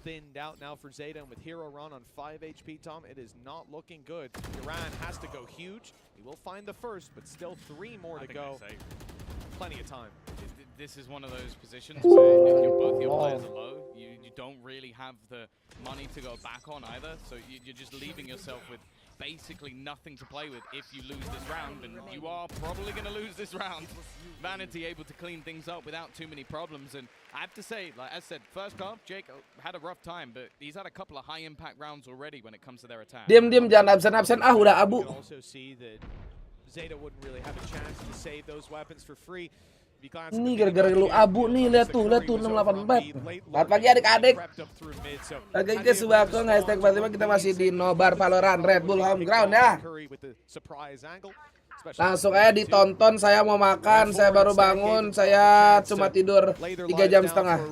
thinned out now for Zeta, and with Hero Run on 5 HP, Tom, it is not looking good. Duran has to go huge. He will find the first, but still 3 more to go. Plenty of time. This is one of those positions where if both your players are low, you don't really have the money to go back on either, so you're just leaving yourself with basically nothing to play with if you lose this round, and you are probably going to lose this round. Vanity able to clean things up without too many problems, and I have to say, like I said, first half, Jake had a rough time, but he's had a couple of high-impact rounds already when it comes to their attack. Diam jangan absen udah abu. You can also see that Zeta wouldn't really have a chance to save those weapons for free. Ini gara-gara lu abu nih, lihat tuh 684. Selamat pagi adik-adik. Oke, kita Subakongs hashtag 45, kita masih di Nobar Valorant Red Bull Home Ground ya. Langsung aja ditonton, saya mau makan, saya baru bangun, saya cuma tidur 3,5 jam.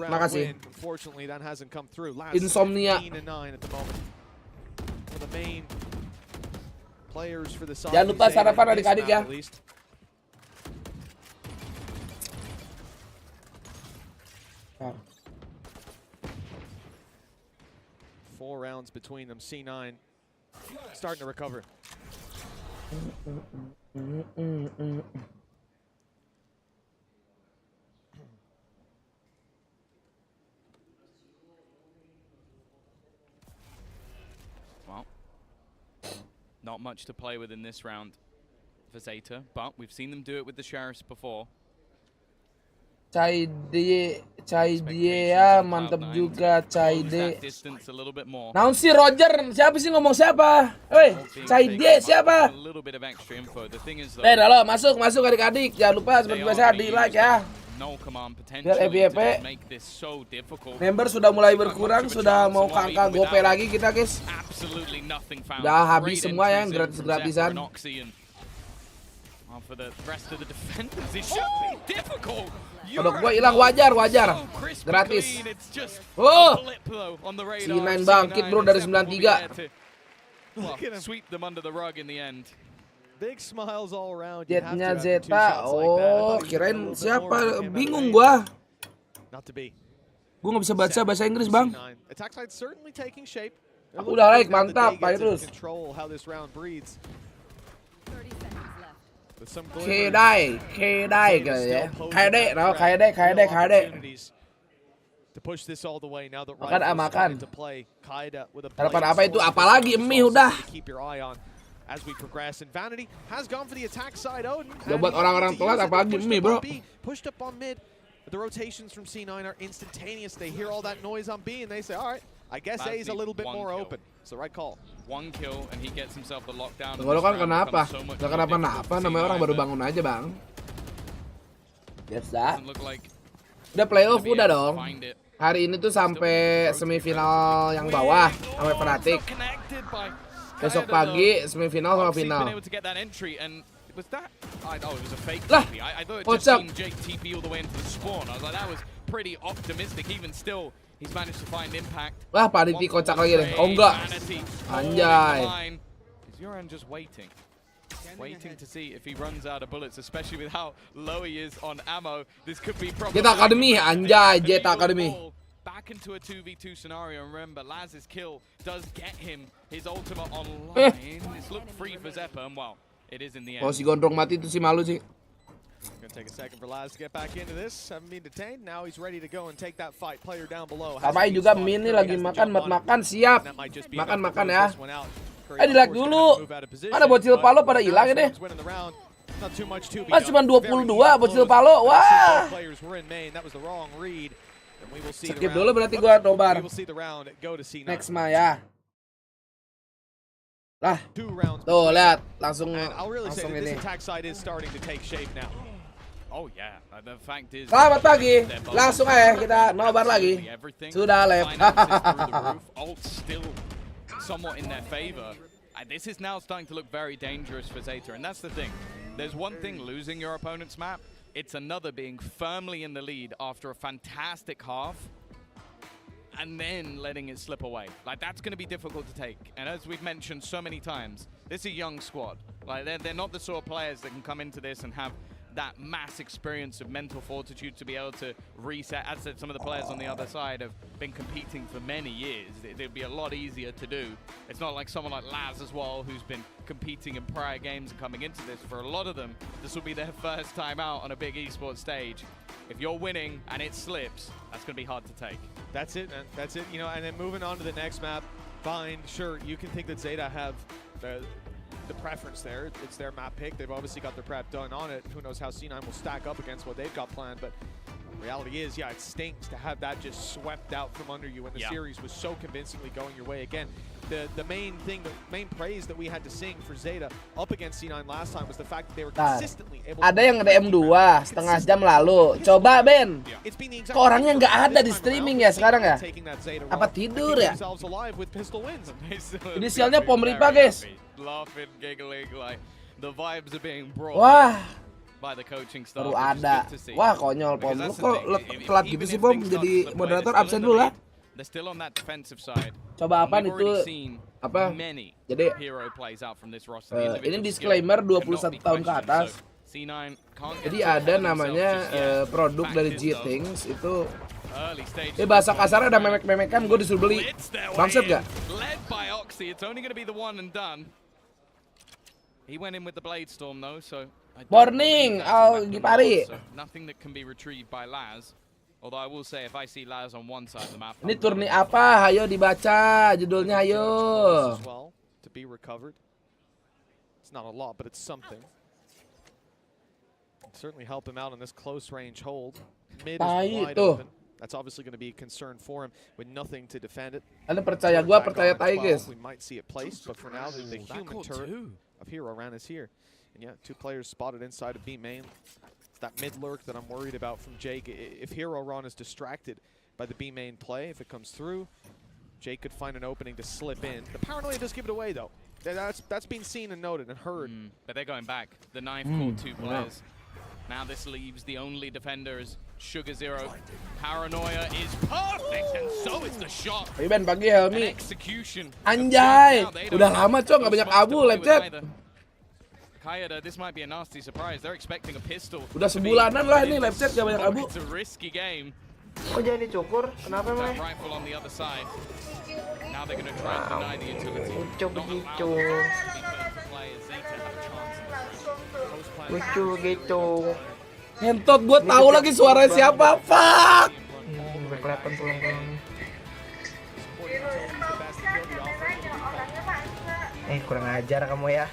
Makasih. Insomnia. Jangan lupa sarapan adik-adik ya. Four rounds between them. C9 starting to recover. Well, not much to play with in this round for Zeta, but we've seen them do it with the Sheriffs before. Cai dia ya, mantep juga Cai D. Naon sih Roger? Siapa sih ngomong siapa? Woi, Cai D siapa? Halo, masuk adik-adik. Jangan lupa seperti biasa di like ya. Biar FYP. Member sudah mulai berkurang, sudah mau ke angka gope lagi kita guys. Udah habis semua ya, gratis-gratisan. For the rest of the defenders, it should be difficult. Kodok gua hilang wajar, gratis. Oh, C9 bangkit bro dari 93. Sweep them under the rug in the end. Big smiles all around. Jetnya Zeta. Oh, kirain siapa? Bingung gua. Gua nggak bisa baca bahasa Inggris bang. Aku udah like, mantap, pakai terus. Kedai kayaknya. Kade. Makan. Harapan apa itu? Apalagi mie udah. Udah buat orang-orang telat apalagi mie bro. The rotations from C9 are instantaneous. They hear all that noise on B and they say, all right, I guess A is a little bit more open. It's the right call. One kill and he gets himself the lockdown. Kalau kan kenapa? Gak kenapa-napa, namanya orang baru bangun aja bang. That's that. Udah playoff udah dong. Hari ini tuh sampai semifinal yang bawah, sampai fanatik. Besok pagi semifinal sama final. Was that? Oh, it was a fake lah, TP. I thought just seen Jake TP all the way into the spawn. I was like, that was pretty optimistic. Even still, he's managed to find impact. Wah, Pariti kocak lagi deh. Oh enggak. Anjay. Is Yoran just waiting to see if he runs out of bullets, especially with how low he is on ammo. This could be problematic. Jet Academy, anjay, Jet Academy. Back into a 2v2 scenario. Remember, Laz's kill does get him his ultimate online. It's looked free for Zeppa, and well, it is in the end. Oh, si Gondrong mati itu sih malu sih. Gonna take a second for Laz to get back into this. Haven't been detained. Now he's ready to go and take that fight. Player down below. Sampai juga Min nih lagi makan siap. Makan ya. Di-lag dulu. Ada bocil palo pada hilang ini. Cuma 22 bocil palo. Wah. Skip dulu berarti gua nobar. Next mah ya. Lah, tuh lihat langsung ini. Selamat pagi, langsung aja kita nobar lagi. Sudah live. This is now starting to look very dangerous for Zeta, and that's the thing. There's one thing losing your opponent's map. It's another being firmly in the lead after a fantastic half. And then letting it slip away. Like, that's going to be difficult to take. And as we've mentioned so many times, this is a young squad. Like, they're not the sort of players that can come into this and have that mass experience of mental fortitude to be able to reset. As said, some of the players on the other side have been competing for many years. It'd be a lot easier to do. It's not like someone like Laz as well, who's been competing in prior games and coming into this. For a lot of them, this will be their first time out on a big esports stage. If you're winning and it slips, that's going to be hard to take. That's it, man. That's it. You know, and then moving on to the next map, Bind. Sure, you can think that Zeta have the preference there. It's their map pick. They've obviously got their prep done on it. Who knows how C9 will stack up against what they've got planned, but reality is, yeah, it stinks to have that just swept out from under you when the series was so convincingly going your way. Again, the main thing, the main praise that we had to sing for Zeta up against C9 last time was the fact that they were consistently able ada yang nge-DM 2 setengah jam lalu. Coba Ben, kok orangnya nggak ada di streaming ya sekarang ya? Apa tidur ya? Inisialnya Pomripa guys. Wah, baru ada. Wah konyol Pom. Lu kok telat gitu sih Pom? Jadi moderator absen dulu lah. Coba apa itu? Apa? Jadi ini disclaimer 21 tahun ke atas. Jadi ada namanya produk dari G-Things itu. Bahasa kasar ada memek-memekan, gue disuruh beli. Bangsat gak? Morning, Gipari. Although I will say, if I see Laz on one side of the map, ini turni apa? Hayo dibaca judulnya, hayo. To be recovered. It's not a lot, but it's something. Certainly help him out on this close range hold. Mid is wide open. That's obviously going to be a concern for him with nothing to defend it. Anda percaya gua, percaya tai guys. We might see it placed, but for now, the human turret of Hero Ran is here. And yeah, 2 players spotted inside of B main. That mid lurk that I'm worried about from Jake. If Hero Ron is distracted by the B main play, if it comes through, Jake could find an opening to slip in. The paranoia does give it away though. That's been seen and noted and heard. But they're going back. The knife caught 2 players. Now this leaves the only defender is Sugar Zero. Paranoia is perfect, and so is the shot. Ben pagi Helmi. Execution. Anjay, udah lama cok nggak banyak abu live chat. Kayada, this might be a nasty surprise. They're expecting a pistol. Udah sebulanan lah ini live chat gak banyak abu. It's a risky game. Oh jadi dicukur? Kenapa emang? Rifle on the other side. Now they're going to try to deny the utility. Lucu begitu. Lucu gitu. Ngentot, gue tahu lagi suara siapa. Fuck. Kelihatan tulang-tulang. Kurang ajar kamu ya.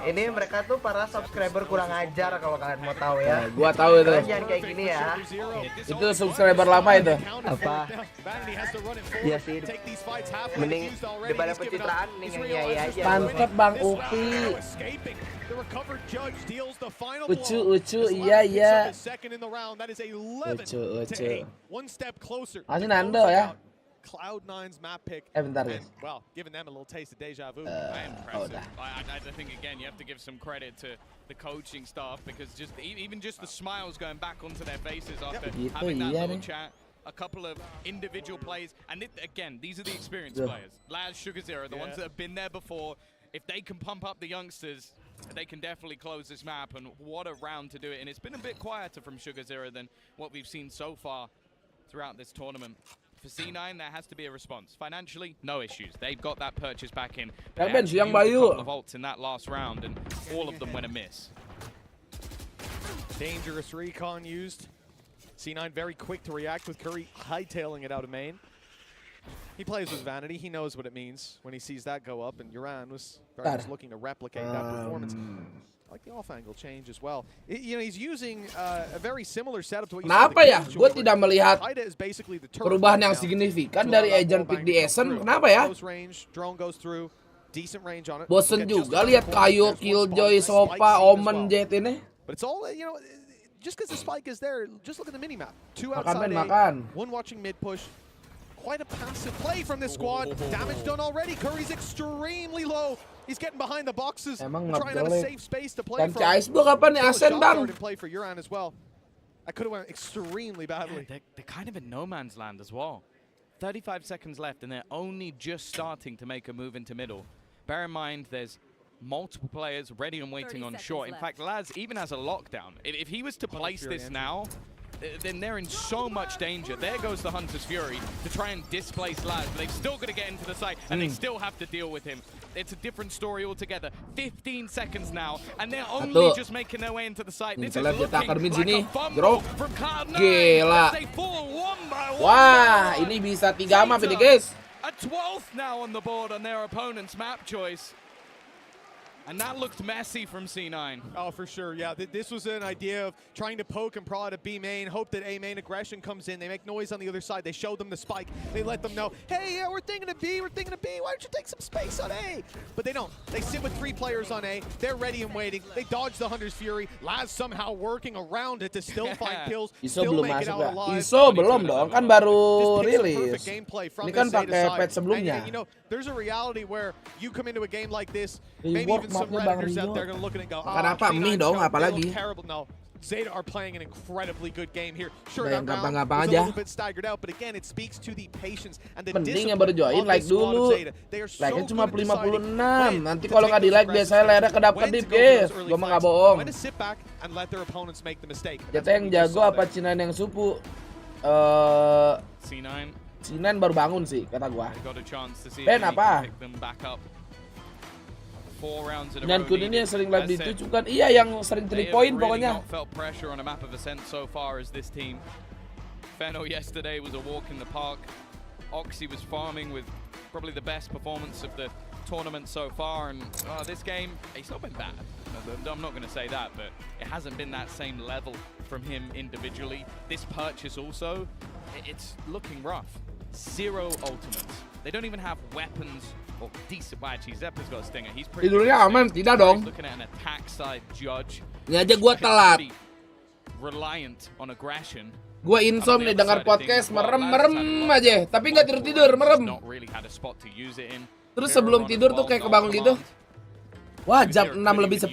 Ini mereka tuh para subscriber kurang ajar kalau kalian mau tahu ya. Nah, gua tahu itu. Jangan kayak gini ya. Itu subscriber lama itu. Apa? Iya sih. Mending daripada pencitraan mending nyanyi aja. Mantap Bang Upi. Ucu, iya. Ucu. Masih Nando ya. Cloud9's map pick. Bentar guys. Well, giving them a little taste of deja vu. Impressive. I think again you have to give some credit to the coaching staff because even just the smiles going back onto their faces after having that little chat. A couple of individual plays, and again, these are the experienced players. Laz, Sugar Zero, the ones that have been there before. If they can pump up the youngsters, they can definitely close this map. And what a round to do it. And it's been a bit quieter from Sugar Zero than what we've seen so far throughout this tournament. For C9, there has to be a response. Financially, no issues. They've got that purchase back in. They used a couple of ults in that last round, and all of them went a miss. Dangerous recon used. C9 very quick to react with Curry hightailing it out of main. He plays with vanity. He knows what it means when he sees that go up, and Uran was very much looking to replicate that performance. I like the off-angle change as well. You know, he's using a very similar setup to what you saw. Kenapa ya? Gue tidak melihat perubahan yang signifikan dari agent pick di Essen. Kenapa ya? Bosen juga lihat Kayo, Killjoy, Sopa, Omen, Jet ini. But it's all, you know, just because the spike is there, just look at the minimap. 2 makan, outside makan. 1 watching mid push. Quite a passive play from this squad. Damage done already. Curry's extremely low. He's getting behind the boxes. Emang trying to have a safe space to play from. Dan CS:GO kapan nih Asen Bang? Play for Uran as well. That could have went extremely badly. Yeah, they're kind of in no man's land as well. 35 seconds left, and they're only just starting to make a move into middle. Bear in mind, there's multiple players ready and waiting on short. In fact, Laz even has a lockdown. If he was to place this now, then they're in so much danger. There goes the Hunter's Fury to try and displace Laz, but they've still got to get into the site, and they still have to deal with him. It's a different story altogether. 15 seconds now, and they're only just making their way into the site. This is looking like a fumble from Cloud9. Gila. They fall one by one. Wah, ini bisa 3 map ini, guys. A 12th now on the board on their opponent's map choice. And that looked messy from C9. Oh, for sure, yeah. This was an idea of trying to poke and prod at B main, hope that A main aggression comes in. They make noise on the other side. They show them the spike. They let them know, hey, yeah, we're thinking of B, we're thinking of B. Why don't you take some space on A? But they don't. They sit with 3 players on A. They're ready and waiting. They dodge the Hunter's Fury. Laz somehow working around it to still find kills, Iso still belum make it masuk out ya? alive. Iso belum dong, kan baru Just perfect rilis. gameplay from Ini kan the Zeta pakai side. patch sebelumnya. And, you know, there's a reality where you come into a game like this, Rework maybe even some mapnya Bang Redditors out Rio. there are going to look at it and go, Makan apa? K9's Mie dong, they look apalagi? terrible. No, Zeta are playing an incredibly good game here. Sure, Udah that yang round gampang-gampang was a aja. little bit staggered out, but again, it speaks to the patience and the Penting yang discipline baru join, of like this squad dulu. of Zeta. They are so Like-nya good cuma at deciding 56. when Nanti to kalau take nggak di those like dia, saya aggressive lernya steps, kedap when kedip, to go for those guys. early Gua mah nggak fights, bohong. when to sit back and let their opponents make the mistake. Jatah yang jago apa C9 yang supu? C9. C9 baru bangun sih, kata gua. They got a chance to see if Ben, they apa? can pick them back up. 4 rounds in a Dan row Kun ini lead. yang sering live di That's it. Twitch kan? Iya, yang sering 3 They have point really pokoknya. not felt pressure on a map of ascent so far as this team. Feno yesterday was a walk in the park. Oxy was farming with probably the best performance of the tournament so far, and this game, he's not been bad. I'm not going to say that, but it hasn't been that same level from him individually. This purchase also, it's looking rough. 0 ultimates. They don't even have weapons or decent. Well, actually, Zeppa's got a stinger. He's pretty. Tidurnya aman, tidak dong. Looking at an attack side judge. Ini aja gua telat. Reliant on aggression. Gua insom nih dengar podcast merem aja, tapi nggak tidur merem. Not really had a spot to use it in. Terus sebelum tidur tuh kayak kebangun gitu. Wah, jam 6 lebih 10.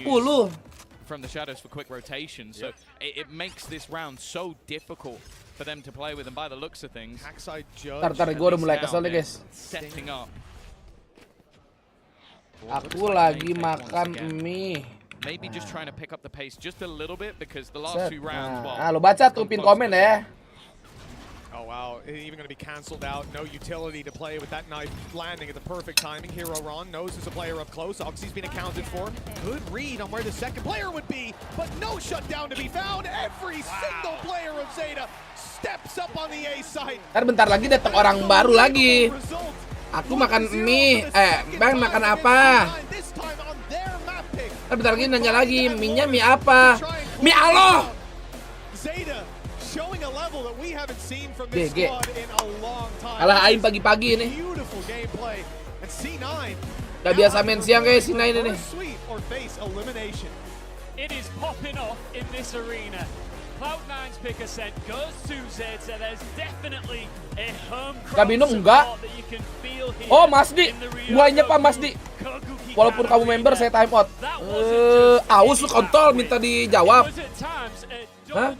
From the shadows for quick rotation, so it makes this round so difficult for them to play with, and by the looks of things, Tar, gue udah mulai kesel nih, guys. setting up. Aku lagi makan mie. Maybe just trying to pick up the pace just a little bit because the last 2 rounds. Nah, lo baca tuh pin komen ya. Oh wow, even going to be cancelled out. No utility to play with that knife landing at the perfect timing. Hero Ron knows there's a player up close. Oxy's been accounted for. Good read on where the second player would be, but no shutdown to be found. Every single player of Zeta steps up on the A side. Ntar bentar lagi datang orang baru lagi. Aku makan mie. Bang makan apa? Ntar bentar lagi nanya lagi, mie-nya mie apa? Mie aloh! GG. Kalah Aim pagi-pagi ini. Gak biasa main siang guys, C9 ini. It is popping off in this arena. Cloud9's pick ascent goes to Zeta. There's definitely a home Gabino enggak. Oh, Masdi. Mulainya Pak Masdi. Walaupun kamu member, saya time out. Aus lu kontol minta dijawab. Hah?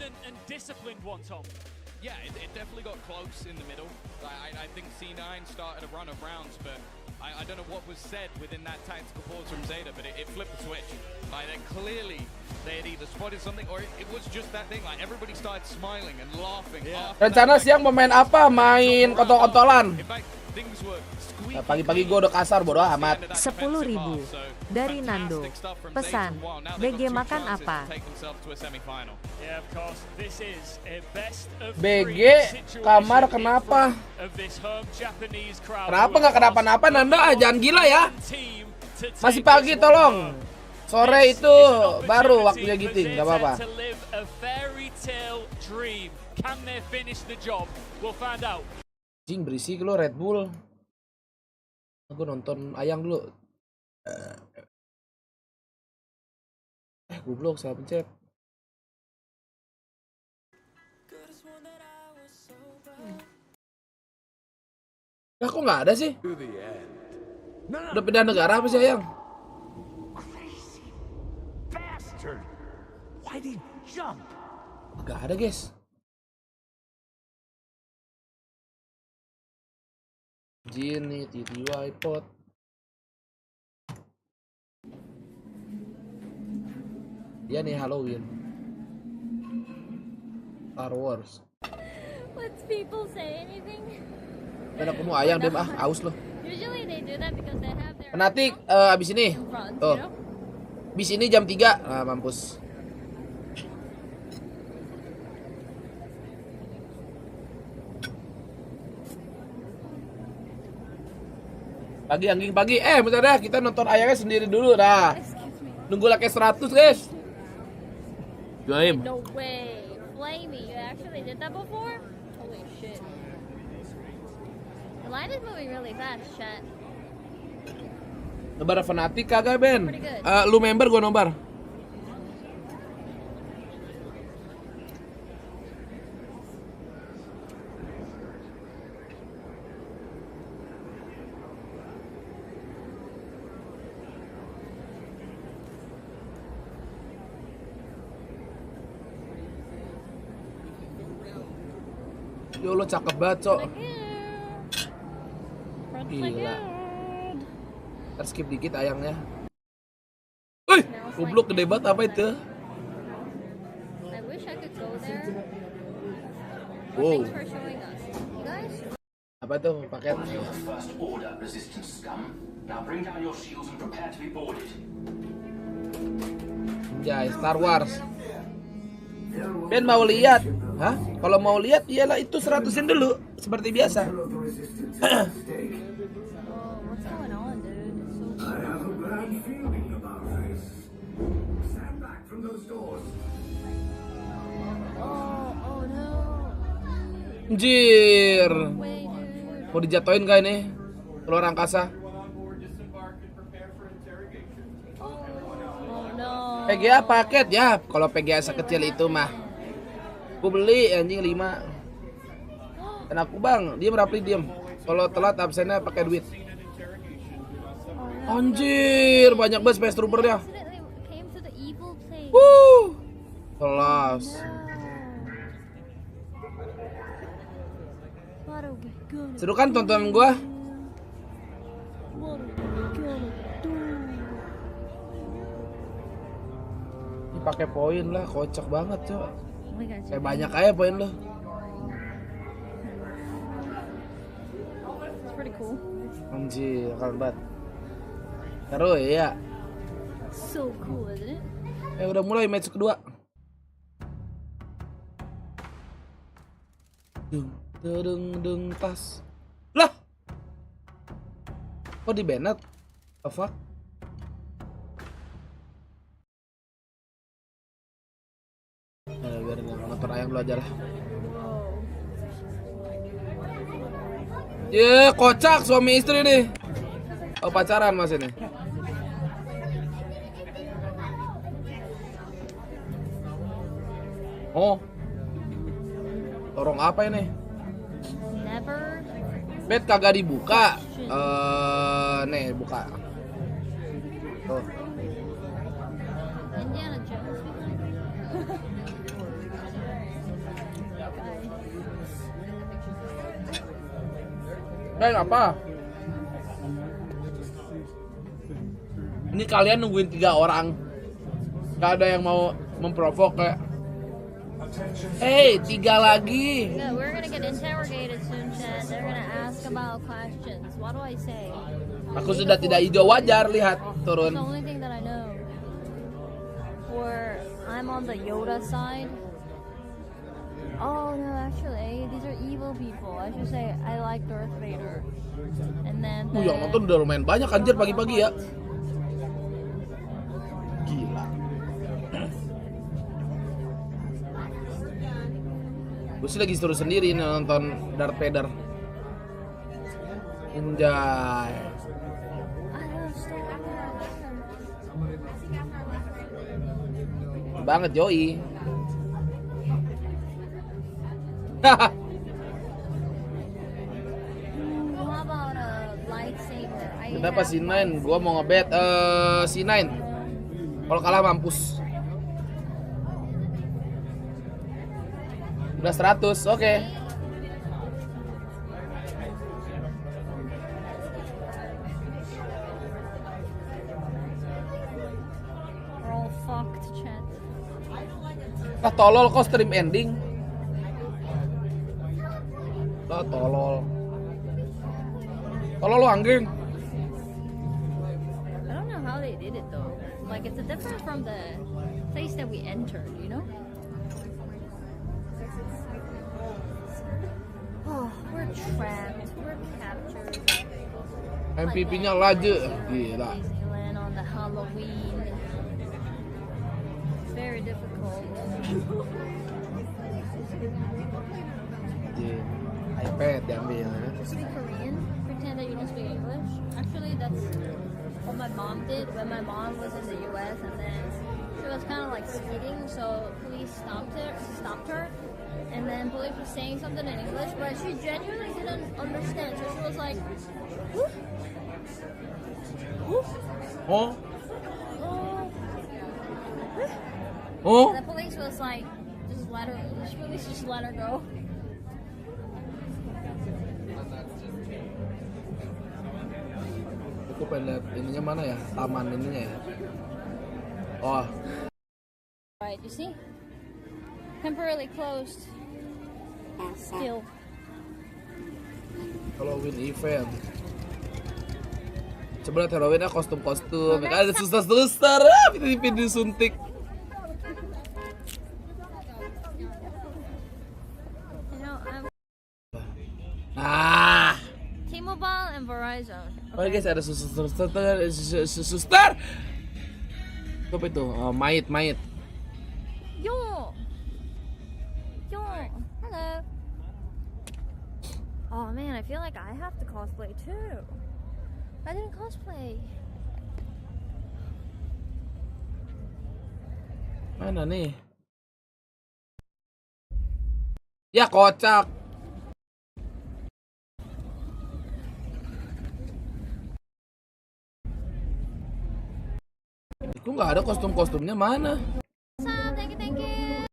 Yeah, it definitely got close in the middle. I think C9 started a run of rounds, but I don't know what was said within that tactical pause from Zeta, but it flipped the switch. Then clearly they had either spotted something or it was just that thing. Like everybody started smiling and laughing. Yeah. Rencana siang mau main apa? Main kontol-kontolan. In fact, things were Nah, pagi-pagi gue udah kasar, bodo amat. 10.000 dari Nando. Pesan, BG makan apa? BG kamar kenapa? Kenapa nggak kenapa-napa Nando? Jangan gila ya. Masih pagi tolong. Sore itu baru waktunya giting, nggak apa-apa. Jing berisik lo Red Bull. Aku nonton Ayang dulu. Goblok salah pencet. Nah, kok nggak ada sih? Udah pindah negara apa sih Ayang? Nggak ada guys. Gini, TTY pot. Iya nih Halloween. Star Wars. Let's people say anything. Dan aku mau ayam deh, aus loh. Usually they do that because they have their Fanatik, abis ini. in front, Tuh. you know? Abis ini jam 3. Nah, mampus. Pagi anjing pagi. Bentar dah, kita nonton ayamnya sendiri dulu dah. Excuse me. Nunggu laki 100, guys. Joim. No way. Flamey, you actually did that before? Holy shit. The line is moving really fast, chat. Nobar Fanatik kagak, Ben? Pretty good. Lu member, gua nobar. Yo, lo cakep banget, Cok. Gila. Ntar skip dikit ayangnya. Wih, goblok gede banget apa itu? I wish I could go there. Wow. Thanks for showing us. You guys? Apa itu paket? First order resistance scum. Now bring down your shields and prepare to be boarded. Anjay, Star Wars. Ben mau lihat? Hah? Kalau mau lihat iyalah itu 100-in dulu seperti biasa. Oh, what's going on, dude? It's so I have a bad feeling about this. Stand back from those doors. Oh no. Anjir. Way, dude. Mau dijatuhin kah ini? Telur angkasa. Oh no. PGA paket ya. Kalau PGA sekecil itu mah. Aku beli anjing 5. Dan aku bang, diem Rapli diem. Kalau telat absennya pakai duit. Anjir, banyak banget Space Trooper-nya. Accidentally came to the evil place. Kelas. What are we gonna Seru kan tontonan gua? What are we gonna do? Ini pakai poin lah, kocak banget, Cok. Oh my God, Kayak banyak aja poin lo. it's pretty cool. Anjir, keren banget. Seru ya. So cool, isn't it? Udah mulai match kedua. Dung tas. Lah. Kok di banned? The fuck? Biar nonton ayam dulu aja lah. Kocak suami istri nih. Oh, pacaran mas ini. Oh. Lorong apa ini? Never. Bed kagak dibuka. Nih buka. Tuh. Indiana Jones. Guys, apa? Ini kalian nungguin 3 orang. Gak ada yang mau memprovok kayak. Hey, 3 lagi. Yeah, we're gonna get interrogated soon, Chad. They're gonna ask about questions. What do I say? Aku sudah tidak hijau wajar, lihat It's the turun. only thing that I know. Or I'm on the Yoda side. Oh no, actually, these are evil people. I should say I like Darth Vader. And then Yang nonton udah lumayan banyak anjir pagi-pagi ya. Gila. Gue sih lagi seru sendiri nonton Darth Vader. Anjay. I love Star Wars. Banget Joey. How about a lightsaber? Kenapa C9? Gua mau ngebet C9. Kalau kalah mampus. Udah 100, oke. We're all fucked, chat. Ah tolol kok stream ending. Lah tolol. Tolol lu anjing. I don't know how they did it though. Like it's a different from the place that we entered, you know? Oh, we're trapped. We're captured. MVP-nya laju. Gila. Disneyland on the Halloween. It's very difficult. iPad diambil. Speak Korean. Pretend that you don't speak English. Actually, that's what my mom did when my mom was in the U.S. and then she was kind of like speeding, so police stopped her, and then police was saying something in English, but she genuinely didn't understand. So she was like, "Whoop, whoop, Oh. oh." Oh. And the police was like, just let her. Police just let her go. Aku pengen lihat ininya mana ya? Taman ininya ya. Oh. Right, you see? Temporarily closed. Still. Halloween event. Coba lihat Halloween-nya kostum-kostum. Ya kan ada suster-suster. Pindah suntik. You know, Ah. T-Mobile and Verizon. Oh guys, ada suster. Apa itu? Oh, mayit. Yo! Hello! Oh man, I feel like I have to cosplay too. I didn't cosplay. Mana nih? Ya kocak. Itu nggak ada kostum-kostumnya mana? Thank you.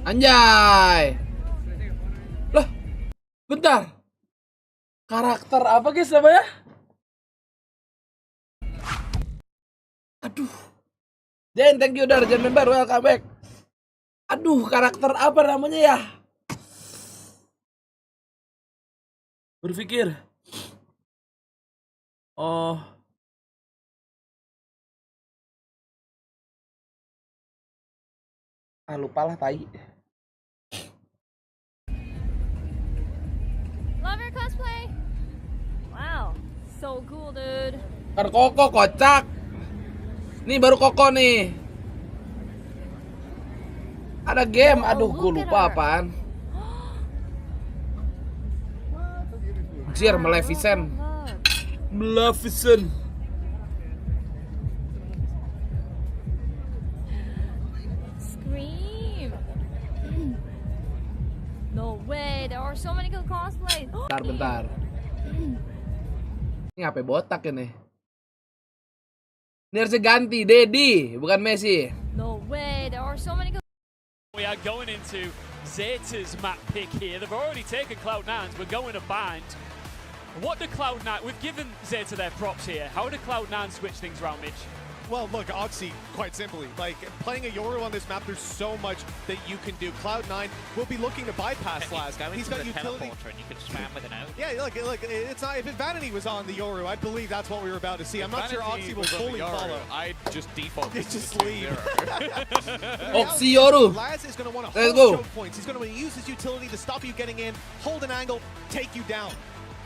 Anjay. Lah, bentar. Karakter apa guys namanya? Aduh. Jen, thank you udah jadi member, welcome back. Aduh, karakter apa namanya ya? Berpikir. Oh. Ah, lupa lah tai. Love your cosplay. Wow, so cool, dude. Koko kocak. Nih baru Koko nih. Ada game, aduh gue lupa apaan. Anjir, Maleficent. Scream. No way, there are so many good cosplays. Bentar. Ini HP botak ini. Ini harusnya ganti, Dedi, bukan Messi. No way, there are so many good. We are going into Zeta's map pick here. They've already taken Cloud9's. We're going to bind. What do Cloud9... We've given Zeta their props here. How do Cloud9 switch things around, Mitch? Well, look, Oxy, quite simply, like, playing a Yoru on this map, there's so much that you can do. Cloud9 will be looking to bypass Laz. He's got utility. And you can spam with an out. Yeah, look, it's not, if Vanity was on the Yoru, I believe that's what we were about to see. I'm not sure Oxy will fully follow. I'd just default. Just leave. Oxy Yoru. Laz is going to want to Let's hold go. choke points. He's going to use his utility to stop you getting in, hold an angle, take you down.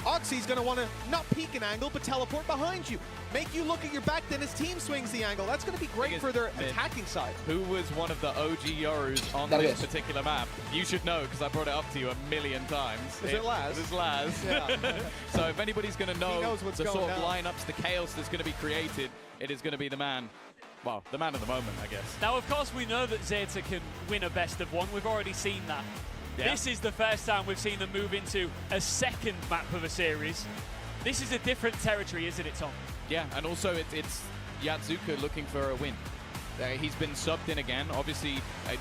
Oxy's going to want to not peek an angle, but teleport behind you. Make you look at your back, then his team swings the angle. That's going to be great for their attacking side. Who was one of the OG Yorus on this particular map? You should know, because I brought it up to you a million times. Is it Laz? It is Laz. Yeah. So if anybody's going to know the sort of down. lineups, the chaos that's going to be created, it is going to be the man. Well, the man of the moment, I guess. Now, of course, we know that Zeta can win a best of one. We've already seen that. Yeah. This is the first time we've seen them move into a second map of a series. This is a different territory, isn't it, Tom? Yeah, and also it's Yatsuka looking for a win. He's been subbed in again. Obviously,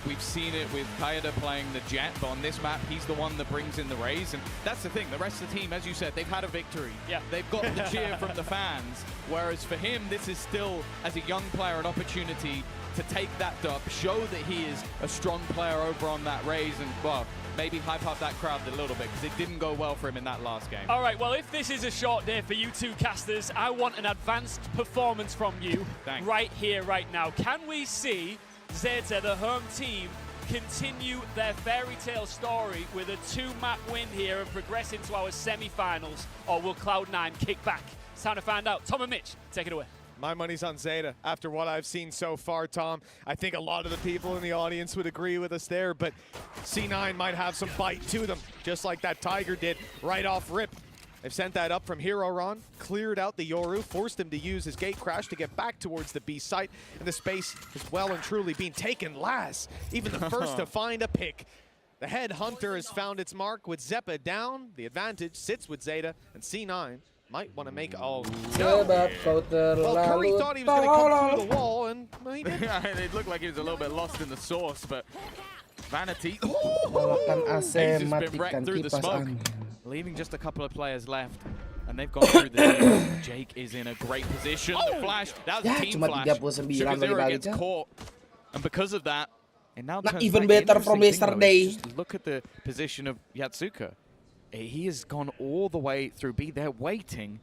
we've seen it with Kaida playing the Jet, but on this map, he's the one that brings in the Rays. And that's the thing. The rest of the team, as you said, they've had a victory. Yeah. They've got the cheer from the fans. Whereas for him, this is still, as a young player, an opportunity to take that dub, show that he is a strong player over on that Rays, and, well, maybe hype up that crowd a little bit, because it didn't go well for him in that last game. All right, well, if this is a short day for you two casters, I want an advanced performance from you right here, right now. Can we see Zeta, the home team, continue their fairy tale story with a 2-map win here and progress into our semi-finals, or will Cloud9 kick back? It's time to find out. Tom and Mitch, take it away. My money's on Zeta. After what I've seen so far, Tom, I think a lot of the people in the audience would agree with us there, but C9 might have some bite to them, just like that Tiger did right off rip. They've sent that up from Hero Ron, cleared out the Yoru, forced him to use his gate crash to get back towards the B site, and the space is well and truly being taken last. Even the first to find a pick. The head hunter has found its mark with Zeppa down. The advantage sits with Zeta, and C9 might want to make all. No. Well, Curry thought he was going to come through the wall, and well, he didn't. It looked like he was a little bit lost in the sauce, but Vanity AC, he's just been wrecked through the smoke, leaving just a couple of players left, and they've gone through the Jake is in a great position. The flash, that was a team flash. Sugar gets caught, and because of that, it now turns even better from yesterday. Just look at the position of Yatsuka. He has gone all the way through B. They're waiting.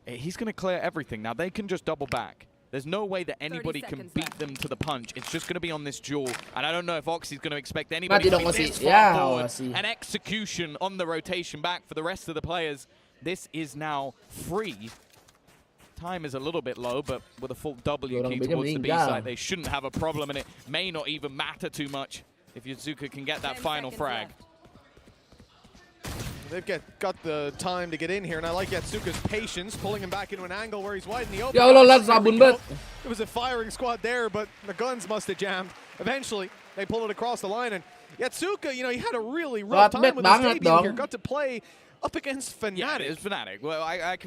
He's going to clear everything. Now, they can just double back. There's no way that anybody can beat them to the punch. It's just going to be on this duel. And I don't know if Oxy's going to expect anybody to be this far forward. An execution on the rotation back for the rest of the players. This is now free. Time is a little bit low, but with a full W key towards the B side, they shouldn't have a problem. And it may not even matter too much if Yatsuka can get that final frag. They've got the time to get in here, and I like Yatsuka's patience, pulling him back into an angle where he's wide in the open. It was a firing squad there, but the guns must have jammed. Eventually, they pull it across the line, and Yatsuka, you know, he had a really rough time with his debut here. Got to play up against Fnatic. Yeah, it's Fnatic. Well,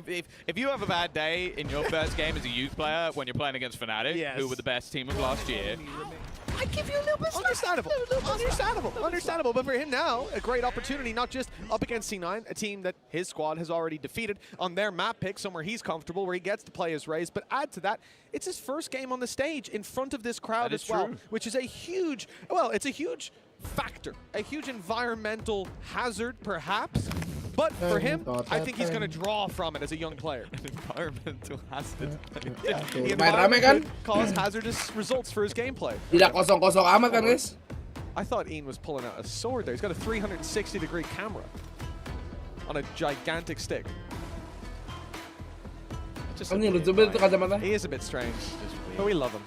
if you have a bad day in your first game as a youth player when you're playing against Fnatic, who were the best team of last year, I give you a little bit understandable. But for him now, a great opportunity, not just up against C9, a team that his squad has already defeated on their map pick, somewhere he's comfortable, where he gets to play his Rays. But add to that, it's his first game on the stage in front of this crowd as well, which is a huge, well, it's a huge factor, a huge environmental hazard, perhaps. But for him, I think he's going to draw from it as a young player. Environmental hazard. The environment could cause hazardous results for his gameplay. Tidak kosong-kosong amat kan, guys? I thought Ian was pulling out a sword there. He's got a 360-degree camera on a gigantic stick. Just he is a bit strange, but we love him.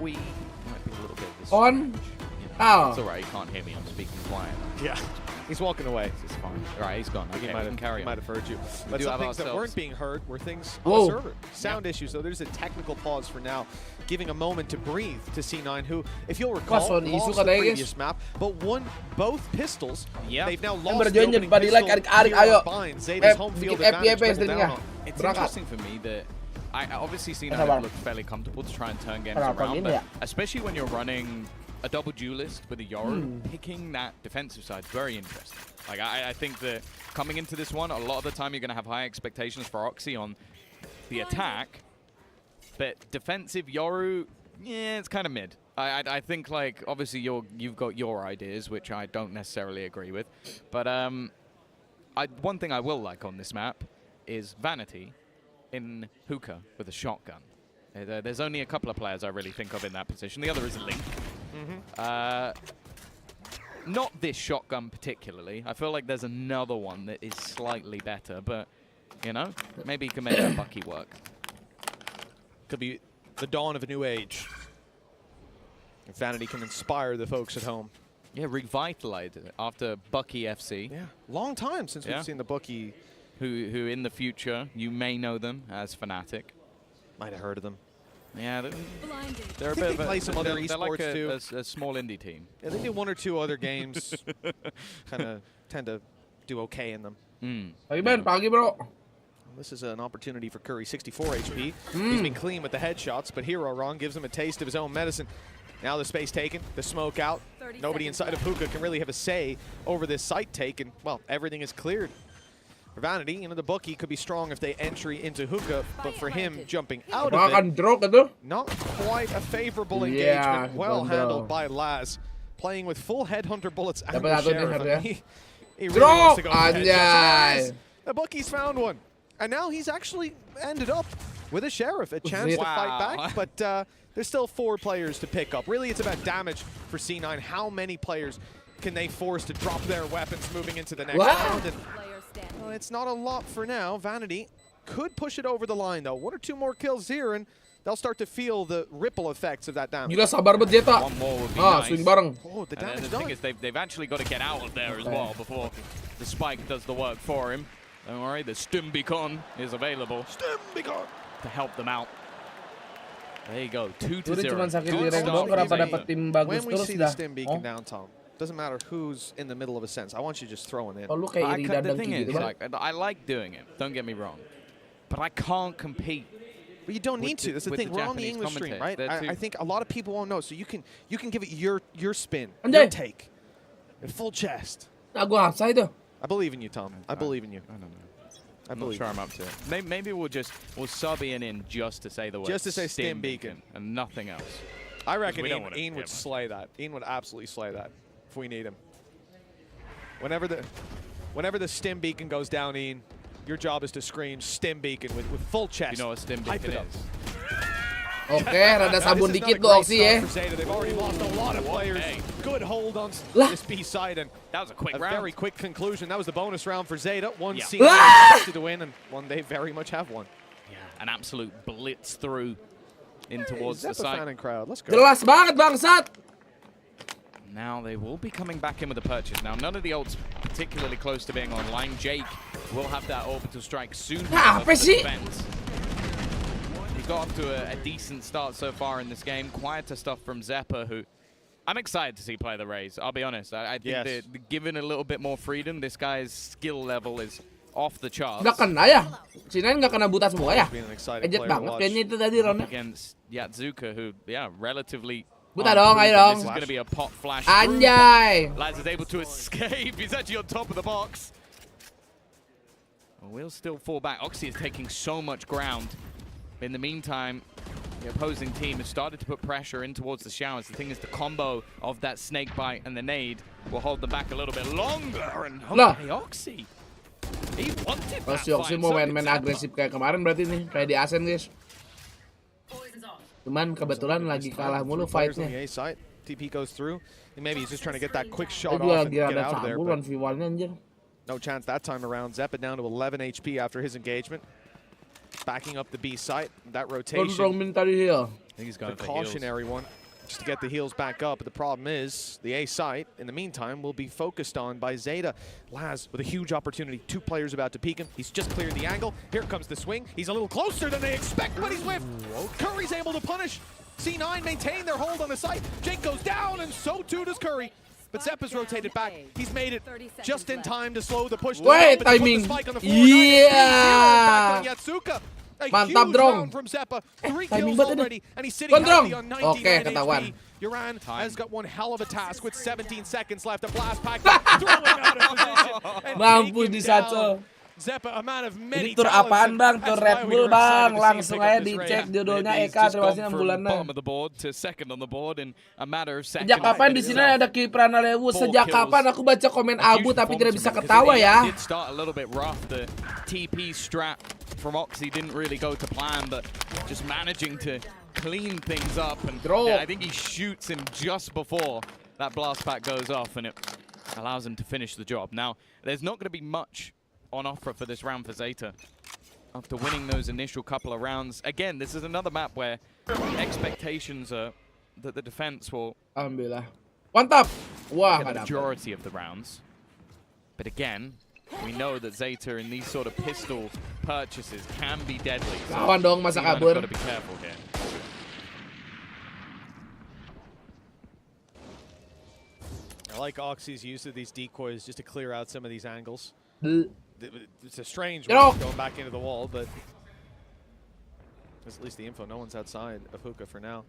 We might be a little bit on. Oh. It's alright, he can't hear me. I'm speaking quiet. Yeah. He's walking away. It's fine. All right, he's gone. Okay, he might have heard you. But some things that weren't being heard were things on the server. Sound issues, so there's a technical pause for now, giving a moment to breathe to C9, who, if you'll recall, lost the previous map, but won both pistols. They've now lost the opening pistol. Binds Zeta's home field advantage. It's interesting for me that obviously C9 looked fairly comfortable to try and turn games around, but especially when you're running a double duelist with a Yoru, picking that defensive side, very interesting. Like, I think that coming into this one, a lot of the time you're going to have high expectations for Oxy on the attack, but defensive Yoru, yeah, it's kind of mid. I think, like, obviously you've got your ideas, which I don't necessarily agree with, but one thing I will like on this map is Vanity in hookah with a shotgun. There's only a couple of players I really think of in that position. The other is Link. Not this shotgun particularly. I feel like there's another one that is slightly better, but, you know, maybe you can make that Bucky work. Could be the dawn of a new age. If Vanity can inspire the folks at home. Yeah, revitalize it after Bucky FC. Yeah, long time since we've seen the Bucky. Who in the future, you may know them as Fnatic. Might have heard of them. Yeah, they're a bit of play some other esports like too. A small indie team. Yeah, they do one or two other games. Kind of tend to do okay in them. Pagi, Ben. Pagi, bro. this is an opportunity for Curry, 64 HP. He's been clean with the headshots, but Hero Wrong gives him a taste of his own medicine. Now the space taken, the smoke out. Nobody inside of Hookah can really have a say over this site take, and, well, everything is cleared. For Vanity, you know, the bookie could be strong if they entry into Hookah, but for him jumping out of it, not quite a favorable engagement. Well handled by Laz, playing with full headhunter bullets and the Sheriff. He really wants to go for headshots. The bookie's found one, and now he's actually ended up with a Sheriff, a chance to fight back, but there's still 4 players to pick up. Really, it's about damage for C9. How many players can they force to drop their weapons moving into the next round? And, well, it's not a lot for now. Vanity could push it over the line, though. 1 or 2 more kills here, and they'll start to feel the ripple effects of that damage. Gila sabar banget Zeta. One more would be nice. Swing bareng. Oh, the damage the thing is, they've actually got to get out of there as well before the spike does the work for him. Don't worry, the Subathon is available to help them out. There you go, 2-0. Cuma sakit di rank dong, kenapa dapat tim bagus When we terus see the stim beacon down, Tom, doesn't matter who's in the middle of a sense. I want you just throwing in. Oh, lu kayak iri The dadang thing is, gitu, Bang. like, I like doing it, don't get me wrong. But I can't compete. But you don't need to. That's the thing. We're on the English stream, right? I think a lot of people won't know, so you can give it your spin, your take, in full chest. Nah, gua hapsah itu. I believe in you, Tom. I believe in you. I don't know. I'm not sure I'm up to it. Maybe we'll sub Ian in just to say the word. Just to say stim beacon and nothing else. I reckon Ian would slay that. Ian would absolutely slay that if we need him. Whenever the stim beacon goes down, Ian, your job is to scream stim beacon with full chest. You know what stim beacon is? Oke, rada sabun dikit tuh Oxy ya. They've already lost a lot of players. Good hold on this B side, and that was a quick round. Very quick conclusion. That was the bonus round for Zeta. One C to win, and one they very much have won. Yeah, an absolute blitz through in towards the side. Crowd. Let's go. Jelas banget bangsat. Now they will be coming back in with the purchase. Now none of the ults particularly close to being online. Jake will have that orbital strike soon. Apa sih? He got off to a decent start so far in this game. Quieter stuff from Zeppa, who I'm excited to see play the Rays. I'll be honest. I think they're given a little bit more freedom. This guy's skill level is off the charts. Nggak kena ya? Sinain nggak kena buta semua ya? Ejet banget kayaknya itu tadi roundnya. Against Yatsuka, who, relatively... Buta dong, ayo dong. This is going to be a pop flash. Anjay! Laz is able to escape. He's actually on top of the box. We'll still fall back. Oxy is taking so much ground. In the meantime, the opposing team has started to put pressure in towards the showers. The thing is, the combo of that snake bite and the nade will hold them back a little bit longer. And hey, Oxy, he wanted that si Oxy mau main agresif kayak kemarin berarti nih, kayak di Asen guys. Cuman kebetulan lagi kalah mulu fightnya. TP goes through. And maybe he's just trying to get that quick shot off and get out of there. No chance that time around. Zeppa down to 11 HP after his engagement. Backing up the B site. That rotation. I think he's got a cautionary one just to get the heals back up. But the problem is the A site, in the meantime, will be focused on by Zeta. Laz with a huge opportunity. 2 players about to peek him. He's just cleared the angle. Here comes the swing. He's a little closer than they expect, but he's whiffed. Curry's able to punish. C9 maintain their hold on the site. Jake goes down, and so too does Curry. But Zeppa's rotated back. He's made it just in time to slow the push. Wait, timing. Yeah. Mantap, Drong. From Zeppa. 3 kills already, and he's sitting healthy on 99 HP. Uran has got one hell of a task with 17 seconds left. A blast pack throwing out of position. Mampus di satu. Zeppa, a man of many Ini tur apaan bang? Tur Red Bull bang. Langsung aja dicek judulnya Eka. Terima kasih 6 bulan. Sejak kapan di sini ada kiperan Lewu? Sejak kapan aku baca komen Abu tapi tidak bisa ketawa ya? TP strap from Oxy didn't really go to plan, but just managing to clean things up. And I think he shoots him just before that blast pack goes off, and it allows him to finish the job. Now, there's not going to be much on offer for this round for Zeta. After winning those initial couple of rounds, again, this is another map where expectations are that the defense will Alhamdulillah. Mantap. Wah, get the majority of the rounds. But again, we know that Zeta in these sort of pistol purchases can be deadly. So lawan dong masa kabur. Got to be careful here. I like Oxy's use of these decoys just to clear out some of these angles. it's a strange way of going back into the wall, but that's at least the info. No one's outside of hookah for now.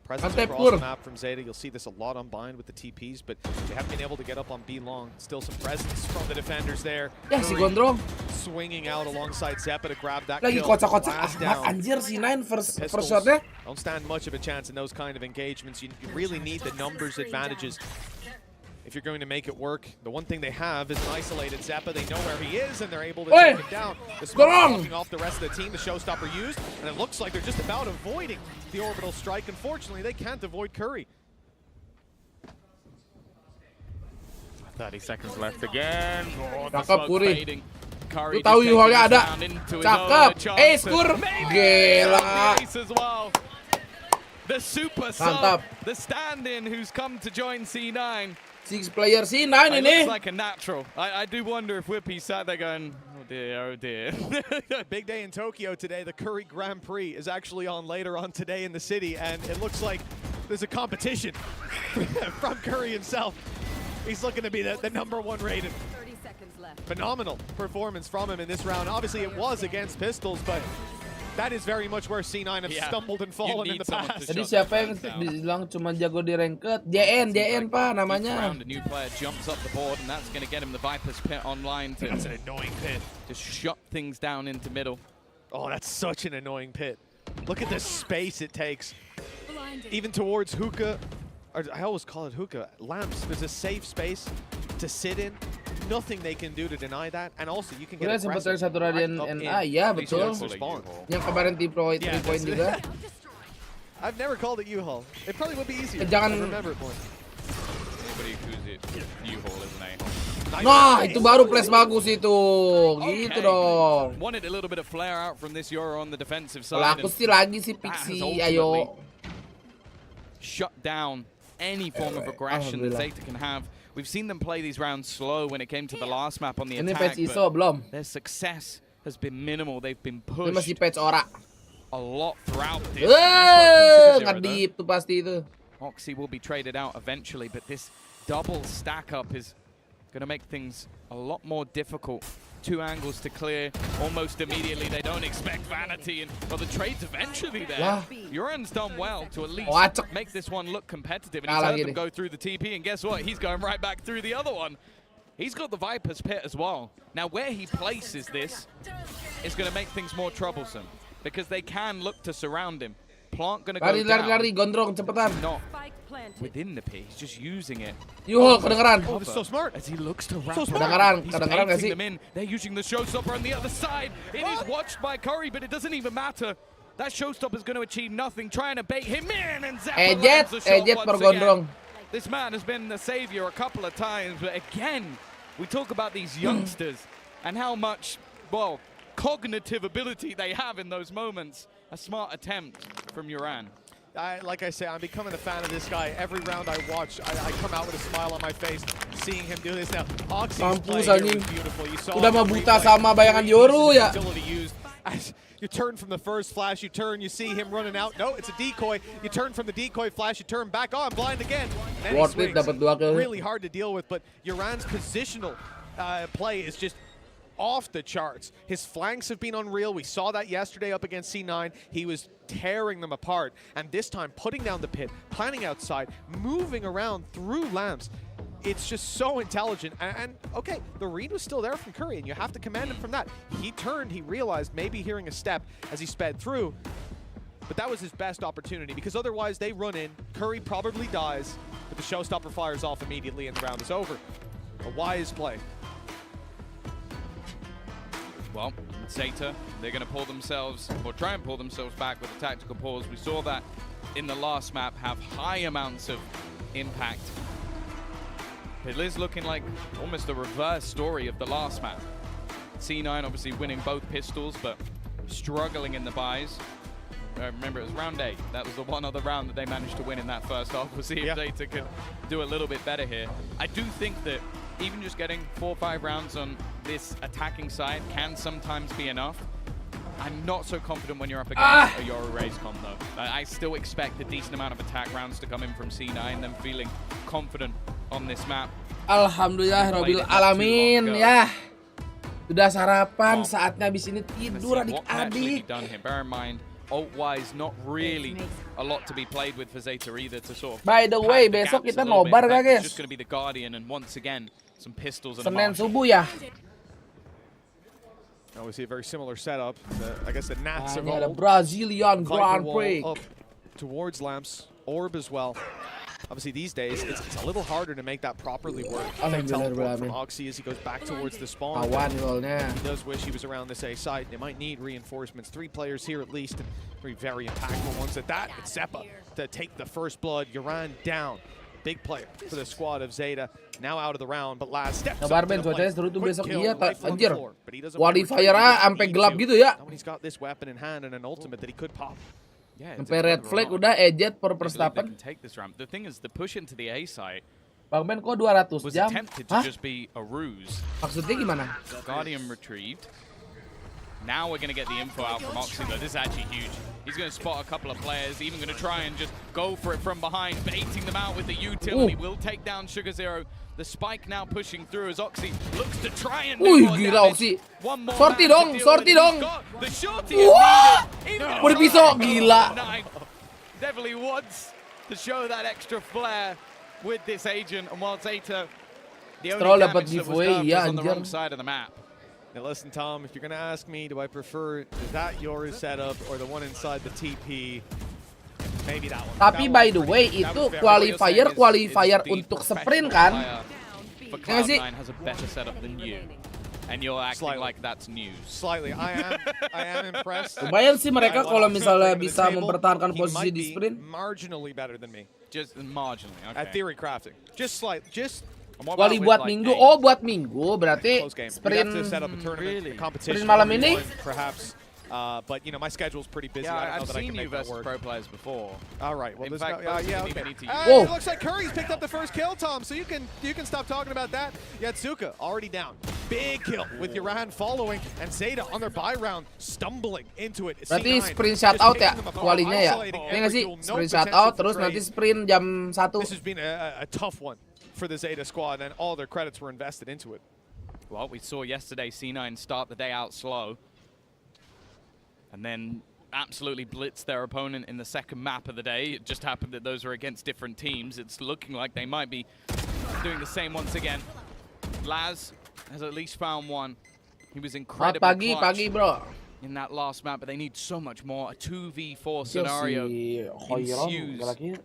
Presence across the map from Zeta. You'll see this a lot on Bind with the TPs, but they haven't been able to get up on B long. Still some presence from the defenders there. Ya si Gondrong swinging out alongside Zeppa to grab that lagi kill. kocak-kocak anjir si Nine first shotnya. Don't stand much of a chance in those kind of engagements. You really need the numbers advantages if you're going to make it work. The one thing they have is an isolated Zeppa. They know where he is, and they're able to take him down. The smoke blocking off the rest of the team. The showstopper used, and it looks like they're just about avoiding the orbital strike. Unfortunately, they can't avoid Curry. 30 seconds left again. Cakep Curry. Lu tahu U-Haul-nya ada. Cakep. Skur. Gila. The super sub, the stand-in who's come to join C9. 6-player C9 ini. Looks like a natural. I do wonder if Whippy sat there going, oh dear. Big day in Tokyo today. The Curry Grand Prix is actually on later on today in the city, and it looks like there's a competition from Curry himself. He's looking to be the #1 rated. 30 seconds left. Phenomenal performance from him in this round. Obviously, it was against Pistols, but that is very much where C9 have stumbled and fallen in the past. Tadi siapa yang bilang cuma jago di ranked? JN Pak namanya. A new player jumps up the board, and that's going to get him the Viper's Pit online to That's an annoying pit. to shut things down into middle. Oh, that's such an annoying pit. Look at the space it takes. Even towards hookah, or I always call it hookah, lamps. There's a safe space to sit in. Nothing they can do to deny that, and also you can get sempat ada satu radian NA, ya betul. Yang kemarin tim pro 3 point juga. I've never called it U-Haul. It probably would be easier. Jangan. I remember it more. Anybody who's it U-Haul is an A-Haul. Nah, itu baru flash bagus itu. Gitu dong. Wanted a little bit of flare out from this Euro on the defensive Kalau side. aku sih lagi si Pixie, ayo. Shut down any form of aggression that Zeta can have. We've seen them play these rounds slow when it came to the last map on the Ini attack, patch ISO belum? their success has been minimal. They've been Ini pushed masih patch ora. a lot throughout this. Ngadip tuh pasti itu. Oxy will be traded out eventually, but this double stack up is going to make things a lot more difficult. 2 angles to clear almost immediately. They don't expect Vanity, and well, the trade's eventually there. Uran's done well to at least make this one look competitive, and he's heard them go through the TP, and guess what? He's going right back through the other one. He's got the Viper's Pit as well. Now, where he places this is going to make things more troublesome, because they can look to surround him. Plant going to go down. Lari, Gondrong, cepetan. Not within the pit, he's just using it. Yuhol, kedengeran. Oh, this is so smart. As he looks to wrap Kedengeran, he's kedengeran gak painting sih? them in. They're using the showstopper on the other side. It is watched by Curry, but it doesn't even matter. That showstopper's going to achieve nothing, trying to bait him in, and Zappa lands the shot once again. This man has been the savior a couple of times, but again, we talk about these youngsters and how much, well, cognitive ability they have in those moments. A smart attempt from Uran. Like I say, I'm becoming a fan of this guy. Every round I watch, I come out with a smile on my face, seeing him do this now. Oxy's play here was beautiful. You saw udah mah buta sama bayangan Yoru ya. As you turn from the first flash, you turn, you see him running out. No, it's a decoy. You turn from the decoy flash, you turn back on, blind again. And Worth it, dapat 2 kill. Really hard to deal with, but Uran's positional play is just off the charts. His flanks have been unreal. We saw that yesterday up against C9. He was tearing them apart, and this time putting down the pit, planning outside, moving around through lamps. It's just so intelligent, and okay, the read was still there from Curry, and you have to commend him from that. He turned, he realized, maybe hearing a step as he sped through, but that was his best opportunity, because otherwise they run in, Curry probably dies, but the showstopper fires off immediately and the round is over. A wise play. Well, Zeta, they're going to pull themselves, or try and pull themselves back with a tactical pause. We saw that in the last map have high amounts of impact. It is looking like almost the reverse story of the last map. C9 obviously winning both pistols, but struggling in the buys. Remember, it was round 8. That was the one other round that they managed to win in that first half. We'll see if Zeta could do a little bit better here. I do think that even just getting 4 or 5 rounds on this attacking side can sometimes be enough. I'm not so confident when you're up against a Yoru Raze comp though. I still expect a decent amount of attack rounds to come in from C9, them feeling confident on this map. Alhamdulillah Rabbil Alamin ya. Sudah sarapan, saatnya habis ini tidur What can actually be adik-adik. done here? Bear in mind, ult-wise, not really a lot to be played with for Zeta either to sort of. By the way, pad the besok gaps kita a little bit. nobar In gak fact, guys? it's just going to be the Guardian and once again some pistols and a Senin Marshal. subuh ya. Now we see a very similar setup. I guess the Nats of Ini ada old. Brazilian Grand Viper Prix. wall up towards Lamps. Orb as well. Obviously these days, it's a little harder to make that properly work. Teleport from Oxy as he goes back towards the spawn. Awan rollnya. He does wish he was around this A site. They might need reinforcements. 3 players here at least, and 3 very impactful ones at that. It's Sepa to take the first blood. Yoran down. Big player for the squad of Zeta. Now out of the round, but last steps Kabar up to Ben, the plate. cuacanya seru tuh Quick besok. kill Iya, right from the anjir. floor, but he doesn't want to retreat. Qualifier-nya He sampai needs gelap to. gitu ya. Now when he's got this weapon in hand and an ultimate that he could pop. Yeah, Sampai red flag udah ejet per They Verstappen. can take this ramp. The thing is, the push into the A site Bang Ben kok 200 was jam? attempted to Hah? just be a ruse. Maksudnya gimana? Guardian retrieved. Now we're going to get the info out from Oxy, though. This is actually huge. He's going to spot a couple of players, even going to try and just go for it from behind, baiting them out with the utility. Will take down Sugar Zero. The spike now pushing through as Oxy looks to try and do Wih, more gila damage. Oxy. One more Sorti man to dong, deal sorti with. dong. He's got the shorty Wah! needed. Even Udah pisau, trying gila. for the knife. Definitely wants to show that extra flair with this agent, and while Zeta, the Stroll only dapat damage that was giveaway, done ya, was on the anjir. wrong side of the map. Now listen, Tom, if you're going to ask me, do I prefer that yours setup or the one inside the TP? Maybe that one. Tapi That by one's the pretty way, good. That itu was very good. qualifier The untuk sprint professional kan? player for Ya nggak sih? Cloud9 has a better setup than you, and you're acting Slightly. like that's news. Slightly. I am impressed. Lumayan sih mereka I kalau watched misalnya him bring to bisa the table. mempertahankan He posisi might di be sprint. marginally better than me Just marginally, okay. at theory crafting. Just slightly. Just And what about Quali with, buat like, minggu. aim? Oh, buat minggu. Berarti close game. We'd sprint have to set up a tournament, really? a competition. Sprint malam ini? Perhaps. But, you know, my schedule's pretty busy. Yeah, I don't know I've that I seen can you make that versus work. pro players before. All right. Well, In this fact, guy, both yeah, of you okay. need to use- Whoa. It looks like Curry's picked up the first kill, Tom. So you can stop talking about that. Yatsuka already down. Big kill with Yoran following, and Zeta on their buy round stumbling into it. Berarti C9 sprint just shout out ya picking them apart, kualinya ya. isolating Ini nggak sih? every duel, no Sprint shout potential out for terus trade. nanti sprint jam 1. This has been a tough one for the Zeta squad, and all their credits were invested into it. Well, we saw yesterday C9 start the day out slow, and then absolutely blitz their opponent in the second map of the day. It just happened that those were against different teams. It's looking like they might be doing the same once again. Laz has at least found one. He was Selamat incredibly pagi clutch bro. in that last map, but they need so much more. A 2v4 Yo, scenario si Hoiron ensues lagi.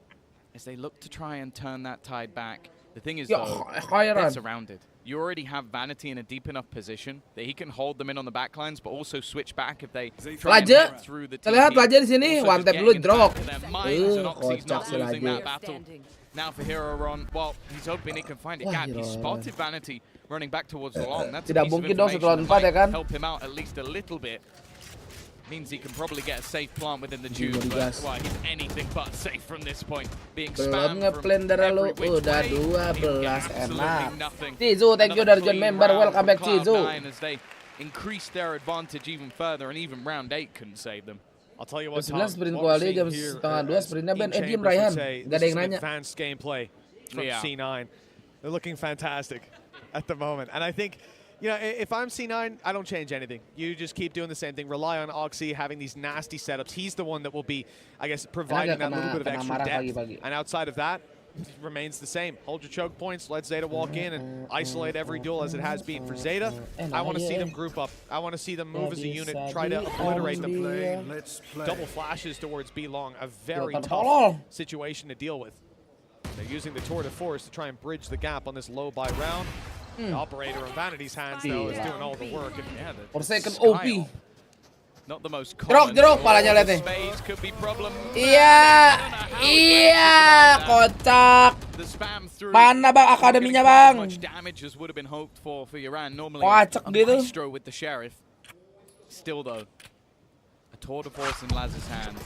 as they look to try and turn that tide back. The thing is, Yo, though, Hoiron. they're surrounded. You already have Vanity in a deep enough position that he can hold them in on the backlines, but also switch back if they try and Laja, hit through the terlihat TP. Laja di sini, Also one just tap getting dulu in drop. back to their minds, and Oxy's Kocak not si losing Laja. that battle. Now for Hero Ron, well, he's hoping he can find a Wah, gap. He Hero. spotted Vanity running back towards the long. That's a Tidak piece of mungkin dong information setelah 4 that ya might kan? help him out at least a little bit. Means he can probably get a safe plant within the Jiwa tube, but digas. well, he's anything but safe from this point. Being Belum spammed ngeplan from dari lu, every which udah way, 12 he can enak. absolutely nothing. Cizu, thank you dari Another John clean member, round welcome from back Cizu. Cloud9 as they increase their advantage even further, and even round 8 couldn't save them. I'll tell you what, Jam Tom, 9 sprint what we're quali, seeing jam here, setengah 2 as sprintnya Ben. Ian Diem Chambers Ryan, would say, gak this ada is yang an nanya. advanced gameplay from Yeah. C9. They're looking fantastic at the moment. And I think, you know, if I'm C9, I don't change anything. You just keep doing the same thing. Rely on Oxy having these nasty setups. He's the one that will be, I guess, providing that little bit of extra depth. pagi-pagi. And outside of that, it remains the same. Hold your choke points, let Zeta walk in and isolate every duel as it has been. For Zeta, I want to see them group up. I want to see them move as a unit, try to obliterate them. Let's play. Double flashes towards B long, a very Yo, tough tolol. situation to deal with. They're using the tour de force to try and bridge the gap on this low buy round. The operator in Vanity's hands, though, is doing all the work. And Yeah, For second Sky OP. Op. Not the most Jerok, common. jerok, palanya lihat nih. Spades could be problematic. Iya, iya, kocak. The spam through. Mana bang Not akademinya getting quite as bang? much damage as would have been hoped for Yoran. Normally, Kocak a dia tuh. maestro with the sheriff. Still though, a tour de force in Laz's hands.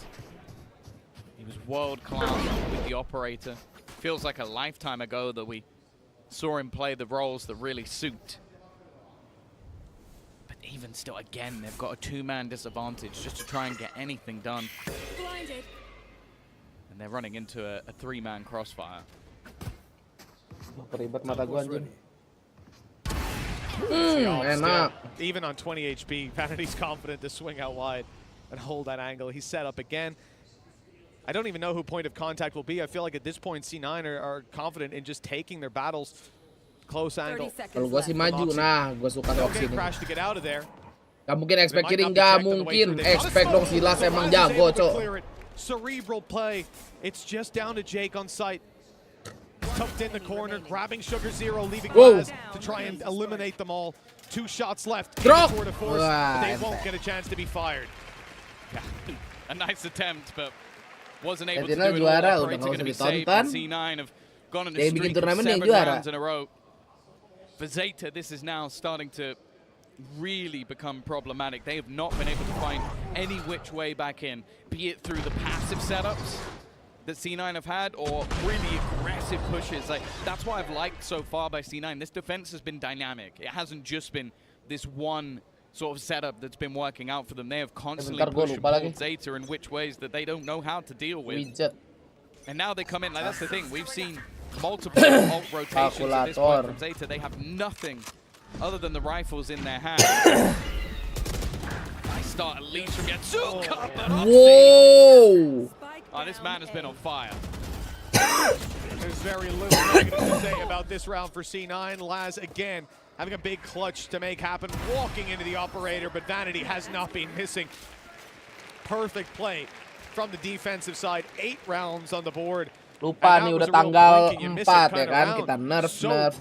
He was world class with the operator. Feels like a lifetime ago that we saw him play the roles that really suit. But even still, again, they've got a 2-man disadvantage just to try and get anything done. And they're running into a 3-man crossfire. Peribet mata gua anjing. Enak. Even on 20 HP, Vanity's confident to swing out wide and hold that angle. He's set up again. I don't even know who point of contact will be. I feel like at this point, C9 are confident in just taking their battles close angle. Kalau gue sih maju, nah gue suka dong sini. Crash to get out of there. Gak mungkin expect kiri, gak mungkin expect dong Silas emang jago, cok. Cerebral play. It's just down to Jake on site. Tucked in the corner, grabbing Sugar Zero, leaving Glass to try and eliminate them all. 2 shots left. Drop. But they won't get a chance to be fired. A nice attempt, but wasn't able to Sentinel do it all. juara, udah Operator nggak gonna usah be saved, ditonton. and C9 have gone on a Yang bikin streak of turnamen 7 yang juara. rounds in a row. For Zeta, this is now starting to really become problematic. They have not been able to find any which way back in, be it through the passive setups that C9 have had or really aggressive pushes. Like, that's what I've liked so far by C9. This defense has been dynamic. It hasn't just been this one sort of setup that's been working out for them. They have constantly pushed and pulled Zeta in which ways that they don't know how to deal with. And now they come in, like, that's the thing. We've seen multiple ult rotations at this point from Zeta. They have nothing other than the rifles in their hand. I start at least from Yatsuka, but Whoa! Oh, this man has been on fire. There's very little negative to say about this round for C9. Laz again having a big clutch to make happen, walking into the operator, but Vanity has not been missing. Perfect play from the defensive side. 8 rounds on the board. Lupa nih udah tanggal 4 ya kan, kita nerf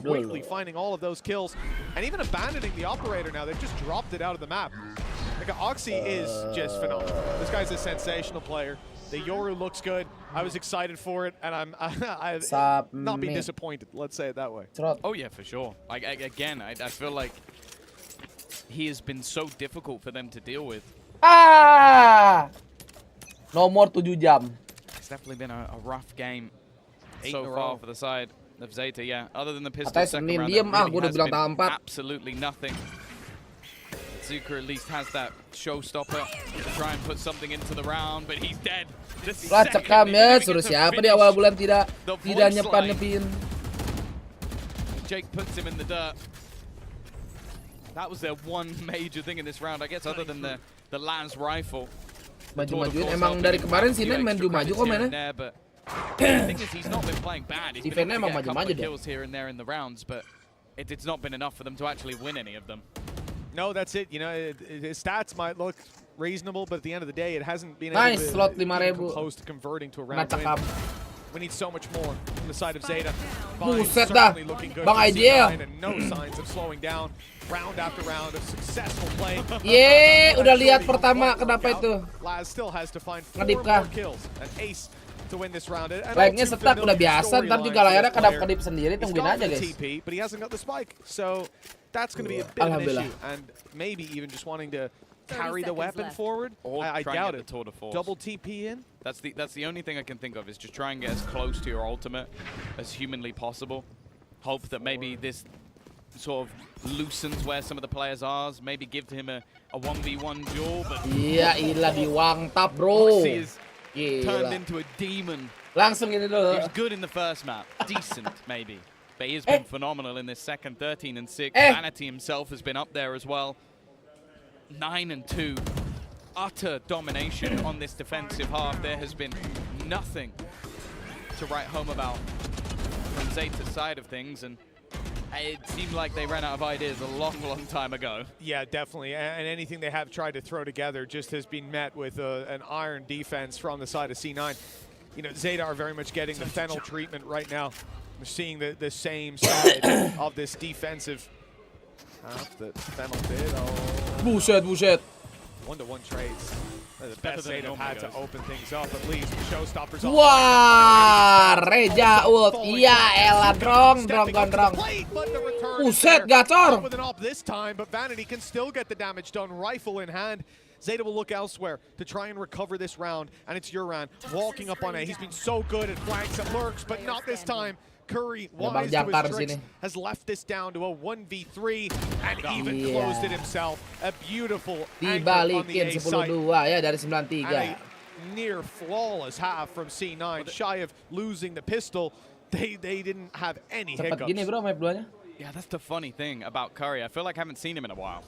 dulu. Finding all of those kills and even abandoning the operator now. They've just dropped it out of the map. Like, Oxy is just phenomenal. This guy's a sensational player. The Yoru looks good. I was excited for it, and I've not been disappointed. Let's say it that way. Oh yeah, for sure. Like, again, I feel like he has been so difficult for them to deal with. Nomor 7 jam. It's definitely been a rough game so far for the side of Zeta. Yeah, other than the pistol Katanya second Senin round, diem, there gue really udah has bilang been tanggal 4. absolutely nothing. Zuka at least has that showstopper to try and put something into the round, but he's dead. Lah cekam ya, suruh siapa di awal bulan tidak nyepin. Jake puts him in the dirt. That was their one major thing in this round, I guess, other than the Lance rifle. Maju-majuin, emang dari kemarin sih Nen main maju kok mainnya. The thing is, he's not been playing bad. He's been able to emang get a couple maju-maju of deh. kills here and there in the rounds, but it's not been enough for them to actually win any of them. No, that's it. You know, his stats might look reasonable, but at the end of the day, it hasn't been Nice, able slot to 5.000. come close to converting to a round win. We need so much more from the side of Zeta. Buset dah, Bang Ideal. And no signs of slowing down. Round after round of successful play. Udah lihat pertama kenapa itu. Laz still has to find 4 Ngedip more kah? kills. An ace to win this round. Like-nya setak udah biasa, ntar tinggal layarnya kedap-kedip sendiri, tungguin aja guys. TP, but he hasn't got the spike, so that's going to be a bit of an issue. And maybe even just wanting to carry the weapon forward. I doubt it. Double TP in. That's the only thing I can think of is just try and get as close to your ultimate as humanly possible. Hope that maybe this sort of loosens where some of the players are. Maybe give to him a 1v1 duel. But iya, ilah diwangtap bro. Oxy is turned into a demon. Langsung ini dulu. He was good in the first map, decent maybe, but he has been phenomenal in this second. 13 and 6. Vanity himself has been up there as well. 9 and 2. Utter domination on this defensive half. There has been nothing to write home about from Zeta's side of things, and it seemed like they ran out of ideas a long, long time ago. Yeah, definitely. And anything they have tried to throw together just has been met with an iron defense from the side of C9. You know, Zeta are very much getting the fennel treatment right now. We're seeing the same side of this defensive half that fennel did. Buset. 1-to-1 trades. The best Zeta have had to open things up, at least. The showstoppers. Wah, Reja ult. Iya, elah drong. Buset, gacor. With an op this time, but Vanity can still get the damage done. Rifle in hand. Zeta will look elsewhere to try and recover this round, and it's Uran walking up on A. He's been so good at flanks and lurks, but not this time. Curry, wise to his tricks, has left this down to a 1v3 and even closed it himself. A beautiful anchor on the A side. Ya dari 93. And a near flawless half from C9. Shy of losing the pistol, they didn't have any hiccups. Cepet gini bro map 2-nya. Yeah, that's the funny thing about Curry. I feel like I haven't seen him in a while.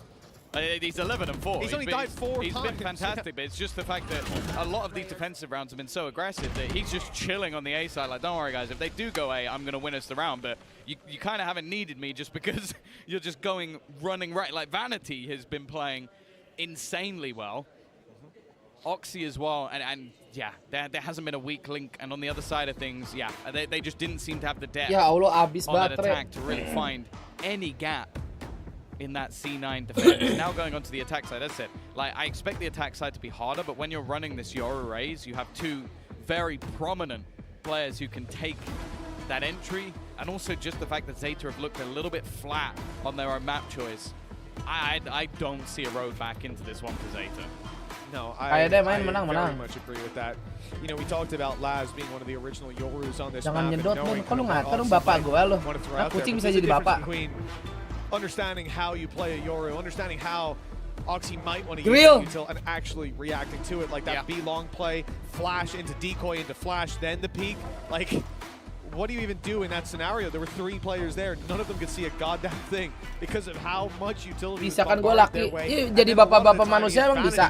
He's 11-4. He's only died 4 times. He's been fantastic, but it's just the fact that a lot of these defensive rounds have been so aggressive that he's just chilling on the A side. Like, don't worry, guys. If they do go A, I'm going to win us the round. But you kind of haven't needed me just because you're just running right. Like, Vanity has been playing insanely well. Oxy as well, and yeah, there hasn't been a weak link. And on the other side of things, yeah, they just didn't seem to have the depth Abis on that attack to really find any gap in that C9 defense. Now going on to the attack side, as I said, like, I expect the attack side to be harder, but when you're running this Yoru raise, you have two very prominent players who can take that entry, and also just the fact that Zeta have looked a little bit flat on their own map choice. I don't see a road back into this one for Zeta. No, I very much agree with that. You know, we talked about Laz being one of the original Yorus on this map. Jangan nyedot dong, kalau ngatur dong bapak gue loh. Kucing bisa jadi bapak. Understanding how you play a Yoru, understanding how Oxy might want to use util and actually reacting to it, like that B long play, flash into decoy into flash, then the peek. Like, what do you even do in that scenario? There were 3 players there. None of them could see a goddamn thing because of how much utility bisa kan gue laki. Jadi bapak-bapak manusia emang bisa.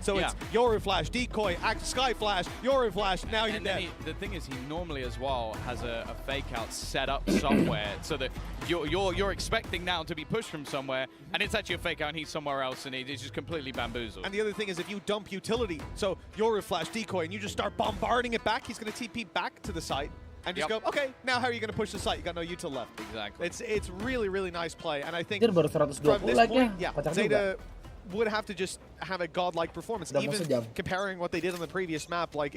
So it's Yoru flash, decoy, sky flash, Yoru flash, now you're dead. The thing is, he normally as well has a fake out set up somewhere so that you're expecting now to be pushed from somewhere, and it's actually a fake out and he's somewhere else, and he's just completely bamboozled. And the other thing is, if you dump utility, so Yoru flash, decoy, and you just start bombarding it back, he's going to TP back to the site. And just go, okay, now how are you going to push the site? You got no util left. Exactly. It's really, really nice play. And I think Dia baru 120 from this point, ya. Zeta would have to just have a godlike performance. Even comparing what they did on the previous map, like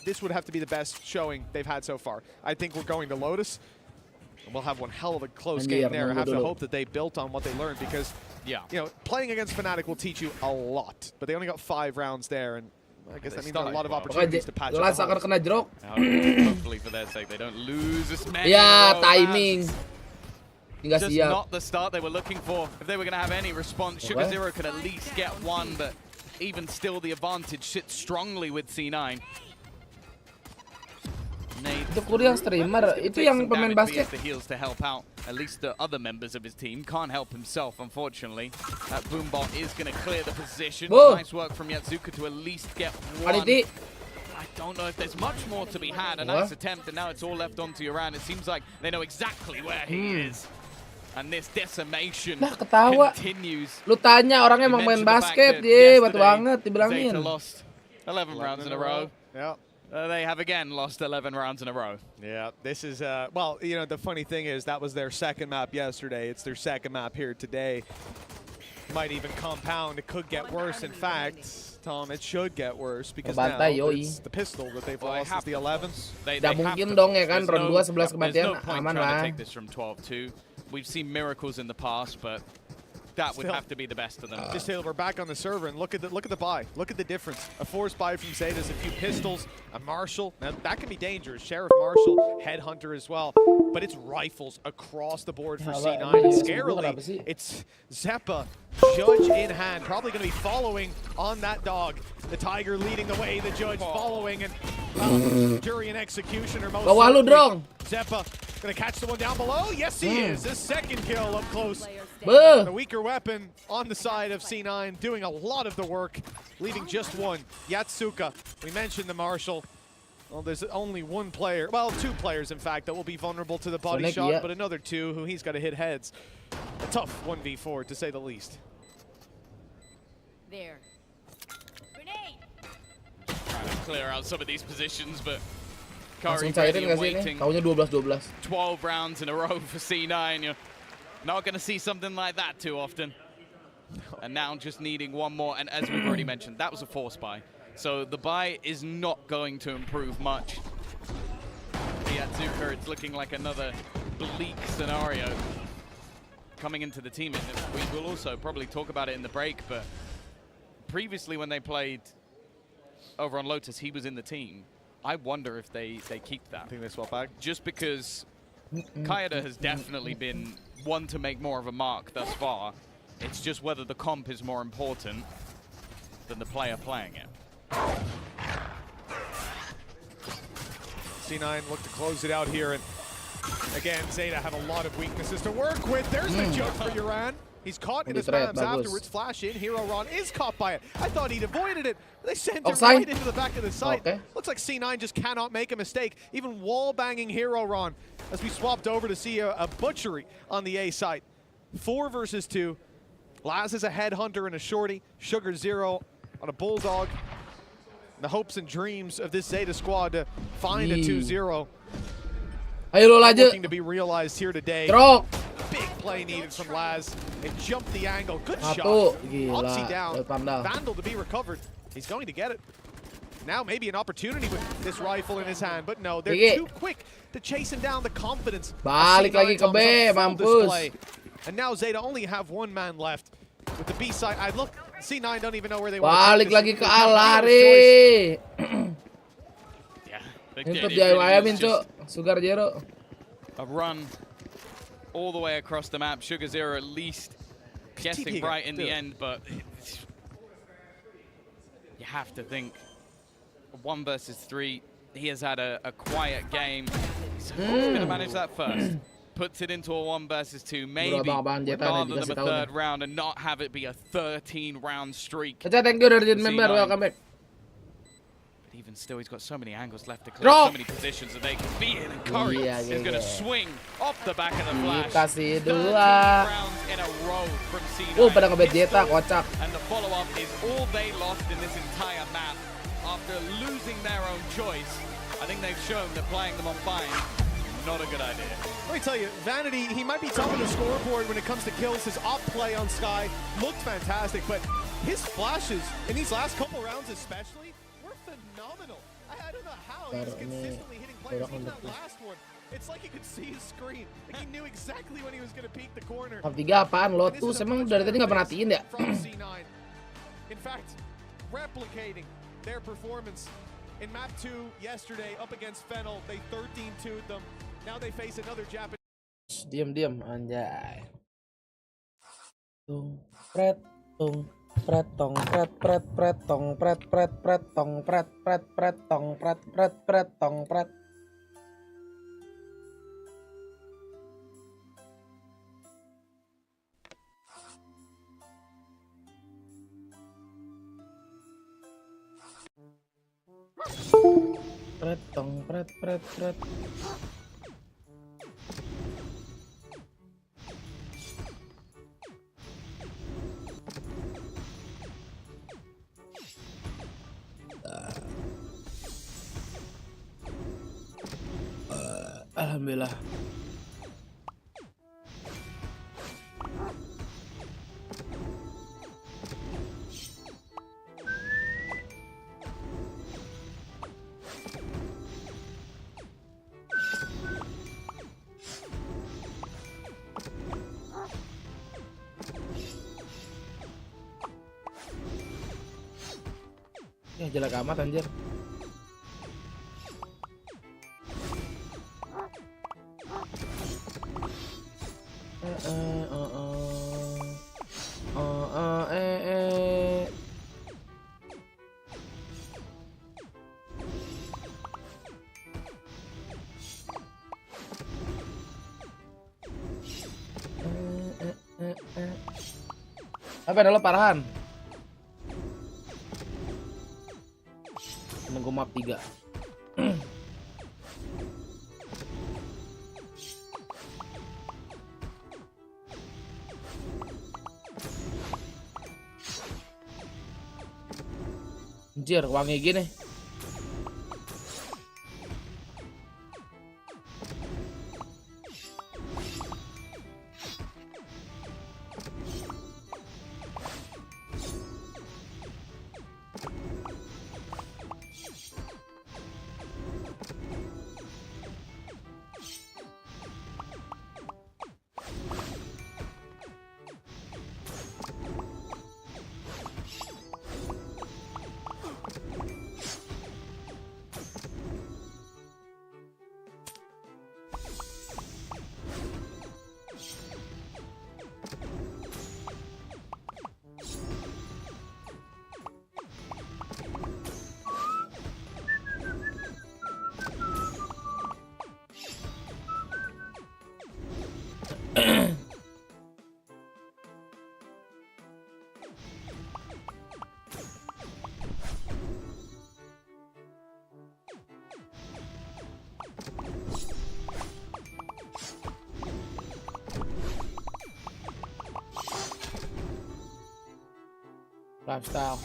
this would have to be the best showing they've had so far. I think we're going to Lotus. We'll have one hell of a close game there. I have to hope that they built on what they learned because, you know, playing against Fnatic will teach you a lot. But they only got 5 rounds there, and I guess that means there are a lot of opportunities to patch up. Akan kena jeruk. Hopefully for their sake they don't lose this match. Ya, timing. Just not the start they were looking for. If they were going to have any response, Sugar Zero could at least get one, but even still the advantage sits strongly with C9. Itu Korean streamer, itu yang pemain basket. The heals to help out at least the other members of his team. Can't help himself, unfortunately. That Boombot is going to clear the position. Nice work from Yatsuka to at least get one. I don't know if there's much more to be had. A nice attempt, and now it's all left onto Yoran. It seems like they know exactly where he is. And this decimation continues. Lu tanya orangnya emang main basket, dia batu banget dibilangin. Zeta lost 11 rounds in a row. Yeah. They have again lost 11 rounds in a row. Yeah, this is, well, you know, the funny thing is that was their second map yesterday. It's their second map here today. Might even compound. It could get worse. In fact, Tom, it should get worse because now it's the pistol that they've lost is the 11s. Tidak mungkin dong ya kan, round 2 11 kematian aman lah. Take this from 12-2. We've seen miracles in the past, but that would have to be the best of them. Just Taylor, we're back on the server, and look at the buy. Look at the difference. A forced buy from Zetas, a few pistols, a Marshall. Now that can be dangerous. Sheriff Marshall, Headhunter as well. But it's rifles across the board for C9. And scarily, it's Zeppa, Judge in hand, probably going to be following on that dog. The Tiger leading the way, the Judge following, and Jury and Executioner most certainly. Zeppa going to catch the one down below. Yes, he is. His second kill up close. The weaker weapon on the side of C9, doing a lot of the work, leaving just one. Yatsuka, we mentioned the Marshall. Well, there's only one player, well, 2 players, in fact, that will be vulnerable to the body shot, but another 2 who he's got to hit heads. A tough 1v4, to say the least. There. Grenade! Trying to clear out some of these positions, but Langsung cairin nggak sih ini? Tahunya 12-12. 12 rounds in a row for C9. You're not going to see something like that too often. And now just needing one more. And as we've already mentioned, that was a force buy. So the buy is not going to improve much. Yatsuka, it's looking like another bleak scenario coming into the team. And we will also probably talk about it in the break, but previously when they played over on Lotus, he was in the team. I wonder if they keep that. I think they swap back. Just because Kaeda has definitely been one to make more of a mark thus far. It's just whether the comp is more important than the player playing it. C9 look to close it out here, and Again, Zeta have a lot of weaknesses to work with. There's the jump for Uran. He's caught in his spams afterwards. Flash in. Hero Ron is caught by it. I thought he'd avoided it. They sent him right into the back of the site. Okay. Looks like C9 just cannot make a mistake. Even wall banging Hero Ron as we swapped over to see a butchery on the A site. 4 versus 2. Laz is a headhunter and a shorty. Sugar 0 on a bulldog. The hopes and dreams of this Zeta squad to find a 2-0. Ayo lo lanjut. Looking to be realized here today. Big play needed from Laz. It jumped the angle. Good shot. Oxy down. Vandal to be recovered. He's going to get it. Now maybe an opportunity with this rifle in his hand, but no, they're too quick to chase him down. The confidence. Balik lagi ke B, mampus. And now Zeta only have 1 man left with the B side. I look, C9 don't even know where they want to. Balik lagi ke A, lari. Untuk dia ayamin cok, Sugar Zero. A run all the way across the map. Sugar Zero at least guessing right in the end, but you have to think 1 versus 3. He has had a quiet game. He's going to manage that first. Puts it into a 1 versus 2, maybe rather than a 3rd round and not have it be a 13-round streak. Thank you, member. Welcome back. Even still, he's got so many angles left to clear, so many positions that they can be in, and Curry is going to swing off the back of the flash. Kasih 2 rounds in a row from C9. Pada ngebet Jeta, kocak. And the follow-up is all they lost in this entire map. After losing their own choice, I think they've shown that playing them on Bind, not a good idea. Let me tell you, Vanity, he might be top of the scoreboard when it comes to kills. His op play on Sky looked fantastic, but his flashes in these last couple rounds especially, phenomenal. I don't know how he's consistently hitting players. Even that last one, it's like he could see his screen. Like he knew exactly when he was going to peek the corner. Top 3 apaan? Lotus emang dari tadi nggak pernah tiin ya? In fact, replicating their performance in map 2 yesterday up against Fennel, they 13-2'd them. Now they face another Japanese. Diam anjay. Tung pret tung. Pret tong pret pret pret tong pret pret pret tong pret pret pret tong pret pret pret tong pret. Pret tong pret pret pret. Alhamdulillah. Ya jelek amat anjir. Apa ada lo parahan? Nunggu map 3. Anjir, wangi gini. Lifestyle.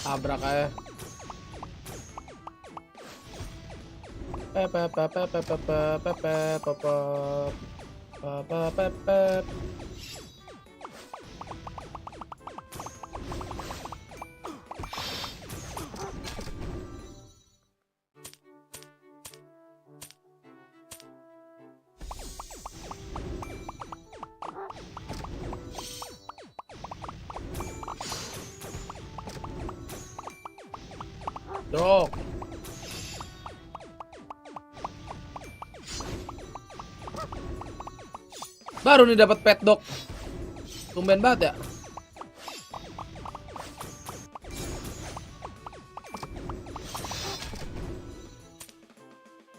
Abrak aja. Drok. Baru nih dapat pet dog. Tumben banget ya.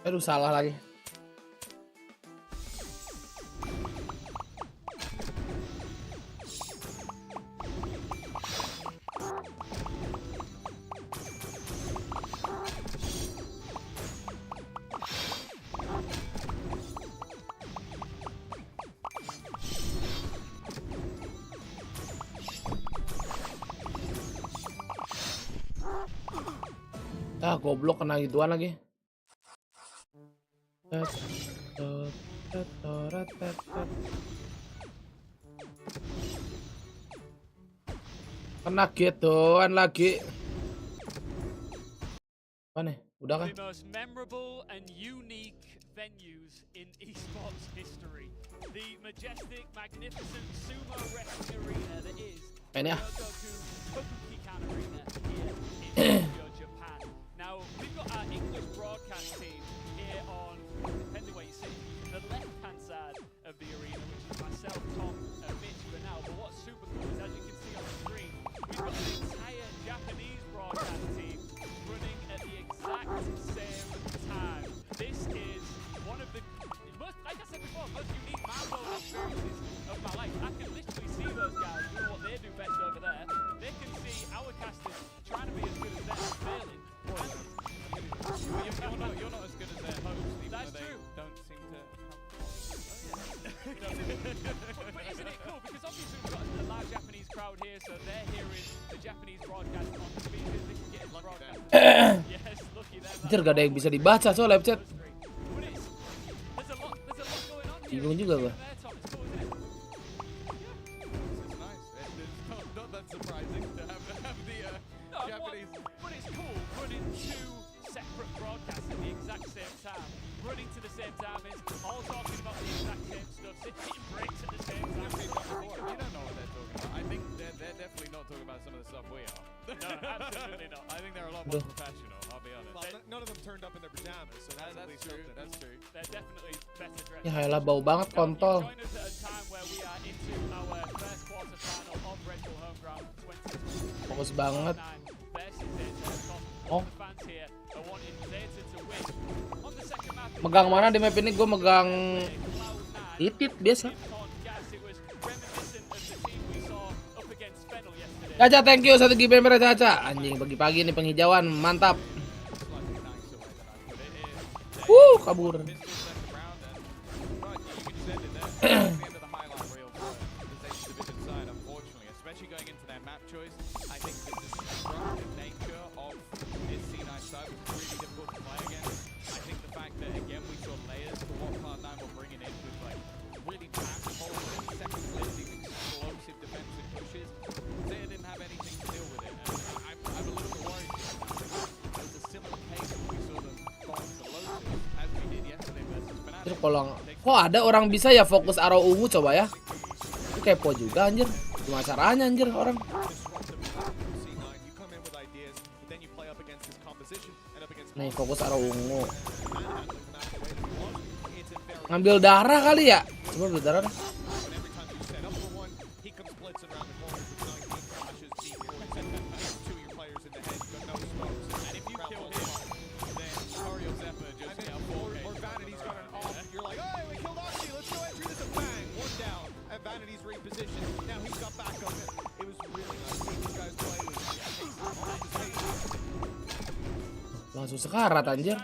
Aduh, salah lagi. Ah, goblok kena gituan lagi. Kena gituan lagi. Mana? Udah kan? The most memorable and unique venues in esports history. The majestic, magnificent sumo wrestling arena that is Ini ya. Arena here in Tokyo, Japan. Now, we've got our English broadcast team here on, depending where you see, the left-hand side of the arena, which is myself, Tom, and Mitch for now. But what's super cool is, as you can see on the screen, we've got the entire Japanese broadcast team running at the exact same time. This is one of the most, like I said before, most unique Marvel experiences of my life. I can literally see those guys doing what they do best over there. They can see our casters trying to be as good as them, failing. You're not as good as their host, even That's though they true. don't seem to have... But isn't it cool? Because obviously we've got a large Japanese crowd here, so they're hearing the Japanese broadcast on the speakers. They can get it broadcast. Yes, lucky them. Anjir, gak ada yang bisa dibaca soal live chat. But there's a lot going on here. Bingung juga gua. It's cool, isn't it? It's nice. It's not that surprising to have the Japanese... But it's cool running two separate broadcasts at the exact same time. Running to the same time is all talking about the exact same stuff, hitting breaks at the same time. You don't know what they're talking about. I think they're definitely not talking about some of the stuff we are. No, absolutely not. I think they're a lot more professional, I'll be honest. Well, none of them turned up in their pajamas, so that's at least true, something. that's true. They're definitely better dressed. Ya elah, bau banget kontol. Join us at a time where we are into our first quarter final of Red Bull Homeground 2020. Fokus banget. Versus Zeta. Oh. The fans here are wanting Zeta to win. On the second map, Megang mana di map ini? Gue megang titit biasa. it was reminiscent of the team we saw up against Fennel yesterday. Caca, thank you 1 GB merah Caca. Anjing, pagi-pagi nih penghijauan, mantap. Kabur. Kolong. Kok ada orang bisa ya fokus arrow ungu coba ya? Itu kepo juga anjir. Gimana caranya anjir orang? Nih fokus arah ungu. Ngambil darah kali ya? Coba ambil darah dah. Langsung sekarat anjir.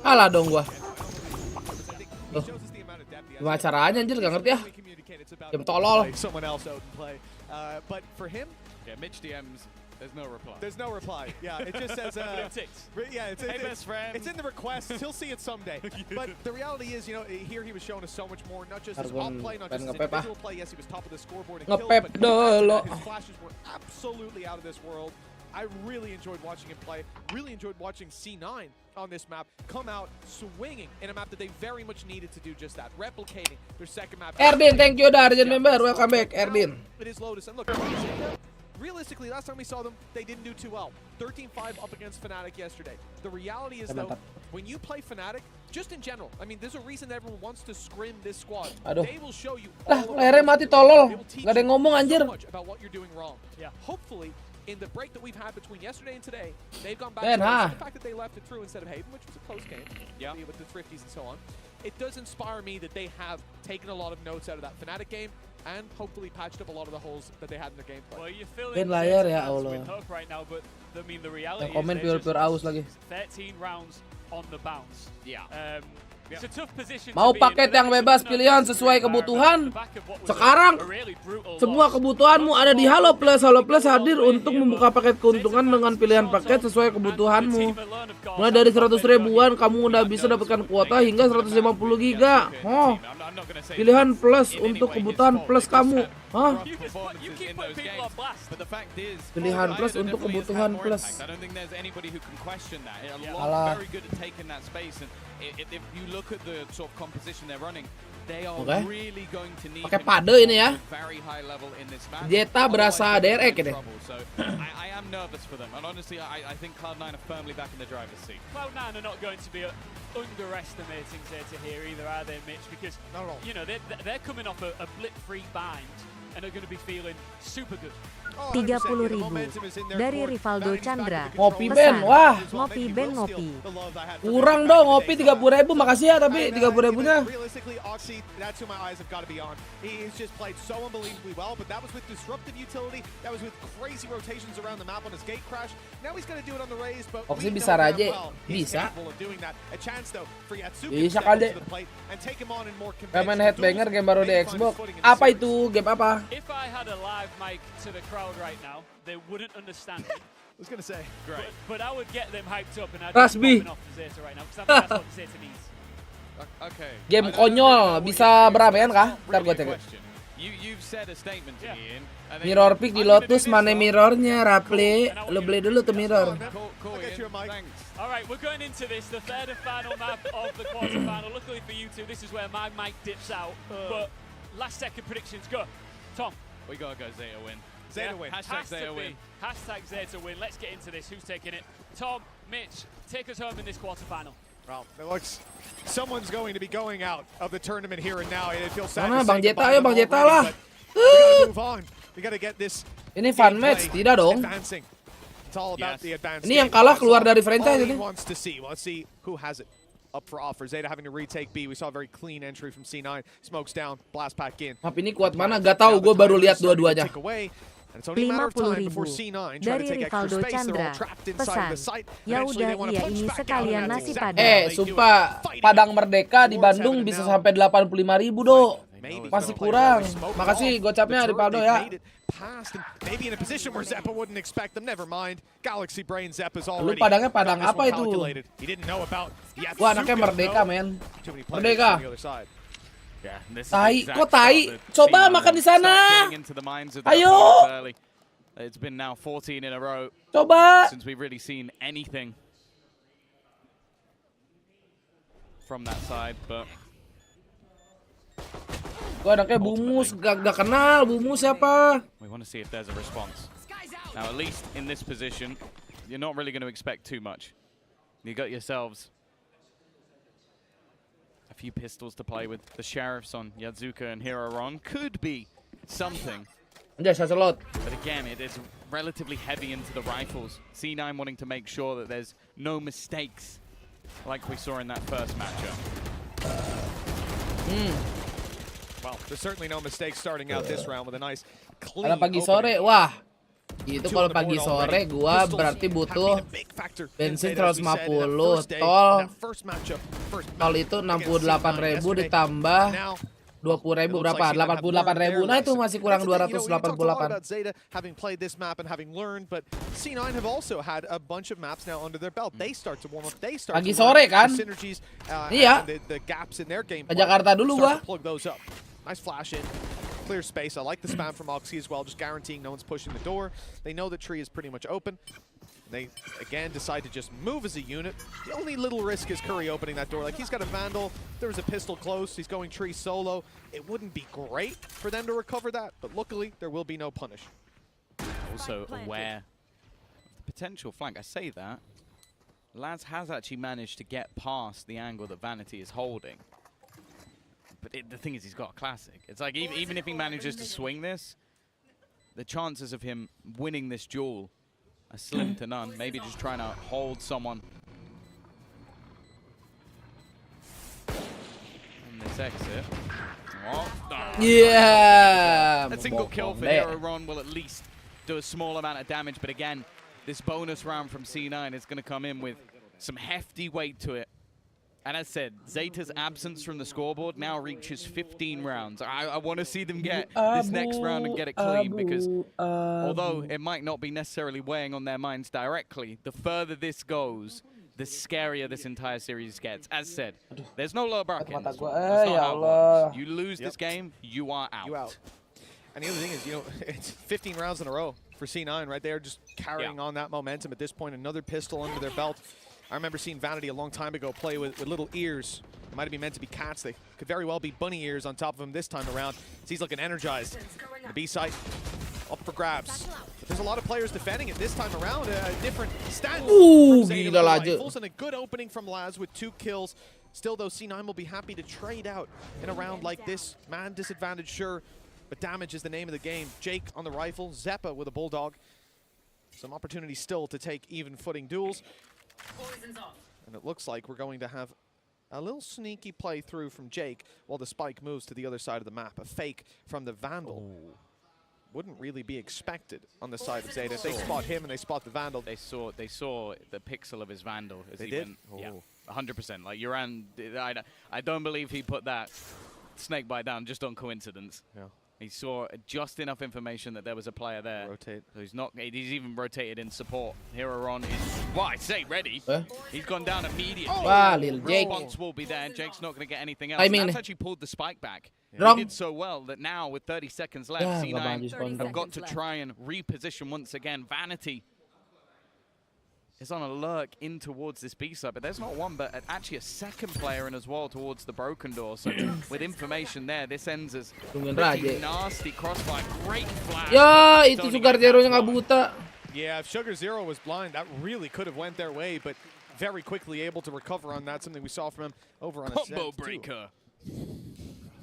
Kalah dong gua. Gimana caranya anjir, gak ngerti ya. Game tolol. But for him, Yeah, Mitch DMs. There's no reply. there's no reply. Yeah, it just says, yeah, Hey, best friend. it's in the request. He'll see it someday. But the reality is, you know, here he was showing us so much more, not just his off play, not just his individual play. Yes, he was top of the scoreboard and kills, Ngepep but dulu. his flashes were absolutely out of this world. I really enjoyed watching him play. Really enjoyed watching C9 on this map come out swinging in a map that they very much needed to do just that, replicating their second map. Erdin, thank you udah Arjen member. Welcome back Erdin. It is Lotus, and look, realistically, last time we saw them, they didn't do too well. 13-5 up against Fnatic yesterday. The reality is, though, when you play Fnatic, just in general, I mean, there's a reason that everyone wants to scrim this squad. Aduh. They will show you Lah, all layarnya mati tolol. Gak ada yang ngomong anjir. so much about what you're doing wrong. Yeah. Hopefully, in the break that we've had between yesterday and today, they've gone back Ben, to huh? the fact that they left it through instead of Haven, which was a close game, Yeah. with the Thrifties and so on. It does inspire me that they have taken a lot of notes out of that Fnatic game and hopefully patched up a lot of the holes that they had in their gameplay. Well, you're filling Ben layar ya with Allah. hope right now, but I mean the reality Yang komen is they're pure aus lagi. 13 rounds on the bounce. Yeah. It's a tough position Mau to be in, paket but yang then bebas it's pilihan another sesuai environment kebutuhan. at the back of what was Sekarang a really brutal semua loss. kebutuhanmu ada di Halo Plus. Halo Plus hadir untuk membuka paket keuntungan dengan pilihan paket sesuai kebutuhanmu. Mulai dari 100 ribuan kamu udah bisa dapatkan kuota hingga 150 giga. Oh, pilihan plus untuk kebutuhan plus kamu. Hah? You keep putting people on blast. Pilihan plus untuk kebutuhan plus. I don't think there's anybody who can question that. A Alah. lot very good at taking that space, and if you look at the sort of composition they're running, they are Oke. really going to need Pakai him pade to ini ya. perform at very high level in this match. Jeta berasa Otherwise, they're DRX in ini. trouble. So I am nervous for them, and honestly, I think Cloud9 are firmly back in the driver's seat. Cloud9 are not going to be underestimating Zeta here either, are they, Mitch? Because you know they're coming off a blip-free bind and are going to be feeling super good. 30.000 dari Rivaldo Chandra. Ngopi Ben, wah. Ngopi Ben ngopi. Kurang dong ngopi 30.000, makasih ya tapi 30.000-nya. Realistically, Oxy, that's who my eyes have got to be on. He's just played so unbelievably well, but that was with disruptive utility. That was with crazy rotations around the map on his gate crash. Now he's going to do it on the raise, but Oxy we bisa know raje, damn well he's bisa. capable of doing that. A chance though for Yatsuki Bisa to step up kali. to the plate and take him on in more Main conventional headbanger duels. game baru di Maybe find his Xbox. footing in the Apa series. itu? Game apa? If I had a live mic to the crowd right now, they wouldn't understand it. I was going to say. Great. But I would get them hyped up and I'd Rasbi. be popping off the Zeta right now because I think that's what Zeta needs. Okay. Game konyol, bisa beramean kah? Ntar gue cek. You've said a statement to me, Ian. and then- Mirror pick di Lotus, mana mirrornya? Raple, lo beli dulu tuh mirror. Cool, I'll get you a Ian. mic. Thanks. All right, we're going into this, the third and final map of the quarterfinal. Luckily for you two, this is where my mic dips out. But last second predictions, go. Tom. We gotta go Zeta win. Zeta Yeah, win. Hashtag has to Zeta be. win. Hashtag Zeta win. Let's get into this. Who's taking it? Tom, Mitch, take us home in this quarterfinal. Well, it looks someone's going to be going out of the tournament here and now. It feels sad Mana to Bang say Jeta, goodbye ayo to Bang them Jeta already, lah. but we gotta move on. We gotta get this Ini fun gameplay match, tidak dong. advancing. It's all about Yes. the advanced. Ini yang game. kalah That's keluar all- dari franchise all he ini. wants to see. Let's see who has it up for offer. Zeta having to retake B. We saw a very clean entry from C9. Smokes down, blast pack in. Map ini kuat mana? Gak tahu, gue baru lihat dua-duanya. And it's only a matter of time 50.000 before C9 try to dari take extra Rivaldo space. They're Chandra. all trapped inside Pesan, the site. ya Eventually udah they want to iya punch ini back out, sekalian and that's nasi exactly padang. how they do it. Sumpah, Fighting Padang it. Merdeka di Bandung bisa sampai 85.000 do. Maybe Masih gonna play kurang. well. Smoke Makasih off. gocapnya The Rivaldo turret, ya. they made it past, and maybe in a position where Zeppa wouldn't expect them. Never mind. Galaxy Brain Zeppa's already. padangnya padang got this apa one itu? calculated. He didn't know about Yatsuki, Wah, anaknya though. Merdeka, men. Too many players Merdeka. on the other side. Tai, kok tai? Coba makan di sana. Ayo. It's been now 14 in a row. Coba. Since we've really seen anything from that side, but Gua anaknya Bumus, gak kenal Bumus siapa. we want to see if there's a response. Now, at least in this position, you're not really going to expect too much. You got yourselves a few pistols to play with. The sheriffs on Yadzuka and Hiroron could be something. Just a lot. But again, it is relatively heavy into the rifles. C9 wanting to make sure that there's no mistakes like we saw in that first matchup. Well, there's certainly no mistakes starting out this round with a nice clean Kalau pagi sore, wah. Itu kalau pagi sore gua berarti butuh bensin 150, tol itu 68.000 ditambah 20.000 berapa? 88.000. Nah itu masih kurang 288. Zeta having played this map and having learned, but C9 have also had a bunch of maps now under their belt. They start to warm up. They start pagi sore kan? Synergies, iya. The gaps in their game. Ke Jakarta dulu gua. Plug those up. Nice flash in. Clear space. I like the spam from Oxy as well, just guaranteeing no one's pushing the door. They know the tree is pretty much open. They, again, decide to just move as a unit. The only little risk is Curry opening that door. Like, he's got a Vandal. There was a pistol close. He's going tree solo. It wouldn't be great for them to recover that, but luckily, there will be no punish. Also aware of the potential flank. I say that. Laz has actually managed to get past the angle that Vanity is holding. But the thing is, he's got a classic. It's like, even if he manages to swing this, the chances of him winning this duel are slim to none. Maybe just trying to hold someone. And this exit. Oh, Yeah. A single kill for Hiroron will at least do a small amount of damage. But again, this bonus round from C9 is going to come in with some hefty weight to it. And as said, Zeta's absence from the scoreboard now reaches 15 rounds. I want to see them get this next round and get it clean, because although it might not be necessarily weighing on their minds directly, the further this goes, the scarier this entire series gets. As said, there's no lower bracket. That's not how it works. You lose this game, you are out. And the other thing is, you know, it's 15 rounds in a row for C9, right? They're just carrying on that momentum at this point. Another pistol under their belt. I remember seeing Vanity a long time ago play with little ears. It might have been meant to be cats. They could very well be bunny ears on top of him this time around. So he's looking energized. The B side up for grabs. But there's a lot of players defending it this time around. A different stand from Zeta rifles, and a good opening from Laz with 2 kills. Still, though, C9 will be happy to trade out in a round like this. Man disadvantage, sure, but damage is the name of the game. Jake on the rifle, Zeppa with a bulldog. Some opportunities still to take even footing duels. And it looks like we're going to have a little sneaky play through from Jake while the spike moves to the other side of the map. A fake from the Vandal. Wouldn't really be expected on the side of Zeta. If they spot him and they spot the Vandal. They saw the pixel of his Vandal. They did? Yeah, 100%. Like, Uran, I don't believe he put that snake bite down just on coincidence. Yeah. He saw just enough information that there was a player there. Rotate. So he's even rotated in support. Hiroron is, well, I say ready. He's gone down immediately. Wow, little Jake. Response will be there. Jake's not going to get anything else. I mean, that's actually pulled the spike back. Wrong. He did so well that now, with 30 seconds left, C9 have got to try and reposition once again. Vanity is on a lurk in towards this B side, but there's not one, but actually a second player in as well towards the broken door. So with information there, this ends as pretty nasty crossfire. Great flash. Ya, itu Sugar Zero-nya nggak buta. Yeah, if Sugar Zero was blind, that really could have went their way, but very quickly able to recover on that. Something we saw from him over on a combo breaker.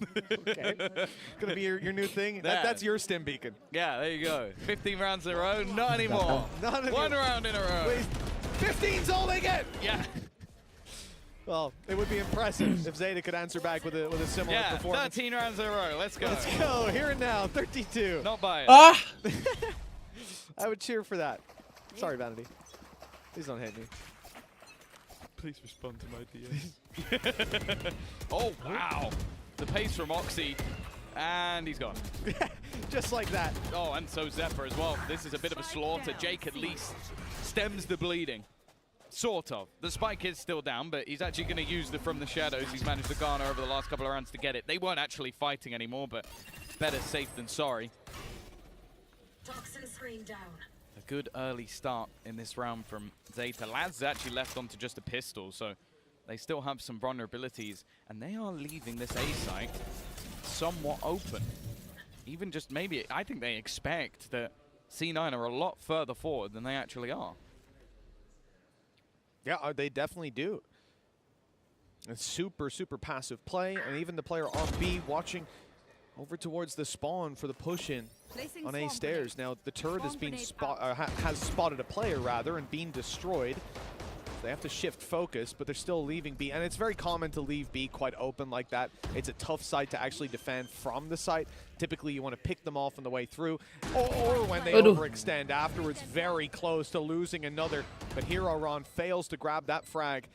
Okay, gonna be your new thing. That's your stim beacon. Yeah, there you go. 15 rounds in a row, not anymore. One round in a row. Wait, 15's all they get. Yeah. Well, it would be impressive if Zeta could answer back with a similar performance. 13 rounds in a row. Let's go. Let's go. Here and now, 32. Not biased. I would cheer for that. Sorry, Vanity. Please don't hate me. Please respond to my DM. Oh, wow. The pace from Oxy, and he's gone. Just like that. Oh, and so Zephyr as well. This is a bit of a slaughter. Jake at least stems the bleeding. Sort of. The spike is still down, but he's actually going to use the from the shadows. He's managed to garner over the last couple of rounds to get it. They weren't actually fighting anymore, but better safe than sorry. Toxin screen down. A good early start in this round from Zeta. Laz actually left onto just a pistol, so they still have some vulnerabilities, and they are leaving this A site somewhat open. Even just maybe, I think they expect that C9 are a lot further forward than they actually are. Yeah, they definitely do. A super, super passive play, and even the player on B watching over towards the spawn for the push-in on A stairs. Now, the turret has been has spotted a player, rather, and been destroyed. They have to shift focus, but they're still leaving B. And it's very common to leave B quite open like that. It's a tough site to actually defend from the site. Typically, you want to pick them off on the way through, or when they overextend afterwards, very close to losing another. But Hero Ron fails to grab that frag.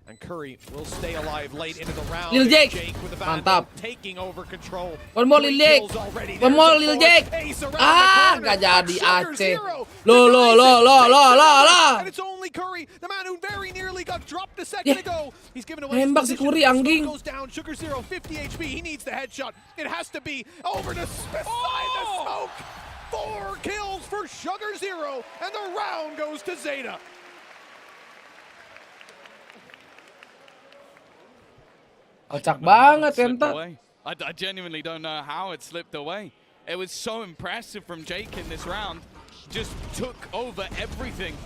And Curry will stay alive late into the round. Lil Jake with the mantap. Taking over control. One more Lil Jake. One more Lil Jake. Ah, nggak jadi Aceh. Lo. And it's only Curry, the man who very nearly got dropped a second ago. He's given away. Nembak si Curry anjing. Goes down. Sugar Zero, 50 HP. He needs the headshot. It has to be over to beside the smoke. 4 kills for Sugar Zero, and the round goes to Zeta. Kocak banget, Kenta. I genuinely don't know how it slipped away. It was so impressive from Jake in this round. Just took over everything.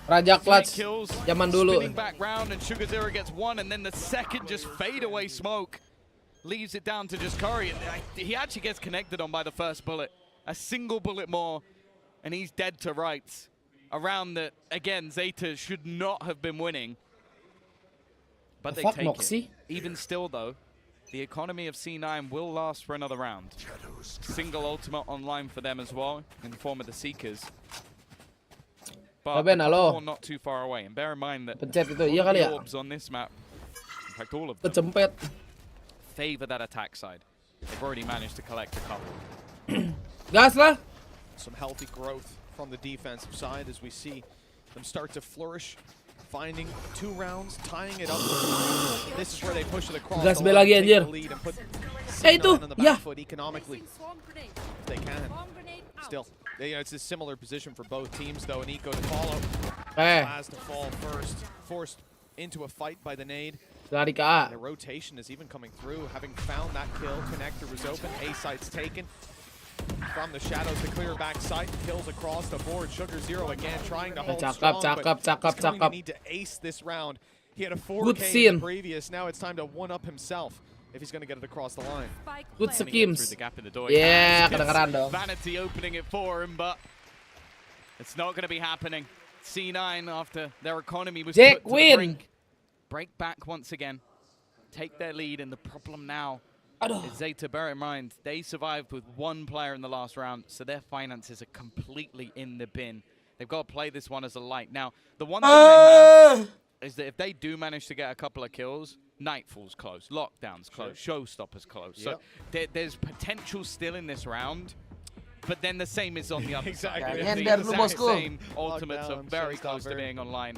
Raja clutch kills, zaman dulu. Spinning back round, and Sugar Zero gets one, and then the second just fade away smoke leaves it down to just Curry. And he actually gets connected on by the first bullet. A single bullet more, and he's dead to rights. A round that, again, Zeta should not have been winning. But they take it. Even still, though, the economy of C9 will last for another round. Single ultimate online for them as well, in the form of the Seekers. But not too far away. And bear in mind that the orbs on this map, in fact all of them, favor that attack side. They've already managed to collect a couple. Gas lah. Some healthy growth from the defensive side as we see them start to flourish. Finding 2 rounds, tying it up. This is where they push it across. Gas B lagi anjir. Itu, ya. Economically, if they can. Still, it's a similar position for both teams, though. And Eco to follow. Has to fall first, forced into a fight by the nade. Lari ke A. The rotation is even coming through. Having found that kill, connector was open. A site's taken. From the shadows, the clear back side, kills across the board. Sugar Zero again trying to hold strong, but he's going to need to ace this round. He had a 4K in the previous. Now it's time to one-up himself if he's going to get it across the line. Good schemes. Yeah, kedengeran dong. Vanity opening it for him, but it's not going to be happening. C9, after their economy was put to the brink, break back once again, take their lead, and the problem now is Zeta. Bear in mind, they survived with 1 player in the last round, so their finances are completely in the bin. They've got to play this one as a light. Now, the one thing they have is that if they do manage to get a couple of kills, Nightfall's close, Lockdown's close, Showstopper's close. So there's potential still in this round, but then the same is on the other side. The exact same ultimates are very close to being online.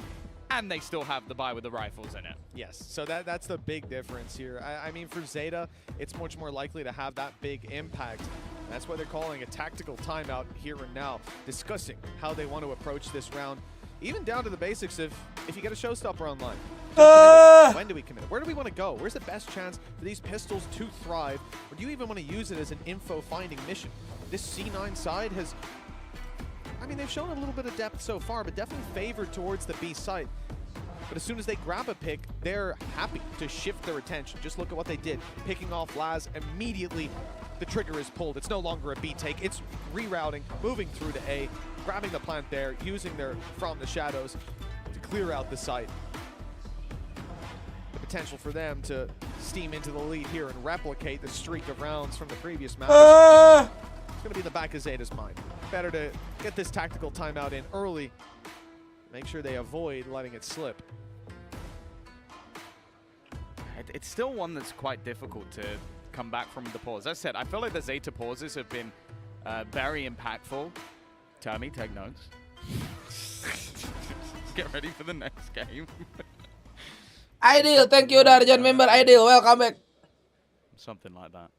And they still have the buy with the rifles in it. Yes, so that's the big difference here. I mean, for Zeta, it's much more likely to have that big impact. That's why they're calling a tactical timeout here and now, discussing how they want to approach this round, even down to the basics of if you get a showstopper online. When do we commit? Where do we want to go? Where's the best chance for these pistols to thrive? Or do you even want to use it as an info-finding mission? This C9 side has... I mean, they've shown a little bit of depth so far, but definitely favored towards the B site. But as soon as they grab a pick, they're happy to shift their attention. Just look at what they did. Picking off Laz, immediately the trigger is pulled. It's no longer a B take. It's rerouting, moving through to A, grabbing the plant there, using their from the shadows to clear out the site. The potential for them to steam into the lead here and replicate the streak of rounds from the previous match. It's going to be in the back of Zeta's mind. Better to get this tactical timeout in early. Make sure they avoid letting it slip. It's still one that's quite difficult to come back from the pause. As I said, I feel like the Zeta pauses have been very impactful. Tommy, take notes. get ready for the next game. Ideal, thank you udah join member Ideal, welcome back. Something like that.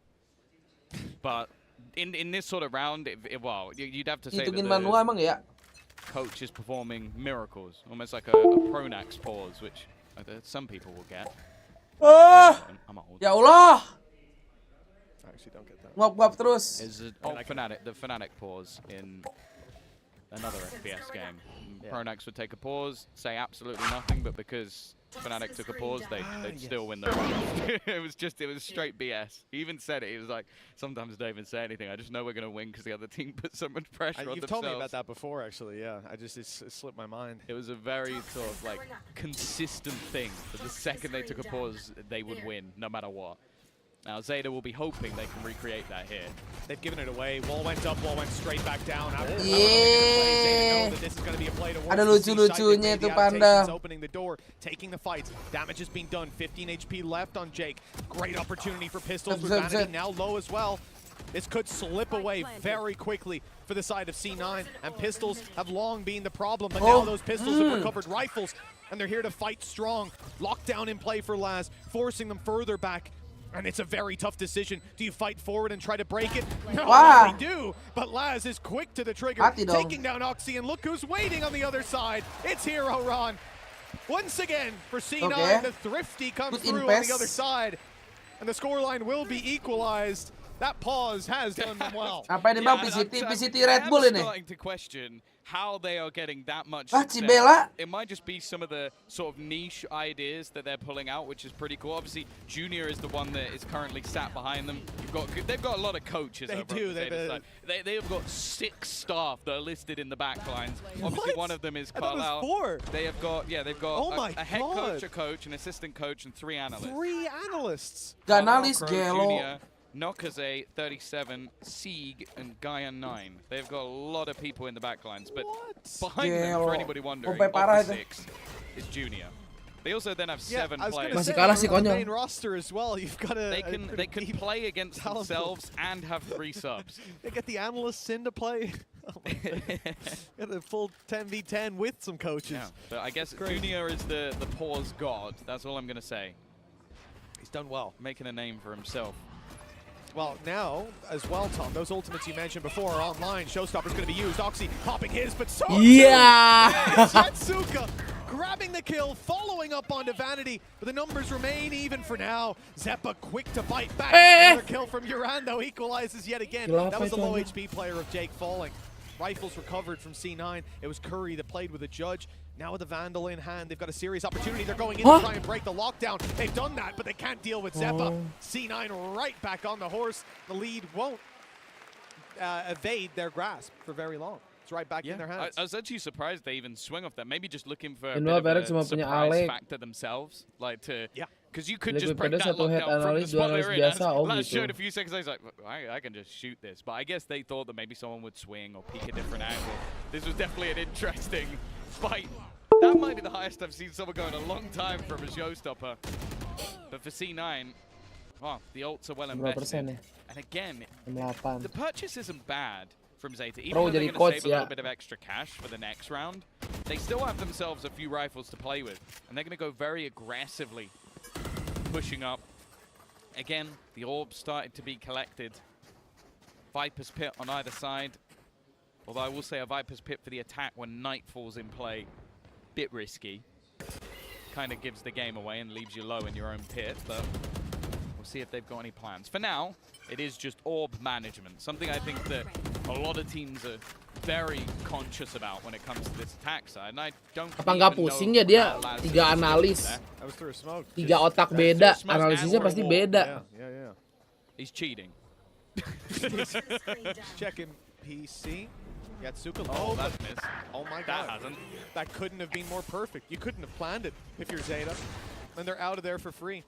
But in this sort of round, well, you'd have to say that Hitungin manual emang ya. coach is performing miracles, almost like a Pronax pause, which some people will get. I'm old. Ya Allah. I actually don't get that. Ngop-ngop terus. Is the Fnatic pause in another FPS game. Yeah. Pronax would take a pause, say absolutely nothing, but because Fnatic took a pause, they'd still win the round. It was straight BS. He even said it. He was like, sometimes don't even say anything. I just know we're going to win because the other team put so much pressure on themselves. You've told me about that before, actually, yeah. It slipped my mind. It was a very sort of like consistent thing that the second they took a pause, they would win no matter what. Now Zeta will be hoping they can recreate that here. They've given it away. Wall went up, wall went straight back down. Yeah. This is going to be a play to work. Ada lucu-lucunya itu Panda. Opening the door, taking the fights. Damage has been done. 15 HP left on Jake. Great opportunity for Pistols with Vanity now low as well. This could slip away very quickly for the side of C9, and Pistols have long been the problem, but now those Pistols have recovered rifles, and they're here to fight strong. Lockdown in play for Laz, forcing them further back. And it's a very tough decision. Do you fight forward and try to break it? No, they do. But Laz is quick to the trigger, taking down Oxy, and look who's waiting on the other side. It's Hero Ron. Once again, for C9, the Thrifty comes through on the other side. And the scoreline will be equalized. That pause has done them well. Apa ini bang PCT Red Bull ini? I'm starting to question how they are getting that much Cibela. It might just be some of the sort of niche ideas that they're pulling out, which is pretty cool. Obviously, Junior is the one that is currently sat behind them. They've got a lot of coaches. They do. They have got 6 staff that are listed in the backlines. Obviously, one of them is Carlisle. They have got a head coach, a coach, an assistant coach, and 3 analysts. 3 analysts. Analis Gelo. Nokaze 37, Sieg, and Gaia 9. They've got a lot of people in the backlines, but behind them, for anybody wondering, of the 6 is Junior. They also then have 7 players. Masih kalah sih konyol. Main roster as well. You've got they can play against themselves and have 3 subs. They get the analysts in to play. Oh my got a full 10v10 with some coaches. Yeah, but I guess Junior is the pause god. That's all I'm gonna say. He's done well, making a name for himself. Well, now, as well, Tom, those ultimates you mentioned before are online. Showstopper's going to be used. Oxy popping his, but so Jetsuka grabbing the kill, following up onto Vanity, but the numbers remain even for now. Zeppa quick to bite back. Another kill from Uran, though, equalizes yet again. That was the low HP player of Jake falling. Rifles recovered from C9. It was Curry that played with a judge. Now with the Vandal in hand, they've got a serious opportunity. They're going in to try and break the lockdown. They've done that, but they can't deal with Zeppa. C9 right back on the horse. The lead won't evade their grasp for very long. It's right back in their hands. I was actually surprised they even swing off that. Maybe just looking for a bit of a surprise factor themselves. Like because you could just break that lockdown from the spot they're in. Laz showed a few seconds later, he's like, I can just shoot this. But I guess they thought that maybe someone would swing or peek a different angle. This was definitely an interesting fight. That might be the highest I've seen someone go in a long time from a showstopper. But for C9, the ults are well invested. And again, the purchase isn't bad from Zeta. Even though they're going to save a little bit of extra cash for the next round, they still have themselves a few rifles to play with. And they're going to go very aggressively, pushing up. Again, the orbs started to be collected. Viper's Pit on either side. Although I will say a Viper's Pit for the attack when Nightfall's in play, bit risky. Kind of gives the game away and leaves you low in your own pit, but we'll see if they've got any plans. For now, it is just orb management, something I think that a lot of teams are very conscious about when it comes to this attack side. And I don't apa nggak pusing ya dia 3 analis, 3 otak beda, analisisnya pasti beda. Yeah. He's cheating. Checking PC. Yatsuka low. That's missed. Oh my god. That couldn't have been more perfect. You couldn't have planned it if you're Zeta. And they're out of there for free.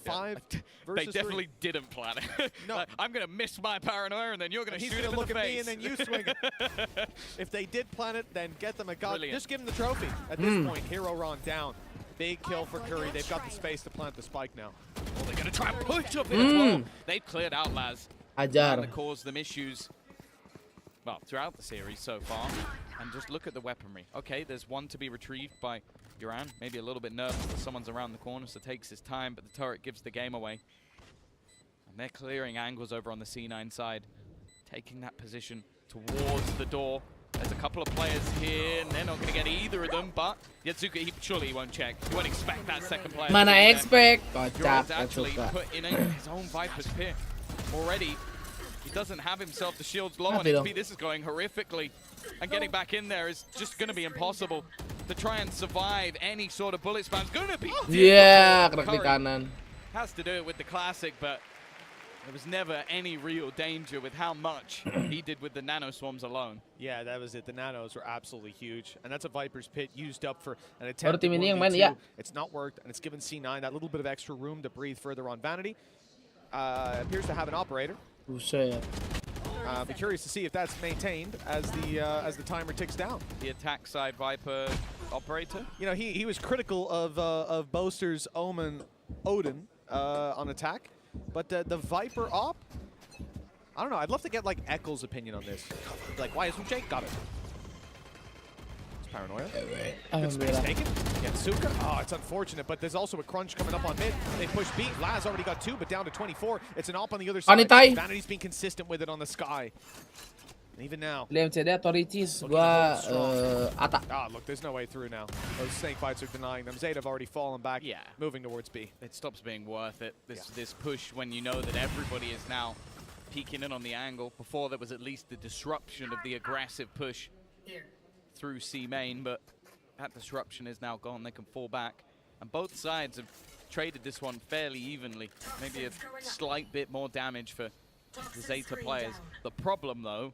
5 versus 3. They definitely didn't plan it. No. I'm going to miss my paranoia and then you're going to shoot him in the face. Me and then you swing it. If they did plan it, then get them a god. Just give them the trophy. At this point, Hero Ron down. Big kill for Curry. They've got the space to plant the spike now. Oh, they're going to try and push up in as well. They've cleared out Laz. Ajar. And caused them issues. Well, throughout the series so far. And just look at the weaponry. Okay, there's one to be retrieved by Duran. Maybe a little bit nervous that someone's around the corner, so takes his time, but the turret gives the game away. And they're clearing angles over on the C9 side, taking that position towards the door. There's a couple of players here, and they're not going to get either of them, but Yatsuka, surely he won't check. He won't expect that second player. Mana expect? Duran's actually put in his own Viper's pit already. He doesn't have himself the shields low on XP. This is going horrifically. And getting back in there is just going to be impossible. To try and survive any sort of bullet spam is going to be kena di kanan. Has to do it with the classic, but there was never any real danger with how much he did with the nano swarms alone. Yeah, that was it. The nanos were absolutely huge. And that's a Viper's pit used up for an attempt. Tim ini yang main, ya. It's not worked, and it's given C9 that little bit of extra room to breathe further on Vanity. Appears to have an operator. Buset. Be curious to see if that's maintained as the timer ticks down. The attack side Viper operator. You know, he was critical of Boaster's Omen Odin on attack, but the Viper op, I don't know. I'd love to get like Eccles' opinion on this. Like, why isn't Jake got it? It's paranoia. Good space taken. Yatsuka. Oh, it's unfortunate, but there's also a crunch coming up on mid. They push B. Laz already got 2, but down to 24. It's an op on the other side. Vanity's been consistent with it on the sky. And even now. LMCD atau Ricis gua Ata. Ah, look, there's no way through now. Those snake bites are denying them. Zeta have already fallen back, moving towards B. It stops being worth it. This push when you know that everybody is now peeking in on the angle. Before there was at least the disruption of the aggressive push through C main, but that disruption is now gone. They can fall back. And both sides have traded this one fairly evenly. Maybe a slight bit more damage for the Zeta players. The problem, though,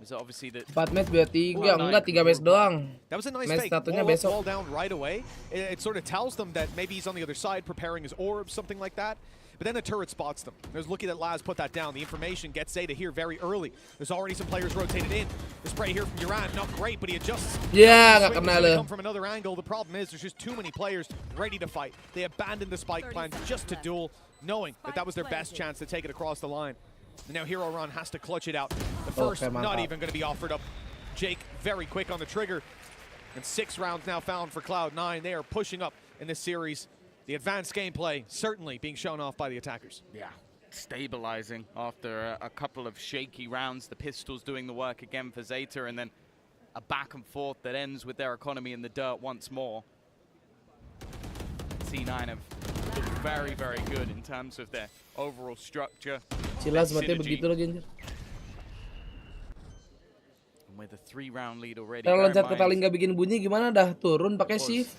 is obviously that 4 match biar 3, enggak 3 match doang. That was a nice match fake. Wall besok. down right away. It sort of tells them that maybe he's on the other side preparing his orb, something like that. But then the turret spots them. There's lucky that Laz put that down. The information gets Zeta here very early. There's already some players rotated in. The spray here from Duran, not great, but he adjusts. Yeah, nggak kena loh. Come from another angle. The problem is there's just too many players ready to fight. They abandoned the spike plan just to duel, knowing that that was their best chance to take it across the line. And now Hero Run has to clutch it out. The first not even going to be offered up. Jake very quick on the trigger. And 6 rounds now found for Cloud9. They are pushing up in this series. The advanced gameplay certainly being shown off by the attackers. Yeah, stabilizing after a couple of shaky rounds. The pistols doing the work again for Zeta, and then a back and forth that ends with their economy in the dirt once more. C9 have looked very, very good in terms of their overall structure. Jelas berarti begitu loh, Ginger. And with a 3-round lead already. Kalau loncat ke tali nggak bikin bunyi gimana? Dah turun pakai shift.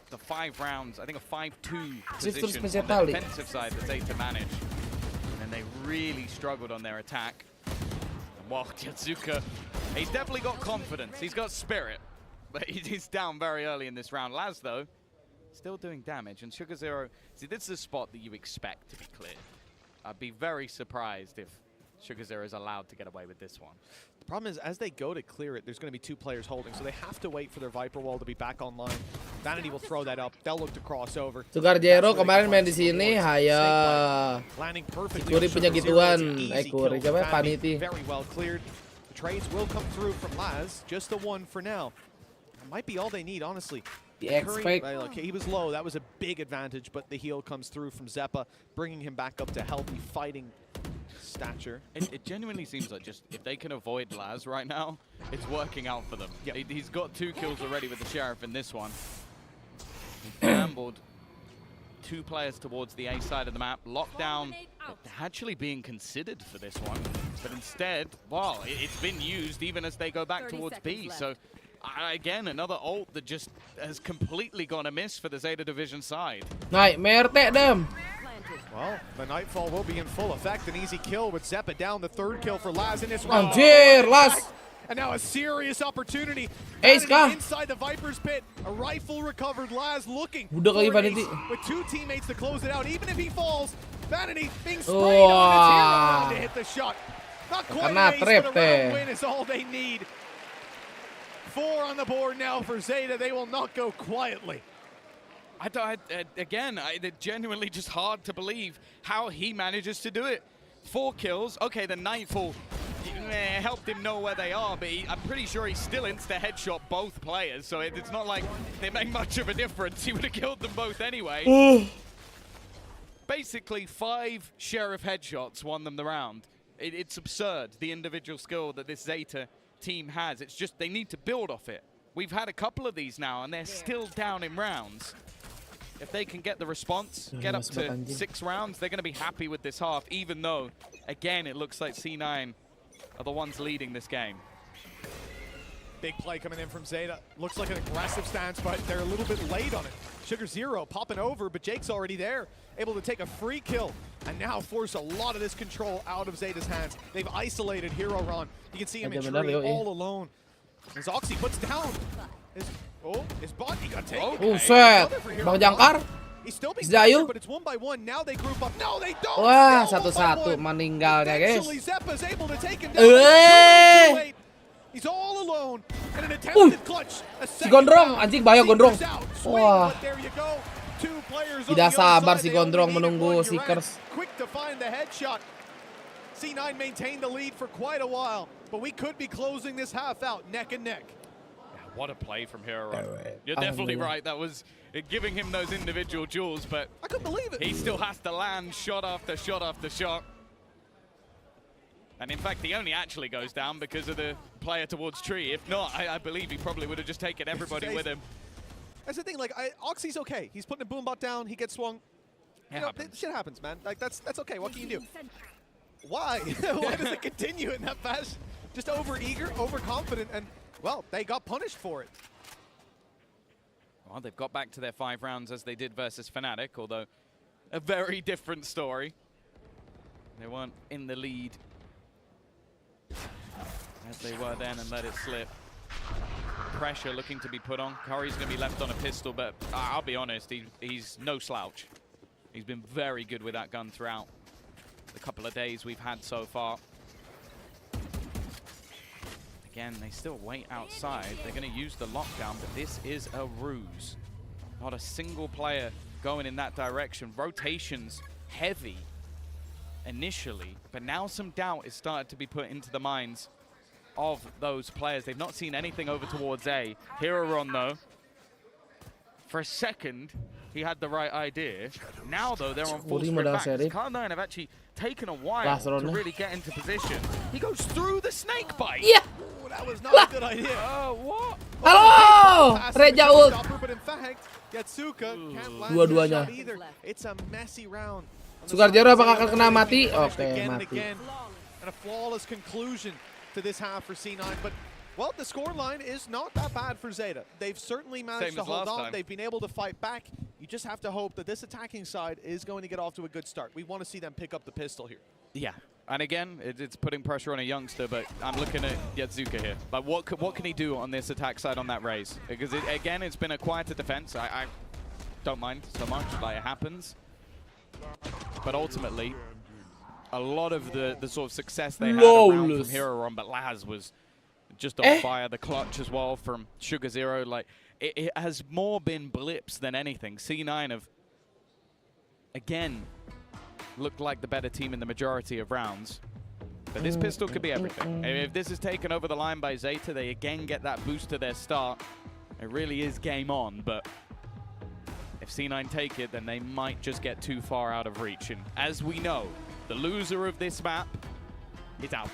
The 5 rounds, I think a 5-2 Shift position on the defensive side that Zeta managed. And they really struggled on their attack. And while Yatsuka, he's definitely got confidence. He's got spirit. But he's down very early in this round. Laz, though, still doing damage. And Sugar Zero, see, this is a spot that you expect to be cleared. I'd be very surprised if Sugar Zero is allowed to get away with this one. The problem is, as they go to clear it, there's going to be 2 players holding, so they have to wait for their Viper wall to be back online. Vanity will throw that up. They'll look to cross over. Sugar Zero kemarin main di sini, haya Ekuri punya gituan. Ekuri coba Vanity. Very well cleared. The trades will come through from Laz, just the one for now. That might be all they need, honestly. Okay, he was low. That was a big advantage, but the heal comes through from Zeppa, bringing him back up to healthy fighting stature. It genuinely seems like just if they can avoid Laz right now, it's working out for them. Yep. He's got 2 kills already with the Sheriff in this one. He gambled 2 players towards the A side of the map. Lockdown actually being considered for this one, but instead, well, it's been used even as they go back towards B. So again, another ult that just has completely gone amiss for the Zeta Division side. Nightmare teh dem. Well, the Nightfall will be in full effect. An easy kill with Zeppa down. The 3rd kill for Laz in this round. Anjir, Laz. And now a serious opportunity. Ace kah? Inside the Viper's pit. A rifle recovered. Laz looking Udah kali Vanity. with 2 teammates to close it out. Even if he falls, Vanity being sprayed on his hero to hit the shot. Not quite an ace, but a round win is all they need. 4 on the board now for Zeta. They will not go quietly. Again, it's genuinely just hard to believe how he manages to do it. 4 kills. Okay, the Nightfall helped him know where they are, but I'm pretty sure he still insta-headshot both players, so it's not like they make much of a difference. He would have killed them both anyway. Basically, 5 Sheriff headshots won them the round. It's absurd, the individual skill that this Zeta team has. It's just they need to build off it. We've had a couple of these now, and they're still down in rounds. If they can get the response, get up to 6 rounds, they're going to be happy with this half, even though, again, it looks like C9 are the ones leading this game. Big play coming in from Zeta. Looks like an aggressive stance, but they're a little bit late on it. Sugar Zero popping over, but Jake's already there, able to take a free kill, and now force a lot of this control out of Zeta's hands. They've isolated Hero Ron. You can see him in tree all alone. As Oxy puts down his bot, he got taken. Buset, Bang Jangkar. He's still being Zayu. but it's 1 by 1. Now they group up. No, they don't. Wah, satu-satu meninggalnya, guys. Eventually, Zeppa's able to take him down. He's all alone. And an attempted clutch. Si Gondrong, anjing bahaya Gondrong. Wah. There you go. 2 players Tidak sabar si Gondrong menunggu Seekers. Quick to find the headshot. C9 maintained the lead for quite a while, but we could be closing this half out neck and neck. What a play from Hero. You're definitely right. That was giving him those individual jewels, but I couldn't believe it. He still has to land shot after shot after shot. And in fact, he only actually goes down because of the player towards tree. If not, I believe he probably would have just taken everybody with him. That's the thing. Like, Oxy's okay. He's putting a boombot down. He gets swung. Shit happens, man. Like that's okay. What can you do? Why? Why does it continue in that fashion? Just over-eager, overconfident, and, well, they got punished for it. Well, they've got back to their 5 rounds as they did versus Fnatic, although a very different story. They weren't in the lead as they were then and let it slip. Pressure looking to be put on. Curry's going to be left on a pistol, but I'll be honest, he's no slouch. He's been very good with that gun throughout the couple of days we've had so far. Again, they still wait outside. They're going to use the lockdown, but this is a ruse. Not a single player going in that direction. Rotations heavy initially, but now some doubt is started to be put into the minds of those players. They've not seen anything over towards A. Hero though, for a second, he had the right idea. Now, though, they're on full sprint back. Cloud9 have actually taken a while to really get into position. He goes through the snake bite. Yeah. Oh, that was not a good idea. What? Halo, Reja ult. But in fact, Yatsuka can't land Dua-duanya. either. It's a messy round. Sugar Zero apakah akan kena mati? Oke, mati. And a flawless conclusion to this half for C9, but well, the scoreline is not that bad for Zeta. They've certainly managed to hold on. They've been able to fight back. You just have to hope that this attacking side is going to get off to a good start. We want to see them pick up the pistol here. Yeah, and again, it's putting pressure on a youngster, but I'm looking at Yatsuka here. Like, what can he do on this attack side on that raise? Because, again, it's been a quieter defense. I don't mind so much, like, it happens. But ultimately, a lot of the sort of success they had around from Hero but Laz was just on fire. The clutch as well from Sugar Zero. Like, it has more been blips than anything. C9 have, again, looked like the better team in the majority of rounds. But this pistol could be everything. If this is taken over the line by Zeta, they again get that boost to their start. It really is game on, but if C9 take it, then they might just get too far out of reach. And as we know, the loser of this map is out.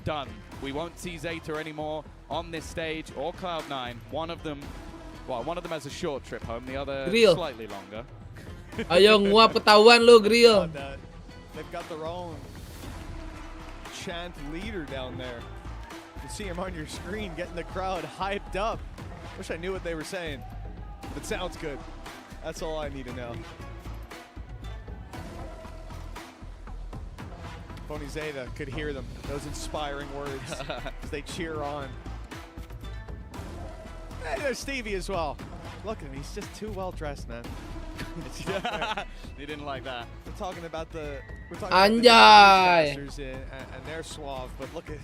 Done. We won't see Zeta anymore on this stage or Cloud9. One of them has a short trip home, the other slightly longer. Ayo nguap ketahuan lu, Grill. They've got their own chant leader down there. You see him on your screen getting the crowd hyped up. Wish I knew what they were saying, but it sounds good. That's all I need to know. Pony Zeta could hear them, those inspiring words as they cheer on. Hey, there's Stevie as well. Look at him, he's just too well dressed, man. He didn't like that. We're talking about the Anjay. and they're suave, but look at,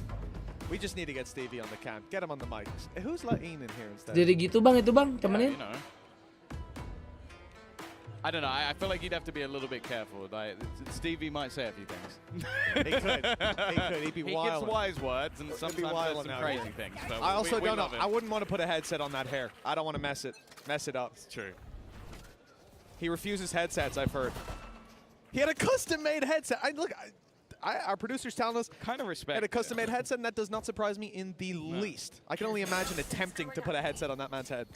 we just need to get Stevie on the cam. Get him on the mic. Who's Lain in here instead? Jadi gitu bang, itu bang, temenin. I don't know. I feel like you'd have to be a little bit careful. Like Stevie might say a few things. He could. He'd be wild. He gets wise words and sometimes says some crazy things. But I also don't know. love it. I wouldn't want to put a headset on that hair. I don't want to mess it up. It's true. He refuses headsets, I've heard. He had a custom-made headset. Our producer's telling us kind of respect. He had a custom-made headset, and that does not surprise me in the least. I can only imagine attempting to put a headset on that man's head.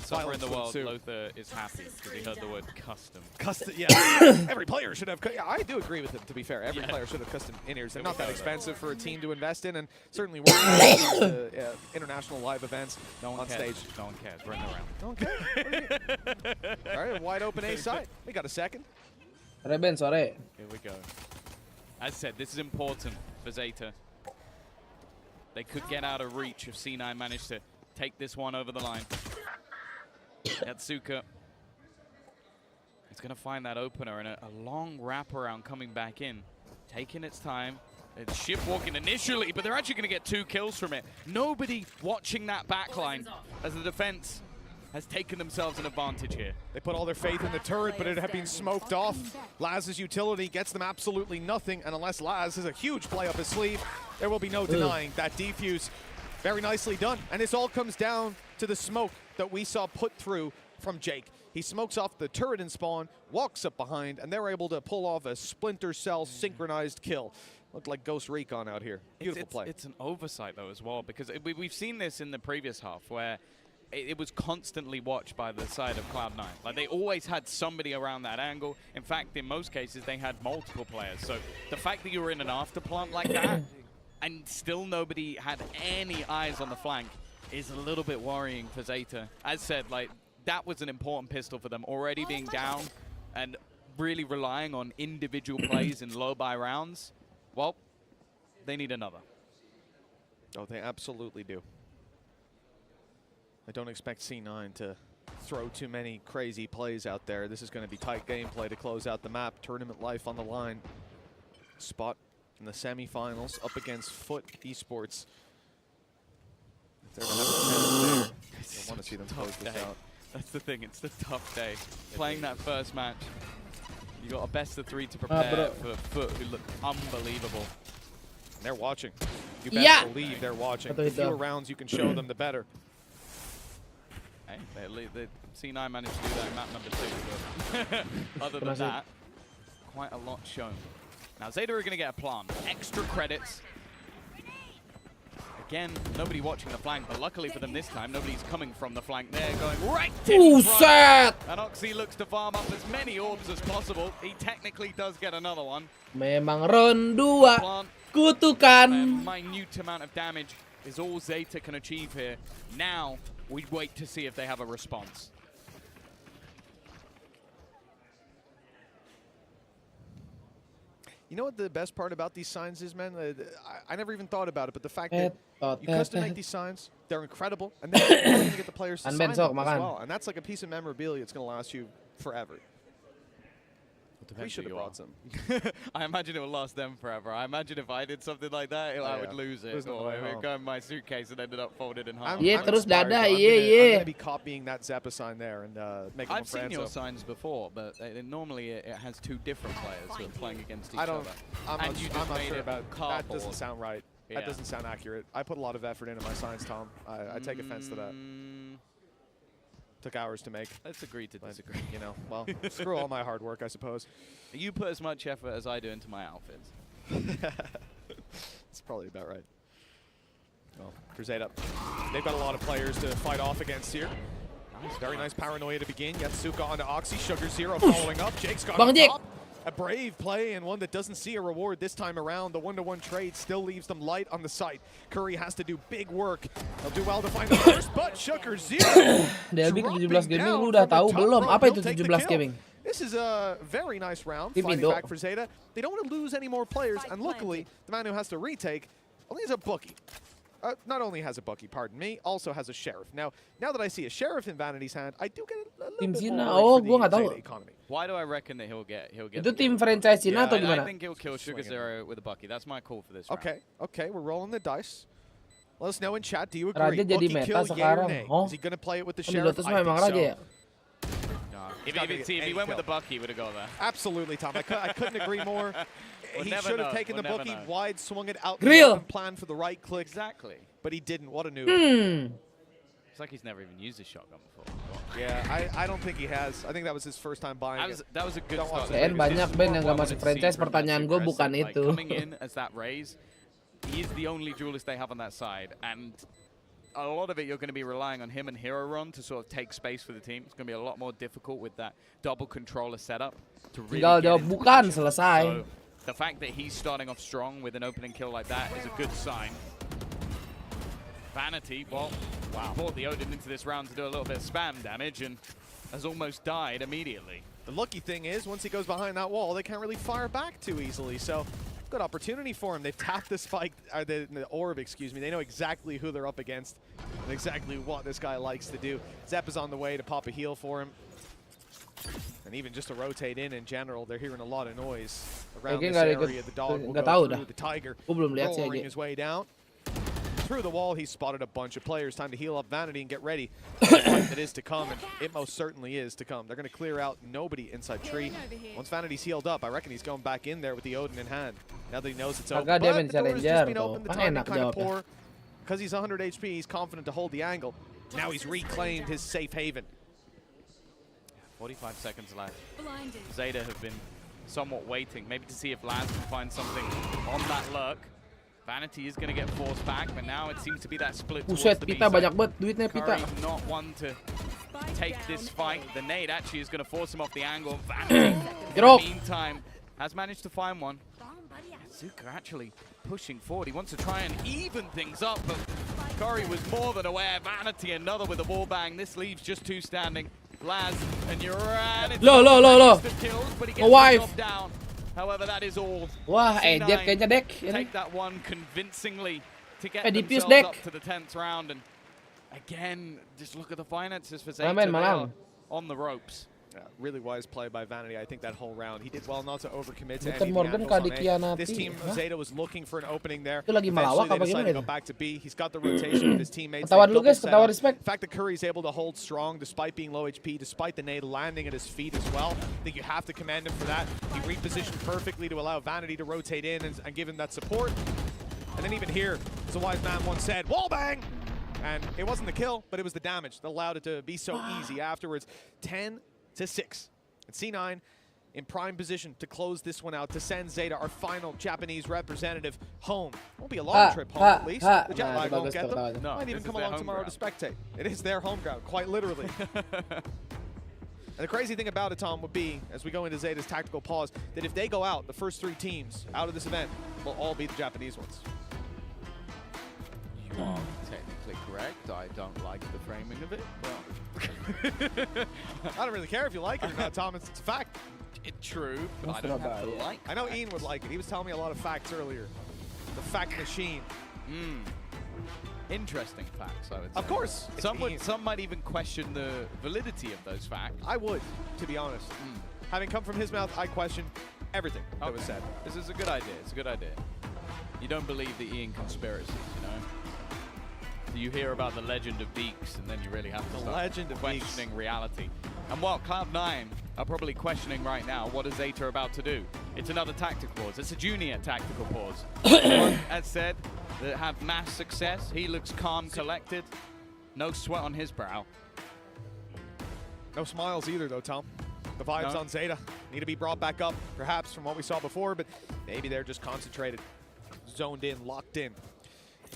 Somewhere in the world, Lothar is happy because he heard the word custom. Custom, yeah. Every player should have. I do agree with him. To be fair, every player should have custom in-ears. They're not that expensive for a team to invest in, and certainly working international live events on stage. No one cares. Run around. No one cares. All right, a wide open A side. We got a second. Reben sore. Here we go. As said, this is important for Zeta. They could get out of reach if C9 managed to take this one over the line. Yatsuka is going to find that opener and a long wraparound coming back in. Taking its time. It's ship walking initially, but they're actually going to get 2 kills from it. Nobody watching that backline as the defense has taken themselves an advantage here. They put all their faith in the turret, but it had been smoked off. Laz's utility gets them absolutely nothing, and unless Laz has a huge play up his sleeve, there will be no denying that defuse. Very nicely done, and this all comes down to the smoke that we saw put through from Jake. He smokes off the turret and spawn, walks up behind, and they're able to pull off a Splinter Cell synchronized kill. Looked like Ghost Recon out here. Beautiful play. It's an oversight, though, as well, because we've seen this in the previous half, where it was constantly watched by the side of Cloud9. Like, they always had somebody around that angle. In fact, in most cases, they had multiple players. So the fact that you were in an afterplant like that, and still nobody had any eyes on the flank, is a little bit worrying for Zeta. As said, like, that was an important pistol for them, already being down and really relying on individual plays in low buy rounds. Well, they need another. Oh, they absolutely do. I don't expect C9 to throw too many crazy plays out there. This is going to be tight gameplay to close out the map. Tournament life on the line. Spot in the semifinals up against Foot Esports. If they're going to have a chance there, I want to see them close this out. That's the thing, it's the tough day. Playing that first match, you got a best of 3 to prepare for Foot, who look unbelievable. And they're watching. You best believe they're watching. The fewer rounds you can show them, the better. Hey, the C9 managed to do that in map number 2, but other than that, quite a lot shown. Now Zeta are going to get a plant. Extra credits. Again, nobody watching the flank, but luckily for them this time, nobody's coming from the flank. They're going right in front. And Oxy looks to farm up as many orbs as possible. He technically does get another one. Memang round 2. Kutukan. A minute amount of damage is all Zeta can achieve here. Now, we wait to see if they have a response. You know what the best part about these signs is, man? I never even thought about it, but the fact that you custom make these signs, they're incredible, and then you're going to get the players to sign them as well. And that's like a piece of memorabilia. It's going to last you forever. We should have brought some. I imagine it will last them forever. I imagine if I did something like that, I would lose it. Or it would go in my suitcase and ended up folded in half. I'm going to be copying that Zappa sign there and making I've seen your signs before, but normally it has 2 different players who are playing against each other. I'm not sure about that. Doesn't sound right. Yeah. That doesn't sound accurate. I put a lot of effort into my signs, Tom. I take offense to that. Took hours to make. Let's agree to disagree. You know, well, screw all my hard work, I suppose. You put as much effort as I do into my outfits. That's probably about right. Well, Crusade up. They've got a lot of players to fight off against here. Very nice paranoia to begin. Yatsuka onto Oxy. Sugar Zero following up. Jake's got on top. A brave play and one that doesn't see a reward this time around. The 1-to-1 trade still leaves them light on the site. Curry has to do big work. They'll do well to find the first, but Sugar Zero. Delby 17 gaming, lu udah tahu belum? Apa itu 17 gaming? This is a very nice round. Fighting back for Zeta. They don't want to lose any more players, and luckily, the man who has to retake only has a bookie. Not only has a bookie, pardon me, also has a sheriff. Now that I see a sheriff in Vanity's hand, I do get a little bit more for the Zeta economy. Why do I reckon that he'll get Itu tim franchise Cina atau gimana? I think he'll kill Sugar Zero with a bucky. That's my call for this round. Okay, we're rolling the dice. Let us know in chat, do you agree? Raja jadi meta sekarang. Is he going to play it with the sheriff? Di Lotus memang Raja ya? If he went with the buck, he would have gone there. Absolutely, Tom. I couldn't agree more. He should have taken the bookie wide, swung it out, Real. plan for the right click. Exactly. But he didn't. What a noob. It's like he's never even used a shotgun before. Yeah, I don't think he has. I think that was his first time buying it. That was a good start. Banyak band yang gak masuk franchise, pertanyaan gue bukan itu. Coming in as that raise, he is the only duelist they have on that side, and a lot of it you're going to be relying on him and Hero Run to sort of take space for the team. It's going to be a lot more difficult with that double controller setup to really Tinggal get jawab into bukan, position. selesai. So the fact that he's starting off strong with an opening kill like that is a good sign. Vanity, well, brought the Odin into this round to do a little bit of spam damage and has almost died immediately. The lucky thing is, once he goes behind that wall, they can't really fire back too easily. So, good opportunity for him. They've tapped the spike, the orb, excuse me. They know exactly who they're up against and exactly what this guy likes to do. Zep is on the way to pop a heal for him. And even just to rotate in general, they're hearing a lot of noise around this area. The dog will go through, the tiger roaring his way down. Through the wall, he spotted a bunch of players. Time to heal up Vanity and get ready for the fight that is to come, and it most certainly is to come. They're going to clear out nobody inside tree. Once Vanity's healed up, I reckon he's going back in there with the Odin in hand. Now that he knows it's open, but the door's just been open, the timing kind of poor. Because he's 100 HP, he's confident to hold the angle. Now he's reclaimed his safe haven. 45 seconds left. Zeta have been somewhat waiting, maybe to see if Laz can find something on that lurk. Vanity is going to get forced back, but now it seems to be that split towards the B Pita side. banyak banget duitnya Pita. Curry not one to take this fight. The nade actually is going to force him off the angle. Vanity, in the meantime, has managed to find one. Zuka actually pushing forward. He wants to try and even things up, but Curry was more than aware. Vanity, another with a wall bang. This leaves just two standing. Laz and Uran. Loh. But he gets himself down. However, that is all. Wah, Jet kayaknya dek. Take that one convincingly to get Diffuse themselves deck. up to the 10th round. And again, just look at the finances for Zeta. Malam. On the ropes. Yeah, really wise play by Vanity. I think that whole round, he did well not to overcommit to Bukan any Morgan of the kah angles. This team of Zeta was looking for an opening there. Itu lagi Eventually, malawak they apa decided to gimana go itu? back to B. He's got the rotation with his teammates. Ketawa They dulu double guys, set ketawa up. respect. The fact that Curry's able to hold strong despite being low HP, despite the nade landing at his feet as well, I think you have to commend him for that. He repositioned perfectly to allow Vanity to rotate in and give him that support. And then even here, as a wise man once said, wall bang! And it wasn't the kill, but it was the damage that allowed it to be so easy afterwards. 10-6. And C9 in prime position to close this one out, to send Zeta, our final Japanese representative, home. Won't be a long trip home, at least. The jet lag won't get them. No, Might even come along tomorrow to spectate. It is their home ground, quite literally. And the crazy thing about it, Tom, would be, as we go into Zeta's tactical pause, that if they go out, the first three teams out of this event will all be the Japanese ones. You are technically correct. I don't like the framing of it. I don't really care if you like it or not, Tom. It's a fact. It's true, but I don't have to like it. I know Ian would like it. He was telling me a lot of facts earlier. The fact machine. Interesting facts, I would say. Of course. Some might even question the validity of those facts. I would, to be honest. Having come from his mouth, I question everything that was said. This is a good idea. It's a good idea. You don't believe the Ian conspiracies, you know? You hear about the legend of Beaks, and then you really have to start questioning reality. And what Cloud9 are probably questioning right now, what is Zeta about to do? It's another tactical pause. It's a junior tactical pause. One, as said, that have mass success. He looks calm, collected. No sweat on his brow. No smiles either, though, Tom. The vibes on Zeta need to be brought back up, perhaps, from what we saw before, but maybe they're just concentrated, zoned in, locked in.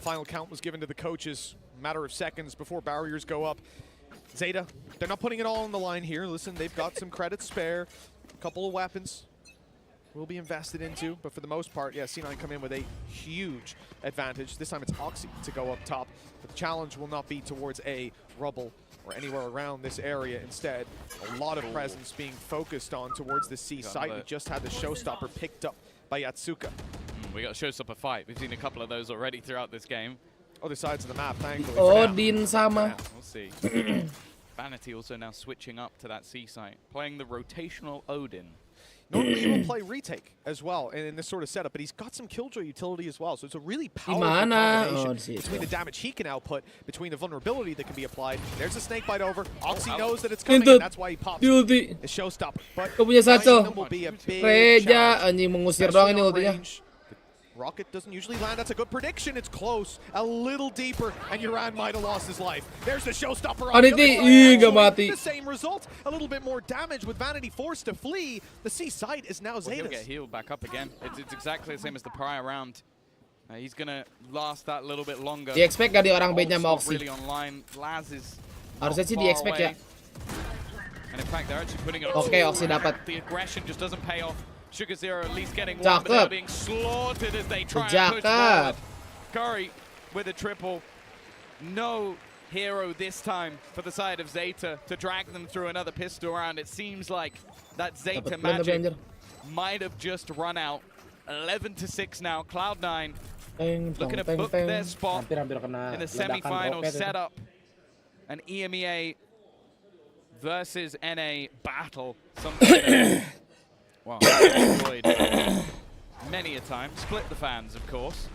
Final count was given to the coaches a matter of seconds before barriers go up. Zeta, they're not putting it all on the line here. Listen, they've got some credits spare. A couple of weapons will be invested into, but for the most part, yeah, C9 come in with a huge advantage. This time it's Oxy to go up top, but the challenge will not be towards A, rubble, or anywhere around this area. Instead, a lot of presence being focused on towards the C site. We just had the showstopper picked up by Yatsuka. We got a showstopper fight. We've seen a couple of those already throughout this game. Other sides of the map, thankfully. Odin sama. We'll see. Vanity also now switching up to that C site, playing the rotational Odin. Normally he will play retake as well in this sort of setup, but he's got some killjoy utility as well, so it's a really powerful combination between the damage he can output, between the vulnerability that can be applied. There's a snake bite over. Oxy knows that it's coming, and that's why he pops. The showstopper. But Kau punya satu. will be a big Reja challenge. anjing mengusir doang ini ultinya. Rocket doesn't usually land. That's a good prediction. It's close. A little deeper, and Uran might have lost his life. There's the showstopper. Nggak mati. The same result. A little bit more damage with Vanity forced to flee. The C site is now Zeta's. He'll get healed back up again. It's exactly the same as the prior round. He's gonna last that little bit longer. Di expect gak di orang bednya sama Oxy? Really online. Laz is Harusnya sih di expect ya. And in fact, they're actually putting it. Oke, Oxy dapat. The aggression just doesn't pay off. Sugar Zero at least getting one, but they're being slaughtered as they try and push forward. Curry with a triple. No hero this time for the side of Zeta to drag them through another pistol round. It seems like that Zeta magic might have just run out. 11-6 now. Cloud9 looking to book their spot in the semi-final setup. An EMEA versus NA battle. Something wow, enjoyed many a time. Split the fans, of course.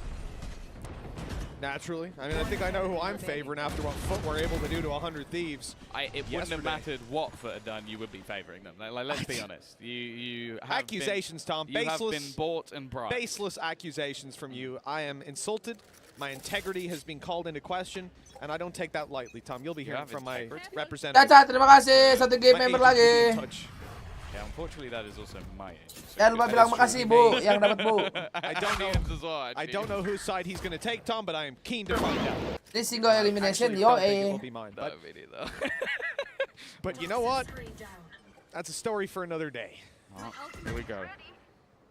Naturally. I mean, I think I know who I'm favoring after what Foot were able to do to 100 Thieves. It wouldn't have mattered what Foot had done. You would be favoring them. Like, let's be honest. You have accusations, been, Tom. You have been bought and bribed. Baseless accusations from you. I am insulted. My integrity has been called into question, and I don't take that lightly, Tom. You'll be hearing from my representative. Caca, terima kasih. Satu game member lagi. Yeah, unfortunately, that is also my age. Jangan lupa bilang makasih, Bu, yang dapat Bu. I don't know whose side he's going to take, Tom, but I am keen to find out. This single elimination, yo, But you know what? That's a story for another day. Oh, here we go.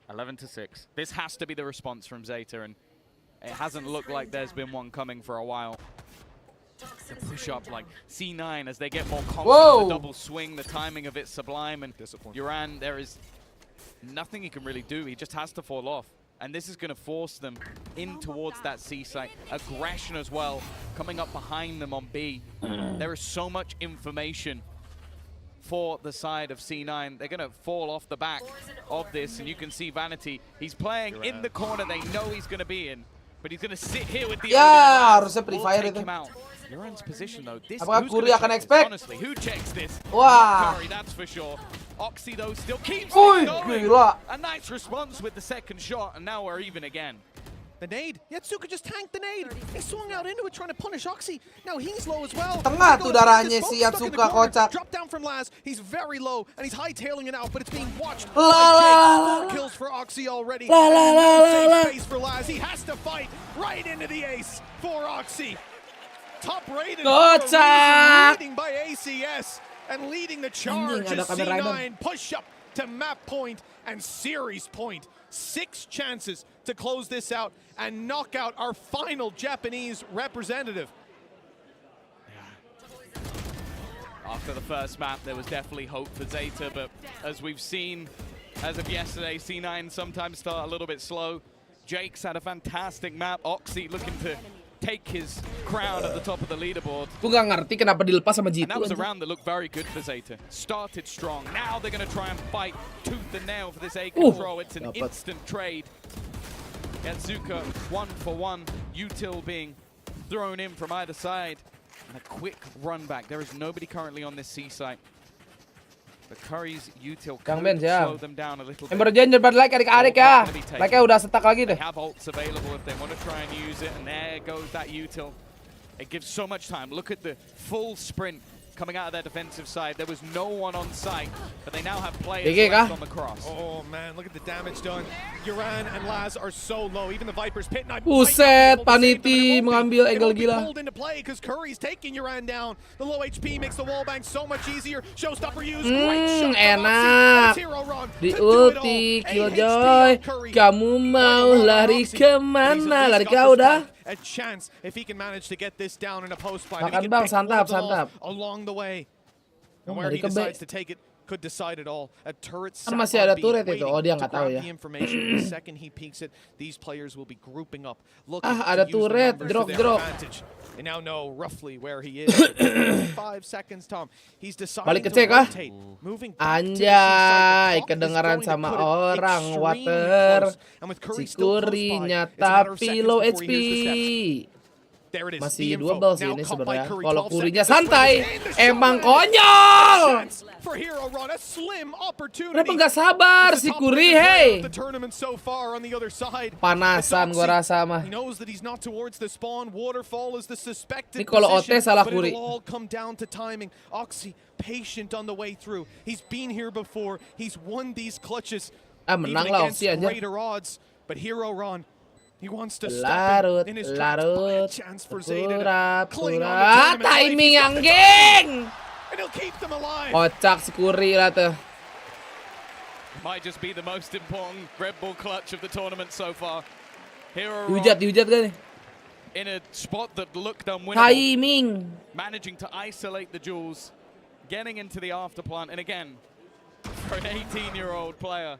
11-6. This has to be the response from Zeta, and it hasn't looked like there's been one coming for a while. The push up like C9 as they get more confident, the double swing, the timing of it sublime, and Uran, there is nothing he can really do. He just has to fall off. And this is going to force them in towards that C site. Aggression as well, coming up behind them on B. There is so much information for the side of C9. They're going to fall off the back of this, and you can see Vanity. He's playing in the corner they know he's going to be in, but he's going to sit here with the harusnya Free Fire itu. Uran's position though. This apakah Kuri akan expect? Honestly, who checks this? Wah. Curry, that's for sure. Oxy though still keeps going. Gila. A nice response with the second shot, and now we're even again. The nade. Yatsuka just tanked the nade. He swung out into it trying to punish Oxy. Now he's low as well. Tengah tuh darahnya si Yatsuka kocak. Drop down from Laz. He's very low and he's hightailing it out, but it's being watched. 4 kills for Oxy already. Safe space for Laz. He has to fight right into the ace for Oxy. Top rated leading by ACS and leading the charge is C9. Push up to map point and series point. 6 chances to close this out and knock out our final Japanese representative. After the first map, there was definitely hope for Zeta, but as we've seen as of yesterday, C9 sometimes start a little bit slow. Jake's had a fantastic map. Oxy looking to take his crown at the top of the leaderboard. Gue gak ngerti kenapa dilepas sama Jitu. And that was a round that looked very good for Zeta. Started strong. Now they're going to try and fight tooth and nail for this A control. It's an instant trade. Yatsuka 1-for-1. Util being thrown in from either side. And a quick run back. There is nobody currently on this C site. But Curry's Util could slow them down a little bit. Jangan jangan like adik-adik ya. Like-nya udah stuck lagi deh. They have ults available if they want to try and use it, and there goes that Util. It gives so much time. Look at the full sprint coming out of their defensive side. There was no one on site, but they now have players left on the cross. Oh man, look at the damage done. Uran and Laz are so low. Even the Viper's pit. Buset, Paniti mengambil angle gila. Pulled into play because Curry's taking Uran down. The low HP makes the wallbang so much easier. Showstopper used. Great shot. Enak. Di ulti, Killjoy. Kamu mau lari kemana? Lari kau dah? A chance if he can manage to get this down in a post fight. Makan bang, santap, santap. Along the way. And where he decides to take it could decide it all. A turret Kan masih ada turret itu. Oh, dia nggak tahu ya. the information. The second he peeks it, these players will be grouping up. Ada turret, drop. They now know roughly where he is. 5 seconds, Tom. He's deciding Balik ke to C kah? rotate, moving Anjay, kedengaran sama orang water. Si Kurinya tapi low HP. Masih 12 sih ini sebenarnya. Kalau Kurinya santai, emang konyol. Kenapa nggak sabar si Kuri, hey? Panasan gua rasa mah. Ini kalau OT salah Kuri. Menang lah Oxy aja. Larut, pura-pura, timing yang geng. Kocak si Kuri lah tuh. Might just be the most important Red Bull clutch of the tournament so far. Dihujat kan nih. In a spot that looked unwinnable. Timing. Managing to isolate the jewels, getting into the afterplant, and again, for an 18-year-old player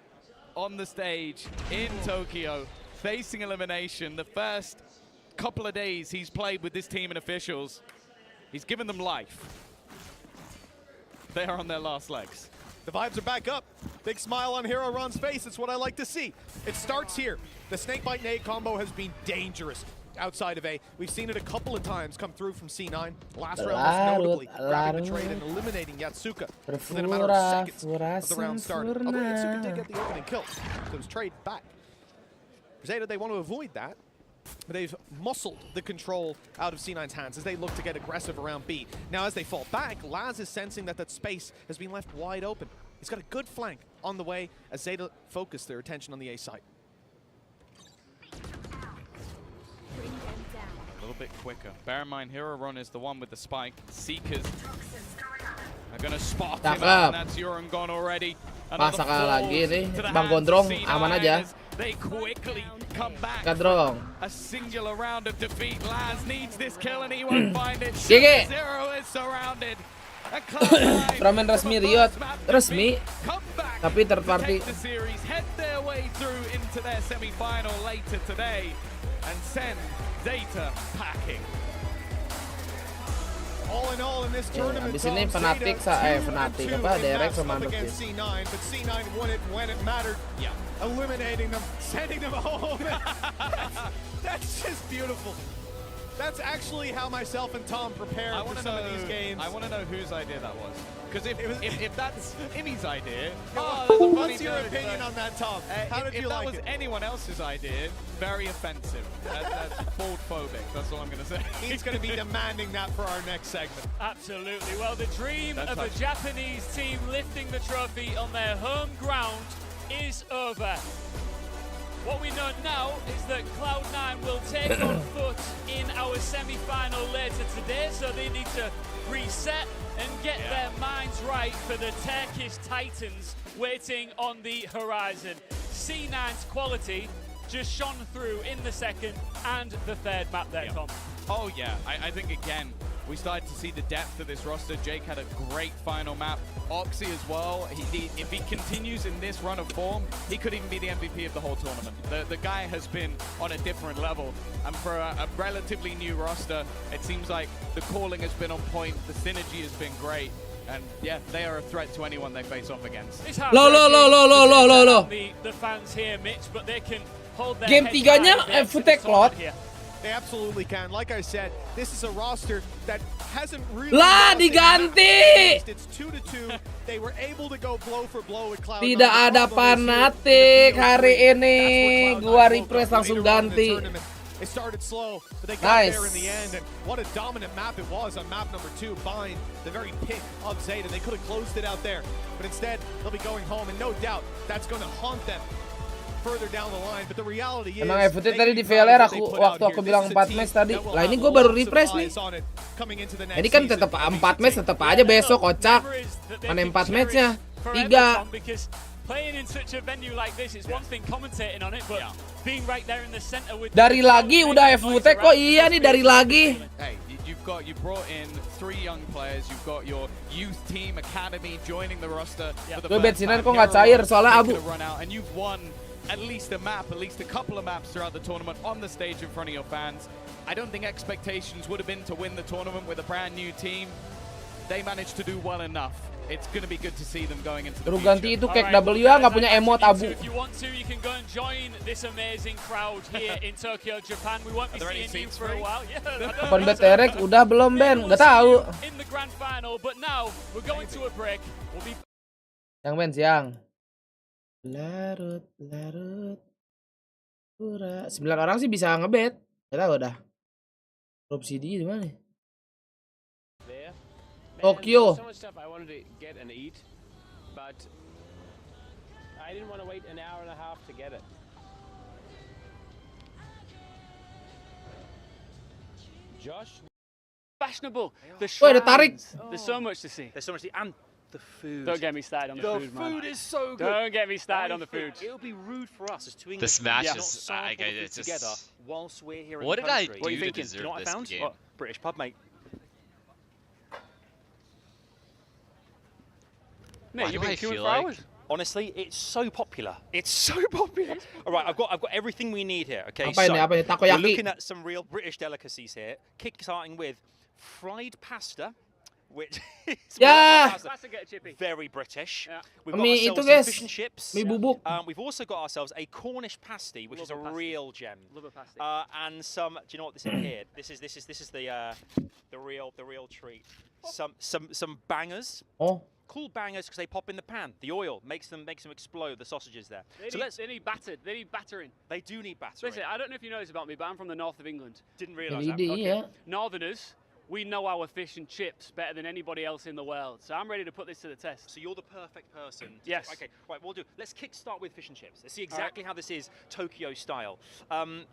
on the stage in Tokyo, facing elimination, the first couple of days he's played with this team and officials, he's given them life. They are on their last legs. The vibes are back up. Big smile on Hero Ron's face. It's what I like to see. It starts here. The snakebite nade combo has been dangerous outside of A. We've seen it a couple of times come through from C9. Last round most notably, grabbing the trade and eliminating Yatsuka within a matter of seconds of the round starting. Although Yatsuka did get the opening kill, so it was trade back. Zeta, they want to avoid that, but they've muscled the control out of C9's hands as they look to get aggressive around B. Now, as they fall back, Laz is sensing that that space has been left wide open. He's got a good flank on the way as Zeta focus their attention on the A side. A little bit quicker. Bear in mind, Hero Ron is the one with the spike. Seekers are going to spot him out, and that's Euron gone already. Masa lagi nih, Bang Gondrong, aman aja. They quickly come back. Gondrong. A singular round of defeat. Laz needs this kill and he won't find it. GG. Zero is surrounded. Ramen resmi Riot, resmi. Tapi third party. The series head their way through into their semi-final later today and send Zeta packing. All in all in this tournament, Abis ini Fnatic apa Derek sama Abis. C9, but C9 won it when it mattered. Yeah. Eliminating them, sending them home. That's just beautiful. That's actually how myself and Tom prepare for some of these games. I want to know whose idea that was. Because if that's Imi's idea, what's your opinion on that, Tom? How did you like it? If that was anyone else's idea, very offensive. That's bald-phobic, that's all I'm going to say. He's going to be demanding that for our next segment. Absolutely. Well, the dream of a Japanese team lifting the trophy on their home ground is over. What we know now is that Cloud9 will take on foot in our semi-final later today, so they need to reset and get their minds right for the Turkish Titans waiting on the horizon. C9's quality just shone through in the second and the third map there, Tom. Oh yeah, I think again, we started to see the depth of this roster. Jake had a great final map. Oxy as well. If he continues in this run of form, he could even be the MVP of the whole tournament. The guy has been on a different level. And for a relatively new roster, it seems like the calling has been on point. The synergy has been great. And yeah, they are a threat to anyone they face off against. Lo. The fans here, Mitch, but they can hold their Game 3-nya Futeklot. They absolutely can. Like I said, this is a roster that hasn't really diganti. It's 2-2. They were able to go blow for blow with Cloud9. Tidak ada Fnatic hari ini. Gua refresh langsung ganti. They started slow, but they got there in the end. And what a dominant map it was on map number 2. Bind, the very pick of Zeta. They could have closed it out there, but instead they'll be going home, and no doubt that's going to haunt them further down the line. But the reality is, emang FT tadi di VLR waktu aku bilang 4 match tadi. Lah ini gue baru refresh nih. Ini kan tetap 4 match tetap aja besok kocak. Mana 4 matchnya? 3. Dari lagi udah FUT kok iya nih dari lagi. you've brought in 3 young players. You've got your youth team academy joining the roster. For the Gue first bensinan time. kok nggak cair soalnya abu. Run out, and you've won at least a map, at least a couple of maps throughout the tournament on the stage in front of your fans. I don't think expectations would have been to win the tournament with a brand new team. They managed to do well enough. It's going to be good to see them going into the Suruh ganti itu future. cake WA nggak punya emot abu. If you want to, you can go and join this amazing crowd here in Tokyo, Japan. We won't be seeing you for a while. Kapan Beterek udah belum Ben? Nggak tahu. In the grand final, but now we're going to a break. We'll be Yang Ben siang. Larut, larut. Pura. 9 orang sih bisa ngebet. Nggak tahu dah. Rob CD di mana? Tokyo. So much stuff I wanted to get and eat, but I didn't want to wait an hour and a half to get it. Josh, fashionable. The Woi, ada tarik. There's so much to see. There's so much to see, and the food. Don't get me started on the food, man. The food is so good. Don't get me started on the food. It would be rude for us as two English This match not is sample the food it's together just... whilst we're here What in did the I country. do What are you to thinking? deserve You know what I this found? game? What? British pub, mate. Mate, you've been queuing feel for like- hours. Honestly, it's so popular. It's so popular. All right, I've got everything we need here. Okay, Apa ini? Apa ini? Takoyaki. we're looking at some real British delicacies here. Kickstarting with fried pasta, which is Yeah. Pasta get chippy. very British. Yeah. We've got Mie ourselves itu, some guys. fish and chips. Mie bubuk. We've also got ourselves a Cornish pasty, which is a Love a pasty. real gem. Love a pasty. And some. Do you know what this is here? This is the real treat. Some bangers. Oh. Cool bangers because they pop in the pan. The oil makes them explode. The sausages there. They need battered. They need battering. They do need batter. Listen, I don't know if you know this about me, but I'm from the north of England. Didn't realise that. Jadi ya. Northerners, we know our fish and chips better than anybody else in the world. So I'm ready to put this to the test. So you're the perfect person. Yes. Okay. Right. We'll do. Let's kickstart with fish and chips. Let's see exactly how this is Tokyo style.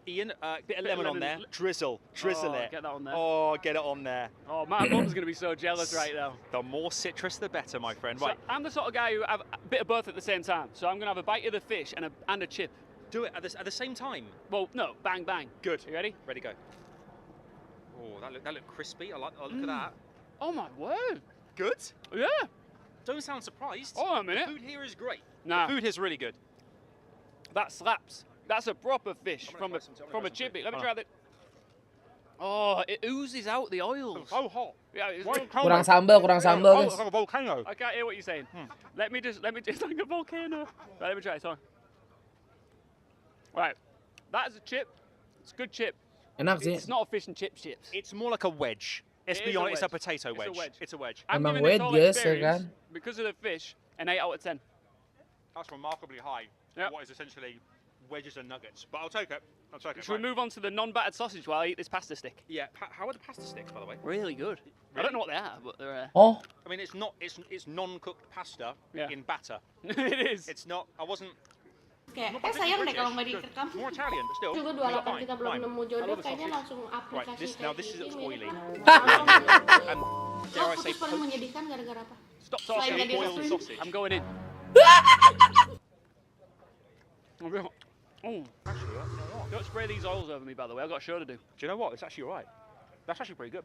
Ian, bit of lemon on there. Drizzle it. Get that on there. Oh, get it on there. Oh, my mum's going to be so jealous right now. The more citrus, the better, my friend. So Right. I'm the sort of guy who have a bit of both at the same time. So I'm going to have a bite of the fish and a chip. Do it at the same time. Well, no, bang, bang. Good. You ready? Ready, go. Oh, that looked crispy. I like. Oh, look at that. Oh, my word. Good. Yeah. Don't sound surprised. Hold on a minute. The food here is great. Nah. The food here is really good. That slaps. That's a proper fish I'm gonna from a try some chippy. too. Let me Oh. try that. Oh, it oozes out the oils. So hot. Yeah, it's Kurang sambal, guys. Like a volcano. I can't hear what you're saying. Let me just like a volcano. Right, let me try it. Sorry. Right, that is a chip. It's a good chip. Enak sih. It's not a fish and chips. It's more like a wedge. Let's It be is a honest, it's a wedge. potato It's a wedge. wedge. It's a wedge. I'm Emang giving this wedge, whole ya experience, kan? because of the fish, an 8 out of 10. That's remarkably high. Yep. What is essentially wedges and nuggets. But I'll take it. I'll take it. Should we move on to the non-battered sausage while I eat this pasta stick? Yeah. How are the pasta sticks, by the way? Really good. I don't know what they are, but they're. Oh. I mean, it's not. It's non-cooked pasta Yeah. in batter. It is. It's not. I wasn't. Kayak, sayang deh kalau nggak direkam. More Italian, but still. Juga 28 kita belum nemu jodoh, kayaknya langsung Right. aplikasi Now kayak this is gini. oily. Oh, And dare I say, putus paling menyedihkan gara-gara apa? Stop Selain talking. nggak boiled direkam. sausage. I'm going in. Oh. Don't spray these oils over me, by the way. I've got a show to do. Do you know what? It's actually all right. That's actually pretty good.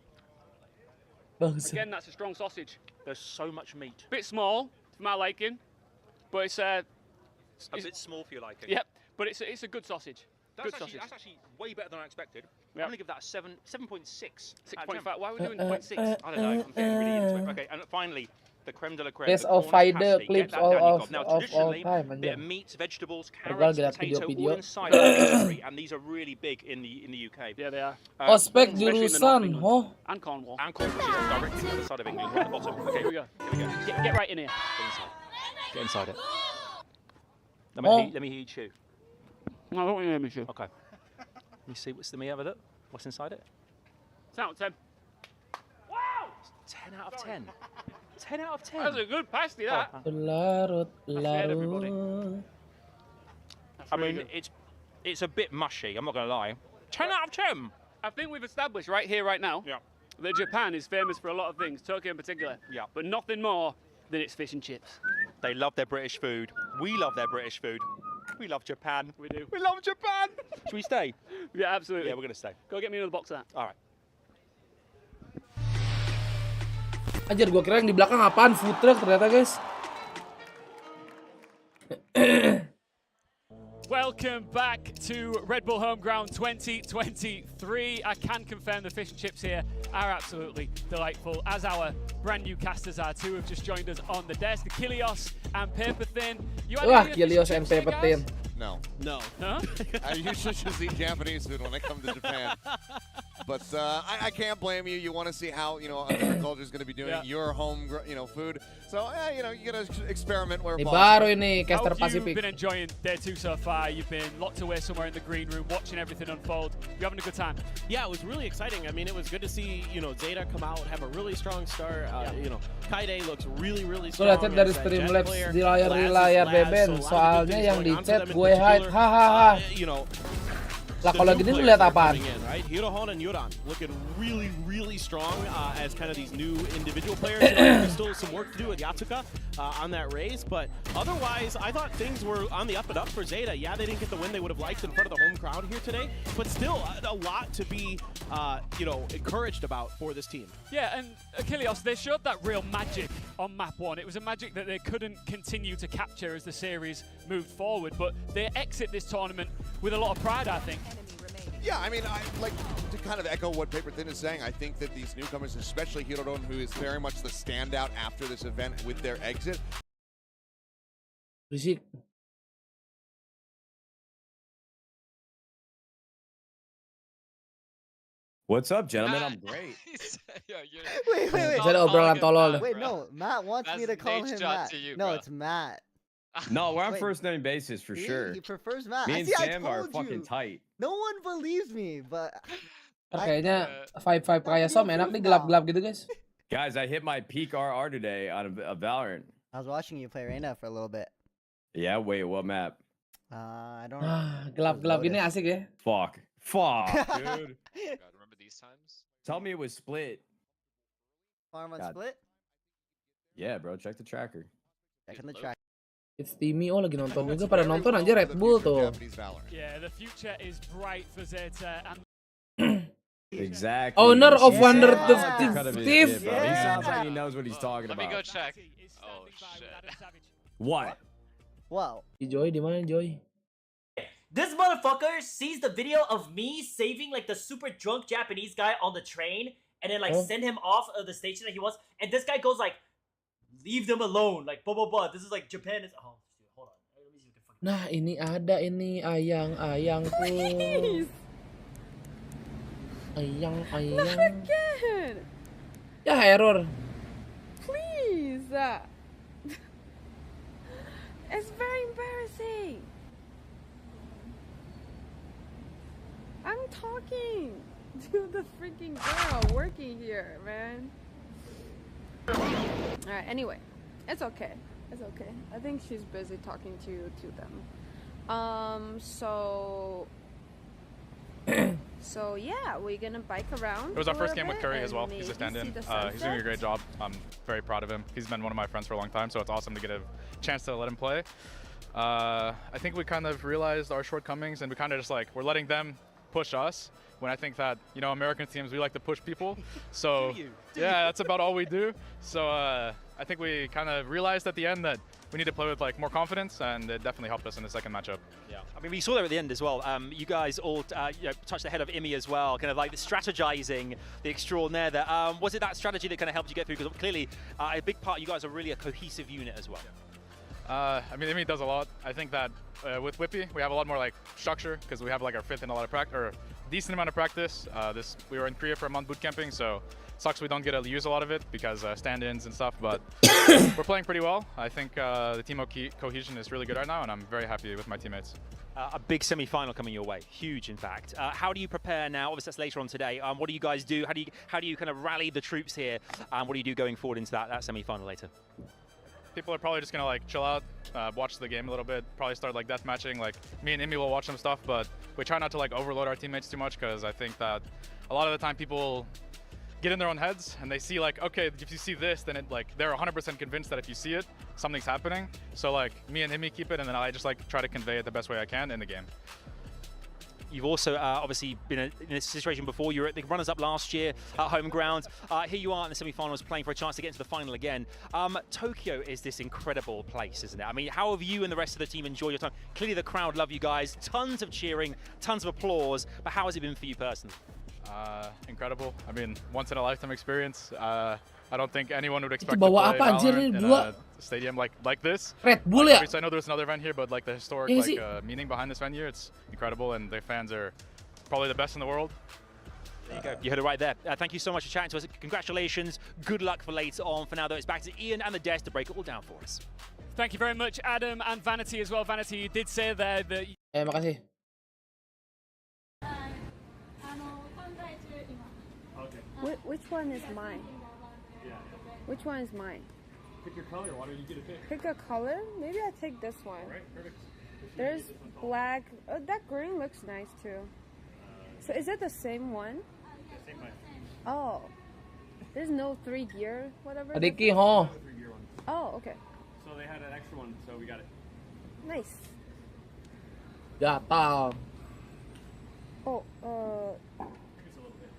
Bagus. Again, that's a strong sausage. There's so much meat. Bit small for my liking, but it's A bit small for your liking. Yep, but it's a good sausage. Good sausage. That's actually way better than I expected. Yep. I'm gonna give that a 7.6. 6.5. Why are we doing 0.6? I don't know. I'm getting really into it. Okay, and finally, the creme de la creme. Best the of Cornish Fider pasty. clips Get that down, you of got. Now, all traditionally, time, bit anjir. of meat, vegetables, Regal carrots, lihat potato, video-video. all inside the pastry, and these are really big in the UK. Yeah, they are. Ospek Especially in the north of jurusan. England. Oh. And Cornwall. And Cornwall, which is directly the other side of England, right at the bottom. Okay, Here we go. Here we go. Get right in here. Get inside it. Oh. Let me hear you chew. No, I don't want to hear me chew. Okay. Let me see. Let me have a look. What's inside it? It's out of 10. 10 out of 10. 10 out of 10. That's a good pasty, that. Larut, everybody. larut. I mean, it's a bit mushy. I'm not gonna lie. 10 out of 10. I think we've established right here, right now, Yeah. that Japan is famous for a lot of things, Tokyo in particular. Yeah. But nothing more than its fish and chips. They love their British food. We love their British food. We love Japan. We do. We love Japan. Should we stay? Yeah, absolutely. Yeah, we're gonna stay. Go get me another box of that. All right. Anjir, gua kira yang di belakang apaan? Food truck ternyata, guys. Welcome back to Red Bull Home Ground 2023. I can confirm the fish and chips here are absolutely delightful, as our brand new casters are too, have just joined us on the desk. Kilios and Paper Thin. Wah, Kilios and Paper Thin. No. No. Huh? I usually just eat Japanese food when I come to Japan. But I can't blame you. You want to see how, another culture is going to be doing your home, food. So, you got to experiment where possible. Baru ini caster How have you Pacific. been enjoying day 2 so far? You've been locked away somewhere in the green room, watching everything unfold. You having a good time? Yeah, it was really exciting. I mean, it was good to see, Zeta come out, have a really strong start. Kaide looks really, really Tuh strong. lihat dari Streamlabs di layar Beben. Soalnya yang di chat gue hide. Hahaha. Lah kalau gini lu lihat apaan? Right? Hirohon and Yuran looking really, really strong as kind of these new individual players. There's still some work to do with Yatsuka on that raise, but otherwise, I thought things were on the up and up for Zeta. Yeah, they didn't get the win they would have liked in front of the home crowd here today, but still a lot to be, encouraged about for this team. Yeah, and Achilles, they showed that real magic on map 1. It was a magic that they couldn't continue to capture as the series moved forward, but they exit this tournament with a lot of pride, I think. Yeah, I mean, I like to kind of echo what Paper Thin is saying. I think that these newcomers, especially Hirodon, who is very much the standout after this event with their exit. What's up, gentlemen? I'm great. Wait. Wait, no. Matt wants me to call him Matt. No, it's Matt. No, we're on first name basis for sure. He prefers Matt. Me and See, Sam I are told fucking you. tight. No one believes me, but Kayaknya 5-5 kayak Som enak nih gelap-gelap gitu, guys. Guys, I hit my peak RR today on a Valorant. I was watching you play Reyna for a little bit. Yeah, wait, what map? I don't know. Gelap-gelap gini asik ya. Fuck, dude. God, remember these times? Tell me it was split. Farm on split? Yeah, bro, check the tracker. Checking the tracker. It's Timmy, oh lagi nonton juga, pada nonton aja Red Bull tuh. Yeah, the future is bright for Zeta and Exactly. Owner of Wonder Steve. Steve. He sounds like he knows what he's talking Let about. me go check. Oh shit. What? Wow. Joy, di mana Joy? This motherfucker sees the video of me saving like the super drunk Japanese guy on the train and then like send him off of the station that he was, and this guy goes like, leave them alone, like blah blah blah. This is like Japan is. Oh, dude, hold on. Let me see if I can fucking. Nah, ini ada ini ayangku. Ayang. Again. Ya error. Please. It's very embarrassing. I'm talking to the freaking girl working here, man. Alright, anyway. It's okay. It's okay. I think she's busy talking to them. So yeah, we're gonna bike around. It was our first game with Curry as well. He's a stand-in. He's doing a great job. I'm very proud of him. He's been one of my friends for a long time, so it's awesome to get a chance to let him play. I think we kind of realized our shortcomings, and we kind of just like, we're letting them push us, when I think that, American teams, we like to push people. So yeah, that's about all we do. So I think we kind of realized at the end that we need to play with like more confidence, and it definitely helped us in the second matchup. Yeah, I mean, we saw there at the end as well. You guys all touched the head of Imi as well, kind of like the strategizing, the extraordinaire there. Was it that strategy that kind of helped you get through? Because clearly a big part, you guys are really a cohesive unit as well. I mean, Imi does a lot. I think that with Whippy, we have a lot more like structure because we have like our fifth and a lot of practice, or decent amount of practice. We were in Korea for a month boot camping, so sucks we don't get to use a lot of it because stand-ins and stuff. But we're playing pretty well. I think the team cohesion is really good right now, and I'm very happy with my teammates. A big semi-final coming your way, huge in fact. How do you prepare now? Obviously that's later on today. What do you guys do? How do you kind of rally the troops here? What do you do going forward into that semi-final later? People are probably just gonna like chill out, watch the game a little bit, probably start like death matching. Like me and Imi will watch some stuff, but we try not to like overload our teammates too much because I think that a lot of the time people get in their own heads and they see like, okay, if you see this, then it like they're 100% convinced that if you see it, something's happening. So like me and Imi keep it, and then I just like try to convey it the best way I can in the game. you've also obviously been in a situation before. You were at the runners-up last year at home ground. Here you are in the semi-finals playing for a chance to get into the final again. Tokyo is this incredible place, isn't it? I mean, how have you and the rest of the team enjoyed your time? Clearly the crowd love you guys. Tons of cheering, tons of applause. But how has it been for you personally? Incredible. I mean, once in a lifetime experience. I don't think anyone would expect to bawa play apa anjir Valorant ini in dua? a stadium like this. Red Bull ya? Obviously, I know there's another event here, but like the historic meaning behind this venue, it's incredible, and the fans are probably the best in the world. There you go. You heard it right there. Thank you so much for chatting to us. Congratulations. Good luck for later on. For now, though, it's back to Ian and the Des to break it all down for us. Thank you very much, Adam and Vanity as well. Vanity, you did say there that... Makasih. Which one is mine? Yeah. Which one is mine? Pick your color. Why don't you get a pick? Pick a color? Maybe I take this one. All right, perfect. There's black. Oh, that green looks nice too. So is it the same one? Yeah, same one. Oh. There's no 3 gear, whatever. Adiki, ho. Oh, okay. So they had an extra one, so we got it. Nice. Gatal. Oh,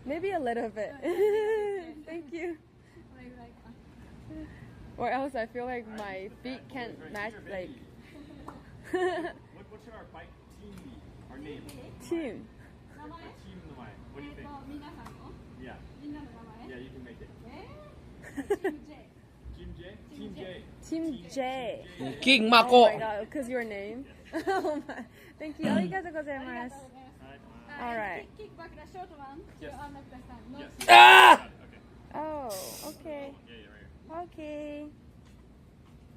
maybe a little bit. Thank you. Or else I feel like my feet can't match, like... What should our bike team be? Our name? Team. Team Namai. What do you think? Yeah. Yeah, you can make it. Team J? Team J. Team J. King Oh Mako. my god, because your name. Oh my. Thank you. Arigatou gozaimasu. Alright. Yes. Ah! Oh, okay. Okay.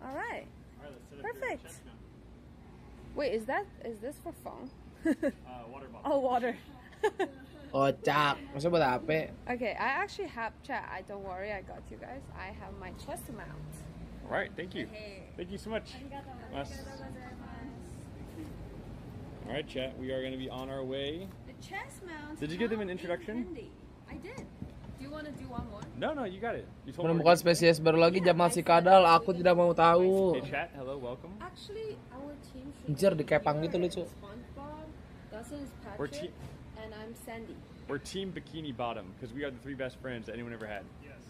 Alright. Perfect. Wait, is this for phone? Water bottle. Oh, water. Kocak. Masa buat apa? Okay, I actually have chat. Don't worry, I got you guys. I have my chest mount. All right, thank you. Thank you so much. All right, chat. We are going to be on our way. The chest mount. Did you give them an introduction? I did. Do you want to do one more? No, you got it. You told me. Menemukan spesies baru lagi Jamal si kadal. Aku tidak mau tahu. Hey chat, hello, welcome. Actually, our team should. Anjir di kepang gitu lucu. SpongeBob, Dustin is We're Patrick, and I'm Sandy. We're Team Bikini Bottom because we are the 3 best friends that anyone ever had. Yes.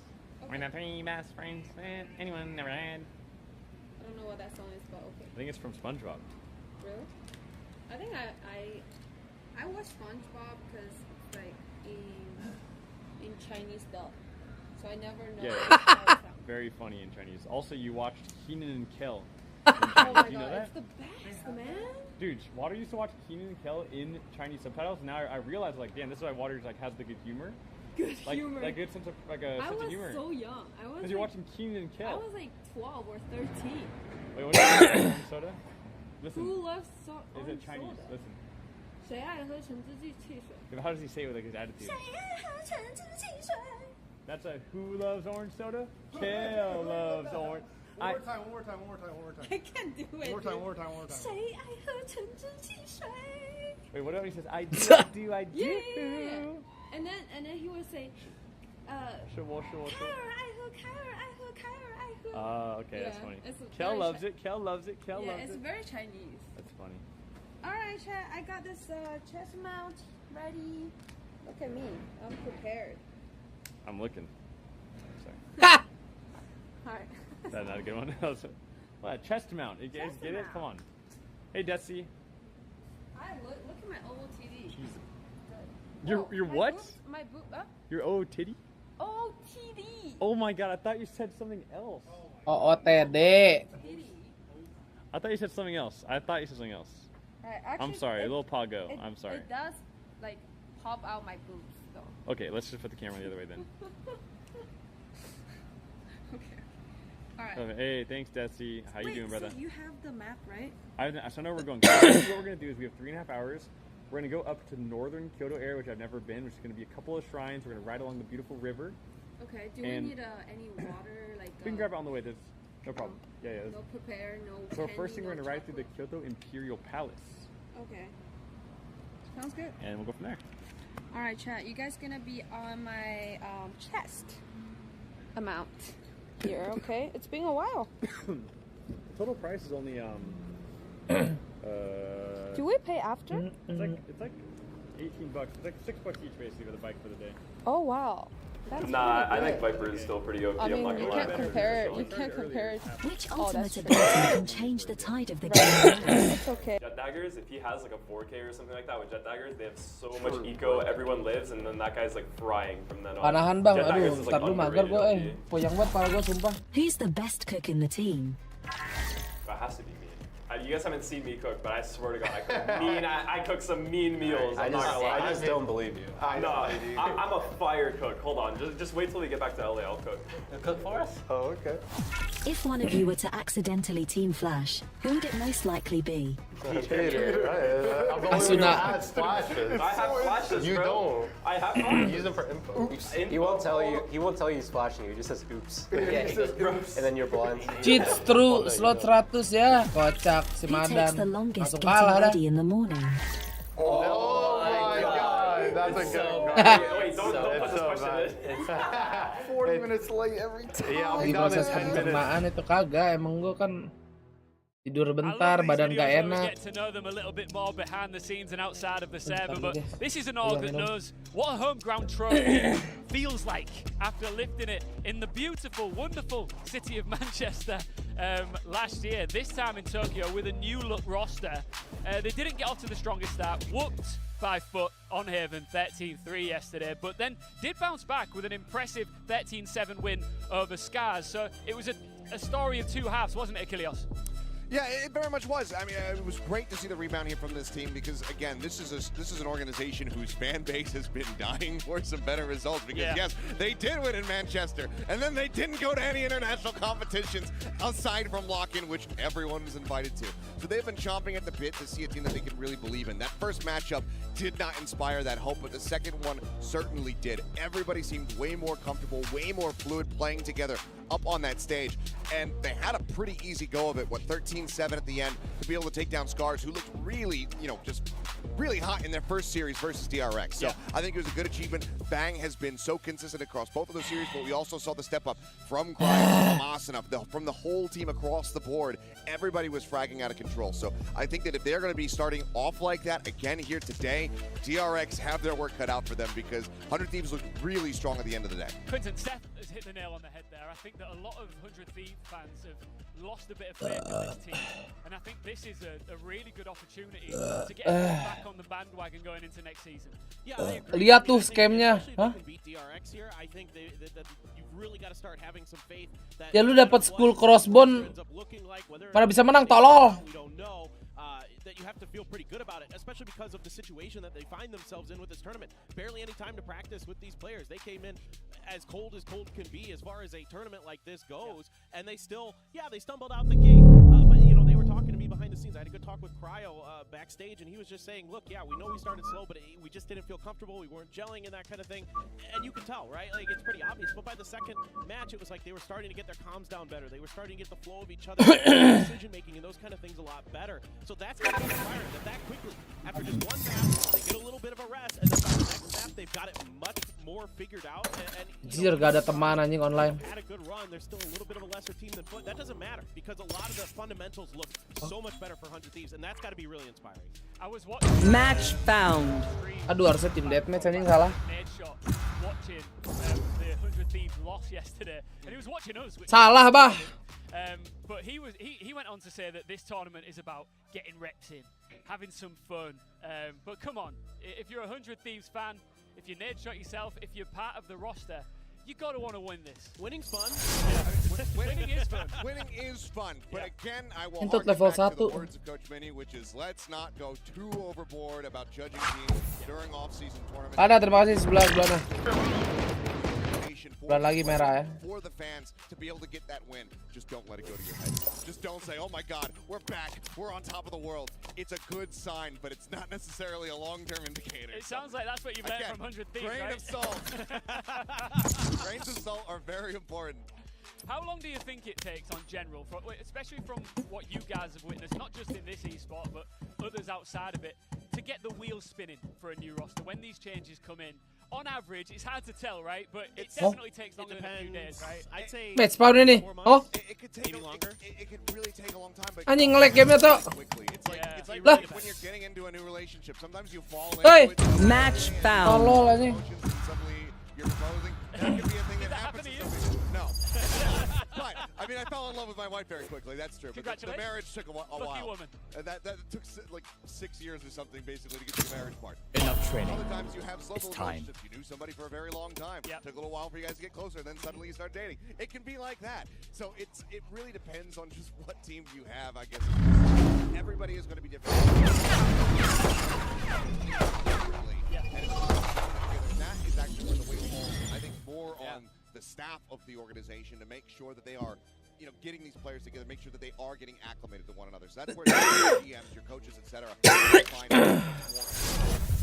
We're the 3 best friends that anyone ever had. I don't know what that song is, but okay. I think it's from SpongeBob. Really? I think I watch SpongeBob because it's like in Chinese dub, so I never know. Yeah, very funny in Chinese. Also, you watched Keenan and Kel. Oh my you know god, that? it's the best, man. Dude, Water used to watch Keenan and Kel in Chinese subtitles. Now I realize, like, damn, this is why Water like has the good humor. Good humor. Like good sense of sense of humor. I was so young. I was. Because you're watching Keenan and Kel. I was like 12 or 13. Wait, what is it? Orange soda? Listen. Who loves Is it Chinese? soda? Listen. 谁爱喝橙汁汽水? How does he say it with like his attitude? 谁爱喝橙汁汽水? That's a who loves orange soda? Kel loves orange. One more time. I can't do it. One more time. 谁爱喝橙汁汽水? Wait, what if he says, I do. Yeah. And then he would say, 是我。凯尔爱喝。 Okay, that's funny. Kel loves it. Kel loves it. Yeah, it's very Chinese. That's funny. Alright, chat, I got this chest mount ready. Look at me, I'm prepared. I'm looking. Sorry. Alright. Is that not a good one? What, chest mount. You guys get it? Come on. Hey, Desi. Look at my old TV. Jesus. Your what? My boob. Your old titty? Oh, TD. Oh my god, I thought you said something else. OOTD. I thought you said something else. Actually, I'm sorry, a little pago. I'm sorry. It does, like, pop out my boobs, though. Okay, let's just put the camera the other way then. Okay. Alright. Okay, hey, thanks, Desi. How you doing, brother? So you have the map, right? I know where we're going. What we're going to do is we have 3.5 hours. We're going to go up to northern Kyoto area, which I've never been, which is going to be a couple of shrines. We're going to ride along the beautiful river. Okay, do we need any water? Like we can grab it on the way. There's no problem. Yeah. No prepare, no. So first thing, we're going to ride through the Kyoto Imperial Palace. Okay. Sounds good. And we'll go from there. All right, chat. You guys gonna be on my chest amount here, okay? It's been a while. Total price is only Do we pay after? It's like $18. It's like $6 each basically for the bike for the day. Oh wow. That's nah, really I think good. Viper is still pretty OP. I mean, I'm not you gonna can't lie. compare it. You can't compare it. Which Oh, ultimate that's ability true. can change the tide of the game? It's okay. Jet daggers, if he has like a 4K or something like that with jet daggers, they have so much eco, everyone lives, and then that guy's like frying from then on. Panahan bang, Jet aduh, daggers is, like, start lu mager underrated gue OP. Puyang banget pala gue sumpah. Who's the best cook in the team? That has to be me. You guys haven't seen me cook, but I swear to God, I cook mean. I cook some mean meals. I'm not gonna lie. I just don't believe you. No, I'm a fire cook. Hold on, just wait till we get back to LA. I'll cook. You'll cook for us? Oh, okay. If one of you were to accidentally team flash, who would it most likely be? Peter, right? I'm the one who has flashes. I have flashes, You bro. don't. I have flashes. Use them for info. Oops. He won't tell you. He won't tell you he's flashing you. He just says oops. He says oops. And then you're blind. Cheats through slot 100 ya. Kocak si Who takes the Madan. longest Langsung getting kalah dah. ready in the morning? Oh my God. That's a good one. Wait, don't put this question in. 40 minutes late every time. Yeah, Di proses pencernaan itu kagak. Emang gue kan tidur bentar, badan gak enak. Get to know them a little bit more behind the scenes and outside of the server, but this is an org that knows what a home ground trophy feels like after lifting it in the beautiful, wonderful city of Manchester last year. This time in Tokyo with a new look roster. They didn't get off to the strongest start, whooped by Foot on Haven 13-3 yesterday, but then did bounce back with an impressive 13-7 win over Scars. So it was a story of two halves, wasn't it, Achilles? Yeah, it very much was. I mean, it was great to see the rebound here from this team because, again, this is an organization whose fan base has been dying for some better results because, yes, they did win in Manchester, and then they didn't go to any international competitions aside from Lock-In, which everyone was invited to. So they've been chomping at the bit to see a team that they can really believe in. That first matchup did not inspire that hope, but the second one certainly did. Everybody seemed way more comfortable, way more fluid playing together up on that stage, and they had a pretty easy go of it, 13-7 at the end, to be able to take down Scars, who looked really, just really hot in their first series versus DRX. So I think it was a good achievement. Bang has been so consistent across both of those series, but we also saw the step up from Cryo, from Asana, from the whole team across the board. Everybody was fragging out of control. So I think that if they're going to be starting off like that again here today, DRX have their work cut out for them because 100 Thieves looked really strong at the end of the day. Quinton, Seth has hit the nail on the head there. I think that a lot of 100 Thieves fans have lost a bit of faith in this team, and I think this is a really good opportunity to get back on the bandwagon going into next season. Yeah, I agree. Lihat tuh scamnya, hah? Ya lu dapat school crossbone, mana bisa menang tolol. That you have to feel pretty good about it, especially because of the situation that they find themselves in with this tournament. Barely any time to practice with these players. They came in as cold can be as far as a tournament like this goes, and they still, they stumbled out the gate. But they were talking to me behind the scenes. I had a good talk with Cryo backstage, and he was just saying, look, we know we started slow, but we just didn't feel comfortable. We weren't gelling and that kind of thing. And you can tell, right? Like, it's pretty obvious. But by the second match, it was like they were starting to get their comms down better. They were starting to get the flow of each other, decision making, and those kind of things a lot better. So that's going to be inspiring that quickly. After just one match, they get a little bit of a rest, and then by the next match, they've got it much more figured out. Anjir, gak ada teman anjing online. Had a good run. They're still a little bit of a lesser team than Foot. That doesn't matter because a lot of the fundamentals look so much better for 100 Thieves, and that's got to be really inspiring. Match found. Aduh, harusnya tim deathmatch anjing salah. Watching the 100 Thieves loss yesterday, and he was watching us. Salah, bah. But he went on to say that this tournament is about getting reps in, having some fun. But come on, if you're a 100 Thieves fan, if you nade shot yourself, if you're part of the roster, you gotta want to win this. Winning's fun. Winning is fun. Winning is fun, but again, I will Untuk harken level back to the 1. words of Coach Menit, which is let's not go too overboard about judging teams during off-season tournaments. Ada, terima kasih sebelah nah. Sebelah lagi merah ya. For the fans to be able to get that win, just don't let it go to your head. Just don't say, "Oh my God, we're back. We're on top of the world." It's a good sign, but it's not necessarily a long-term indicator. It sounds like that's what you've learned from 100 Thieves, grain right? of salt. Grains of salt are very important. How long do you think it takes on general, especially from what you guys have witnessed, not just in this esport, but others outside of it, to get the wheels spinning for a new roster when these changes come in? On average, it's hard to tell, right? But it definitely takes longer than a few days, right? I'd say Match spawn ini. Oh. It could take maybe longer. It could really take a long time, but anjing nge-lag gamenya tuh. It's like Lah. When you're getting into a new relationship, sometimes you fall Hey. into it. Match found. Tolol anjing. Suddenly you're proposing. That could be a thing that happens to somebody. No. But I mean, I fell in love with my wife very quickly. That's true. But the marriage took a while. Woman. That took like 6 years or something, basically, to get to the marriage part. Enough training. Other times you have slow time. relationships. You knew somebody for a very long time. Took a little while for you guys to get closer, then suddenly you start dating. It can be like that. So it really depends on just what team you have, I guess. Everybody is going to be different. And that is actually where the weight falls, I think, more on the staff of the organization to make sure that they are, getting these players together, make sure that they are getting acclimated to one another. So that's where your GMs, your coaches, etc.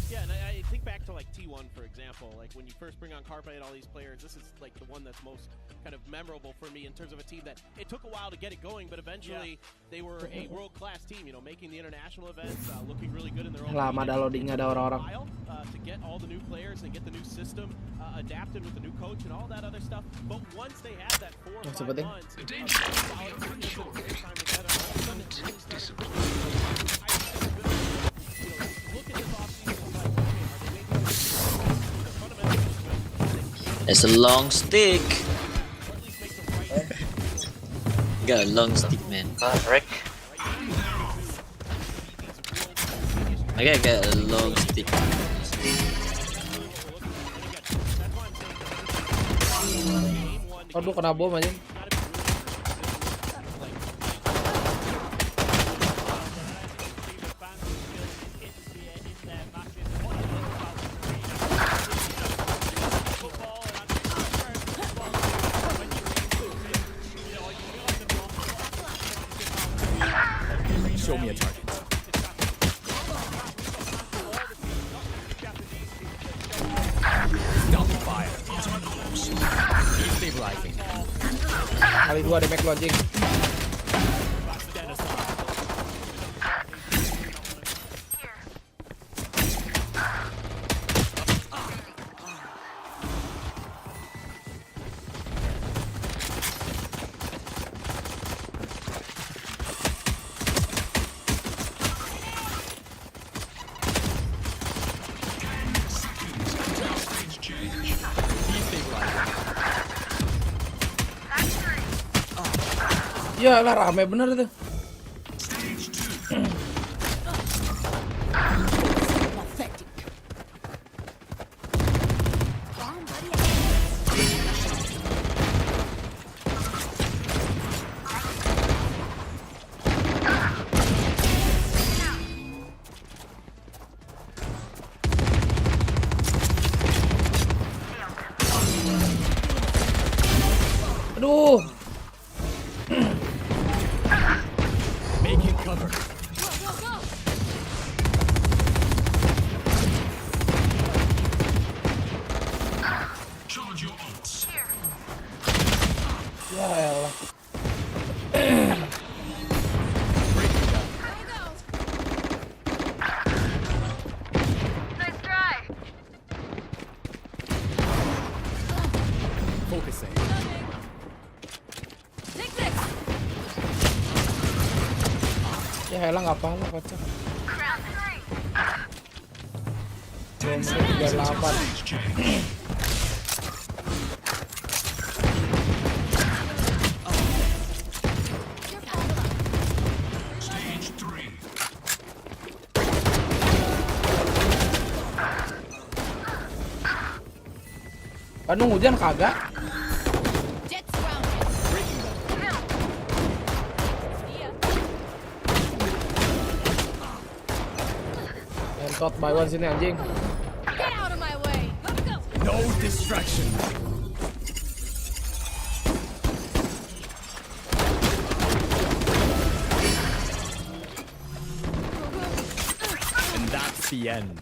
Yeah, and I think back to like T1, for example. Like when you first bring on Carpe and all these players, this is like the one that's most kind of memorable for me in terms of a team that it took a while to get it going, but eventually they were a world-class team. Making the international events, looking really good in their own. Lama dah loadingnya ada orang-orang. To get all the new players and get the new system adapted with the new coach and all that other stuff. But once they had that 4 or 5 months, There's a long stick. Got a long stick, man. Rick. I gotta get a long stick. Aduh, kena bom aja. Show me a target. Stopping fire. Stabilizing. Kali 2 ada Macleod anjing. Ya lah, rame bener itu. Aduh. Making cover. Charge your ults. Ya elah. Nice try. Focusing. Ya elah, nggak apa-apa kocak. Belum 38. Bandung hujan kagak? Entot by one sini anjing. No distraction. And that's the end.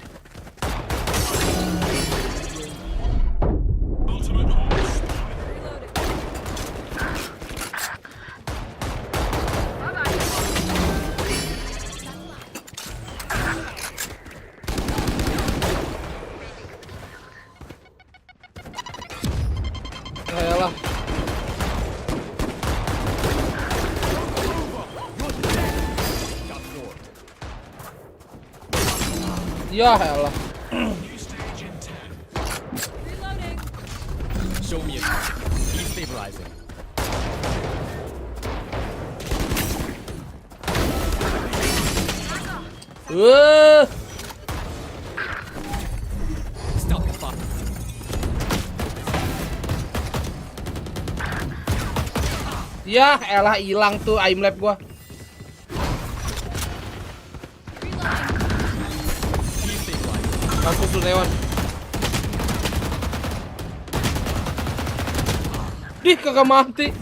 Ayolah. Ya elah. Show me a target. Destabilizing. Stop the fuck. Ya elah hilang tuh aim lab gua. Mampus lu Neon. Dih kagak mati.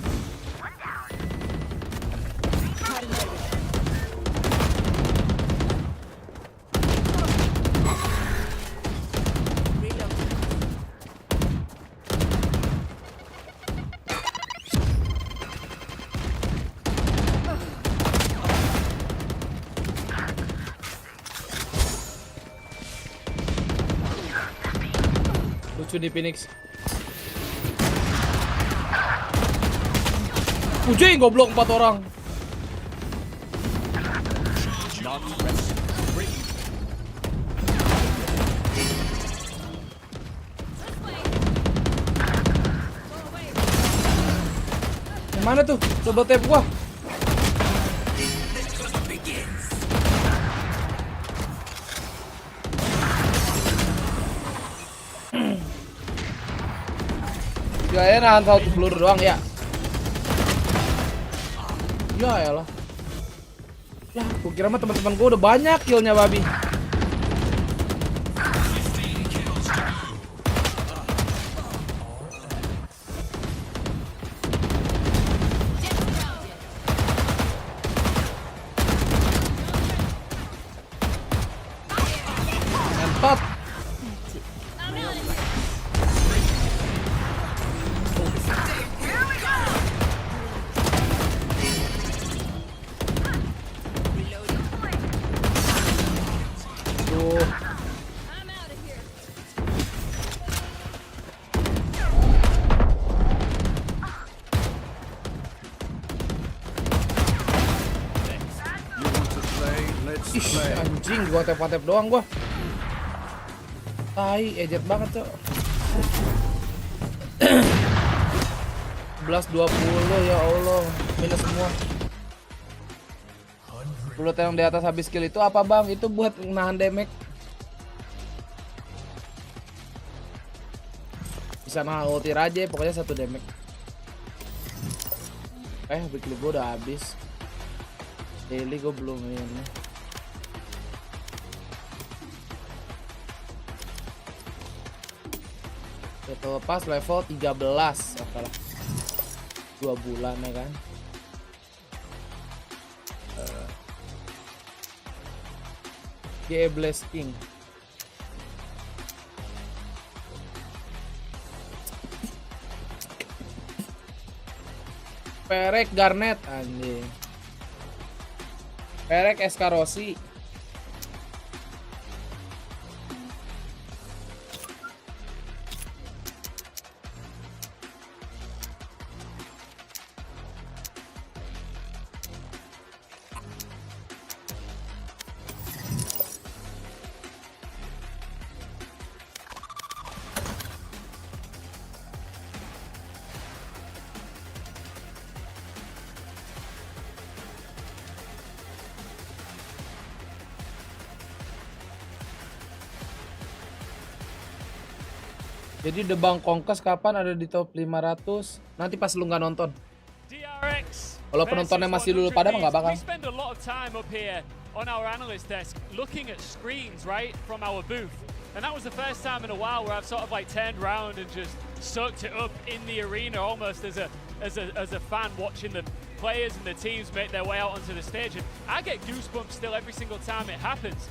Lucu di Phoenix. Ujeng goblok 4 orang. Yang mana tuh? Coba tap gua. Kayaknya nahan satu peluru doang ya. Ya elah. Lah, gua kira mah teman-teman gua udah banyak killnya babi. Mantap. Anjing gua tap-tap doang gua. Tai, ejet banget tuh. 11-20 ya Allah, minus semua. 10 yang di atas habis skill itu apa bang? Itu buat nahan damage. Bisa nahan ulti aja, pokoknya 1 damage. Weekly gua udah habis. Daily gua belum ini. Itu pas level 13 apalah 2 bulan ya kan. Blasting Perek Garnet anjing. Perek Eskarosi. Jadi DBangkongS kapan ada di top 500? Nanti pas lu nggak nonton. Kalau penontonnya masih dulu pada mah nggak bakal. We spend a lot of time up here on our analyst desk looking at screens right from our booth. And that was the first time in a while where I've sort of like turned around and just soaked it up in the arena almost as a fan watching the players and the teams make their way out onto the stage. And I get goosebumps still every single time it happens.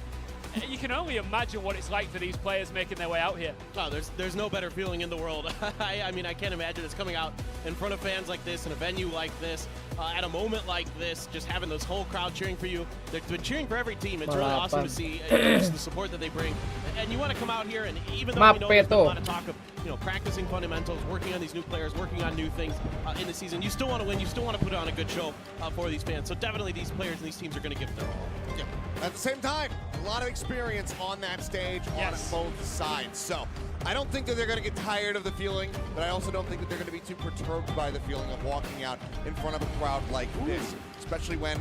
You can only imagine what it's like for these players making their way out here. No, there's no better feeling in the world. I mean, I can't imagine it's coming out in front of fans like this, in a venue like this, at a moment like this, just having this whole crowd cheering for you. They've been cheering for every team. It's really awesome to see just the support that they bring. And you want to come out here, and even though we know there's been a lot of talk of practicing fundamentals, working on these new players, working on new things in the season, you still want to win. You still want to put on a good show for these fans. So definitely these players and these teams are going to give it their all. At the same time, a lot of experience on that stage on both sides. So I don't think that they're going to get tired of the feeling, but I also don't think that they're going to be too perturbed by the feeling of walking out in front of a crowd like this, especially when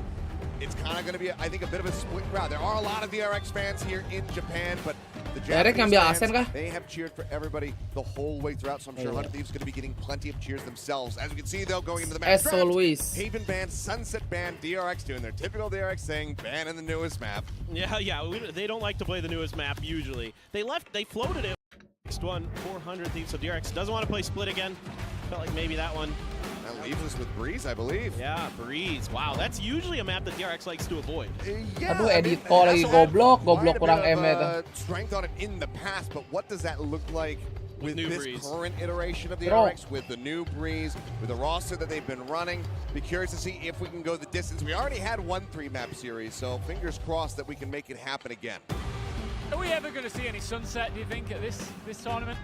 it's kind of going to be, I think, a bit of a split crowd. There are a lot of DRX fans here in Japan, but the Japanese fans, they have cheered for everybody the whole way throughout, so I'm sure 100 Thieves is going to be getting plenty of cheers themselves. As we can see, though, going into the match, as always, Haven ban, Sunset ban, DRX doing their typical DRX thing, banning the newest map. Yeah, they don't like to play the newest map usually. They floated it. Next one, 400 Thieves, so DRX doesn't want to play Split again. Felt like maybe that one. That leaves us with Breeze, I believe. Yeah, Breeze. Wow, that's usually a map that DRX likes to avoid. Yeah, aduh, edit call lagi goblok kurang M itu. Strength on it in the past, but what does that look like with this Breeze. current iteration of the DRX, with the new Breeze, with the roster that they've been running? Be curious to see if we can go the distance. We already had 1 3-map series, so fingers crossed that we can make it happen again. Are we ever going to see any Sunset, do you think, at this tournament?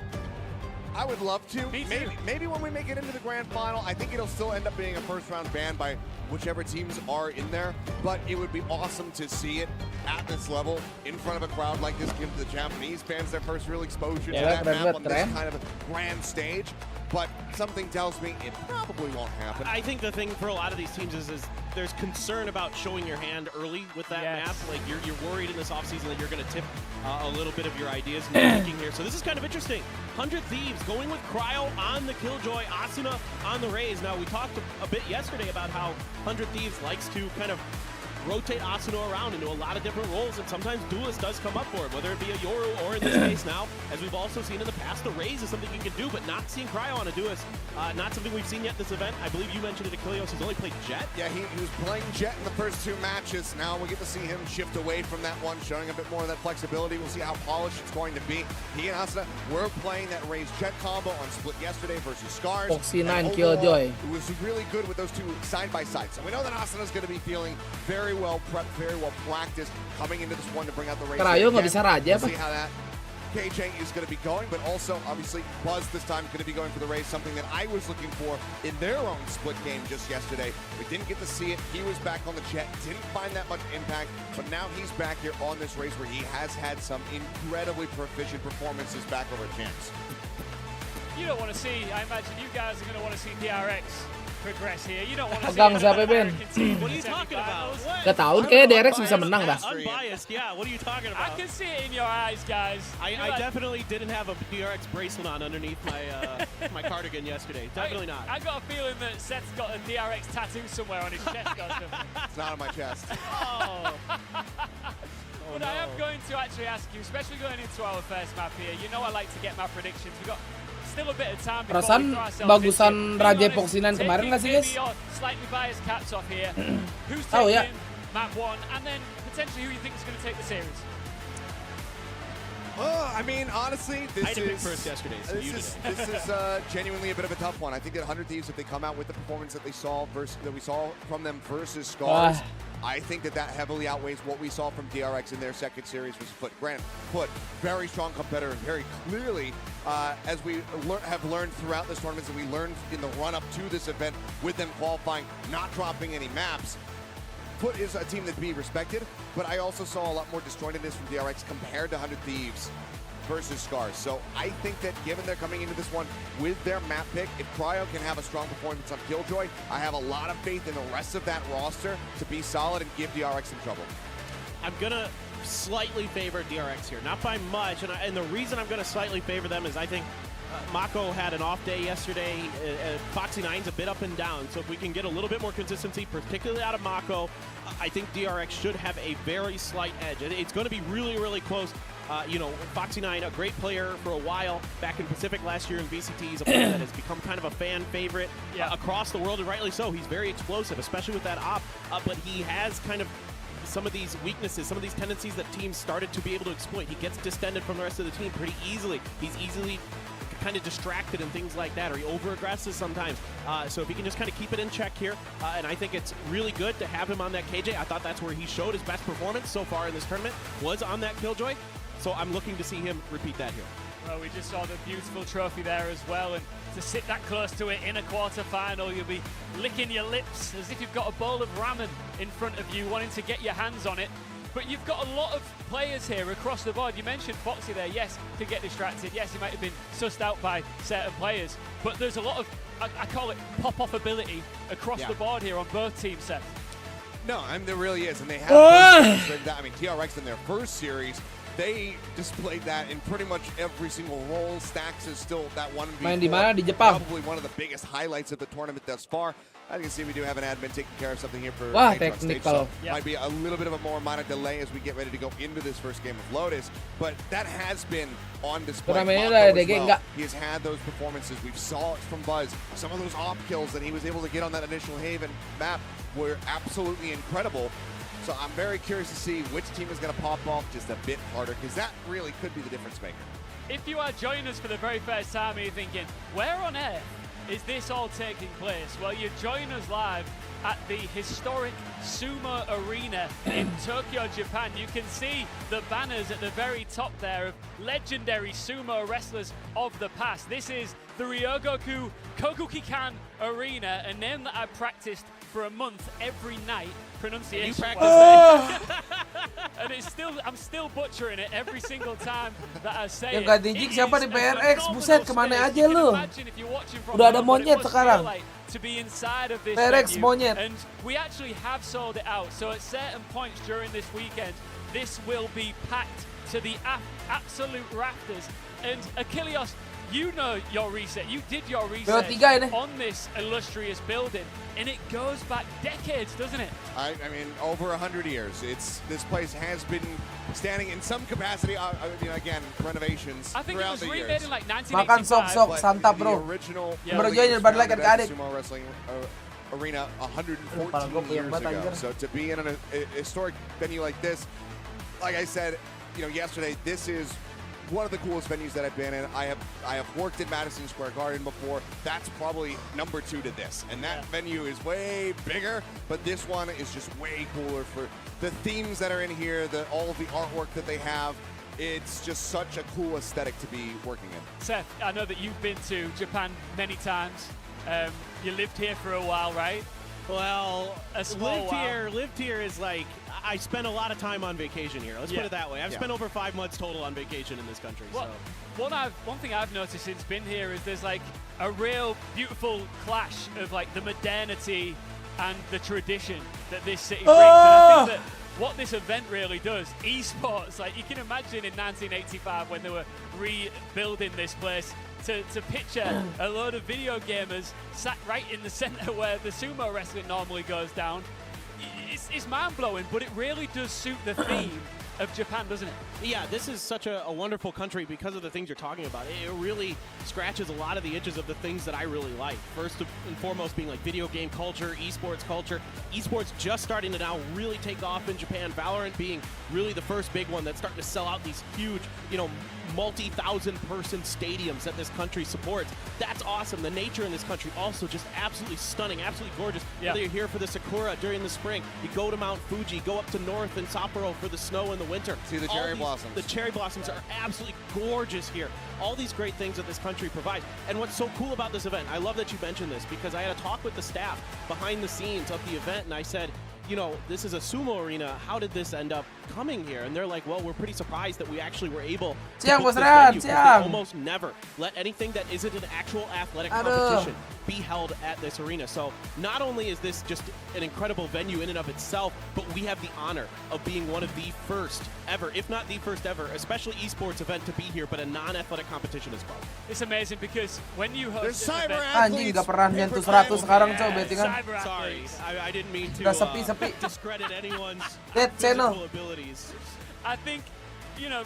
I would love to. Maybe when we make it into the grand final, I think it'll still end up being a first-round ban by whichever teams are in there. But it would be awesome to see it at this level in front of a crowd like this, give the Japanese fans their first real exposure to that map on this kind of a grand stage. But something tells me it probably won't happen. I think the thing for a lot of these teams is there's concern about showing your hand early with that map. Like you're worried in this offseason that you're going to tip a little bit of your ideas and your thinking here. So this is kind of interesting. 100 Thieves going with Cryo on the Killjoy, Asuna on the Raze. Now we talked a bit yesterday about how 100 Thieves likes to kind of rotate Asuna around into a lot of different roles, and sometimes Duelist does come up for it, whether it be a Yoru or in this case now, as we've also seen in the past, the Raze is something you can do, but not seeing Cryo on a Duelist, not something we've seen yet this event. I believe you mentioned it, Achilleos, he's only played Jet. Yeah, he was playing Jet in the first 2 matches. Now we get to see him shift away from that one, showing a bit more of that flexibility. We'll see how polished it's going to be. He and Asuna were playing that Raze Jet combo on Split yesterday versus Scars. Foxy9 Killjoy. It was really good with those 2 side by side. So we know that Asuna's going to be feeling very well prepped, very well practiced coming into this one to bring out the Raze. Cryo nggak bisa raja we'll apa? see how that KJ is going to be going, but also obviously Buzz this time is going to be going for the Raze, something that I was looking for in their own Split game just yesterday. We didn't get to see it. He was back on the Jet, didn't find that much impact, but now he's back here on this Raze where he has had some incredibly proficient performances back over Champs. You don't want to see, I imagine you guys are going to want to see DRX progress here. You don't want to see Pegang siapa, Ben? What are you talking about? Gak tahu, kayaknya DRX bisa menang dah. Unbiased, yeah. What are you talking about? I can see it in your eyes, guys. I definitely didn't have a DRX bracelet on underneath my my cardigan yesterday. Definitely not. I got a feeling that Seth's got a DRX tattoo somewhere on his chest. It's not on my chest. Oh. But I am going to actually ask you, especially going into our first map here, you know I like to get my predictions. We've got still a bit of time before Perasaan we throw ourselves bagusan into. Raja Foxy9 kemarin nggak sih, guys? Slightly biased caps off here. Who's Oh, taking yeah. map 1, and then potentially who you think is going to take the series? I mean, honestly, I didn't pick first yesterday, so this is genuinely a bit of a tough one. I think that 100 Thieves, if they come out with the performance that we saw from them versus Scars, I think that heavily outweighs what we saw from DRX in their second series versus Foot. Granted, Foot, very strong competitor, and very clearly, as we have learned throughout this tournament, and we learned in the run-up to this event with them qualifying, not dropping any maps, Foot is a team that be respected, but I also saw a lot more disjointedness from DRX compared to 100 Thieves versus Scars. So I think that given they're coming into this one with their map pick, if Cryo can have a strong performance on Killjoy, I have a lot of faith in the rest of that roster to be solid and give DRX some trouble. I'm going to slightly favor DRX here, not by much, and the reason I'm going to slightly favor them is I think Mako had an off day yesterday. Foxy9's a bit up and down, so if we can get a little bit more consistency, particularly out of Mako, I think DRX should have a very slight edge. It's going to be really, really close. You know, Foxy9, a great player for a while, back in Pacific last year in VCT. He's a player that has become kind of a fan favorite across the world, and rightly so. He's very explosive, especially with that op, but he has kind of some of these weaknesses, some of these tendencies that teams started to be able to exploit. He gets distended from the rest of the team pretty easily. He's easily kind of distracted and things like that, or he over-aggresses sometimes. So if he can just kind of keep it in check here, and I think it's really good to have him on that KJ. I thought that's where he showed his best performance so far in this tournament, was on that Killjoy. So I'm looking to see him repeat that here. Well, we just saw the beautiful trophy there as well, and to sit that close to it in a quarter-final, you'll be licking your lips as if you've got a bowl of ramen in front of you, wanting to get your hands on it. But you've got a lot of players here across the board. You mentioned Foxy there. Yes, can get distracted. Yes, he might have been sussed out by certain players. But there's a lot of, I call it pop-off ability across the board here on both teams, Seth. No, I mean, there really is. And they have I mean, TRX in their first series, they displayed that in pretty much every single role. Stacks is still that 1v4. Main di mana? Di Jepang. Probably one of the biggest highlights of the tournament thus far. As you can see, we do have an admin taking care of something here for Wah, Stage. technical. So might be a little bit of a more minor delay as we get ready to go into this first game of Lotus, but that has been on display. Mako as well. He has had those performances. We saw it from Buzz. Some of those op kills that he was able to get on that initial Haven map were absolutely incredible. So I'm very curious to see which team is going to pop off just a bit harder, because that really could be the difference maker. If you are joining us for the very first time and you're thinking, where on earth is this all taking place? Well, you're joining us live at the historic Sumo Arena in Tokyo, Japan. You can see the banners at the very top there of legendary sumo wrestlers of the past. This is the Ryogoku Koguki-kan Arena, a name that I practiced for a month every night. Pronunciation. And it's still, I'm still butchering it every single time that I say it. Yang ganti Jig siapa di PRX? Buset, kemana aja lu? Udah ada monyet sekarang. PRX monyet. And we actually have sold it out. So at certain points during this weekend, this will be packed to the absolute rafters. And Achilles, you know your reset. You did your research on this illustrious building, and it goes back decades, doesn't it? I mean, over 100 years. This place has been standing in some capacity. I mean, again, renovations. I think it was remade in like 1985. Makan sok, santap bro. The original sumo wrestling arena 114 years ago. So to be in a historic venue like this, like I said, yesterday, this is one of the coolest venues that I've been in. I have worked at Madison Square Garden before. That's probably number 2 to this. And that venue is way bigger, but this one is just way cooler for the themes that are in here, all of the artwork that they have. It's just such a cool aesthetic to be working in. Seth, I know that you've been to Japan many times. You lived here for a while, right? Well, lived here is like, I spent a lot of time on vacation here. Let's put it that way. I've spent over 5 months total on vacation in this country. Well, one thing I've noticed since been here is there's like a real beautiful clash of like the modernity and the tradition that this city brings. And I think that what this event really does, esports, like you can imagine in 1985 when they were rebuilding this place, to picture a load of video gamers sat right in the center where the sumo wrestling normally goes down. It's mind-blowing, but it really does suit the theme of Japan, doesn't it? Yeah, this is such a wonderful country because of the things you're talking about. It really scratches a lot of the edges of the things that I really like. First and foremost being like video game culture, esports culture. Esports just starting to now really take off in Japan. Valorant being really the first big one that's starting to sell out these huge, multi-thousand person stadiums that this country supports. That's awesome. The nature in this country also just absolutely stunning, absolutely gorgeous. Whether you're here for the Sakura during the spring, you go to Mount Fuji, go up to north in Sapporo for the snow in the winter. See the cherry blossoms. The cherry blossoms are absolutely gorgeous here. All these great things that this country provides. And what's so cool about this event, I love that you mentioned this because I had a talk with the staff behind the scenes of the event, and I said, this is a sumo arena. How did this end up coming here? And they're like, well, we're pretty surprised that we actually were able to book this venue because they almost never let anything that isn't an actual athletic competition be held at this arena. So not only is this just an incredible venue in and of itself, but we have the honor of being one of the first ever, if not the first ever, especially esports event to be here, but a non-athletic competition as well. It's amazing because when you host an event... Anjing, gak pernah nyentuh 100 sekarang coba bettingan. Sorry, I didn't mean to discredit anyone's physical abilities. I think,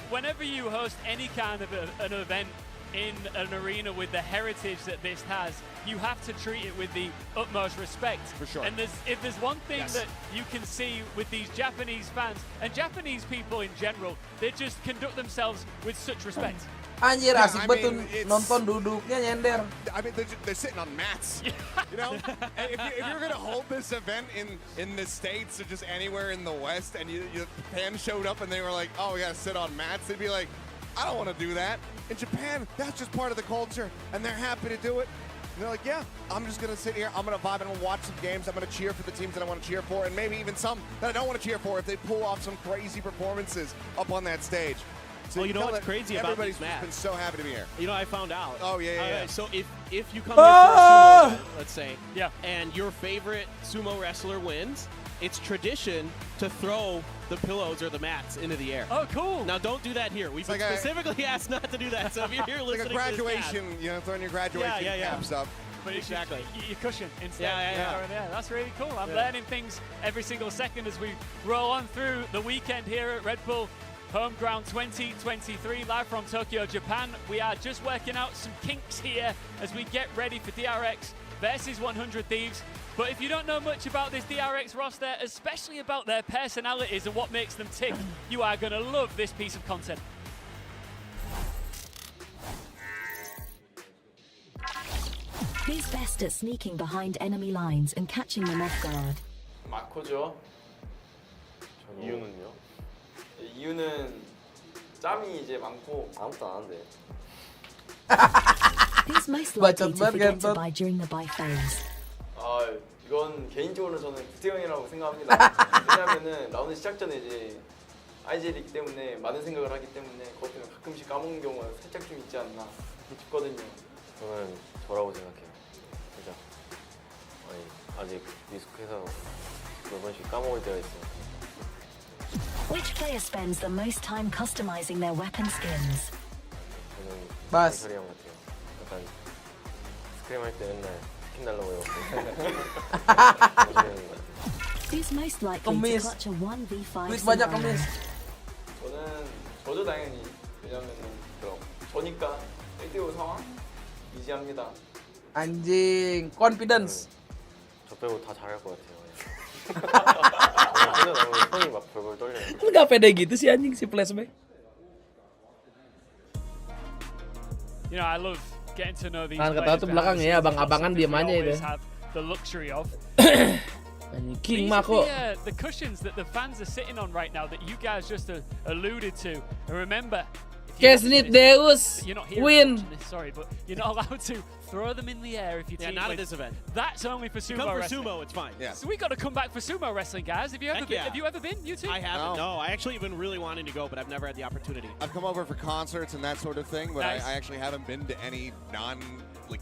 whenever you host any kind of an event in an arena with the heritage that this has, you have to treat it with the utmost respect. For sure. And if there's one thing that you can see with these Japanese fans, and Japanese people in general, they just conduct themselves with such respect. Anjir, asik betul nonton duduknya nyender. I mean, they're sitting on mats. And if you're going to hold this event in the States or just anywhere in the West, and your fans showed up and they were like, oh, we got to sit on mats, they'd be like, I don't want to do that. In Japan, that's just part of the culture, and they're happy to do it. And they're like, yeah, I'm just going to sit here, I'm going to vibe, and I'm going to watch some games, I'm going to cheer for the teams that I want to cheer for, and maybe even some that I don't want to cheer for if they pull off some crazy performances up on that stage. So well, you know what's crazy about everybody's these matches? Been so happy to be here. You know, I found out. Oh, yeah. So if you come here for a sumo event, let's say, and your favorite sumo wrestler wins, it's tradition to throw the pillows or the mats into the air. Oh, cool. Now, don't do that here. We've been specifically asked not to do that. So if you're here listening like a graduation, to this throwing your graduation caps up. But exactly. You cushion instead. Yeah. That's really cool. I'm learning things every single second as we roll on through the weekend here at Red Bull Homeground 2023, live from Tokyo, Japan. We are just working out some kinks here as we get ready for DRX versus 100 Thieves. But if you don't know much about this DRX roster, especially about their personalities and what makes them tick, you are going to love this piece of content. Who's best at sneaking behind enemy lines and catching them off guard? 마코죠. 이유는요? 이유는 짬이 이제 많고 아무도 안 한대. Who's most likely to forget to buy during the buy phase? 이건 개인적으로 저는 구태형이라고 생각합니다. 왜냐하면은 라운드 시작 전에 이제 IGL이기 때문에 많은 생각을 하기 때문에 그것 때문에 가끔씩 까먹는 경우가 살짝 좀 있지 않나 싶거든요. 저는 저라고 생각해요. 진짜 아직 미숙해서 몇 번씩 까먹을 때가 있어요. Which player spends the most time customizing their weapon skins? 저는 이설이 형 같아요. 약간 스크림 할 때 맨날 스킨 달라고 해요. Who's most likely to clutch a 1v5 banyak scenario? kemis. 저도 당연히 왜냐면은 저니까 1대5 상황 이지합니다. Anjing, confidence. 저 빼고 다 잘할 것 같아요. 손이 막 벌벌 떨려요. Lu gak pede gitu sih anjing si flashback. You know, I love getting to know these Kan ketawa tuh belakang ya, abang-abangan diam aja itu. The luxury of King Mako. The cushions that the fans are sitting on right now that you guys just alluded to. And remember, Kesnit Deus win. Sorry, but you're not allowed to throw them in the air if you not at this event. That's only for sumo come for wrestling. sumo, it's fine. Yeah. So we got to come back for sumo wrestling, guys. Have you ever been? You two? I haven't. No, I actually have been really wanting to go, but I've never had the opportunity. I've come over for concerts and that sort of thing, but Nice. I actually haven't been to any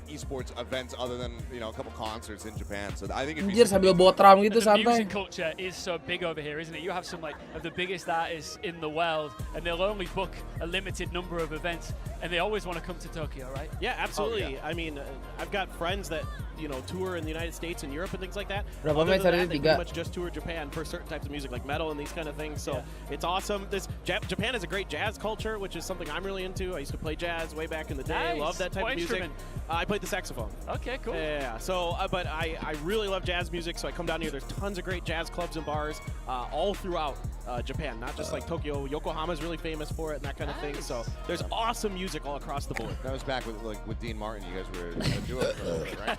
esports events other than a couple concerts in Japan. So I think it'd be Anjir sambil botram gitu The music santai. culture is so big over here, isn't it? You have some of the biggest artists in the world, and they'll only book a limited number of events, and they always want to come to Tokyo, right? Yeah, absolutely. Oh, yeah. I mean, I've got friends that tour in the United States and Europe and things like that. Berapa Other match than hari that, ini? they 3. pretty much just tour Japan for certain types of music like metal and these kind of things. So it's awesome. Japan has a great jazz culture, which is something I'm really into. I used to play jazz way back in the day. Nice. Love that type What of music. instrument? I played the saxophone. Okay, cool. Yeah. So, but I really love jazz music. So I come down here. There's tons of great jazz clubs and bars all throughout Japan. Not just like Tokyo. Yokohama is really famous for it and that kind of thing. So there's awesome music all across the board. That was back with Dean Martin. You guys were a duo, right?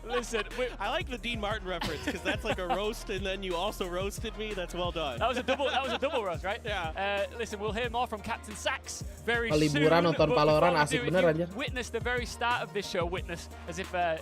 Listen, I like the Dean Martin reference because that's like a roast, and then you also roasted me. That's well done. That was a double roast, right? Yeah. Listen, we'll hear more from Captain Sax very soon. Liburan nonton but Valorant before we asik do, bener if anjir. you witnessed the very start of this show, as if I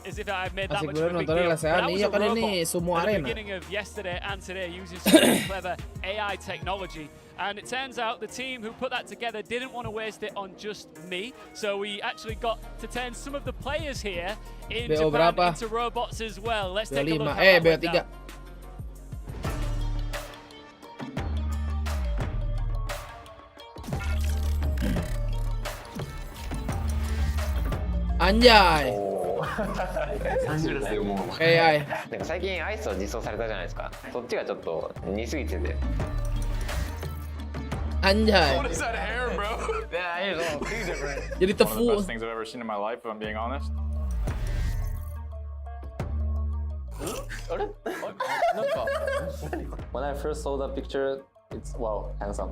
made that Asik much bener of a big nontonnya deal. lesehan. But that was Iya a kan ini robot Sumo at the Arena. beginning of yesterday and today using some clever AI technology. And it turns out the team who put that together didn't want to waste it on just me. So we actually got to turn some of the players here in BO Japan berapa? into robots as well. Let's take a look BO5. how that went BO3. down. Anjay. 30ですよもう AI。なんか最近アイスを実装されたじゃないですか。そっちがちょっと似すぎてて。 Anjay. What is that hair, bro? Yeah, I don't know. Too different. Jadi One of the tefu. best things I've ever seen in my life, if I'm being honest. When I first saw the picture, it's wow, handsome.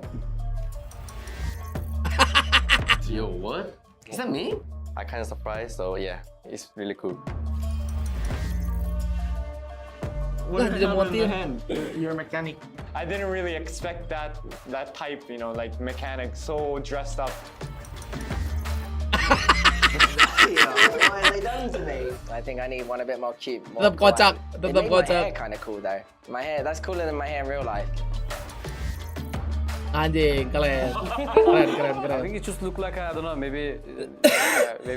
Yo, what? Is that me? I kind of surprised, so yeah, it's really cool. Lah dia montir. You're a mechanic. I didn't really expect that type, like mechanic, so dressed up. What have they done to me? I think I need one a bit more cute. Tetap kocak, It tetap made my hair kocak. kind of cool though. My hair, that's cooler than my hair in real life. Anjing, keren. I think it just look like I don't know, maybe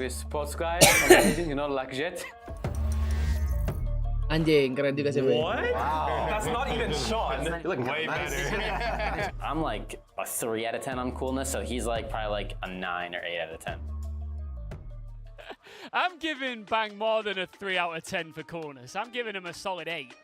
sports guy or anything, you know, like Jet. Anjing, keren juga sih, Boy. Wow. That's not even Sean. You look way better. I'm like a 3 out of 10 on coolness, so he's like probably like a 9 or 8 out of 10. I'm giving Bang more than a 3 out of 10 for coolness. I'm giving him a solid 8.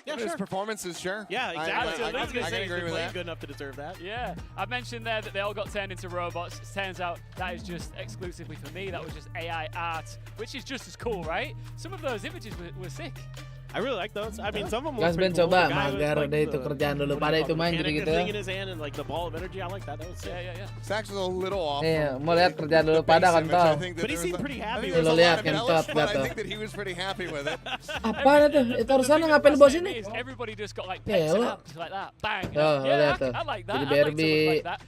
Yeah, his performances, sure. Yeah, exactly. I can agree with that. Good enough to deserve that. Yeah, I mentioned there that they all got turned into robots. It turns out that is just exclusively for me. That was just AI art, which is just as cool, right? Some of those images were sick. I really like those. I mean, some of them. Gasben coba magar deh itu kerjaan dulu pada itu main gitu-gitu. Thing in his hand and like the ball of energy. I like that. That was sick. Yeah. Sax was a little off. Iya, mau lihat kerjaan dulu pada kan tau. But he seemed pretty happy. Lo lihat kentot I gitu. think that he was pretty happy with it. Apaan itu? Itu harusnya ngapain di bawah sini? Everybody just got like pecs and abs like that. Bang. Tuh, lihat tuh. I like that. Jadi I like to Barbie. look like that.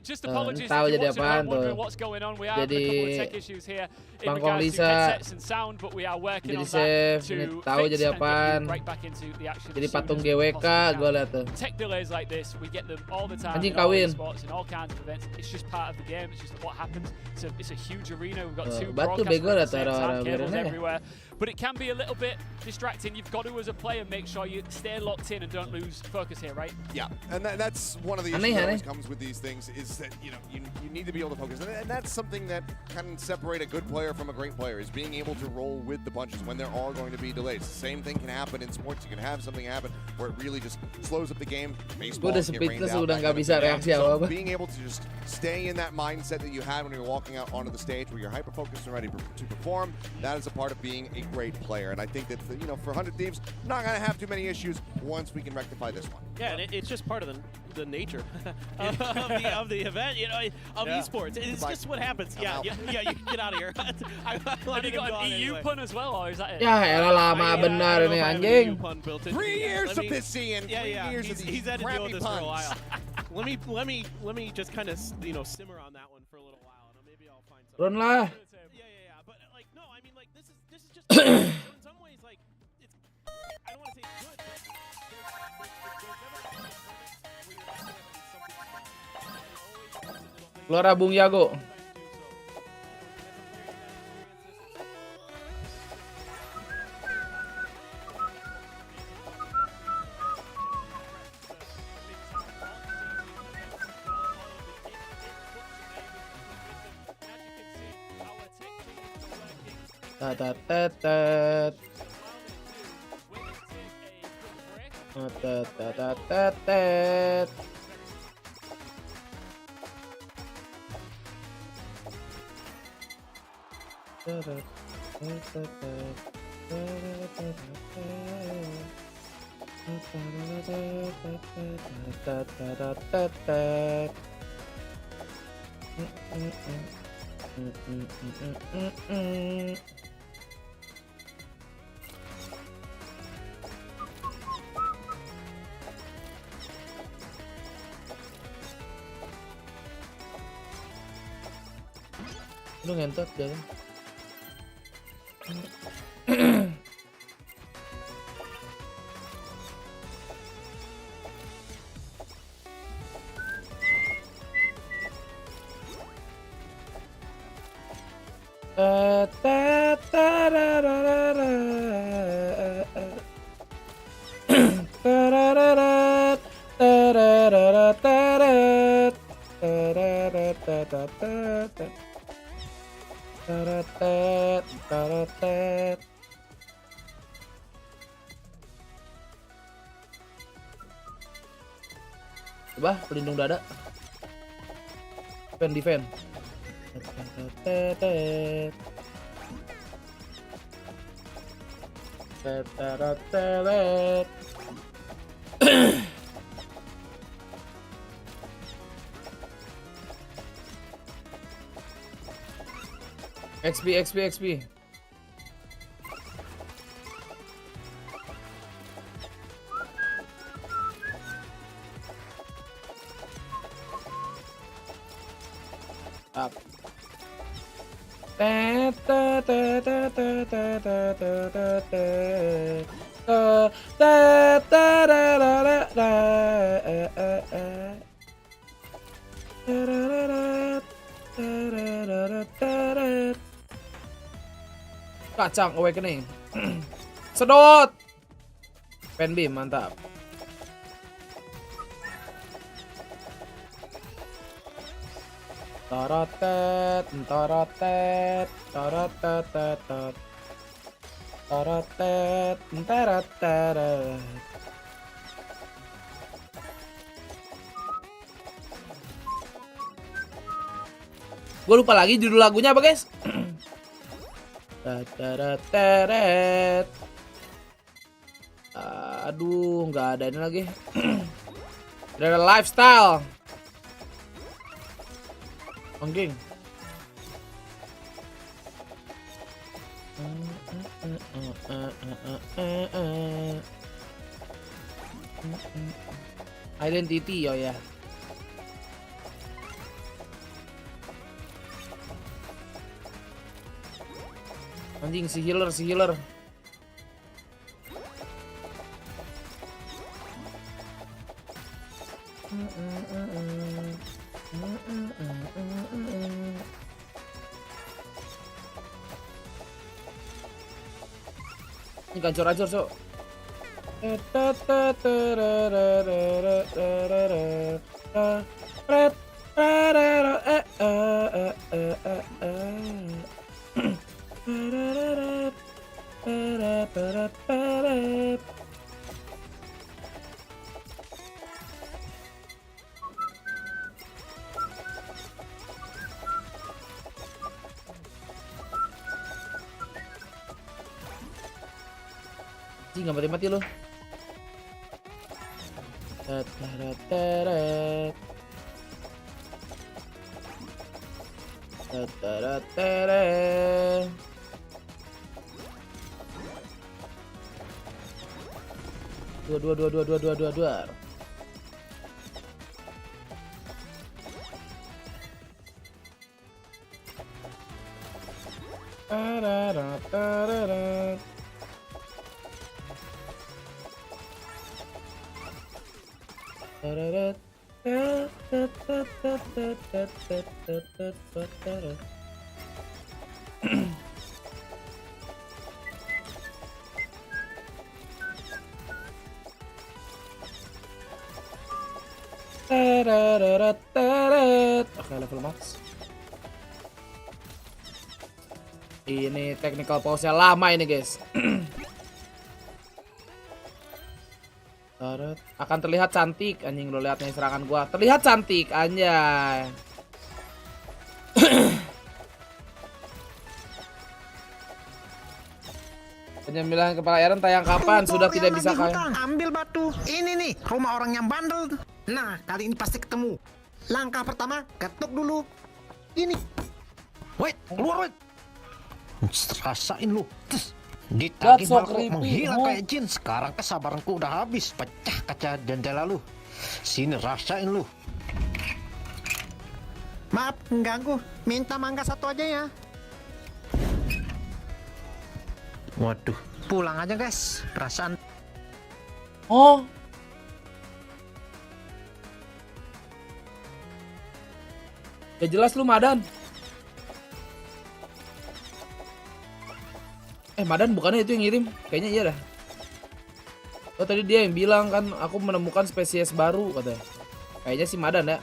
Just apologies tahu if jadi you're watching apaan and wondering tuh. what's going on. We have a Jadi couple of tech issues here in Bangkong regards to Lisa. headsets and sound, but we are working Jadi on that save, to ini tahu fix jadi and get apaan. you right back into the action. Jadi as soon patung as we GWK, possibly gue can. lihat tuh. Tech delays like this, we get them all the time. Anjing in all kawin. sports and all kinds of events. It's just part of the game. It's just what happens. It's a huge arena. We've got two Batu broadcasters bego at dah the same orang-orang time, cables berani. everywhere. But it can be a little bit distracting. You've got to, as a player, make sure you stay locked in and don't lose focus here, right? Yeah, and that's one of the issues that always comes with these things is that you need to be able to focus, and that's something that can separate a good player from a great player is being able to roll with the punches when there are going to be delays. The same thing can happen in sports. You can have something happen where it really just slows up the game. Baseball, Udah get rained speechless, out, udah that nggak kind of bisa thing. reaksi So apa-apa. being able to just stay in that mindset that you had when you were walking out onto the stage, where you're hyper focused and ready to perform, that is a part of being a great player. And I think that for 100 Thieves, not going to have too many issues once we can rectify this one. Yeah, and it's just part of the nature of the event, of esports. It's just what happens. Yeah, you get out of here. Have you got an EU pun as well, or is that it? Ya elah lama benar ini anjing. 3 years of this, Ian. 3 years of these He's had to deal crappy with this for a puns. while. Let me just kind of simmer on that one for a little while, and maybe I'll find something. Run lah. Yeah. But like, no, I mean, like this is just in some ways, like it's. I don't want to say it's good, but there's never Keluar Bung Yago. Tat. Lu ngentot jalan. Coba pelindung dada. Defend. XP. Up. Kacang awakening. Sedot. Pen beam mantap. Torotet, torotet, torotet, torotet, torotet. Gue lupa lagi judul lagunya apa, guys? Teret. Aduh, nggak ada ini lagi. Ada lifestyle. Anjing. Identity, oh ya. Anjing, si healer. Ini gancur-gancur, so. Nggak mati-mati lo. Dua. Oke, level max. Ini technical pause-nya lama ini, guys. Akan terlihat cantik, anjing. Lo lihat nih serangan gua. Terlihat cantik, anjay. Penyembilan kepala Aaron tayang kapan? Sudah tidak bisa kayak. Ambil batu. Ini nih rumah orang yang bandel. Nah, kali ini pasti ketemu. Langkah pertama, ketuk dulu. Ini. Wait, keluar, wait. Rasain lu. Ditagih Marco menghilang kayak jin. Sekarang kesabaranku udah habis. Pecah kaca jendela lu. Sini rasain lu. Maaf, mengganggu. Minta mangga satu aja ya. Waduh, pulang aja guys. Perasaan. Oh. Ya jelas lu Madan. Madan bukannya itu yang ngirim? Kayaknya iya dah. Oh tadi dia yang bilang kan aku menemukan spesies baru katanya. Kayaknya si Madan ya.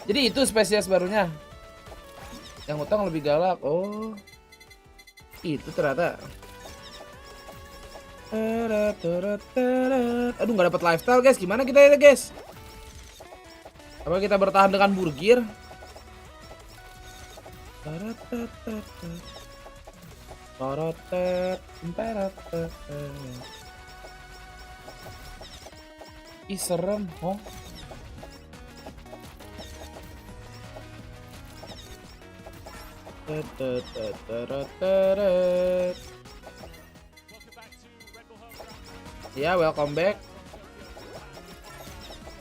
Jadi itu spesies barunya. Yang utang lebih galak. Oh. Itu ternyata. Aduh nggak dapat lifestyle guys. Gimana kita ya guys? Apa kita bertahan dengan burgir? Ih serem, oh. Ya, welcome back.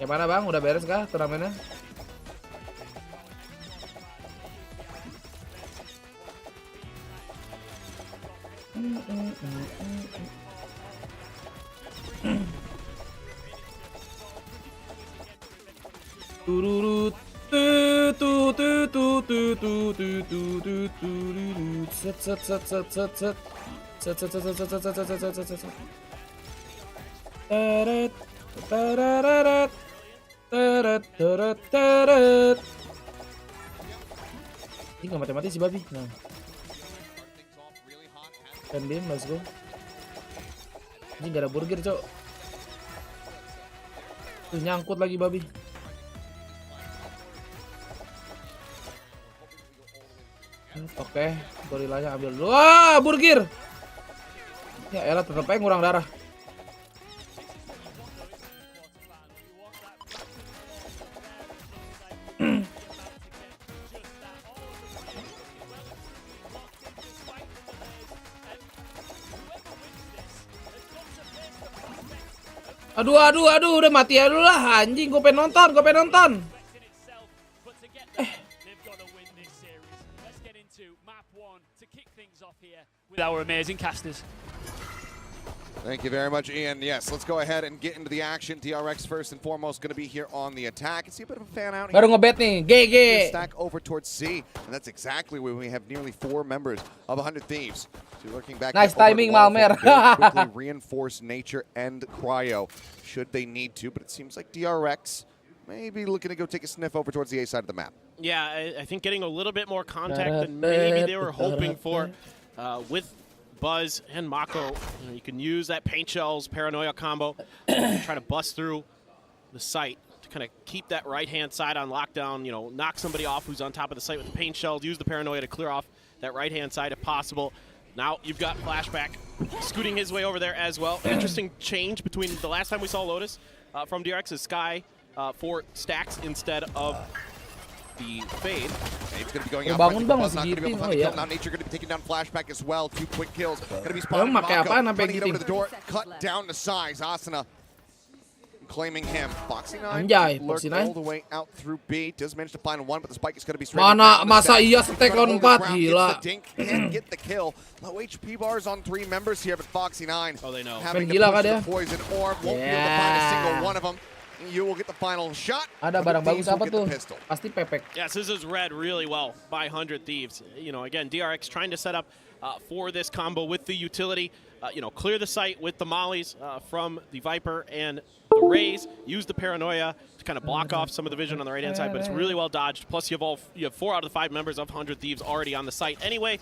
Gimana bang? Udah beres kah turnamennya? Tururut ini nggak mati-mati si babi. Nah, kan beam, let's go. Ini nggak ada burger cok. Tuh nyangkut lagi babi. Oke, gorilanya ambil dulu. Wah, burger. Ya elah, tetep aja ngurang darah. Aduh, udah mati ya dulu lah, anjing. Gue pengen nonton. With our amazing casters. Thank you very much, Ian. Yes, let's go ahead and get into the action. DRX first and foremost going to be here on the attack. You see a bit of a fan out here. Baru ngebet nih, GG. Stack over towards C, and that's exactly where we have nearly 4 members of 100 Thieves. So looking back. Nice timing, Malmer. Quickly reinforce Nature and Cryo, should they need to. But it seems like DRX maybe looking to go take a sniff over towards the A side of the map. Yeah, I think getting a little bit more contact than maybe they were hoping for with Buzz and Mako. You can use that paint shells paranoia combo to try to bust through the site to kind of keep that right-hand side on lockdown, you know, knock somebody off who's on top of the site with the paint shells, use the paranoia to clear off that right-hand side if possible. Now you've got Flashback scooting his way over there as well. An interesting change between the last time we saw Lotus from DRX is Sky for stacks instead of the Fade. It's going to be going out. Not going to be able to find the kill. Now Nature going to be taking down Flashback as well. 2 quick kills. Going to be spotted. Running it over to the door. Cut down to size. Asuna claiming him. Foxy9 lurked all the way out through B. Does manage to find one, but the spike is going to be straight. Mana masa iya stack on 4 gila. Can't get the kill. Low HP bars on 3 members here, but Foxy9. Oh, they know. Having to push the poison orb. Won't be able to find a single one of them. You will get the final shot. Ada barang bagus apa tuh? Pasti pepek. Yes, this is read really well by 100 Thieves. You know, again, DRX trying to set up for this combo with the utility. You know, clear the site with the mollies from the Viper and the Rays. Use the paranoia to kind of block off some of the vision on the right-hand side, but it's really well dodged. Plus, you have 4 out of the 5 members of 100 Thieves already on the site anyway,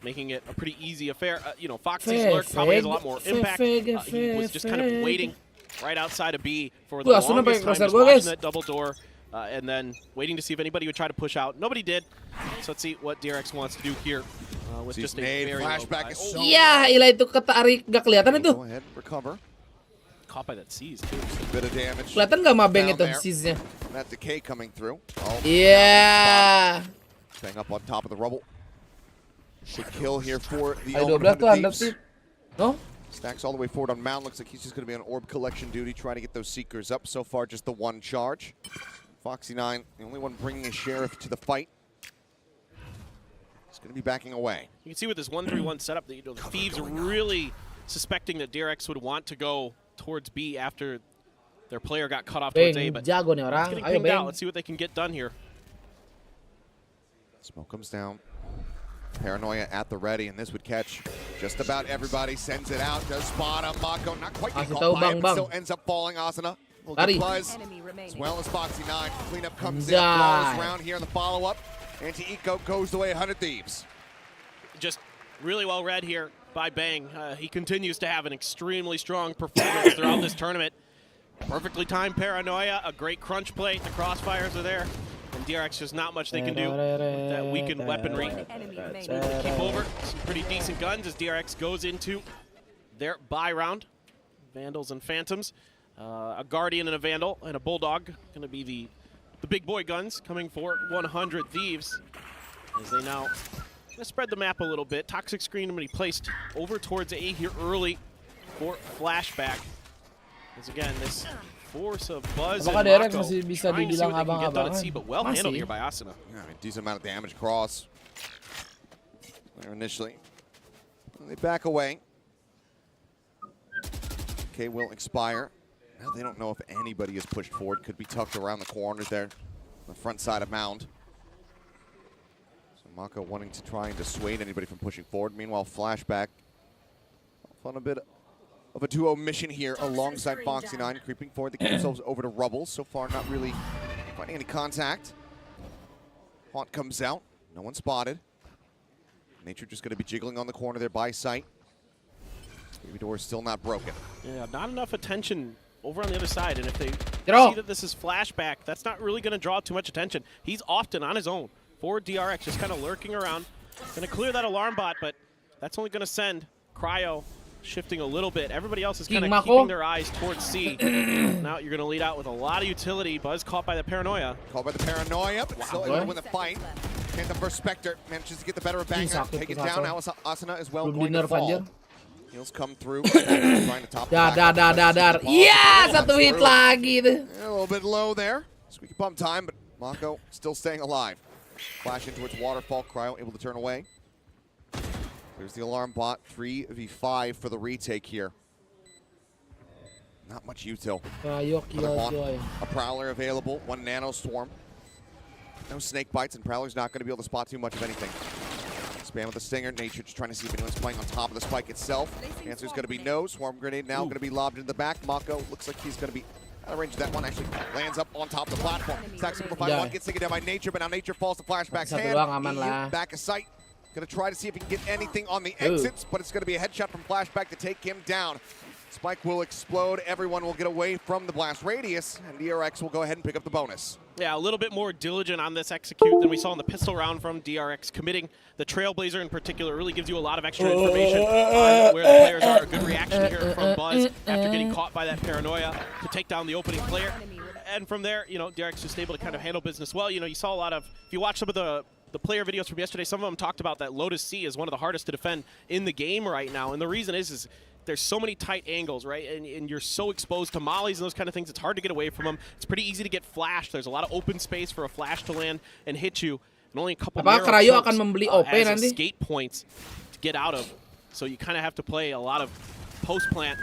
making it a pretty easy affair. You know, Foxy's lurk probably has a lot more impact. He was just kind of waiting right outside of B for the longest time, just watching that double door, and then waiting to see if anybody would try to push out. Nobody did. So let's see what DRX wants to do here with just a very flashback. Iya, ilah itu ketarik, gak kelihatan itu. Go ahead, recover. Caught by that seize too. A bit of damage. Kelihatan gak mabeng itu seize-nya? That decay coming through. Yeah. Staying up on top of the rubble. Should kill here for the Ayo 12 tuh under tip. No? Stacks all the way forward on Mound. Looks like he's just going to be on orb collection duty, trying to get those Seekers up. So far, just the 1 charge. Foxy9, the only one bringing a Sheriff to the fight. He's going to be backing away. You can see with this 1-3-1 setup that the Thieves are really suspecting that DRX would want to go towards B after their player got cut off towards A. But jago nih orang. getting pinged out. Let's see what they can get done here. Smoke comes down. Paranoia at the ready, and this would catch just about everybody. Sends it out. Does spot him. Mako not quite getting caught by him, but still ends up falling. Asuna will get Buzz, as well as Foxy9. Cleanup comes in. Flawless round here in the follow-up. Anti-Eco goes the way 100 Thieves. Just really well read here by Bang. He continues to have an extremely strong performance throughout this tournament. Perfectly timed paranoia, a great crunch play. The crossfires are there. And DRX, there's not much they can do with that weakened weaponry. Keep over some pretty decent guns as DRX goes into their buy round. Vandals and Phantoms. A Guardian and a Vandal and a Bulldog. Going to be the big boy guns coming for 100 Thieves. As they now spread the map a little bit. Toxic Screen going to be placed over towards A here early for Flashback. As again, this force of Buzz Apakah and Derek Mako masih bisa trying to see dibilang what they can get done at abang-abangan? C, but well handled Masih. here by Asuna. Yeah, I mean, decent amount of damage across there initially. They back away. K will expire. Now they don't know if anybody is pushed forward. Could be tucked around the corner there, the front side of Mound. So Mako wanting to try and dissuade anybody from pushing forward. Meanwhile, Flashback on a bit of a duo mission here alongside Foxy9, creeping forward. They get themselves over to Rubble. So far, not really finding any contact. Haunt comes out. No one spotted. Nature just going to be jiggling on the corner there by sight. Baby door is still not broken. Yeah, not enough attention over on the other side. And if they see that this is Flashback, that's not really going to draw too much attention. He's often on his own. Forward DRX just kind of lurking around. Going to clear that alarm bot, but that's only going to send Cryo shifting a little bit. Everybody else is kind of keeping their eyes towards C. Now you're going to lead out with a lot of utility. Buzz caught by the paranoia. Caught by the paranoia, but still able to win the fight. Phantom versus Spectre manages to get the better of Banger. Take it down. Now Asuna as well going to fall. Heals come through. Trying to top Dar. Iya, satu hit lagi tuh. A little bit low there. Squeaky bump time, but Mako still staying alive. Flash into its waterfall. Cryo able to turn away. There's the alarm bot. 3v5 for the retake here. Not much util. A Prowler available. One Nano Swarm. No snake bites, and Prowler's not going to be able to spot too much of anything. Spam with the Stinger. Nature just trying to see if anyone's playing on top of the spike itself. The answer is going to be no. Swarm Grenade now going to be lobbed in the back. Mako looks like he's going to be out of range. That one actually lands up on top of the platform. Stacks able to find one. Gets taken down by Nature, but now Nature falls to Flashback's hand. Back of sight. Going to try to see if he can get anything on the exits, but it's going to be a headshot from Flashback to take him down. Spike will explode. Everyone will get away from the blast radius, and DRX will go ahead and pick up the bonus. Yeah, a little bit more diligent on this execute than we saw in the pistol round from DRX. Committing the Trailblazer in particular really gives you a lot of extra information on where the players are. A good reaction here from Buzz after getting caught by that paranoia to take down the opening player. And from there, you know, DRX just able to kind of handle business well. You know, you saw a lot of, if you watch some of the player videos from yesterday, some of them talked about that Lotus C is one of the hardest to defend in the game right now. And the reason is there's so many tight angles, right? And you're so exposed to mollies and those kind of things. It's hard to get away from them. It's pretty easy to get flashed. There's a lot of open space for a flash to land and hit you. And only a couple of escape points to get out of. So you kind of have to play a lot of post-plant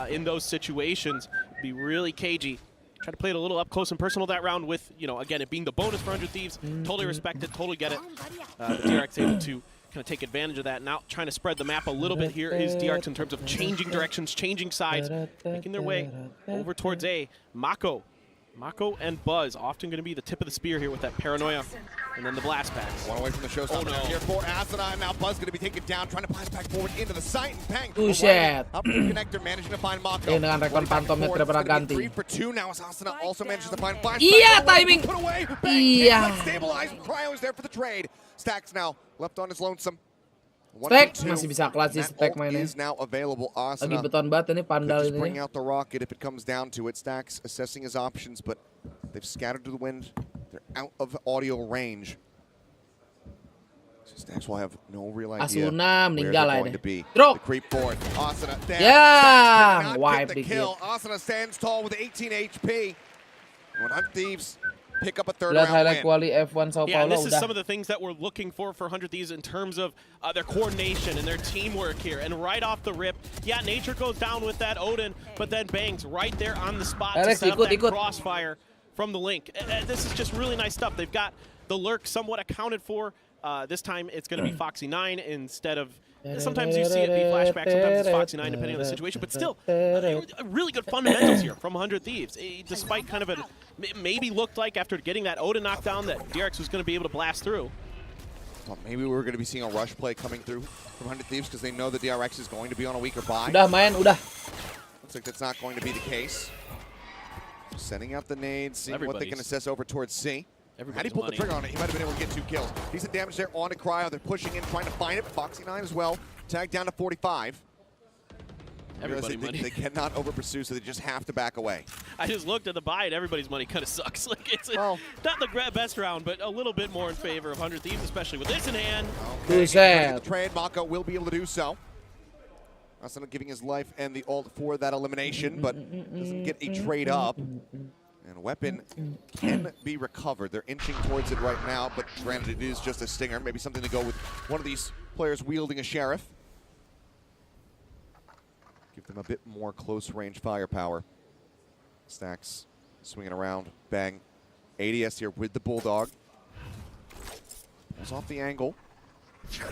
in those situations. Be really cagey. Try to play it a little up close and personal that round with, you know, again, it being the bonus for 100 Thieves. Totally respect it, totally get it. DRX able to kind of take advantage of that. Now trying to spread the map a little bit here is DRX in terms of changing directions, changing sides, making their way over towards A. Mako and Buzz often going to be the tip of the spear here with that paranoia. And then the blast packs. One away from the show. Oh, no. Here for Asuna, and now Buzz going to be taken down, trying to blast back forward into the site, and bang. Buset. Up to the connector, managing to find Mako. Dengan rekon pantomnya pernah ganti. 3 for 2 now as Asuna also manages to find Flash. Iya, timing. Put away. Iya. Stabilized. Cryo is there for the trade. Stacks now left on his lonesome. Stack masih bisa kelas sih Stack mainnya. Is now available. Asuna lagi beton banget ini pandal just ini. Bring out the rocket if it comes down to it. Stacks assessing his options, but they've scattered to the wind. They're out of audio range. Stacks will have no real idea Asuna meninggal where they're ini. going to be. Drop. The creep forward. Asuna there. Yeah, wipe the kill. Asuna stands tall with 18 HP. 100 Thieves pick up a third round highlight win. quali F1 Sao Paulo. Yeah, and this is some of the things that we're looking for 100 Thieves in terms of their coordination and their teamwork here. And right off the rip, yeah, Nature goes down with that Odin, but then bangs right there on the spot to set up that crossfire from the Link. This is just really nice stuff. They've got the lurk somewhat accounted for. This time it's going to be Foxy9 instead of... Sometimes you see it be Flashback, sometimes it's Foxy9 depending on the situation, but still, really good fundamentals here from 100 Thieves. Despite kind of maybe looked like after getting that Odin knockdown that DRX was going to be able to blast through. Well, maybe we're going to be seeing a rush play coming through from 100 Thieves because they know that DRX is going to be on a weaker buy. Udah main, udah. Looks like that's not going to be the case. Sending out the nades, seeing what they can assess over towards C. Had he pulled the trigger on it, he might have been able to get 2 kills. Decent damage there on to Cryo. They're pushing in, trying to find it. Foxy9 as well. Tagged down to 45. They cannot over pursue, so they just have to back away. I just looked at the buy, and everybody's money kind of sucks. Like it's not the best round, but a little bit more in favor of 100 Thieves, especially with this in hand. Okay, the trade, Mako will be able to do so. Asuna giving his life and the ult for that elimination, but doesn't get a trade up. And a weapon can be recovered. They're inching towards it right now, but granted it is just a stinger. Maybe something to go with one of these players wielding a sheriff. Give them a bit more close-range firepower. Stacks swinging around. Bang. ADS here with the Bulldog. Pulls off the angle. Try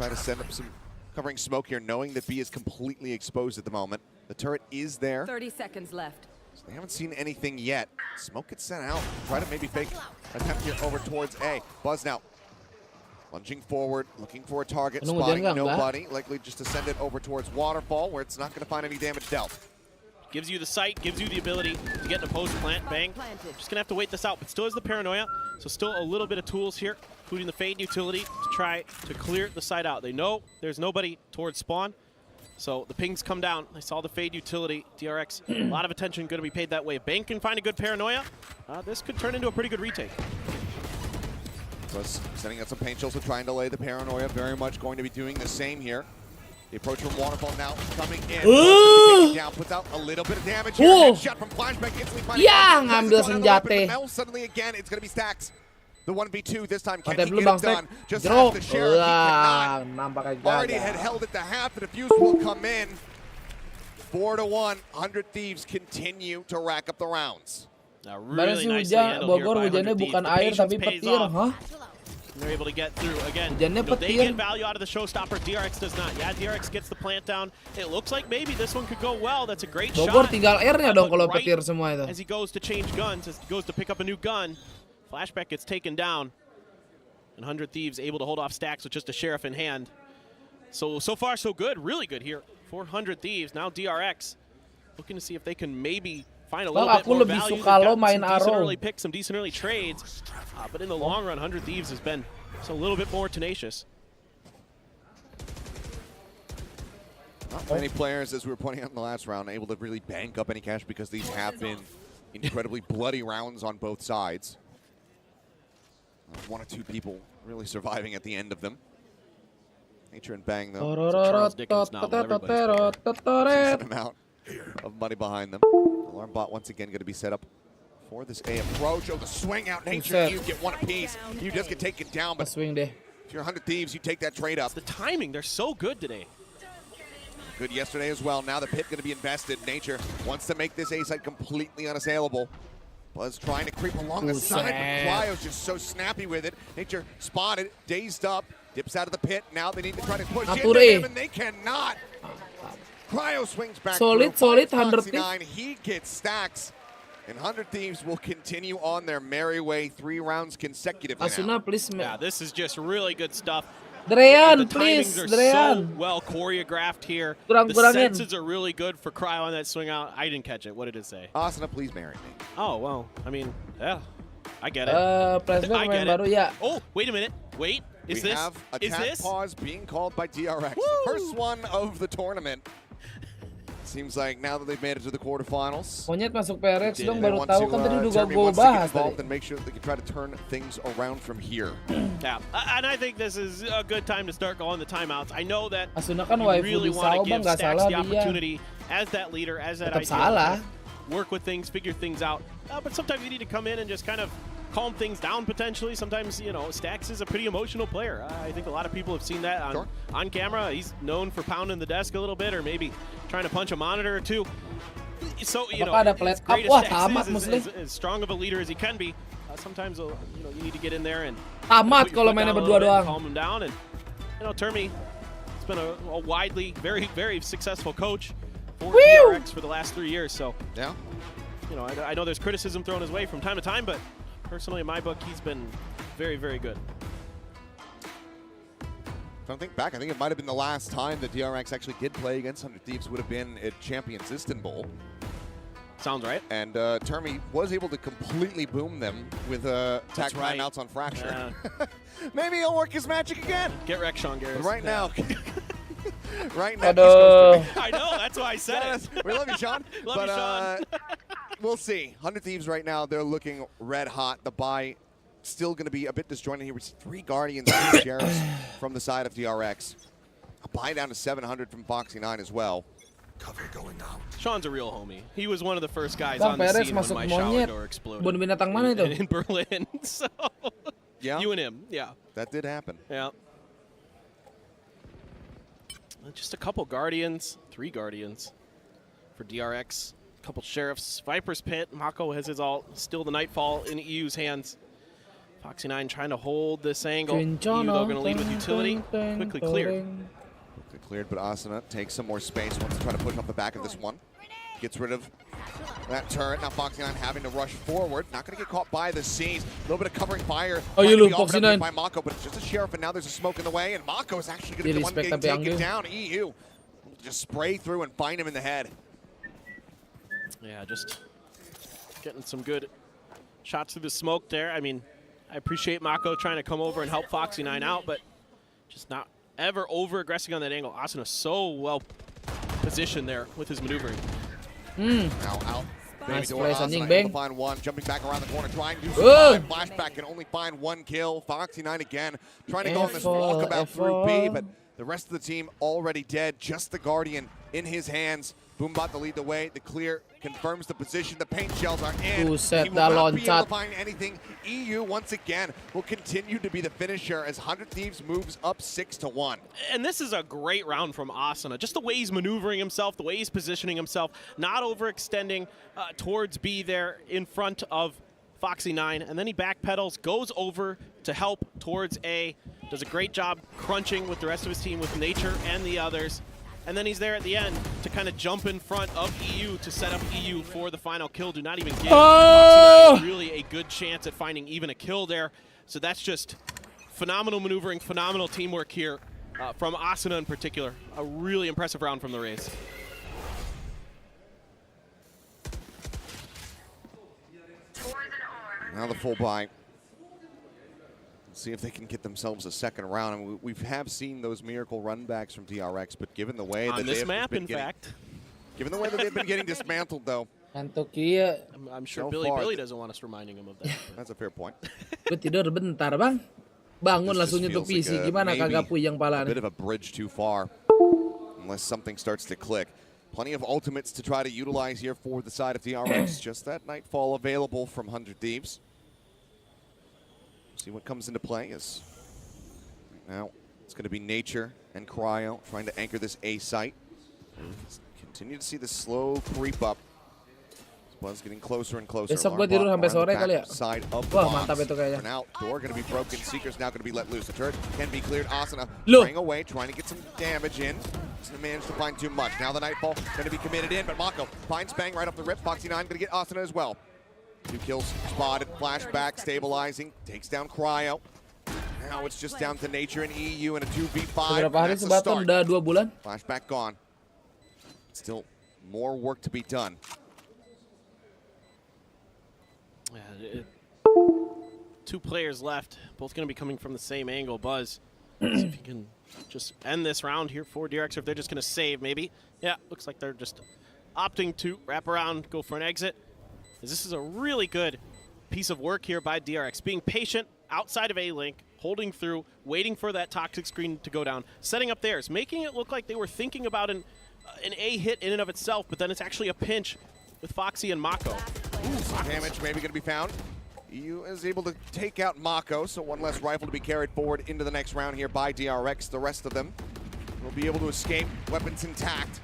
to send up some covering smoke here, knowing that B is completely exposed at the moment. The turret is there. 30 seconds left. So they haven't seen anything yet. Smoke gets sent out. Try to maybe fake attempt here over towards A. Buzz now. Lunging forward, looking for a target, spotting nobody. Likely just to send it over towards Waterfall, where it's not going to find any damage dealt. Gives you the sight, gives you the ability to get an opposed plant. Bang. Just going to have to wait this out, but still has the paranoia. So still a little bit of tools here, including the Fade utility to try to clear the site out. They know there's nobody towards spawn. So the pings come down. They saw the Fade utility. DRX, a lot of attention going to be paid that way. If Bang can find a good paranoia, this could turn into a pretty good retake. Plus, sending out some paint chills to try and delay the paranoia. Very much going to be doing the same here. The approach from Waterfall now coming in. Down, puts out a little bit of damage here. Headshot from Flashback instantly finding ngambil senjata. Suddenly again, it's going to be Stacks. The 1v2 this time. Can Mati he dulu get Bang it Stack. done? Just Jeruk. as the sheriff, he cannot. Already gagal. had held it to half. The defuse will come in. 4-1. 100 Thieves continue to rack up the rounds. Baru sih hujan, Bogor hujannya bukan air tapi petir, hah? They're able to get through again. Hujannya They get petir. value out of the showstopper. DRX does not. Yeah, DRX gets the plant down. It looks like maybe this one could go well. That's a great Bogor shot. tinggal airnya dong kalau Right petir semua itu. as he goes to change guns, as he goes to pick up a new gun, Flashback gets taken down. And 100 Thieves able to hold off Stacks with just a sheriff in hand. So far so good. Really good here. 400 Thieves. Now DRX looking to see if they can maybe find a little bit more value. They've gotten some decent early picks, some decent early trades. But in the long run, 100 Thieves has been just a little bit more tenacious. Not many players, as we were pointing out in the last round, able to really bank up any cash because these have been incredibly bloody rounds on both sides. One or two people really surviving at the end of them. Nature and Bang, though. Charles Dickens novel, decent amount of money behind them. Alarm bot once again going to be set up for this A approach. Oh, the swing out. Nature, you get one apiece. You just get taken down, but swing deh. If you're 100 Thieves, you take that trade up. The timing, they're so good today. Good yesterday as well. Now the pit going to be invested. Nature wants to make this A site completely unassailable. Buzz trying to creep along the side, but Cryo's just so snappy with it. Nature spotted, dazed up, dips out of the pit. Now they need to try to push into him, and they cannot. Cryo swings back Solid, 100 Thieves. He gets Stacks, and 100 Thieves will continue on their merry way 3 rounds consecutively now. Asuna, please. Yeah, this is just really good stuff. Dreyan, the please, timings are Dreyan. so well choreographed here. Kurang- The kurangin. senses are really good for Cryo on that swing out. I didn't catch it. What did it say? Asuna, please marry me. Oh, well, I mean, yeah, I get it. Flashback I main get it. baru ya. Oh, wait a minute. Wait, is We this? have Is attack this? pause being called by DRX. The first one of the tournament. Seems like now that they've made it to the quarterfinals, Monyet masuk PRX dong, they baru want tahu to, kan tadi udah Termi gue wants to get bahas involved tadi. and make sure they can try to turn things around from here. Yeah, and I think this is a good time to start going the timeouts. I know that Asuna kan you waifu really di want to Salbang, give nggak Stacks salah the dia. opportunity as that leader, as that Tetap ideal, salah. work with things, figure things out. But sometimes you need to come in and just kind of calm things down potentially. Sometimes, you know, Stacks is a pretty emotional player. I think a lot of people have seen that on camera. He's known for pounding the desk a little bit or maybe trying to punch a monitor or two. So, you know, Apakah ada as flat great up? Wah, as Stacks tamat, is, Muslim. as strong of a leader as he can be, sometimes you know, you need to get in there and Tamat put your kalau foot mainnya down a berdua little bit and doang. calm him down. And you know, Termi, it's been a widely, very, very successful coach for DRX for the last 3 years. So yeah, you know, I know there's criticism thrown his way from time to time, but personally, in my book, he's been very, very good. If I think back, I think it might have been the last time that DRX actually did play against 100 Thieves would have been at Champions Istanbul. Sounds right. And Termi was able to completely boom them with attack right. timeouts on Fracture. Maybe he'll work his magic again. Get wrecked, Sean Garris. But right now, right now, Aduh. I know, that's why I said it. We love you, Sean. Love you, Sean. We'll see. 100 Thieves right now, they're looking red hot. The buy still going to be a bit disjointed here. We see 3 Guardians and 2 Sheriffs from the side of DRX. Buy down to 700 from Foxy9 as well. Cover going out. Sean's a real homie. He was one of the first guys Bang on the Perez scene when masuk my shower monyet. door exploded. Bon binatang mana itu? In Berlin. So, yeah. You and him, yeah. That did happen. Yeah. Just a couple Guardians, 3 Guardians for DRX. A couple Sheriffs. Viper's Pit. Mako has his ult. Still the Nightfall in EU's hands. Foxy9 trying to hold this angle. EU, though, going to lead with utility. Quickly cleared. Quickly cleared, but Asuna takes some more space. Wants to try to push off the back of this one. Gets rid of that turret. Now Foxy9 having to rush forward. Not going to get caught by the C's. A little bit of covering fire. Oh, you look Foxy9 by Mako, but it's just a Sheriff, and now there's a smoke in the way, and Mako is actually going to be the one getting taken down. EU just spray through and find him in the head. Yeah, just getting some good shots through the smoke there. I mean, I appreciate Mako trying to come over and help Foxy9 out, but just not ever over-aggressing on that angle. Asuna so well positioned there with his maneuvering. Now out. Nice Baby play, Asuna Sanjing able Bang. to find one. Jumping back around the corner, trying to do some flashback. Can only find 1 kill. Foxy9 again, trying to go on this walkabout through B, but the rest of the team already dead. Just the Guardian in his hands. Boombot to lead the way. The clear confirms the position. The paint shells are in. Buset, He will not be able loncat. to find anything. EU once again will continue to be the finisher as 100 Thieves moves up 6-1. And this is a great round from Asuna. Just the way he's maneuvering himself, the way he's positioning himself, not overextending towards B there in front of Foxy9. And then he backpedals, goes over to help towards A. Does a great job crunching with the rest of his team, with Nature and the others. And then he's there at the end to kind of jump in front of EU to set up EU for the final kill. Do not even give Foxy9 really a good chance at finding even a kill there. So that's just phenomenal maneuvering, phenomenal teamwork here from Asuna in particular. A really impressive round from the Rays. Now the full buy. See if they can get themselves a second round. I mean, we have seen those miracle runbacks from DRX, but given the way that this they've map, been in getting, fact. Given the way that they've been getting dismantled, though. I'm sure So Billy far, doesn't want us reminding him of that. That's a fair point. Gue tidur bentar bang. Bangun This langsung just nyentuh feels PC. like Gimana maybe kagak puyeng pala a bit nih. of a bridge too far, unless something starts to click. Plenty of ultimates to try to utilize here for the side of DRX. Just that Nightfall available from 100 Thieves. See what comes into play is now it's going to be Nature and Cryo trying to anchor this A site. Continue to see the slow creep up. Buzz getting closer and closer. Besok gue tidur sampai sore kali ya. Side of the Wah, box. mantap itu kayaknya. For now, door going to be broken. Seeker's now going to be let loose. The turret can be cleared. Asuna Look. spraying away, trying to get some damage in. Doesn't manage to find too much. Now the Nightfall going to be committed in, but Mako finds Bang right off the rip. Foxy9 going to get Asuna as well. 2 kills spotted. Flashback, stabilizing. Takes down Cryo. Now it's just down to Nature and EU in a 2v5. Beberapa hari That's the SUBATHON start. udah 2 bulan. Flashback gone. Still more work to be done. Yeah, 2 players left, both going to be coming from the same angle. Buzz, see if you can just end this round here for DRX, or if they're just going to save, maybe. Yeah, looks like they're just opting to wrap around, go for an exit. This is a really good piece of work here by DRX, being patient outside of A-Link, holding through, waiting for that toxic screen to go down, setting up theirs, making it look like they were thinking about an A hit in and of itself, but then it's actually a pinch with Foxy and Mako. Some damage maybe going to be found. EU is able to take out Mako, so 1 less rifle to be carried forward into the next round here by DRX. The rest of them will be able to escape, weapons intact.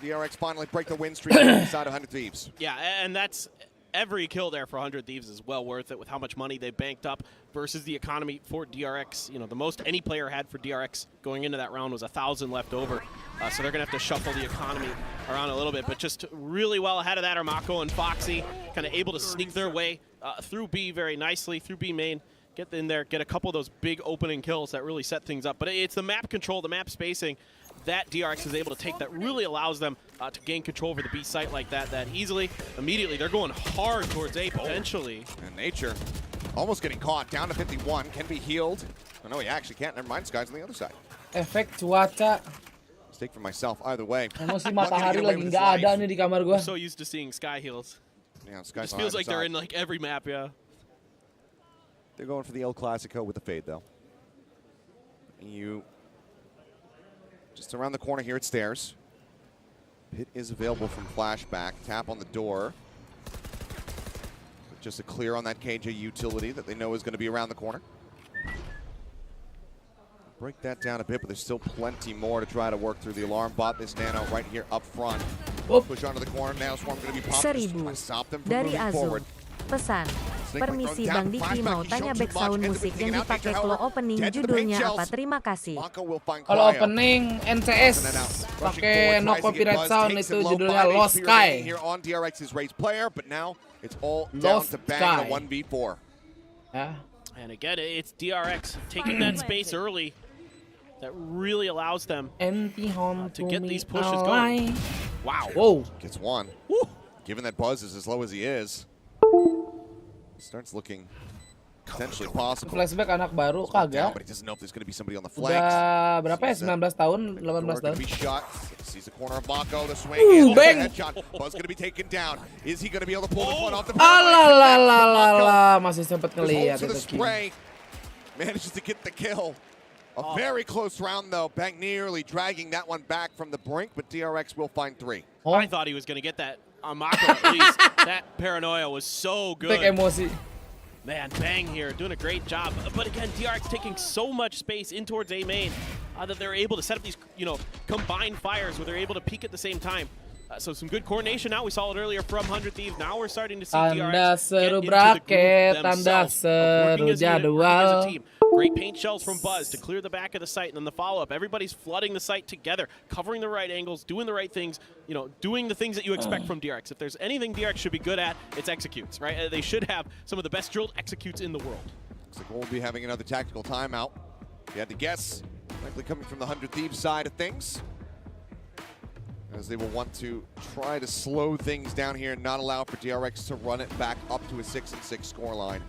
DRX finally break the win streak inside of 100 Thieves. Yeah, and that's every kill there for 100 Thieves is well worth it with how much money they banked up versus the economy for DRX. You know, the most any player had for DRX going into that round was 1,000 left over. So they're going to have to shuffle the economy around a little bit. But just really well ahead of that are Mako and Foxy, kind of able to sneak their way through B very nicely, through B main. Get in there, get a couple of those big opening kills that really set things up. But it's the map control, the map spacing that DRX is able to take that really allows them to gain control over the B site like that easily. Immediately, they're going hard towards A potentially. And Nature almost getting caught, down to 51, can be healed. Oh no, he actually can't. Never mind, Sky's on the other side. Efek cuaca. Mistake for myself, either way. Emosi matahari lagi nggak ada nih di kamar gua. I'm so used to seeing Sky heals. Yeah, Sky's It on feels the like other they're side. in like every map, yeah. They're going for the El Clasico with the fade, though. EU Just around the corner here at stairs. Pit is available from flashback. Tap on the door. Just a clear on that KJ utility that they know is going to be around the corner. Break that down a bit, but there's still plenty more to try to work through the alarm bot. This nano right here up front. Push onto the corner. Now Swarm going to be popped. Stop them from moving forward. Pesan. Permisi Bang Diki mau tanya background musik yang dipakai kalau opening judulnya apa? Terima kasih. Kalau opening NCS pakai no copyright sound itu judulnya Lost Sky. Here on DRX's race player, but now it's all down to Bang the 1v4. Yeah. And again, it's DRX taking that space early. That really allows them to get these pushes going. Wow. Whoa. Gets one. Given that Buzz is as low as he is, starts looking potentially possible. Flashback anak baru kagak. But he doesn't know if there's going to be somebody on the flanks. Udah berapa ya? 19 tahun, 18 tahun. Sees the corner of Mako, the swing. Bang. Headshot. Buzz going to be taken down. Is he going to be able to pull this one off the Alah, masih sempat ngelihat itu. Spray. Manages to get the kill. A very close round, though. Bang nearly dragging that one back from the brink, but DRX will find 3. I thought he was going to get that on Mako, at least. That paranoia was so good. Take emosi. Man, Bang here doing a great job. But again, DRX taking so much space in towards A main that they're able to set up these, combined fires where they're able to peek at the same time. So some good coordination now. We saw it earlier from 100 Thieves. Now we're starting to see DRX get into the groove themselves, working as a unit, working as a team. Great paint shells from Buzz to clear the back of the site, and then the follow-up. Everybody's flooding the site together, covering the right angles, doing the right things, doing the things that you expect from DRX. If there's anything DRX should be good at, it's executes, right? They should have some of the best drilled executes in the world. Looks like we'll be having another tactical timeout. If you had to guess, likely coming from the 100 Thieves side of things, as they will want to try to slow things down here and not allow for DRX to run it back up to a 6-6 scoreline.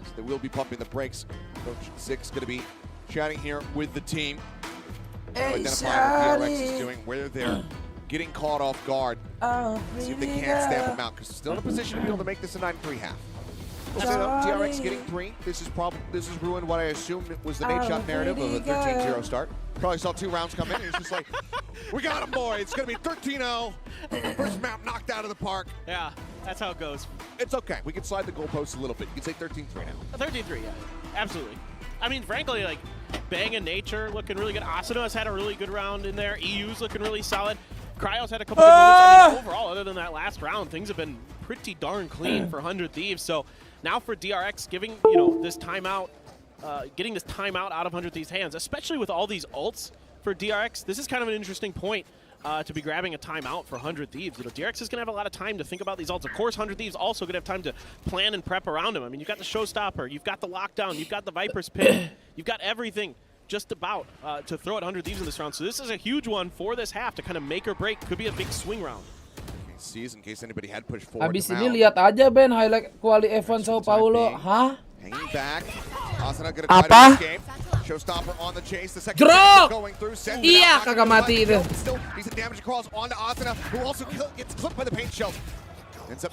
So they will be pumping the brakes. Coach 6 going to be chatting here with the team. Identifying what DRX is doing, where they're getting caught off guard. See if they can't stamp them out, because they're still in a position to be able to make this a 9-3 half. DRX getting 3. This is ruined what I assumed was the Nate shot narrative of a 13-0 start. Probably saw 2 rounds come in, and it's just like, we got him, boy. It's going to be 13-0. First map knocked out of the park. Yeah, that's how it goes. It's okay. We can slide the goalposts a little bit. You can say 13-3 now. 13-3, yeah. Absolutely. I mean, frankly, like, Bang and Nature looking really good. Asuna has had a really good round in there. EU's looking really solid. Cryo's had a couple good moments. I mean, overall, other than that last round, things have been pretty darn clean for 100 Thieves. So now for DRX giving, this timeout, getting this timeout out of 100 Thieves' hands, especially with all these ults for DRX, this is kind of an interesting point to be grabbing a timeout for 100 Thieves. DRX is going to have a lot of time to think about these ults. Of course, 100 Thieves also going to have time to plan and prep around him. I mean, you've got the Showstopper, you've got the Lockdown, you've got the Viper's Pit, you've got everything just about to throw at 100 Thieves in this round. So this is a huge one for this half to kind of make or break. Could be a big swing round. Sees in case anybody had pushed forward. Abis ini lihat aja Ben highlight quali event Sao Paulo. Hah? Hanging back. Asuna gonna try to escape. Showstopper on the chase. The second going through. Iya, kagak mati itu. Still decent damage across onto Asuna, who also gets clipped by the paint shells.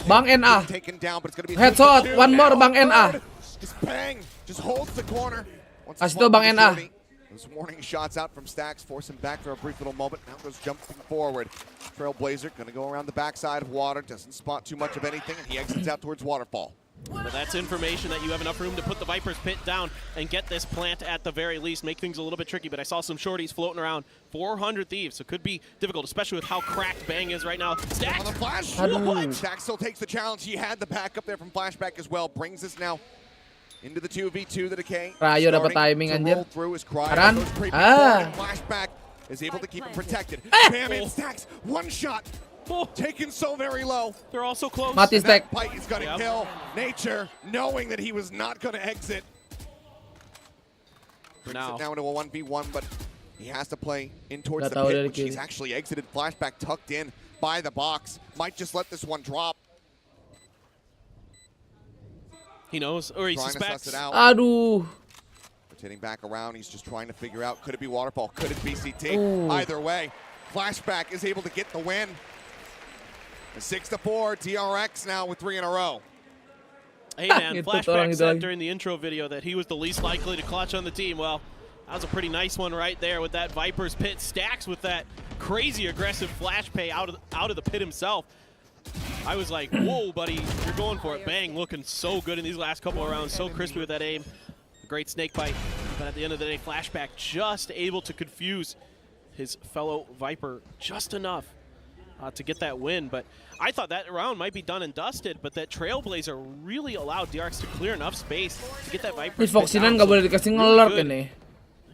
Bang NA. Taken down, but it's gonna be headshot. One more Bang NA. Just bang. Just holds the corner. Kasih tau Bang NA. Those warning shots out from Stacks force him back for a brief little moment. Now goes jumping forward. Trailblazer going to go around the backside of water. Doesn't spot too much of anything, and he exits out towards Waterfall. But that's information that you have enough room to put the Viper's Pit down and get this plant at the very least. Make things a little bit tricky, but I saw some shorties floating around. 400 Thieves, so it could be difficult, especially with how cracked Bang is right now. Stacks! On the flash! Stacks still takes the challenge. He had the backup there from Flashback as well. Brings us now into the 2v2, the decay. Rayo dapat timing anjir. Karan. Flashback is able to keep him protected. Bam and Stacks, one shot. Taken so very low. They're also close. Mati Stack. Pike is going to kill Nature, knowing that he was not going to exit. Brings it now into a 1v1, but he has to play in towards the pit, which he's actually exited. Flashback tucked in by the box. Might just let this one drop. He knows, or he suspects. Aduh. Rotating back around, he's just trying to figure out, could it be Waterfall, could it be CT? Either way, Flashback is able to get the win. 6-4, DRX now with 3 in a row. Hey man, Flashback said during the intro video that he was the least likely to clutch on the team. Well, That was a pretty nice one right there with that Viper's Pit. Stacks with that crazy aggressive flash pay out of the pit himself. I was like, whoa, buddy, you're going for it. Bang, looking so good in these last couple of rounds. So crispy with that aim. A great snake bite. But at the end of the day, Flashback just able to confuse his fellow Viper just enough to get that win. But I thought that round might be done and dusted, but that Trailblazer really allowed DRX to clear enough space to get that Viper. Ini Foxinan nggak boleh dikasih ngelurk ini.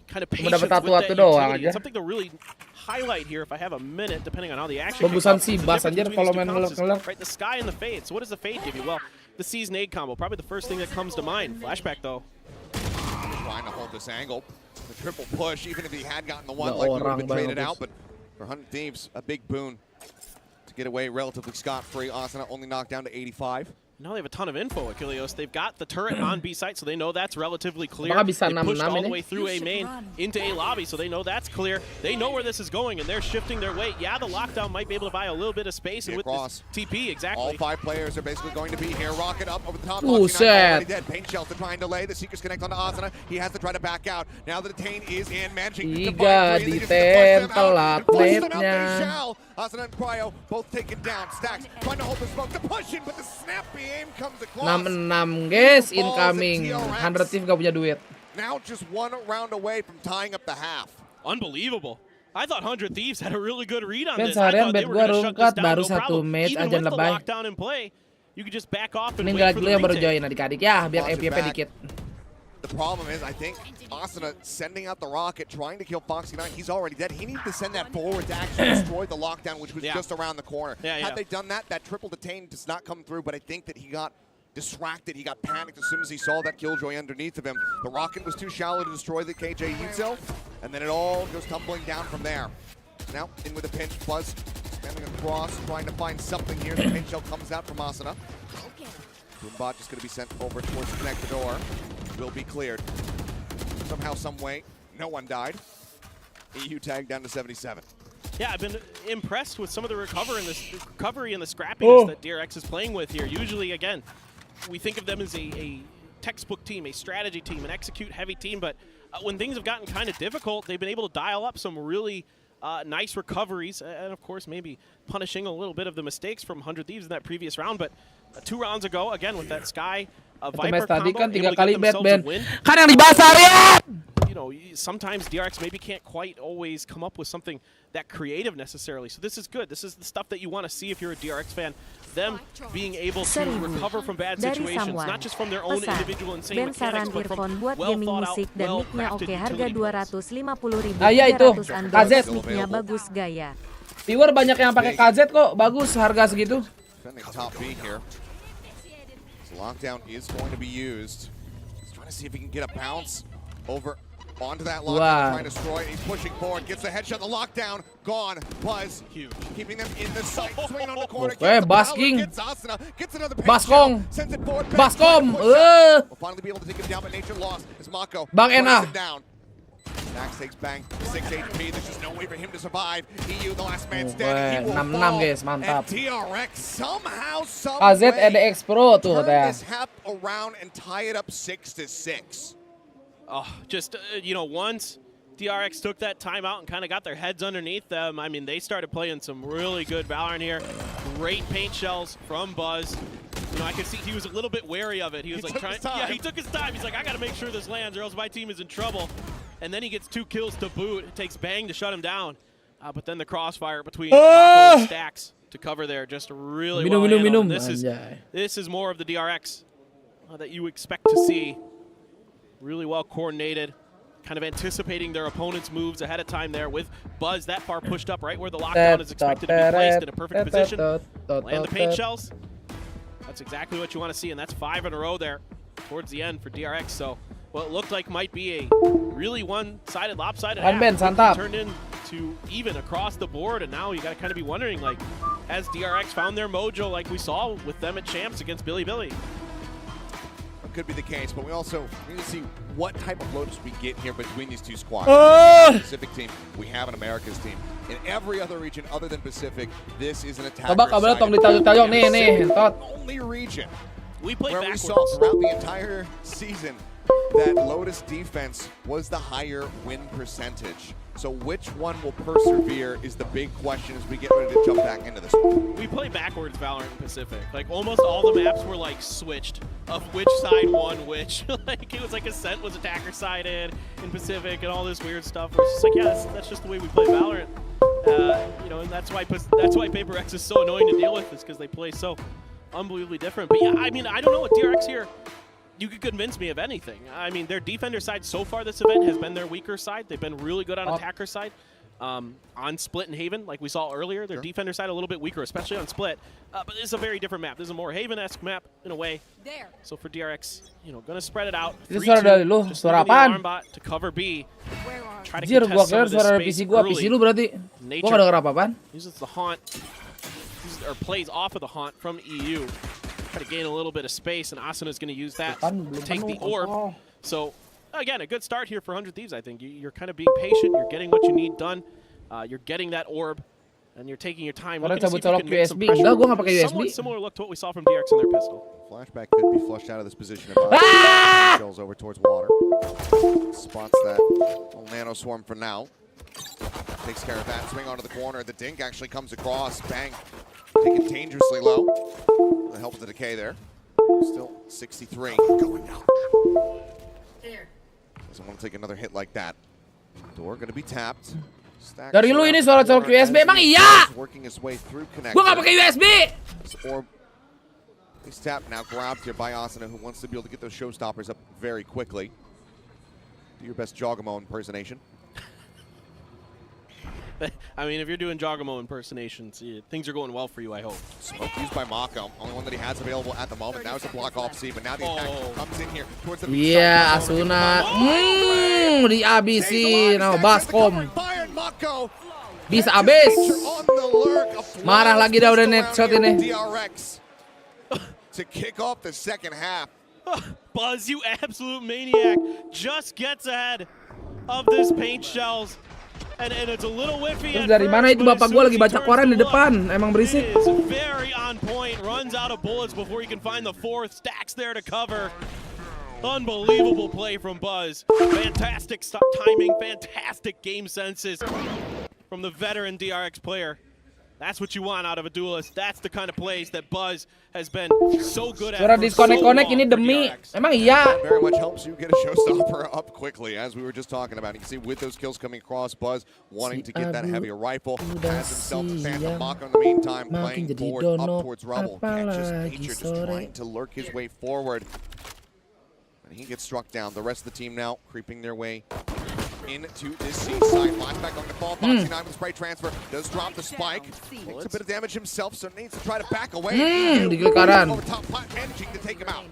Kind of Mendapat satu doang aja. Something to really highlight here if I have a minute, depending on how the action. Bagusan sih Bas anjir kalau main ngelurk. Right, the sky and the fade. So what does the fade give you? Well, the C's nade combo, probably the first thing that comes to mind. Flashback though. Trying to hold this angle. The triple push, even if he had gotten the one, likely would have been traded out. But for 100 Thieves, a big boon to get away relatively scot-free. Asuna only knocked down to 85. Now they have a ton of info, Achilleos. They've got the turret on B site, so they know that's relatively clear. They pushed all the way through A main into A lobby, so they know that's clear. They know where this is going, and they're shifting their weight. Yeah, the lockdown might be able to buy a little bit of space, and with this TP, exactly. All 5 players are basically going to be here. Rocket up over the top. Buset. Dead. Paint shells to try and delay. The Seekers connect onto Asuna. He has to try to back out. Now the detain is in, managing to Tiga find 3. di telat mapnya. Asuna and Cryo both taken down. Stacks trying to hold the smoke to push in, but the snappy aim comes across. 6-6 guys, incoming. 100 Thieves gak punya duit. Now just 1 round away from tying up the half. Unbelievable. I thought 100 Thieves had a really good read on Kan this. I seharian thought they bet were gua going to shut this rungkat down, baru no 1 problem. match Even aja with the lebay. lockdown in play, you could just back off and Meninggal wait for dulu the yang baru retake. join adik-adik ya, biar Roger FYP back. dikit. The problem is, I think Asuna sending out the rocket, trying to kill Foxy9. He's already dead. He needed to send that forward to actually destroy the lockdown, which was just around the corner. Had they done that, that triple detain does not come through, but I think that he got distracted. He got panicked as soon as he saw that Killjoy underneath of him. The rocket was too shallow to destroy the KJ Util, and then it all goes tumbling down from there. Now, in with a pinch, Buzz standing across, trying to find something here. The pinch shell comes out from Asuna. Boombot just going to be sent over towards the connector door. Will be cleared. Somehow, some way, no one died. EU tag down to 77. Yeah, I've been impressed with some of the recovery and the scrappiness that DRX is playing with here. Usually, again, we think of them as a textbook team, a strategy team, an execute-heavy team, but when things have gotten kind of difficult, they've been able to dial up some really nice recoveries, and of course, maybe punishing a little bit of the mistakes from 100 Thieves in that previous round, but 2 rounds ago, again, with that Sky Viper tadi combo, kan 3 able to kali get bad themselves ban. a win. Kan yang dibahas harian! You know, sometimes DRX maybe can't quite always come up with something that creative necessarily. So this is good. This is the stuff that you want to see if you're a DRX fan. Them being able to recover from bad situations, not just from their own individual insane mechanics, but from well thought out, well crafted utility plays. Ya itu, KZ. Mic-nya bagus gaya. Viewer banyak yang pakai KZ kok, bagus harga segitu. Defending top B here. So lockdown is going to be used. He's trying to see if he can get a bounce over onto that lockdown, trying to destroy it. He's pushing forward, gets the headshot, the lockdown, gone. Buzz, huge. Keeping them in the sight, swinging on the corner. Basking. Gets Asuna, gets another Baskong. sends it forward. Baskom. We'll finally be able to take him down, but nature lost as Mako Bang Ena. down. Max takes Bang, 6 HP. There's just no way for him to survive. EU, the last man standing. He will 6-6 fall. guys, mantap. And DRX somehow, KZ EDX Pro tuh turn katanya. this hap around and tie it up 6-6. Oh, just, you know, once DRX took that timeout and kind of got their heads underneath them, I mean, they started playing some really good Valorant here. Great paint shells from Buzz. You know, I could see he was a little bit wary of it. He was like trying, he took his time. He's like, I got to make sure this lands or else my team is in trouble. And then he gets 2 kills to boot. It takes Bang to shut him down. But then the crossfire between Mako and Stacks to cover there just really well handled. This is more of the DRX that you expect to see. Really well coordinated, kind of anticipating their opponent's moves ahead of time there with Buzz that far pushed up right where the lockdown is expected to be placed in a perfect position. Land the paint shells. That's exactly what you want to see, and that's 5 in a row there towards the end for DRX. So what looked like might be a really one-sided, lopsided half turned into even across the board, and now you got to kind of be wondering, like, has DRX found their mojo like we saw with them at Champs against Billy Billy? Could be the case, but we also need to see what type of lotus we get here between these two squads. Pacific team, we have an America's team. In every other region other than Pacific, this is an attack. Only region we play where backwards. we saw throughout the entire season that Lotus defense was the higher win percentage. So which one will persevere is the big question as we get ready to jump back into this one. We play backwards Valorant in Pacific. Like almost all the maps were like switched of which side won which. Like it was like Ascent was attacker side in Pacific and all this weird stuff. It's just like, yeah, that's just the way we play Valorant. You know, and that's why Paper X is so annoying to deal with, is because they play so unbelievably different. But yeah, I mean, I don't know what DRX here. You could convince me of anything. I mean, their defender side so far this event has been their weaker side. They've been really good on attacker side. On Split and Haven, like we saw earlier, their defender side a little bit weaker, especially on Split. But this is a very different map. This is a more Haven-esque map in a way. So for DRX, you know, gonna spread it out. 3-2, just leaving the alarm bot to cover B. Try to contest some of this space early. Nature uses the haunt, or plays off of the haunt from EU. Try to gain a little bit of space, and Asuna's going to use that to take the orb. So, again, a good start here for 100 Thieves, I think. You're kind of being patient. You're getting what you need done. You're getting that orb, and you're taking your time. Looking to see if you can make some pressure. Somewhat similar look to what we saw from DRX in their pistol. Flashback could be flushed out of this position. Goes over towards water. Spots that little nano swarm for now. Takes care of that. Swing onto the corner. The dink actually comes across. Bang. Taken dangerously low. The help of the decay there. Still 63. Going down. Doesn't want to take another hit like that. Door going to be tapped. Dari lu ini suara colok USB, emang iya? Working his way through connector. Gua nggak pakai USB. Orb is tapped now, grabbed here by Asuna, who wants to be able to get those showstoppers up very quickly. Do your best Jogamo impersonation. I mean, if you're doing Jogamo impersonations, things are going well for you, I hope. Smoke used by Mako, only one that he has available at the moment. Now it's a block off C, but now the attack comes in here towards the yeah, Asuna. Di Abisi, no Baskom. Bisa Abis. Marah lagi dah udah net shot ini. To kick off the second half. Buzz, you absolute maniac, just gets ahead of this paint shells. And it's a little whiffy. Terus dari mana itu bapak gua lagi baca koran di depan, emang berisik. Very on point, runs out of bullets before he can find the fourth. Stacks there to cover. Unbelievable play from Buzz. Fantastic timing, fantastic game senses from the veteran DRX player. That's what you want out of a duelist. That's the kind of plays that Buzz has been so good at. Suara disconnect ini demi. Emang iya. Very much helps you get a showstopper up quickly, as we were just talking about. You can see with those kills coming across, Buzz wanting to get that heavier rifle. Has himself a Phantom Mako in the meantime, playing forward up towards Rubble. Catches Nature, just trying to lurk his way forward. And he gets struck down. The rest of the team now creeping their way into this C side. Flashback on the fall. Foxy 9 with spray transfer. Does drop the spike. Takes a bit of damage himself, so needs to try to back away. Di kanan. Over top, managing to take him out.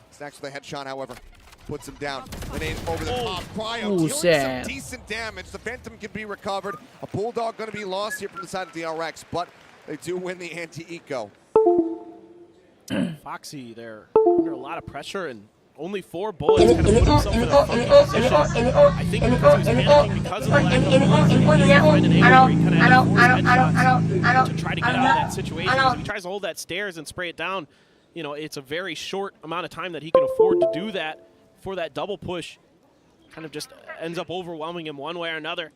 Stacks with a headshot, however. Puts him down. Menit over the top. Cryo dealing some decent damage. The Phantom can be recovered. A Bulldog going to be lost here from the side of DRX, but they do win the anti-eco. Foxy there under a lot of pressure and only 4 bullets, kind of put himself in a funky position. I think because he was panicking because of the lack of bullets, he was trying to try to get out of that situation. So he tries to hold that stairs and spray it down. You know, it's a very short amount of time that he can afford to do that for that double push. Kind of just ends up overwhelming him one way or another.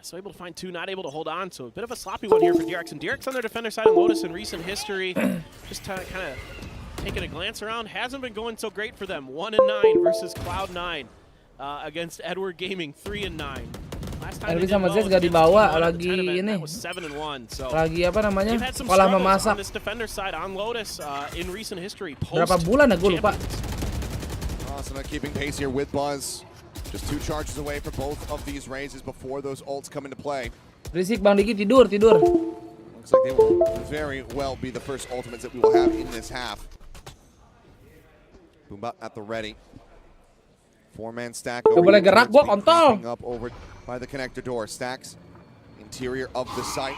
So able to find 2, not able to hold on. So a bit of a sloppy one here for DRX. And DRX on their defender side and Lotus in recent history. Just kind of taking a glance around, hasn't been going so great for them. 1-9 versus Cloud9 against Edward Gaming, 3-9. Last time Abis sama Zez gak dibawa, lagi ini. So lagi apa namanya? Sekolah memasak. On this defender side on Lotus in recent history. Berapa bulan ya gue lupa. Asuna keeping pace here with Buzz. Just 2 charges away from both of these raises before those ults come into play. Berisik Bang Diki, tidur. Looks like they will very well be the first ultimates that we will have in this half. Boomba at the ready. 4-man stack over boleh gerak, gua kontol. Up over by the connector door. Stacks interior of the site.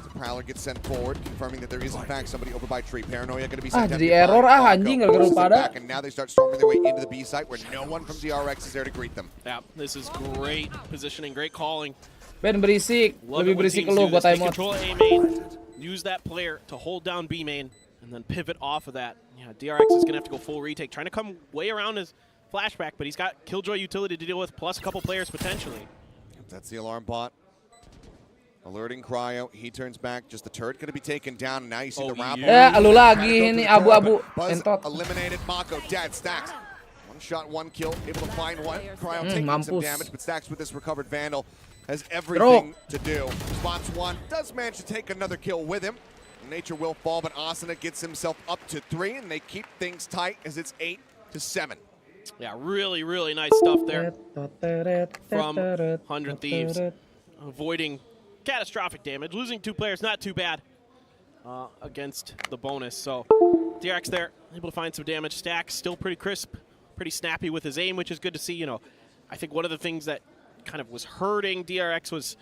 The Prowler gets sent forward, confirming that there is in fact somebody over by tree. Paranoia going to be sent down. Jadi error anjing gara-gara pada. And now they start storming their way into the B site where no one from DRX is there to greet them. Yeah, this is great positioning, great calling. Ben berisik, lebih berisik lu gua timeout. Control A main, use that player to hold down B main, and then pivot off of that. Yeah, DRX is gonna have to go full retake, trying to come way around Flashback, but he's got Killjoy utility to deal with, plus a couple players potentially. That's the alarm bot. Alerting Cryo. He turns back. Just the turret going to be taken down. And now you see the rabble. Lu lagi ini abu-abu. Buzz Entot. eliminated. Mako dead. Stacks. One shot, one kill. Able to find one. Cryo taking some damage, but Stacks with this recovered Vandal has everything to do. Spots one. Does manage to take another kill with him. Nature will fall, but Asuna gets himself up to 3, and they keep things tight as it's 8-7. Yeah, really, really nice stuff there from 100 Thieves. Avoiding catastrophic damage. Losing 2 players, not too bad against the bonus. So DRX there, able to find some damage. Stacks still pretty crisp, pretty snappy with his aim, which is good to see. You know, I think one of the things that kind of was hurting DRX was,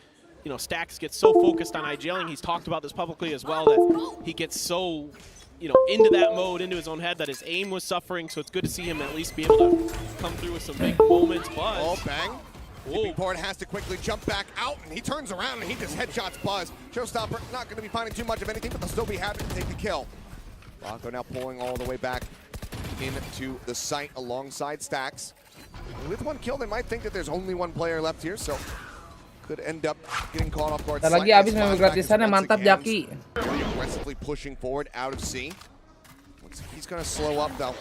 you know, Stacks gets so focused on IGLing. He's talked about this publicly as well, that he gets so, you know, into that mode, into his own head, that his aim was suffering. So it's good to see him at least be able to come through with some big moments. Buzz. Oh, bang. Board has to quickly jump back out, and he turns around and he just headshots Buzz. Showstopper not going to be finding too much of anything, but they'll still be happy to take the kill. Blanco now pulling all the way back into the site alongside Stacks. With 1 kill, they might think that there's only 1 player left here, so could end up getting caught off guard. Lagi Abis memang gratisannya mantap Jaki. Aggressively pushing forward out of C. Looks like he's going to slow up though.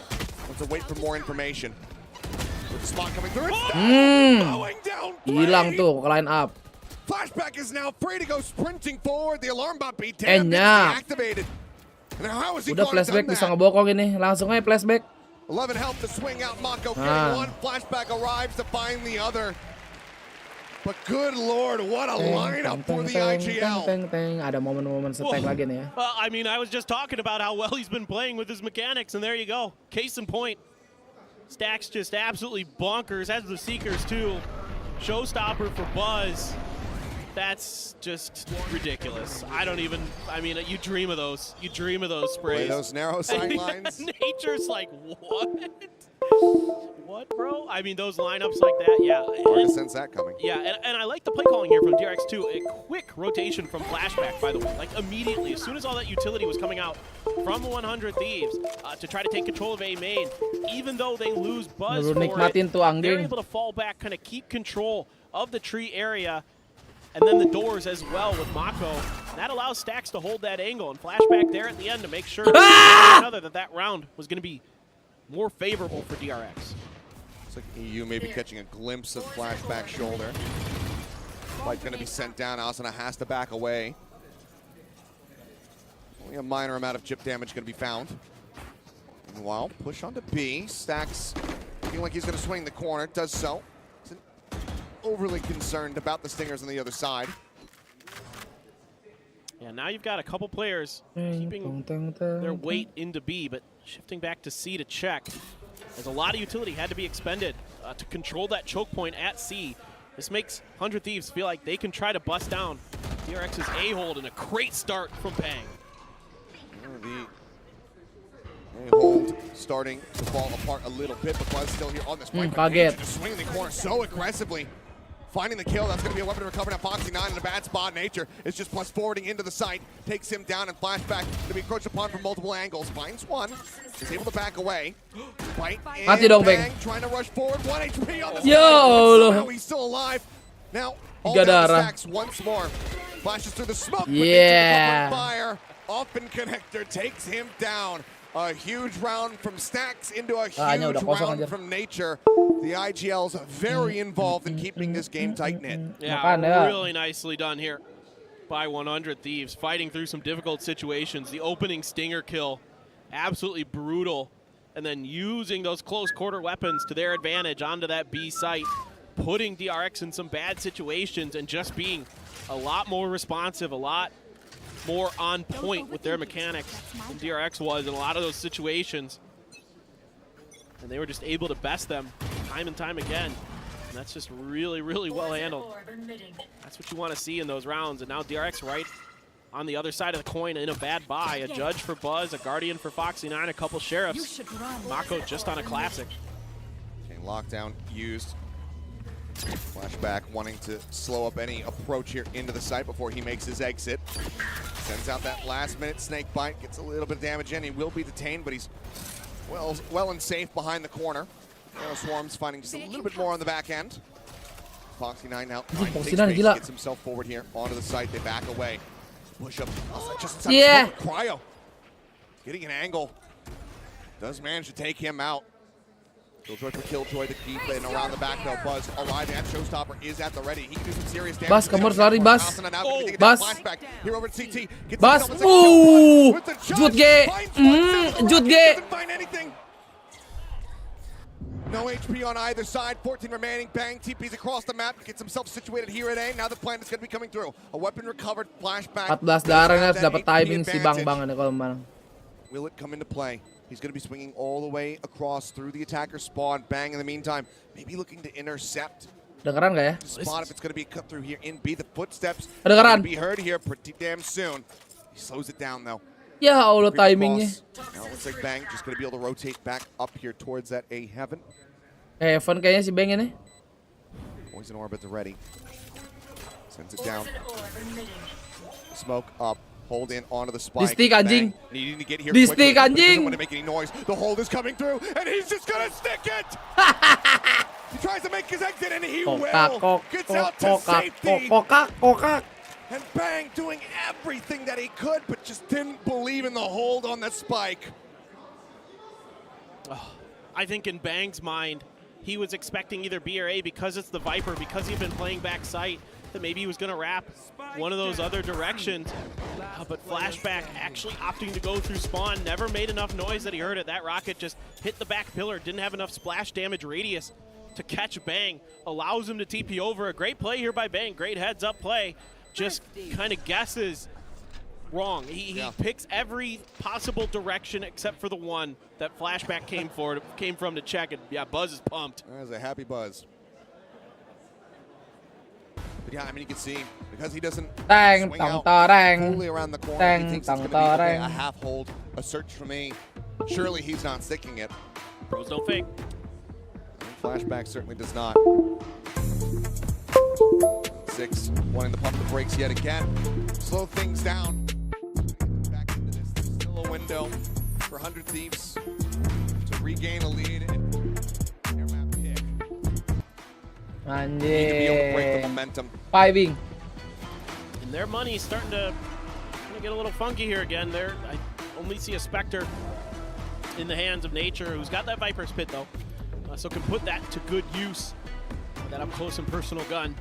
Wants to wait for more information. With the spot coming through. Going down. Hilang tuh ke line up. Flashback is now free to go sprinting forward. The alarm bot beat down. Activated. Now how is he Udah flashback bisa ngebokong ini. Langsung aja flashback. 11 health to swing out. Mako getting 1. Flashback arrives to find the other. But good lord, what a lineup for the IGL. Ada momen-momen setek lagi nih ya. I mean, I was just talking about how well he's been playing with his mechanics, and there you go. Case in point. Stacks just absolutely bonkers, as the Seekers too. Showstopper for Buzz. That's just ridiculous. I mean, you dream of those. You dream of those sprays. Play those narrow sidelines. Nature's like, what? What, bro? I mean, those lineups like that, yeah. Hard to sense that coming. Yeah, and I like the play calling here from DRX too. A quick rotation from Flashback, by the way. Like immediately, as soon as all that utility was coming out from 100 Thieves to try to take control of A main, even though they lose Buzz for it, they're able to fall back, kind of keep control of the tree area, and then the doors as well with Mako. That allows Stacks to hold that angle, and Flashback there at the end to make sure that round was going to be more favorable for DRX. Looks like EU maybe catching a glimpse of Flashback shoulder. Fight going to be sent down. Asuna has to back away. Only a minor amount of chip damage going to be found. Meanwhile, push onto B. Stacks feeling like he's going to swing the corner. Does so. Isn't overly concerned about the Stingers on the other side. Yeah, now you've got a couple players keeping their weight into B, but shifting back to C to check. As a lot of utility had to be expended to control that choke point at C. This makes 100 Thieves feel like they can try to bust down DRX's A-hold, and a great start from Pang. The A-hold starting to fall apart a little bit, but Buzz still here on this point. Swinging the corner so aggressively. Finding the kill, that's going to be a weapon to recover now. Foxy 9 in a bad spot. Nature is just plus forwarding into the site. Takes him down, and Flashback to be encroached upon from multiple angles. Finds one. Is able to back away. Bite and bang. Trying to rush forward. 1 HP on the side. Somehow he's still alive. Now, all down the Stacks once more. Flashes through the smoke. Yeah. Fire. Open connector takes him down. A huge round from Stacks into a huge round from Nature. The IGL's very involved in keeping this game tight-knit. Yeah, really nicely done here by 100 Thieves. Fighting through some difficult situations. The opening Stinger kill, absolutely brutal. And then using those close quarter weapons to their advantage onto that B site. Putting DRX in some bad situations and just being a lot more responsive, a lot more on point with their mechanics than DRX was in a lot of those situations. And they were just able to best them time and time again. And that's just really, really well handled. That's what you want to see in those rounds. And now DRX right on the other side of the coin in a bad buy. A judge for Buzz, a guardian for Foxy 9, a couple sheriffs. Mako just on a classic. Okay, lockdown used. Flashback wanting to slow up any approach here into the site before he makes his exit. Sends out that last minute snake bite, gets a little bit of damage in. He will be detained, but he's well and safe behind the corner. Swarms finding just a little bit more on the back end. Foxy9 now gets himself forward here onto the site. They back away. Push up. Just inside Cryo. Getting an angle. Does manage to take him out. Killjoy for Killjoy, the keep in around the back though. Buzz alive and Showstopper is at the ready. He can do some serious damage. Bas, kamu harus lari, Bas. Bas. Here over at CT. Bas. Jut G. Jut G. No HP on either side. 14 remaining. Bang. TP's across the map. Gets himself situated here at A. Now the plan is going to be coming through. A weapon recovered. Flashback. 14 darah harus dapat timing si Bang-Bang kalau mana. Will it come into play? He's going to be swinging all the way across through the attacker spawn. Bang in the meantime. Maybe looking to intercept. Dengeran nggak ya? Spot if it's going to be cut through here in B. The footsteps Dengeran. be heard here pretty damn soon. He slows it down though. Ya Allah timingnya. Now it looks like Bang just going to be able to rotate back up here towards that A heaven. Heaven kayaknya si Bang ini. Poison orb at the ready. Sends it down. Smoke up. Hold in onto the spike. Di stick anjing. Needing to get here Di quickly. stick anjing. Doesn't want to make any noise. The hold is coming through, and he's just gonna stick it. He tries to make his exit, and he will. Gets out to safety. And Bang doing everything that he could, but just didn't believe in the hold on the spike. I think in Bang's mind, he was expecting either B or A because it's the Viper, because he'd been playing back sight, that maybe he was going to wrap one of those other directions. But Flashback actually opting to go through spawn, never made enough noise that he heard it. That rocket just hit the back pillar, didn't have enough splash damage radius to catch Bang. Allows him to TP over. A great play here by Bang, great heads up play. Just kind of guesses wrong. He picks every possible direction except for the one that Flashback came from to check it. Yeah, Buzz is pumped. That was a happy Buzz. But yeah, I mean, you can see, because he doesn't swing out fully around the corner, he thinks it's going to be a half hold, a search for me. Surely he's not sticking it. Pros don't fake. Flashback certainly does not. 6 wanting to pump the brakes yet again. Slow things down. Back into this. There's still a window for 100 Thieves to regain a lead. Anjir. Piving. And their money's starting to get a little funky here again. I only see a Spectre in the hands of Nature, who's got that Viper's Pit though, so can put that to good use. That up close and personal gun.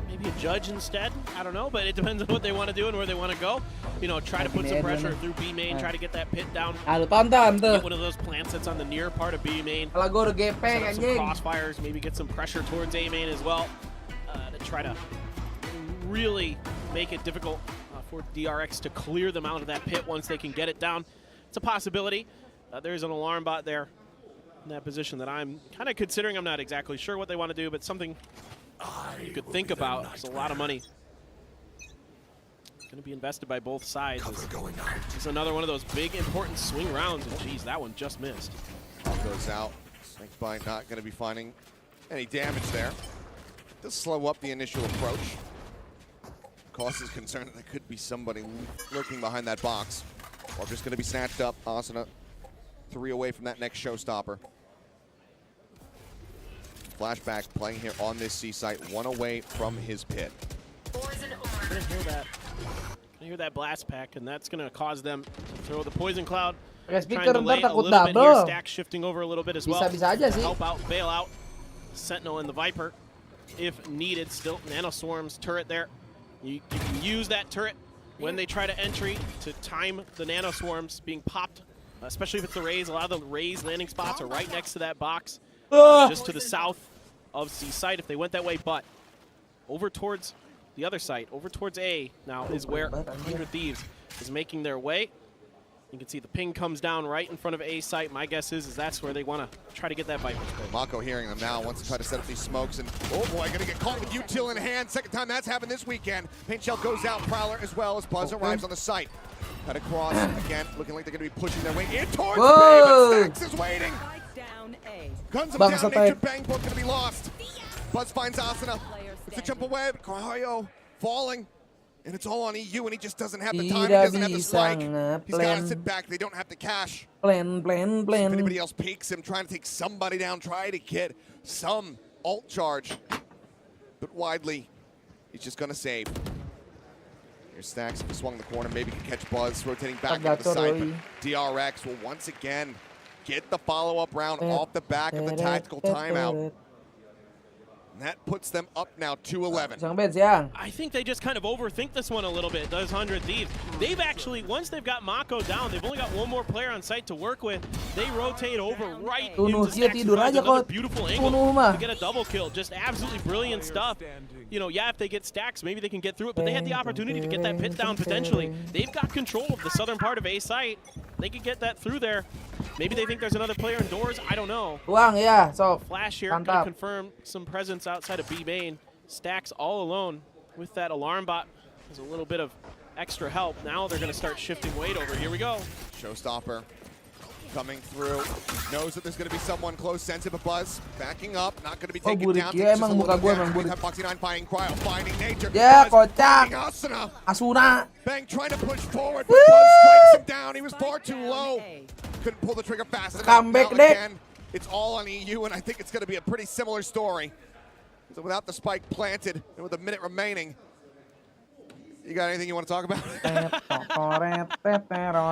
Maybe a Judge instead. I don't know, but it depends on what they want to do and where they want to go. You know, try to put some pressure through B main, try to get that pit down. Get one of those plants that's on the near part of B main. Kalau gue udah gepeng Set up some crossfires, maybe get some pressure towards A main as well, to try to really make it difficult for DRX to clear them out of that pit once they can get it down. It's a possibility. There's an alarm bot there in that position that I'm kind of considering. I'm not exactly sure what they want to do, but something you could think about. It's a lot of money. It's going to be invested by both sides. It's another one of those big, important swing rounds. And geez, that one just missed. Off goes out. Snakebite not going to be finding any damage there. Does slow up the initial approach. Cost is concerned that there could be somebody lurking behind that box. Or just going to be snatched up. Asuna 3 away from that next showstopper. Flashback playing here on this C site, 1 away from his pit. Gonna hear that blast pack, and that's gonna cause them to throw the poison cloud. Trying to delay a little bit here, stack shifting over a little bit as well. Help out, bail out. Sentinel and the Viper, if needed. Still nanoswarms turret there. You can use that turret when they try to entry to time the nanoswarms being popped, especially if it's the Rays. A lot of the Rays landing spots are right next to that box, just to the south of C site if they went that way, but over towards the other site, over towards A now is where 100 Thieves is making their way. You can see the ping comes down right in front of A site. My guess is that's where they want to try to get that Viper. Mako hearing them now, wants to try to set up these smokes, and oh boy, gonna get caught with util in hand. Second time that's happened this weekend. Paint shell goes out, Prowler as well as Buzz arrives on the site. Cut across again, looking like they're gonna be pushing their way in towards the but Stacks is waiting. Guns him down, Nature Bang both gonna be lost. Buzz finds Asuna. It's a jump away, but Cryo falling. And it's all on EU, and he just doesn't have the time. He doesn't have the strike. He's got to sit back. They don't have the cash. Plan. If anybody else peeks him, trying to take somebody down, try to get some ult charge. But widely, he's just going to save. Here's Stacks. Swung the corner. Maybe can catch Buzz. Rotating back into the side. But DRX will once again get the follow-up round off the back of the tactical timeout. And that puts them up now 2-11. I think they just kind of overthink this one a little bit, those 100 Thieves. They've actually, once they've got Mako down, they've only got one more player on site to work with. They rotate over right into Stacks' another beautiful angle to get a double kill. Just absolutely brilliant stuff. You know, yeah, if they get Stacks, maybe they can get through it, but they had the opportunity to get that pit down potentially. They've got control of the southern part of A site. They could get that through there. Maybe they think there's another player indoors. I don't know. So Flash here gonna confirm some presence outside of B main. Stacks all alone with that alarm bot. There's a little bit of extra help. Now they're gonna start shifting weight over. Here we go. Showstopper coming through. Knows that there's gonna be someone close. Sensitive of Buzz. Backing up. Not gonna be taken down. Emang muka gue emang burik. Foxy 9 finding Cryo. Finding Nature. Kocak. Asuna. Bang trying to push forward, but Buzz strikes him down. He was far too low. Couldn't pull the trigger fast enough. Comeback again, it's all on EU, and I think it's going to be a pretty similar story. So without the spike planted, and with a minute remaining, you got anything you want to talk about?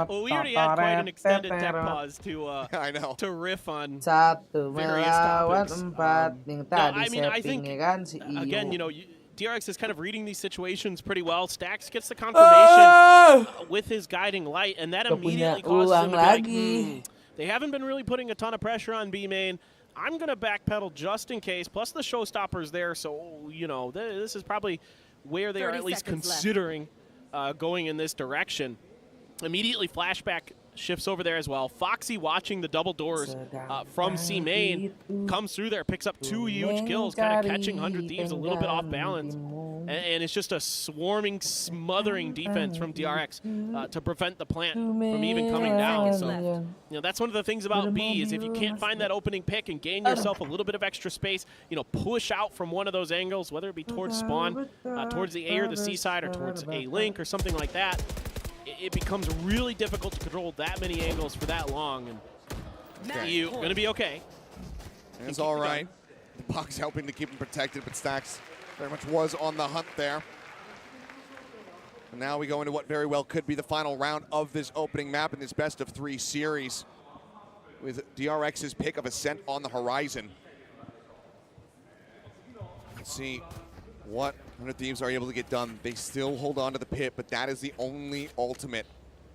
Well, we already had quite an extended tech pause to I know. to riff on Satu various melawan topics. empat yang tadi I mean, I think, settingnya kan si again, you know, DRX is kind of reading these situations pretty well. Stacks gets the confirmation with his guiding light, and that immediately causes him to be like, they haven't been really putting a ton of pressure on B main. I'm going to backpedal just in case. Plus the showstopper's there, so, you know, this is probably where they are at least considering going in this direction. Immediately flashback shifts over there as well. Foxy watching the double doors from C main, comes through there, picks up 2 huge kills, kind of catching 100 Thieves a little bit off balance. And it's just a swarming, smothering defense from DRX to prevent the plant from even coming down. So, you know, that's one of the things about B is if you can't find that opening pick and gain yourself a little bit of extra space, you know, push out from one of those angles, whether it be towards spawn, towards the A or the C side, or towards A link or something like that. It becomes really difficult to control that many angles for that long, and you're going to be okay. It's all right. The box helping to keep him protected, but Stacks very much was on the hunt there. And now we go into what very well could be the final round of this opening map in this best-of-3 series, with DRX's pick of Ascent on the horizon. Let's see what 100 Thieves are able to get done. They still hold on to the pit, but that is the only ultimate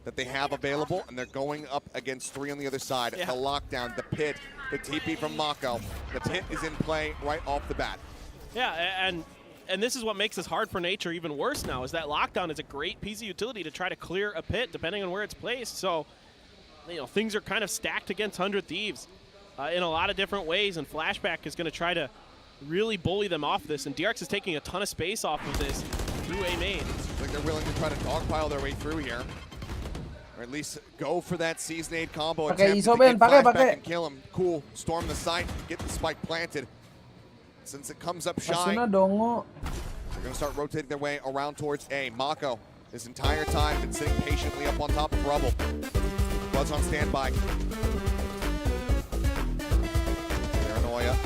that they have available, and they're going up against 3 on the other side. The lockdown, the pit, the TP from Mako. The pit is in play right off the bat. Yeah, and this is what makes this hard for Nature even worse now, is that lockdown is a great piece of utility to try to clear a pit, depending on where it's placed. So, you know, things are kind of stacked against 100 Thieves in a lot of different ways, and Flashback is going to try to really bully them off this, and DRX is taking a ton of space off of this through A main. Seems like they're willing to try to dogpile their way through here, or at least go for that Seasonade combo attempt to get Flashback and kill him. Cool, storm the site, get the spike planted. Since it comes up shy, they're going to start rotating their way around towards A. Mako, this entire time, been sitting patiently up on top of rubble. Buzz on standby. Paranoia.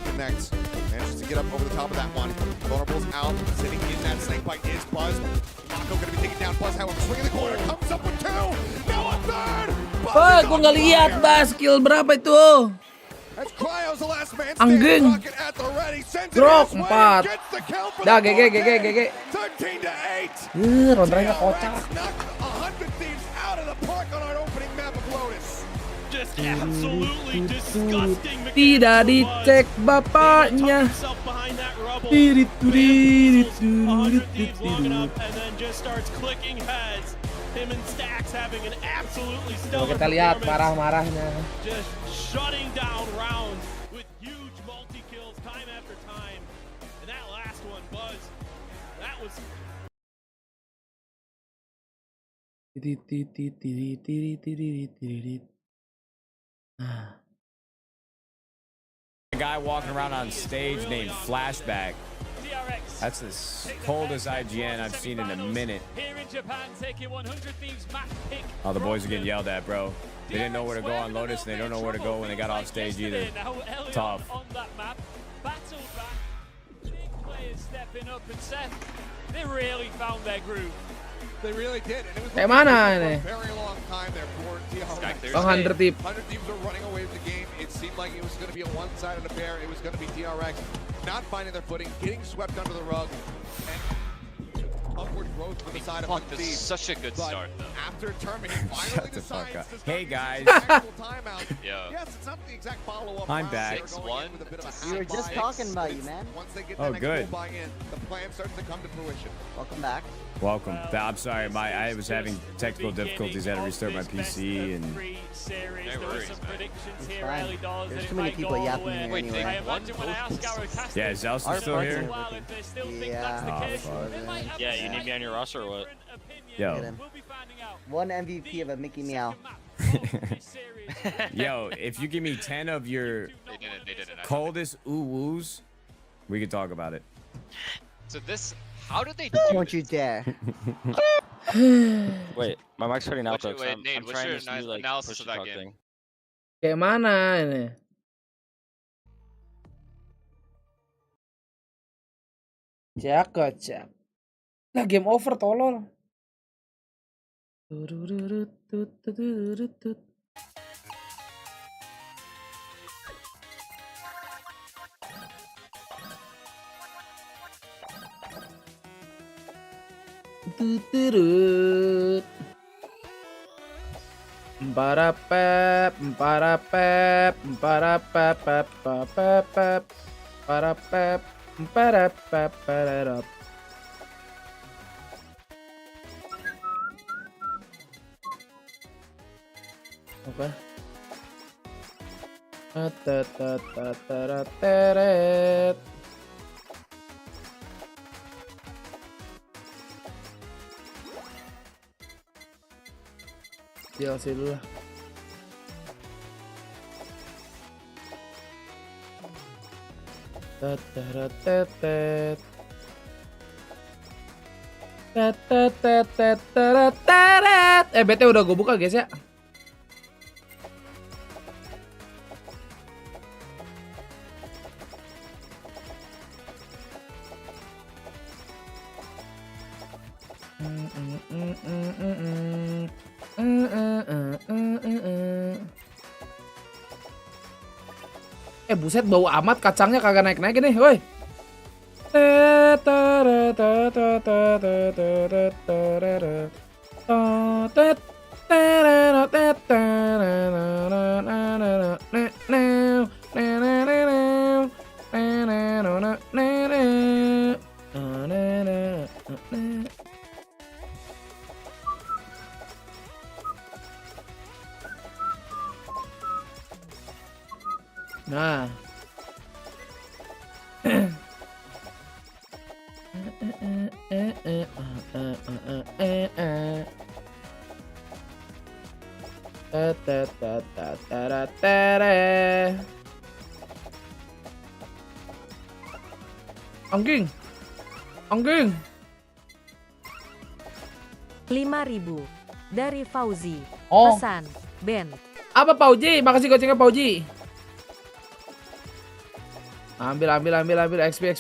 Connects. Manages to get up over the top of that one. Vulnerable's out. Sitting in that snake bite is Buzz. Mako going to be taken down. Buzz, however, swinging the corner. Comes up with 2. Now a 3rd. Wah, gue nggak lihat, Bas. Skill berapa itu? That's Cryo's the last man Anjing. rocket at the ready. Drop 4. Dah, GG. 13 to 8. Rondranya kocak. Knocked 100 Thieves out of the park on our opening map of Lotus. Just absolutely disgusting. Tidak dicek bapaknya. And then just starts clicking heads. Him and Stacks having an absolutely stellar Kita lihat marah-marahnya. Just shutting down rounds with huge multi-kills time after time. And that last one, Buzz, that was... A guy walking around on stage named Flashback. DRX That's the coldest IGN I've seen in a minute. Here in Japan, taking 100 Thieves match pick. Oh, the boys are getting yelled at, bro. They didn't know where to go on Lotus, and they don't know where to go when they got off stage either. Tough. On that map, battle back. Big players stepping up, and Seth, they really found their groove. They really did, and it was mana a ini? very long time there for DRX. 100 Thief. 100 Thieves were running away with the game. It seemed like it was going to be a one-sided affair. It was going to be DRX not finding their footing, getting swept under the rug, and upward growth for the side of 100 Thieves. Such a good start, though. After Termin finally decides to Hey guys. timeout. Yeah. Yes, it's not the exact follow-up. I'm back. 6-1. We were just talking about you, man. Once they get Oh, the next good. buy in, the plan starts to come to fruition. Welcome back. Welcome. I'm sorry, I was having technical difficulties. I had to restart my PC and. There's too many people yapping here anyway. Yeah, is Zelson still here? Yeah. Yeah, you need me on your roster or what? Yo. One MVP of a Mickey Meow. Yo, if you give me 10 of your They didn't. coldest ooh-woos, we could talk about it. So this, how did they do Don't you dare. Wait, my mic's cutting out though. Wait, Nate, what's your analysis of that game? Thing. Kayak mana ini? Cak, kocak. Lah game over tolol. Tuturut. Parapep, parapep, parapep, parapep, parapep, parapep, parapep. Apa? Teret. DLC dulu lah. BT udah gue buka guys ya. Buset bau amat kacangnya kagak naik-naik nih, woi. Nah. Angging. 5.000 dari Fauzi. Oh. Pesan, Ben. Apa Pauji? Makasih gocengnya Pauji. Ambil XP.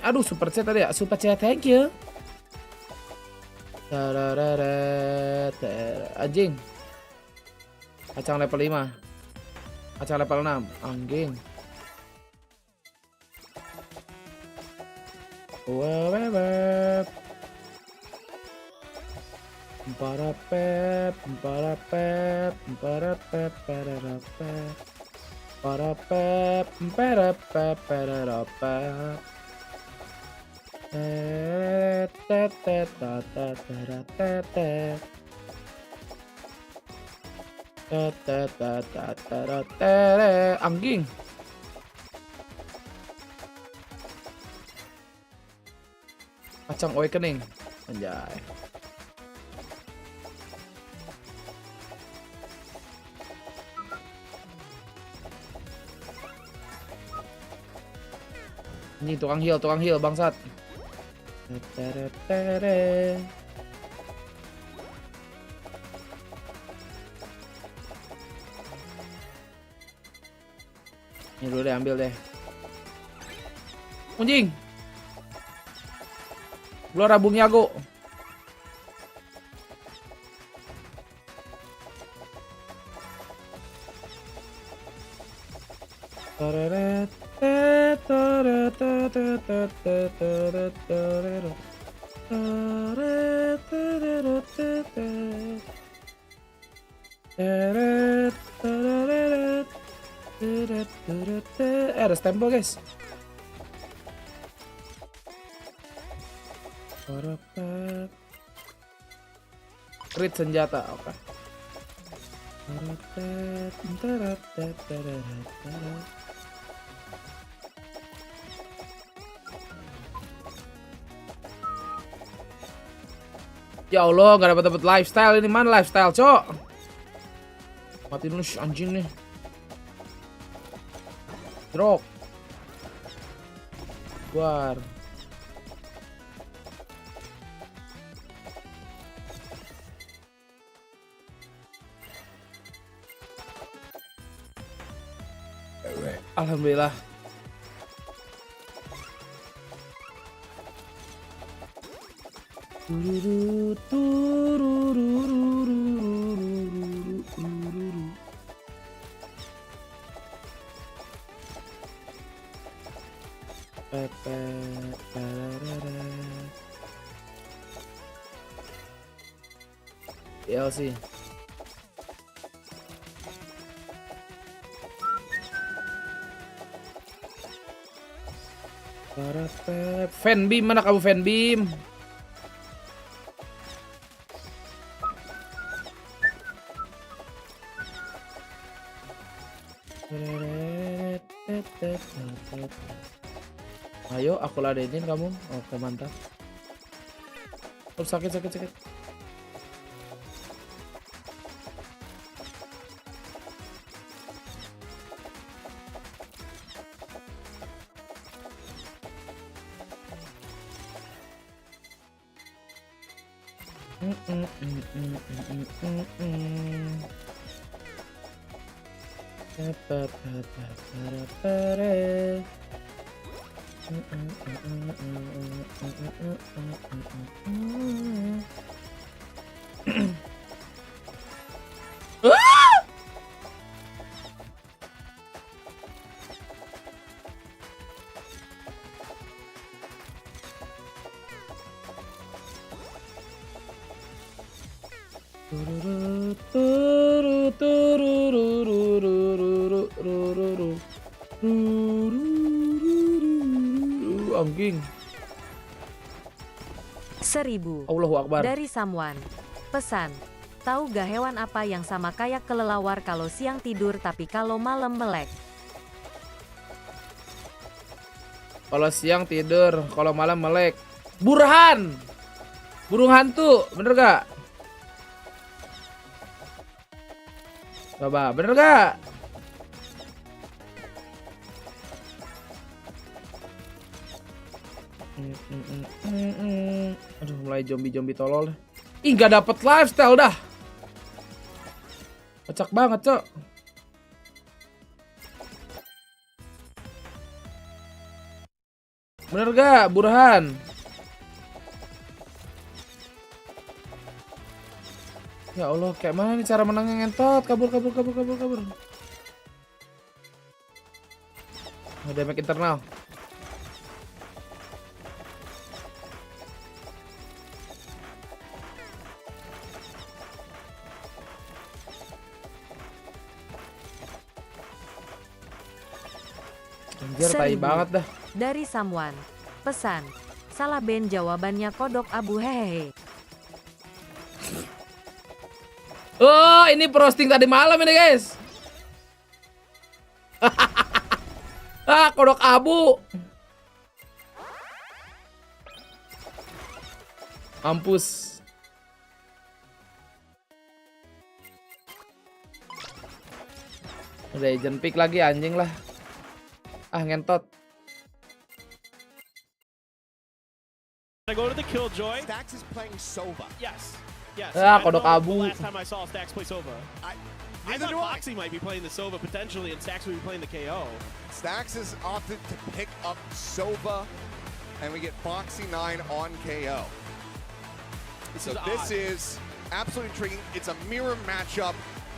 Aduh, super chat tadi ya. Super chat, thank you. Anjing. Kacang level 5. Kacang level 6. Anjing. Anjing. Kacang awakening. Anjay. Ini tukang heal bangsat. Ini dulu deh, ambil deh. Anjing. Keluar rabungnya go. Ada stempel guys. Crit senjata, oke. Ya Allah, gak dapat lifestyle ini. Mana lifestyle, cok? Mati dulu anjing nih. Drop. Keluar. Alhamdulillah. DLC. Fan beam, mana kamu fan beam? Ayo, aku ladenin kamu. Oke, mantap. Oh, sakit. Anjing. 1000. Allahu Akbar. Dari someone. Pesan. Tahu gak hewan apa yang sama kayak kelelawar kalau siang tidur tapi kalau malam melek? Kalau siang tidur, kalau malam melek. Burhan. Burung hantu, bener gak? Coba, bener gak? Aduh, mulai zombie tolol. Ih, gak dapet lifestyle dah. Kocak banget, cok. Bener gak, Burhan? Ya Allah, kayak mana nih cara menangnya ngentot? Kabur. Oh, damage internal. Anjir, tai banget dah. Dari someone. Pesan. Salah Ben jawabannya kodok abu hehehe. Oh, ini posting tadi malam ini, guys. Kodok abu. Mampus. Udah agent pick lagi, anjing lah. Ah, ngentot. I go to the Killjoy. Stax is playing Sova. Yes. Yes. Ah, I don't kodok know abu. the last time I saw Stax play Sova. I thought Foxy might be playing the Sova potentially, and Stax would be playing the KO. Stax has opted to pick up Sova, and we get Foxy 9 on KO. This is absolutely intriguing. It's a mirror matchup.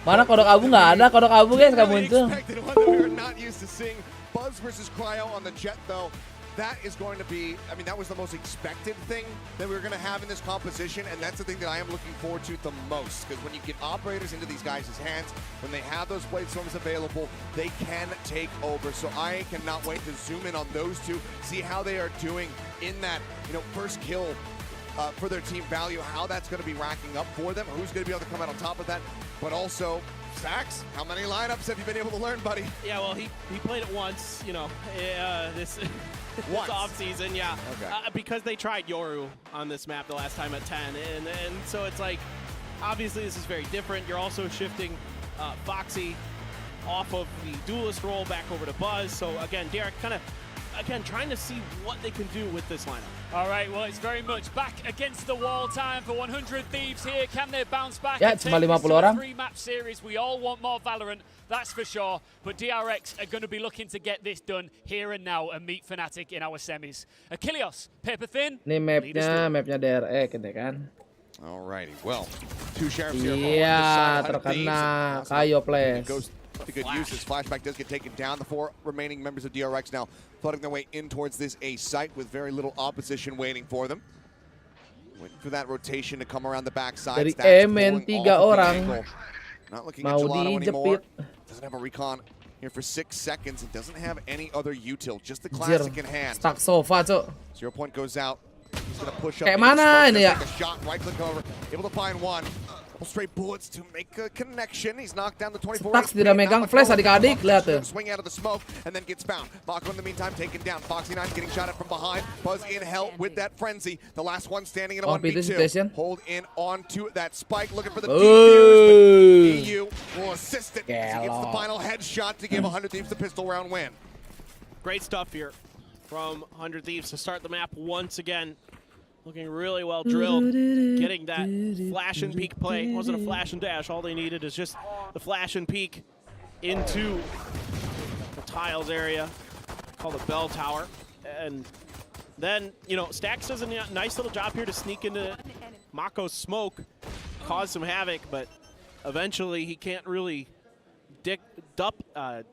Mana kodok abu nggak ada, kodok abu guys nggak muncul. Expected one that we are not used to seeing. Buzz versus Cryo on the Jet though. That is going to be, I mean, that was the most expected thing that we were going to have in this composition, and that's the thing that I am looking forward to the most, because when you get operators into these guys' hands, when they have those blade storms available, they can take over. So I cannot wait to zoom in on those two, see how they are doing in that, first kill for their team value, how that's going to be racking up for them, who's going to be able to come out on top of that, but also Stax, how many lineups have you been able to learn, buddy? Yeah, well, he played it once, this off season, yeah. Okay. Because they tried Yoru on this map the last time at 10, and so it's like, obviously this is very different. You're also shifting Foxy off of the duelist role back over to Buzz. So again, Derek trying to see what they can do with this lineup. All right, well, it's very much back against the wall time for 100 Thieves here. Can they bounce back? Ya, and cuma take this 50 to a orang. 3-match series? We all want more Valorant, that's for sure. But DRX are going to be looking to get this done here and now and meet Fnatic in our semis. Achilles, paper thin. Ini mapnya DRX gitu kan. Alrighty, well, two sheriffs here. Iya, terkena Kayo Place. The good use. His flashback does get taken down. The 4 remaining members of DRX now flooding their way in towards this A site with very little opposition waiting for them. Waiting for that rotation to come around the backside. Dari Emen 3 orang Not looking at mau Gelato anymore. dijepit. Doesn't have a recon here for 6 seconds. It doesn't have any other util. Just the classic in hand. Stuck sofa, cok. 0 point goes out. He's gonna push up. Kayak mana ini ya? Take a shot, right click over, able to find one. Straight bullets to make a connection. He's knocked down the 24. Stax tidak megang flash adik-adik, lihat tuh. Swing out of the smoke and then gets found. Mako in the meantime taken down. Foxy 9 getting shot at from behind. Buzz in hell with that frenzy. The last one standing in a 1v2. Hold in onto that spike, looking for the defuse, but EU will assist it. He gets the final headshot to give 100 Thieves the pistol round win. Great stuff here from 100 Thieves to start the map once again. Looking really well drilled, getting that flash and peek play. It wasn't a flash and dash, all they needed is just the flash and peek into the tiles area, called the bell tower. And then, Stax does a nice little job here to sneak into Mako's smoke, cause some havoc, but eventually he can't really dip out,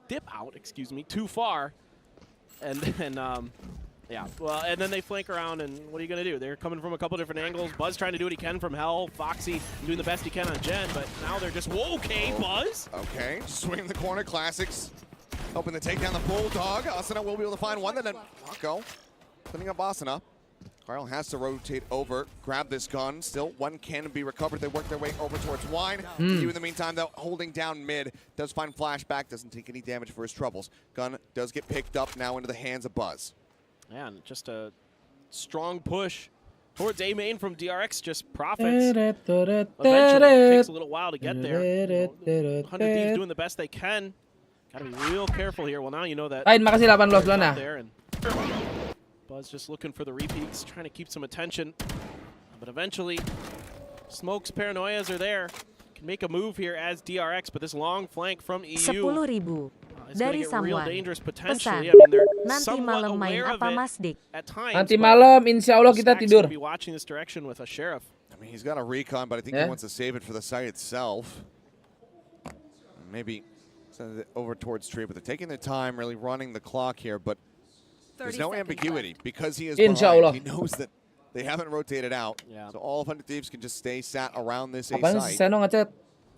too far. And then, yeah, well, and then they flank around, and what are you going to do? They're coming from a couple different angles. Buzz trying to do what he can from hell. Foxy doing the best he can on Jen, but now they're just, whoa, okay, Buzz. Okay, swing the corner, Classics. Hoping to take down the Bulldog. Asuna will be able to find one, and then Mako cleaning up Asuna. Carl has to rotate over, grab this gun. Still, one can be recovered. They work their way over towards Wine. You in the meantime, though, holding down mid. Does find flashback, doesn't take any damage for his troubles. Gun does get picked up now into the hands of Buzz. Yeah, and just a strong push towards A main from DRX, just profits. Eventually, it takes a little while to get there. 100 Thieves doing the best they can. Gotta be real careful here. Well, now you know that. Makasih 18 bulan ya. Buzz just looking for the repeats, trying to keep some attention. But eventually, Smoke's paranoias are there. Can make a move here as DRX, but this long flank from EU. 10.000 dari Samuan. Pesan, nanti malam main apa Mas Dik? Nanti malam insya Allah kita tidur. I mean, he's got a recon, but I think he wants to save it for the site itself. Maybe send it over towards tree, but they're taking their time, really running the clock here, but there's no ambiguity because he is behind. He knows that they haven't rotated out, so all of 100 Thieves can just stay sat around this A site.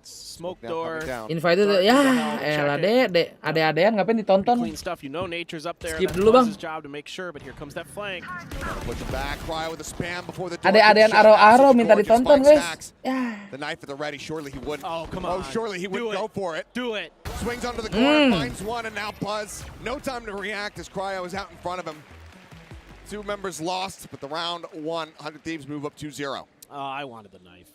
Smoke door. Invited ya, elah dek, ade-adean ngapain ditonton? Clean stuff, Nature's up there. Skip dulu bang. Job to make sure, but here comes that flank. Ade-adean aro-aro minta ditonton guys. The knife at the ready, surely he wouldn't. Oh, come on. Oh, surely he wouldn't go for it. Do it. Swings under the corner, finds one, and now Buzz. No time to react as Cryo is out in front of him. 2 members lost, but the round 1, 100 Thieves move up 2-0. I wanted the knife.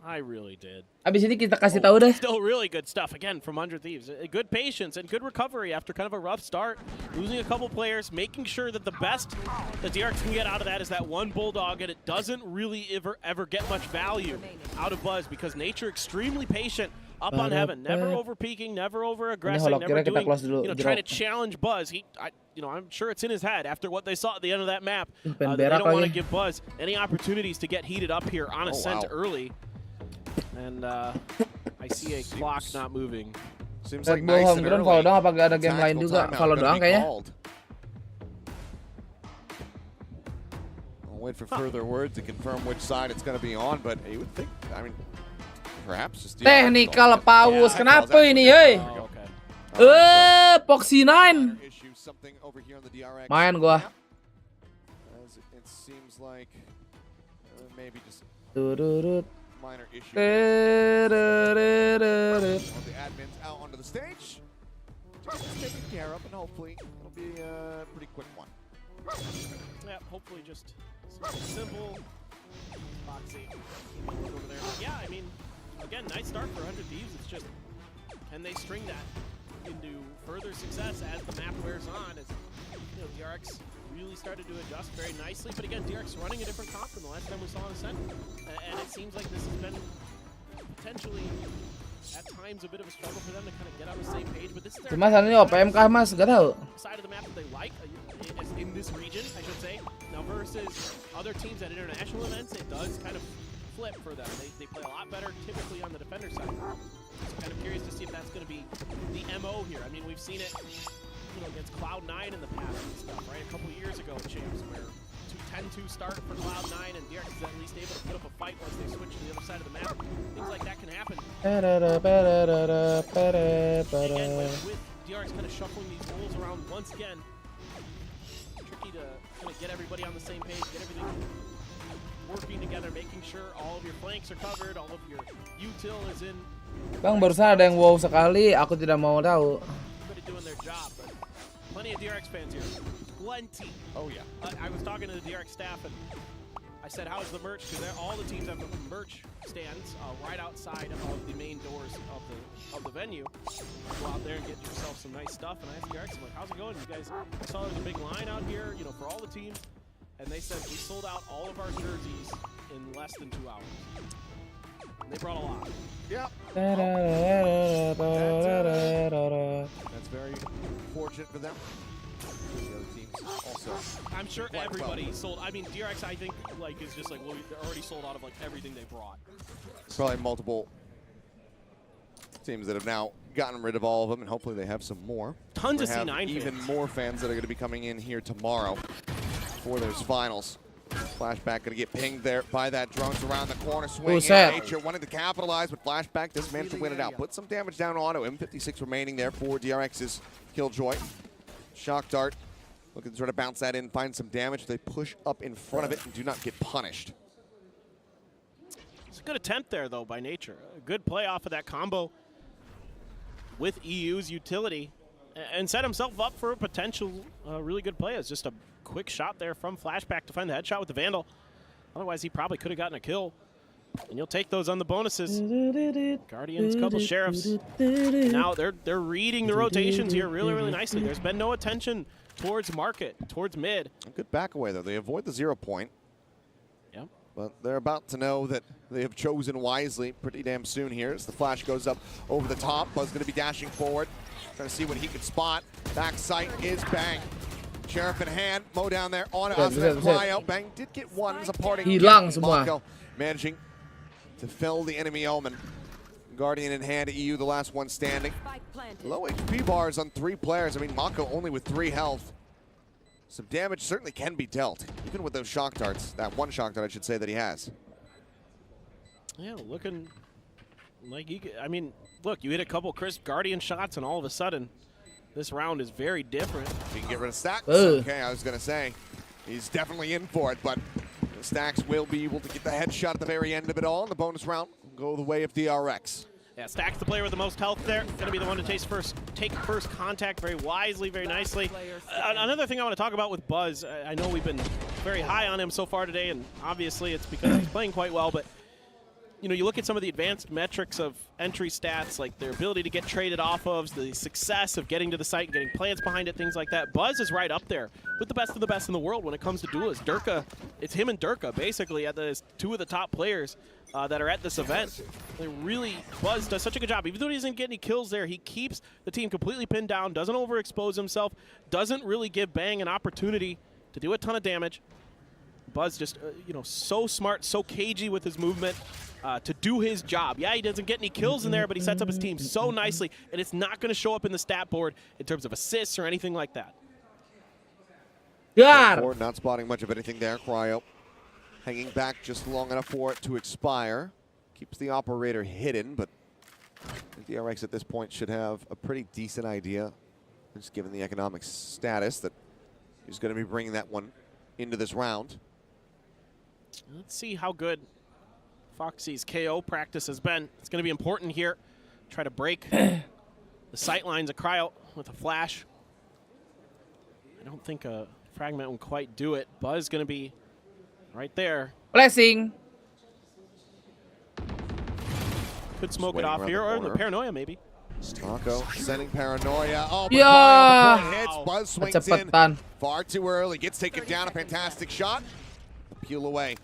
I really did. Abis ini kita kasih tahu deh. Still really good stuff again from Under Thieves. Good patience and good recovery after kind of a rough start, losing a couple players, making sure that the best that DRX can get out of that is that one Bulldog, and it doesn't really ever get much value out of Buzz because Nature extremely patient up on Heaven, never over peaking, never over aggressing, never doing, trying to challenge Buzz. I'm sure it's in his head after what they saw at the end of that map. They don't want to give Buzz any opportunities to get heated up here on Ascent early. And I see a clock not moving. Seems like nice and early. Kalau doang apa gak ada game lain juga? Kalau doang kayaknya. I'll wait for further word to confirm which side it's going to be on, but you would think, I mean, perhaps just Technical pause. Kenapa ini, hei? Poxy 9. Main gua. It seems like maybe just minor issue. All the admins out onto the stage. Just taken care of, and hopefully it'll be a pretty quick one. Yeah, hopefully just something simple. Foxy over there. Yeah, I mean, again, nice start for 100 Thieves. It's just, can they string that into further success as the map wears on? As DRX really started to adjust very nicely, but again, DRX running a different comp from the last time we saw on Ascent, and it seems like this has been potentially at times a bit of a struggle for them to kind of get on the same page. But this is their Mas, gak tahu. side of the map that they like in this region, I should say. Now versus other teams at international events, it does kind of flip for them. They play a lot better typically on the defender side. So kind of curious to see if that's going to be the MO here. I mean, we've seen it against Cloud9 in the past and stuff, right? A couple years ago at Champs, where 10-2 start for Cloud9 and DRX is at least able to put up a fight once they switch to the other side of the map. Things like that can happen. Again, with DRX kind of shuffling these roles around once again, tricky to kind of get everybody on the same page, get everything working together, making sure all of your flanks are covered, all of your util is in. Bang, barusan ada yang wow sekali, aku tidak mau tahu. Doing their job, but plenty of DRX fans here. Plenty. Oh yeah. I was talking to the DRX staff and I said, "How's the merch?" Because all the teams have merch stands right outside of the main doors of the venue. Go out there and get yourself some nice stuff. And I asked DRX, I'm like, "How's it going, you guys?" I saw there's a big line out here, for all the teams, and they said we sold out all of our jerseys in less than 2 hours. And they brought a lot. Yep. That's very fortunate for them. The other teams also. I'm sure everybody sold. I mean, DRX, I think, is just well, they're already sold out of everything they brought. Probably multiple teams that have now gotten rid of all of them, and hopefully they have some more. Tons of C9 fans. Even more fans that are going to be coming in here tomorrow for those finals. Flashback going to get pinged there by that drone around the corner. Swing in. Nature wanted to capitalize, but Flashback does manage to win it out. Put some damage down auto. M56 remaining there for DRX's Killjoy. Shock Dart looking to try to bounce that in, find some damage. They push up in front of it and do not get punished. It's a good attempt there, though, by Nature. A good play off of that combo with EU's utility and set himself up for a potential really good play. It's just a quick shot there from Flashback to find the headshot with the Vandal. Otherwise, he probably could have gotten a kill. And you'll take those on the bonuses. Guardians, couple Sheriffs. Now they're reading the rotations here really, really nicely. There's been no attention towards market, towards mid. A good back away, though. They avoid the 0 point. Yep. But they're about to know that they have chosen wisely pretty damn soon here as the flash goes up over the top. Buzz going to be dashing forward, trying to see what he can spot. Back sight is Bang. Sheriff in hand, Mo down there on Cryo. Bang did get one as a parting. Hilang semua. Managing to fell the enemy Omen. Guardian in hand, EU the last one standing. Low HP bars on 3 players. I mean, Mako only with 3 health. Some damage certainly can be dealt, even with those shock darts. That one shock dart, I should say, that he has. Yeah, looking like I mean, look, you hit a couple crisp Guardian shots, and all of a sudden, this round is very different. He can get rid of Stacks. Okay, I was going to say, he's definitely in for it, but Stacks will be able to get the headshot at the very end of it all, and the bonus round will go the way of DRX. Yeah, Stacks the player with the most health there. Going to be the one to take first contact very wisely, very nicely. Another thing I want to talk about with Buzz, I know we've been very high on him so far today, and obviously it's because he's playing quite well, but you know, you look at some of the advanced metrics of entry stats, like their ability to get traded off of, the success of getting to the site and getting plants behind it, things like that. Buzz is right up there with the best of the best in the world when it comes to duelists. Durka, it's him and Durka basically at the two of the top players that are at this event. They really, Buzz does such a good job. Even though he doesn't get any kills there, he keeps the team completely pinned down, doesn't overexpose himself, doesn't really give Bang an opportunity to do a ton of damage. Buzz just, you know, so smart, so cagey with his movement to do his job. Yeah, he doesn't get any kills in there, but he sets up his team so nicely, and it's not going to show up in the stat board in terms of assists or anything like that. Ford not spotting much of anything there. Cryo hanging back just long enough for it to expire. Keeps the operator hidden, but DRX at this point should have a pretty decent idea, just given the economic status, that he's going to be bringing that one into this round. Let's see how good Foxy's KO practice has been. It's going to be important here. Try to break the sight lines of Cryo with a flash. I don't think a fragment will quite do it. Buzz going to be right there. Blessing. Could smoke it off here, or the paranoia maybe. Mako sending paranoia. Oh, but yeah. before it hits, Buzz swings in far too early. Gets taken down. A fantastic shot. Peel away.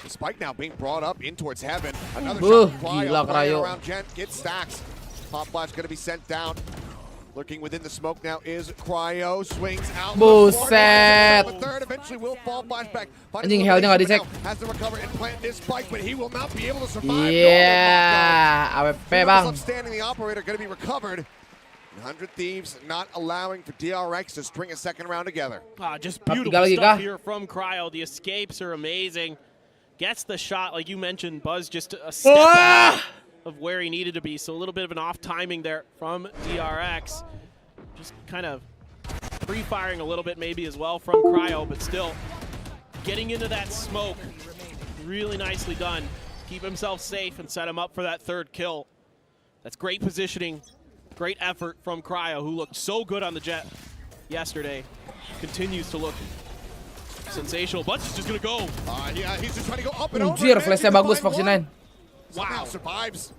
The spike now being brought up in towards heaven. Another shot from Cryo around Gent. Gets stacks. Pop flash going to be sent down. Lurking within the smoke now is Cryo. Swings out. Buset. Third eventually will fall flashback. Anjing healthnya nggak dicek. Has to recover and plant this spike, but he will not be able to survive. Yeah, AWP bang. Standing the operator going to be recovered. 100 Thieves not allowing for DRX to string a second round together. Just beautiful stuff here from Cryo. The escapes are amazing. Gets the shot, like you mentioned, Buzz just a step ahead of where he needed to be. So a little bit of an off timing there from DRX. Just kind of pre-firing a little bit maybe as well from Cryo, but still getting into that smoke. Really nicely done. Keep himself safe and set him up for that third kill. That's great positioning, great effort from Cryo, who looked so good on the Jet yesterday. Continues to look sensational. Butch is just gonna go. Yeah, he's just trying to go up and over. Anjir, flashnya bagus Foxy 9. Wow, survives.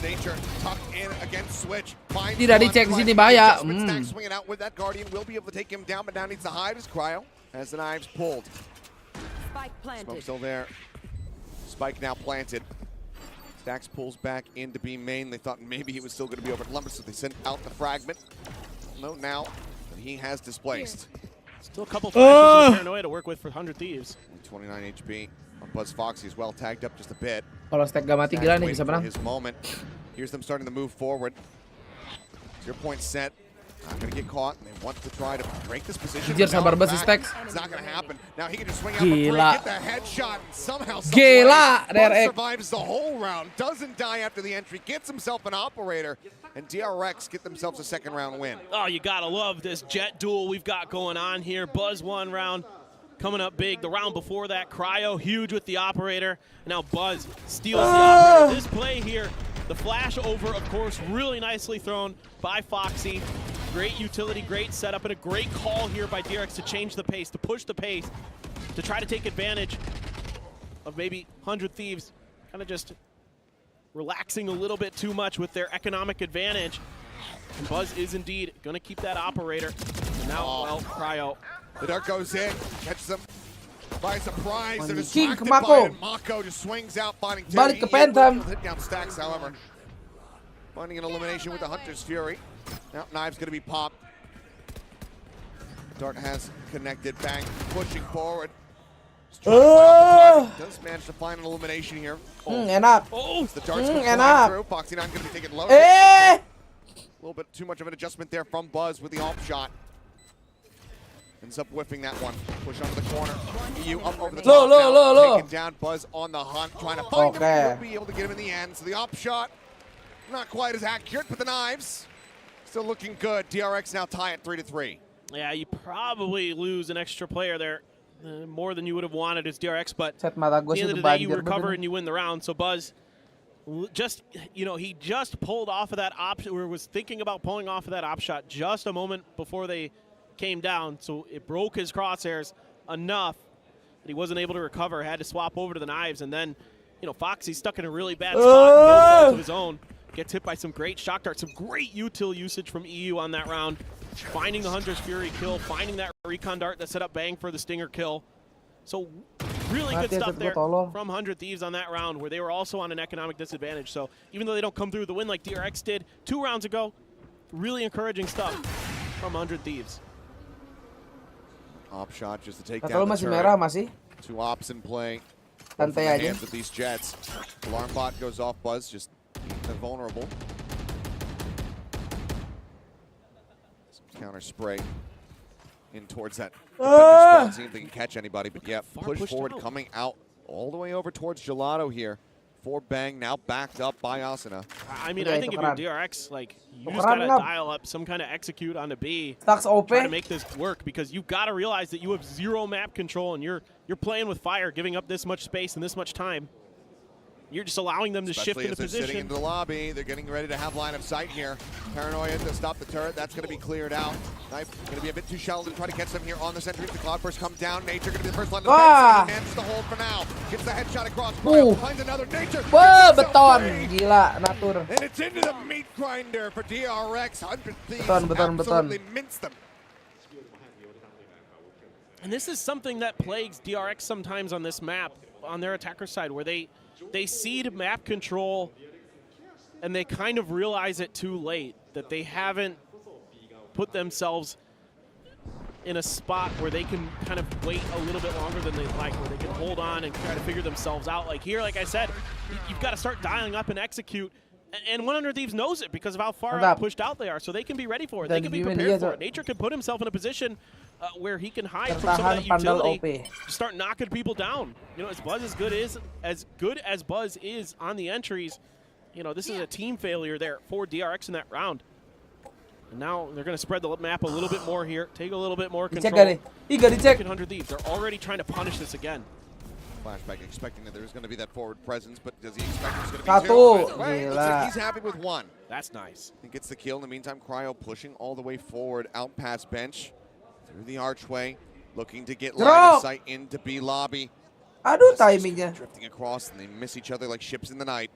Nature tucked in against Switch. Tidak dicek di sini bahaya. Swinging out with that Guardian will be able to take him down, but now needs to hide as Cryo as the knives pulled. Spike planted. Smoke still there. Spike now planted. Stax pulls back into B main. They thought maybe he was still going to be over at Lumber, so they sent out the fragment. No, now that he has displaced. Still a couple flashes of paranoia to work with for 100 Thieves. 29 HP on Buzz Foxy as well, tagged up just a bit. Kalau stack gak mati gila nih bisa menang. His moment. Here's them starting to move forward. 0 point set. Not going to get caught. And they want to try to break this position. Anjir, sabar banget si Stax. It's not going to happen. Now he can just swing out Gila. get the headshot. And somehow, Gila. Buzz survives the whole round. Doesn't die after the entry. Gets himself an operator. And DRX get themselves a second round win. Oh, you got to love this Jet duel we've got going on here. Buzz one round. Coming up big. The round before that, Cryo huge with the operator. Now Buzz steals the operator. This play here, the flash over, of course, really nicely thrown by Foxy. Great utility, great setup, and a great call here by DRX to change the pace, to push the pace, to try to take advantage of maybe 100 Thieves kind of just relaxing a little bit too much with their economic advantage. And Buzz is indeed going to keep that operator. And now, well, Cryo. The dart goes in, catches them by surprise. They're King distracted by Mako. it, and Mako just swings out, finding Balik ke Terry. Phantom. Hit down Stacks, however. Finding an elimination with the Hunter's Fury. Now Knives going to be popped. Dart has connected, Bang pushing forward. Does manage to find an elimination here. Enak. The darts go flying enak. through. Foxy 9 going to be taking low. Eh. A little bit too much of an adjustment there from Buzz with the off shot. Ends up whiffing that one. Push onto the corner. EU up over the top now. Taking down Buzz on the hunt, trying to find him. He'll be able to get him in the end. So the op shot, not quite as accurate, but the knives still looking good. DRX now tie at 3-3. Yeah, you probably lose an extra player there. More than you would have wanted as DRX, but Set mata at gue the end of situ the day, you banjir recover bener. and you win the round. So Buzz, just, you know, he just pulled off of that op, or was thinking about pulling off of that op shot just a moment before they came down. So it broke his crosshairs enough that he wasn't able to recover, had to swap over to the knives, and then you know, Foxy's stuck in a really bad spot, no fault of his own. Gets hit by some great shock darts, some great util usage from EU on that round. Finding the Hunter's Fury kill, finding that recon dart that set up Bang for the Stinger kill. So really good stuff there from 100 Thieves on that round, where they were also on an economic disadvantage. So even though they don't come through the win like DRX did 2 rounds ago, really encouraging stuff from 100 Thieves. Op shot just to take Kalau down the masih turret. merah masih. 2 ops in play. Santai aja. Hands of these jets. Alarm bot goes off. Buzz just vulnerable. Some counter spray in towards that spot. See if they can catch anybody. But yeah, push forward, coming out all the way over towards Gelato here. For Bang, now backed up by Asuna. I mean, I think if you're DRX, like, you just gotta dial up some kind of execute on the B. Try to make this work, because you've got to realize that you have 0 map control and you're playing with fire, giving up this much space and this much time. You're just allowing them to shift into position. Sitting into the lobby, they're getting ready to have line of sight here. Paranoia to stop the turret. That's going to be cleared out. Knife going to be a bit too shallow to try to catch them here on the sentry. The Cloudburst come down. Nature going to be the first line of defense. He manages to hold for now. Gets the headshot across. Finds another Nature. Beton, gila, Natur. And it's into the meat grinder for DRX. 100 Thieves absolutely minced them. And this is something that plagues DRX sometimes on this map, on their attacker side, where they cede map control and they kind of realize it too late, that they haven't put themselves in a spot where they can kind of wait a little bit longer than they like, where they can hold on and try to figure themselves out. Like here, like I said, you've got to start dialing up and execute. And 100 Thieves knows it because of how far pushed out they are, so they can be ready for it. They can be prepared for it. Nature can put himself in a position where he can hide from some of that utility, start knocking people down. You know, as good as Buzz is on the entries, you know, this is a team failure there for DRX in that round. And now they're going to spread the map a little bit more here, take a little bit more control. 100 Thieves, they're already trying to punish this again. Flashback expecting that there's going to be that forward presence, but does he expect there's going to be 2? Looks like he's happy with 1. That's nice. He gets the kill. In the meantime, Cryo pushing all the way forward, out past bench, through the archway, looking to get line of sight into B lobby. Aduh, timingnya. Drifting across, and they miss each other like ships in the night.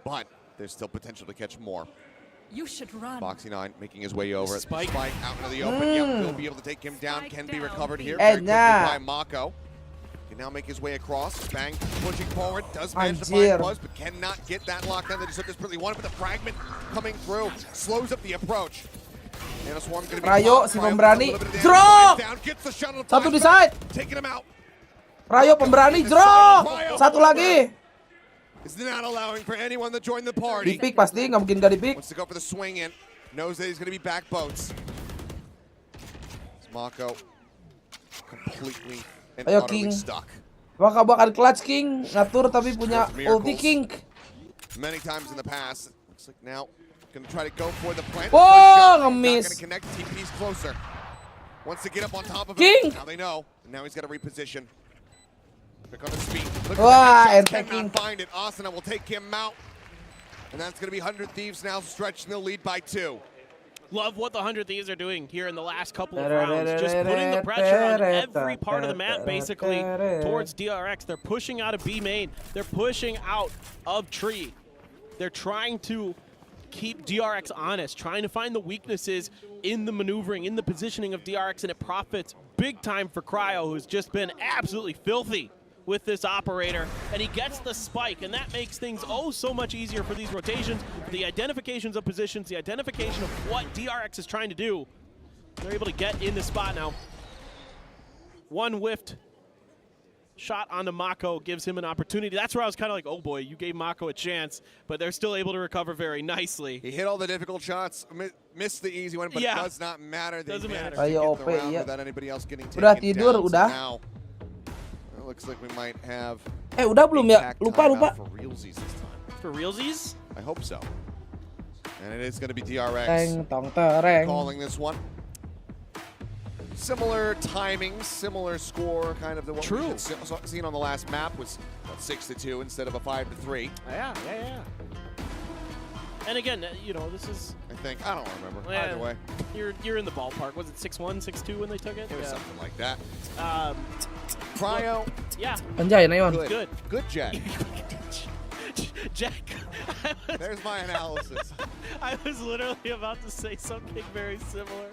But there's still potential to catch more. You should run. Foxy9 making his way over. Spike out into the open. Yep, will be able to take him down. Can be recovered here very quickly by Mako. Can now make his way across. Bang pushing forward. Does manage to find Buzz, but cannot get that lockdown. They just took desperately wanted, but the fragment coming through slows up the approach. And a swarm going to be Rayo, si pemberani. Draw! Satu di side. Taking him out. Rayo pemberani, draw! Satu lagi. Is not allowing for anyone to join the party. Di pick pasti, nggak mungkin gak di pick. Wants to go for the swing in. Knows that he's going to be back boats. Mako completely and Ayo utterly King. stuck. Bakal clutch King, ngatur tapi punya ulti King. Many times in the past. Looks like now going to try to go for the plant. Oh, nge-miss. Not going to connect. TP's closer. Wants to get up on top of King. him. Now they know. And now he's got to reposition. Pick on his feet. Wah, cannot find it. Asuna will take him out. And that's going to be 100 Thieves now stretching the lead by 2. Love what the 100 Thieves are doing here in the last couple of rounds. Just putting the pressure on every part of the map, basically, towards DRX. They're pushing out of B main. They're pushing out of tree. They're trying to keep DRX honest, trying to find the weaknesses in the maneuvering, in the positioning of DRX, and it profits big time for Cryo, who's just been absolutely filthy with this operator, and he gets the spike, and that makes things oh so much easier for these rotations, the identifications of positions, the identification of what DRX is trying to do. They're able to get in the spot now. One whiffed shot onto Mako gives him an opportunity. That's where I was kind of like, oh boy, you gave Mako a chance, but they're still able to recover very nicely. He hit all the difficult shots, missed the easy one, but it does not matter. Doesn't matter. Ayo OP, ya. Without anybody else getting udah taken tidur, down. udah. So now, it looks like we might have udah belum ya? Lupa. For realsies this time. For realsies? I hope so. And it is going to be DRX Teng, tong, tereng. calling this one. Similar timing, similar score, kind of the one we had seen on the last map was 6-2 instead of a 5-3. Yeah. And again, you know, this is. I think I don't remember. Either way, you're in the ballpark. Was it 6-1, 6-2 when they took it? It was something like that. Cryo. Yeah. Anjay, na yun. Good jet. Jack, There's my analysis. I was literally about to say something very similar.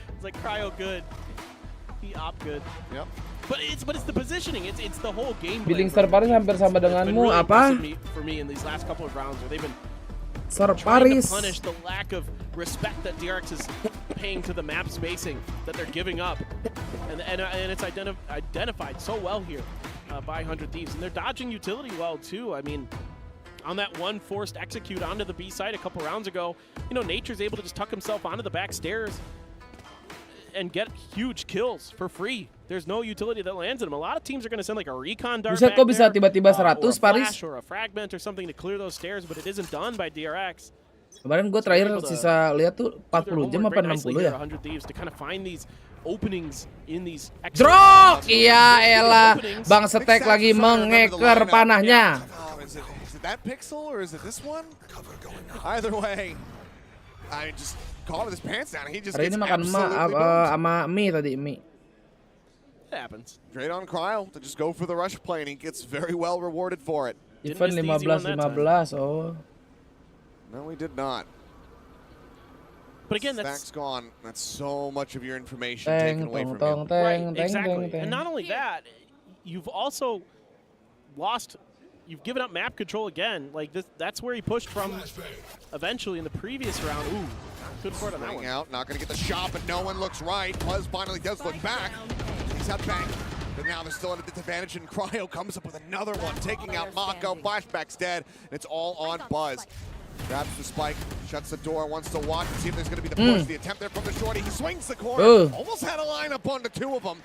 It's like cryo good, he op good. Yep. But it's the positioning. It's the whole game. Billing Star Paris hampir sama denganmu apa? For me in these last couple of rounds, where they've been Star trying to Paris. punish the lack of respect that DRX is paying to the map spacing that they're giving up, and it's identified so well here by 100 Thieves, and they're dodging utility well too. I mean, on that one forced execute onto the B side a couple rounds ago, you know, Nature's able to just tuck himself onto the back stairs and get huge kills for free. There's no utility that lands in him. A lot of teams are going to send like a recon dart Buset, back kok bisa there, tiba-tiba or 100 a Paris? flash or a fragment or something to clear those stairs, but it isn't done by DRX. Kemarin gue terakhir sisa lihat tuh 40 jam apa 60 ya? 100 Thieves to kind of find these openings in these Drok! Iya elah, Bang Setek lagi mengeker panahnya. Is it that pixel or is it this one? Either way, I just caught his pants down. He just Hari gets ini makan sama mie tadi, mie. It happens. Straight on Cryo to just go for the rush play, and he gets very well rewarded for it. Even 15-15, oh. No, we did not. But again, that's gone. That's so much of your information taken away from you. Right, exactly. And not only that, you've also lost. You've given up map control again. Like this, that's where he pushed from eventually in the previous round. Ooh, good for it on that one. Out, not going to get the shot, but no one looks right. Buzz finally does look back. He's out bang. But now they're still at a disadvantage, and Cryo comes up with another one, taking out Mako. Flashback's dead, and it's all on Buzz. Grabs the spike, shuts the door, wants to watch and see if there's going to be the push. The attempt there from the shorty. He swings the corner. Almost had a lineup on the two of them.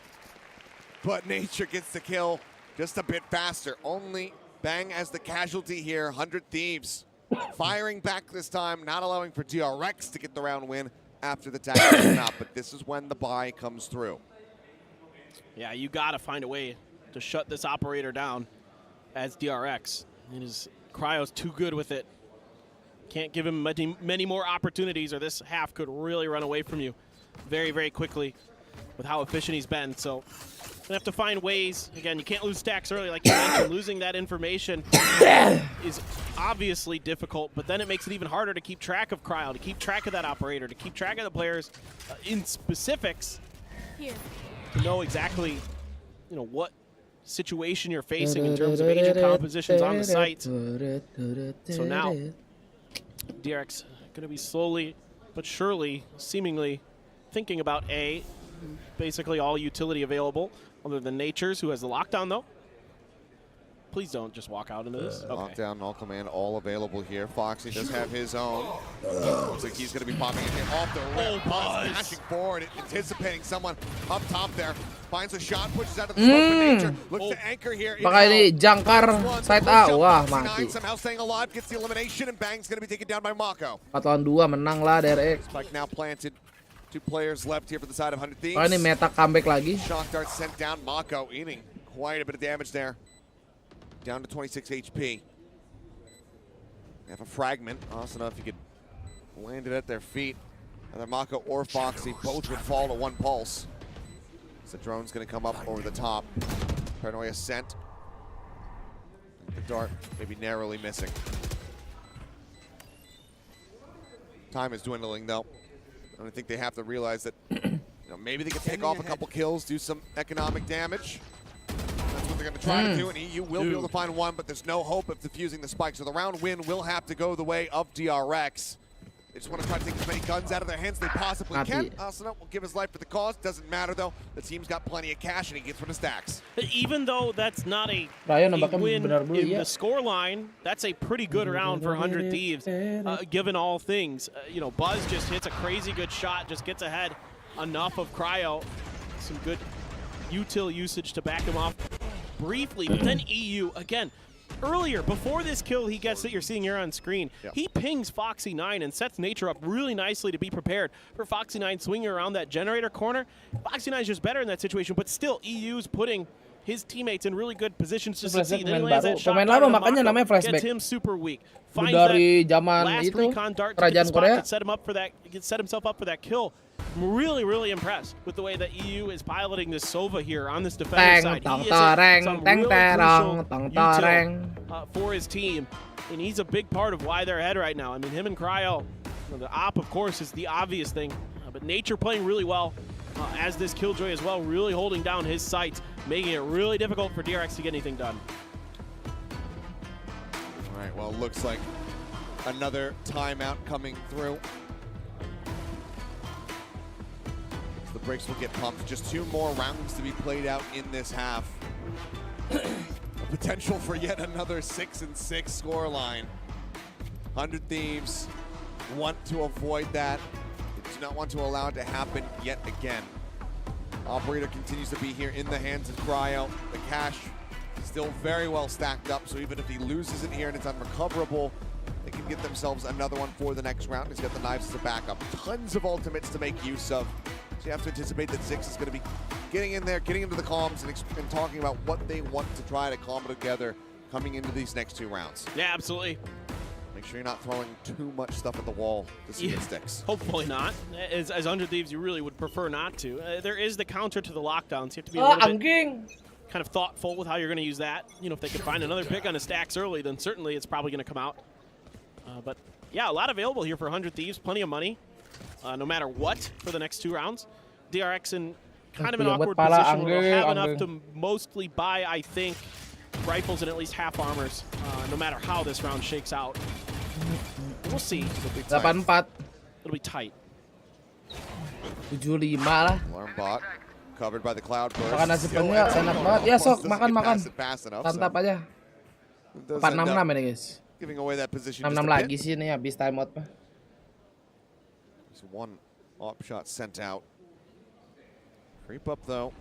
But Nature gets the kill just a bit faster. Only Bang as the casualty here. 100 Thieves firing back this time, not allowing for DRX to get the round win after the tag came out. But this is when the buy comes through. Yeah, you got to find a way to shut this operator down as DRX. Cryo's too good with it. Can't give him many more opportunities, or this half could really run away from you very, very quickly with how efficient he's been. So gonna have to find ways. Again, you can't lose stacks early, like you mentioned. Losing that information is obviously difficult, but then it makes it even harder to keep track of Cryo, to keep track of that operator, to keep track of the players in specifics, to know exactly, you know, what situation you're facing in terms of agent compositions on the site. So now DRX going to be slowly but surely, seemingly thinking about basically all utility available, other than Nature's, who has the lockdown though. Please don't just walk out into this. Okay. Lockdown, all command, all available here. Foxy does have his own. Looks like he's going to be popping in here off the rip. Smashing forward, anticipating someone up top there. Finds a shot, pushes out of the smoke for Nature. Looks to anchor here. Pakai ini jangkar side A, wah mati. Somehow staying alive, gets the elimination, and Bang's going to be taken down by Mako. 4 lawan 2 menang lah DRX. Spike now planted. 2 players left here for the side of 100 Thieves. Oh, ini meta comeback lagi. Shock dart sent down. Mako eating quite a bit of damage there. Down to 26 HP. They have a fragment. Awesome enough, you could land it at their feet. Either Mako or Foxy both would fall to 1 pulse. So the drone's going to come up over the top. Paranoia sent. The dart maybe narrowly missing. Time is dwindling though. And I think they have to realize that maybe they can take off a couple kills, do some economic damage. That's what they're going to try to do, and EU will be able to find one, but there's no hope of defusing the spike. So the round win will have to go the way of DRX. They just want to try to take as many guns out of their hands as they possibly can. Asuna will give his life for the cause. Doesn't matter, though. The team's got plenty of cash, and he gets rid of stacks. Even though that's not a win in the score line, that's a pretty good round for 100 Thieves, given all things. Buzz just hits a crazy good shot, just gets ahead enough of Cryo. Some good util usage to back him off briefly, but then EU, again, earlier, before this kill he gets that you're seeing here on screen, he pings Foxy9 and sets Nature up really nicely to be prepared for Foxy9 swinging around that generator corner. Foxy9 is just better in that situation, but still EU's putting his teammates in really good positions to succeed. Then he lands that shot lama makanya namanya flashback. Gets him super weak. Finds Dari that zaman last itu recon dart to get the spot to set him up for that, set himself up for that kill. I'm really, really impressed with the way that EU is piloting this Sova here on this defender side. He is some really crucial util for his team. and he's a big part of why they're ahead right now. I mean, him and Cryo, the op, of course, is the obvious thing, but Nature playing really well, as this Killjoy as well, really holding down his sights, making it really difficult for DRX to get anything done. All right, well, it looks like another timeout coming through. The brakes will get pumped. Just 2 more rounds to be played out in this half. Potential for yet another 6-6 scoreline. 100 Thieves want to avoid that. They do not want to allow it to happen yet again. Operator continues to be here in the hands of Cryo. The cash still very well stacked up, so even if he loses it here and it's unrecoverable, they can get themselves another one for the next round. He's got the knives as a backup. Tons of ultimates to make use of. So you have to anticipate that Zix is going to be getting in there, getting into the comms, and talking about what they want to try to calm together coming into these next 2 rounds. Yeah, absolutely. Make sure you're not throwing too much stuff at the wall to see what sticks. Hopefully not. As 100 Thieves, you really would prefer not to. There is the counter to the lockdowns. You have to be a little bit kind of thoughtful with how you're going to use that. You know, if they can find another pick on the stacks early, then certainly it's probably going to come out. But yeah, a lot available here for 100 Thieves. Plenty of money, no matter what, for the next 2 rounds. DRX in kind of an awkward position where they'll have enough to mostly buy, I think, rifles and at least half armors, no matter how this round shakes out. We'll see. 84. It'll be tight. 75 lah. Alarm bot covered by the cloud burst. Makan nasi penyu enak banget. Ya sok, makan. Tantap aja. 466 ini guys. Giving away that position 66 lagi sih nih habis timeout mah. There's 1 op shot sent out. Creep up though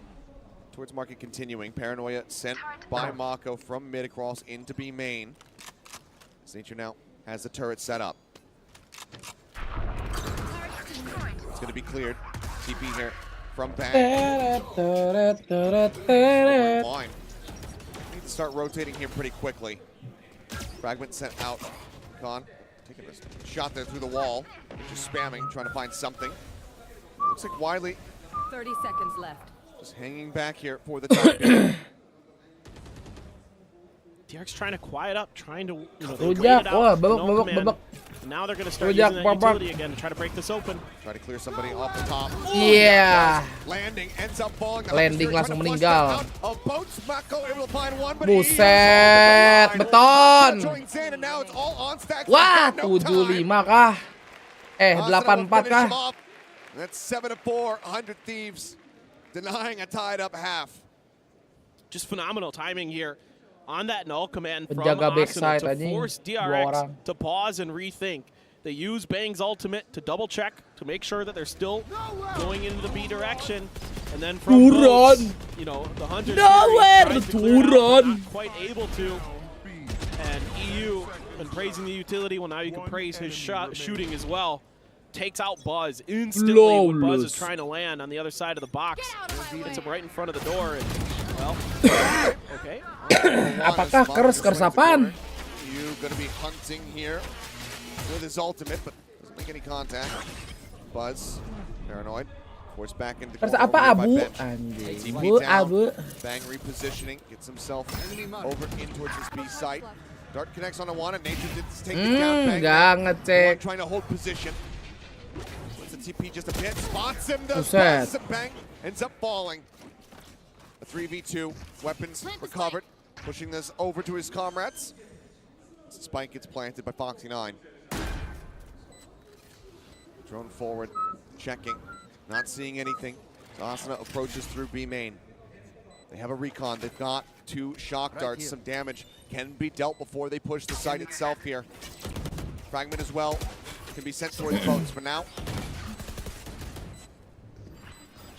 towards market continuing. Paranoia sent by Mako from mid across into B main. Nature now has the turret set up. It's going to be cleared. TP here from Bang. Line. Need to start rotating here pretty quickly. Fragment sent out. Khan taking a shot there through the wall. Just spamming, trying to find something. Looks like Wiley 30 seconds left. just hanging back here for the time being. DRX trying to quiet up, trying to, you know, Rujak, wah, babak. Now they're going to start using that utility again to try to break this open. Try to clear somebody off the top. Yeah. Landing ends up falling. Landing langsung meninggal. Buset, beton. Wah, 75 kah? 84 kah? That's 7-4, 100 Thieves denying a tied up half. Just phenomenal timing here on that null command from Penjaga Asuna backside to anjing, force 2 DRX orang. to pause and rethink. They use Bang's ultimate to double check to make sure that they're still going into the B direction, and then from both, you know, the Hunter not quite able to, and EU been praising the utility. Well, now you can praise his shooting as well. Takes out Buzz instantly when Buzz is trying to land on the other side of the box. Hits him right in front of the door, and well, okay. Apakah kers-kersapan? You gonna be hunting here with his ultimate, but doesn't make any contact. Buzz, paranoid, forced back into Kers apa abu? Anjing, abu. Bang repositioning, gets himself over in towards his B site. Dart connects on a one, and Nature did take it down. Bang Gak ngecek. trying to hold position. Puts the TP just a bit, spots him, does Buset. Buzz, and Bang ends up falling. A 3v2, weapons recovered, pushing this over to his comrades. Spike gets planted by Foxy9. Drone forward, checking, not seeing anything. Asuna approaches through B main. They have a recon, they've got 2 shock darts, some damage can be dealt before they push the site itself here. Fragment as well, can be sent towards boats for now.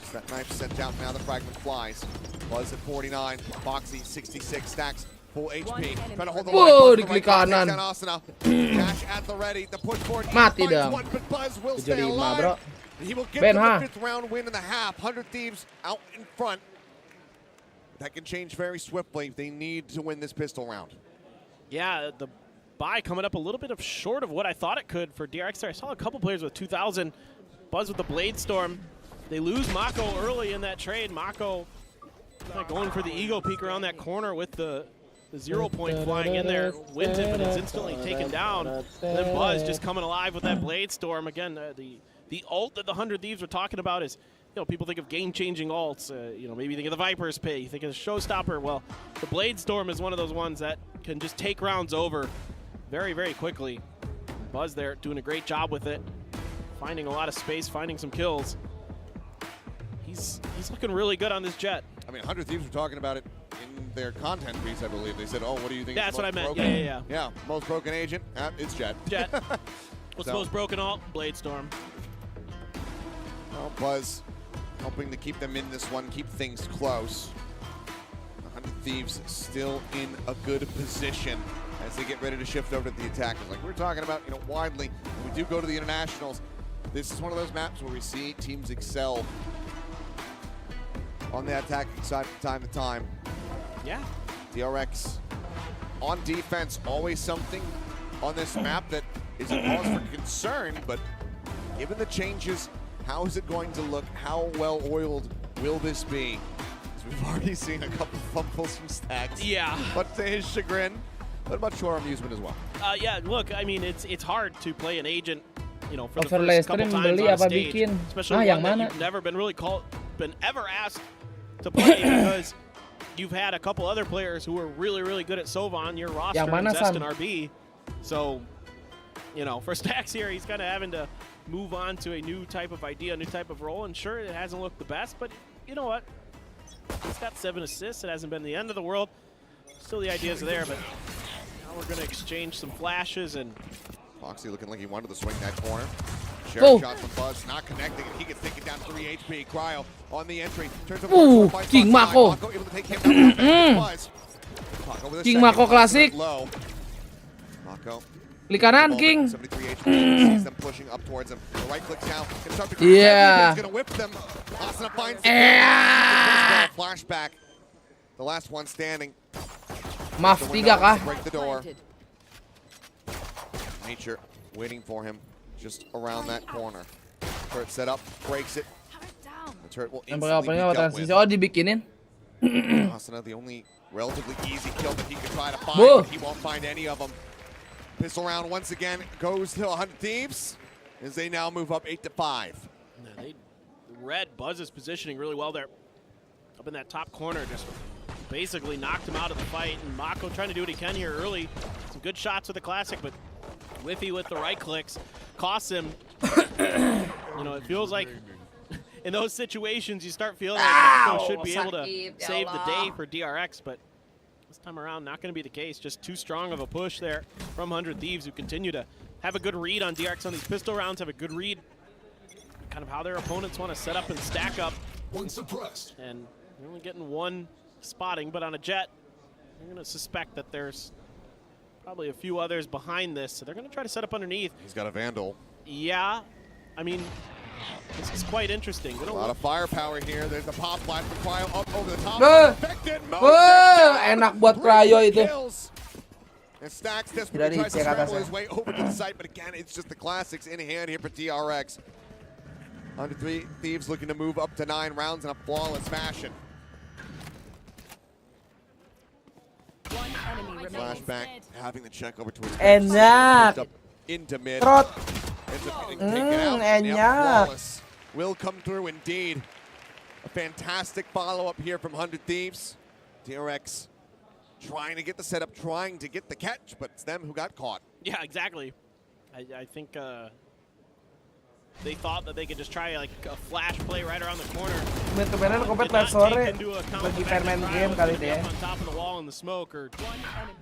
Just that knife sent out, now the fragment flies. Buzz at 49, Foxy 66, stacks full HP. Trying to hold the Wow, line. di klik kanan. Cash at the ready, the push forward. Mati dong. One, but Buzz will stay 75 alive. bro. He will get Ben, the ha? 5th round win in the half. 100 Thieves out in front. That can change very swiftly. They need to win this pistol round. Yeah, the buy coming up a little bit of short of what I thought it could for DRX there. I saw a couple players with 2,000. Buzz with the Blade Storm. They lose Mako early in that trade. Mako going for the ego peek around that corner with the The 0 point flying in there, wins it, but is instantly taken down. And then Buzz just coming alive with that Blade Storm. Again, the ult that the 100 Thieves are talking about is, you know, people think of game-changing ults. You know, maybe you think of the Viper's Pit, you think of the Showstopper. Well, the Blade Storm is one of those ones that can just take rounds over very, very quickly. Buzz there doing a great job with it, finding a lot of space, finding some kills. He's looking really good on this Jet. I mean, 100 Thieves were talking about it in their content piece, I believe. They said, oh, what do you think? That's what I meant. Broken? Yeah. Yeah, most broken agent. It's Jet. Jet. What's the most broken alt? Blade Storm. Well, Buzz hoping to keep them in this one, keep things close. 100 Thieves still in a good position as they get ready to shift over to the attackers. Like we were talking about, you know, widely, when we do go to the internationals, this is one of those maps where we see teams excel on the attacking side from time to time. Yeah. DRX on defense, always something on this map that is a cause for concern, but given the changes, how is it going to look? How well oiled will this be? As we've already seen a couple fumbles from Stacks. Yeah. But to his chagrin, but much to our amusement as well. Yeah, look, I mean, it's hard to play an agent, you know, for the Overlay first couple stream times beli on a apa stage, bikin? especially yang one that mana? you've never been really been ever asked to play because you've had a couple other players who are really, really good at Sovon, your roster, Yang mana, and Zest Sam? and RB. So, you know, for Stacks here, he's kind of having to move on to a new type of idea, a new type of role, and sure, it hasn't looked the best, but you know what? He's got 7 assists. It hasn't been the end of the world. Still, the ideas are there, but now we're going to exchange some flashes and. Foxy looking like he wanted to swing that corner. Oh. Sheriff shot from Buzz, not connecting, and he gets taken down 3 HP. Cryo on the entry. Turns King Mako. able to take him down. Buzz. Mako with a King second. Mako klasik. Low. Mako. Klik kanan, King. 73 HP. Sees them pushing up towards him. The right click down. Gonna start to Yeah. He's gonna whip them. Asana finds flashback. The last one standing. Maaf, 3 kah? Break the door. Nature waiting for him just around that corner. Turret set up, breaks it. The turret will instantly be dealt with. Oh, dibikinin. Asana, the only relatively easy kill that he could try to find, but he won't find any of them. Pistol round once again goes to 100 Thieves as they now move up 8-5. Red Buzz is positioning really well there. Up in that top corner, just basically knocked him out of the fight. And Mako trying to do what he can here early. Some good shots with the classic, but whiffy with the right clicks costs him. You know, it feels like in those situations you start feeling like Mako should be able to save the day for DRX, but this time around not going to be the case. Just too strong of a push there from 100 Thieves, who continue to have a good read on DRX on these pistol rounds, have a good read kind of how their opponents want to set up and stack up. One suppressed. And you're only getting one spotting, but on a Jet, you're going to suspect that there's probably a few others behind this, so they're going to try to set up underneath. He's got a Vandal. Yeah, I mean, this is quite interesting. A lot of firepower here. There's the pop flash from Cryo up over the top. Enak buat Cryo itu. And Stacks desperately tries to scramble his way over to the site, but again, it's just the classics in hand here for DRX. 103 Thieves looking to move up to 9 rounds in a flawless fashion. Flashback, having the check over towards Enak. into mid. Trot. Ends up getting taken out. Yep, Enak. flawless. Will come through indeed. A fantastic follow-up here from 100 Thieves. DRX trying to get the setup, trying to get the catch, but it's them who got caught. Yeah, exactly. I think they thought that they could just try like a flash play right around the corner. Kemarin kompet live sore bagi permain game kali dia. On top of the wall in the smoke, or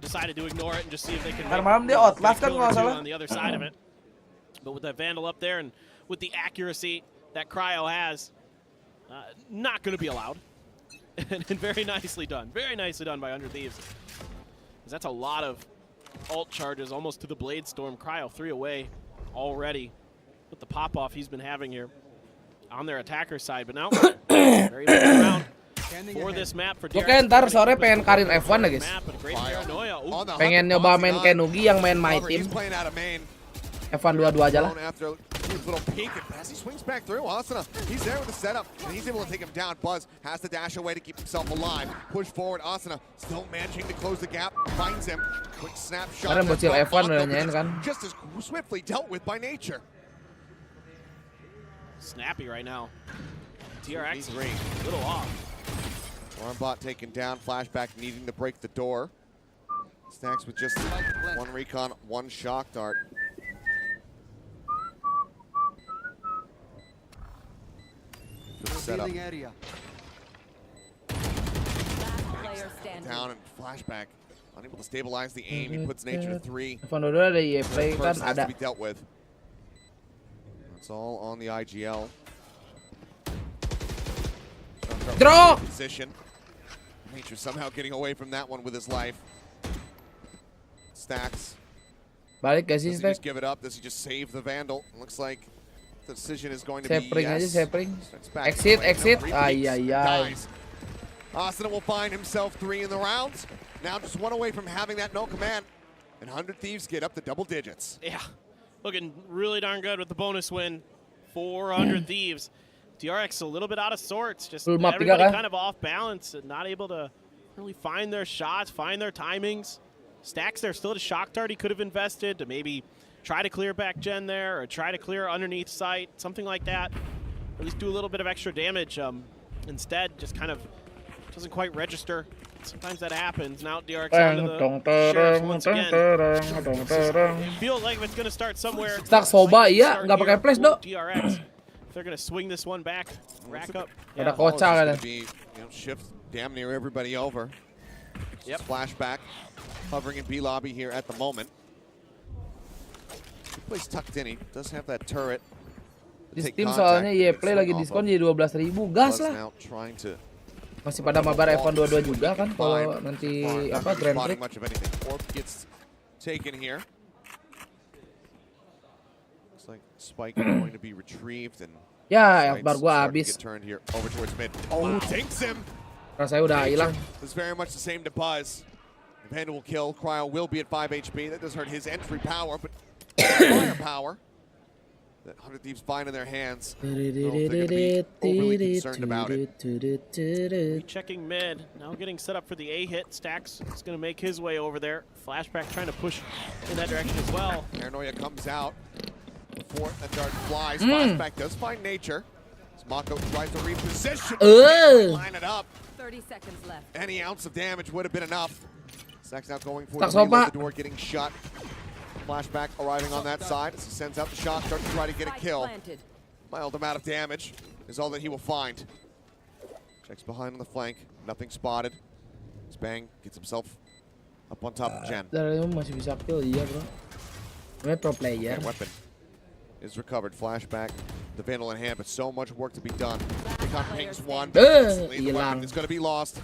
decided to ignore it and just see if they can. Ntar malam dia outlast kan nggak salah. On the other side of it, but with that Vandal up there and with the accuracy that Cryo has, not going to be allowed. And very nicely done. Very nicely done by 100 Thieves. That's a lot of ult charges, almost to the Blade Storm. Cryo 3 away already with the pop-off he's been having here on their attacker side. But now, very nice round for this map for DRX. Oke, ntar sore pengen karir F1 ya guys. Pengen nyoba main Kenugi yang main my team. F1 2-2 aja lah. Cute little peek, and as he swings back through, Asuna, he's there with the setup, and he's able to take him down. Buzz has to dash away to keep himself alive. Push forward, Asuna still managing to close the gap, finds him. Quick snapshot. Karena bocil F1 udah nanyain kan. Just as swiftly dealt with by nature. Snappy right now. TRX a little off. Armbot taken down, flashback needing to break the door. Stacks with just one recon, one shock dart. Set up. Down and flashback. Unable to stabilize the aim. He puts nature to 3. Ada play kan Has ada. to be dealt with. It's all on the IGL. Draw! Position. Nature somehow getting away from that one with his life. Stacks. Balik gak sih, Does he just give it up? Does he just save the Vandal? Looks like the decision is going to be yes. Exit. Ay. Asuna will find himself 3 in the rounds. Now just one away from having that no command. And 100 Thieves get up to double digits. Yeah, looking really darn good with the bonus win. 400 Thieves. DRX a little bit out of sorts. Just everybody kind of off balance and not able to really find their shots, find their timings. Stacks there still to shock dart he could have invested to maybe try to clear back gen there or try to clear underneath sight, something like that. Or at least do a little bit of extra damage. Instead, just kind of doesn't quite register. Sometimes that happens. Now DRX onto the sheriff once again. It feels like it's going to start somewhere. Stack Soba iya, nggak pakai flash dok. DRX. If they're going to swing this one back, rack up. Ada kocak ada. Shift damn near everybody over. Yep. Flashback. Hovering in B lobby here at the moment. He plays tucked in. He does have that turret. Di Steam soalnya play lagi diskon jadi 12.000. Gas lah. Masih pada mabar F1 22 juga kan kalau nanti apa Grand Prix. Orb gets taken here. Looks like Spike is going to be retrieved and ya, Akbar gua habis. Turned here over towards mid. Oh, takes him. Rasanya udah hilang. It's very much the same to Buzz. Panda will kill. Cryo will be at 5 HP. That does hurt his entry power, but firepower that 100 Thieves find in their hands. I don't think they're gonna be overly concerned about it. Checking mid. Now getting set up for the A hit. Stacks is going to make his way over there. Flashback trying to push in that direction as well. Paranoia comes out. Before that dart flies. Flashback does find nature. Mako tries to reposition. Line it up. 30 seconds left. Any ounce of damage would have been enough. Stacks now going for the door, getting shut. Flashback arriving on that side as he sends out the shot, starts to try to get a kill. Mild amount of damage is all that he will find. Checks behind on the flank, nothing spotted. Bang gets himself up on top of Gen. Masih bisa kill, iya bro. Ini pro player. Weapon is recovered. Flashback, the Vandal in hand, but so much work to be done. Pings one. It's going to be lost.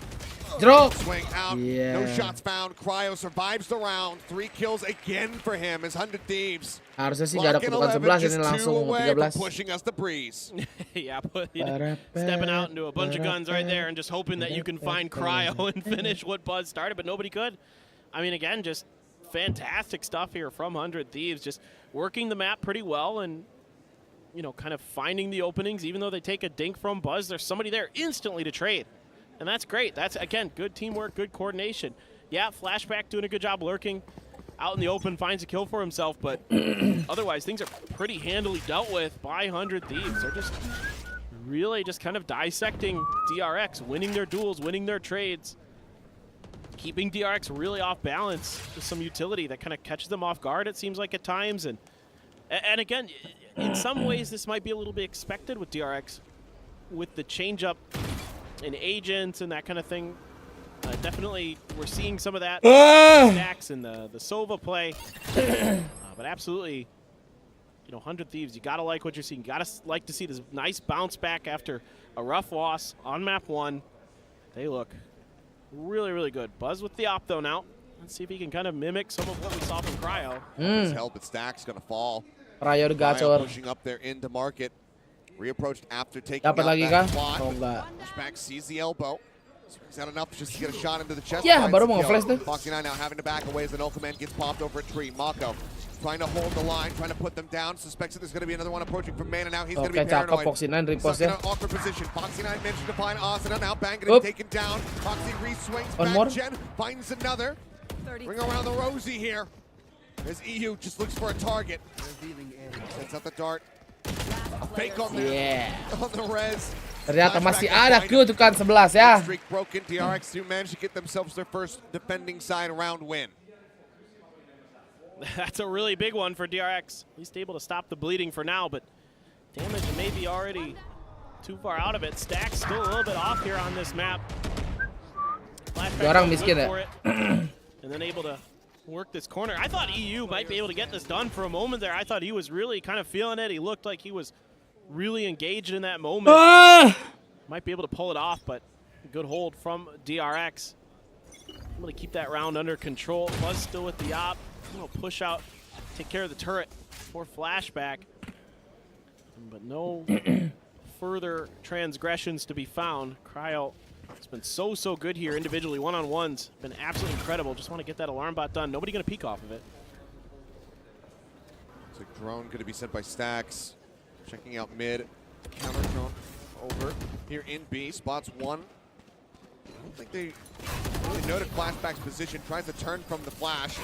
Drop. Swing out. No shots found. Cryo survives the round. 3 kills again for him as 100 Thieves. Harusnya sih gak ada kutukan 11 ini langsung 13. Pushing us the breeze. Yeah, stepping out into a bunch of guns right there and just hoping that you can find Cryo and finish what Buzz started, but nobody could. I mean, again, just fantastic stuff here from 100 Thieves, just working the map pretty well and, you know, kind of finding the openings. Even though they take a dink from Buzz, there's somebody there instantly to trade. And that's great. That's, again, good teamwork, good coordination. Yeah, Flashback doing a good job lurking out in the open, finds a kill for himself, but otherwise things are pretty handily dealt with by 100 Thieves. They're just really just kind of dissecting DRX, winning their duels, winning their trades, keeping DRX really off balance with some utility that kind of catches them off guard, it seems like at times. And again, in some ways this might be a little bit expected with DRX, with the change-up in agents and that kind of thing. Definitely, we're seeing some of that Stacks and the Sova play. But absolutely, you know, 100 Thieves, you gotta like what you're seeing. You gotta like to see this nice bounce back after a rough loss on map 1. They look really, really good. Buzz with the op though now. Let's see if he can kind of mimic some of what we saw from Cryo. His help, but Stacks gonna fall. Cryo gacor. Pushing up there into market. Reapproached after taking Dapat out lagi that kah? quad. Oh, enggak. Pushback sees the elbow. Is that enough just to get a shot into the chest? Yeah, baru mau nge-flash tuh. Foxy 9 now having to back away as the no command gets popped over a tree. Mako Trying to hold the line, trying to put them down. Suspects that there's going to be another one approaching from Mana now. He's going to be cakep paranoid. Foxy9 repost Stuck in ya. an awkward position. Foxy9 managed to find Asuna. Now Bang going to be taken down. Foxy re-swings One back. more. Gen finds another. Ring around the Rosie here. As EU just looks for a target. Sets out the dart. A fake on the res. Ternyata masih ada Q tuh kan 11 ya. Streak broken. DRX do manage to get themselves their first defending side round win. That's a really big one for DRX. At least able to stop the bleeding for now, but damage may be already too far out of it. Stack's still a little bit off here on this map. Orang miskin ya. And then able to work this corner. I thought EU might be able to get this done for a moment there. I thought he was really kind of feeling it. He looked like he was really engaged in that moment. Might be able to pull it off, but a good hold from DRX. Able to keep that round under control. Buzz still with the op. Push out, take care of the turret for flashback. But no further transgressions to be found. Cryo has been so good here individually. One-on-ones been absolutely incredible. Just want to get that alarm bot done. Nobody going to peek off of it. It's a drone going to be sent by Stacks. Checking out mid. Counter drone over here in B. Spots one. I don't think they really noted Flashback's position. Tries to turn from the flash.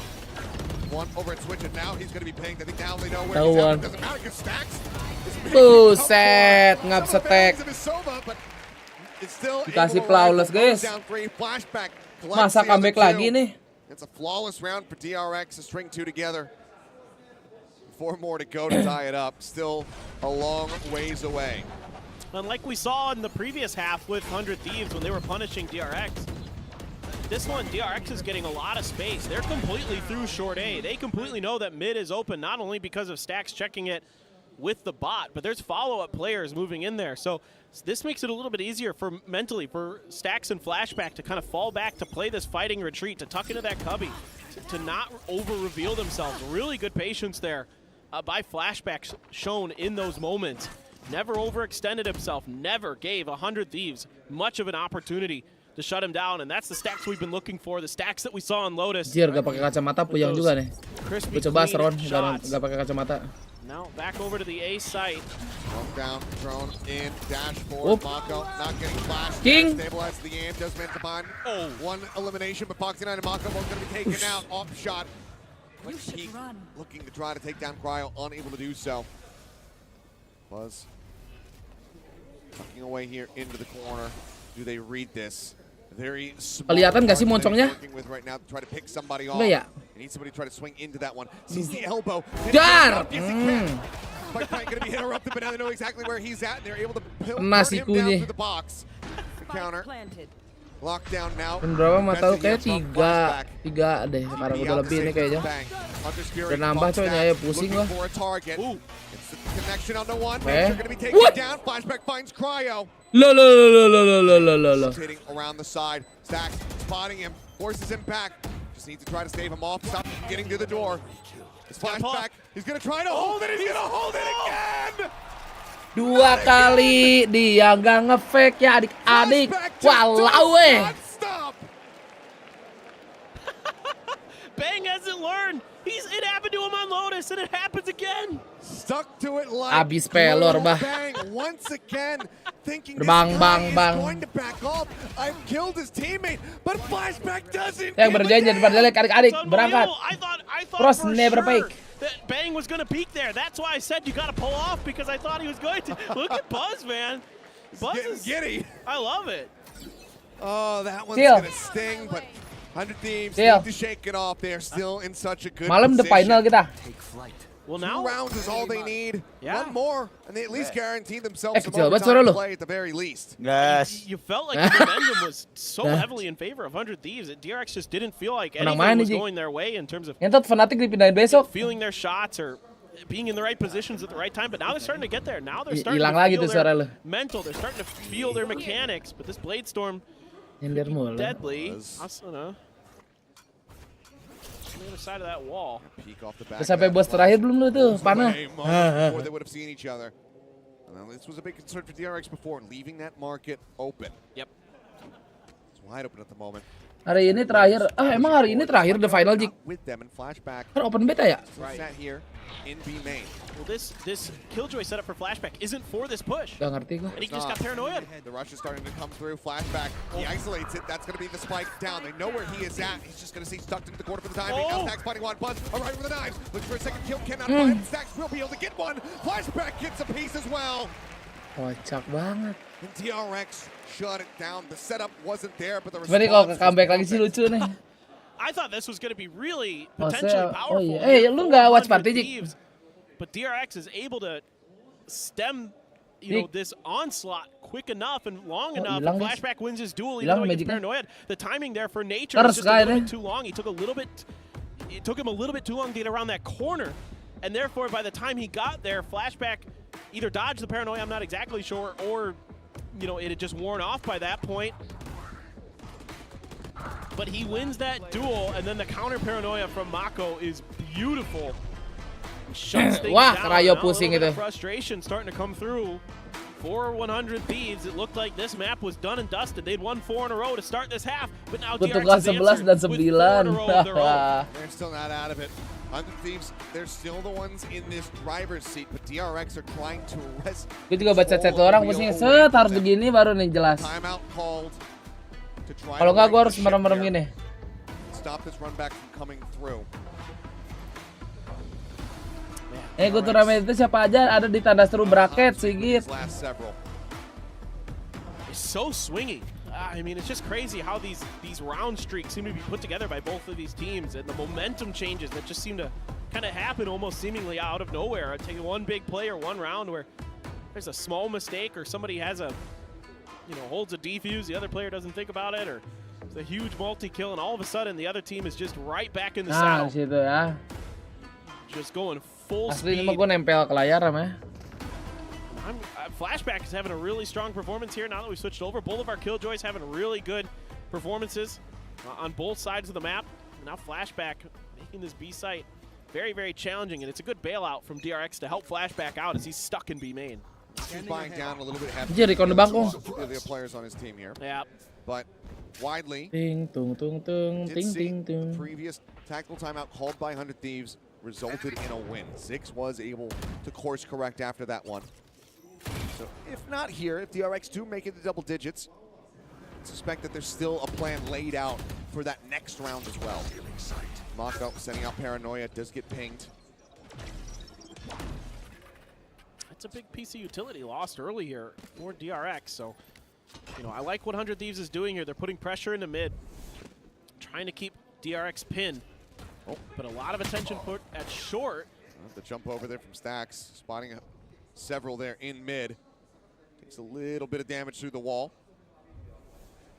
One over at Switch, and now he's going to be pinged. I think now they know where he's at. It doesn't matter because Stacks is Buset, ngap setek. Dikasih flawless guys. Masa comeback lagi nih. It's a flawless round for DRX. A string two together. 4 more to go to tie it up. Still a long ways away. And like we saw in the previous half with 100 Thieves when they were punishing DRX, this one, DRX is getting a lot of space. They're completely through short A. They completely know that mid is open, not only because of Stacks checking it with the bot, but there's follow-up players moving in there. So this makes it a little bit easier for mentally for Stacks and Flashback to kind of fall back, to play this fighting retreat, to tuck into that cubby, to not over-reveal themselves. Really good patience there by Flashback shown in those moments. Never overextended himself, never gave 100 Thieves much of an opportunity to shut him down, and that's the Stacks we've been looking for, the Stacks that we saw on Lotus. Jir, gak pakai kacamata puyeng juga nih. Gue coba Seron, gak pakai kacamata. Now back over to the A site. Down, drone in, dash forward. Mako not getting flashed. King. Stabilizes the aim, does manage to find one elimination, but Foxy9 and Mako both going to be taken out. Off shot. Looking to try to take down Cryo, unable to do so. Buzz tucking away here into the corner. Do they read this? Very small. Kelihatan gak sih moncongnya? Right now to try to pick somebody off. Enggak ya? They need somebody to try to swing into that one. Sees the elbow. Dar! Fight going to be interrupted, but now they know exactly where he's at, and they're able to put him Kena down sikunya. through the box. The counter. Lockdown now. Dan berapa mah tahu kayak 3 deh. Sekarang udah lebih nih kayaknya. Udah nambah coynya, ya pusing lah. Connection on the one. They're going to be taken down. Flashback finds Cryo. Lo. Hitting around the side. Stacks spotting him. Forces him back. Just needs to try to stave him off. Stop getting to the door. It's Flashback. He's going to try to hold it. He's going to hold it again. 2 kali dia nggak ngefake ya adik-adik. Walau Bang hasn't learned. It happened to him on Lotus, and it happens again. Stuck to it like Abis pelor bah. Bang once again, thinking Bang. going to back off. I've killed his teammate, but Flashback doesn't. Yang berjanji adik-adik berangkat. I thought Cross for never sure fake. that Bang was going to peek there. That's why I said you got to pull off, because I thought he was going to. Look at Buzz, man. Buzz is giddy. I love it. Oh, that one's going to sting, but 100 Thieves need to shake it off. They're still in such a good Malam the position. final kita. Well, now 2 rounds is all they need. Yeah. One more, and they at least guarantee themselves some kecil banget overtime suara lo. play at the very least. Yes. You felt like the momentum was so heavily in favor of 100 Thieves that DRX just didn't feel like anything was going their way in terms of Ngentot Fnatic dipindahin besok. feeling their shots or being in the right positions at the right time. But now they're starting to get there. Now they're starting Hilang to lagi feel tuh suara their lo. mental. They're starting to feel their mechanics. But this Blade Storm, Nyindir mulu. deadly. Asuna. On the other side of that wall. Udah sampai bos terakhir belum lu tuh? Panah. Before they would have seen each other. And this was a big concern for DRX before, leaving that market open. Yep. It's wide open at the moment. Hari ini terakhir. Emang hari ini terakhir the final Jik? Kan open beta ya? Well, this Killjoy setup for Flashback isn't for this push. Gak ngerti gua. And he just got paranoid. The rush is starting to come through. Flashback. He isolates it. That's going to be the spike down. They know where he is at. He's just going to see stuck into the corner for the time. Now Stacks fighting one. Buzz arriving with the knives. Looks for a second kill. Cannot find it. Stacks will be able to get one. Flashback gets a piece as well. Kocak banget. And DRX shut it down. The setup wasn't there, but the Sebenarnya kalau ke comeback lagi sih lucu nih. I thought this was going to be really potentially powerful. Lu nggak watch party Jik? But DRX is able to stem, this onslaught quick enough and long enough. And Flashback wins his duel, even though he gets paranoid. The timing there for Nature was just a little bit too long. It took him a little bit too long to get around that corner, and therefore, by the time he got there, Flashback either dodged the paranoia, I'm not exactly sure, or it had just worn off by that point. But he wins that duel, and then the counter paranoia from Mako is beautiful. Wah, Rayo pusing itu. Frustration starting to come through for 100 Thieves. It looked like this map was done and dusted. They'd won 4 in a row to start this half, but now DRX is 11 dan 9. They're still not out of it. 100 Thieves, they're still the ones in this driver's seat, but DRX are trying to arrest. Gue juga baca chat orang pusing harus begini baru nih jelas. Kalau nggak gue harus merem-merem gini. Stop this run back from coming through. Gue turnamen itu siapa aja ada di tanda seru bracket Sigit. It's so swingy. I mean, it's just crazy how these round streaks seem to be put together by both of these teams, and the momentum changes that just seem to kind of happen almost seemingly out of nowhere. Taking one big play or one round where there's a small mistake or somebody has holds a defuse, the other player doesn't think about it, or it's a huge multi-kill, and all of a sudden the other team is just right back in the saddle. Situ ya. Just going full Asli speed. ini mah gue nempel ke layar ya. Flashback is having a really strong performance here now that we switched over. Both of our Killjoys having really good performances on both sides of the map. And now Flashback making this B site very, very challenging, and it's a good bailout from DRX to help Flashback out as he's stuck in B main. He's buying down a little bit heavy. Jadi kon DBangkongS. The players on his team here. Yeah. But widely, ting tung tung tung ting ting tung. Previous tactical timeout called by 100 Thieves resulted in a win. Ziggs was able to course correct after that one. So if not here, if DRX do make it to double digits, I suspect that there's still a plan laid out for that next round as well. Mako sending out Paranoia, does get pinged. That's a big piece of utility lost early here for DRX. So, I like what 100 Thieves is doing here. They're putting pressure into mid, trying to keep DRX pinned. But a lot of attention put at short. The jump over there from Stacks, spotting several there in mid. Takes a little bit of damage through the wall.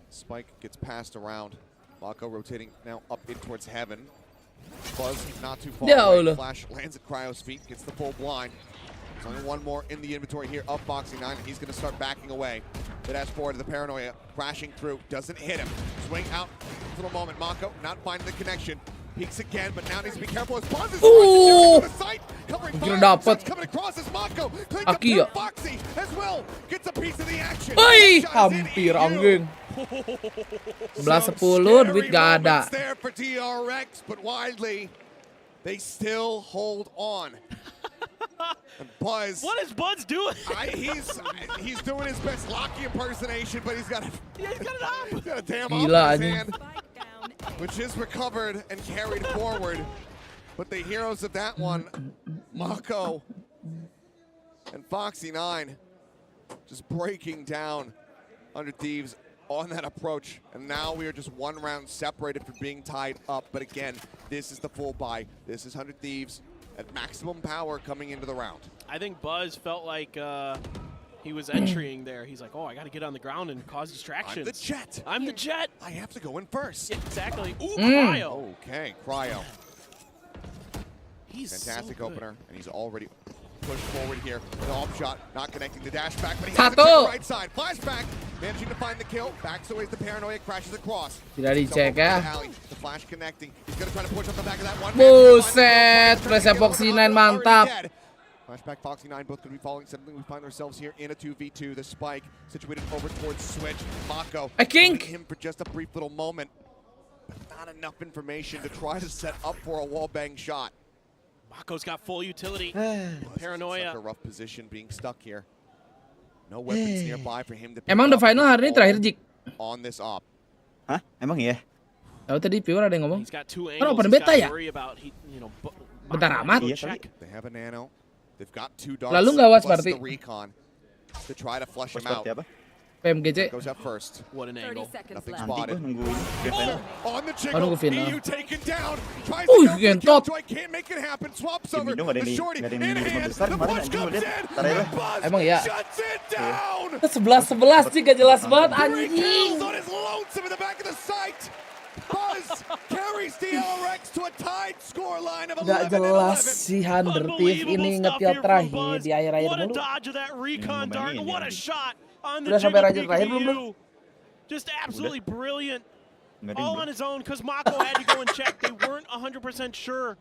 Spike gets passed around. Mako rotating now up in towards heaven. Buzz not too far away. Flash lands at Cryo's feet, gets the full blind. There's only one more in the inventory here of Foxy 9, and he's going to start backing away. The dash forward to the Paranoia, crashing through, doesn't hit him. Swing out for the moment. Mako not finding the connection. Peeks again, but now needs to be careful as Buzz is the sight, covering fire. Coming across as Mako. Cleans up to Foxy as well. Gets a piece of the action. Hampir anjing. 11-10 duit gak ada. There for DRX, but widely they still hold on. And Buzz. What is Buzz doing? He's doing his best Locky impersonation, but he's got a damn Gila off in his hand, which is recovered and carried forward. But the heroes of that one, Mako and Foxy 9, just breaking down 100 Thieves on that approach. And now we are just one round separated from being tied up. But again, this is the full buy. This is 100 Thieves at maximum power coming into the round. I think Buzz felt like he was entering there. He's like, oh, I got to get on the ground and cause distractions. I'm the Jet. I'm the Jet. I have to go in first. Yeah, exactly. Ooh, Cryo. Okay, Cryo. He's fantastic so opener, and he's already pushed forward here. An off shot, not connecting the dash back, but he has the right side. Flashback, managing to find the kill. Backs away the Paranoia, crashes across. Tidak dicek ya. The flash connecting. He's gonna try to push up the back of that one. Buset, pressnya Foxy 9 mantap. Flashback, Foxy 9 both going to be falling. Suddenly we find ourselves here in a 2v2. The Spike situated over towards Switch. Mako him for just a brief little moment. not enough information to try to set up for a wallbang shot. Mako's got full utility. Paranoia. Such a rough position being stuck here. No weapons nearby for him to pick Emang the up final hari ini terakhir, Jik? on this op. Hah? Emang iya? Oh, tadi Pure ada yang ngomong. He's got two Kan angles. open He's beta gotta ya? worry about, Bentar amat. They have a nano. They've got two darts. Lalu nggak was plus berarti? the recon to try to flush him out. PMGC. Goes up first. What an angle. Nothing Nanti spotted. gue nungguin final. On the Oh, jiggle. nunggu final. EU taken down. Tries to go for the gentot. killjoy. Can't make it happen. Swaps Tim over. Indo nggak ada The yang shorty nggak ada in yang hand. besar The kemarin push anjing comes lihat. in. Ntar ya. Buzz Emang iya. shuts it down. 11-11 sih gak jelas banget Three anjing. kills on his lonesome in the back of the site. Buzz carries DLRX to a tied scoreline of 11-11. Gak jelas si Hunter Thief ini ngetil terakhir di akhir-akhir What a dulu. dodge of that recon dart. What a shot on the Udah sampai jiggle raja terakhir belum, PKU. Just absolutely brilliant. All on his own because Mako had to go and check. They weren't 100% sure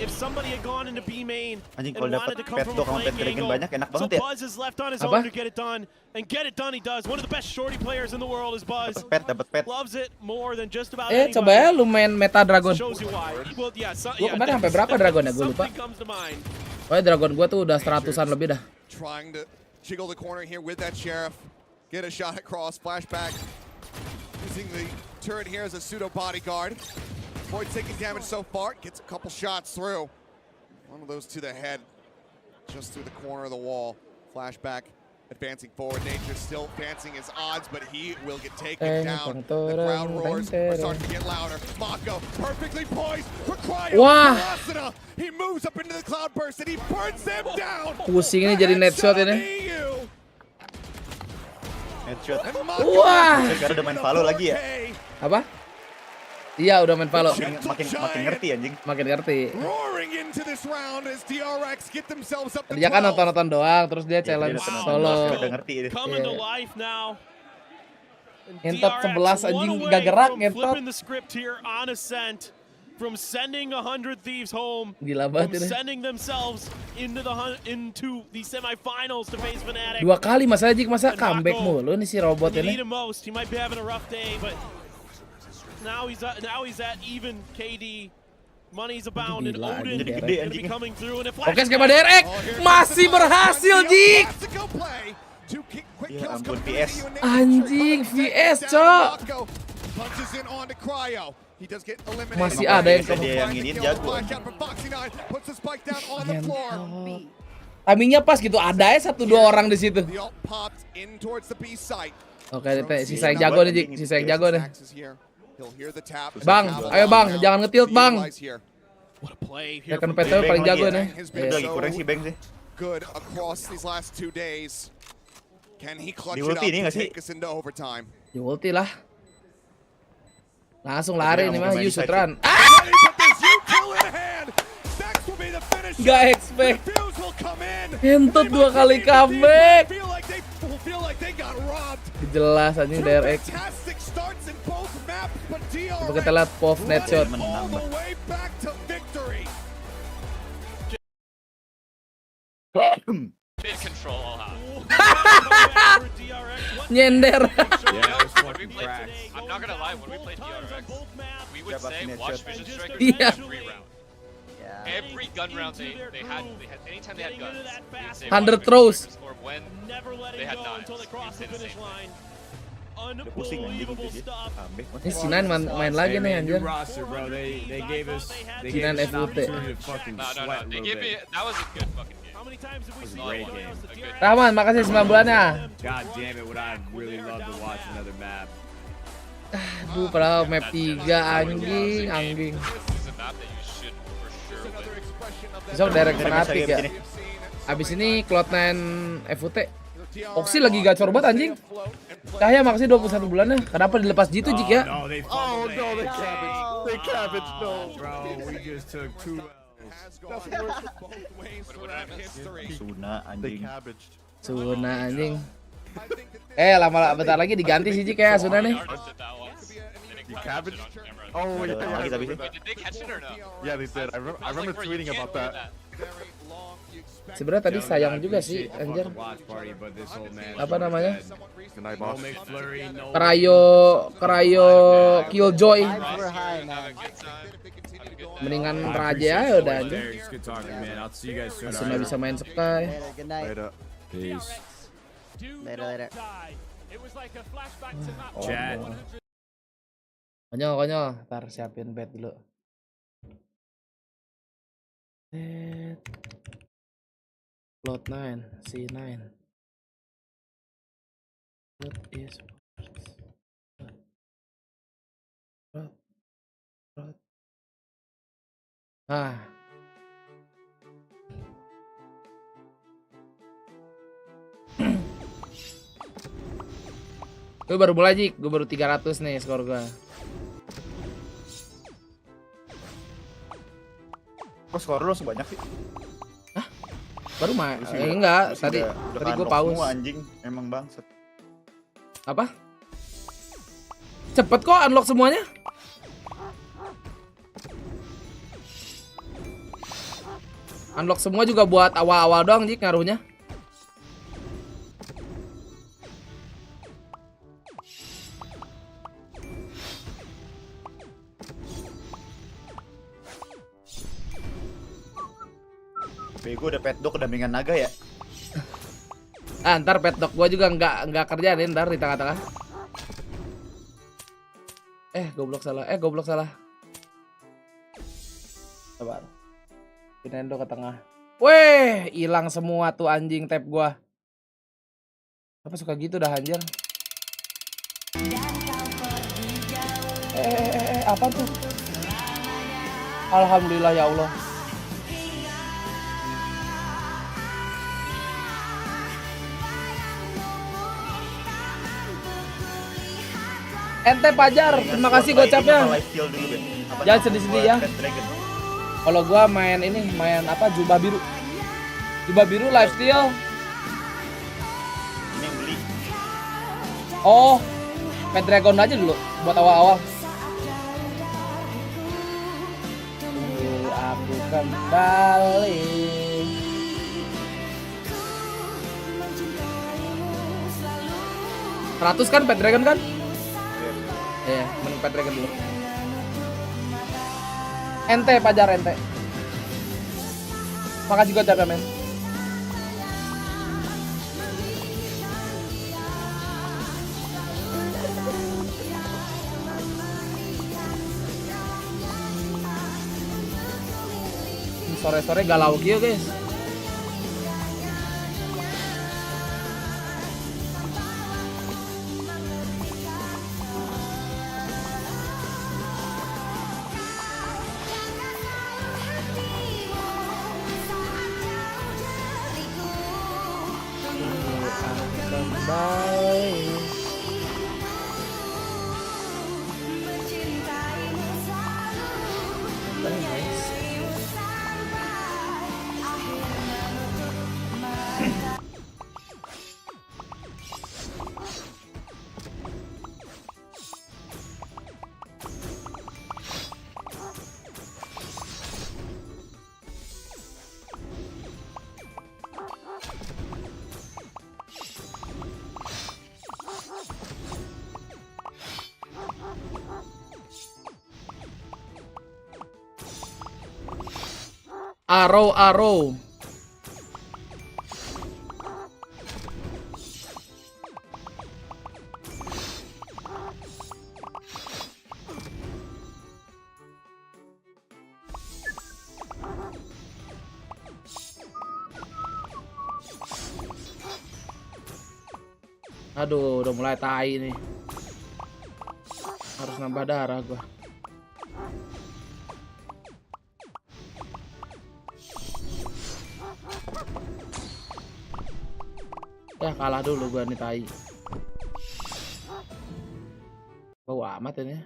if somebody had gone into B main Anjing and kalau wanted dapat to come pet from a dog sama pet flank dragon angle. banyak enak So banget ya. Buzz is left on his Apa? own to get it done. And get it done he does. One of the best shorty players in the world is Buzz. Dapat pet. Loves it more than just about Coba ya lu main meta Dragon. Shows you why. Well, yeah, Gua kemarin sampai berapa Dragon ya? Gue lupa. Pokoknya Dragon gua tuh udah 100-an lebih dah. Trying to jiggle the corner here with that sheriff. Get a shot across. Flashback. Using the turret here as a pseudo bodyguard. Boyd's taking damage so far. Gets a couple shots through. One of those to the head. Just through the corner of the wall. Flashback. Advancing forward. Nature still fancying his odds, but he will get taken down. The crowd roars are starting to get louder. Mako perfectly poised for cryo. Wah. He moves up into the cloudburst and he burns them down. Pusing ini jadi net shot ini. Headshot. Wah. Sekarang udah main Valo lagi ya? Apa? Iya udah main Valo. Makin ngerti anjing. Makin ngerti. Roaring into this round as DRX get themselves up to Dia kan 12. nonton doang, terus dia challenge solo. Udah ngerti ini. Coming to life now. Ngentot 11 anjing gak gerak ngentot. Flipping the script here on Ascent. From sending 100 Thieves home, Gila from banget ini. sending themselves into the semifinals to face Fnatic. 2 kali masa Jik, masa comeback mulu nih si robot You ini. need him most. He might be having a rough day, but now he's at even KD. Money's abound and Gila, Odin anjing, gonna be coming through. And if Oke, skema DRX masih berhasil Jik. Ya ampun PS. Anjing VS cok. Punches in on to cryo. He does get eliminated. Masih ada yang Dia yang ini jago. Timingnya pas gitu, ada ya 1-2 orang di situ. Oke, sisa yang jago nih Jik, sisa yang jago nih. Bang, ayo bang, jangan ngetilt bang. Ya kan PTW paling jago nih. Lagi kurang sih Bang sih. Good across these last 2 days. Can he clutch Di it up ulti ini to nggak sih? take us into overtime? Di ulti lah. Langsung lari nih mah, you should run. Gak expect. Hentot 2 kali comeback. Jelas anjing DRX. Coba kita lihat POV net shot. Mid control all out. Nyender. I'm not gonna lie, when we played DRX, we would say watch Vision Strikers Yeah. every round. Every gun round they had anytime they had guns, we would say 100 watch throws. Vision Strikers, or when they had knives, we'd say the same thing. Pusing anjing gitu. Comeback. Ini Sinan main lagi nih anjir. roster, bro. They gave us Sinan an FUT. opportunity to fucking No, sweat a they little gave me bit. that was a good fucking game. It was a great game. Rahman, makasih 9 bulannya. God damn it, would I really love to watch another map. Aduh, padahal map 3 anjing. This is a map that you should for sure win. Besok direct Fnatic ya. Abis ini Cloud9 FUT. Oxy lagi gacor banget anjing. Cahaya makasih 21 bulannya. Kenapa dilepas gitu Jik ya? No, they cabbage. They cabbage, no. Bro, we just took 2 Suna anjing. Suna anjing. Lama bentar lagi diganti sih Jik ya Suna nih. cabbage? Oh, yeah. Did they catch it or no? Yeah, they did. I remember tweeting about that. Sebenarnya tadi sayang juga sih, anjir. Apa namanya? Kerayo Killjoy. Mendingan Raja ya udah aja. Masih nggak bisa main Sky. Peace. Later. Chat. Konyol. Ntar siapin bed dulu. Plot 9, C9. What is Gue baru mulai Jik, gue baru 300 nih skor gue. Kok skor lu sebanyak sih? Hah? Baru main? Enggak, tadi gue pause. Semua anjing, emang bangsat. Apa? Cepet kok unlock semuanya. Unlock semua juga buat awal-awal doang Jik ngaruhnya. Bego udah pet dog dampingan naga ya. Ntar pet dog gua juga nggak kerja nih ntar di tengah-tengah. Goblok salah. Sabar. Pinendo ke tengah. Weh, hilang semua tuh anjing tab gua. Apa suka gitu dah anjir. Apa tuh? Alhamdulillah ya Allah. Ente Pajar, terima kasih gocapnya. Jangan sedih-sedih ya. Kalau gua main apa jubah biru. Jubah biru lifesteal. Ini yang beli. Oh, Pet Dragon aja dulu buat awal-awal. Aku kembali. Ratus kan Pet Dragon kan? Iya, mending Pet Dragon dulu. Ente Pajar ente. Makasih gue capek men. Sore-sore galau gitu guys. Arrow. Aduh, udah mulai tai nih. Harus nambah darah gua. Ya kalah dulu gua nih tai. Bau amat ini.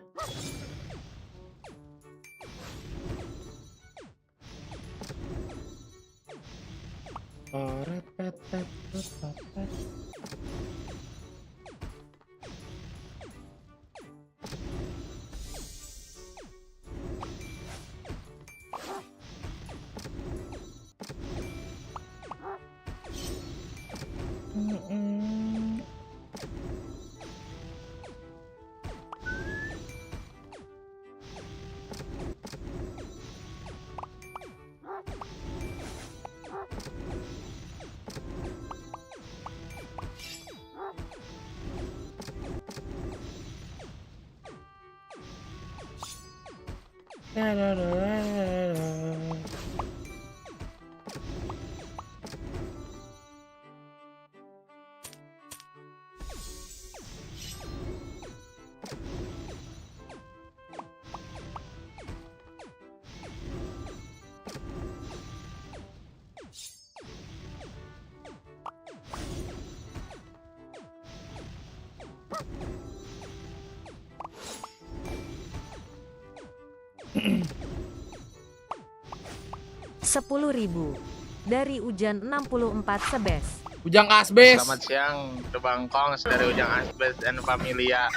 10.000 dari Ujan 64 Sebes. Ujang Asbes. Selamat siang, DBangkongS dari Ujang Asbes dan Familia.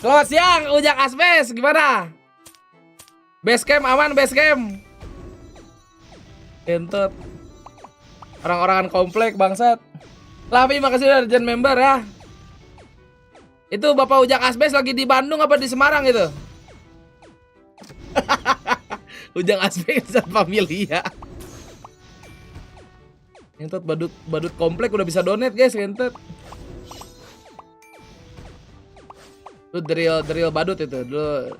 Selamat siang, Ujang Asbes. Gimana? Basecamp aman, basecamp. Kentut. Orang-orangan komplek bangsat. Lavi makasih udah jadi member ya. Itu Bapak Ujang Asbes lagi di Bandung apa di Semarang itu? Ujang Asbes dan Familia. Kentut badut komplek udah bisa donate guys, kentut. Itu drill badut itu. Dulu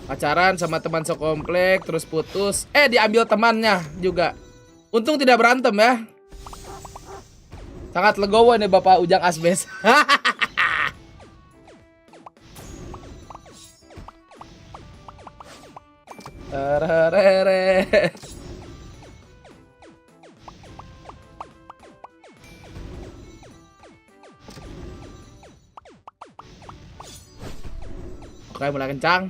pacaran sama teman sekomplek terus putus, diambil temannya juga. Untung tidak berantem ya. Sangat legowo nih Bapak Ujang Asbes. Tererere. Oke, mulai kencang.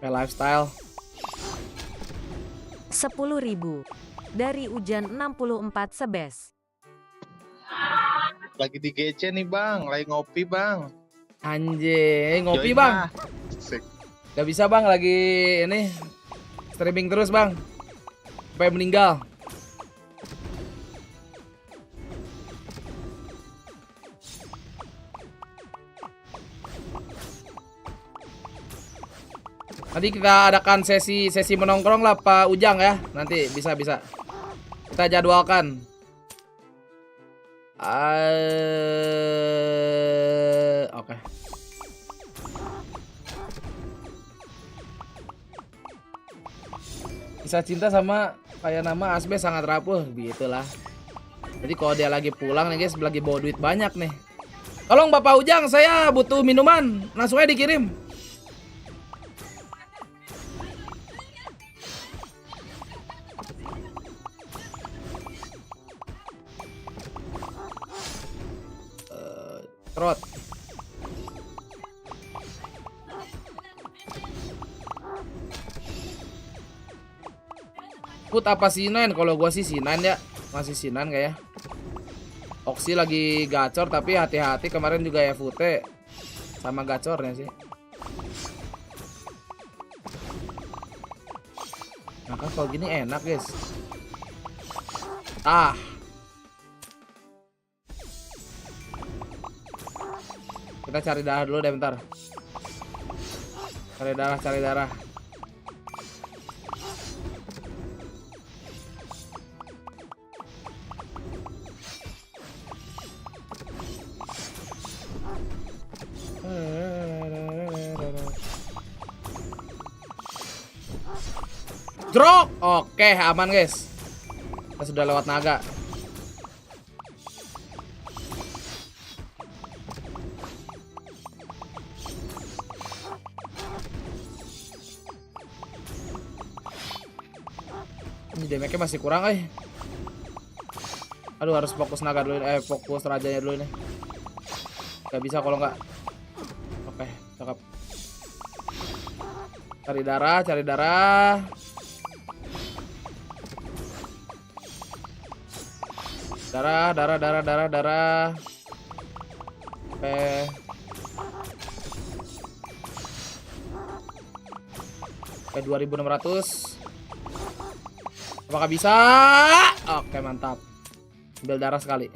Oke, lifestyle. 10.000 dari Ujan 64 Sebes. Lagi di GC nih bang, lagi ngopi bang. Anjing, ngopi Join bang. lah. Gak bisa bang, lagi ini streaming terus bang. Sampai meninggal. Nanti kita adakan sesi menongkrong lah Pak Ujang ya. Nanti bisa. Kita jadwalkan. Oke. Bisa cinta sama kayak nama Asbes sangat rapuh gitulah. Jadi kalau dia lagi pulang nih guys, lagi bawa duit banyak nih. Tolong Bapak Ujang, saya butuh minuman. Langsung aja dikirim. Trot. Put apa Sinan? Kalau gua sih Sinan ya. Masih Sinan kayak. Oksi lagi gacor tapi hati-hati kemarin juga ya Fute sama gacornya sih. Nah kan kalau gini enak guys. Kita cari darah dulu deh bentar. Cari darah. Drop. Oke, aman guys. Kita sudah lewat naga. Ini damage-nya masih kurang Aduh, harus fokus naga dulu, fokus rajanya dulu nih. Gak bisa kalau nggak. Oke, cakep. Cari darah. Darah. Oke. Oke, 2600. Apakah bisa? Oke, mantap. Ambil darah sekali.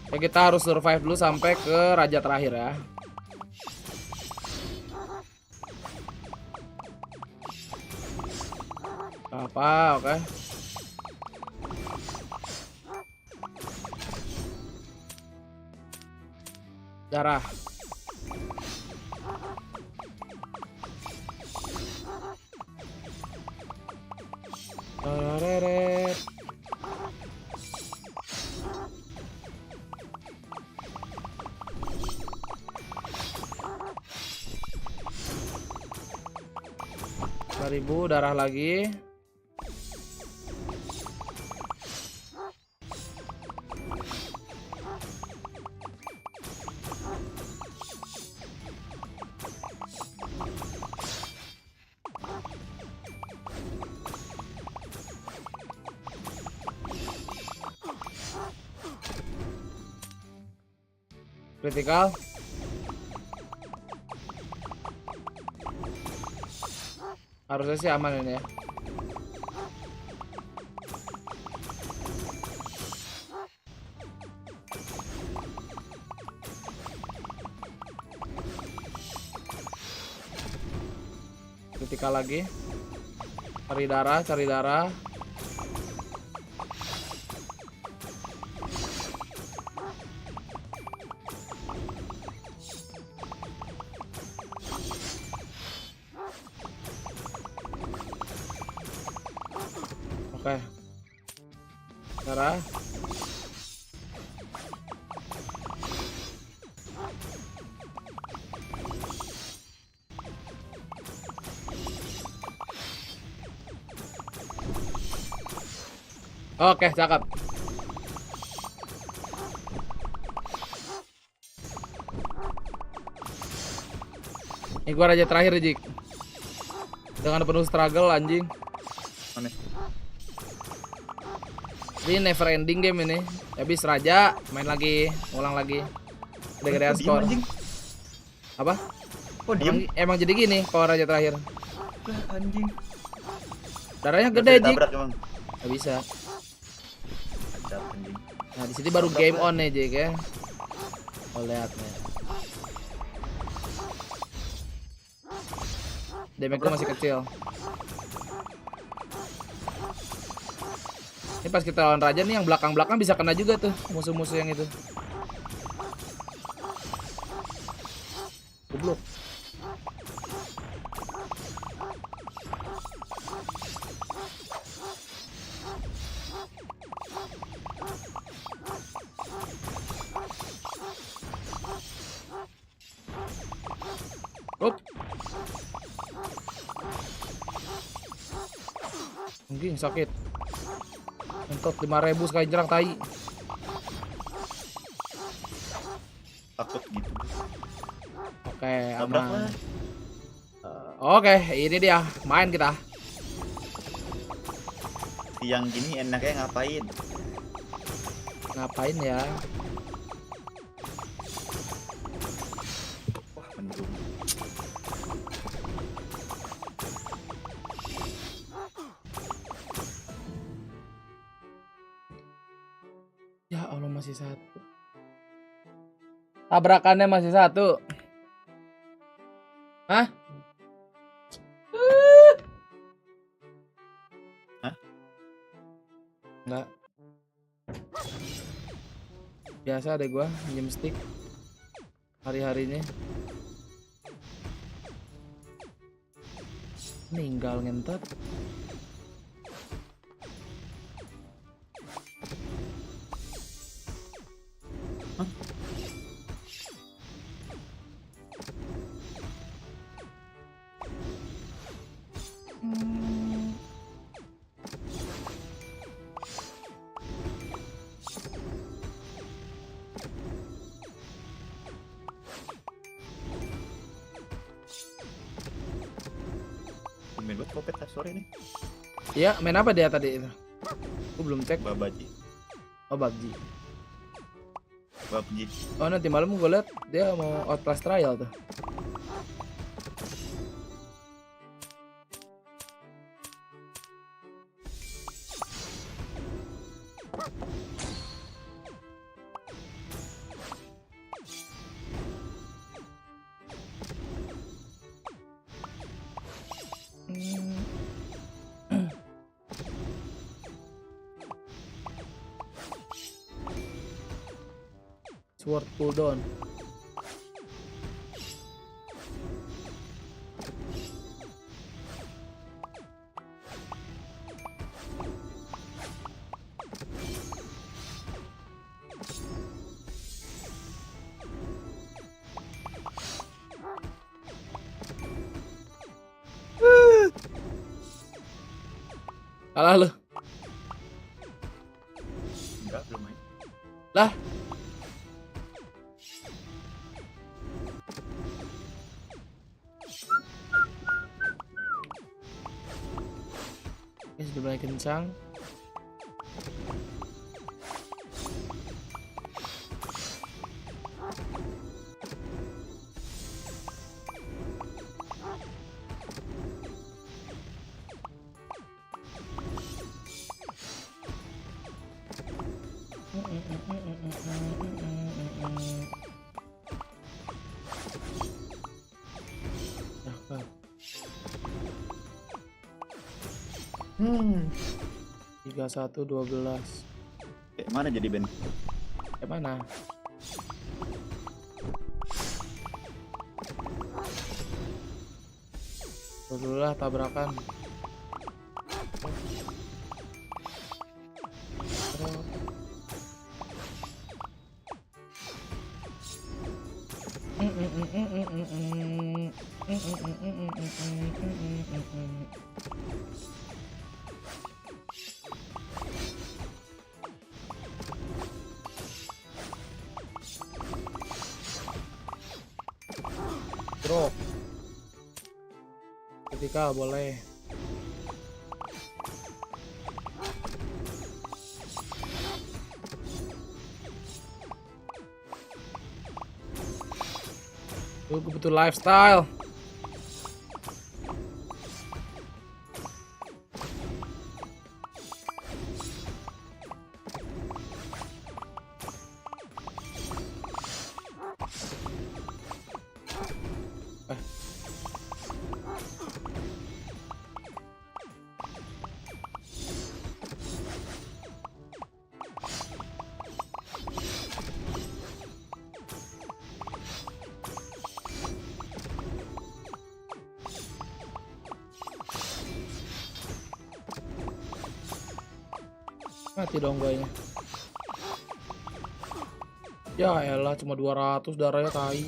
Oke, kita harus survive dulu sampai ke raja terakhir ya. Apa, oke. Darah. Reret. Ribu darah lagi. Critical. Harusnya sih aman ini ya. Kritikal lagi. Cari darah, cari darah. Oke. Darah. Oke, cakep. Ini gua raja terakhir, Jik. Dengan penuh struggle, anjing. Aneh. Ini never ending game ini. Abis raja, main lagi, ulang lagi. Gede-gedean skor. Apa? Oh, emang jadi gini kalau raja terakhir. Anjing. Darahnya gede, Jik. Gak bisa. Nah, di sini baru game on nih, Jik ya. Oh, lihat nih. Damage-nya masih kecil. Ini pas kita lawan raja nih yang belakang-belakang bisa kena juga tuh musuh-musuh yang itu. Goblok. Up. Anjing sakit. Entot 5.000 sekali jerang tai. Takut gitu. Oke, aman. Oke, ini dia. Main kita. Yang gini enaknya ngapain? Ngapain ya? Wah, mendung. Ya Allah, masih satu. Tabrakannya masih satu. Hah? Hah? Enggak. Biasa deh gua minjem stick hari-harinya. Meninggal ngentot. Hah? Main buat kopet sore nih. Iya, main apa dia tadi itu? Aku belum cek. Babaji. Oh, PUBG. PUBG. Oh, nanti malam gue liat dia mau Outlast Trial tuh. Sword cooldown. Kalah lu. Enggak, belum main. Lah. Sudah mulai kencang. Hmm. 31-12. Kayak mana jadi Ben? Kayak mana? Dulu lah tabrakan. Bro, ketika boleh. Gue butuh lifestyle. Mati dong guanya. Ya elah cuma 200 darahnya tai.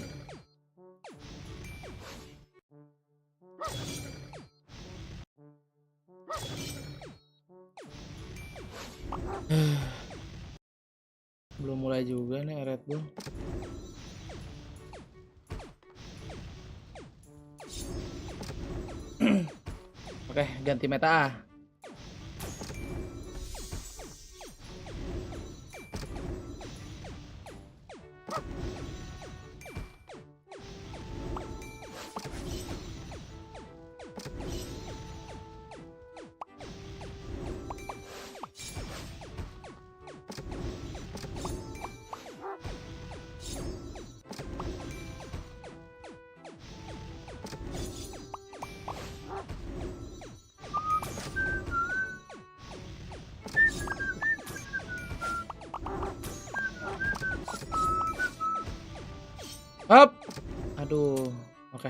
Belum mulai juga nih Red Bull. Oke, ganti meta. Up. Aduh, oke.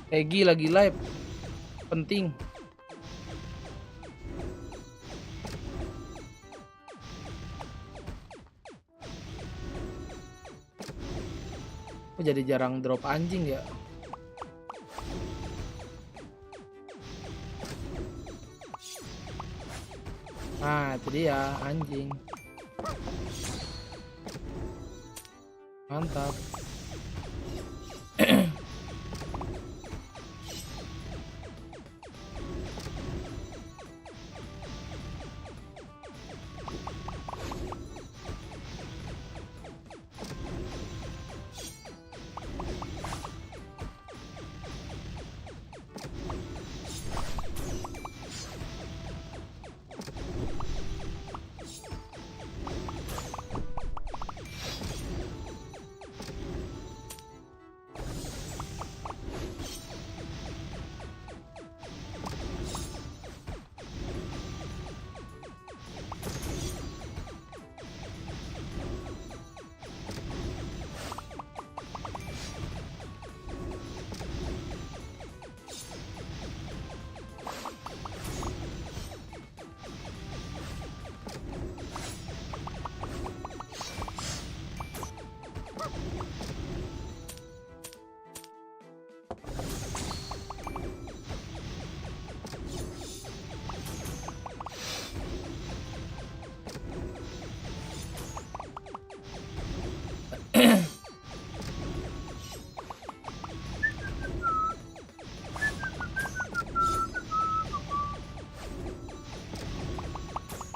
Egi lagi live, penting. Kok jadi jarang drop anjing ya? Nah, itu dia anjing. Mantap.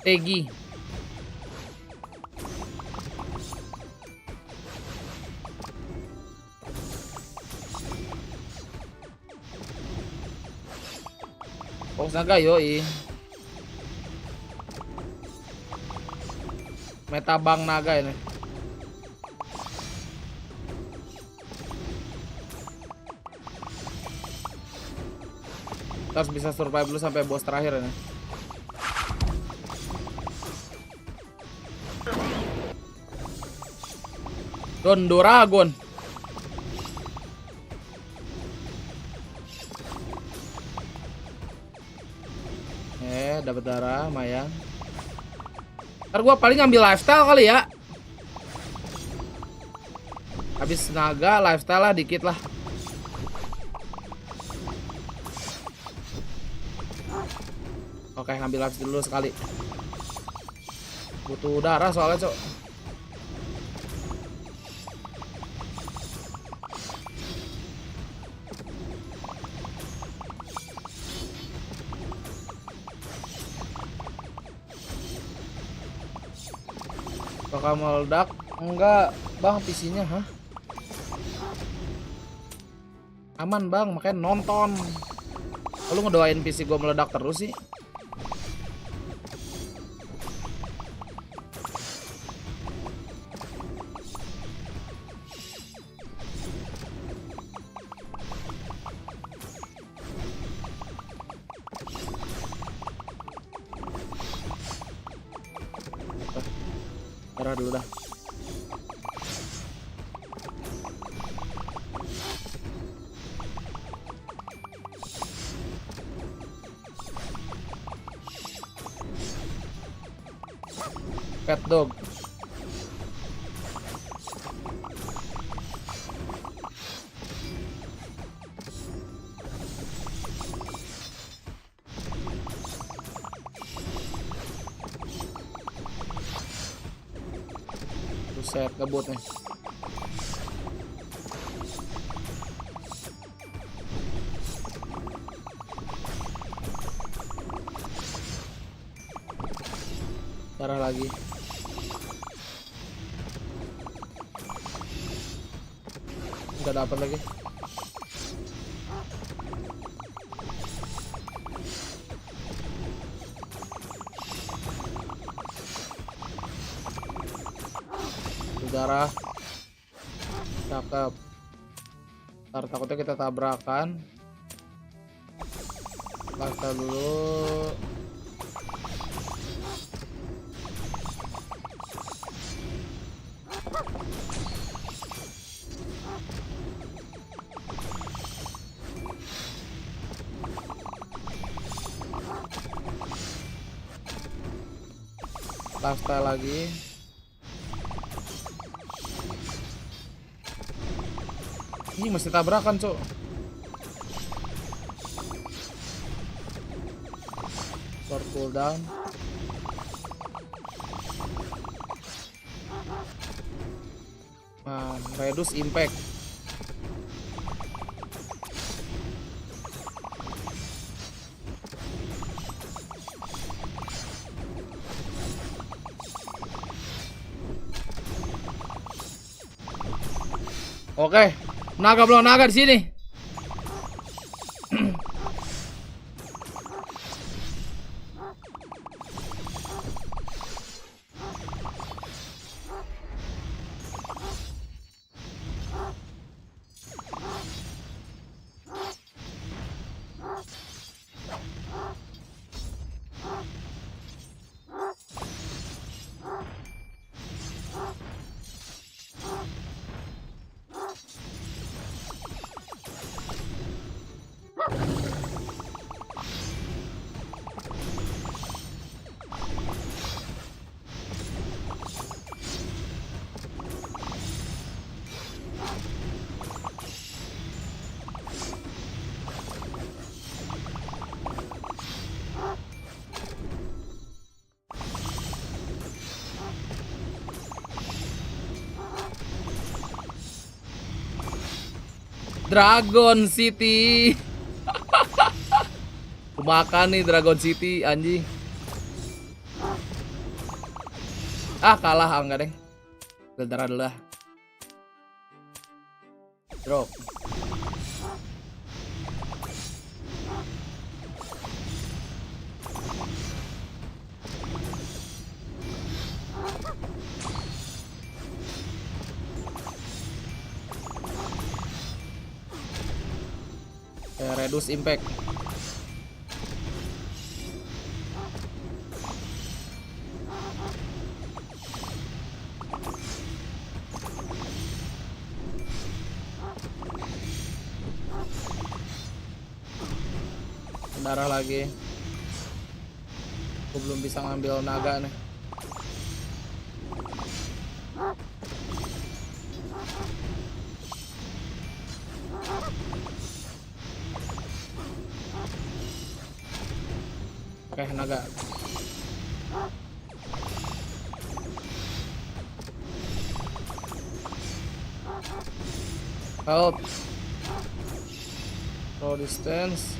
Egi. Kongsmate Naga yoi. Meta Bang Naga ini. Kita harus bisa survive dulu sampai boss terakhir ini. Dragon. Dapat darah lumayan. Ntar gua paling ngambil lifestyle kali ya. Habis naga lifestyle lah dikit lah. Oke, ngambil lifestyle dulu sekali. Butuh darah soalnya, Cok. Bakal meledak? Enggak, Bang, PC-nya, hah? Aman, Bang, makanya nonton. Lu ngedoain PC gua meledak terus sih? Darah dulu dah. Pet dog. Buset, ngebut nih. Darah lagi. Nggak dapat lagi. Darah. Cakep. Ntar takutnya kita tabrakan. Lifestyle dulu. Lifestyle lagi. Ini mesti tabrakan, Cok. Short cooldown. Reduce impact. Oke, naga belum naga di sini. Dragon City. Makan nih Dragon City anjing. Kalah enggak deh. Darah dulu lah. Drop. Reduce impact. Darah lagi. Aku belum bisa ngambil naga nih. Oke, naga. Help. Throw distance.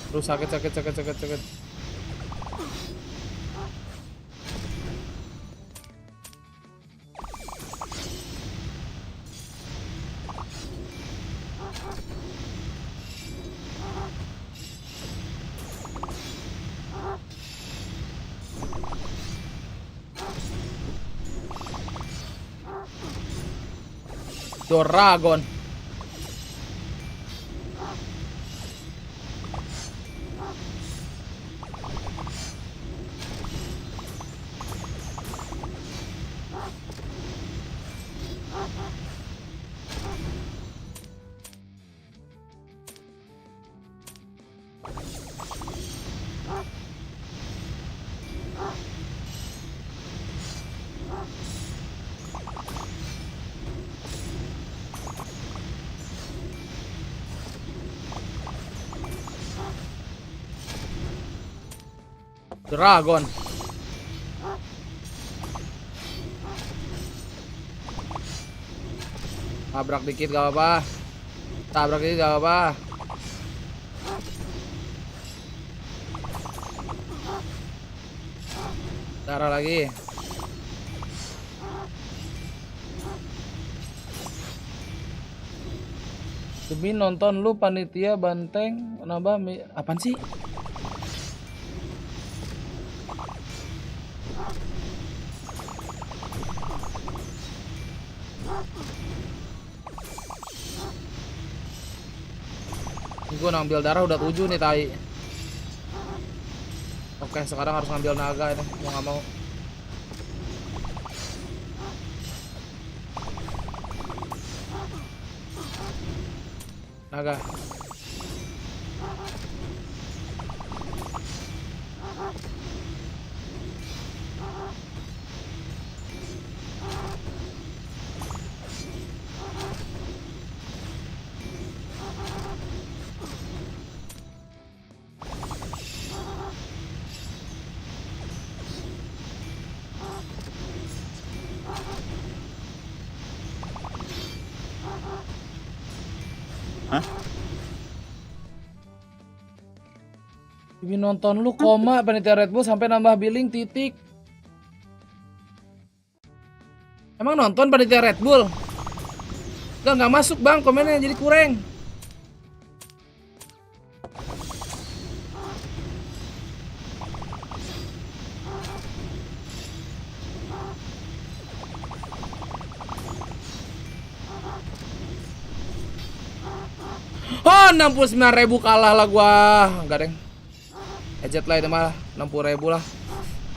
Terus sakit. Dragon. Dragon. Tabrak dikit gak apa-apa. Darah lagi. Demi nonton lu panitia banteng nambah apaan sih? Gue ngambil darah udah 7 nih tai. Oke, sekarang harus ngambil naga ini, mau nggak mau. Naga. Hah? Ini nonton lu koma panitia Red Bull sampai nambah billing titik. Emang nonton panitia Red Bull? Nggak masuk bang komennya jadi kurang. Oh 69.000 kalah lah gua. Enggak deng. Ejet lah itu mah 60.000 lah.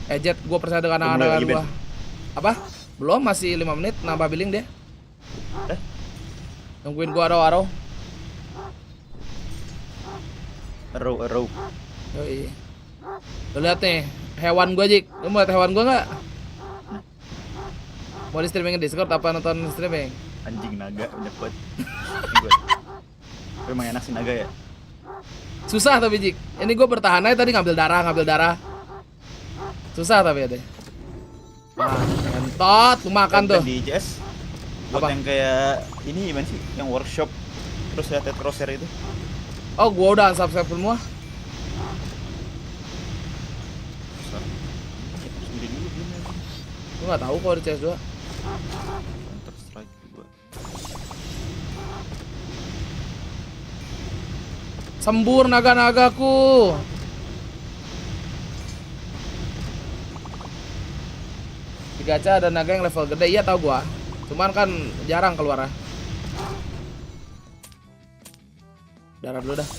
Ejet gua percaya dengan anak-anak gua. Apa? Belum, masih 5 menit nambah billing dia. Nungguin gua aro-aro. Aro. Yoi. Lu lihat nih, hewan gua Jik. Lu mau lihat hewan gua nggak? Mau di streaming di Discord apa nonton streaming? Anjing naga udah kuat. Emang enak sih naga ya? Susah tapi Jik. Ini gue bertahan aja tadi ngambil darah. Susah tapi ya deh. Wah, entot, lu makan tuh. Di JS buat yang kayak ini gimana sih? Yang workshop terus lihat crosshair itu. Oh, gua udah unsubscribe semua. Gua nggak tahu kalau di CS2. Sembur naga-nagaku. Di gacha ada naga yang level gede, iya tahu gua. Cuman kan jarang keluar. Darah dulu dah.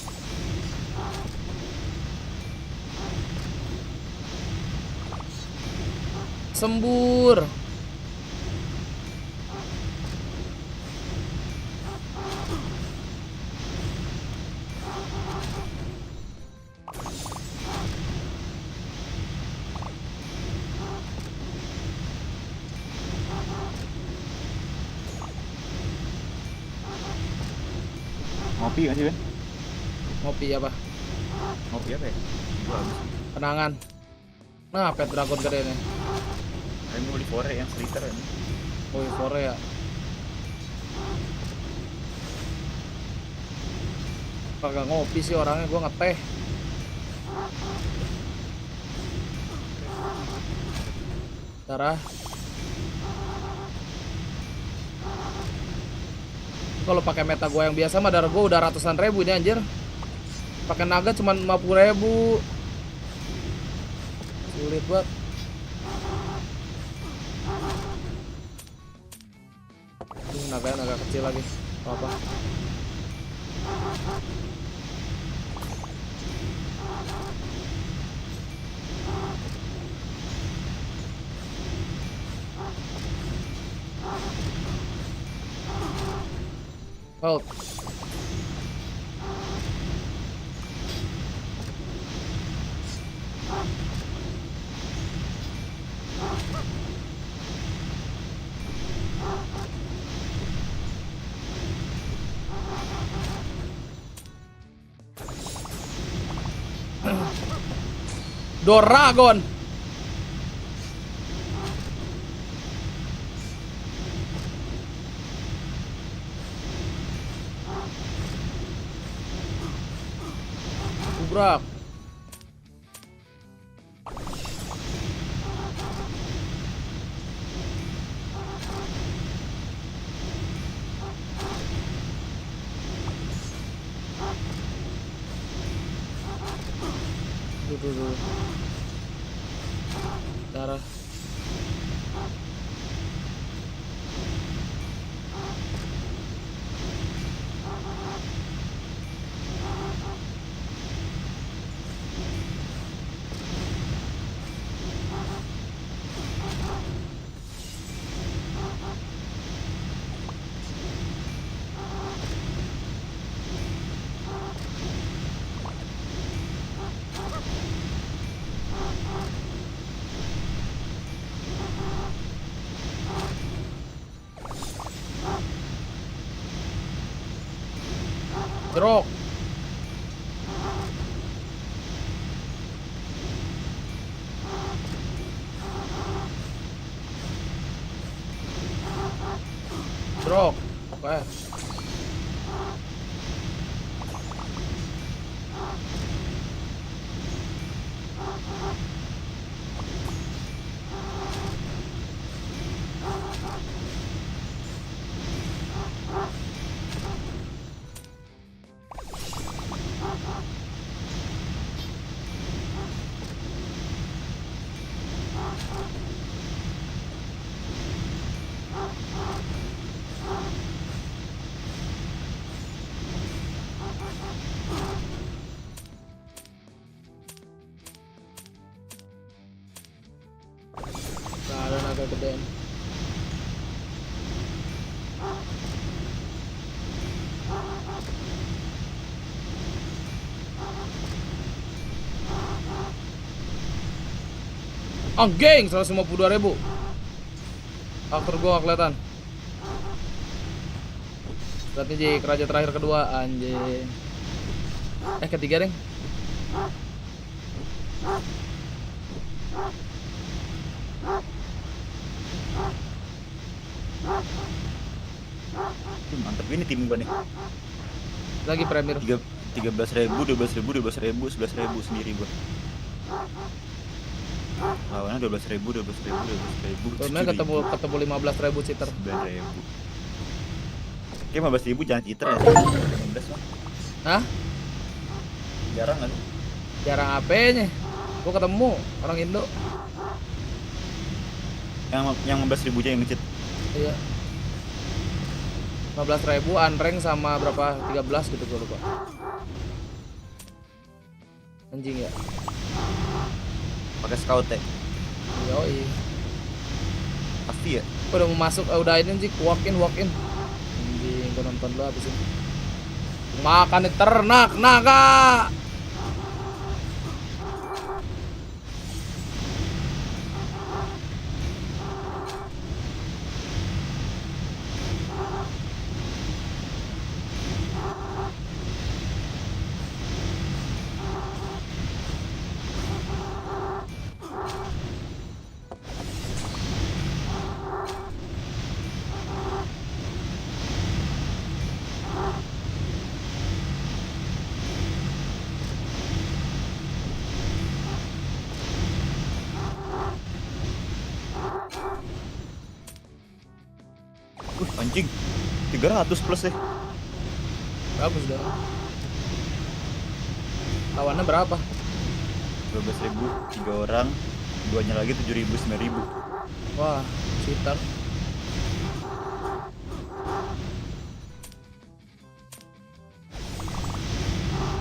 Sembur. Ngopi nggak sih Ben? Ngopi apa? Ngopi apa ya? Gua habis. Kenangan. Nah, pet dragon gede nih. Ini mau di Fore yang seliter ini. Oh, Fore ya. Kagak ngopi sih orangnya, gua ngeteh. Darah. Kalau pakai meta gua yang biasa mah darah gua udah ratusan ribu ini anjir. Pakai naga cuma 50.000. Sulit banget. Ini naga kecil lagi. Apa? Hold. Doragon. Kubrak. Dulu. Darah. Drop. Drop. Oke. Den. Anjing, 152.000. Aktor gua gak kelihatan. Berarti Jik, raja terakhir kedua, anjing. Ketiga, Deng. Mantep ini tim gua nih. Lagi premier. 13.000, 12.000, 12.000, 11.000 sendiri gua. Lawannya 12.000, 12.000. Sebenarnya ketemu 15.000 cheater. 9.000. Oke, 15.000 jangan cheater ya. 15 mah. Hah? Jarang kan? Jarang apanya? Gua ketemu orang Indo. Yang 15.000 aja yang nge-cheat. Iya. 15.000 unrank sama berapa 13 gitu gua lupa. Anjing ya. Pakai scout ya. Yoi. Pasti ya. Udah mau masuk, udah ini sih walk in. Anjing, gua nonton dulu habis ini. Makan ternak naga. Anjing 300 plus ya. Bagus dong. Lawannya berapa? 12.000, 3 orang, 2-nya lagi 7.000, 9.000. Wah, cheater.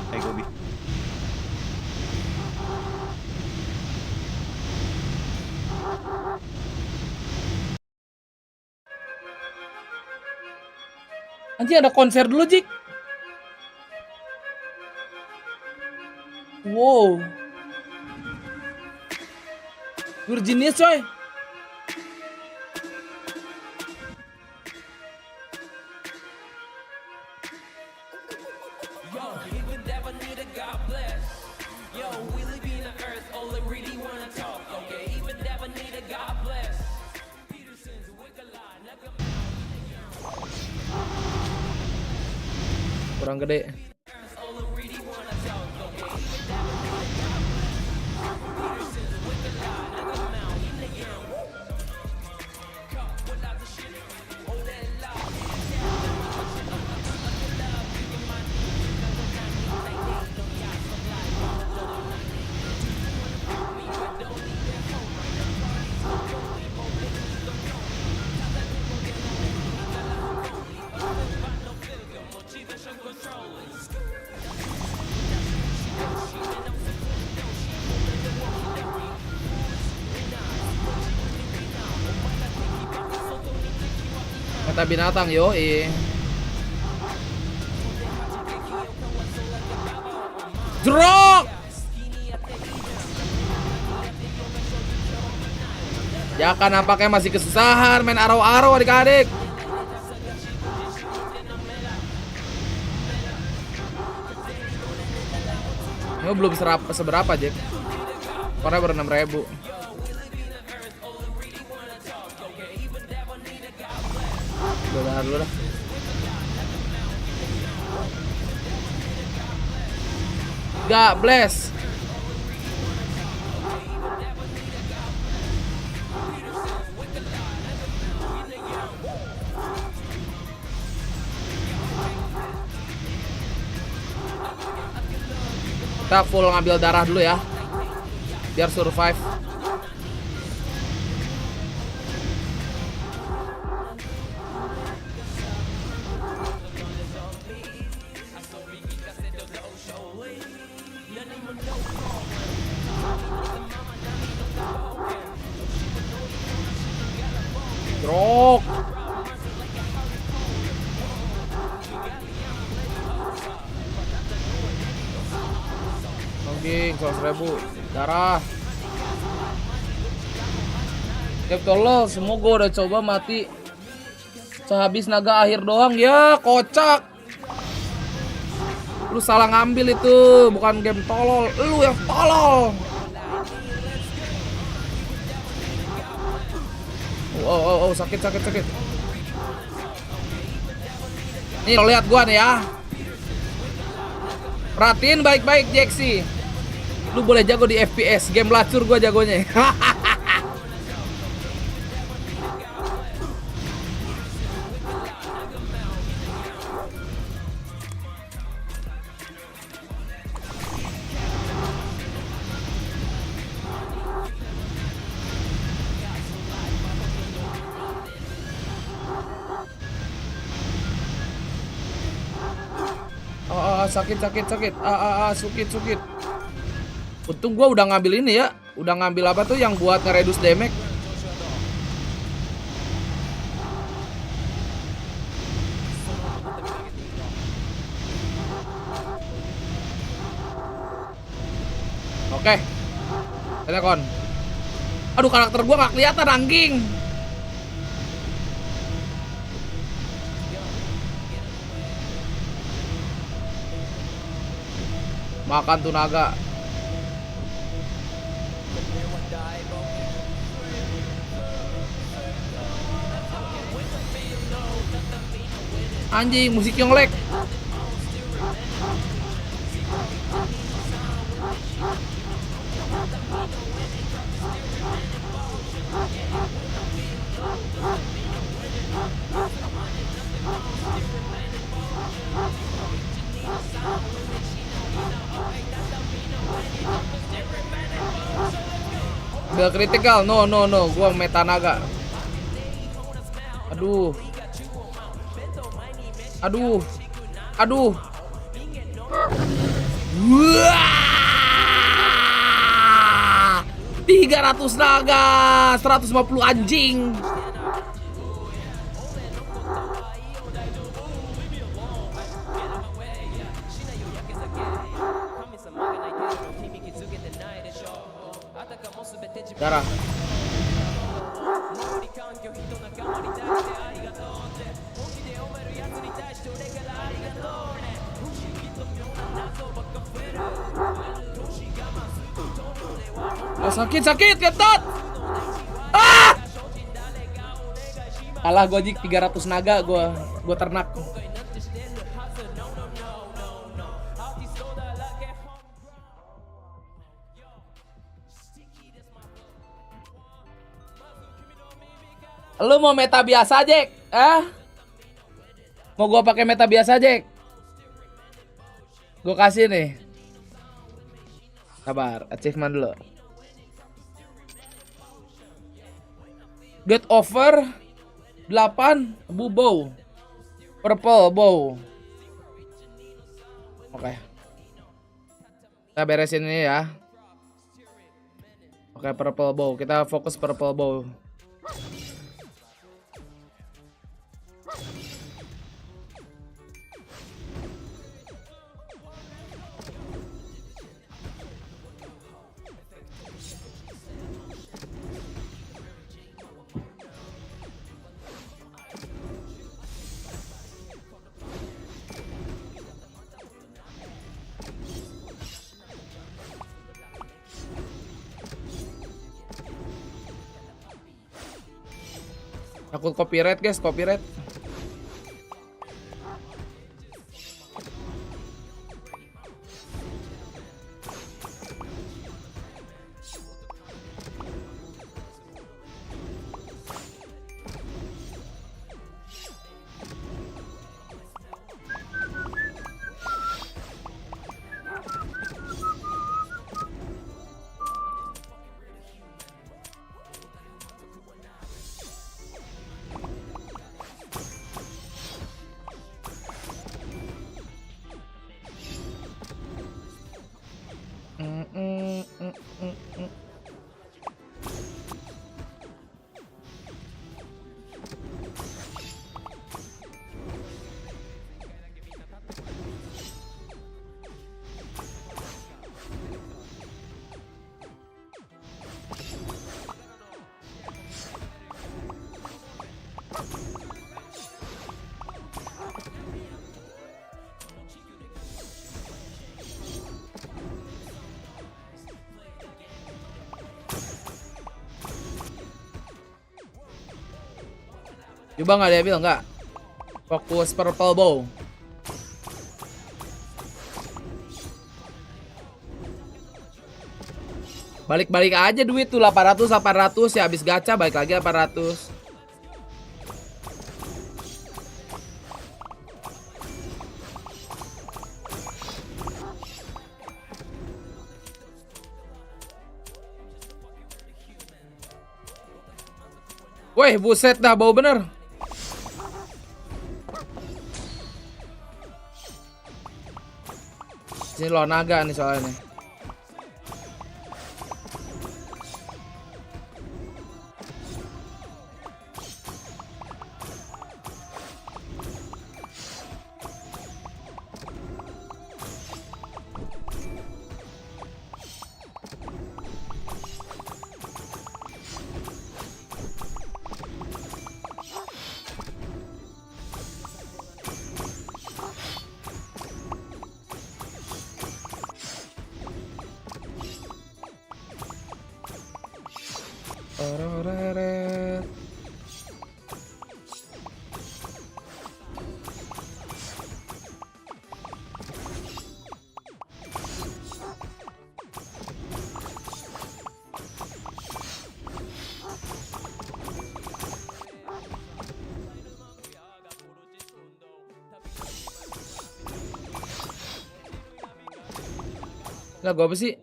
Hai Gobi. Anjing ada konser dulu, Jik. Wow. Virginia coy. Kurang gede. Kata binatang yoi. Jerok. Jaka nampaknya masih kesusahan main arrow-arrow adik-adik. Ini belum seberapa Jack. Karena baru 6.000. Udah dulu dah. God bless. Kita full ngambil darah dulu ya, biar survive. 100.000 darah. Cap tolol, semua gue udah coba mati. Sehabis naga akhir doang ya, kocak. Lu salah ngambil itu, bukan game tolol, lu yang tolol. Oh, sakit. Nih lo lihat gua nih ya. Perhatiin baik-baik Jaxi. Lu boleh jago di FPS, game lacur gua jagonya. Sakit. Sukit. Untung gua udah ngambil ini ya. Udah ngambil apa tuh yang buat nge-reduce damage. Oke. Telepon. Aduh, karakter gua gak kelihatan anjing. Makan tuh naga. Anjing, musik yang lag. Udah critical, no, gua meta naga. Aduh. 300 naga, 150 anjing. Darah. Sakit, ketot. Alah, gua jik 300 naga gua ternak. Lu mau meta biasa, Jack? Mau gua pakai meta biasa, Jack? Gua kasih nih. Sabar, achievement dulu. Get over 8 bow. Purple bow. Oke. Kita beresin ini ya. Oke, purple bow. Kita fokus purple bow. Takut copyright guys, copyright. Coba nggak diambil nggak? Fokus purple bow. Balik-balik aja duit tuh 800 ya, habis gacha balik lagi 800. Wih, buset dah, bau bener. Ini lo naga nih soalnya. Lagu apa sih?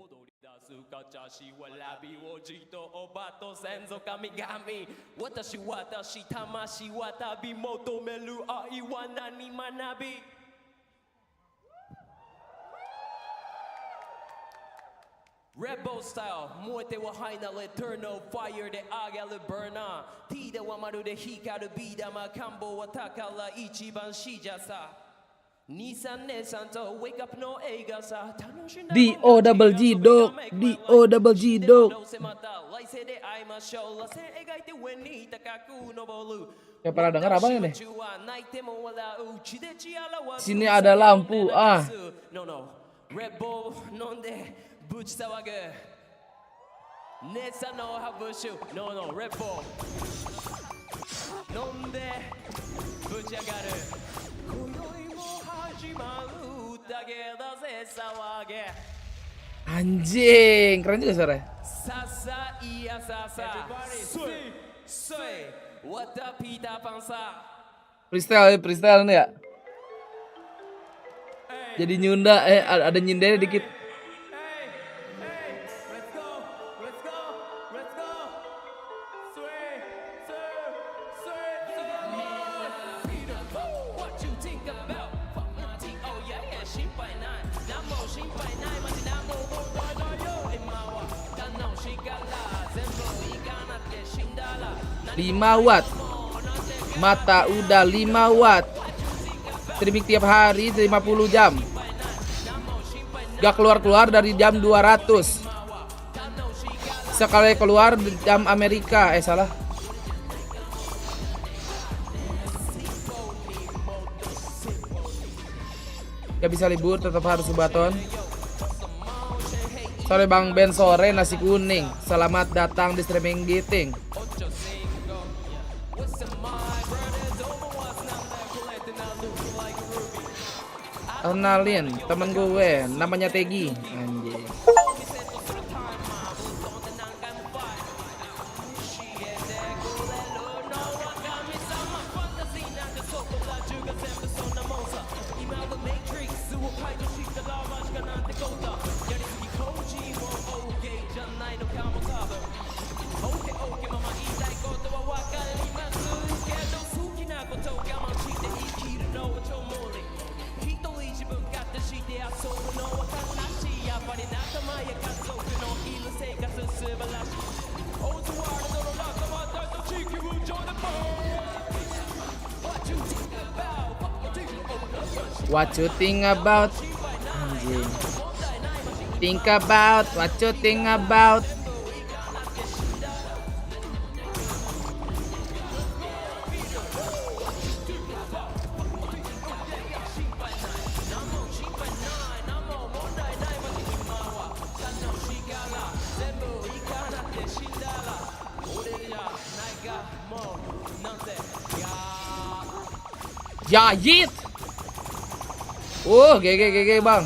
Rebel style, muote wa haina le eternal fire de agale burna. Tida wa maru de hikaru bida makambo wa takala ichiban shijasa. D-O-double-G dog. D-O-double-G dog. Yang pernah dengar apa nih? Sini ada lampu. Anjing, keren juga suaranya. Freestyle nih ya. Jadi nyunda, ada nyindernya dikit. Watt mata udah 5 watt. Streaming tiap hari 50 jam. Gak keluar dari jam 200. Sekali keluar jam Amerika. Salah. Gak bisa libur, tetap harus subathon. Sore Bang Ben, sore nasi kuning. Selamat datang di streaming giting. Kenalin temen gue, namanya Tegi. Anjing. What you think about? Anjing. Think about, what you think about? Yeah. Jahit. GG bang.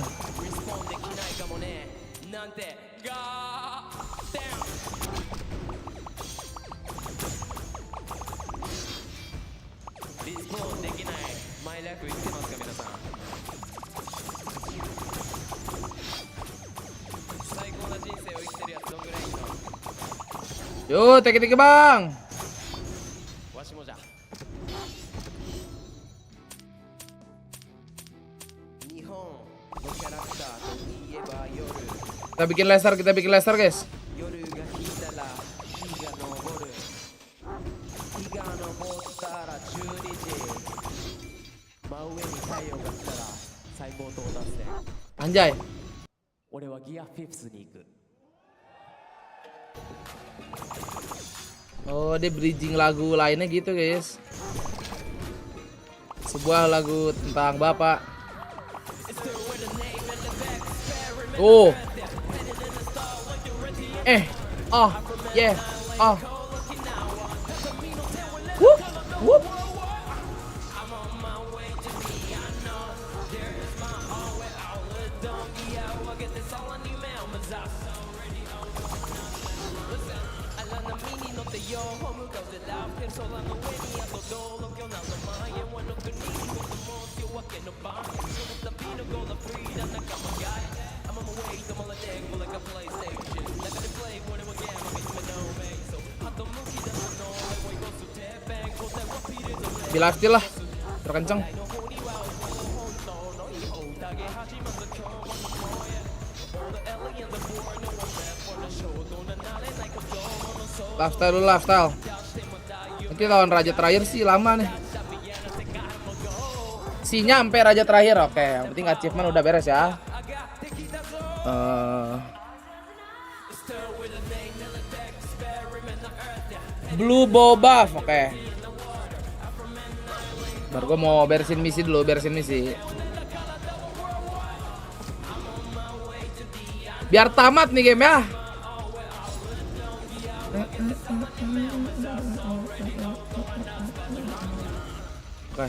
Yo, teki bang. Kita bikin laser guys. Anjay. Oh, dia bridging lagu lainnya gitu guys. Sebuah lagu tentang bapak. Oh. Yeah. Whoop. Bila lah, terkenceng. Lifestyle. Nanti lawan raja terakhir sih lama nih. Si nyampe raja terakhir, oke. Yang penting achievement udah beres ya. Blue bow buff, oke. Baru gue mau beresin misi dulu, biar tamat nih game ya. Oke.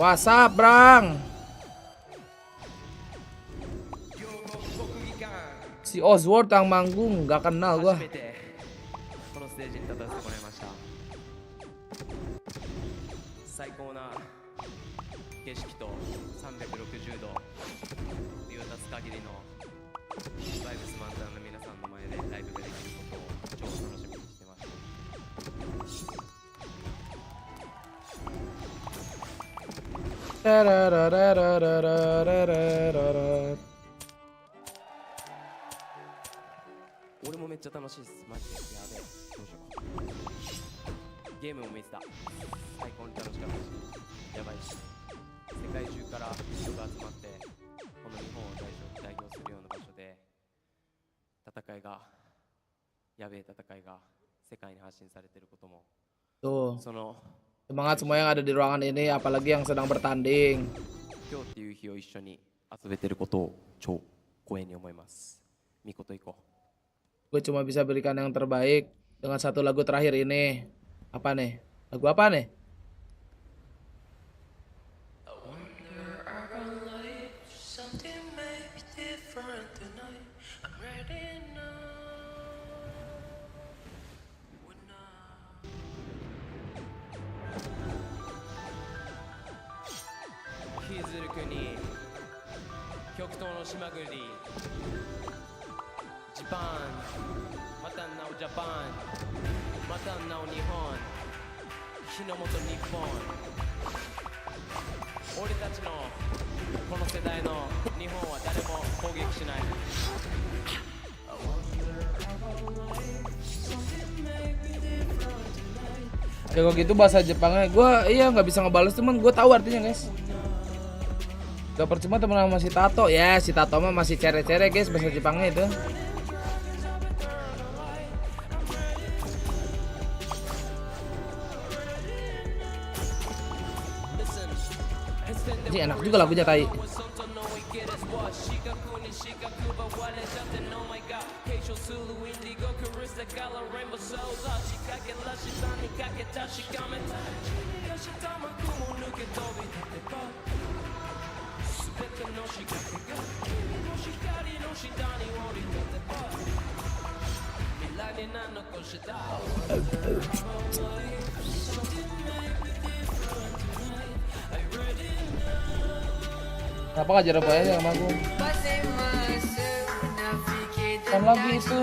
What's up, Brang? Si Oswald yang manggung, gak kenal gua. Tuh, semangat semua yang ada di ruangan ini, apalagi yang sedang bertanding. Gue cuma bisa berikan yang terbaik dengan satu lagu terakhir ini. Apa nih? Lagu apa nih? Jago gitu bahasa Jepangnya, gue nggak bisa ngebales, cuman gue tahu artinya guys. Gak percuma temen sama si Tato ya, si Tato mah masih cere-cere guys bahasa Jepangnya itu. Ini enak juga lagunya tai. Kenapa nggak jarang aja sama aku? Kan lagi itu.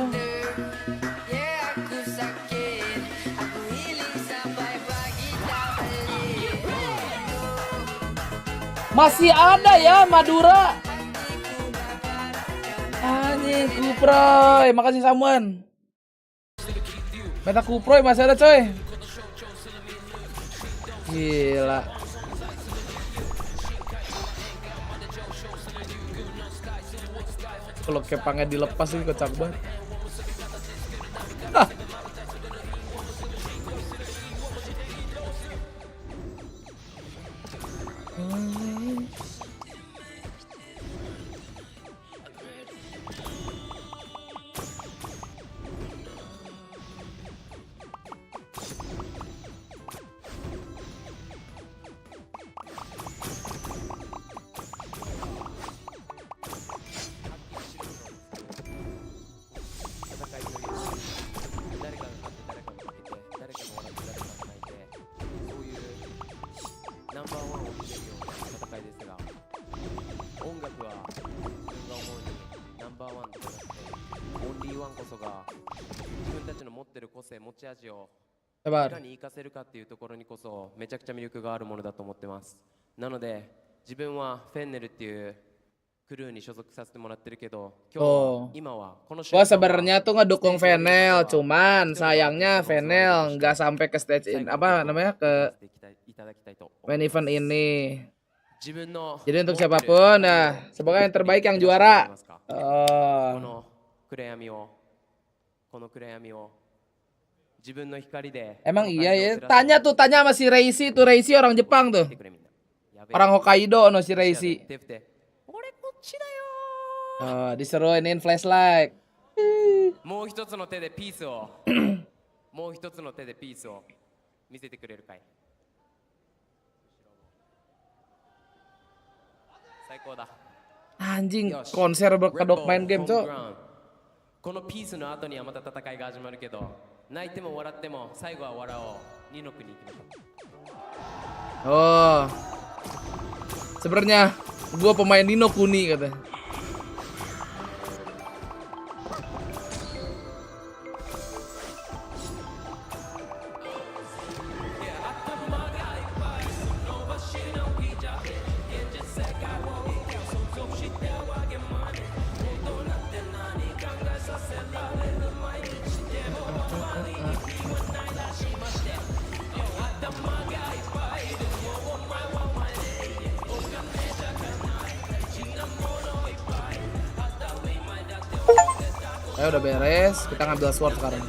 Masih ada ya Madura. Anjing Kuproy, makasih Samuan. Meta Kuproy masih ada coy. Gila. Kalau kepangnya dilepas ini kocak banget. Sabar. Oh, gua sebenarnya tuh ngedukung Venel, cuman sayangnya Venel nggak sampai ke stage in, apa namanya, ke main event ini. Jadi untuk siapapun, nah semoga yang terbaik yang juara. Emang iya ya? Tanya sama si Reisi tuh, Reisi orang Jepang tuh. Orang Hokkaido no si Reisi. Diseruinin flashlight. Anjing, konser berkedok main game, cok. Oh, sebenarnya gua pemain Nino Kuni kata. Ayo udah beres, kita ngambil sword sekarang.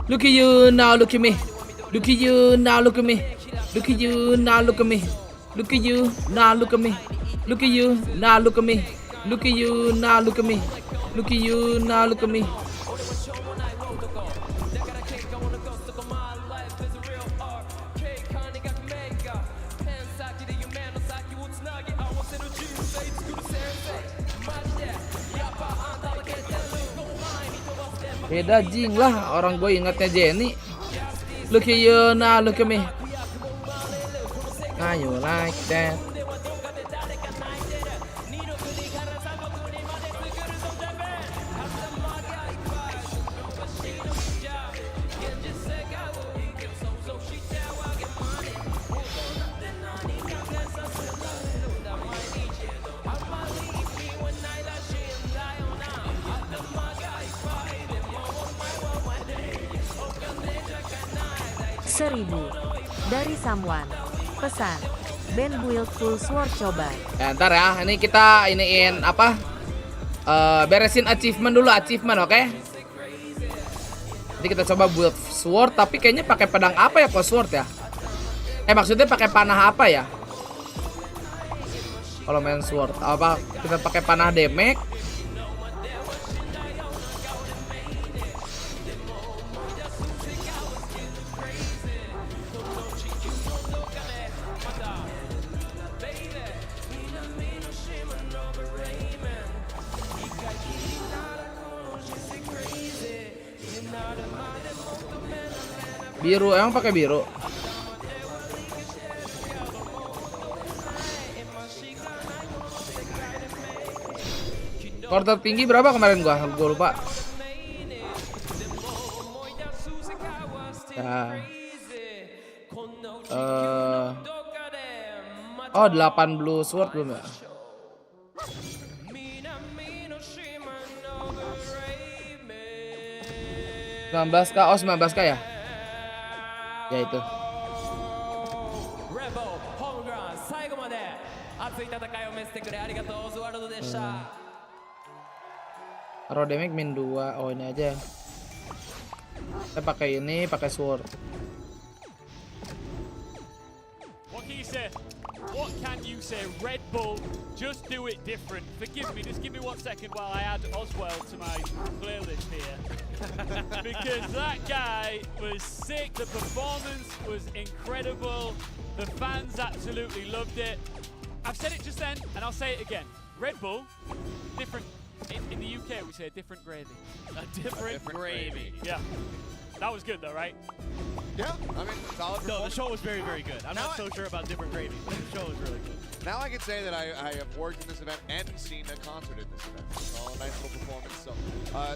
Look at you now, look at me. Look at you now, look at me. Look at you now, look at me. Look at you now, look at me. Look at you now, look at me. Look at you now, look at me. Look at you now, look at me. Beda jing lah, orang gue ingatnya Jenny. Look at you now, look at me. Now you like that. Seribu dari Samuan. Pesan band build full sword coba. Ya, ntar ya, ini kita iniin apa? Beresin achievement dulu, achievement, oke? Jadi kita coba build sword, tapi kayaknya pakai pedang apa ya, kok sword ya? Maksudnya pakai panah apa ya? Kalau main sword, apa kita pakai panah damage? Biru, emang pakai biru? Skor tertinggi berapa kemarin gua lupa. Ya. 8 blue sword belum ya? 19k, 19k ya? Ya itu. Taruh damage min 2. Oh ini aja. Saya pakai ini, pakai sword. What can you say? Red Bull, just do it different. Forgive me, just give me 1 second while I add Oswell to my playlist here. Because that guy was sick, the performance was incredible, the fans absolutely loved it. I've said it just then, and I'll say it again. Red Bull, different. In the UK we say a different gravy. A different gravy. Yeah. That was good though, right? Yeah, I mean, solid. No, the show was very, very good. I'm not so sure about different gravy, but the show was really good. Now I can say that I have worked in this event and seen a concert in this event. So a nice little performance. So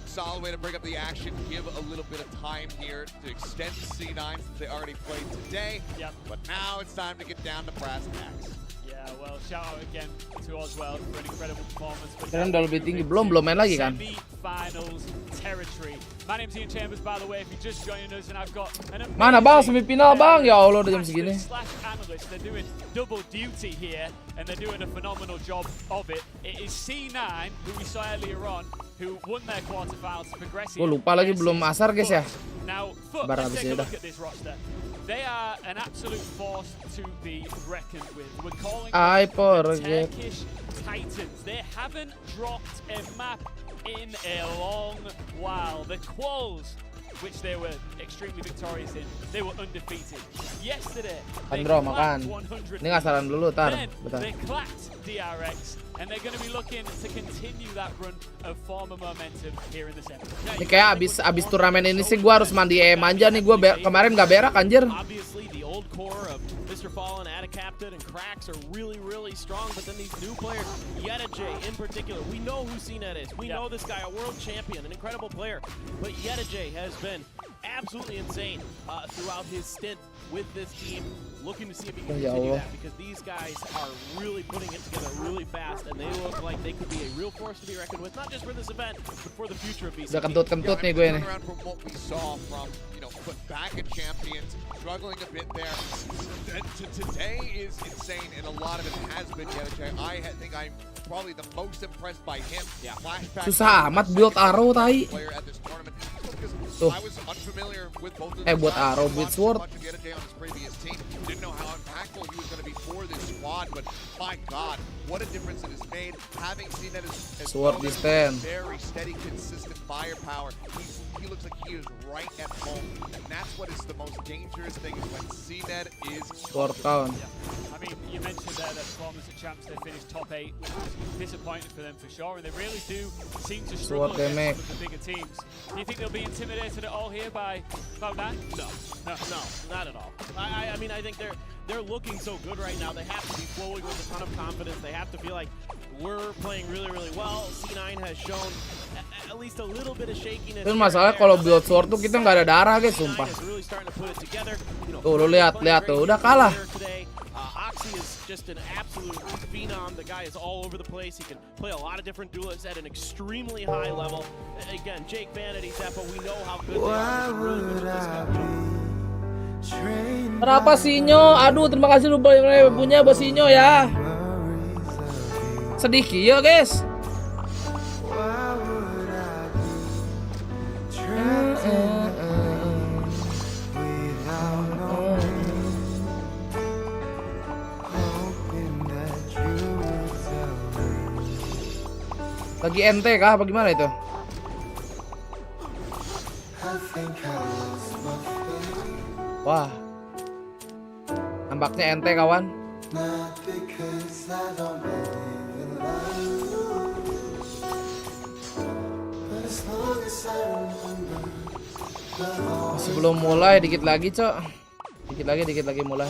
solid way to bring up the action, give a little bit of time here to extend the C9 since they already played today. Yep. But now it's time to get down to brass tacks. Yeah, well, shout out again to Oswell for an incredible performance. Sekarang udah lebih tinggi, belum main lagi kan? Semi-finals territory. My name's Ian Chambers, by the way, if you're just joining us, and I've got an Mana bang, semifinal bang? Ya Allah, udah jam segini. Analysts, they're doing double duty here, and they're doing a phenomenal job of it. It is C9, who we saw earlier on, who won their quarterfinals to progress. Gue lupa lagi belum asar guys ya. Now, let's take a look at this roster. They are an absolute force to be reckoned with. We're calling them the Turkish Titans. They haven't dropped a map in a long while. The Quals, which they were extremely victorious in, they were undefeated. Yesterday, they clapped 100. Ini ngasaran dulu, tar. They clapped DRX, and they're going to be looking to continue that run of former momentum here in the semi. Ini kayak abis turnamen ini sih gue harus mandi aja nih. Gue kemarin gak berak anjir. Obviously, the old core of Mr. Fallen, Captain, and Cracks are really, really strong. But then these new players, Yedajay in particular, we know who CNET is. We know this guy, a world champion, an incredible player. But Yedajay has been absolutely insane throughout his stint with this team. Looking to see if he can continue that, because these guys are really putting it together really fast, and they look like they could be a real force to be reckoned with, not just for this event, but for the future of BCT. Udah kentut-kentut nih gue nih. From what we saw from, put back at champions, struggling a bit there. Today is insane, and a lot of it has been Yedajay. I think I'm probably the most impressed by him. Susah amat build arrow tai. Tuh. Buat arrow build sword. Didn't know how impactful he was going to be for this squad, but my God, what a difference it has made. Having seen that as sword distant, very steady, consistent firepower. He looks like he is right at home, and that's what is the most dangerous thing is when CNET is sword town. I mean, you mentioned there that performance at champs, they finished top 8. Disappointing for them for sure, and they really do seem to struggle against some of the bigger teams. Do you think they'll be intimidated at all here by Cloud9? No, not at all. I mean, I think they're looking so good right now. They have to be flowing with a ton of confidence. They have to feel like we're playing really, really well. C9 has shown at least a little bit of shakiness. Itu masalah kalau build sword tuh kita nggak ada darah guys, sumpah. Tuh lu lihat tuh, udah kalah. Oxy is just an absolute phenom. The guy is all over the place. He can play a lot of different duelists at an extremely high level. Again, Jake Vanity's that, but we know how good they are. Really good at this guy. Kenapa Sinyo? Aduh, terima kasih lu punya bos Sinyo ya. Sedih ya guys. Lagi ente kah? Apa gimana itu? Wah, nampaknya ente kawan. Masih Sebelum mulai dikit lagi, Cok. Dikit lagi mulai.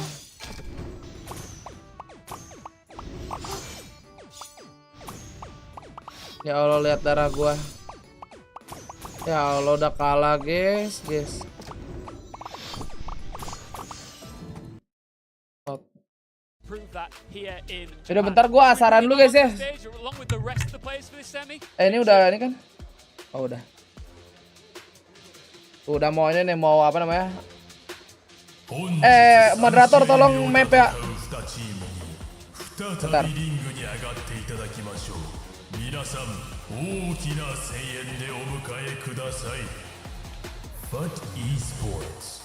Ya Allah, lihat darah gua. Ya Allah, udah kalah, guys. Udah bentar gua asaran dulu, guys ya. Ini udah kan? Oh, udah. Udah mau ini nih, mau apa namanya? Moderator tolong map ya. Bentar. 皆さん大きな声援でお迎えください。FUT Esports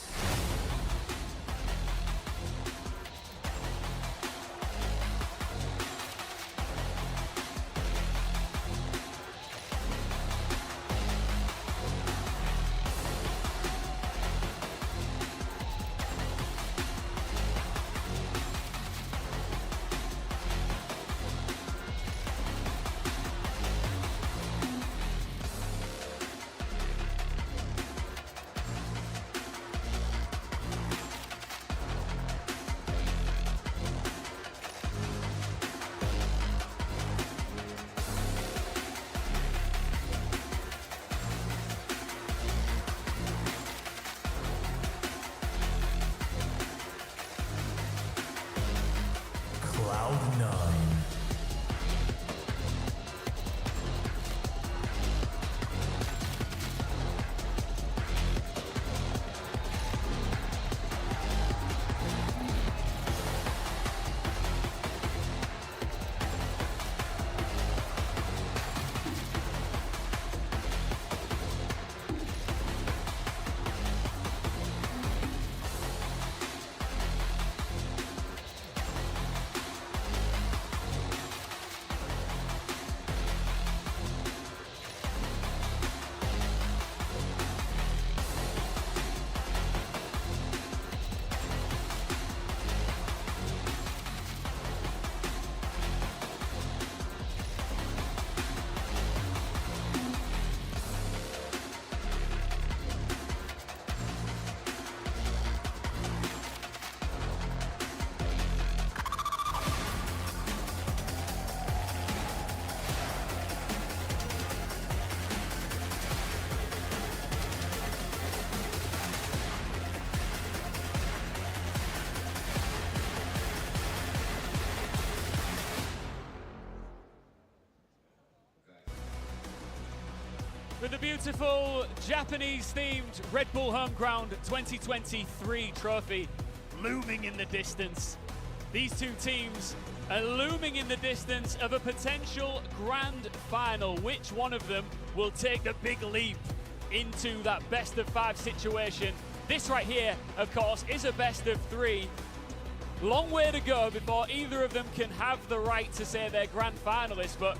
with the beautiful Japanese-themed Red Bull Home Ground 2023 trophy looming in the distance. These two teams are looming in the distance of a potential grand final. Which one of them will take the big leap into that best-of-5 situation? This right here, of course, is a best-of-3. Long way to go before either of them can have the right to say they're grand finalists, but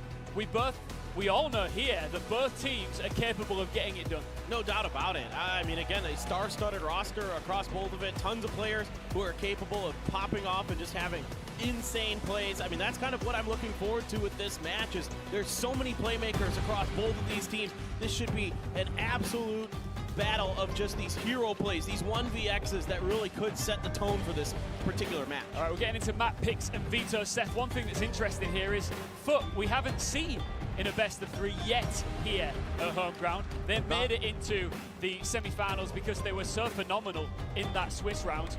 we all know here that both teams are capable of getting it done. No doubt about it. I mean, again, a star-studded roster across both of it. Tons of players who are capable of popping off and just having insane plays. I mean, that's kind of what I'm looking forward to with this match. Is there's so many playmakers across both of these teams. This should be an absolute battle of just these hero plays, these 1vx's that really could set the tone for this particular match. All right, we're getting into map picks and veto. Seth, one thing that's interesting here is FUT we haven't seen in a best-of-3 yet here at home ground. They made it into the semi-finals because they were so phenomenal in that Swiss round.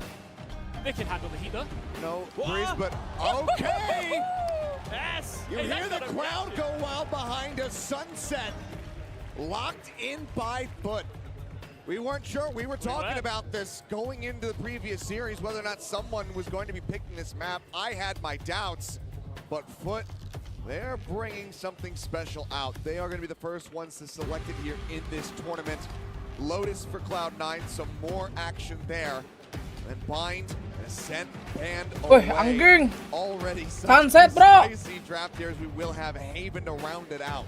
They can handle the heat though. No breeze, but okay! Yes! You hear the crowd go wild behind a sunset. Locked in by FUT. We weren't sure. We were talking about this going into the previous series, whether or not someone was going to be picking this map. I had my doubts, but FUT, they're bringing something special out. They are going to be the first ones to select it here in this tournament. Lotus for Cloud9, some more action there. And Bind, Ascent, and away. Already Sunset, bro! Spicy draft here as we will have Haven to round it out.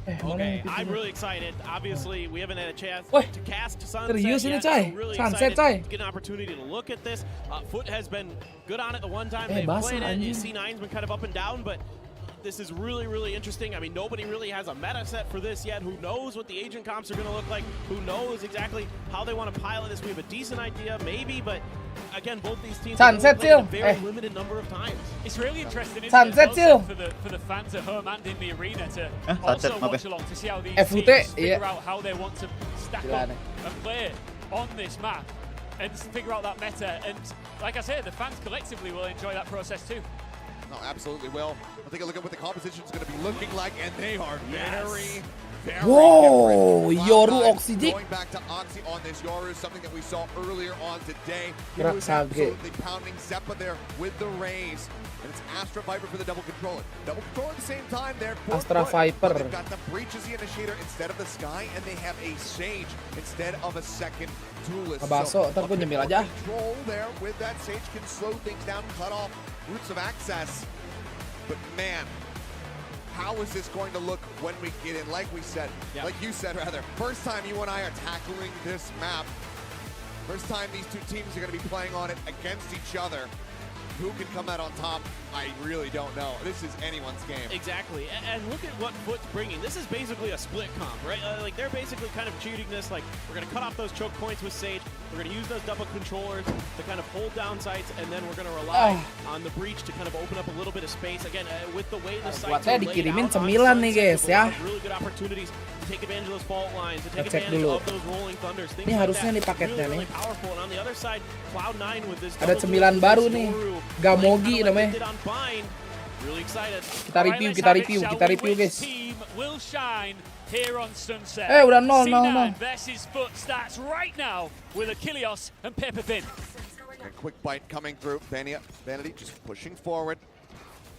Okay, I'm really excited. Obviously, we haven't had a chance to cast Sunset Serius ini, yet, coy. so really Sunset, excited to get an opportunity to look at this. FUT has been good on it the one time they've played it. anjing. C9's been kind of up and down, but this is really, really interesting. I mean, nobody really has a meta set for this yet. Who knows what the agent comps are going to look like? Who knows exactly how they want to pilot this? We have a decent idea, maybe, but again, both these teams have only played a very limited number of times. It's really interesting, isn't it, also for the fans at home and in the arena to also watch along to see how these teams figure out how they want to stack up and play on this map and figure out that meta. And like I said, the fans collectively will enjoy that process too. No, absolutely will. I'll take a look at what the composition is going to be looking like, and they are very Whoa, Yoru Oxydic. Going back to Oxy on this Yoru, something that we saw earlier on today. He Gerak was sage. absolutely pounding Zeppa there with the raise. And it's Astra Viper for the double controller. Double controller at the same time there. Astra Viper. They've got the Breach as the initiator instead of the Sky, and they have a Sage instead of a second duelist. Kabaso, ntar gue nyemil aja. Control there with that Sage can slow things down, cut off routes of access. But man, how is this going to look when we get in? Like we said, like you said rather, first time you and I are tackling this map. First time these two teams are going to be playing on it against each other. Who can come out on top? I really don't know. This is anyone's game. Exactly, and look at what Foot's bringing. This is basically a split comp, right? Like they're basically kind of cheating this. Like we're gonna cut off those choke points with Sage. We're gonna use those double controllers to kind of hold down sites, and then we're gonna rely on the Breach to kind of open up a little bit of space. Again, with the way the sites are laid dikirimin out 9 nih guys ya. really good opportunities to take advantage of those fault lines, to take advantage of those rolling thunders. Ini harusnya nih paketnya nih. Really powerful. And on the other side, Cloud9 with this Ada 9 baru nih. Gamogi namanya. Really excited. Kita review guys. Will shine here on Sunset. Udah 0-0. Versus Foot starts right now with Achilles and Pepper Thin. A quick bite coming through. Vanity just pushing forward.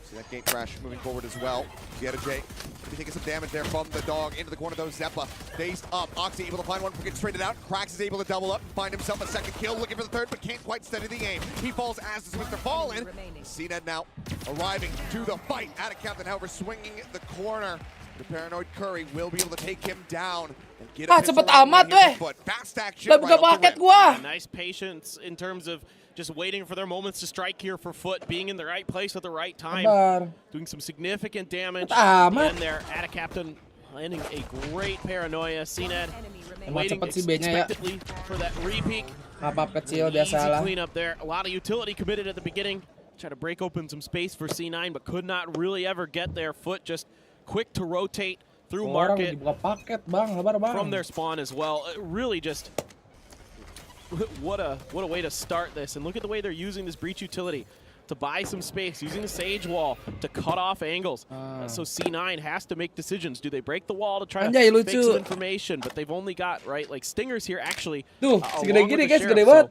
See that gate crash moving forward as well. Get a J. Maybe taking some damage there from the dog into the corner though. Zeppa faced up. Oxy able to find one, gets traded out. Krax is able to double up and find himself a second kill. Looking for the third, but can't quite steady the aim. He falls as does Mr. Fallen. CNED now arriving to the fight. Out of Captain, however, swinging the corner. The paranoid Curry will be able to take him down. And get cepet amat weh. Fast action. Udah buka paket gua. Nice patience in terms of just waiting for their moments to strike here for Foot, being in the right place at the right time, doing some significant damage. And there, at a Captain, landing a great paranoia. CNED waiting expectantly for that re-peek. Easy cleanup there. A lot of utility committed at the beginning. Try to break open some space for C9, but could not really ever get there. Foot just quick to rotate through market from their spawn as well. Really just what a way to start this. And look at the way they're using this Breach utility to buy some space, using the Sage wall to cut off angles. So C9 has to make decisions. Do they break the wall to try to fake some information? But they've only got, right, like Stingers here actually. Segede gini guys, gede banget. A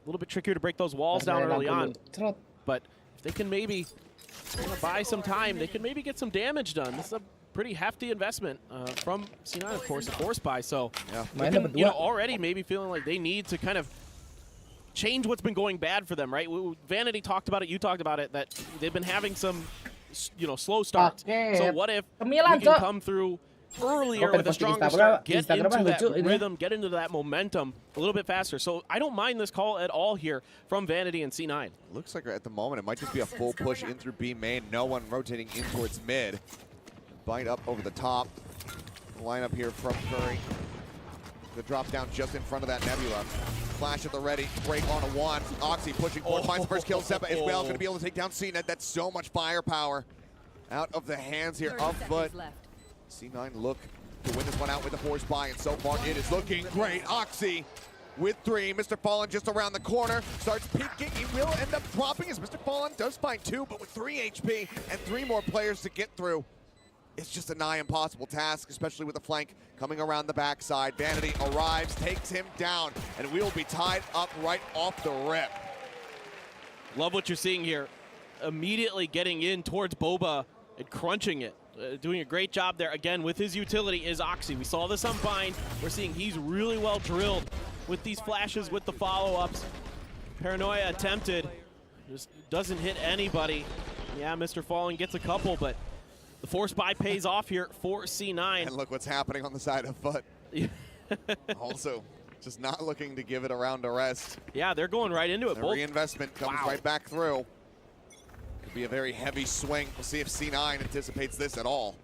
little bit trickier to break those walls down early on. But if they can maybe buy some time, they can maybe get some damage done. This is a pretty hefty investment from C9, of course, a force buy. So, already maybe feeling like they need to kind of change what's been going bad for them, right? Vanity talked about it, you talked about it, that they've been having some, slow starts. So what if we can come through earlier with a stronger start, get into that rhythm, get into that momentum a little bit faster. So I don't mind this call at all here from Vanity and C9. Looks like at the moment it might just be a full push in through B main. No one rotating in towards mid. Bite up over the top. Lineup here from Curry. The drop down just in front of that Nebula. Flash at the ready. Break on a one. Oxy pushing forward. Finds the first kill. Zeppa as well. Going to be able to take down CNED. That's so much firepower out of the hands here of Foot. C9 look to win this one out with the force buy, and so far it is looking great. Oxy with 3. Mr. Fallen just around the corner. Starts peeking. He will end up dropping as Mr. Fallen does find 2, but with 3 HP and 3 more players to get through, it's just a nigh impossible task, especially with the flank coming around the backside. Vanity arrives, takes him down, and we will be tied up right off the rip. Love what you're seeing here. Immediately getting in towards Boba and crunching it. Doing a great job there. Again, with his utility is Oxy. We saw this on Bind. We're seeing he's really well drilled with these flashes, with the follow-ups. Paranoia attempted. Just doesn't hit anybody. Yeah, Mr. Fallen gets a couple, but the force buy pays off here for C9. And look what's happening on the side of Foot. Also, just not looking to give it a round to rest. Yeah, they're going right into it. The reinvestment comes right back through. Could be a very heavy swing. We'll see if C9 anticipates this at all.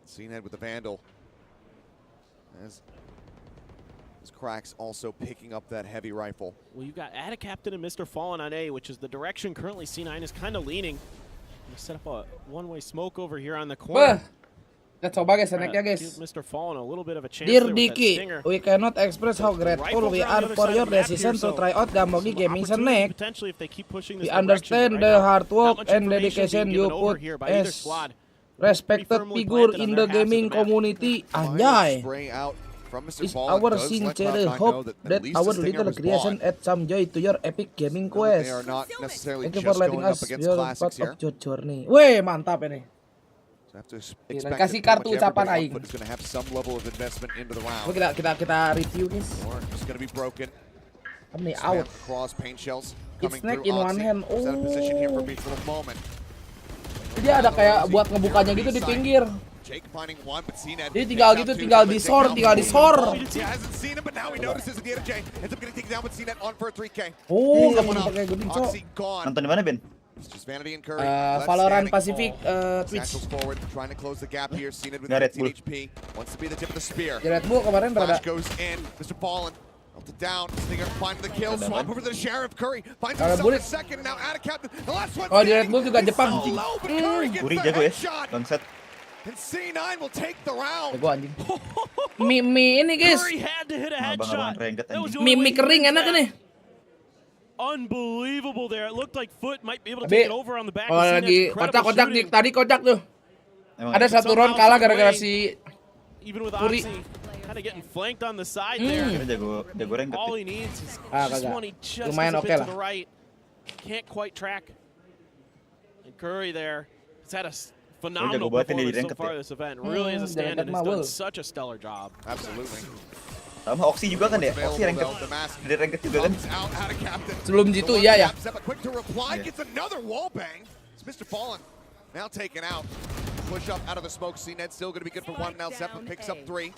C9 with the Vandal. As Cracks also picking up that heavy rifle. Well, you've got Add a Captain and Mr. Fallen on A, which is the direction currently C9 is kind of leaning. I'm gonna set up a one-way smoke over here on the corner. Let's coba guys, enaknya guys. Give Mr. Fallen a little bit of a chance Dear there with that Diki, stinger. we cannot express how grateful we are for your decision to try out Gamogi Gaming Snack. Potentially, if they keep pushing this We understand direction, the right hard now, work not much and information dedication being you given over put here by either as squad. respected Pretty firmly figure planted on in their the halves of gaming the map. community. Fire Anjay. spray out from Mr. It's Fallen our does let sincere Cloud9 know hope that that at least our the stinger little was creation bought. adds some joy to your epic gaming They quest. are not necessarily Thank you just for letting going up us against your classics part here. of your journey. Weh, mantap ini. So have to Gila, expect kasih that kartu pretty much ucapan everybody on aing. foot is going to have some level of investment into the round. Oh, kita review guys. Or just going to be broken. Ini Spam out. cross paint shells It's coming snack through. in one Oxy hand. set a position here for Oh. me for the moment. Dia ada kayak buat ngebukanya gitu di pinggir. Jake finding one, but CNET Jadi tinggal gitu, tinggal di sor. He hasn't seen him, but now he notices at the end of J. Ends up getting taken down with CNET on for a 3K. Oh, kamu pakai gunting cok. Oxy gone. Nonton di mana Ben? It's just Vanity and Curry. Valorant Pacific Twitch. Satchel's forward, trying to close the gap here. CNET with Red 15 Bull. HP. Wants to be the tip of the spear. Red Bull kemarin Flash rada. goes in. Mr. Fallen. Melted down. Stinger finding the kill. Swap over to the Sheriff. Curry finds Ada himself bullet. in second. Now out of captain. The last one. Oh, di Red Bull juga Jepang anjing. Low, but Curry gets Uri the jago ya. headshot. Bangsat. And C9 will take the round. Jago anjing. Mie ini guys. Curry had to hit a Abang-abang headshot. renggat That was anjing. the only way Mie he kering could enak do ini. that. Unbelievable there. It looked like Foot might be able to Tapi take it over on the back. kalau He's seen lagi incredible kocak-kocak nih, shooting. tadi kocak tuh. Emang Ada satu round kalah gara-gara si Even with Uri. Oxy kind of getting flanked on the side Kira there. jago renggat. All he needs is Ah, just kagak. one he just Lumayan gets a oke bit lah. to the right. Can't quite track. And Curry there has had a phenomenal jago banget ini di performance so ranked far ya. this event. Really is a di stand ranked and has mah done well. such a stellar job. Absolutely. Sama Oxy juga kan ya? Oxy renggat. Dari renggat juga kan? Comes out of captain. sebelum itu ya ya. Quick to reply, gets another wall bang. It's Mr. Fallen now taken out. Push up out of the smoke. CNET still going to be good for one. Now Zephyr picks up 3.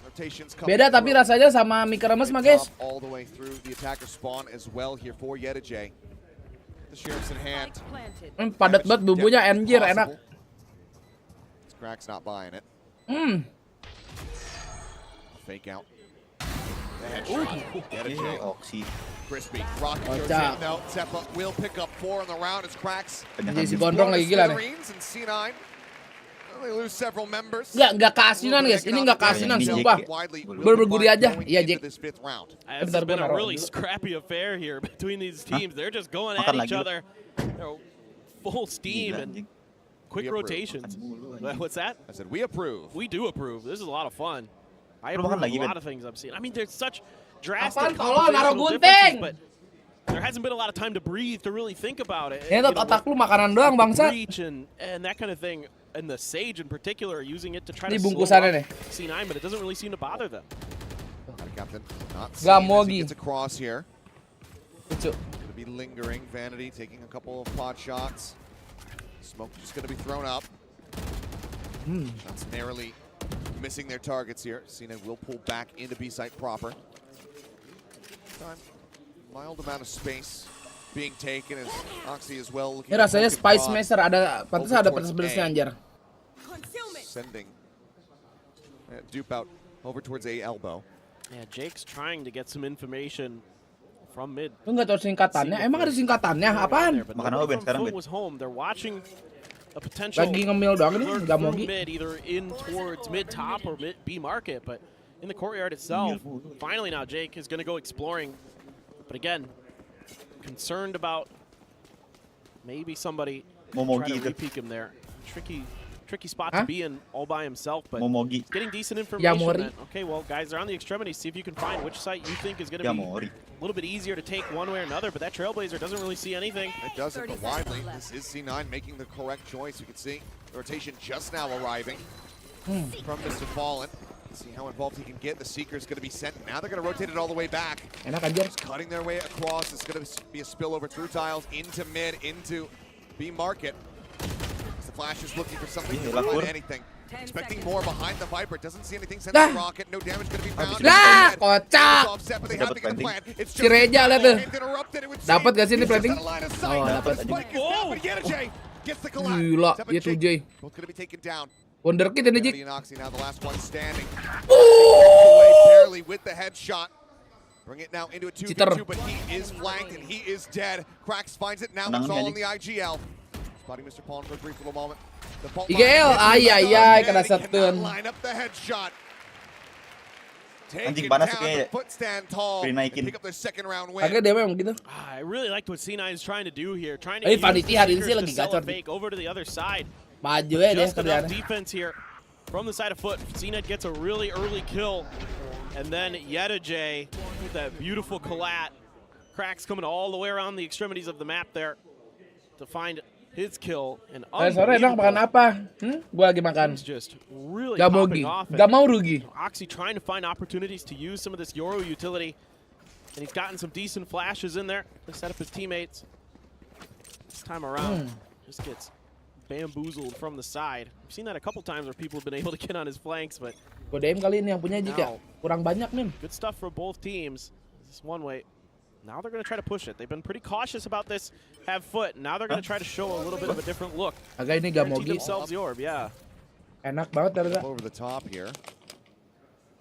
Rotations coming Beda tapi through. rasanya sama mie kremes mah guys. All the way through the attacker spawn as well here for Yeta J. The sheriff's in hand. Padat banget bumbunya anjir enak. This Crack's not buying it. Fake out. The headshot. Yeta J. Oxy. Crispy. Rocket goes Kocak. in though. Zephyr will pick up 4 on the round as Cracks. Jadi si gondrong lagi gila nih. Smithereens and C9. They lose several members. Nggak keasinan guys, ini nggak keasinan sumpah. Bener-bener aja. Iya Jake. This Bentar, has been gua a naruh really dulu. scrappy affair here between these teams. They're just going at Makan each lagi lu. other. They're full steam Gila, and anjing. quick We approve. rotations. What's that? I said we approve. We do approve. This is a lot of fun. I Lu approve makan of lagi, a Ben? lot of things I've seen. I mean, there's such drastic Apaan, tolong, naruh compositional gunting! differences, but there hasn't been a lot of time to breathe, to really think about it. Ini otak lu makanan doang bangsa. Reach and that kind of thing. And the Sage in particular are using it to try Ini to slow bungkusannya nih. up C9, but it doesn't really seem to bother them. Captain not seen as he Gamogi. gets across here. Lucu. Gonna be lingering. Vanity taking a couple of pot shots. Smoke just gonna be thrown up. Shots narrowly missing their targets here. Cena will pull back into B site proper. Time, mild amount of space being taken as Oxy as well. Looking Ini to rasanya poke and Spice prod Master ada pantas ada over towards pedes-pedesnya A. anjir. Sending dupe out over towards A elbow. Yeah, Jake's trying to get some information from mid. Lu nggak tahu singkatannya? Emang ada singkatannya? Apaan? Makan apa Ben sekarang Ben? Was home. They're watching a potential Lagi ngemil doang nih, lurk Gamogi. through mid, either in towards mid top or mid B market, but in the courtyard itself, finally now Jake is going to go exploring. But again, concerned about maybe somebody Momogi try to itu. re-peek him there. Tricky spot Huh? to be in all by himself, but Momogi. getting decent information. Yamori. That, okay, well, guys, they're on the extremities. See if you can find which site you think is going to be Yamori. a little bit easier to take one way or another, but that Trailblazer doesn't really see anything. It doesn't, but widely, this is C9 making the correct choice. You can see the rotation just now arriving from Mr. Fallen. See how involved he can get. The Seeker's going to be sent. Now they're going to rotate it all the way back. Enak anjir. Just cutting their way across. It's going to be a spillover through tiles, into mid, into B market. The Flash is looking for something to find anything. Expecting more behind the Viper. Doesn't see anything. Sends the rocket. No damage going to be found. Lah, kocak. Si Reja lihat tuh. Dapat gak sih ini planting? Oh, dapat. Gila, dia 2J. Wonderkid ini Jik. Bring it now into a 2v2, Cheater. but he is flanked and he is dead. Cracks finds it now. It's all in the IGL. Spotting Mr. Pawn for a brief little moment. IGL, ay, kena setun. Line up the headshot. Anjing panas kayaknya. Dinaikin. Agak dia memang gitu. I really liked what C9 is trying to do here. Trying to Vanity hari ini sih lagi gacor. Over to the other side. Maju ya dia Just enough kerjaan. defense here from the side of Foot. C9 gets a really early kill. And then Yedajay with that beautiful collat. Cracks coming all the way around the extremities of the map there to find his kill. And Sore dong makan apa? Gua lagi makan. Gak mau rugi. Oxy trying to find opportunities to use some of this Yoru utility. And he's gotten some decent flashes in there to set up his teammates. This time around, just gets bamboozled from the side. We've seen that a couple times where people have been able to get on his flanks, but Godaim kali ini yang punya Jika kurang banyak nih. good stuff for both teams. This is one way. Now they're going to try to push it. They've been pretty cautious about this. Have Foot. Now they're going to try to show a little bit of a different look. Agak ini Gamogi. Themselves the orb, yeah. Enak banget ternyata. Over the top here.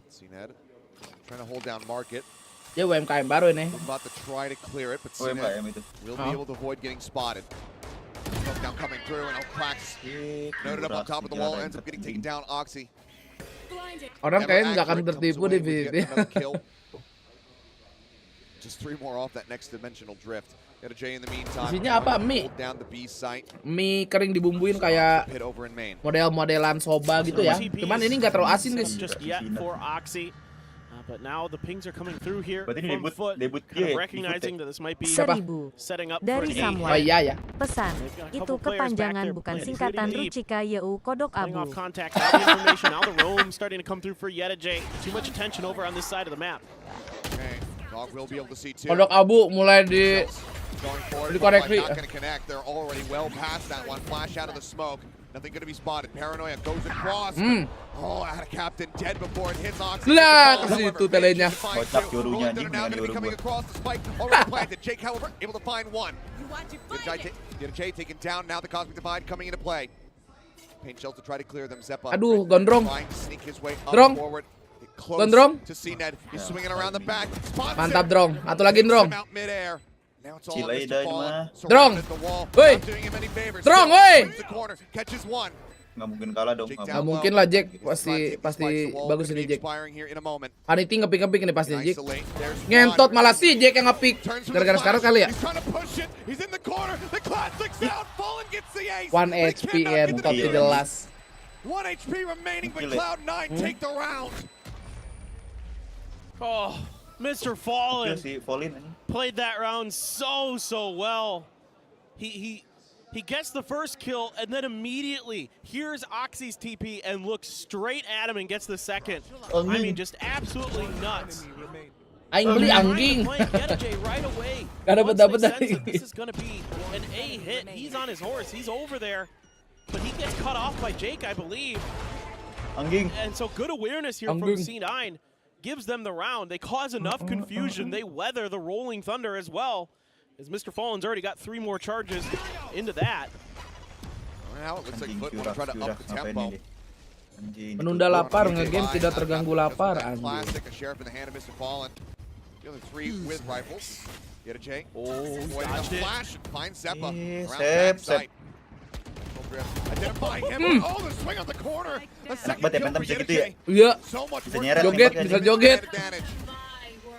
CNED trying to hold down market. Dia UMKM baru ini. About to try to clear it, but CNED will be able to avoid getting spotted. Now coming through and Cracks noted up on top of the wall, ends up getting taken down. Oxy. Orang kayaknya nggak akan tertipu di VVP. Just 3 more off that next dimensional drift. Got a J in the meantime. Isinya apa? Mie. Mie kering dibumbuin kayak model-modelan soba gitu ya. Cuman ini nggak terlalu asin guys. Just yet for Oxy. But now the pings are coming through here Berarti ini from Foot, kind of recognizing that this might be setting up for Dari a game. Samuel. Oh iya ya. Pesan, itu kepanjangan bukan singkatan Ruchika Yeu Kodok Cutting Abu. off contact, now the information, now the roam starting to come through for Yedajay. Too much attention over on this side of the map. Okay, Dog will be able to see too. Kodok Abu mulai dikoreksi. Not going to connect. They're already well past that one. Flash out of the smoke. Nothing going to be spotted. Paranoia goes across. Oh, I had a captain dead before it hits Oxy. Lah, ke situ telenya. Kocak Yorunya anjing dengan Yoru gua. Already planted. Jake, however, able to find one. Yedajay taken down. Now the Cosmic Divide coming into play. Paint shells to try to clear them. Zeppa. Aduh, gondrong. Trying to sneak his way up Drong. forward. Gondrong. To CNED. He's swinging around the back. Mantap Drong. Atau lagi Drong. Out midair. Now it's all Cilai Mr. dah ini Fallen. mah. Drong. Surrounded the wall. Woi. Not doing him any favors. Drong, Still woi. turns the corner. Catches one. Nggak mungkin kalah dong. Nggak mungkin lah Jack. Pasti bagus ini Jack. Vanity ngepick ini pasti Jack. Ngentot malah si Jack yang ngepick. Gara-gara sekarang kali ya. 1 HP ngentot jelas. 1 HP remaining, but Cloud9 take the round. Oh, Mr. Fallen Si Fallen played that round so well. He gets the first kill and then immediately hears Oxy's TP and looks straight at him and gets the second. I mean, just absolutely nuts. Aing beli anjing. Right away. Gak dapet Sense that this is going to be an A hit. He's on his horse. He's over there. But he gets cut off by Jake, I believe. Anjing. And so good awareness here from C9 gives them the round. They cause enough confusion. They weather the rolling thunder as well. As Mr. Fallen's already got 3 more charges into that. Now it looks like Foot want to try to up the tempo. Menunda lapar, ngegame tidak terganggu lapar anjing. Classic, a sheriff in the hand of Mr. Fallen. The other 3 with rifles. Yedajay. Dodged it. Flash and finds Zeppa. Sep. Identifying him. Oh, the swing on the corner. A second Banget ya, kill Phantom for bisa gitu ya. Yedajay. Iya. So much Bisa work. nyeret, Joget, nembaknya bisa anjing. joget. Advantage.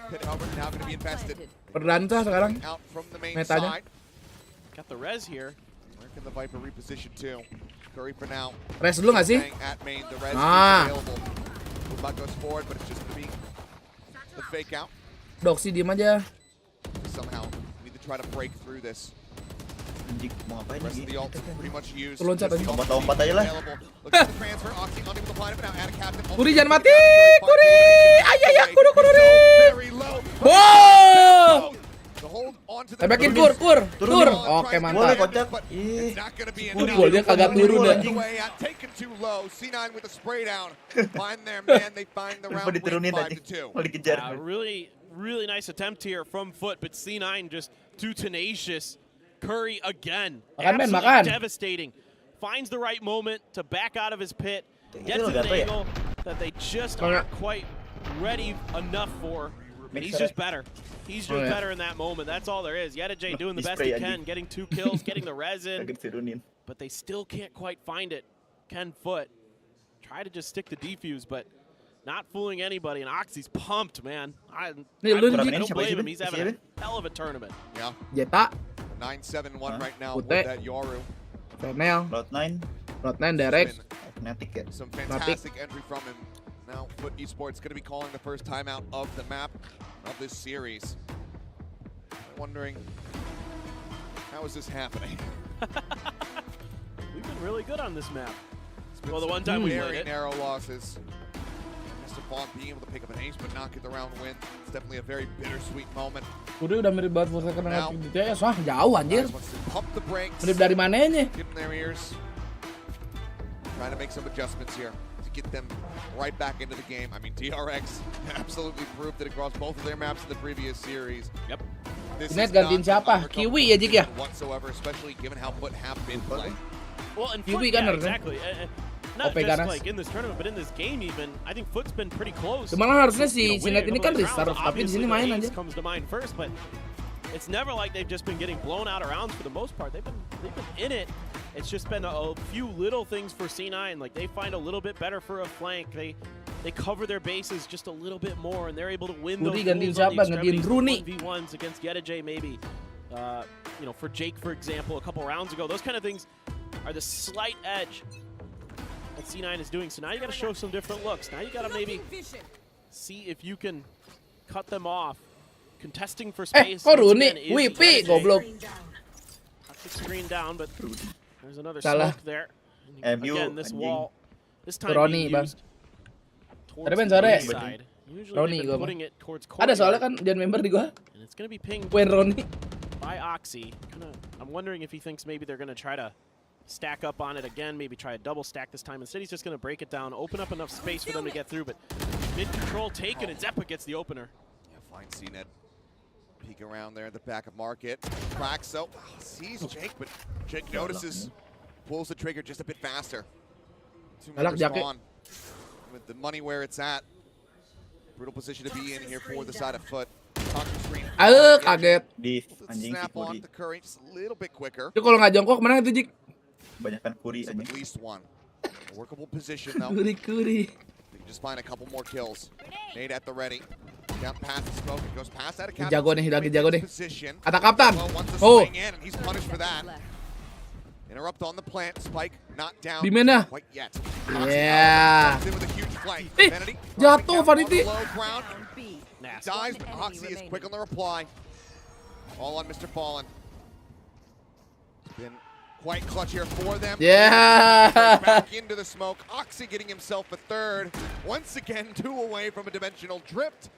Pit Hover now going to be infested. Perdanta sekarang Out from the main metanya. side. Got the res here. Where can the Viper reposition to? Curry for now. Res dulu nggak sih? At main, the res Ah. is available. Mubak goes forward, but it's just going to be the fake out. Doxy diem aja. Somehow, we need to try to break through this. Anjing mau ngapain The rest lagi? of the ult is pretty much used. Loncat aja. Lompat-lompat aja lah. Look at the transfer. Oxy unable to find it, but now add a captain. Kuri jangan mati. Kuri. Ayah kudu. Very low. Wow. The hold on Tembakin kur. Oke, mantap. Pukul dia kagak turun ya. Taken too low. C9 with a spray down. Find their man. They find the round win 5-2. Really nice attempt here from Foot, but C9 just too tenacious. Curry again. Absolutely devastating. Finds the right moment to back out of his pit. Gets an angle that they just aren't quite ready enough for. But he's just better. He's just better in that moment. That's all there is. Yedajay doing the best he can, getting 2 kills, getting the res in. But they still can't quite find it. Ken Foot try to just stick to defuse, but not fooling anybody. And Oxy's pumped, man. I don't blame him. He's having a hell of a tournament. Yeah. Jeta. 9-7-1 right now with that Yoru. Fernel. Cloud9 direct. Some fantastic entry from him. Now Foot Esports going to be calling the first timeout of the map of this series. Wondering, how is this happening? We've been really good on this map. Well, the one time we played it. Narrow losses. Mr. Vaughn being able to pick up an ace but not get the round win. It's definitely a very bittersweet moment. Udah mirip banget full second dengan DTS. Wah, jauh anjir. Pump the brakes. Mirip dari mananya? Get in their ears. Trying to make some adjustments here to get them right back into the game. I mean, DRX absolutely proved it across both of their maps in the previous series. Yep. Menit gantiin siapa? Kiwi ya, Jik ya? Whatsoever, especially given how Foot have been playing. Well, and Kiwi Foot, kan exactly. Not just like in this tournament, but in this game even, I think Foot's been pretty close. Malah harusnya si Net ini kan restart, tapi di sini main aja. Comes to mind first, but it's never like they've just been getting blown out of rounds for the most part. They've been in it. It's just been a few little things for C9. Like they find a little bit better for a flank. They cover their bases just a little bit more, and they're able to win those moves on the extremities. 1v1s against Yedajay maybe. You know, for Jake, for example, a couple rounds ago. Those kind of things are the slight edge that C9 is doing. So now you got to show some different looks. Now you got to maybe see if you can cut them off. Contesting for space. Kok Rooney? Wipi, goblok. The screen down, but there's another smoke there. Again, this wall. This time being used towards the side. Usually they've been putting it towards Ada soalnya kan dia member di gua. And it's going to be pinged Roni by Oxy. I'm wondering if he thinks maybe they're going to try to stack up on it again, maybe try a double stack this time. Instead, he's just going to break it down, open up enough space for them to get through, but mid-control taken, and Zeppa gets the opener. Yeah, fine CNET. Peek around there at the back of market. Cracks, so sees Jake, but Jake notices, pulls the trigger just a bit faster. 2 members gone. With the money where it's at. Brutal position to be in here for the side of Foot. Kaget. Snap on the Curry just a little bit quicker. Itu kalau nggak jongkok mana itu, Jik? Banyakan Kuri aja. At least one. A workable position though. Kuri. They can just find a couple more kills. Nade at the ready. Down past the smoke. It goes past that. Jago nih, lagi jago nih. Kata kapten. Oh. And he's punished for that. Interrupt on the plant. Spike not down. Di mana? Quite yet. Yeah. Jatuh Vanity. Dies, but Oxy is quick on the reply. All on Mr. Fallen. Been quite clutch here for them. Yeah. Back into the smoke. Oxy getting himself a third. Once again, 2 away from a dimensional drift.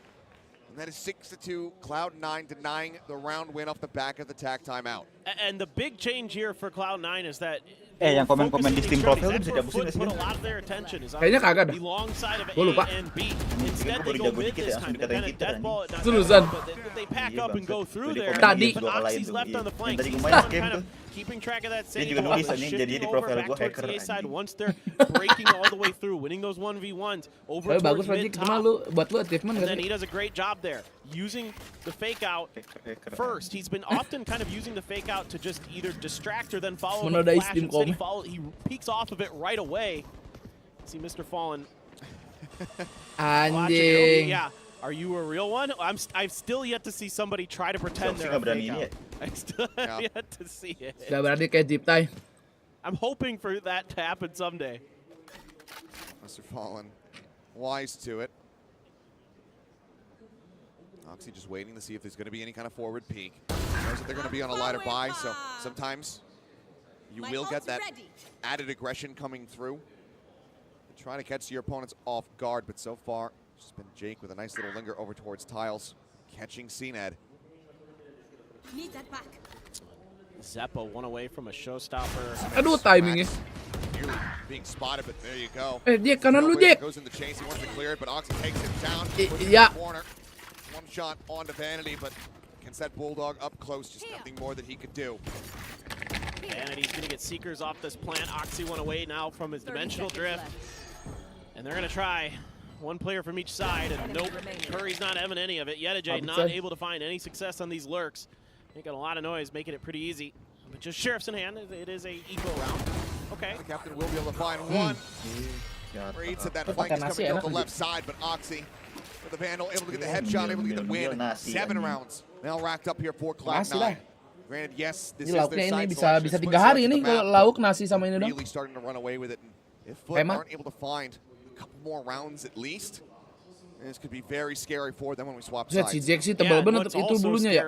And that is 6-2. Cloud9 denying the round win off the back of the tag timeout. And the big change here for Cloud9 is that yang komen-komen di Steam profile bisa dihapusin nggak sih? Kayaknya kagak dah. Gue lupa. Terusan. Tadi. Keeping track of that same ball, shifting over back towards the A side once they're breaking all the way through, winning those 1v1s over towards mid-top. And then he does a great job there, using the fake out first. He's been often kind of using the fake out to just either distract or then follow the flash. Instead he peeks off of it right away. See Mr. Fallen. Anjing. Yeah. Are you a real one? I've still yet to see somebody try to pretend they're a fake out. I still have yet to see it. Gak berani kayak Deep Tie. I'm hoping for that to happen someday. Mr. Fallen, wise to it. Oxy just waiting to see if there's going to be any kind of forward peek. Knows that they're going to be on a lighter buy, so sometimes you will get that added aggression coming through. Trying to catch your opponents off guard, but so far, it's been Jake with a nice little linger over towards tiles, catching CNED. Zeppo one away from a showstopper. Aduh, timingnya. Being spotted, but there you go. Jack, kanan lu, Jack. Goes in the chase, he wants to clear it, but Oxy takes him down. Iya. Corner. One shot onto Vanity, but against that Bulldog up close, just nothing more that he could do. Vanity's gonna get Seekers off this plant. Oxy one away now from his dimensional drift. And they're gonna try. One player from each side, and nope, Curry's not having any of it. Yedijay not able to find any success on these lurks. Making a lot of noise, making it pretty easy. But just Sheriff's in hand, it is a equal round. Okay. The captain will be able to find one. Reads that flank is coming down the left side, but Oxy with the Vandal able to get the headshot, able to get the win. 7 rounds now racked up here for Cloud9. Granted, yes, this is their side bisa 3 hari ini kalau lauk nasi sama ini dong. Really starting to run away with it. If Foot aren't able to find a couple more rounds at least, this could be very scary for them when we swap sides. Si Jack sih tebal banget itu bulunya ya.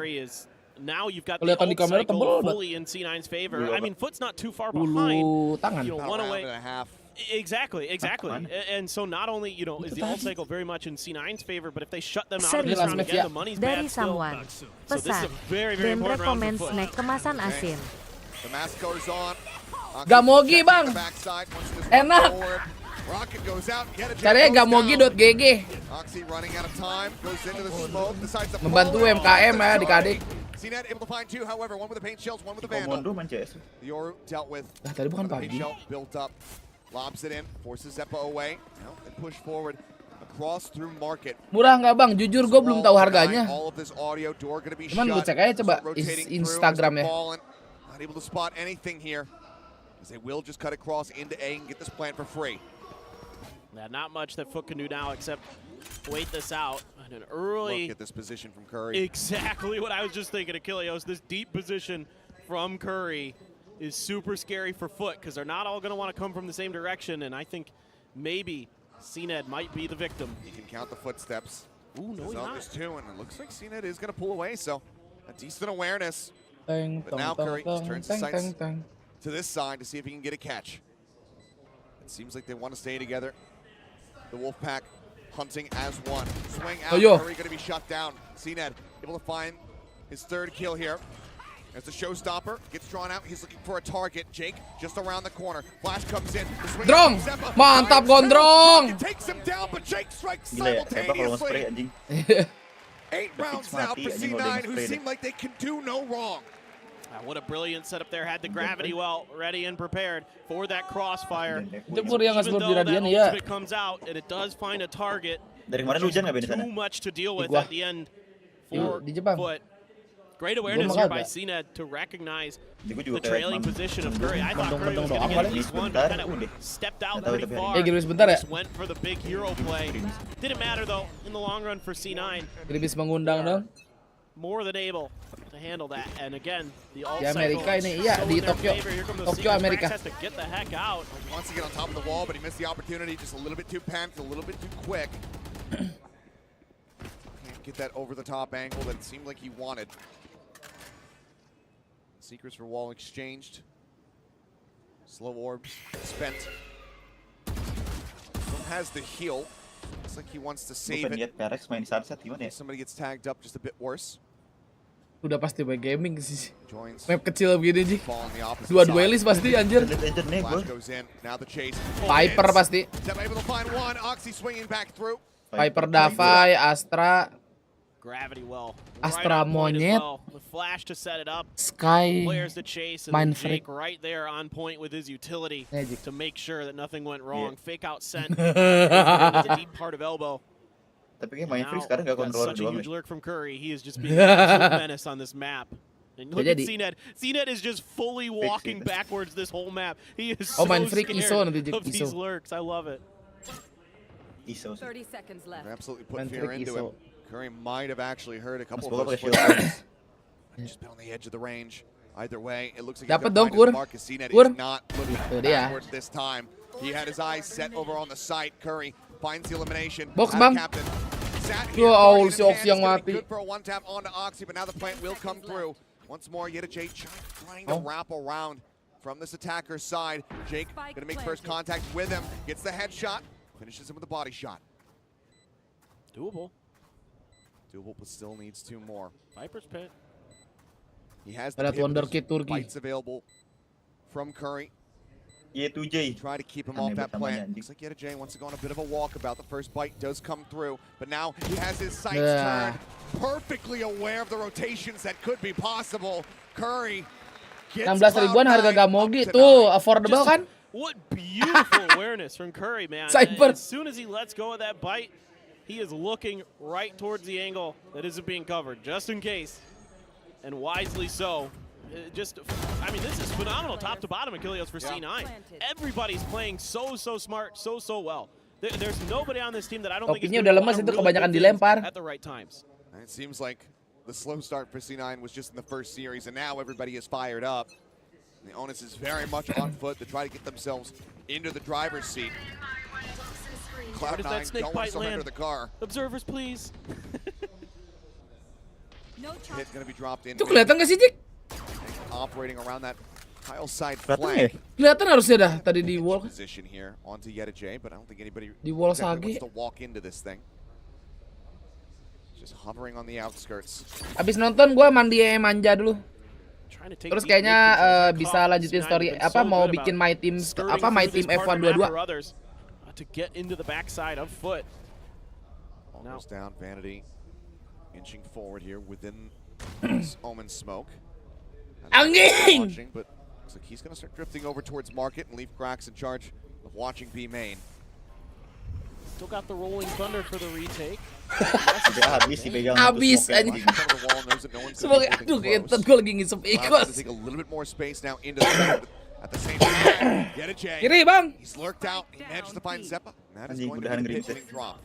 Now you've got the ult cycle fully in C9's favor. I mean, Foot's not too far behind. You know, one away. Exactly. And so not only, you know, is the ult cycle very much in C9's favor, but if they shut them out of this round again, the money's bad still. So this is a very, very important round for Foot. Snack kemasan asin. The mask goes on. Gamogi, Bang. Enak. Rocket goes out. Caranya gamogi.gg. Oxy running out of time. Goes into the smoke. Decides to membantu UMKM ya di Kadek. CNET able to find 2, however, one with the paint shells, one with the Vandal. The Yoru dealt with. Tadi bukan paint shell built up. Lobs it in, forces Zeppo away. Now they push forward across through market. Murah nggak Bang? Jujur gue belum tahu harganya. All of this audio door gonna be Cuman gue cek aja coba Instagram ya. Not able to spot anything here. As they will just cut across into A and get this plant for free. Yeah, not much that Foot can do now except wait this out. And an early look at this position from Curry. Exactly what I was just thinking, Achilleos. This deep position from Curry is super scary for Foot because they're not all going to want to come from the same direction. And I think maybe CNED might be the victim. You can count the footsteps. Ooh, no, he's not. There's 2, and it looks like CNED is going to pull away. So a decent awareness. But now Curry just turns his sights to this side to see if he can get a catch. It seems like they want to stay together. The Wolfpack hunting as one. Swing out, Curry going to be shut down. CNED able to find his 3rd kill here. As the showstopper gets drawn out, he's looking for a target. Jake just around the corner. Flash comes in. Drong! Mantap Gondrong! Takes him down, but Jake strikes simultaneously. 8 rounds now for C9, who seem like they can do no wrong. What a brilliant setup there. Had the gravity well ready and prepared for that crossfire. Even though that ultimate comes out and it does find a target, too much to deal with at the end for Foot. Great awareness here by CNED to recognize the trailing position of Curry. I thought Curry was going to get at least one, but kind of stepped out pretty far. Just went for the big hero play. Didn't matter though in the long run for C9. More than able to handle that, and again, the ult Amerika ini, iya di Tokyo, Amerika. Has to get the heck out. He wants to get on top of the wall, but he missed the opportunity. Just a little bit too panicked, a little bit too quick. Can't get that over the top angle that it seemed like he wanted. Secrets for wall exchanged. Slow orbs spent. Still has the heal. Looks like he wants to save it. Somebody gets tagged up just a bit worse. Udah pasti main gaming sih. Map kecil begini Ji. 2 duelis pasti anjir. Viper pasti. Viper Davai, Astra. Gravity well. Astra Monyet. Flash to set it up. Sky. Players to chase and Jake right there on point with his utility to make sure that nothing went wrong. Fake out sent. The deep part of elbow. Tapi main free sekarang nggak kontrol such a huge lurk from Curry. He is just being an absolute menace on this map. And look at CNED. CNED is just fully walking backwards this whole map. He is so scared of these lurks. I love it. 30 seconds left. Absolutely put fear into him. Curry might have actually heard a couple of those footsteps. Just been on the edge of the range. Either way, it looks like he's going to find Marcus. CNED is not looking backwards this time. He had his eyes set over on the site. Curry finds the elimination. Box bang. Wow, si Oxy yang mati. Good for a one tap onto Oxy, but now the plant will come through. Once more, Yedijay trying to wrap around from this attacker's side. Jake gonna make first contact with him. Gets the headshot. Finishes him with a body shot. Doable. Doable, but still needs 2 more. Viper's pit. He has Ada Wonderkid Turki. bites available from Curry. Y2J. Try to keep him off that plant. Looks like J wants to go on a bit of a walkabout. The first bite does come through, but now he has his sights turned. Perfectly aware of the rotations that could be possible. Curry gets 16 ribuan harga Gamogi tuh, affordable kan? What beautiful awareness from Curry, man. Cyber. As soon as he lets go of that bite, he is looking right towards the angle that isn't being covered, just in case. And wisely so. I mean, this is phenomenal top to bottom Achilles for C9. Everybody's playing so smart, so well. There's nobody on this team that I don't think is Topinya udah lemas itu kebanyakan dilempar. at the right times. And it seems like the slow start for C9 was just in the first series, and now everybody is fired up. The onus is very much on foot to try to get themselves into the driver's seat. Where does that Cloud9 snake don't want bite to surrender land? the car. Observers, please. Hit's going to be dropped in. Itu kelihatan nggak sih, Jik? Operating around that tile side Kelihatan ya? flank. Kelihatan harusnya dah tadi di wall. Position here onto J, but I don't think anybody Di wall exactly Sage. wants to walk into this thing. Just hovering on the outskirts. Abis nonton gue mandi manja dulu. Terus kayaknya bisa lanjutin story mau bikin my team F1 22. To get into the backside of foot. Almost down, Vanity inching forward here within this Omen smoke. Angin! But looks like he's going to start drifting over towards Market, and leave Cracks in charge of watching B main. Still got the rolling thunder for the retake. Abis anjing. Semoga aduh kentot gue lagi ngisep ikos. Take a little bit more space now into the center, at the same time. J. Kiri bang. He's lurked out. He managed to find Zeppa. That is Anjing, going to udahan be a gerimis. pitching drop.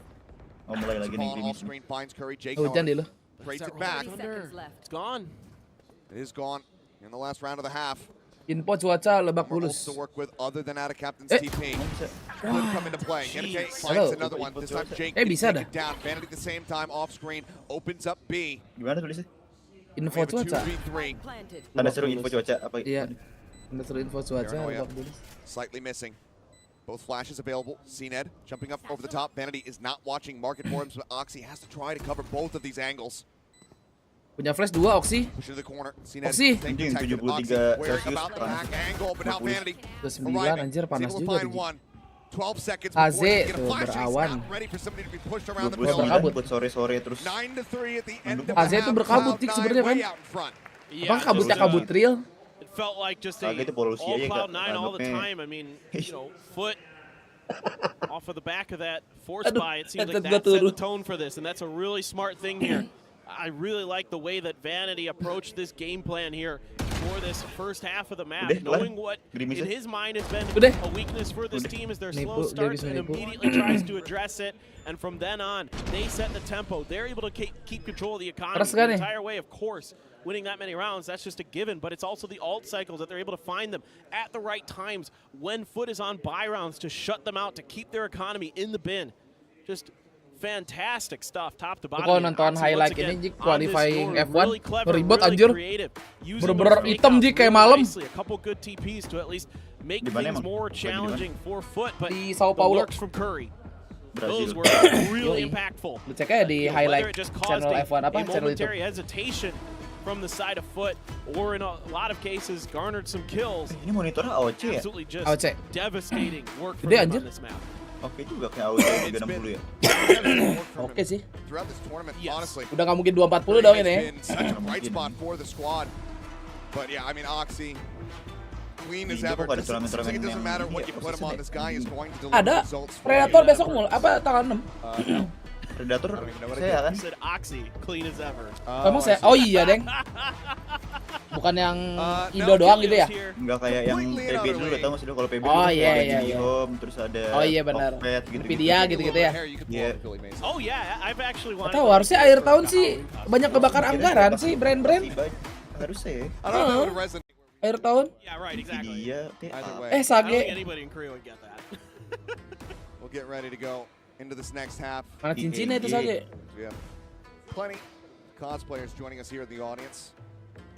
Oh, mulai lagi nih Ball gerimis. off screen finds Curry. J. Hujan deh lo. Creates it back. It's gone. It is gone in the last round of the half. Info cuaca Lebak More Bulus. to work with other than out of Captain's TP. Could come into play. J finds another one. This time Jake bisa take dah. it down. Vanity at the same time off screen opens up B. Gimana tulisnya? Info cuaca. Tanda seru info cuaca apa? Iya. Tanda seru info cuaca Lebak Bulus. Slightly missing. Both flashes available. CNED jumping up over the top. Vanity is not watching Market for him, but Oxy has to try to cover both of these angles. Punya flash 2 Oxy. Push to the corner. CNED Oxy. Anjing 73 wearing about the back angle, but now Vanity 9 anjir panas able to juga find tuh. one. 12 seconds AZ before he can get a tuh flash. He's berawan. not ready for somebody to be pushed around the 29 building. buat sore-sore terus. 9-3 at the end of the AZ half. tuh berkabut Dik sebenarnya kan. Apakah kabutnya kabut real? It felt like just a Agak itu polusi all aja, Cloud9 Kak. all the Anggapnya. time. I mean, foot off of the back of that force buy. It seems like Aduh, that set the turun. tone for this, and that's a really smart thing here. I really like the way that Vanity approached this game plan here for this first half of the map, knowing what in his mind has been a weakness for this team is their slow start, and immediately tries to address it. And from then on, they set the tempo. They're able to keep control of the economy the entire way, of course. Winning that many rounds, that's just a given, but it's also the alt cycles that they're able to find them at the right times when Foot is on buy rounds to shut them out, to keep their economy in the bin. Just fantastic stuff, top to bottom. Kalau nonton highlight ini Jik qualifying F1 ribet anjir. Bener-bener hitam Jik kayak malam. A couple good TPs to at least make things more challenging for Foot, but Di Sao Paulo from Curry. Those were really impactful. Cek aja di highlight Whether it just channel caused F1 apa a channel itu. momentary hesitation from the side of Foot, or in a lot of cases garnered some kills. Ini monitornya AOC ya? Absolutely just AOC. devastating work for Gede, them anjir. on this map. Oke juga kayak AOC 360 ya. Oke sih. Throughout this tournament, honestly. Udah nggak mungkin 240 dong ini. Been such a bright spot for the squad. But yeah, I mean, Oxy, clean as ever. It doesn't matter what you put him on. This guy is going to deliver Ada results for Predator you. besok mulu apa tanggal 6? Predator saya kan. Said Oxy, clean as ever. Emang saya? Oh iya, Deng. Bukan yang Indo doang gitu ya? Enggak kayak yang PB dulu, tau nggak sih lo kalau PB Oh dulu iya ada iya Gigi iya. Home, terus ada Oh iya benar. Nvidia gitu-gitu ya. Iya. Oh yeah, I've actually wanted. Tahu harusnya akhir tahun sih banyak kebakar anggaran sih brand-brand. Harusnya ya. Akhir tahun. Yeah, right, exactly. Iya. I don't Sage. think anybody in Korea would get that. We'll get ready to go into this next half. Mana cincinnya itu Sage? We have plenty of cosplayers joining us here in the audience,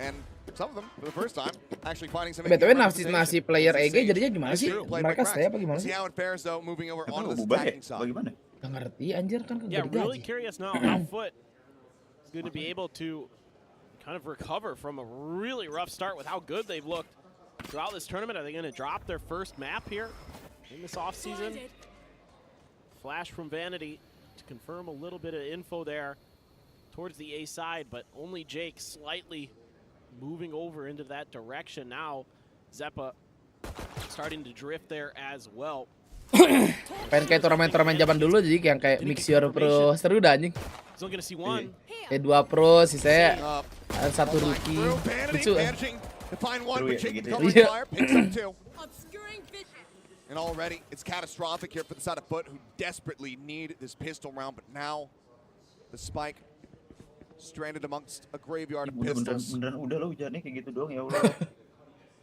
and some of them for the first time actually finding some. BTW nasib player EG jadinya gimana sih? Mereka stay apa gimana sih? See how it fares though, moving over onto the Ubah ya? attacking side. Bagaimana? Gak ngerti anjir kan Yeah, gak really digaji. curious now how Foot is going to be able to kind of recover from a really rough start with how good they've looked throughout this tournament. Are they going to drop their first map here in this offseason? Flash from Vanity to confirm a little bit of info there towards the A side, but only Jake slightly moving over into that direction. Now Zeppa starting to drift there as well. Pengen kayak turnamen-turnamen zaman dulu, jadi kayak Mixer Pro seru dah anjing. Still gonna see one. Kayak 2 pro, sisanya satu rookie. Lucu kan? Iya. And already it's catastrophic here for the side of Foot, who desperately need this pistol round, but now the spike stranded amongst a graveyard of pistols. Beneran udah lo hujannya kayak gitu doang ya Allah.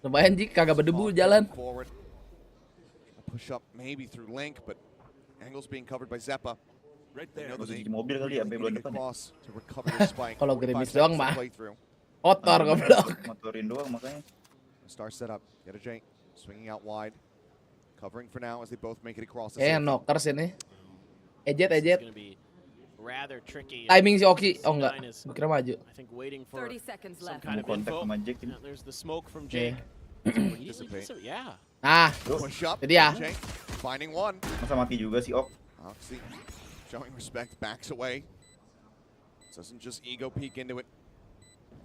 Lumayan Jik, kagak berdebu jalan. Forward. A push up maybe through Link, but angle's being covered by Zeppa. Right there. Mobil kali ya, sampai bulan depan. Kalau gerimis doang mah kotor goblok. Motorin doang makanya. Star setup. Get a Jake swinging out wide. Covering for now as they both make it across the knockers ini. Ejet. Rather tricky. Timing si Oki. Oh enggak. Gue kira maju. I think waiting for 30 seconds left. some kind of info. There's the smoke from Jake. Yeah. Nah, jadi ya. Finding one. Masa mati juga si Ok. Oxy showing respect, backs away. Doesn't just ego peek into it.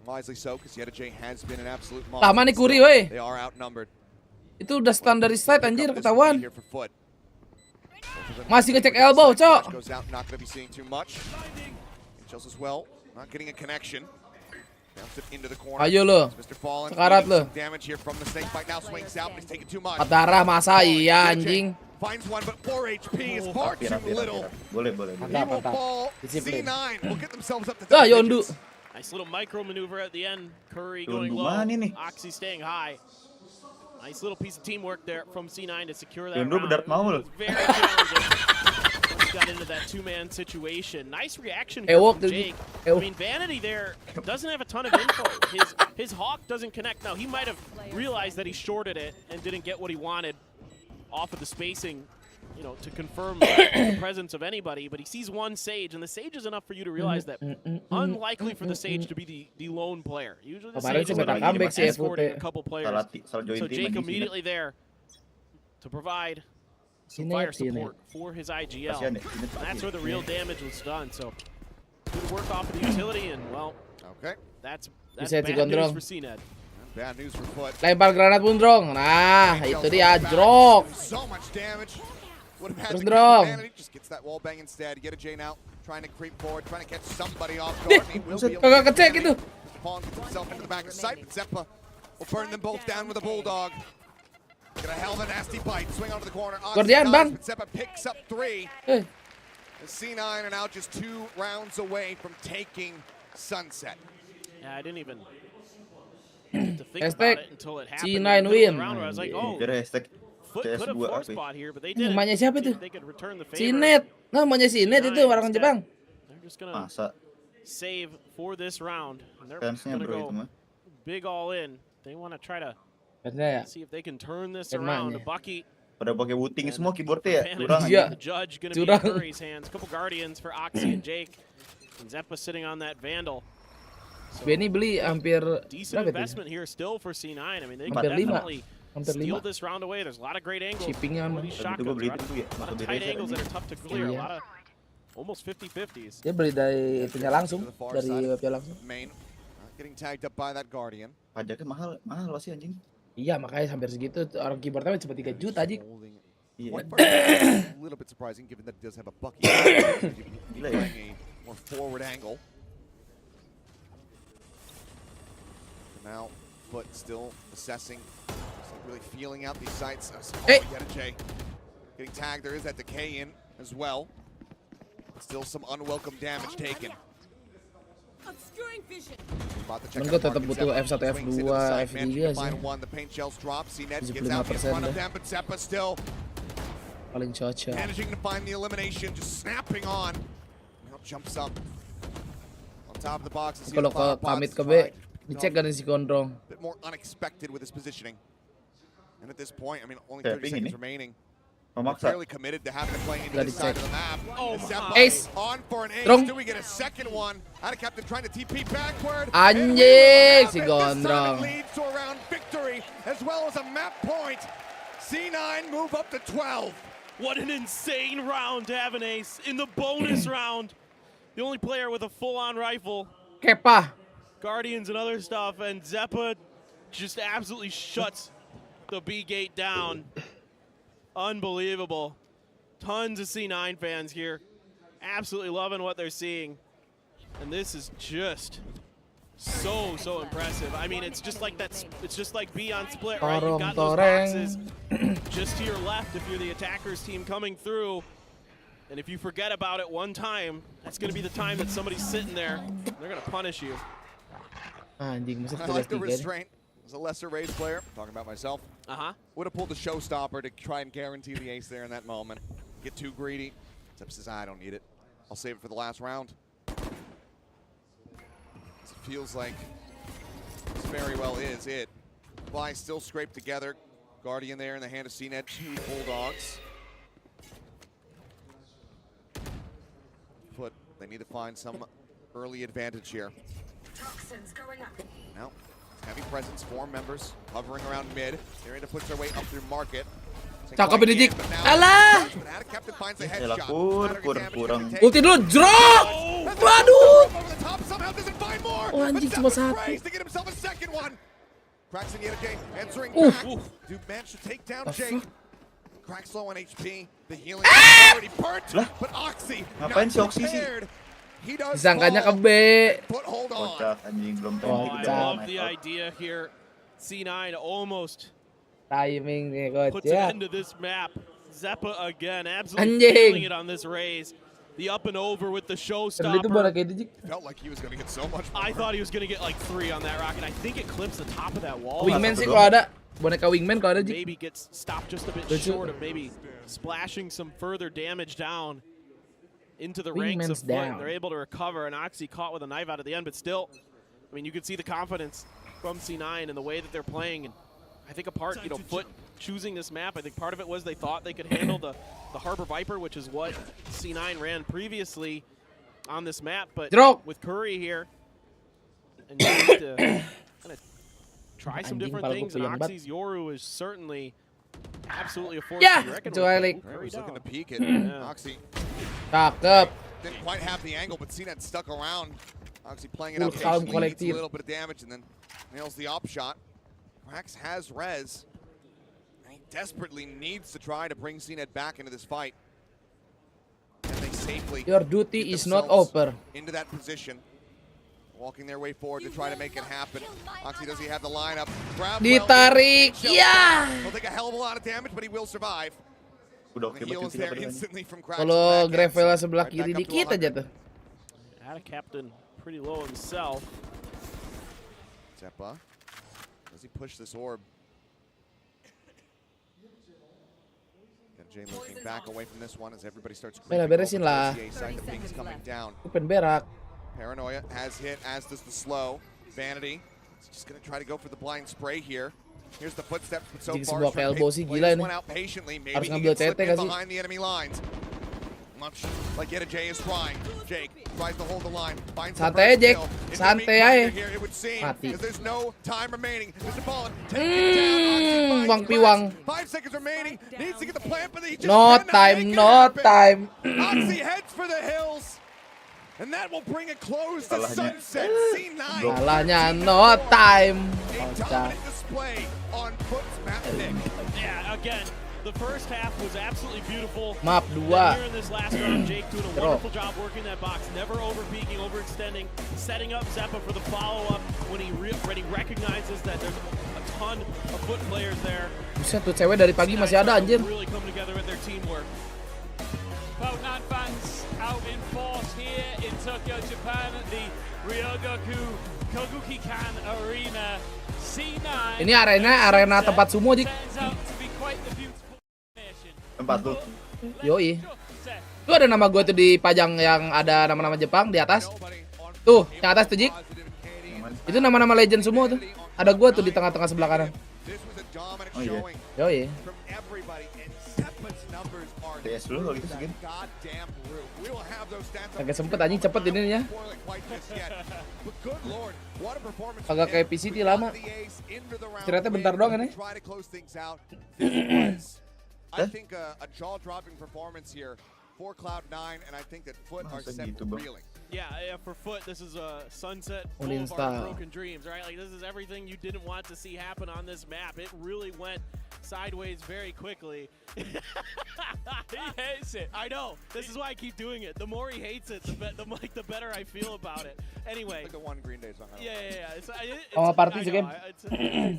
Wisely so, because Yeta J has been an absolute monster. Lama nih Kuri, woi. They are outnumbered. Itu udah standarized side anjir, ketahuan. Masih ngecek elbow, cok. Goes out, not going to be seeing too much. Angels as well, not getting a connection. Bounce it into the corner. Ayo lo. Sekarat lo. Damage here from the snake bite now swings out, but he's taking too much. Darah masa iya anjing. Finds one, but 4 HP is far too little. Boleh. He will fall. C9 will get themselves up to Yondu. Nice little micro maneuver at the end. Curry going low. Oxy staying high. Nice little piece of teamwork there from C9 to secure that round. Very challenging. Got into that two-man situation. Nice reaction from Jake. I mean, Vanity there doesn't have a ton of info. His hawk doesn't connect. Now, he might have realized that he shorted it and didn't get what he wanted off of the spacing, you know, to confirm the presence of anybody. But he sees one Sage, and the Sage is enough for you to realize that unlikely for the Sage to be the lone player. Usually the Sage is escorting a couple players. So Jake immediately there to provide some fire support for his IGL. That's where the real damage was done. So good work off of the utility, and well, okay, that's bad news for CNED. Bad news for Foot. Lempar granat pun Drong. Nah, itu dia Drong. So much damage. Would have had Terus to Drong. Just gets that wall bang instead. Get a J now, trying to creep forward, trying to catch somebody off guard. He will be able Kagak kecek gitu. Pawn gets himself into the back of sight, but Zeppa will burn them both down with a bulldog. Get a hell of a nasty bite. Swing onto the corner. Gordian, bang. But Zeppa picks up 3. The C9 are now just 2 rounds away from taking Sunset. Yeah, I didn't even get to think about it until it happened. C9 win. I was like, oh, Foot could have force spot here, but they didn't. Namanya siapa itu? They could return the favor. Cinet. Namanya Cinet itu orang Jepang. They're just gonna save for this round. And they're gonna go big all in. They want to try to see if they can turn this around. Bucky. Pada pakai booting semua keyboardnya ya. Curang. The judge gonna be in Curry's hands. Couple guardians for Oxy and Jake. And Zeppa sitting on that Vandal. So Benny beli hampir decent investment here still for C9. I mean, they can definitely steal this round away. There's a lot of great angles. Shippingnya tight angles that are tough to clear. A lot of almost 50-50s. Dia beli dari itunya langsung, dari webnya langsung. Getting tagged up by that guardian. Pajaknya mahal sih anjing. Iya, makanya hampir segitu. Orang keyboardnya cuma 3 juta aja. A little bit surprising given that it does have a Bucky. Playing a more forward angle. Now, Foot still assessing, really feeling out these sights. Get a J. Getting tagged, there is that decay in as well. Still some unwelcome damage taken. Cuman gue tetap butuh F1, F2, F3 sih. 75%. Paling cocok. Managing to find the elimination, just snapping on. Now jumps up on top of the box. Kalau pamit ke B, dicek kan si Gondrong. Bit more unexpected with his positioning. And at this point, I mean, only 30 seconds remaining. Memaksa. Clearly committed to having to play Nggak inside dicek. of the map. Oh, Zeppa Ace. on for an ace. Strong. Do we get a second one? Out of captain trying to TP backward. Anjing si It gondrong. leads to a round victory as well as a map point. C9 move up to 12. What an insane round to have an ace in the bonus round. The only player with a full-on rifle. Kepa. Guardians and other stuff, and Zeppa just absolutely shuts the B gate down. Unbelievable. Tons of C9 fans here. Absolutely loving what they're seeing. And this is just so impressive. I mean, it's just like that. It's just like B on split, right? You've got those boxes just to your left if you're the attackers team coming through. And if you forget about it one time, that's going to be the time that somebody's sitting there. They're going to punish you. Anjing, masa I like the restraint. As a lesser raised player, talking about myself, would have pulled the showstopper to try and guarantee the ace there in that moment. Get too greedy. Zep says, I don't need it. I'll save it for the last round. It feels like this very well is it. Fly still scraped together. Guardian there in the hand of CNET. 2 Bulldogs. Foot, they need to find some early advantage here. Now, heavy presence, 4 members hovering around mid. They're in to push their way up through market. Cakep ini Dik. Alah. Kurang. Ulti dulu, jrok. Waduh. Oh anjing cuma satu. Duke managed to take down Jake. Cracks low on HP. The healing is already burnt. But Oxy, Ngapain si Oxy sih? he does Disangkanya ke B. But hold on. Kocak anjing belum Oh, I love the idea here. C9 almost Timing nih puts an kocak. end to this map. Zeppa again, absolutely feeling Anjing. it on this raise. The up and over with the Tadi itu bola showstopper. kayak Dik. Felt like he was going to get so much more. I thought he was going to get like 3 on that rocket. I think it clips the top of that wall. Wingman sih kalau ada. Boneka Wingman kalau ada Dik. Maybe gets stopped just a bit Lucu. short of maybe splashing some further damage down into the ranks of Wingman's Foot. down. They're able to recover, and Oxy caught with a knife out at the end, but still, I mean, you could see the confidence from C9 in the way that they're playing. And I think a part, Foot choosing this map, I think part of it was they thought they could handle the Harbor Viper, which is what C9 ran previously on this map. But with Curry here, and you need to kind of try some different things, and Oxy's Yoru is certainly absolutely a force to be reckoned with. Curry was looking to peek it. Oxy Cakep. didn't quite have the angle, but CNET stuck around. Oxy playing it up Calm patiently, gets a collective. little bit of damage, and then nails the op shot. Krax has res. He desperately needs to try to bring CNET back into this fight. And they safely Your duty get is not themselves over. into that position. Walking their way forward to try to make it happen. Oxy, does he have the lineup? Grab Ditarik, ya. He'll take a hell of a lot of damage, but he will survive. Udah The oke heal is berarti there tidak instantly from Krax. Kalau Gravel sebelah Right kiri back up to dikit 100. aja tuh. Had a captain pretty low himself. Zeppa, does he push this orb? Got Jay looking back away from this one as everybody starts Beres, beresin lah. side. The ping's coming down. Open berak. Paranoia has hit, as does the slow. Vanity is just going to try to go for the blind spray here. Here's the footsteps, but so Jika far sebuah elbow sih gila nih. Harus ngambil CT in gak sih? behind the enemy lines. Much like Yeta Jay is trying. Jake tries to hold the line. Finds the Santai first aja, Jake. kill. In the Santai meantime aja. here, it would seem, Mati. because there's no time remaining. Mr. Ballin taking it down. Oxy finds Wang Krax. piwang. 5 seconds remaining. Needs to get the plant, but he just No cannot time, make it no happen. time. Oxy heads for the hills. And that will bring a close to sunset. C9. Salahnya no time. A dominant display on Foot's map pick. Yeah, again, the first half was absolutely beautiful. Map And 2. here in this last round, Jake doing a wonderful job working that box, never over-peaking, overextending, setting up Zeppa for the follow-up when he already recognizes that there's a ton of Foot players there. Buset tuh cewek dari pagi masih ada anjir. Really coming together with their teamwork. Cloud9 fans out in force here in Tokyo, Japan at the Ryogoku Koguki-kan Arena. C9. Ini arena tempat sumo Dik. Turns out to be quite the beautiful nation. Tempat tuh. Yoi. Tuh ada nama gue tuh dipajang yang ada nama-nama Jepang di atas. Tuh, yang atas tuh Jik. Itu nama-nama legend semua tuh. Ada gue tuh di tengah-tengah sebelah kanan. Oh iya. Yoi. From everybody, and Zeppa's number TS dulu kalau gitu segini. Agak sempet anjing, cepet ini ya. Agak kayak PCT lama. Ceritanya bentar doang ini. I think a jaw-dropping performance here for Cloud9, and I think that Foot are set for reeling. Yeah, for Foot, this is a sunset Olin boulevard style. of broken dreams, right? Like, this is everything you didn't want to see happen on this map. It really went sideways very quickly. He hates it. I know. This is why I keep doing it. The more he hates it, the better I feel about it. Anyway. Like the one Green Day song. Yeah. It's Oh, party again. It's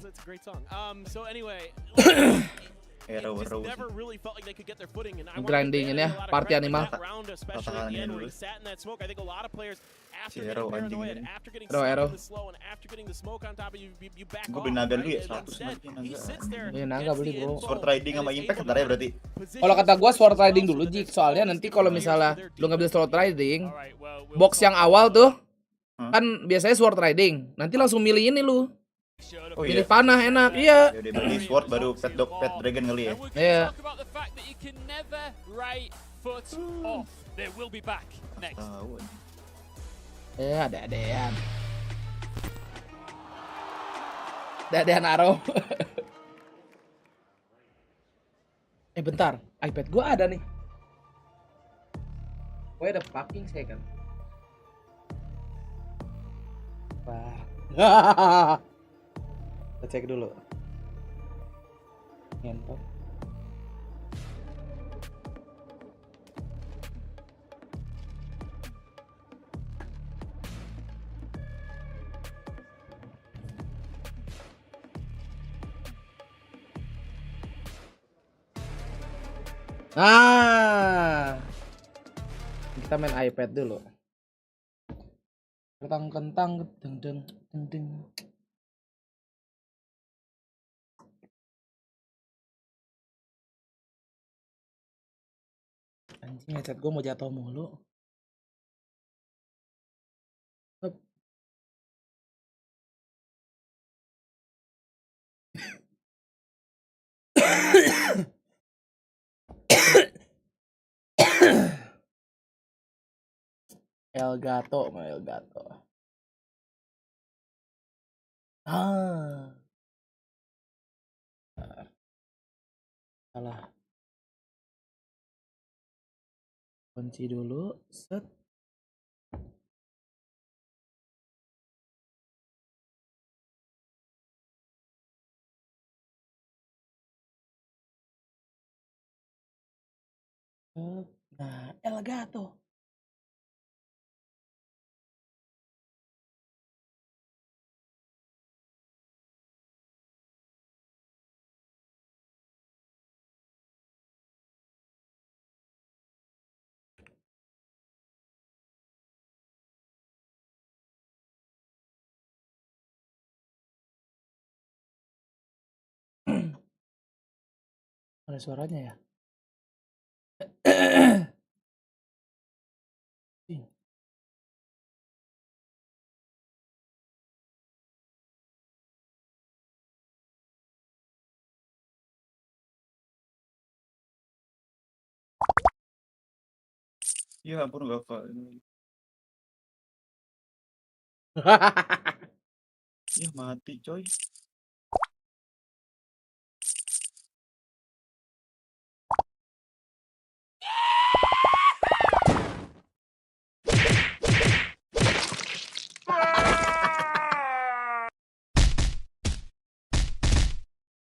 a great song. So anyway. Never really felt like they could get their footing, and I grindingin ya, party animal. Especially at the end where he sat in that smoke. I think a lot of players after getting Hero paranoid, after getting Hero. slow, and after getting the smoke on top of you, you back Gue off. beli naga dulu ya, Right? 100 Instead, he sits there. Iya, naga beli bro. Sword Riding sama Impact ntar ya berarti. Kalau kata gua sword riding dulu Jik, soalnya nanti kalau misalnya lu ngambil sword riding, box yang awal tuh kan biasanya sword riding, nanti langsung milih ini lu. Oh, pilih panah enak, iya. Yaudah berarti sword baru pet dragon kali ya. Iya. Ada-adaan. Ada-adaan Aro. Bentar, iPad gua ada nih. Gua ada fucking second. Wah. Kita cek dulu. Ngentot. Kita main iPad dulu. Kentang deng. Anjing, headset gue mau jatuh mulu. Elgato. Salah. Kunci dulu, set. Nah, Elgato. Ada suaranya ya? Ya ampun, gak apa. Ya mati coy.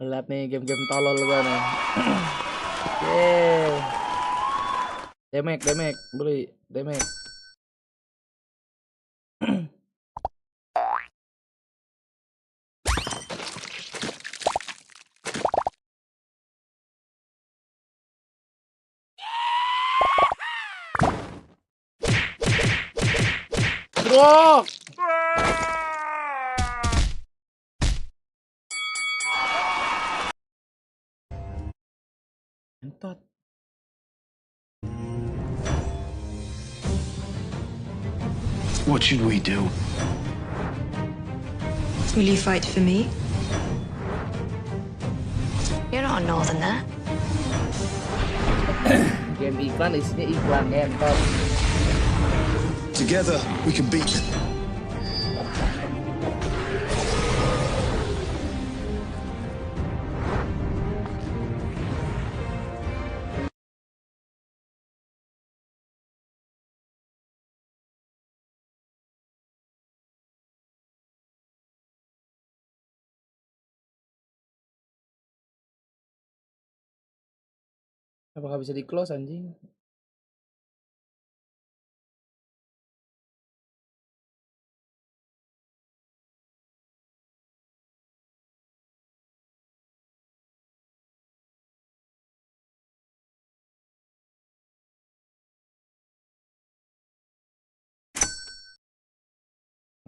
Lihat nih game-game tolol gua nih. Yeay. Demek, beli demek. Bro. Entot. What should we do? Will you fight for me? You're not a northerner. Game iklan isinya iklan ngentot. Together, we can beat them. Apa nggak bisa di close anjing?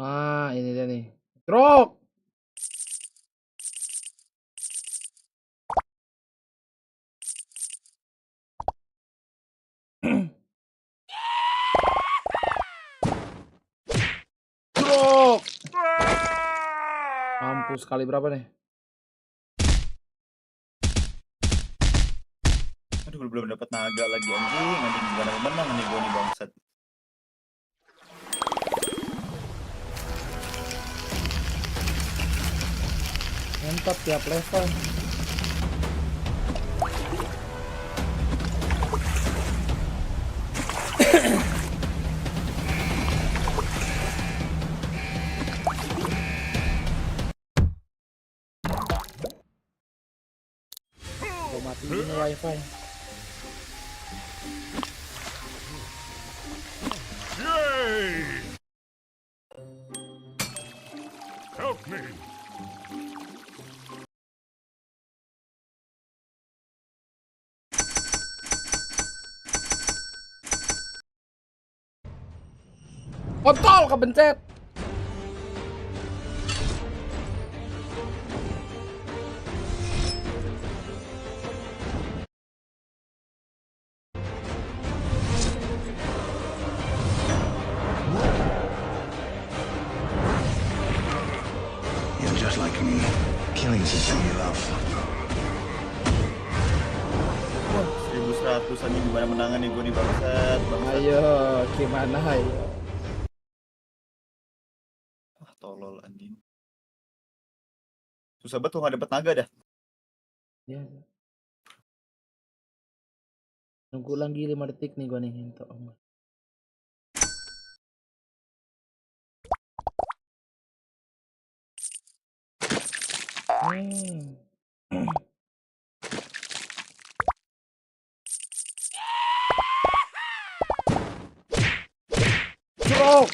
Ah, ini dia nih. Stroke. Stroke. Mampus kali berapa nih? Aduh, belum dapat naga lagi anjing gimana menang nih gue nih bangsat. Mantap tiap level. Gue matiin wifi. Help me. Kontol kebencet. You're just like me. Killing something you love. 1100 anjing gimana menangan nih gue nih bangsat. Ayo, gimana ayo? Tolol anjing. Susah banget tuh nggak dapet naga dah. Ya. Nunggu lagi 5 detik nih gua nih untuk. Stroke.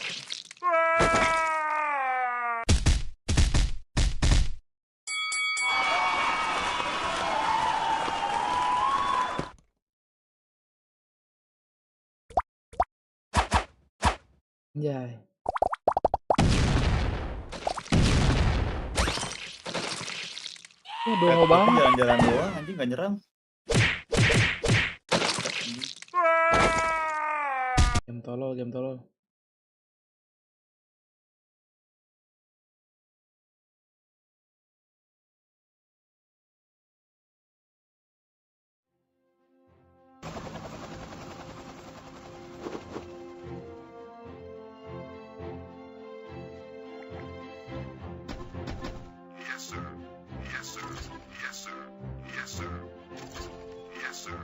Anjay. Doang banget. Jalan-jalan doang anjing gak nyerang. Game tolol, game tolol. Yes, sir. Yes, sir. Yes, sir. Yes, sir. Yes, sir.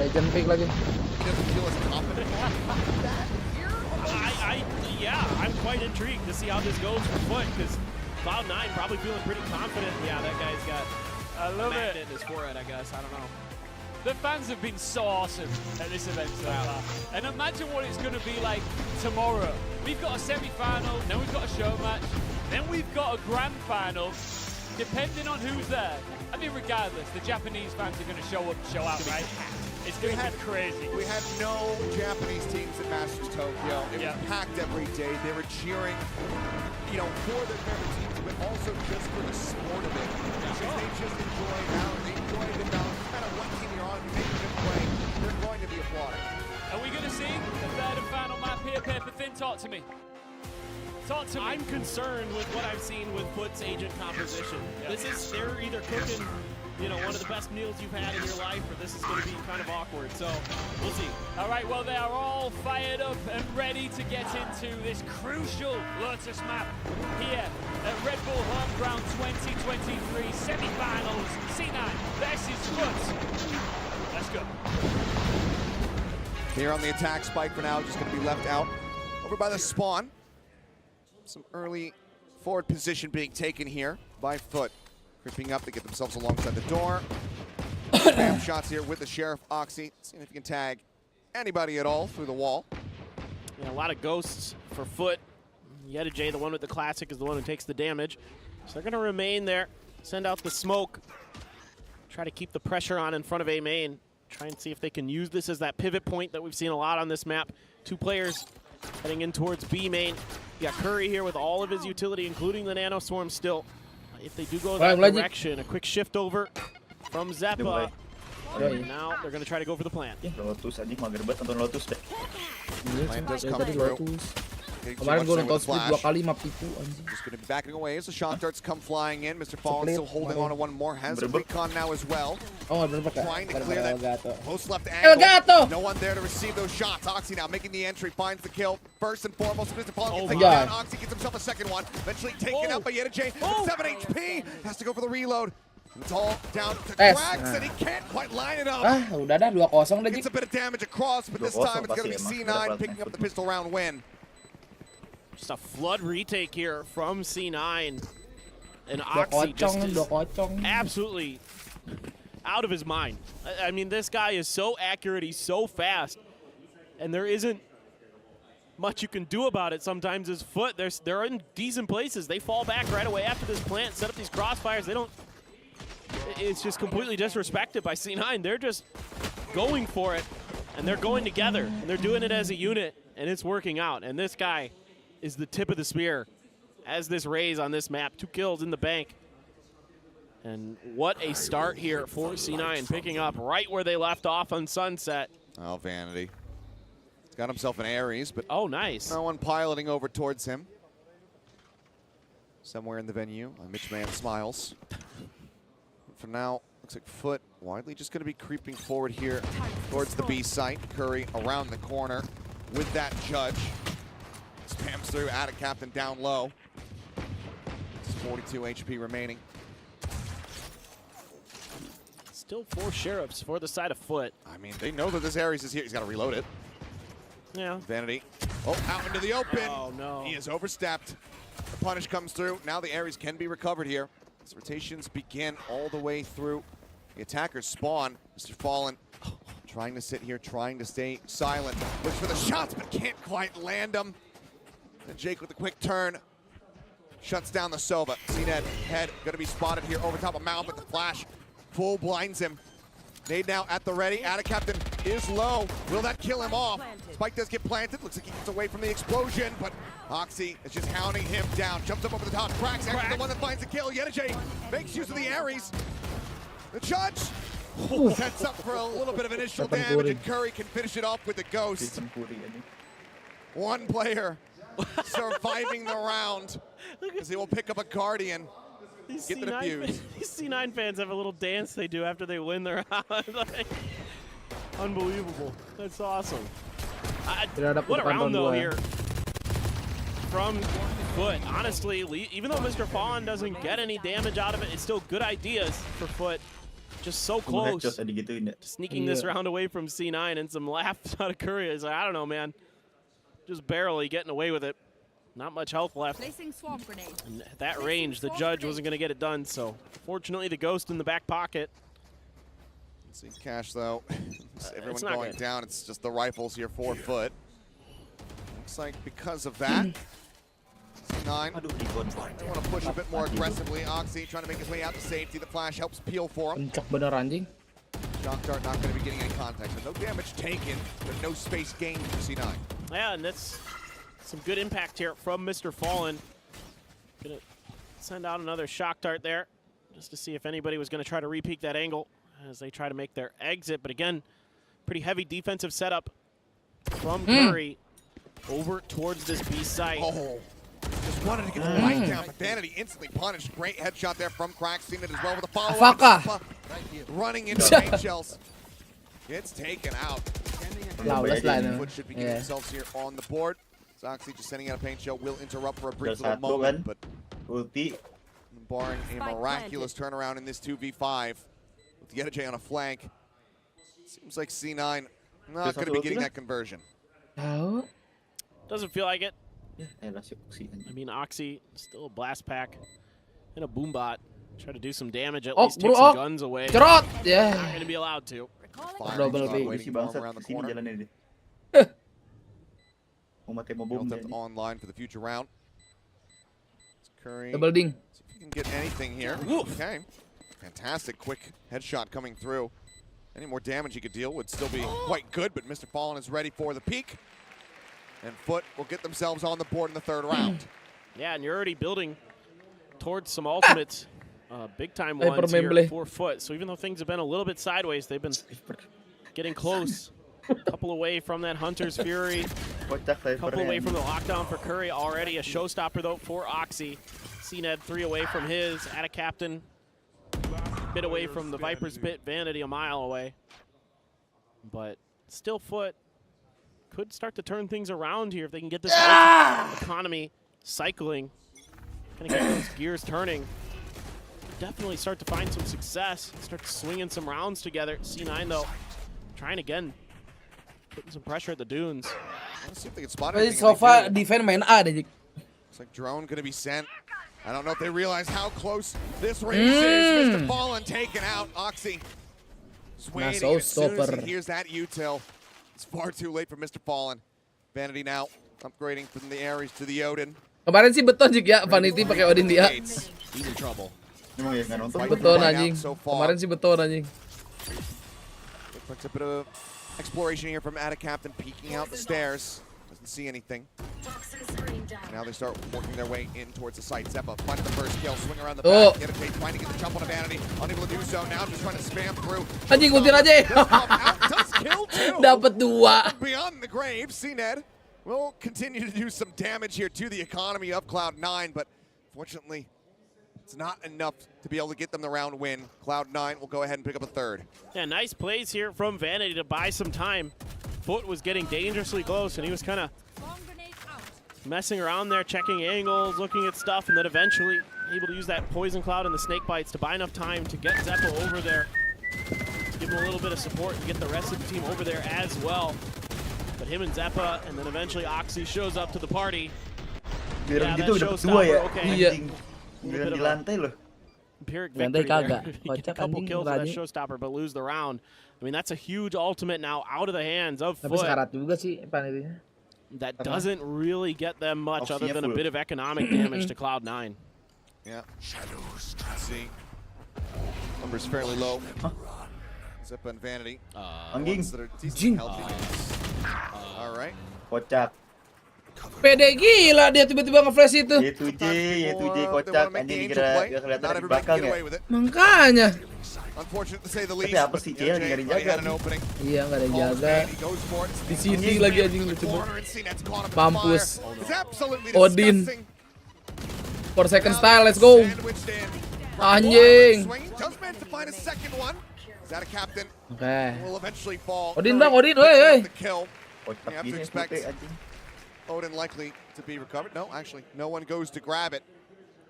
Legend pick lagi. Yeah, I'm quite intrigued to see how this goes for Foot because Cloud9 probably feeling pretty confident. Yeah, that guy's got a magnet in his forehead, I guess. I don't know. The fans have been so awesome at this event so far. And imagine what it's going to be like tomorrow. We've got a semi-final, then we've got a show match, then we've got a grand final, depending on who's there. I mean, regardless, the Japanese fans are going to show up and show out, right? It's going to be crazy. We had no Japanese teams at Masters Tokyo. It was packed every day. They were cheering, for their favorite teams. also just for the sport of it. Because they just enjoy now, they enjoy the balance. No matter what team you're on, if you make a good play, they're going to be applauding. Are we going to see the third and final map here, Paper Thin? Talk to me. Talk to me. I'm concerned with what I've seen with Foot's agent composition. They're either cooking, one of the best meals you've had in your life, or this is going to be kind of awkward. So we'll see. All right, well, they are all fired up and ready to get into this crucial Lotus map here at Red Bull Home Ground 2023 semi-finals. C9 versus Foot. Let's go. Here on the attack, Spike for now just going to be left out over by the spawn. Some early forward position being taken here by Foot. Creeping up to get themselves alongside the door. Spam shots here with the Sheriff Oxy. Seeing if he can tag anybody at all through the wall. Yeah, a lot of ghosts for Foot. Yedijay, the one with the classic, is the one who takes the damage. So they're going to remain there, send out the smoke, try to keep the pressure on in front of A main. Try and see if they can use this as that pivot point that we've seen a lot on this map. Two players heading in towards B main. You got Curry here with all of his utility, including the Nano Swarm still. If they do go that direction, a quick shift over from Zeppa. And now they're going to try to go for the plant. Lotus aja mager banget nonton Lotus deh. Plant does come through. Kemarin gue nonton split 2 kali map itu anjing. Just going to be backing away as the shock darts come flying in. Mr. Fallen still holding on to one more. Has a recon now as well. Oh, trying to clear that post left angle. No one there to receive those shots. Oxy now making the entry, finds the kill. First and foremost, Mr. Fallen gets taken down. Oxy gets himself a second one. Eventually taken out by Yedijay. 7 HP. Has to go for the reload. And it's all down to Cracks, and he can't quite line it up. Udah dah 2-0 dah. Gets a bit of damage across, but this time it's going to be C9 picking up the pistol round win. Just a flood retake here from C9. And Oxy just is absolutely out of his mind. I mean, this guy is so accurate, he's so fast, and there isn't much you can do about it sometimes. His Foot, they're in decent places. They fall back right away after this plant, set up these crossfires. They don't, it's just completely disrespected by C9. They're just going for it, and they're going together, and they're doing it as a unit, and it's working out. And this guy is the tip of the spear as this Raze on this map. 2 kills in the bank. And what a start here for C9, picking up right where they left off on Sunset. Oh, Vanity. He's got himself an Ares, but nice. No one piloting over towards him. Somewhere in the venue, Mitch Man smiles. For now, looks like Foot widely just going to be creeping forward here towards the B site. Curry around the corner with that Judge. Spams through, Attic Captain down low. It's 42 HP remaining. Still 4 Sheriffs for the side of Foot. I mean, they know that this Ares is here. He's got to reload it. Yeah. Vanity. Oh, out into the open. Oh, no. He is overstepped. The punish comes through. Now the Ares can be recovered here. As rotations begin all the way through. The attackers spawn. Mr. Fallen trying to sit here, trying to stay silent. Looks for the shots, but can't quite land them. And Jake with a quick turn shuts down the Sova. CNED head going to be spotted here over top of Mal, but the flash full blinds him. Nade now at the ready. Attic Captain is low. Will that kill him off? Spike does get planted. Looks like he gets away from the explosion, but Oxy is just hounding him down. Jumps up over the top. Cracks actually the one that finds the kill. Yedijay makes use of the Ares. The Judge sets up for a little bit of initial damage, and Curry can finish it off with the Ghost. One player surviving the round as he will pick up a Guardian. Get the defuse. These C9 fans have a little dance they do after they win their round. Unbelievable. That's awesome. What a round, though, here from Foot. Honestly, even though Mr. Fallen doesn't get any damage out of it, it's still good ideas for Foot. Just so close. Sneaking this round away from C9, and some laughs out of Curry. It's like, I don't know, man. Just barely getting away with it. Not much health left. Placing swamp grenade. And at that range, the Judge wasn't going to get it done, so fortunately the Ghost in the back pocket. Let's see Cash, though. Everyone going down. It's just the rifles here for Foot. Looks like because of that, C9 want to push a bit more aggressively. Oxy trying to make his way out to safety. The flash helps peel for him. Shock Dart not going to be getting any contact. So no damage taken, but no space gained for C9. Yeah, and that's some good impact here from Mr. Fallen. Gonna send out another shock dart there just to see if anybody was going to try to re-peek that angle as they try to make their exit. But again, pretty heavy defensive setup from Curry over towards this B site. Oh, just wanted to get the light down, but Vanity instantly punished. Great headshot there from Crack. Seen it as well with a follow-up. Running into paint shells. Gets taken out. Foot should be getting themselves here on the board. Zoxy just sending out a paint shell will interrupt for a brief little moment, but barring a miraculous turnaround in this 2v5 with the Edge on a flank, seems like C9 not going to be getting that conversion. Doesn't feel like it. I mean, Oxy still a blast pack and a boombot. Try to do some damage, at least take some guns away. Not going to be allowed to. Around the corner. Nongton online for the future round. Curry. Double ding. See if you can get anything here. Okay. Fantastic quick headshot coming through. Any more damage he could deal would still be quite good, but Mr. Fallen is ready for the peak. And Foot will get themselves on the board in the third round. Yeah, and you're already building towards some ultimates. Big time ones here for Foot. So even though things have been a little bit sideways, they've been getting close. A couple away from that Hunter's Fury. A couple away from the lockdown for Curry already. A showstopper, though, for Oxy. CNED 3 away from his. At a captain. Bit away from the Viper's Bit. Vanity a mile away. But still Foot could start to turn things around here if they can get this economy cycling. Kind of get those gears turning. Definitely start to find some success. Start swinging some rounds together. C9, though, trying again. Putting some pressure at the dunes. Let's see if they can spot anything. So far, defend main A deh. Looks like drone going to be sent. I don't know if they realize how close this race is. Mr. Fallen taken out. Oxy just waiting. As soon as he hears that util, it's far too late for Mr. Fallen. Vanity now upgrading from the Ares to the Odin. Kemarin sih beton juga Vanity pakai Odin dia. He's in trouble. Beton anjing. Kemarin sih beton anjing. Looks like a bit of exploration here from Attic Captain, peeking out the stairs. Doesn't see anything. Now they start working their way in towards the site. Zeppa finding the first kill, swing around the back, get a take, trying to get the jump on a Vanity. Unable to do so. Now just trying to spam through. Anjing ultir aja. Does kill too. Dapat 2. Beyond the grave, CNED will continue to do some damage here to the economy of Cloud9, but fortunately, it's not enough to be able to get them the round win. Cloud9 will go ahead and pick up a third. Yeah, nice plays here from Vanity to buy some time. Foot was getting dangerously close, and he was kind of messing around there, checking angles, looking at stuff, and then eventually able to use that Poison Cloud and the Snake Bites to buy enough time to get Zeppo over there. Give him a little bit of support and get the rest of the team over there as well. But him and Zeppa, and then eventually Oxy shows up to the party. Yeah, that showstopper, okay. Di lantai loh. Empiric victory there. A couple kills with that showstopper, but lose the round. I mean, that's a huge ultimate now out of the hands of Foot. That doesn't really get them much other than a bit of economic damage to Cloud9. Yeah. Shadows. See. Numbers fairly low. Zeppa and Vanity. Ones that are decently healthy. All right. Kocak. Pede gila dia tiba-tiba nge-flash itu. Y2J kocak anjing dikira gak kelihatan dari belakang ya. Makanya. Unfortunate to say the least. Tapi apa sih dia lagi nyari jaga? Iya, enggak ada yang jaga. Di sini lagi anjing lucu banget. Mampus. Odin. 4 second style, let's go. Anjing. Oke. Odin bang, Odin, woi. Kocak gini anjing. Odin likely to be recovered. No, actually, no one goes to grab it.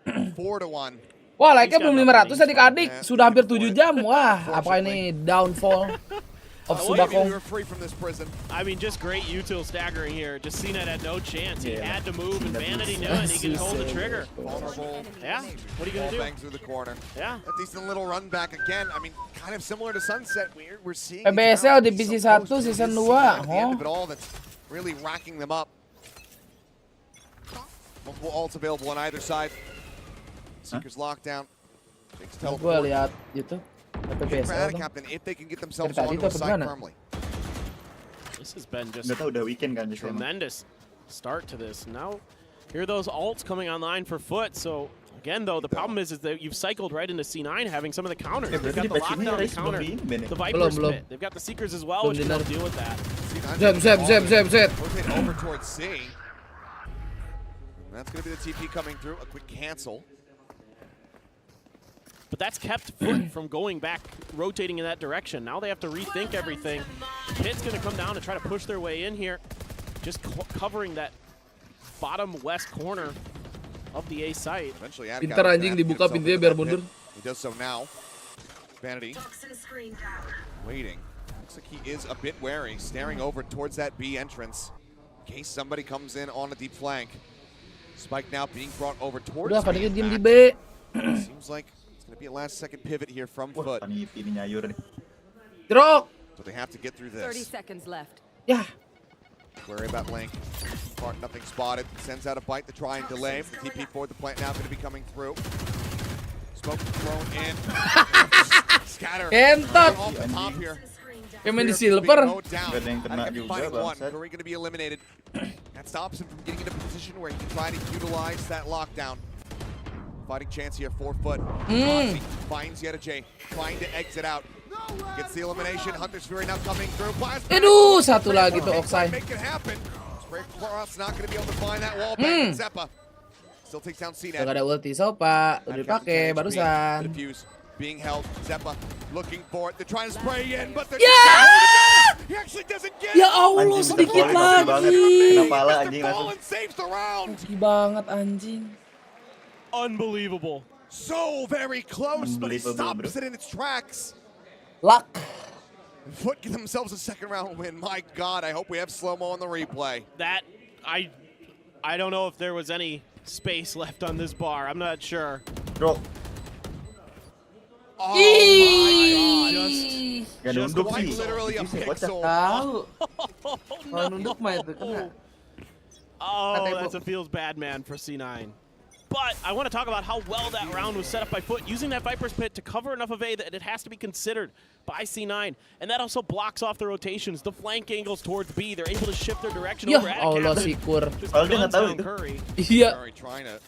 4-1. Wah, like-nya belum 500 adik-adik. Sudah hampir 7 jam. Wah, apa ini downfall of Subakongs. I mean, just great util staggering here. Just CNED had no chance. He had to move, and Vanity knew it. He can hold the trigger. Yeah, what are you going to do? Bang through the corner. Yeah. A decent little run back again. I mean, kind of similar to Sunset. We're seeing PBSL divisi 1 season 2. All that's really racking them up. Multiple ults available on either side. Seeker's lockdown. Gue lihat YouTube. PBSL. Captain, if they can get themselves onto a side firmly. This has been just tremendous start to this. Now, here are those ults coming online for Foot. So Again, though, the problem is that you've cycled right into C9 having some of the counters. They've got the lockdown to counter the Viper's pit. They've got the Seekers as well, which can help deal with that. Zep. Rotate over towards C. And that's going to be the TP coming through. A quick cancel. But that's kept Foot from going back, rotating in that direction. Now they have to rethink everything. Pit's going to come down and try to push their way in here. Just covering that bottom west corner of the A site. Pintar anjing dibuka pintunya biar mundur. He does so now. Vanity waiting. Looks like he is a bit wary, staring over towards that B entrance in case somebody comes in on a deep flank. Spike now being brought over towards Udah, Vanity B. diem di B. Seems like it's going to be a last-second pivot here from Foot. Drop. So they have to get through 30 this. seconds left. Yeah. Worry about Link. Part nothing spotted. Sends out a bite to try and delay. The TP for the plant now going to be coming through. Smoke thrown in. Scatter. Kentot. Off the top here. Main di silver. Curry going to be eliminated. That stops him from getting into a position where he can try to utilize that lockdown. Fighting chance here, 4 Foot. Donasi finds Yeta J, trying to exit out. Gets the elimination. Hunter's Fury now coming through. Aduh, satu lagi tuh Oksai. Make it happen. Spray Cross not going to be able to find that wall back. Zeppa still takes down CNET. Gak ada ulti Sopa, udah dipakai barusan. Being held. Zeppa looking for it. They're trying to spray in, but they're he actually doesn't get it. Ya Allah, sedikit lagi. Kepala anjing langsung. Saves the round. Sedikit banget anjing. Unbelievable. So very close, but he stops it in its tracks. Luck. Foot give themselves a second round win. My God, I hope we have slow-mo on the replay. That, I don't know if there was any space left on this bar. I'm not sure. Bro. Oh my God. Just quite literally a pixel. Tahu. Kalau nunduk mah itu kena. Oh, that's a feels bad, man, for C9. But I want to talk about how well that round was set up by Foot, using that Viper's Pit to cover enough of A that it has to be considered by C9. And that also blocks off the rotations, the flank angles towards B. They're able to shift their direction over at Allah, Captain. Sikur. Just guns down Curry. Iya. Curry trying to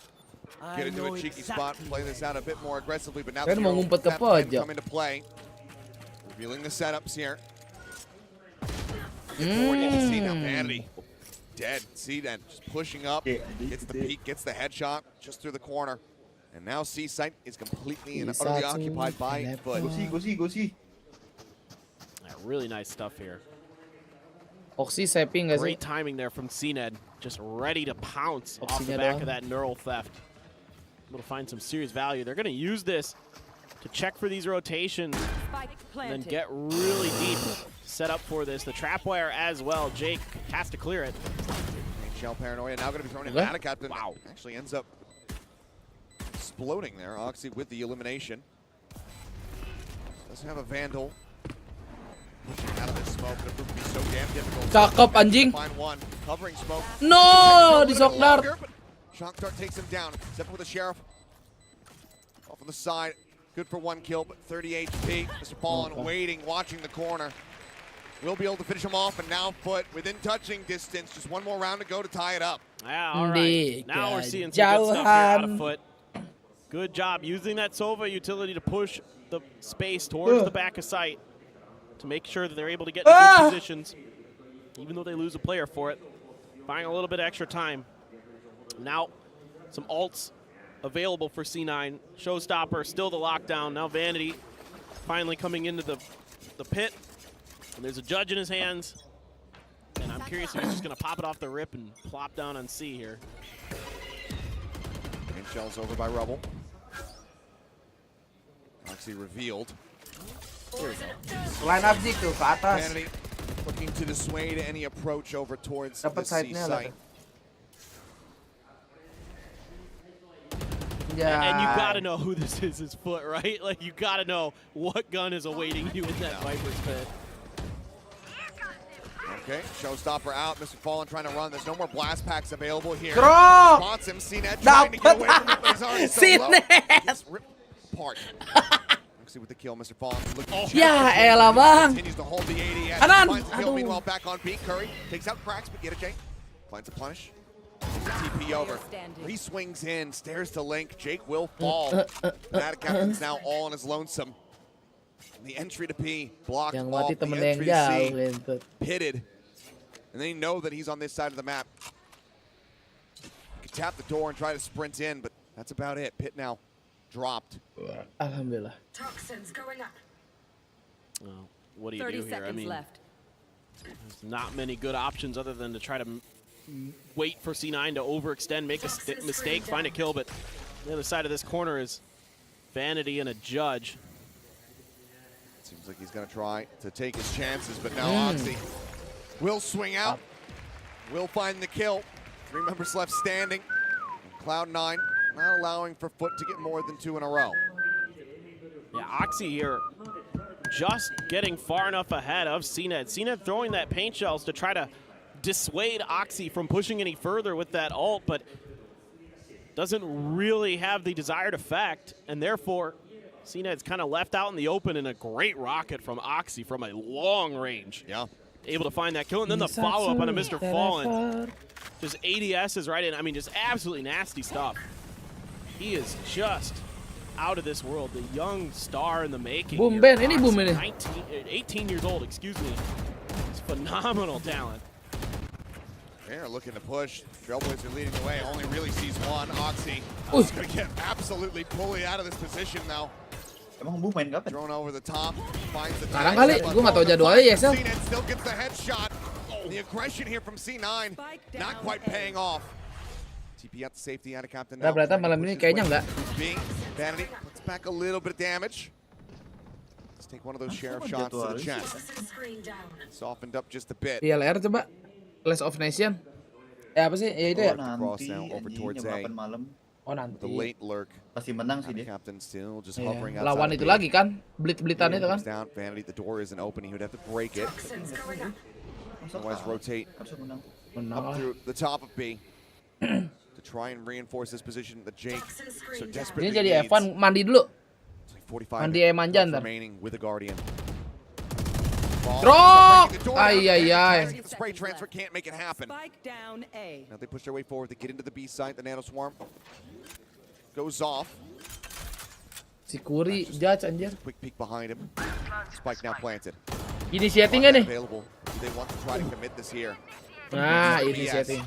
get into a cheeky spot, play this out a bit more aggressively, but now Kan mau ngumpet ke pojok. come into play. Revealing the setups here. Now Vanity. Dead. See that just pushing up, gets the peek, gets the headshot just through the corner, and now C site is completely and utterly occupied by Foot. Go see. Really nice stuff here. Oxy sapping guys. Great timing there from CNED, just ready to pounce off the back of that neural theft. Able to find some serious value. They're going to use this to check for these rotations and then get really deep. Set up for this. The trap wire as well. Jake has to clear it. Shell Paranoia now going to be thrown in. Captain. Wow. Actually ends up exploding there. Oxy with the elimination. Doesn't have a Vandal. Pushing out of this smoke. It would be so damn difficult. Cakep anjing. Find one. Covering smoke. No, di shock dart. Shock dart takes him down. Except with the Sheriff. Off on the side. Good for 1 kill, but 30 HP. Mr. Fallen waiting, watching the corner. We'll be able to finish him off, and now Foot within touching distance. Just one more round to go to tie it up. Yeah, all right. Now we're seeing some good stuff here out of Foot. Good job using that Sova utility to push the space towards the back of sight to make sure that they're able to get in good positions, even though they lose a player for it. Buying a little bit of extra time. Now, some ults available for C9. Showstopper, still the lockdown. Now Vanity finally coming into the pit. And there's a judge in his hands. And I'm curious if he's just going to pop it off the rip and plop down on C here. Main shell's over by Rubble. Oxy revealed. There we go. Line up Zik tuh ke atas. Vanity looking to dissuade any approach over towards the C site. Yeah. And you gotta know who this is, his Foot, right? Like, you gotta know what gun is awaiting you in that Viper's Pit. Okay, Showstopper out. Mr. Fallen trying to run. There's no more blast packs available here. Drop! Wants him. CNET trying to get away from him, but he's already so low. He's ripped apart. Actually, with the kill, Mr. Fallen looking Ya elah bang. continues to hold the ADS. Anan. Finds the kill. Meanwhile, back on beat. Curry takes out cracks, but Yeta J finds a punish. TP over. He swings in, stares to Link. Jake will fall. That captain's now all on his lonesome. The entry to P blocked Yang off. mati The temennya yang entry to jauh, C gitu. pitted. And they know that he's on this side of the map. You can tap the door and try to sprint in, but that's about it. Pit now dropped. Alhamdulillah. Toxins going up. Well, what do you do here? I mean, left. there's not many good options other than to try to wait for C9 to overextend, make a mistake, find a kill, but the other side of this corner is Vanity and a Judge. Seems like he's going to try to take his chances, but now Oxy will swing out. Will find the kill. 3 members left standing. Cloud9 not allowing for Foot to get more than 2 in a row. Yeah, Oxy here just getting far enough ahead of CNED. CNED throwing that paint shells to try to dissuade Oxy from pushing any further with that ult, but doesn't really have the desired effect, and therefore CNED's kind of left out in the open, in a great rocket from Oxy from a long range. Yeah. Able to find that kill, and then the follow-up on a Mr. Fallen. Just ADS is right in. I mean, just absolutely nasty stuff. He is just out of this world. The young star in the making. Boom, here. Ben. Ini boom Oxy, ini. 18 years old, excuse me. It's phenomenal talent. They're looking to push. Trailblazer leading the way. Only really sees one. Oxy is going to get absolutely bullied out of this position now. Emang Bu main kapan? Thrown over the top. Finds the Sekarang kali, gue nggak tahu jadwalnya ya, Sel. CNED still gets the headshot. The aggression here from C9 not quite paying off. TP out the safety out of Captain now. Ternyata malam ini kayaknya nggak. Vanity puts back a little bit of damage. Let's take one of those sheriff shots to the chest. Softened up just a bit. ILR coba. Clash of Nation. Apa sih? Ya itu ya. Cross now over towards A. Oh nanti. The late lurk. Pasti menang sih dia. Captain still just hovering outside. Lawan itu lagi kan? Blit-blitan itu kan? Down. Vanity, the door isn't open. He would have to break it. Otherwise, rotate up through the top of B to try and reinforce this position that Jake so desperately Ini jadi needs. Evan mandi dulu. Like 45 mandi manja ntar. remaining with the Guardian. Drop! Ay. The spray transfer can't make it happen. Spike down A. Now they push their way forward. They get into the B site. The Nano Swarm goes off. Si Kuri Judge anjir. Quick peek behind him. Spike now planted. Initiating nggak nih? Available. They want to try to commit this here. Nah, initiating.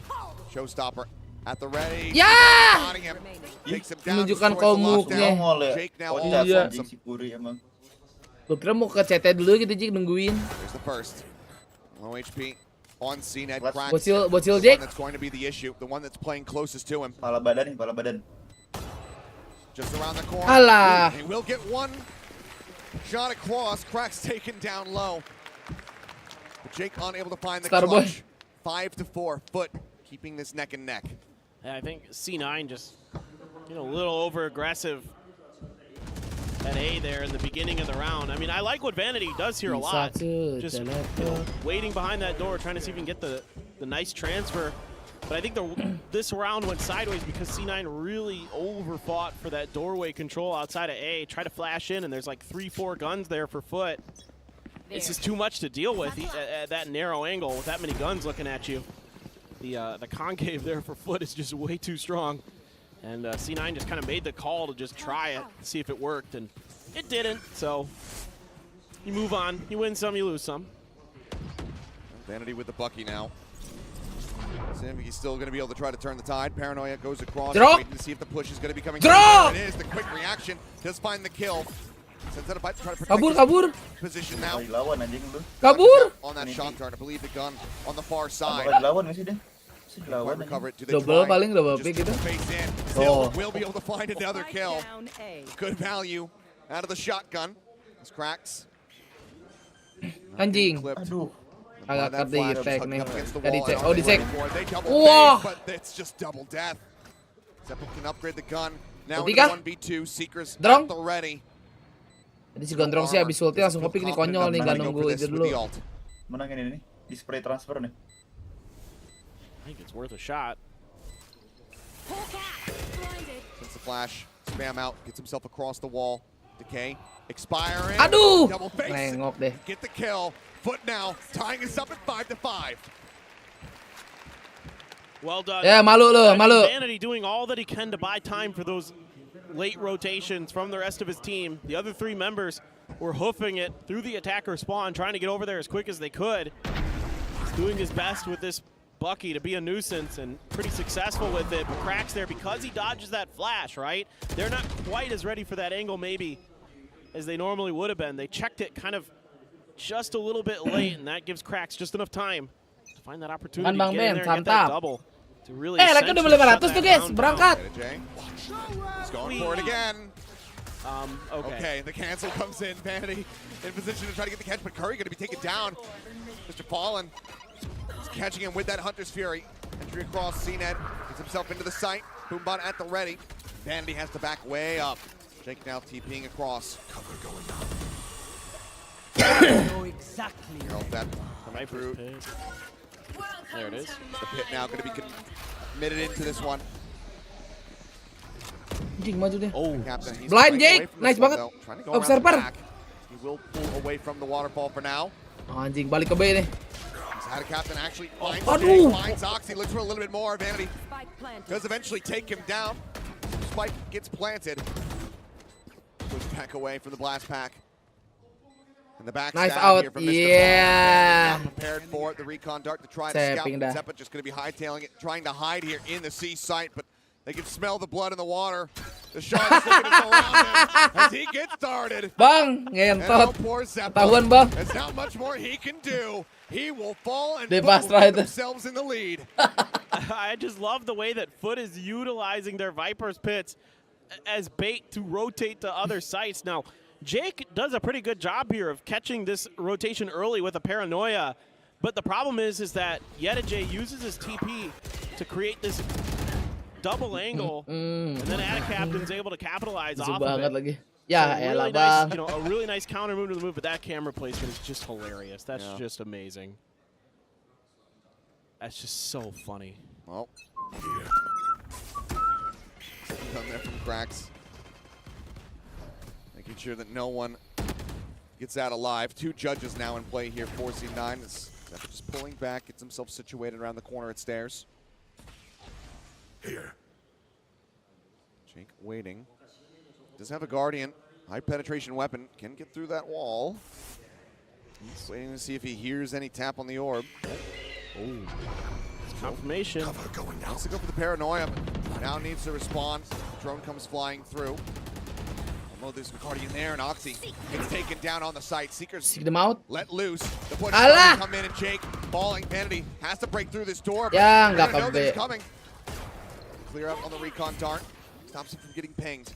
Showstopper at the ready. Ya! Menunjukkan komuknya. Jake now Iya. Si Kuri emang. Gue kira mau ke CT dulu gitu, Jik, nungguin. There's the first. Low HP on CNED. Bocil Jake. That's going to be the issue. The one that's playing closest to him. Pala badan nih, pala badan. Just around the corner. Alah. He will get one shot across. Cracks taken down low. But Jake unable to find the clutch. 5-4. Foot keeping this neck and neck. Yeah, I think C9 just a little over aggressive at A there in the beginning of the round. I mean, I like what Vanity does here a lot. Just waiting behind that door, trying to see if he can get the nice transfer. But I think this round went sideways because C9 really overfought for that doorway control outside of A. Try to flash in, and there's like 3-4 guns there for Foot. It's just too much to deal with at that narrow angle with that many guns looking at you. The concave there for Foot is just way too strong. And C9 just kind of made the call to just try it, see if it worked, and it didn't. So you move on. You win some, you lose some. Vanity with the Bucky now. He's still going to be able to try to turn the tide. Paranoia goes across. Waiting to see if the push is going to be coming. There it is. The quick reaction does find the kill. Sends out a pipe to try to protect kabur. Position now. Kabur. On that shot dart, I believe the gun on the far side. Recover it. Do they double try? paling double pick gitu. Still will be able to find another kill. Good value out of the shotgun. It's cracks. Anjing. Aduh. Agak di tag nih. Tadi cek. Oh, dicek. Wah. But it's just double death. Setiap can upgrade the gun. Now Ketiga. 1v2. Seekers Drong. at the ready. Jadi si Gondrong sih abis ulti langsung ngepick nih, konyol nih, nggak nunggu itu dulu. Menang ini nih, di spray transfer nih. I think it's worth a shot. Sends the flash, spam out, gets himself across the wall. Decay, expiring. Aduh, double face. nengok deh. Get the kill. Foot now, tying us up at 5-5. Well done. Ya, malu lo, malu. Vanity doing all that he can to buy time for those late rotations from the rest of his team. The other 3 members were hoofing it through the attacker spawn, trying to get over there as quick as they could. He's doing his best with this Bucky to be a nuisance and pretty successful with it, but Cracks there because he dodges that flash, right? They're not quite as ready for that angle maybe as they normally would have been. They checked it kind of just a little bit late, and that gives Cracks just enough time to find that opportunity to get in there and get that double. To really lagi udah 500 tuh guys, berangkat. He's going for it again. Okay, the cancel comes in. Vanity in position to try to get the catch, but Curry going to be taken down. Mr. Fallen is catching him with that Hunter's Fury. Entry across CNET, gets himself into the site. Boombot at the ready. Vanity has to back way up. Jake now TPing across. Cover going up. Know exactly. That coming through. There it is. The pit now going to be committed into this one. Anjing maju deh. Oh, Captain. Blind Jake, nice banget. Observer. He will pull away from the waterfall for now. Anjing, balik ke B nih. He's had a Captain actually finds Oxy, looks for a little bit more. Vanity does eventually take him down. Spike gets planted. Push back away from the blast pack. And the back nice out. Here from Mr. Yeah. Not prepared for it. The recon dart to try to scout. Setiap just going to be hightailing it, trying to hide here in the C site, but they can smell the blood in the water. The shark's looking around him as he gets started. Bang, ngentot. Tahuan bang. There's not much more he can do. He will fall and put themselves in the lead. I just love the way that Foot is utilizing their Viper's pits as bait to rotate to other sites. Now, Jake does a pretty good job here of catching this rotation early with a paranoia, but the problem is that Yedajay uses his TP to create this double angle, and then Ada Captain's able to capitalize off of it. Lagi. Ya, so really nice, a really nice counter move to the move, but that camera placement is just hilarious. That's just amazing. That's just so funny. Well, come there from Cracks. Making sure that no one gets out alive. 2 judges now in play here, 4C9. Setiap just pulling back, gets himself situated around the corner at stairs. Here. Jake waiting. Does have a Guardian. High penetration weapon. Can get through that wall. He's waiting to see if he hears any tap on the orb. Oh. Confirmation. Cover going down. Wants to go for the paranoia, but now needs to respond. Drone comes flying through. Oh, there's a Guardian there, and Oxy gets taken down on the site. Seekers Seek them out. let loose. The push come in, and Jake, falling. Vanity has to break through this door. Ya, nggak know that he's kebe. coming. Clear out on the recon dart. Stops him from getting pinged.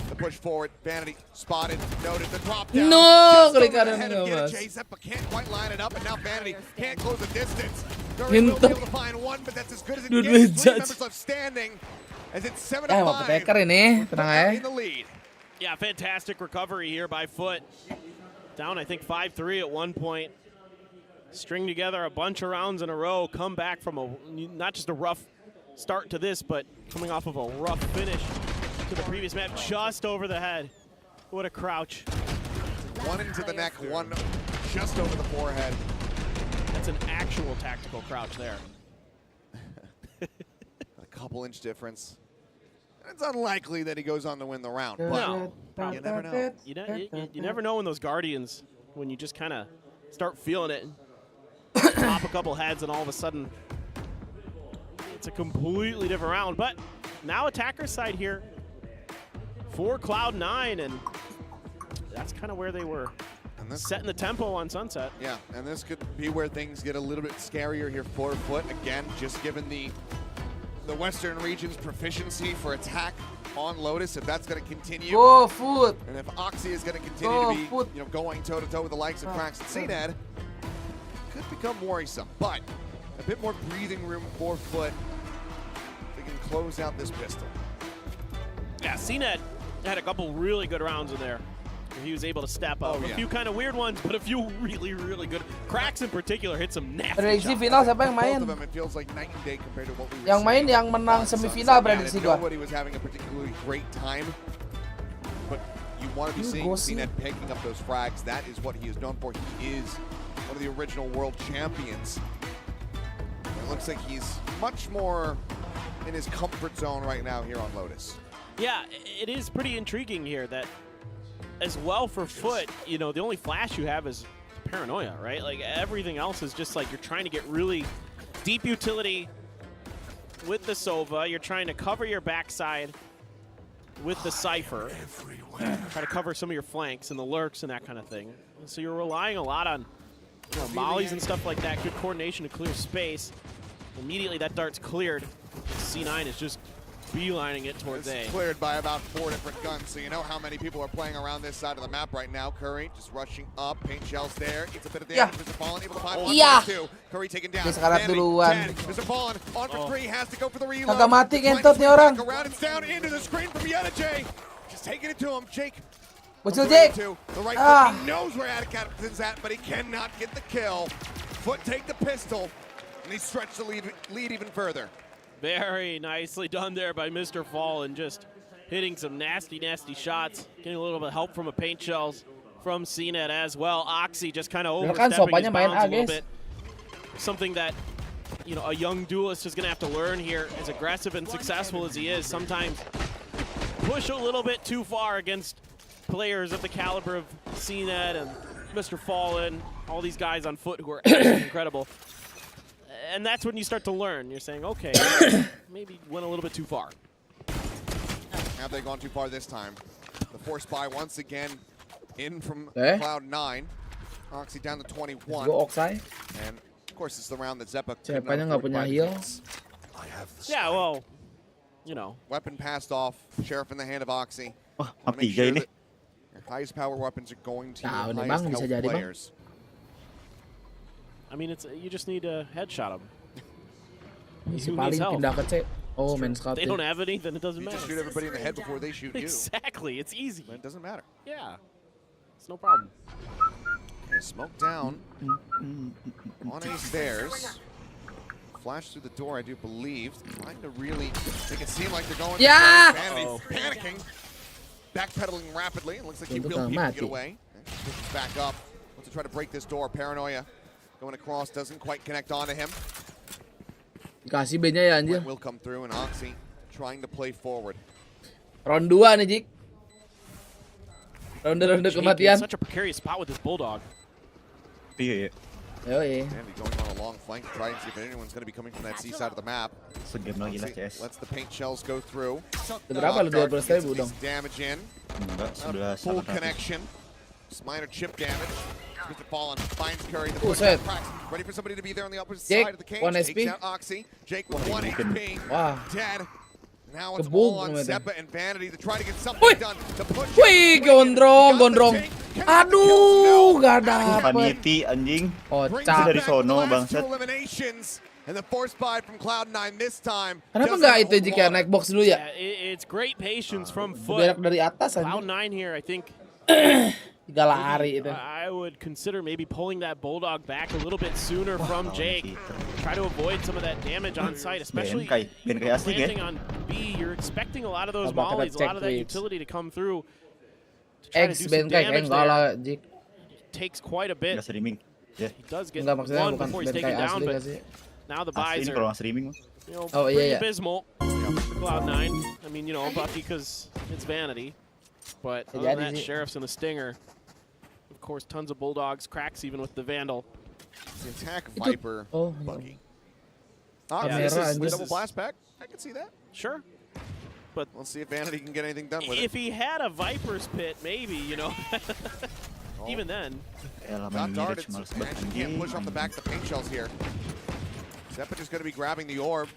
The push forward. Vanity spotted. Noted the drop down. No, just over the head of Yedajay, but can't quite line it up, and now Vanity can't close the distance. Curry will be able to find one, but that's as good as it gets. 3 members left standing as it's 7-5. Ini, tenang aja. In the lead. Yeah, fantastic recovery here by Foot. Down, I think, 5-3 at one point. String together a bunch of rounds in a row, come back from not just a rough start to this, but coming off of a rough finish to the previous map, just over the head. What a crouch. 1 into the neck, 1 just over the forehead. That's an actual tactical crouch there. A couple-inch difference. It's unlikely that he goes on to win the round, but No. you never know. You never know when those Guardians, when you just kind of start feeling it, pop a couple heads, and all of a sudden, it's a completely different round. But now attacker side here for Cloud9, and that's kind of where they were setting the tempo on Sunset. Yeah, and this could be where things get a little bit scarier here for Foot. Again, just given the Western region's proficiency for attack on Lotus, if that's going to continue. Go Foot. And if Oxy is going to continue to be going toe-to-toe with the likes of Cracks and CNED, could become worrisome. But a bit more breathing room for Foot. They can close out this pistol. Yeah, CNED had a couple really good rounds in there. He was able to step up. A few kind of weird ones, but a few really, really good. Cracks in particular hit some nasty Prediksi shots. final siapa yang main? Both of them, it feels like night and day compared to what we were Yang main seeing. yang menang semifinal prediksi gua. Nobody was having a particularly great time, but you want to be seeing CNED picking up those frags. That is what he is known for. He is one of the original world champions. It looks like he's much more in his comfort zone right now here on Lotus. Yeah, it is pretty intriguing here that as well for Foot, you know, the only flash you have is Paranoia, right? Like everything else is just like you're trying to get really deep utility with the Sova. You're trying to cover your backside with the Cypher. Try to cover some of your flanks and the lurks and that kind of thing. So you're relying a lot on mollies and stuff like that, good coordination to clear space. Immediately that dart's cleared. C9 is just beelining it towards A. It's cleared by about 4 different guns, so you know how many people are playing around this side of the map right now. Curry just rushing up, paint shells there, gets a bit of damage. Mr. Fallen able to find one, two. Curry taken down. Mr. Fallen on for 3, has to go for the reload. Kagak mati ngentot nih orang. Around and down into the screen from J. Just taking it to him, Jake. Bocil Jake. The right foot, he knows where Atticus's at, but he cannot get the kill. Foot take the pistol, and he stretched the lead even further. Very nicely done there by Mr. Fallen, just hitting some nasty, nasty shots. Getting a little bit of help from a paint shells from CNET as well. Oxy just kind of overstepping his bounds a little bit. Something that, you know, a young duelist is going to have to learn here. As aggressive and successful as he is, sometimes push a little bit too far against players of the caliber of CNET and Mr. Fallen, all these guys on Foot who are absolutely incredible. And that's when you start to learn. You're saying, okay, maybe went a little bit too far. Have they gone too far this time? The force buy once again in from Cloud9. Oxy down to 21. Go Oxy. And of course, it's the round that Zeppa Siapanya nggak punya heal? Yeah, well, you know. Weapon passed off. Sheriff in the hand of Oxy. Mati sure ini. Your highest power weapons are going to Nah, your ini highest bang, bisa health jadi, Bang. players. I mean, it's you just need to headshot him. Si paling pindah ke C. Oh, main scout. They don't have any, then it doesn't You matter. just shoot everybody in the head before they shoot you. Exactly, it's easy. But it doesn't matter. Yeah, it's no problem. Okay, smoke down on A stairs. Flash through the door, I do believe. Trying to really make it seem like they're going. Yeah! Panicking. Backpedaling rapidly. It looks like he will get away. Back up. Wants to try to break this door. Paranoia going across, doesn't quite connect onto him. Dikasih B-nya ya anjir. Will come through and Oxy trying to play forward. Round 2 nih, Jik. Ronde-ronde kematian. Such a precarious spot with this bulldog. Iya. Yoi. Andy going on a long flank to try and see if anyone's going to be coming from that C side of the map. Segame lagi lah CS. Lets the paint shells go through. Berapa lu 12.000 dong? Damage in. Enggak, sudah Full 100. connection. Just minor chip damage. Mr. Fallen finds Curry. The push cracks. Ready for somebody to be there on the opposite side of the cage. 1 SP. Takes out Oxy. Jake with 1 HP. Wah. Dead. Now it's all on Zeppa and Vanity to try to get something done to push. Wih, gondrong. Aduh, gak dapet. Vanity anjing. Kocak. Dari sono bangsat. And the force buy from Cloud9 this time. Kenapa nggak itu jika naik box dulu ya? It's great patience from Foot. Berak dari atas aja. Cloud9 here, I think. 3 lari itu. I would consider maybe pulling that bulldog back a little bit sooner from Jake. Try to avoid some of that damage on site, especially planting on B. You're expecting a lot of those mollies, a lot of that utility to come through. To try to do some damage there. Takes quite a bit. He does get one before he's taken down, but now the buys are pretty abysmal for Cloud9. I mean, you know, Bucky because it's Vanity. But other than that, Sheriff's and the Stinger. Of course, tons of bulldogs, cracks even with the Vandal. The attack Viper, Bucky. This is double blast back. I can see that. Sure. But let's see if Vanity can get anything done with it. If he had a Viper's pit, maybe, you know. Even then. Got darted, so actually can't push off the back of the paint shells here. Zeppa just going to be grabbing the orb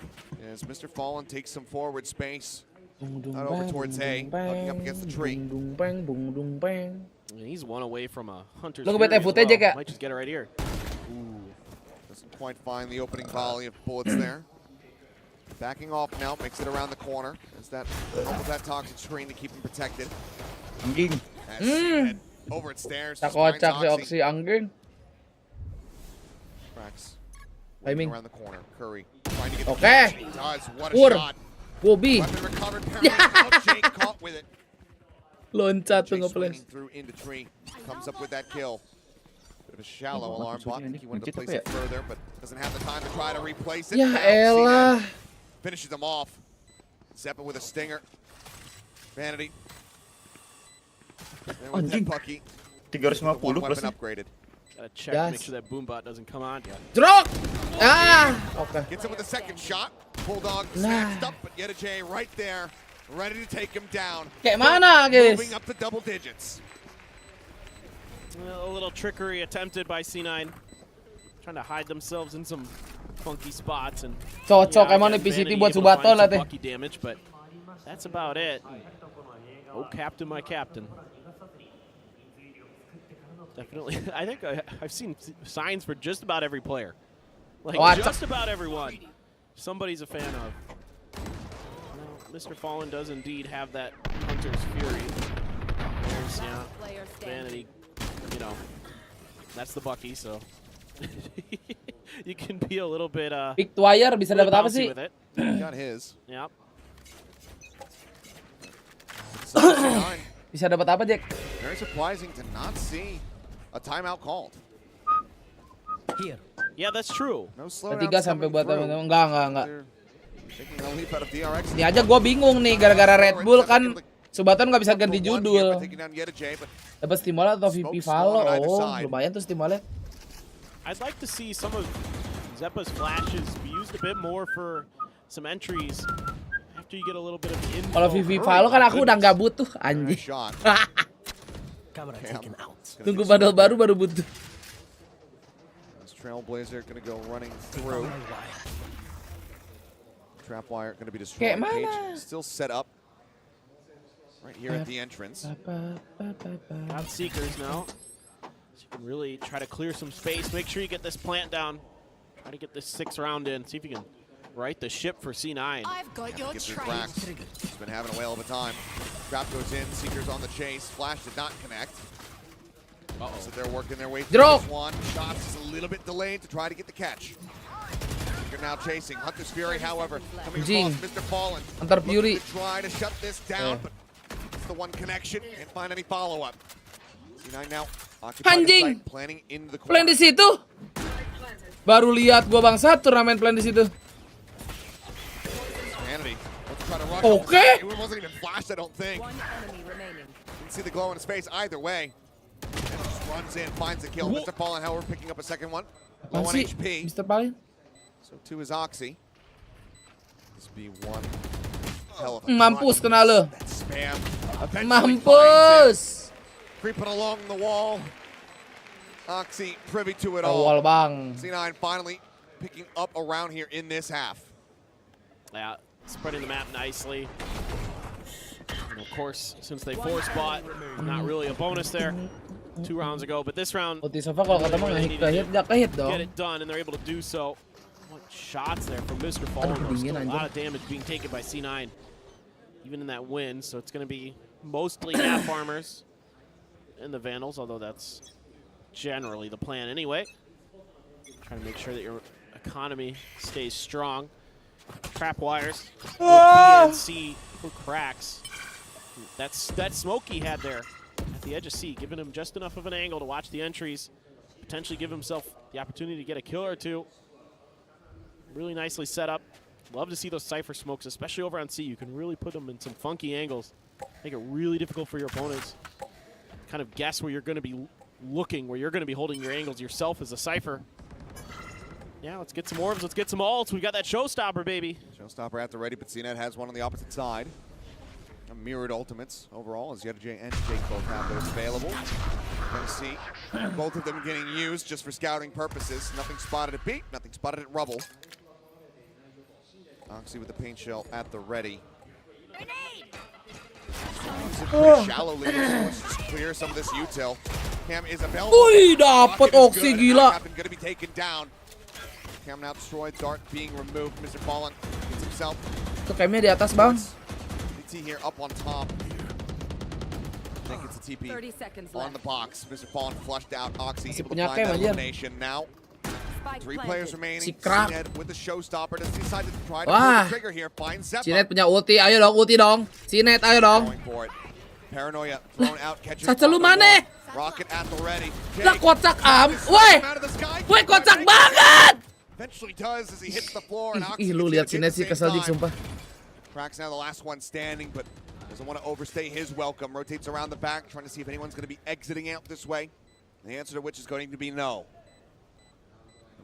as Mr. Fallen takes some forward space. Not over towards A, looking up against the tree. He's one away from a Hunter's Look at that footage, Jack. Might just get it right here. Ooh. Doesn't quite find the opening volley of bullets there. Backing off now, makes it around the corner. As that almost that toxic screen to keep him protected. Over at stairs. Kocak si Oxy anjing. Cracks. Timing. Around the corner. Curry trying to get Okay. What a shot. Bobby. Weapon recovered. Jake caught with it. Loncat tuh Jake nge-flash. swinging through into tree. Comes up with that kill. Bit of of a shallow alarm bot. He wanted to place it further, but doesn't have the time to try to replace it. Ya elah. Finishes him off. Zeppa with a stinger. Vanity. And with that Pucky. 350 plus. Upgraded. Gotta check to make sure that boom bot doesn't come on yet. Drop! Okay. Gets him with a second shot. Bulldog snatched up, but yet a J right there, ready to take him down. Kayak mana, guys? Moving up to double digits. Well, a little trickery attempted by C9. Trying to hide themselves in some funky spots and cocok emang nih PCT buat Subathon lah teh. Damage, but that's about it. Oh, captain, my captain. Definitely, I think I've seen signs for just about every player. Like, just about everyone. Somebody's a fan of. Well, Mr. Fallen does indeed have that Hunter's Fury. There's, Vanity. You know, that's the Bucky, so you can be a little bit Big Wire bisa dapat apa sih? Got his. Yep. Bisa dapat apa, Jack? Very surprising to not see a timeout called. Here. Yeah, that's true. No slow Ketiga sampai buat teman-teman. Enggak. Taking a leap out of DRX. Ini aja gue bingung nih gara-gara Red Bull kan Subathon nggak bisa ganti judul. Dapat Stimulat atau VP Valo? Oh, lumayan tuh Stimulat. I'd like to see some of Zeppa's flashes be used a bit more for some entries after you get a little bit of info. Kalau VP Valo kan aku udah nggak butuh anjing. Tunggu bundle baru butuh. Trailblazer gonna go running through. Trapwire gonna be destroyed. Kayak mana? Page still set up right here at the entrance. Got Seekers now. So you can really try to clear some space. Make sure you get this plant down. Try to get this 6th round in. See if you can right the ship for C9. I've got your train. He's been having a whale of a time. Trap goes in. Seekers on the chase. Flash did not connect. So they're working their way through this one. Shots is a little bit delayed to try to get the catch. You're now chasing. Hunter's Fury, however, coming across Mr. Fallen. Hunter Fury. Try to shut this down, but it's the one connection. Can't find any follow-up. C9 now occupied the site, planning in the corner. Plan di situ. Baru lihat gua bangsat turnamen plan di situ. Okay. It wasn't even flashed, I don't think. Didn't see the glow in his face either way. Just runs in, finds the kill. Mr. Fallen, however, picking up a second one. Low on HP. Mr. Fallen. So 2 is Oxy. This be one hell of a mampus kena lo. Spam. Mampus. Creeping along the wall. Oxy privy to it all. Awal bang. C9 finally picking up around here in this half. Yeah, spreading the map nicely. And of course, since they force bot, not really a bonus there 2 rounds ago, but this round, Otis kalau kata mah ngehit dong. get it done, and they're able to do so. What shots there from Mr. Fallen. Still a lot of damage being taken by C9, even in that win. So it's going to be mostly half farmers and the Vandals, although that's generally the plan anyway. Trying to make sure that your economy stays strong. Trap wires, PNC who cracks. That's that smoke he had there at the edge of C, giving him just enough of an angle to watch the entries, potentially give himself the opportunity to get a kill or two. Really nicely set up. Love to see those Cypher smokes, especially over on C. You can really put them in some funky angles. Make it really difficult for your opponents. Kind of guess where you're going to be looking, where you're going to be holding your angles yourself as a Cypher. Yeah, let's get some orbs, let's get some ults. We got that Showstopper, baby. Showstopper at the ready, but CNET has one on the opposite side. Mirrored ultimates overall, as J and Jake both have those available. Gonna see both of them getting used just for scouting purposes. Nothing spotted at B, nothing spotted at Rubble. Oxy with the paint shell at the ready. Shallow lead, let's just clear some of this util. Cam is available. Wih, dapat Oxy gila. Gonna be taken down. Cam now destroyed, Dart being removed. Mr. Fallen gets himself. Tuh camnya di atas, Bang. TT here up on top. I think it's a TP 30 seconds on the box. Mr. Fallen flushed out. Oxy able to punya find that cam aja. elimination now. 3 players remaining. Si Krak. CNET with the Showstopper. Does he decide to try to pull Wah. the trigger here? Finds Zeppa. CNET punya ulti, ayo dong ulti dong. CNET ayo dong. Going for it. Paranoia thrown out. Catches Sacha lu mana? Rocket at the ready. Lah kocak woi kocak banget. Eventually does as he hits the floor and Ih, lu lihat si Nessie kesel dik sumpah. Cracks now the last one standing, but doesn't want to overstay his welcome. Rotates around the back, trying to see if anyone's going to be exiting out this way. The answer to which is going to be no.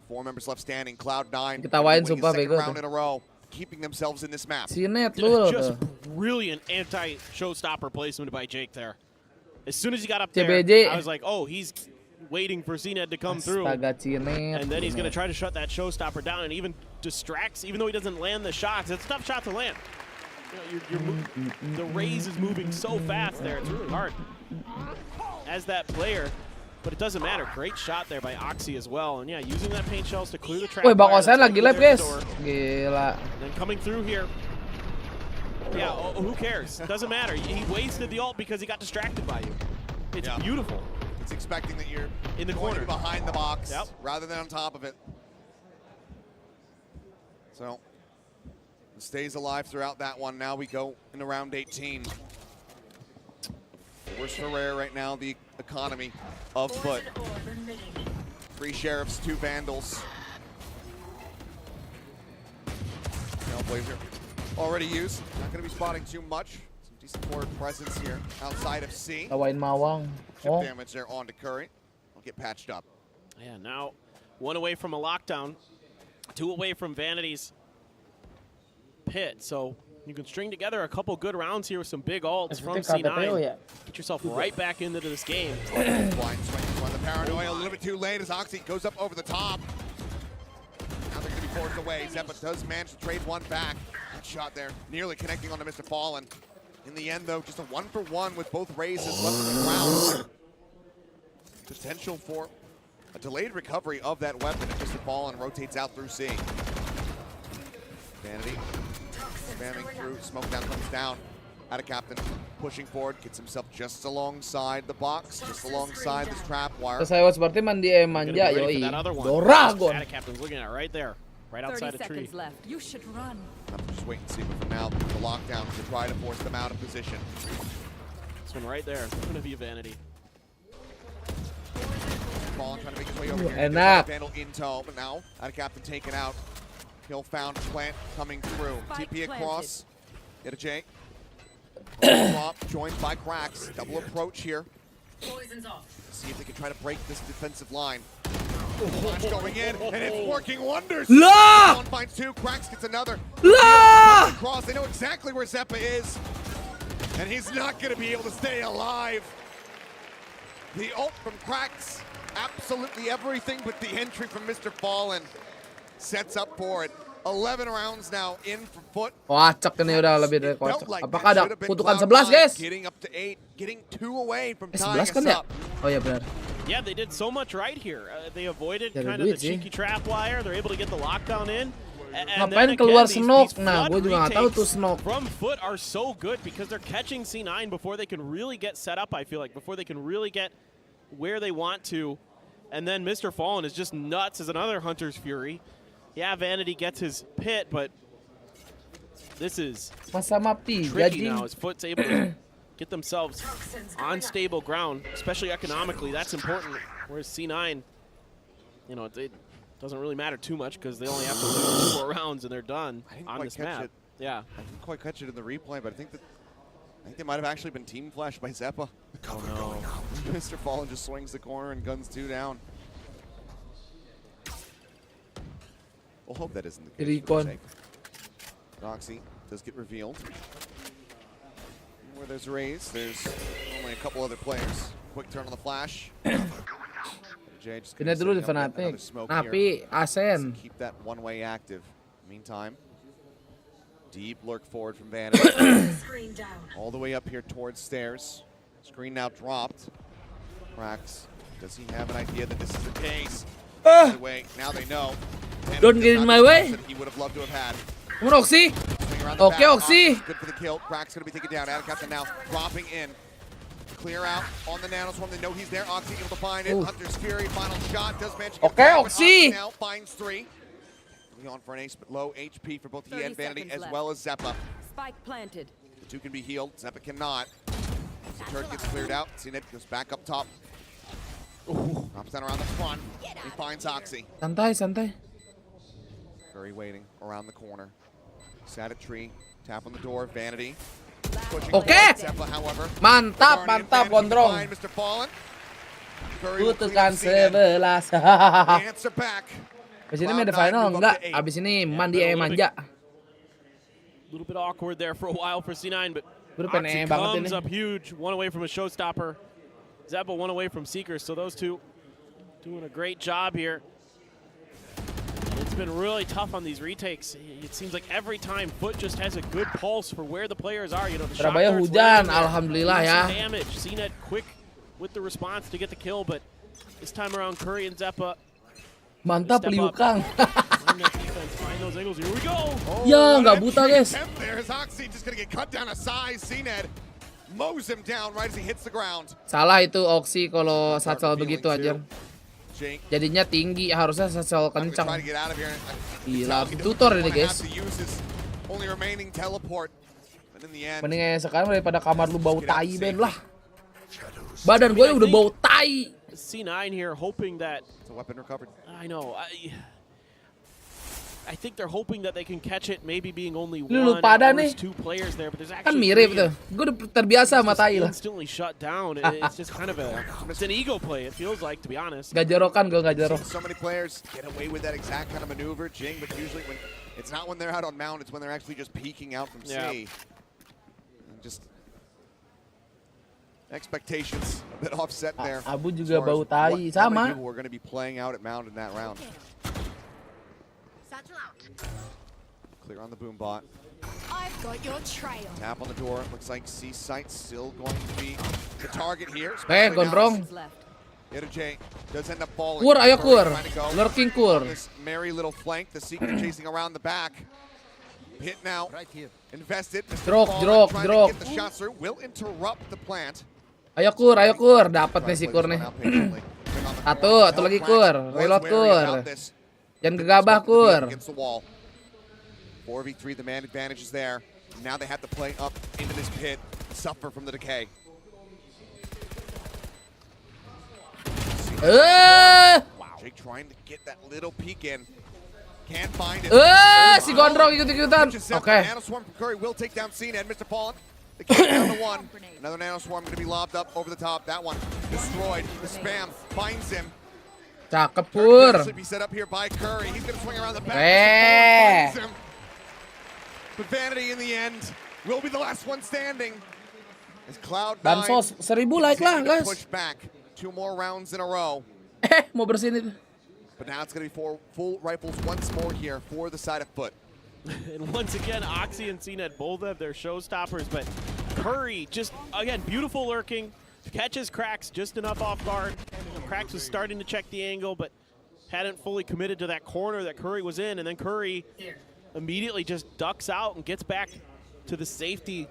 4 members left standing. Cloud9 Ketawain winning sumpah his second bego round tuh. in a row, keeping themselves in this map. Si Net lu Just tuh. brilliant anti-showstopper placement by Jake there. As soon as he got up there, CBJ. I was like, oh, he's waiting for CNED to come through. Astaga, Cinet. And then he's going to try to shut that showstopper down and even distracts, even though he doesn't land the shots. It's a tough shot to land. You know, the Raze is moving so fast there. It's really hard as that player. But it doesn't matter. Great shot there by Oxy as well. And yeah, using that paint shells to clear the trap. Woi, Bang Osen lagi live, guys. Gila. And then coming through here. Yeah, who cares? Doesn't matter. He wasted the ult because he got distracted by you. It's beautiful. It's expecting that you're in the going corner to be behind the box rather than on top of it. So stays alive throughout that one. Now we go into round 18. Worst for Rare right now, the economy of foot. 3 sheriffs, 2 vandals. Blazer already used. Not going to be spotting too much. Some decent forward presence here outside of C. Tawain mawang. Chip damage there onto Curry. I'll get patched up. Yeah, now 1 away from a lockdown, 2 away from Vanity's pit. So you can string together a couple good rounds here with some big ults from C9. Get yourself right back into this game. Blind swing on the paranoia a little bit too late as Oxy goes up over the top. Now they're going to be forced away. Zeppa does manage to trade one back. Good shot there, nearly connecting onto Mr. Fallen. In the end, though, just a 1-for-1 with both Razes left on the ground. Potential for a delayed recovery of that weapon if Mr. Fallen rotates out through C. Vanity spamming through, smoke down comes down. Out of Captain, pushing forward, gets himself just alongside the box, just alongside this trap wire. Saya seperti mandi manja yoi. Doragon. Out of Captain's looking at it right there, right outside a tree. 30 seconds left. You should run. Have to just wait and see, but for now, the lockdown to try to force them out of position. This one right there, it's gonna be a Vanity. Fallen trying to make his way over here. Enak. Vandal in tow, but now out of Captain taken out. Kill found, plant coming through. TP across. Get a J. Drop joined by Cracks. Double approach here. Poison's off. See if they can try to break this defensive line. Flash going in, and it's working wonders. La! One finds 2. Cracks gets another. La! Across. They know exactly where Zeppa is, and he's not going to be able to stay alive. The ult from Cracks, absolutely everything but the entry from Mr. Fallen sets up for it. 11 rounds now in for foot. Kocak ini udah lebih dari kocak. Apakah ada kutukan 11, guys? Getting up to 8, getting 2 away from tying 11 kan us ya? up. Oh ya benar. Yeah, they did so much right here. They avoided kind of the cheeky trap wire. They're able to get the lockdown in. Ngapain keluar Snoke? Nah, gue juga nggak tahu tuh Snoke. From foot are so good because they're catching C9 before they can really get set up, I feel like, before they can really get where they want to. And then Mr. Fallen is just nuts as another Hunter's Fury. Yeah, Vanity gets his pit, but this is tricky now as Foot's able to get themselves on stable ground, especially economically. That's important. Whereas C9, you know, it doesn't really matter too much because they only have to lose 2 more rounds and they're done on this map. Yeah, I didn't quite catch it in the replay, but I think they might have actually been team flashed by Zeppa. Oh no! Mr. Fallen just swings the corner and guns 2 down. We'll hope that isn't the case. Doxy does get revealed. Where there's Raze, there's only a couple other players. Quick turn on the flash. Ini dulu di Fnatic. Tapi Asen. Keep that one-way active. Meantime, deep lurk forward from Vanity. All the way up here towards stairs. Screen now dropped. Cracks. Does he have an idea that this is the case? Anyway, now they know. Don't get in my way. He would have loved to have had. Come on, Oxy. Okay, Oxy. Good for the kill. Crack's going to be taken down. Adam Captain now dropping in. Clear out on the nanoswarm. They know he's there. Oxy able to find it. Hunter's Fury, final shot. Does manage to get okay, Oxy. Now finds 3. On for an ace, but low HP for both he and Vanity as well as Zeppa. Spike planted. The 2 can be healed. Zeppa cannot. The turret gets cleared out. CNET goes back up top. Drops down around the front. He finds Oxy. Santai. Curry waiting around the corner. Sat at tree. Tap on the door. Vanity. Oke. Mantap Gondrong. Kutukan 11. Abis ini main the final enggak? Abis ini mandi manja. A little bit awkward there for a while for C9, but Oxy comes up huge. One away from a showstopper. Zeppa one away from Seekers, so those two doing a great job here. It's been really tough on these retakes. It seems like every time Foot just has a good pulse for where the players are. You know, the Surabaya hujan, alhamdulillah ya. Damage. CNET quick with the response to get the kill, but this time around Curry and Zeppa. Mantap Liukang. Find those angles. Here we go. Ya, nggak buta guys. There's Oxy just gonna get cut down a size. CNET mows him down right as he hits the ground. Salah itu Oxy kalau satchel begitu aja. Jadinya tinggi, harusnya satchel kencang. Gila, tutor ini guys. Mending sekarang daripada kamar lu bau tai Ben lah. Badan gue udah bau tai. C9 here hoping that it's a weapon recovered. I know. I think they're hoping that they can catch it, maybe being only Lu one pada or nih. two players there, but there's Kan actually mirip tuh. Gue udah terbiasa sama tai lah. instantly shut down. It's just kind of it's an ego play. It feels like, to be honest. Gak jorokan gue, gak jorok. So many players get away with that exact kind of maneuver, Jing, but usually when it's not when they're out on mount, it's when they're actually just peeking out from C. And just expectations a bit offset there. Abu juga bau tai sama. We're going to be playing out at mount in that round. Clear on the boom bot. I've got your trail. Tap on the door. Looks like C site still going to be the target here. Gondrong. J does end up falling. Kur, ayo Kur. Lurking Kur. This merry little flank. The Seeker chasing around the back. Hit now. Invested. Drok. Get the shots through. Will interrupt the plant. Ayo Kur. Dapat nih si Kur nih. Satu lagi Kur. Reload Kur. Jangan gegabah Kur. 4v3, the man advantage is there. Now they have to play up into this pit, suffer from the decay. Wow. Jake trying to get that little peek in. Can't find it. Si Gondrong ikut-ikutan. Oke. Nanoswarm from Curry will take down Cena and Mr. Fallen. The kill down to one. Another Nanoswarm going to be lobbed up over the top. That one destroyed. The spam finds him. Cakep Pur. Be set up here by Curry. He's going to swing around the back. But Vanity in the end will be the last one standing. As Cloud9 Bansos 1000 like lah guys. Push back 2 more rounds in a row. Mau bersihin itu. But now it's going to be 4 full rifles once more here for the side of Foot. And once again, Oxy and CNET both have their showstoppers, but Curry just, again, beautiful lurking. Catches Cracks just enough off guard. Cracks was starting to check the angle, but hadn't fully committed to that corner that Curry was in. And then Curry immediately just ducks out and gets back to the safety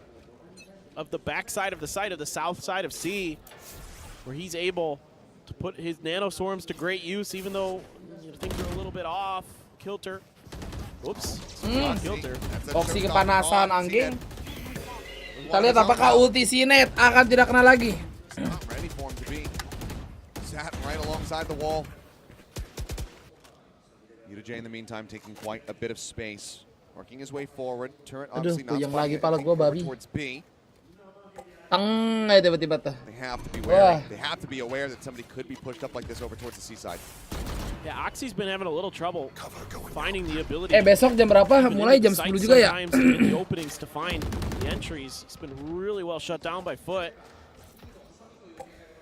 of the backside of the site, of the south side of C, where he's able to put his nanoswarms to great use, even though things are a little bit off kilter. Oops, kilter. Oxy kepanasan anjing. Kita lihat apakah ulti CNET akan tidak kena lagi. Ready for him to be sat right alongside the wall. J in the meantime taking quite a bit of space, working his way forward. Turret obviously not towards B. Tiba-tiba tuh. They have to be wary. They have to be aware that somebody could be pushed up like this over towards the seaside. Yeah, Oxy's been having a little trouble finding the ability. Besok jam berapa? Mulai jam 10 juga ya. The openings to find the entries. It's been really well shut down by Foot.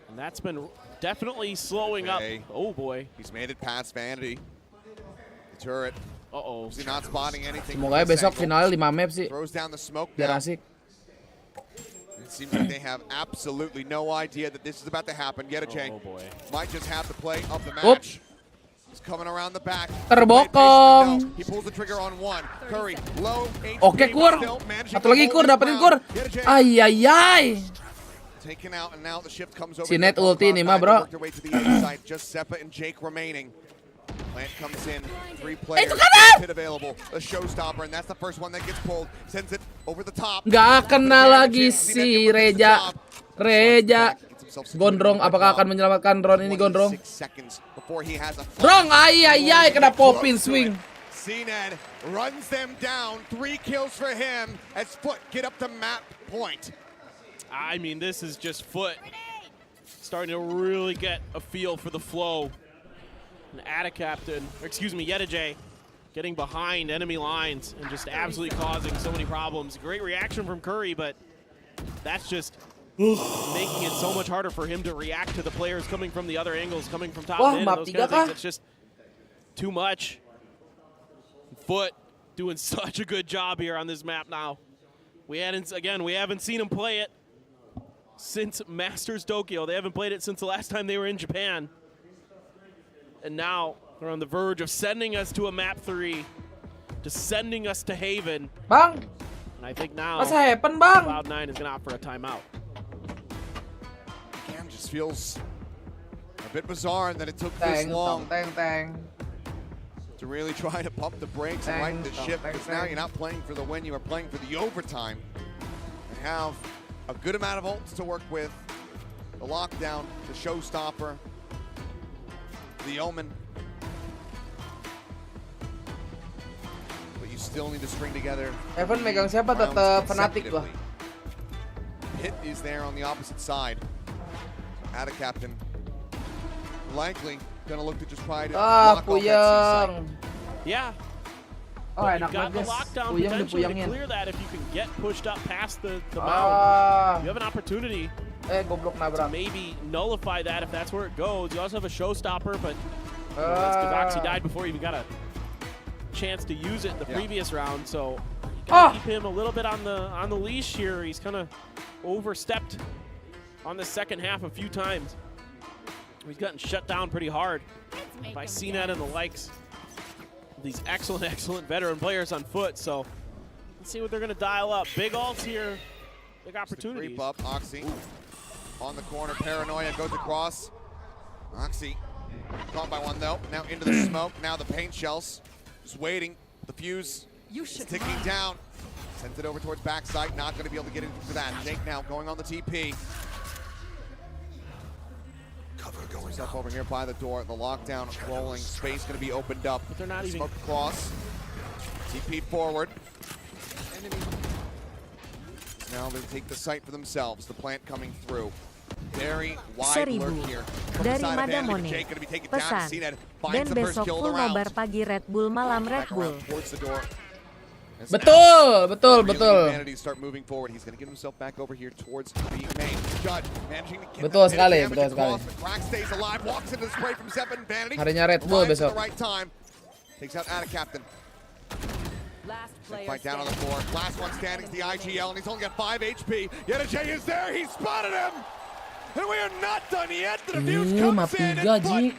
And that's been definitely slowing up. Oh boy. He's made it past Vanity. The turret. Is he not spotting anything? Semoga besok finalnya 5 map sih. Throws down the smoke. Biar asik. It seems like they have absolutely no idea that this is about to happen. J might just have to play up the match. He's coming around the back. Terbokong. He pulls the trigger on one. Curry low. Oke Kur. Satu lagi Kur, dapetin Kur. Ay. Taken out and now the shift comes over. CNET ulti nih mah, bro. Just Zeppa and Jake remaining. Plant comes in, 3 players, pit available, a showstopper, and that's the first one that gets pulled, sends it over the top. Gak kena lagi si Reja. Gondrong, apakah akan menyelamatkan drone ini, Gondrong? Drone, ay, kena popin swing. CNED runs them down. 3 kills for him as Foot get up to map point. I mean, this is just Foot starting to really get a feel for the flow. And Yedajay getting behind enemy lines and just absolutely causing so many problems. Great reaction from Curry, but that's just making it so much harder for him to react to the players coming from the other angles, coming from top mid, and those kind of things. It's just too much. Foot doing such a good job here on this map now. We haven't seen him play it since Masters Tokyo. They haven't played it since the last time they were in Japan. And now they're on the verge of sending us to a map 3, just sending us to Haven. Bang! And I think now Cloud9 is going to opt for a timeout. Again, just feels a bit bizarre that it took this long to really try to pump the brakes and right the ship, because now you're not playing for the win, you are playing for the overtime. You have a good amount of ults to work with. The lockdown, the showstopper, the omen. But you still need to string together. Evan megang siapa tetap fanatik lah. Hit is there on the opposite side. Ada captain. Likely gonna look to just try to block off that C-site. Yeah. Oh, but enak you've got the banget, lockdown Puyang potentially to dipuyangin. clear that if you can get pushed up past the mound. You have an opportunity goblok nabrak. to maybe nullify that if that's where it goes. You also have a showstopper, but that's because Oxy died before he even got a chance to use it in the previous round. So you gotta keep him a little bit on the leash here. He's kind of overstepped on the second half a few times. He's gotten shut down pretty hard by CNET and the likes. These excellent veteran players on foot. So let's see what they're going to dial up. Big ults here, big opportunities. Creep up, Oxy on the corner. Paranoia goes across. Oxy caught by one though. Now into the smoke. Now the paint shells. Just waiting. The fuse is ticking down. Sends it over towards backside. Not going to be able to get into that. Jake now going on the TP. Himself over here by the door. The lockdown rolling. Space going to be opened up. But they're not even. Smoke across. TP forward. Now they take the site for themselves. The plant coming through. Very wide lurk here. Dari Madamone. Pesan. Dan besok full nobar pagi Red Bull, malam Red Bull. Betul. Start moving forward. He's going to get himself back over here towards the main. Judd managing to get betul sekali. Crack stays alive. Walks into the spray from Seven. Vanity. Harinya Red Bull besok. The right time. Takes out Ada Captain. Fight down on the floor. Last one standing is the IGL, and he's only got 5 HP. Yedajay is there. He spotted him. And we are not done yet. The defuse comes in, and Foot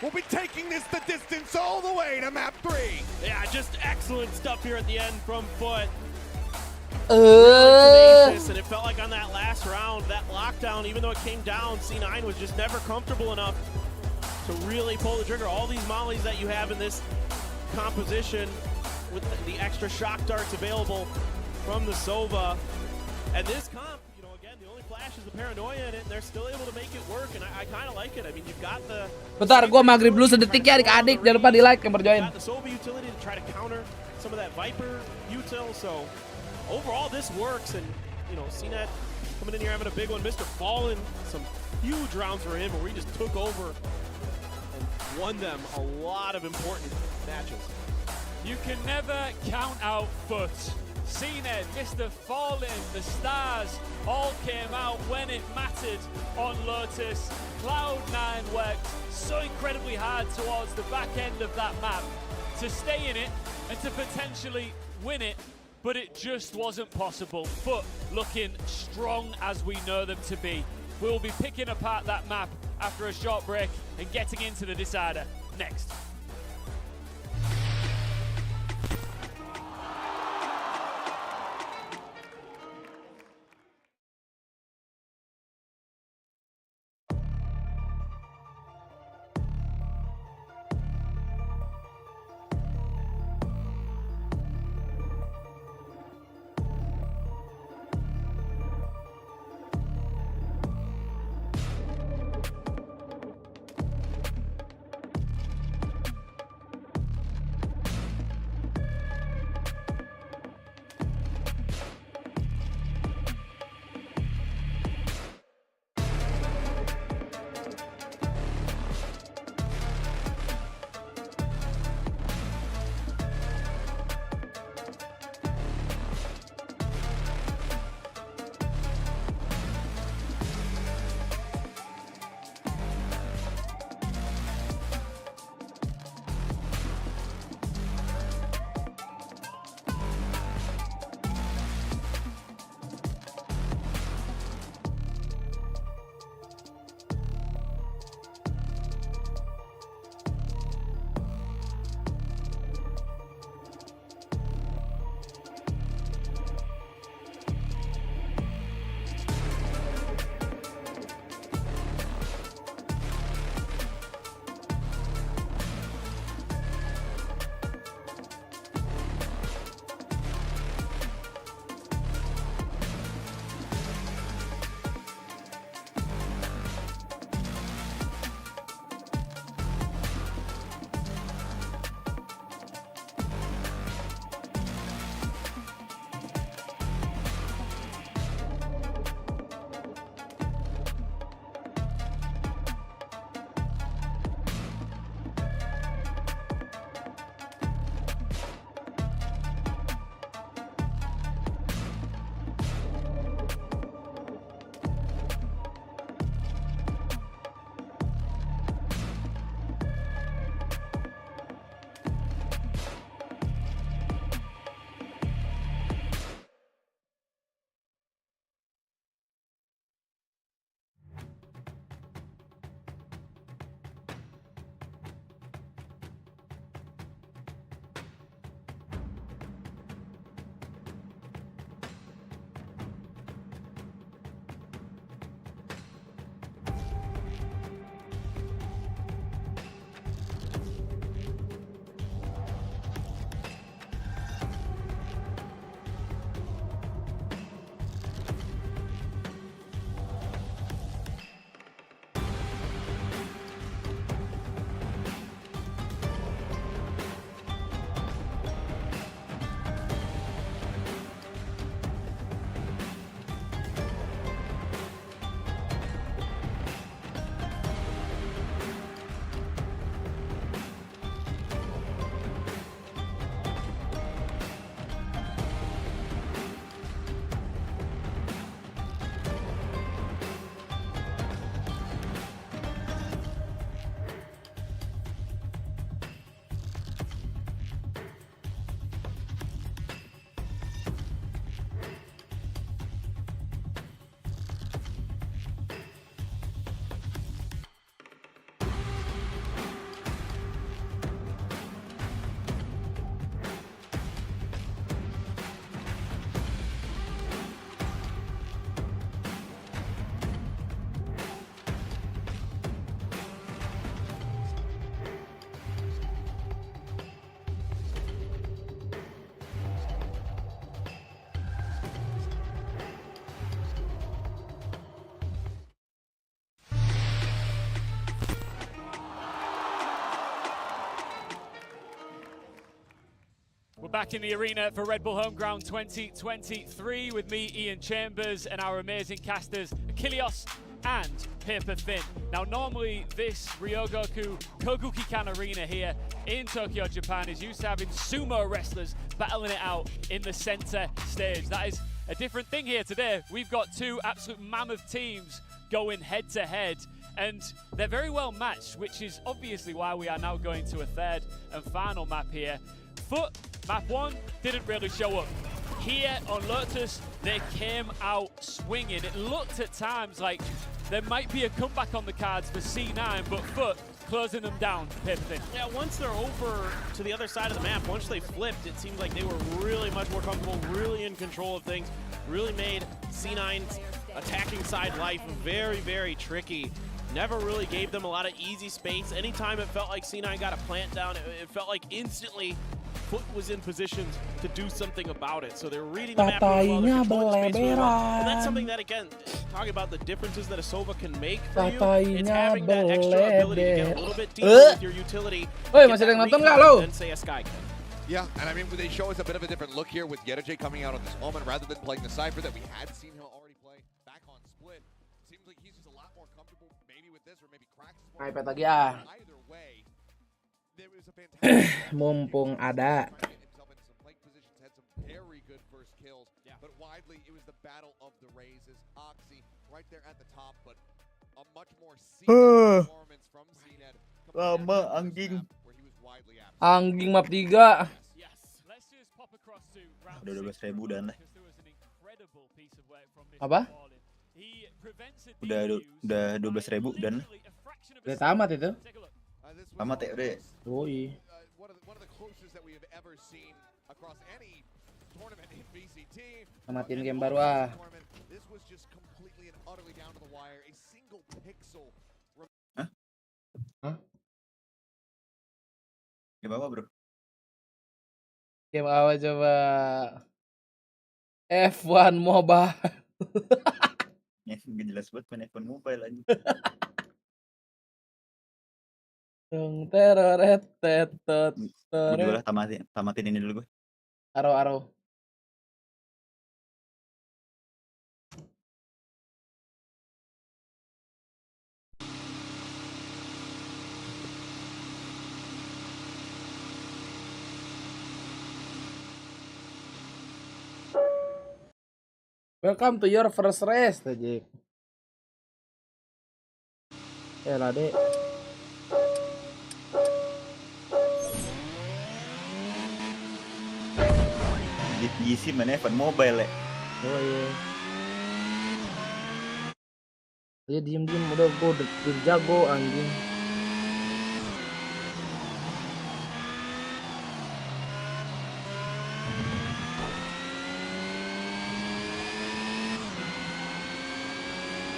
will be taking this the distance all the way to map 3. Yeah, just excellent stuff here at the end from Foot. Tenacious, and it felt like on that last round, that lockdown, even though it came down, C9 was just never comfortable enough to really pull the trigger. All these mollies that you have in this composition with the extra shock darts available from the Sova. And this comp, you know, again, the only flash is the Paranoia in it, and they're still able to make it work, and I kind of like it. I mean, you've got the... Bentar, gua maghrib dulu sedetik ya adik-adik. Jangan lupa di like yang berjoin. Got the Sova utility to try to counter some of that Viper util, so overall this works, and, you know, CNET coming in here having a big one. Mr. Fallen, some huge rounds for him, where he just took over and won them a lot of important matches. You can never count out Foot. CNED, Mr. Fallen, the stars all came out when it mattered on Lotus. Cloud9 worked so incredibly hard towards the back end of that map to stay in it and to potentially win it, but it just wasn't possible. Foot looking strong as we know them to be. We'll be picking apart that map after a short break and getting into the decider next. We're back in the arena for Red Bull Homeground 2023 with me, Ian Chambers, and our amazing casters, Achilles and Paper Thin. Now, normally this Ryogoku Koguki-kan arena here in Tokyo, Japan is used to having sumo wrestlers battling it out in the center stage. That is a different thing here today. We've got two absolute mammoth teams going head to head, and they're very well matched, which is obviously why we are now going to a third and final map here. Foot, map 1, didn't really show up. Here on Lotus, they came out swinging. It looked at times like there might be a comeback on the cards for C9, but Foot closing them down. Yeah, once they're over to the other side of the map, once they flipped, it seemed like they were really much more comfortable, really in control of things, really made C9's attacking side life very, very tricky. Never really gave them a lot of easy space. Anytime it felt like C9 got a plant down, it felt like instantly Foot was in position to do something about it. So they're reading the map really well, they're controlling space really well. And that's something that, again, talking about the differences that a Sova can make for you, it's having that extra ability to get a little bit deeper with your utility. Masih ada yang nonton nggak lo? Than say a Sky can. Yeah, and I mean, they show us a bit of a different look here with Yeroje coming out on this moment rather than playing the Cypher that we had seen him already play back on Split. Seems like he's just a lot more comfortable maybe with this or maybe Cracks. iPad lagi ah. Either way, there was a fantastic Mumpung ada. had some very good first kills, but widely it was the battle of the Rays. Oxy right there at the top, but a much more performance from CNET. Lama anjing. Anjing map 3. Udah 12.000 dan lah. Apa? Udah 12.000 dan. Udah tamat itu. Tamat ya udah. Oh iya. Tamatin game baru ah. Hah? Hah? Game apa bro? Game apa coba? F1 Mobile. Ya, gak jelas banget main F1 Mobile aja. Teror. Gue juga lah tamatin ini dulu gue. Aro. Welcome to your first race, Tajik. Lah, Dek. GC main F1 Mobile ya. Oh iya. Dia diem udah gue jago anjing.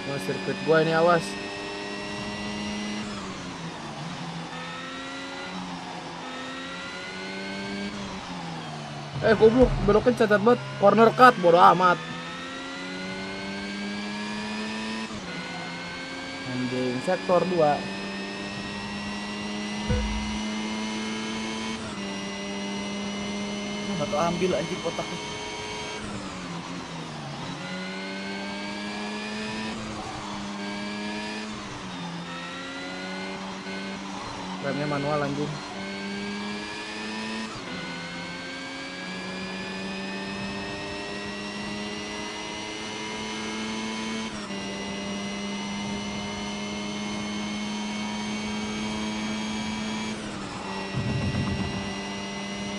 Wah, sirkuit gua ini awas. Goblok, beloknya cacat banget. Corner cut, bodo amat. Anjing, sektor 2. Atau ambil anjing kotaknya. Remnya manual anjing.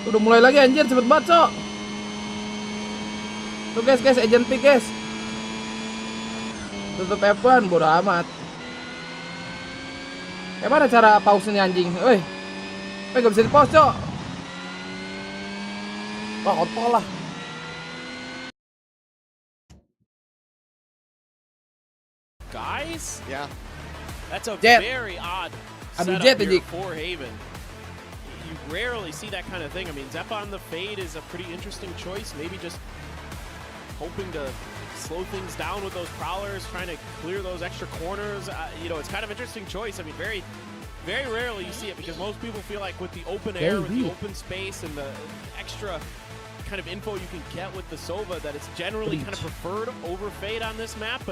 Udah mulai lagi anjir, cepet banget, Cok. Tuh guys, agent pick guys. Tutup F1, bodo amat. Mana cara pause ini anjing? Woi. Gak bisa di-pause, Cok. Wah, kontol lah. Guys? Yeah. That's a Jet. very odd Aduh, setup Jet here aja. for Haven. You rarely see that kind of thing. I mean, Zeppa on the fade is a pretty interesting choice. Maybe just hoping to slow things down with those prowlers, trying to clear those extra corners. You know, it's kind of interesting choice. I mean, very very rarely you see it because most people feel like with the open air, with the open space, and the extra kind of info you can get with the Sova, that it's generally kind of preferred over Fade on this map.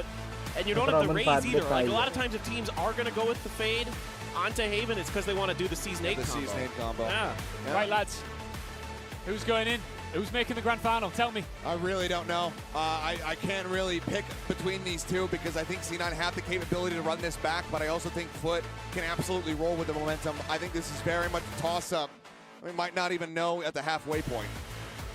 And you don't have the Raze either. Like a lot of times if teams are going to go with the Fade onto Haven, it's because they want to do the Season 8 combo. Season 8 combo. Yeah. Right, lads. Who's going in? Who's making the grand final? Tell me. I really don't know. I can't really pick between these two because I think C9 have the capability to run this back, but I also think Foot can absolutely roll with the momentum. I think this is very much a toss-up. We might not even know at the halfway point.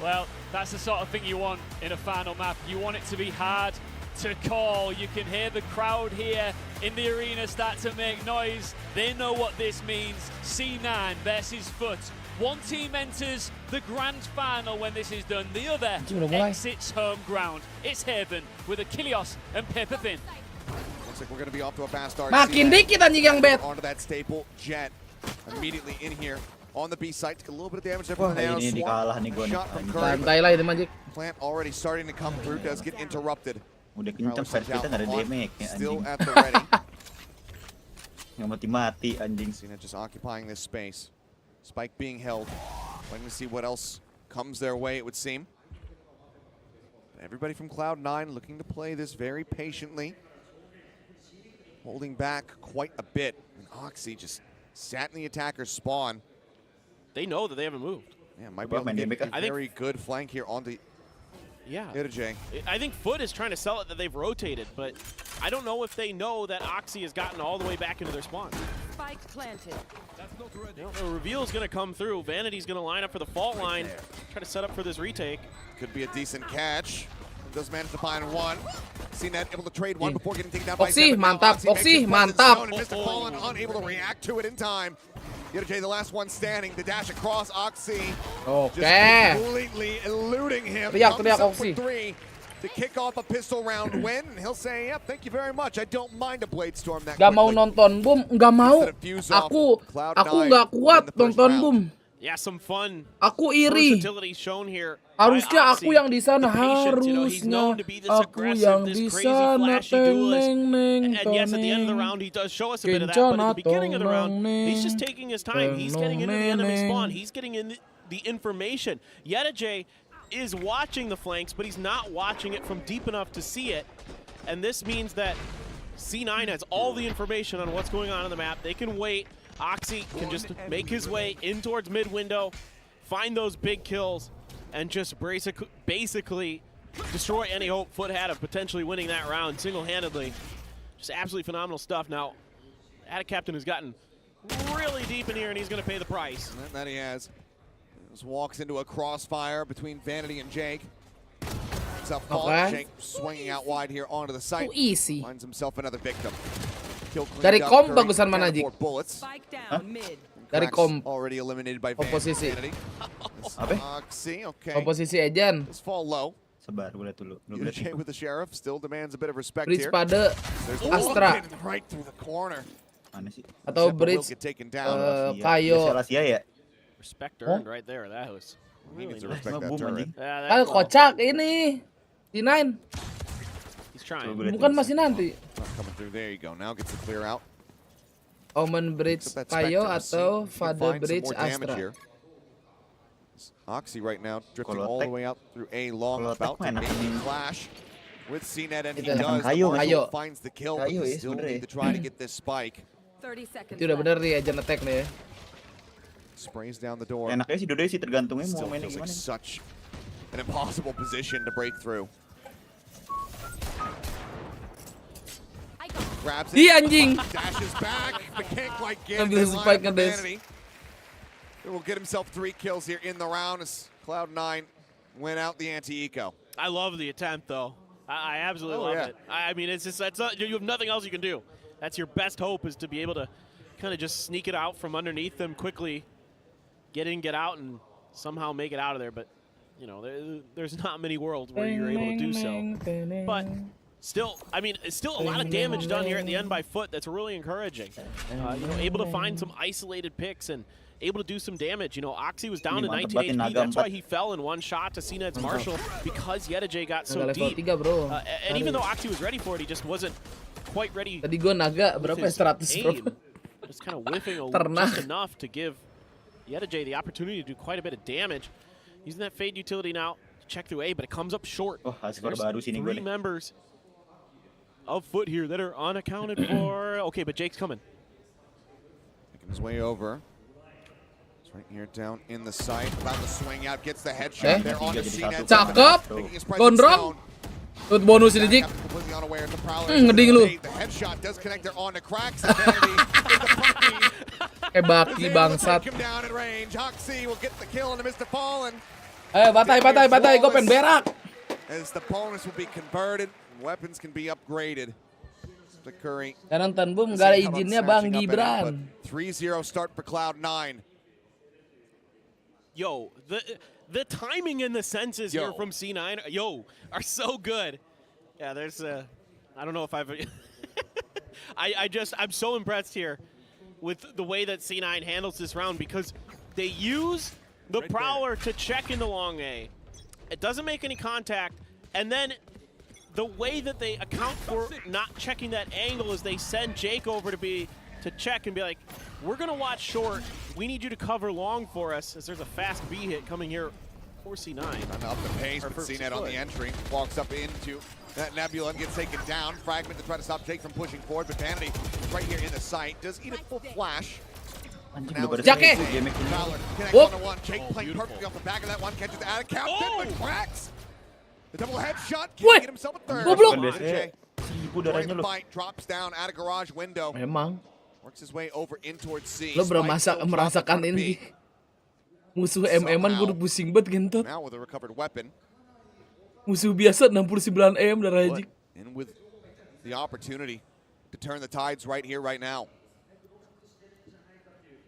Well, that's the sort of thing you want in a final map. You want it to be hard to call. You can hear the crowd here in the arena start to make noise. They know what this means. C9 versus Foot. One team enters the grand final when this is done. The other exits home ground. It's Haven with Achilles and Pepper Thin. Looks like we're going to be off to a fast start. Makin dikit anjing yang bet. Onto that staple jet. Immediately in here on the B site. Took a little bit of damage there from the nail. Shot from Curry. Plant already starting to come through. Does get interrupted. Udah kenceng versi kita nggak ada damage ya Still anjing. at the ready. Nggak mati-mati anjing. Cena just occupying this space. Spike being held. Waiting to see what else comes their way, it would seem. Everybody from Cloud9 looking to play this very patiently. Holding back quite a bit. And Oxy just sat in the attacker's spawn. They know that they haven't moved. Yeah, might be able to get a very good flank here onto J. I think Foot is trying to sell it that they've rotated, but I don't know if they know that Oxy has gotten all the way back into their spawn. Spike planted. The reveal is going to come through. Vanity's going to line up for the fault line, try to set up for this retake. Could be a decent catch. Does manage to find one. CNET able to trade one before getting taken down by Oxy, Seven. mantap. Oxy, mantap. And Mr. Fallen unable to react to it in time. J, the last one standing. The dash across Oxy. Okay. Just completely eluding him. Teriak, Comes up Oxy. for 3 to kick off a pistol round win. And he'll say, yep, thank you very much. I don't mind a blade storm that Gak mau quickly. nonton Boom, gak mau. Aku gak kuat nonton Boom. Yeah, some fun. Aku iri. Shown here. Harusnya aku yang di sana, harusnya aku yang di sana. Teneng and yes, at the end of the round, he does show us a bit of that. But at the beginning of the round, he's just taking his time. He's getting into the enemy spawn. He's getting in the information. J is watching the flanks, but he's not watching it from deep enough to see it. And this means that C9 has all the information on what's going on in the map. They can wait. Oxy can just make his way in towards mid window, find those big kills, and just basically destroy any hope Foot had of potentially winning that round single-handedly. Just absolutely phenomenal stuff. Now, Attic Captain has gotten really deep in here, and he's going to pay the price. And that he has. Just walks into a crossfire between Vanity and Jake. It's up Jake swinging out wide here onto the site. Easy. Finds himself another victim. Dari kom bagusan mana, Jik? Dari kom. Already eliminated by Oposisi. Oxy, okay. Oposisi Ejan. Let's fall low. Sabar, gue lihat dulu. Jay with the sheriff still demands a bit of respect Bridge here. pada Astra. Right through the corner. Atau Bridge Kayo. Respect earned right there. That was really nice. Respect that turret. Ah, kocak ini. D9. He's trying. Bukan masih nanti. Coming through. There you go. Now gets the clear out. Omen Bridge Kayo atau Father Bridge Astra. Oxy right now drifting all the way out through A long, about to make a clash with CNET, and he does. Kayo finds the kill, but he still need to try to get this spike. 30 seconds. Itu udah bener nih Agent Attack nih ya. Sprays down the door. Enaknya sih Dodo sih tergantungnya Still mau mainnya feels like gimana. such an impossible position to break through. Grabs it. Anjing. Dashes back, but can't quite get Ambil it. spike ngedes. He will get himself 3 kills here in the round as Cloud9 win out the anti-eco. I love the attempt, though. I absolutely love it. I mean, it's just you have nothing else you can do. That's your best hope, is to be able to kind of just sneak it out from underneath them quickly, get in, get out, and somehow make it out of there. But you know, there's not many worlds where you're able to do so. But still, I mean, it's still a lot of damage done here at the end by Foot. That's really encouraging. You know, able to find some isolated picks and able to do some damage. You know, Oxy was down to 19 HP. That's why he fell in one shot to CNET's Marshall, because J got so deep. And even though Oxy was ready for it, he just wasn't quite ready. Tadi gue naga berapa? 100 bro. Just kind of whiffing Ternak. just enough to give Yedajay the opportunity to do quite a bit of damage. Using that Fade utility now to check through A, but it comes up short. Oh, skor There's baru sini gue 3 nih. members of Foot here that are unaccounted for. Okay, but Jake's coming. Making his way over. It's right here down in the sight. About to swing out, gets the headshot there on the CNET. Cakep. Gondrong. Tut bonus ini, Jik. Ngeding lu. The headshot does connect there on the cracks. Vanity with the puppy. Baki bangsat. Him down at range. Hoxie will get the kill on the Mr. Fallen. Ayo batai, gue pengen berak. As the bonus will be converted, weapons can be upgraded. The Curry. Nongton boom, gak ada izinnya Bang Gibran. 3-0 start for Cloud9. Yo, the timing and the senses here from C9, are so good. Yeah, there's I don't know if I've I'm so impressed here with the way that C9 handles this round, because they use the Prowler to check in the long A. It doesn't make any contact, and then the way that they account for not checking that angle is they send Jake over to check and be like, we're gonna watch short. We need you to cover long for us, as there's a fast B hit coming here for C9. Trying to up the pace, but CNET on the entry. Walks up into that Nebula and gets taken down. Fragment to try to stop Jake from pushing forward, but Vanity right here in the sight does eat a full flash. Now it's Jake! Fowler connects on the one. Jake playing perfectly off the back of that one. Catches out of captain, but cracks. The double headshot. Can't get himself a third. Joining the fight, drops down out of garage window. Memang. Works his way over in towards C. Lo merasakan ini. Musuh MM-an gue udah pusing banget gentot. Now with a recovered weapon. Musuh biasa 69 M darah Jik. And with the opportunity to turn the tides right here, right now.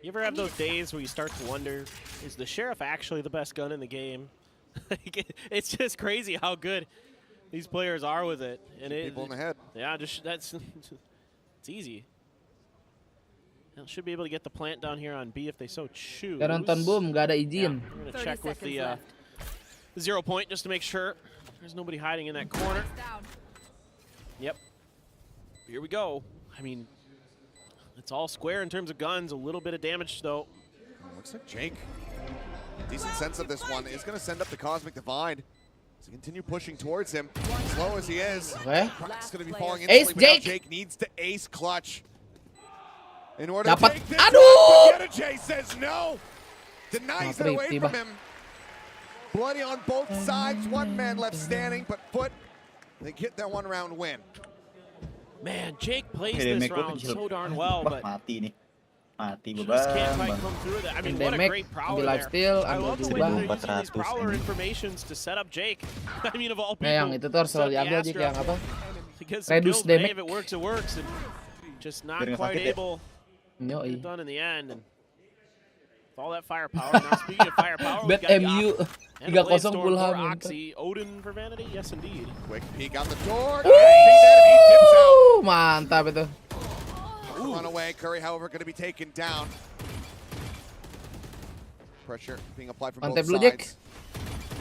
You ever have those days where you start to wonder, is the Sheriff actually the best gun in the game? It's just crazy how good these players are with it. And people in the head. Yeah, that's it's easy. They'll should be able to get the plant down here on B if they so choose. Nongton boom, gak ada izin. We're gonna check with the 0 point just to make sure there's nobody hiding in that corner. Yep. Here we go. I mean, it's all square in terms of guns. A little bit of damage though. Looks like Jake, decent sense of this one, is going to send up the Cosmic Divide to continue pushing towards him. Slow as he is, Crack's going to be falling instantly, but now Jake needs to ace clutch in order to take this. But Jay says no, denies it away from him. Bloody on both sides, one man left standing, but Foot, they get that 1 round win. Man, Jake plays this round so darn well, but mati nih. Mati just can't quite come through that. I mean, what a great prowler there. I love the way they're using these prowler informations to set up Jake. I mean, of all people. Yang itu tuh harus selalu diambil Jik, yang apa? Reduce damage. If it works, it works. And just not quite able to get done in the end. And all that firepower. Now, speaking of firepower, Bet MU 3-0 Fulham. Oxy, Odin for Vanity? Yes, indeed. Quick peek out the door. Mantap itu. Run away. Curry, however, going to be taken down. Pressure being applied from both sides.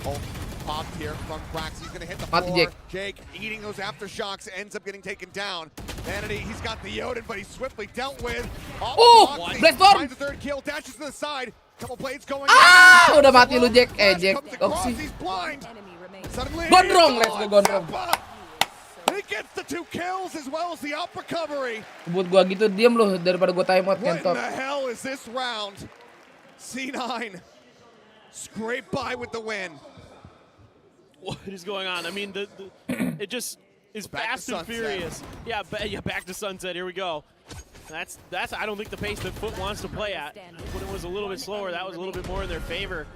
Bolt popped here from Brax. He's going to hit the floor. Jake eating those aftershocks, ends up getting taken down. Vanity, he's got the Odin, but he's swiftly dealt with. Finds the third kill, dashes to the side. Couple blades going. Udah mati lu Jack. Jack. Oxy. Gondrong, let's go Gondrong. He gets the 2 kills as well as the up recovery. Buat gua gitu diam loh daripada gua timeout kentot. What in the hell is this round? C9 scrape by with the win. What is going on? I mean, it just is fast and furious. Yeah, back to sunset. Here we go. That's I don't think the pace that Foot wants to play at. When it was a little bit slower, that was a little bit more in their favor.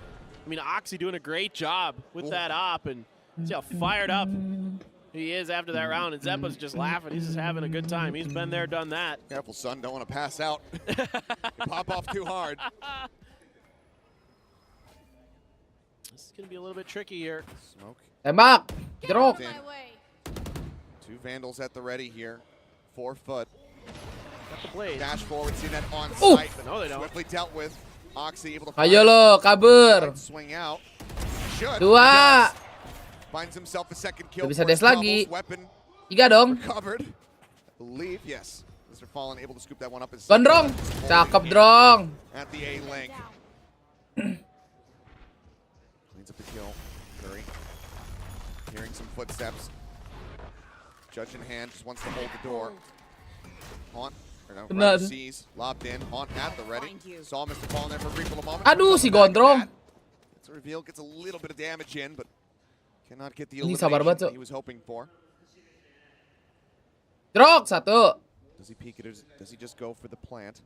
I mean, Oxy doing a great job with that op, and see how fired up he is after that round. And Zeppa's just laughing. He's just having a good time. He's been there, done that. Careful, son. Don't want to pass out. You pop off too hard. This is going to be a little bit tricky here. Smoke. Tembak. Jeruk. 2 Vandals at the ready here. 4 Foot. Got the blade. Dash forward, see that on sight. But no, they don't. Swiftly dealt with. Oxy able to ayo lo, kabur. Swing out. Should. 2. Finds himself a second kill. Bisa des lagi. Weapon 3 dong. recovered. I believe, yes. Mr. Fallen able to scoop that one up. Gondrong, cakep drong. At the A link. Cleans up the kill. Curry. Hearing some footsteps. Judge in hand, just wants to hold the door. Haunt. Right sees, lobbed in. Haunt at the ready. Saw Mr. Fallen there for a brief little moment. Aduh, si Gondrong. It's a reveal, gets a little bit of damage in, but cannot get the elimination he was hoping for. Drog satu. Does he peek it or does he just go for the plant?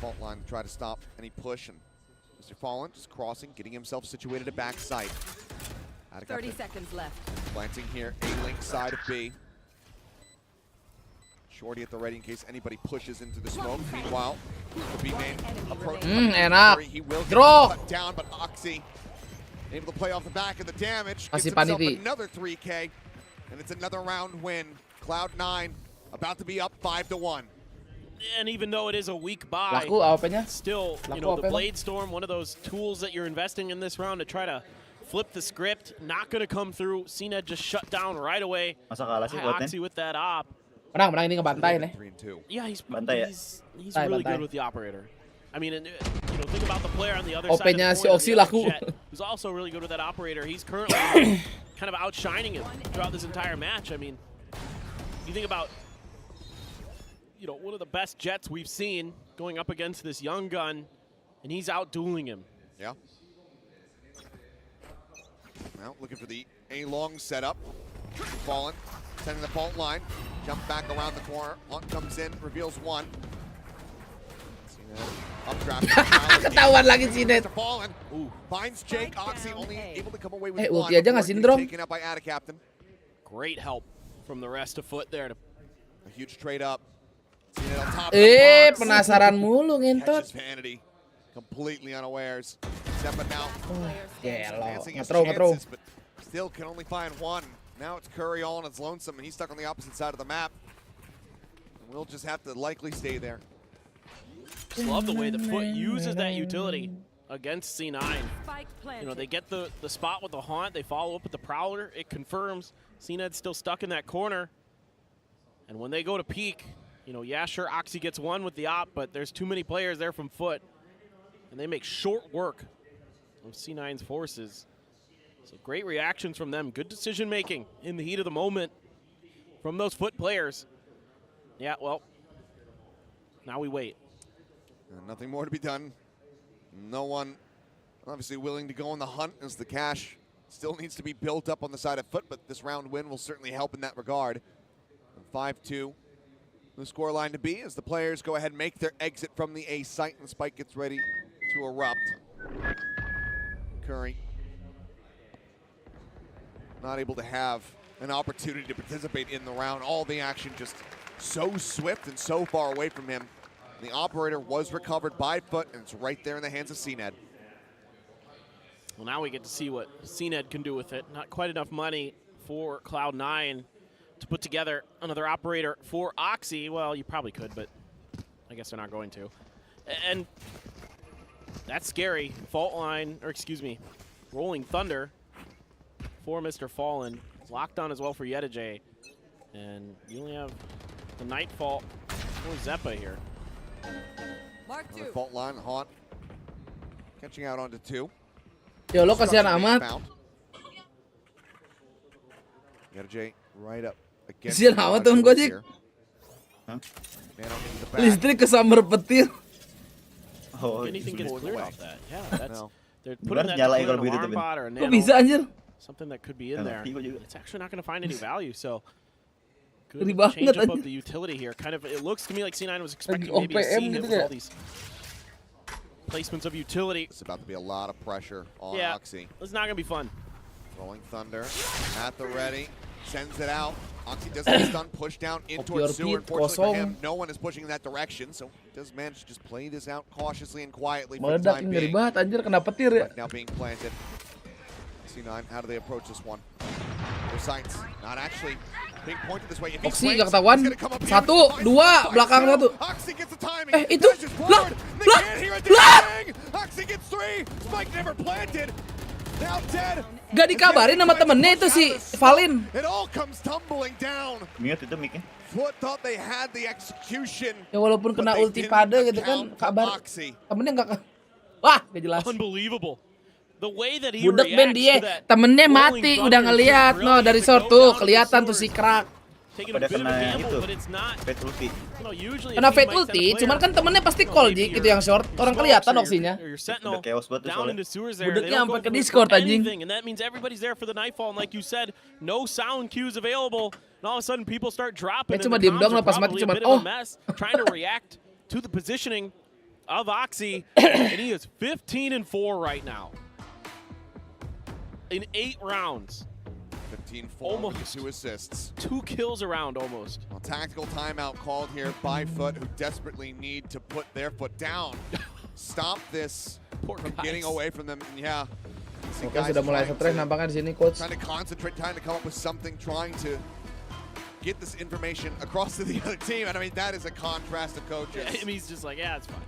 Fault line to try to stop any push, and Mr. Fallen just crossing, getting himself situated at backside. 30 seconds left. Planting here, A-link side of B. Shorty at the ready in case anybody pushes into the smoke. Meanwhile, the B main approach. Enak. He will Drop. cut down, but Oxy able to play off the back of the damage. Gets Masih himself Paniti. another 3K, and it's another round win. Cloud9 about to be up 5-1. And even though it is a weak buy, Laku AWP-nya. still, you know, the Blade Storm, one of those tools that you're investing in this round to try to flip the script, not going to come through. CNED just shut down right away. Masa kalah sih buatnya? Oxy with that op. Menang ini ngebantai nih. Yeah, he's Bantai ya? he's really good with the operator. I mean, and, you know, think about the player on the other OP-nya side of si the Oxy coin, laku. Jet, who's also really good with that operator. He's currently kind of outshining him throughout this entire match. I mean, you think about, you know, one of the best Jets we've seen going up against this young gun, and he's out-dueling him. Yeah. Now looking for the A-long setup. Fallen, sending the fault line. Jump back around the corner. Hunt comes in, reveals one. Updraft. Ketahuan lagi si Ned. Fallen. Finds Jake. Oxy only able to come away with one. Ulti aja nggak sindrom. Taken out by Ada Captain. Great help from the rest of Foot there. A huge trade up. On top of Penasaran mulu ngentot. Vanity. Completely unawares. Sepa now. Gelo. His Ngetro. chances, but still can only find one. Now it's Curry all on its lonesome, and he's stuck on the opposite side of the map. And we'll just have to likely stay there. Just love the way the Foot uses that utility against C9. You know, they get the spot with the Haunt, they follow up with the Prowler, it confirms CNED's still stuck in that corner. And when they go to peek, you know, yeah, sure, Oxy gets one with the op, but there's too many players there from Foot. And they make short work of C9's forces. So great reactions from them. Good decision making in the heat of the moment from those Foot players. Yeah, well, now we wait. Nothing more to be done. No one obviously willing to go on the hunt as the cash still needs to be built up on the side of Foot, but this round win will certainly help in that regard. 5-2, the scoreline to be as the players go ahead and make their exit from the A site and Spike gets ready to erupt. Curry not able to have an opportunity to participate in the round. All the action just so swift and so far away from him. The operator was recovered by Foot, and it's right there in the hands of CNED. Well, now we get to see what CNED can do with it. Not quite enough money for Cloud9 to put together another operator for Oxy. Well, you probably could, but I guess they're not going to. And that's scary. Fault line, or excuse me, Rolling Thunder for Mr. Fallen. Locked on as well for Yedijay. And you only have the Nightfall for Zeppa here. Another fault line, Haunt catching out onto two. Yo, lo kasihan amat. Yedijay right up against. Kasihan amat temen gue, Jik. Listrik kesambar petir. Oh, anything gets cleared off that. Yeah, that's they're Benar putting that nyala to kalau an begitu alarm tuh, Ben. bot or a Kok nano, bisa anjir? something that could be in there. It's actually not going to find any value. So good Gede banget change up anjir. of the utility here. Kind of, it looks to me like C9 was expecting Lagi maybe a C OPM hit gitu with ya. all these placements of utility. It's about to be a lot of pressure on Yeah, Oxy. it's not going to be fun. Rolling Thunder at the ready, sends it out. Oxy does get stunned, push down in towards Sewer. Unfortunately for him, no one is pushing in that direction, so he does manage to just play this out cautiously and quietly for the Meledak time ngeri being. banget anjir kena petir ya. Now being planted. C9, how do they approach this one? Their sights not actually being pointed this way. If he Oxy swings, gak ketahuan. he's gonna come up here. 1, 2, belakang satu. Oxy gets the timing. Itu Dashes forward. They can't hear a ding. Oxy gets 3. Spike never planted. Gak dikabarin sama temennya itu si Valin. It all comes tumbling down. Mute itu mic-nya. Foot thought they had the execution. Ya walaupun kena ultipada gitu kan, kabar temennya nggak. Wah, gak jelas. Unbelievable. The way that he Budak Ben reacts dia, to that temennya mati udah ngelihat, no dari short tuh kelihatan tuh si Krak. Pada kena itu, fate ulti. Kena fate ulti, cuman kan temennya pasti call Ji, gitu yang short, orang kelihatan opsinya. Udah chaos banget tuh soalnya. Budaknya sampai ke Discord anjing. And that means everybody's there for the nightfall, and like you said, no sound cues available. And all of a sudden people start dropping. Cuma diem doang lah pas mati cuma trying to react to the positioning of Oxy, and he is 15-4 right now. In 8 rounds. 15-4 with 2 assists. 2 kills around almost. Well, tactical timeout called here by Foot, who desperately need to put their foot down. Stop this from getting away from them. And yeah. Oke, sudah mulai stres nampaknya di sini coach. Trying to concentrate, trying to come up with something, trying to get this information across to the other team. And I mean, that is a contrast of coaches. Yeah, I mean, he's just like, yeah, it's fine.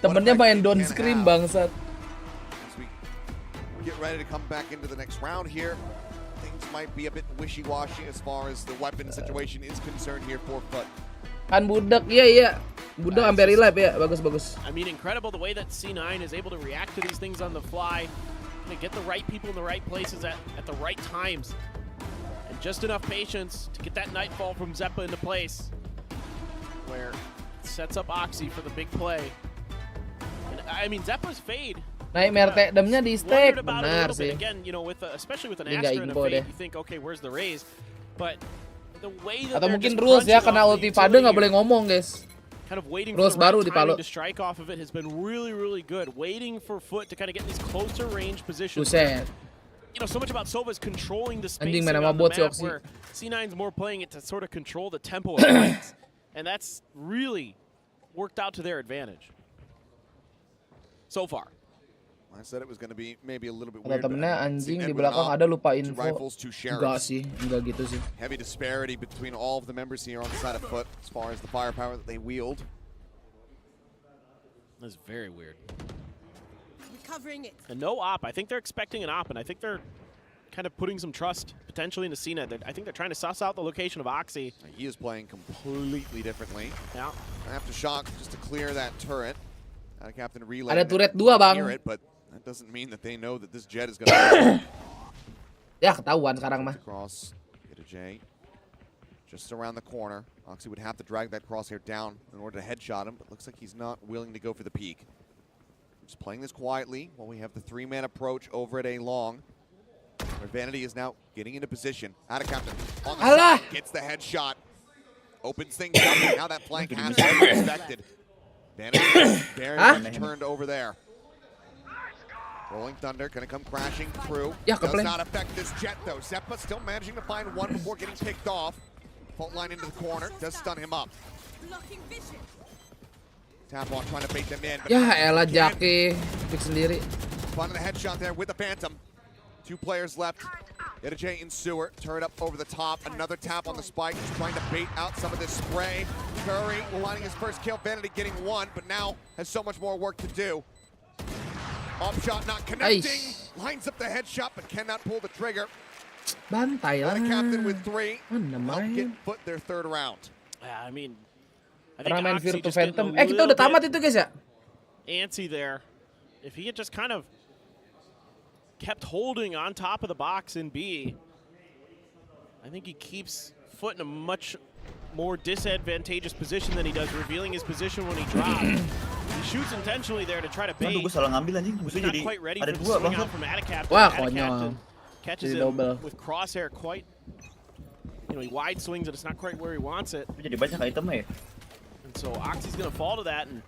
Temennya main down screen bangsat. Get ready to come back into the next round here. Things might be a bit wishy-washy as far as the weapon situation is concerned here for Foot. Kan budak, iya. Budak sampai relive ya, bagus. I mean, incredible the way that C9 is able to react to these things on the fly. To get the right people in the right places at the right times. And just enough patience to get that nightfall from Zeppa into place. Where it sets up Oxy for the big play. And I mean, Zeppa's fade. Naik Mertedemnya di stack, benar sih. Again, you know, especially with an Astra and a fade, you think, okay, where's the raise? But the way that atau mungkin rules ya, kena ultifade nggak boleh ngomong guys. Kind of waiting rules for the baru right di Palu. timing to strike off of it has been really, really good. Waiting for Foot to kind of get these closer range positions. Buset. You know, so much about Sova's controlling the spacing Anjing main sama on the bot si map, Oxy. where C9's more playing it to sort of control the tempo of fights. And that's really worked out to their advantage. So far. I said it was going to be maybe a little bit Kata weird. temennya anjing di belakang ada lupa info. Enggak sih, enggak gitu sih. Heavy disparity between all of the members here on the side of Foot as far as the firepower that they wield. That's very weird. Recovering it. And no op. I think they're expecting an op, and I think they're kind of putting some trust potentially into CNET. I think they're trying to suss out the location of Oxy. He is playing completely differently. Yeah. Aftershock just to clear that turret. Captain Relay. Ada turret 2 bang. But that doesn't mean that they know that this jet is going to. Ya ketahuan sekarang mah. Cross, get a J. Just around the corner. Oxy would have to drag that crosshair down in order to headshot him, but looks like he's not willing to go for the peak. Just playing this quietly while we have the 3-man approach over at A long. Where Vanity is now getting into position. Out of Captain on the side, gets the headshot. Opens things up, and now that flank has to be expected. Vanity very much turned over there. Rolling Thunder gonna come crashing through. Does not affect this jet though. Zeppa still managing to find one before getting picked off. Fault line into the corner, does stun him up. Tap on trying to bait them in. Ya elah Jaki, pick sendiri. Fun the headshot there with the Phantom. 2 players left. Get a J in sewer, turret up over the top. Another tap on the spike, just trying to bait out some of this spray. Curry lining his first kill. Vanity getting 1, but now has so much more work to do. Off shot not connecting. Lines up the headshot, but cannot pull the trigger. Bantai lah. Captain with 3. Mana main? Get Foot their 3rd round. Yeah, I mean, Karena main Virtu Phantom. Kita udah tamat itu guys ya. Antsy there. If he had just kind of kept holding on top of the box in B, I think he keeps Foot in a much more disadvantageous position than he does, revealing his position when he drops. He shoots intentionally there to try to bait. Aduh, gue salah ngambil anjing. Musuhnya jadi ada 2 bang. Wah, konyol. Catches him with crosshair quite, you know, he wide swings and it's not quite where he wants it. Jadi banyak itemnya ya. And so Oxy's gonna fall to that, and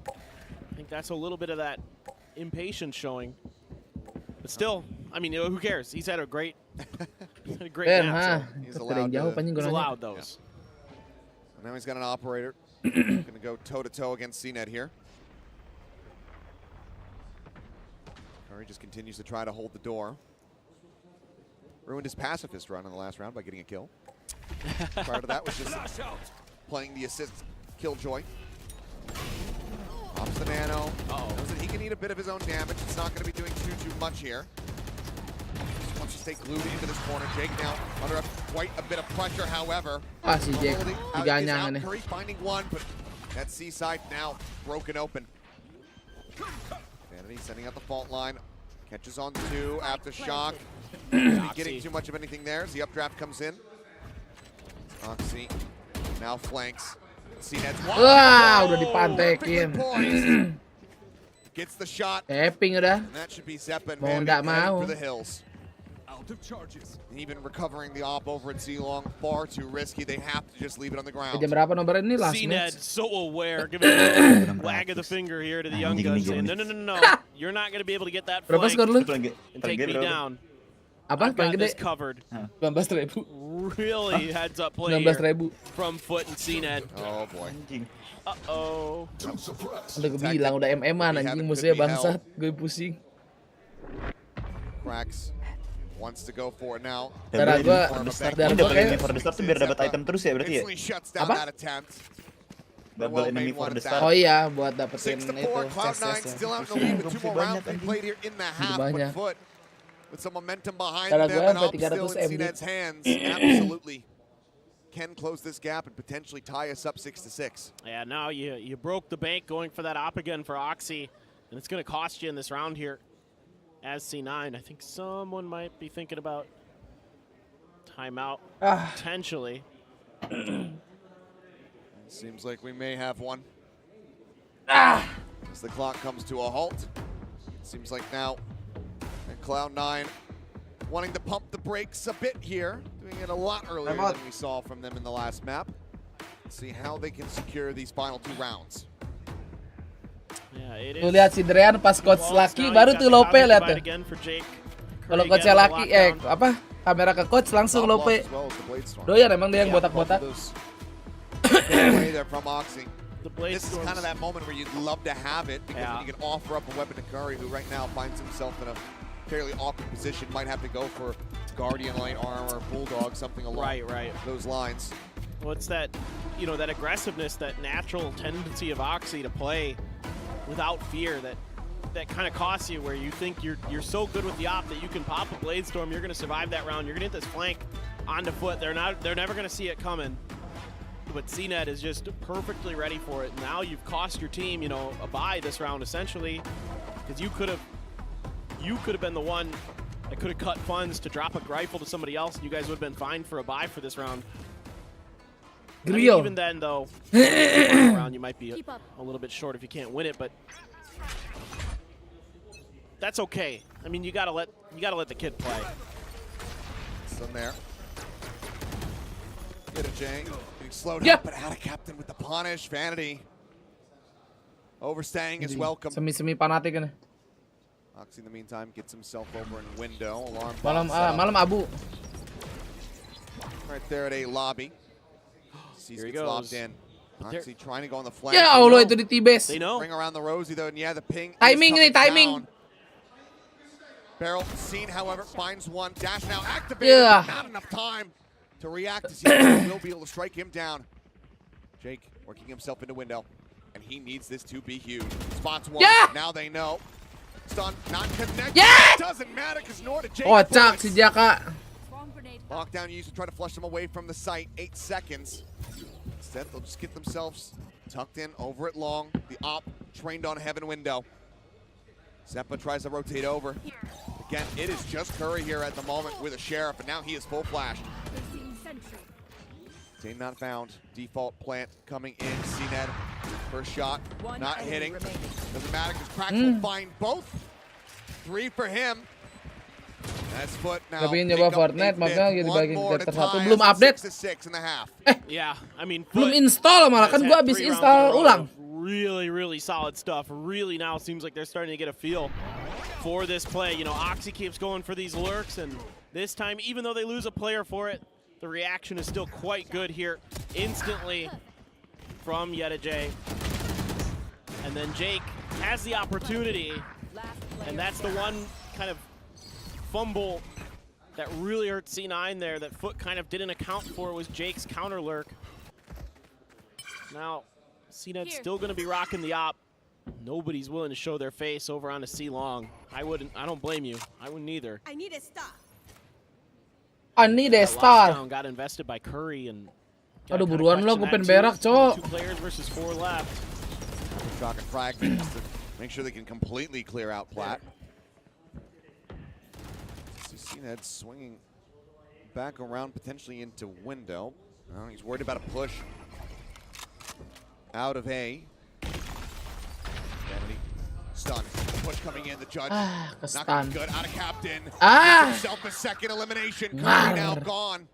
I think that's a little bit of that impatience showing. But still, I mean, who cares? He's had a great, nap. So he's allowed those. And now he's got an operator. Going to go toe-to-toe against CNET here. Curry just continues to try to hold the door. Ruined his pacifist run in the last round by getting a kill. Prior to that was just playing the assist killjoy. Pops the nano. Knows that he can eat a bit of his own damage. It's not going to be doing too much here. Just wants to stay glued into this corner. Jake now under quite a bit of pressure, however. Si Jake. Diganyangan nih. Curry finding one, but that C-side now broken open. Vanity sending out the fault line. Catches on 2 after shock. Not getting too much of anything there as the updraft comes in. Oxy now flanks. Wah, udah dipantekin. Gets the shot. Tapping udah. And that should be Zeppa and Mau Vanity nggak heading mau. for the hills. And even recovering the op over at C-Long, far too risky. They have to just leave it on the ground. Jam berapa nomor ini last CNED match? so aware, giving a wag of the finger here to the young guns, saying, no. You're not going to be able to get that Berapa flank skor lu? and take me down. Apa? I've got Paling this gede? covered. 19.000. Really heads up play 19.000. from Foot and CNED. Oh boy. Uh-oh. Udah gue bilang udah MM-an anjing musuhnya bangsat. Gue pusing. Cracks wants to go for it now. Darah gue Double for the start tuh biar dapat item terus ya berarti ya? Apa? Double enemy for the start. Oh iya, buat dapetin itu Cloud9 still out in the lead with 2 more rounds they played here in the half, but Foot with some momentum behind them and up still in CNED's hands. Absolutely can close this gap and potentially tie us up 6-6. Yeah, now you broke the bank going for that op again for Oxy, and it's going to cost you in this round here. As C9, I think someone might be thinking about timeout potentially. Seems like we may have one. As the clock comes to a halt, seems like now Cloud9 wanting to pump the brakes a bit here, doing it a lot earlier than we saw from them in the last map. See how they can secure these final 2 rounds. Tuh lihat si Drean pas coach laki baru tuh Lope lihat tuh. Kalau coachnya laki apa kamera ke coach langsung Lope. Doyan emang dia yang botak-botak. This is kind of that moment where you'd love to have it because when you can offer up a weapon to Curry, who right now finds himself in a fairly awkward position, might have to go for Guardian Light Armor, Bulldog, something along those lines. What's that, that aggressiveness, that natural tendency of Oxy to play without fear that kind of costs you, where you think you're so good with the op that you can pop a Blade Storm, you're going to survive that round, you're going to hit this flank onto Foot. They're never going to see it coming. But CNED is just perfectly ready for it. Now you've cost your team, a bye this round essentially, because you could have been the one that could have cut funds to drop a rifle to somebody else, and you guys would have been fine for a bye for this round. I mean, even then, though, round you might be a little bit short if you can't win it, but that's okay. I mean, you gotta let the kid play. Still there. Get a Jang. Getting slowed up, but out of captain with the punish. Vanity. Overstaying is welcome. Semi fanatik kan. Oxy in the meantime gets himself over in window. Alarm. Malam abu. Right there at A lobby. Here he goes. Lobbed in. Oxy trying to go on the flank. Ya Allah, itu di T-base. They know. Bring around the Rosie though, and yeah, the ping. Timing ini, timing. Barrel seen, however, finds one. Dash now activated. Not enough time to react as he will be able to strike him down. Jake working himself into window, and he needs this to be huge. Spots one. Now they know. Stun not connected. Doesn't matter because nor did Jake. Oh, cak si Jaka. Lockdown used to try to flush them away from the site. 8 seconds. Instead, they'll just get themselves tucked in over it long. The op trained on heaven window. Zeppa tries to rotate over. Again, it is just Curry here at the moment with a Sheriff, and now he is full flashed. Team not found. Default plant coming in. CNED. First shot. Not hitting. Doesn't matter because Cracks will find both. 3 for him. That's Foot now. Tapi nyoba Fortnite makanya dibagi chapter 1 belum update. Yeah, I mean, belum install malah kan gua habis install ulang. Really solid stuff. Really now seems like they're starting to get a feel for this play. Oxy keeps going for these lurks, and this time, even though they lose a player for it, the reaction is still quite good here. Instantly from Yedajay. And then Jake has the opportunity, and that's the one kind of fumble that really hurt C9 there that Foot kind of didn't account for, was Jake's counter lurk. Now, CNED's still going to be rocking the op. Nobody's willing to show their face over on a C long. I don't blame you. I wouldn't either. I need a stop. I need a star. Lockdown got invested by Curry and aduh buruan lo, gue pengen berak, Cok. 2 players versus 4 left. Shock and fragments to make sure they can completely clear out Platt. CNED swinging back around potentially into window. Well, he's worried about a push out of A. Vanity stun. Push coming in. The judge not gonna be good. Out of captain. Gets himself a second elimination. Curry now gone.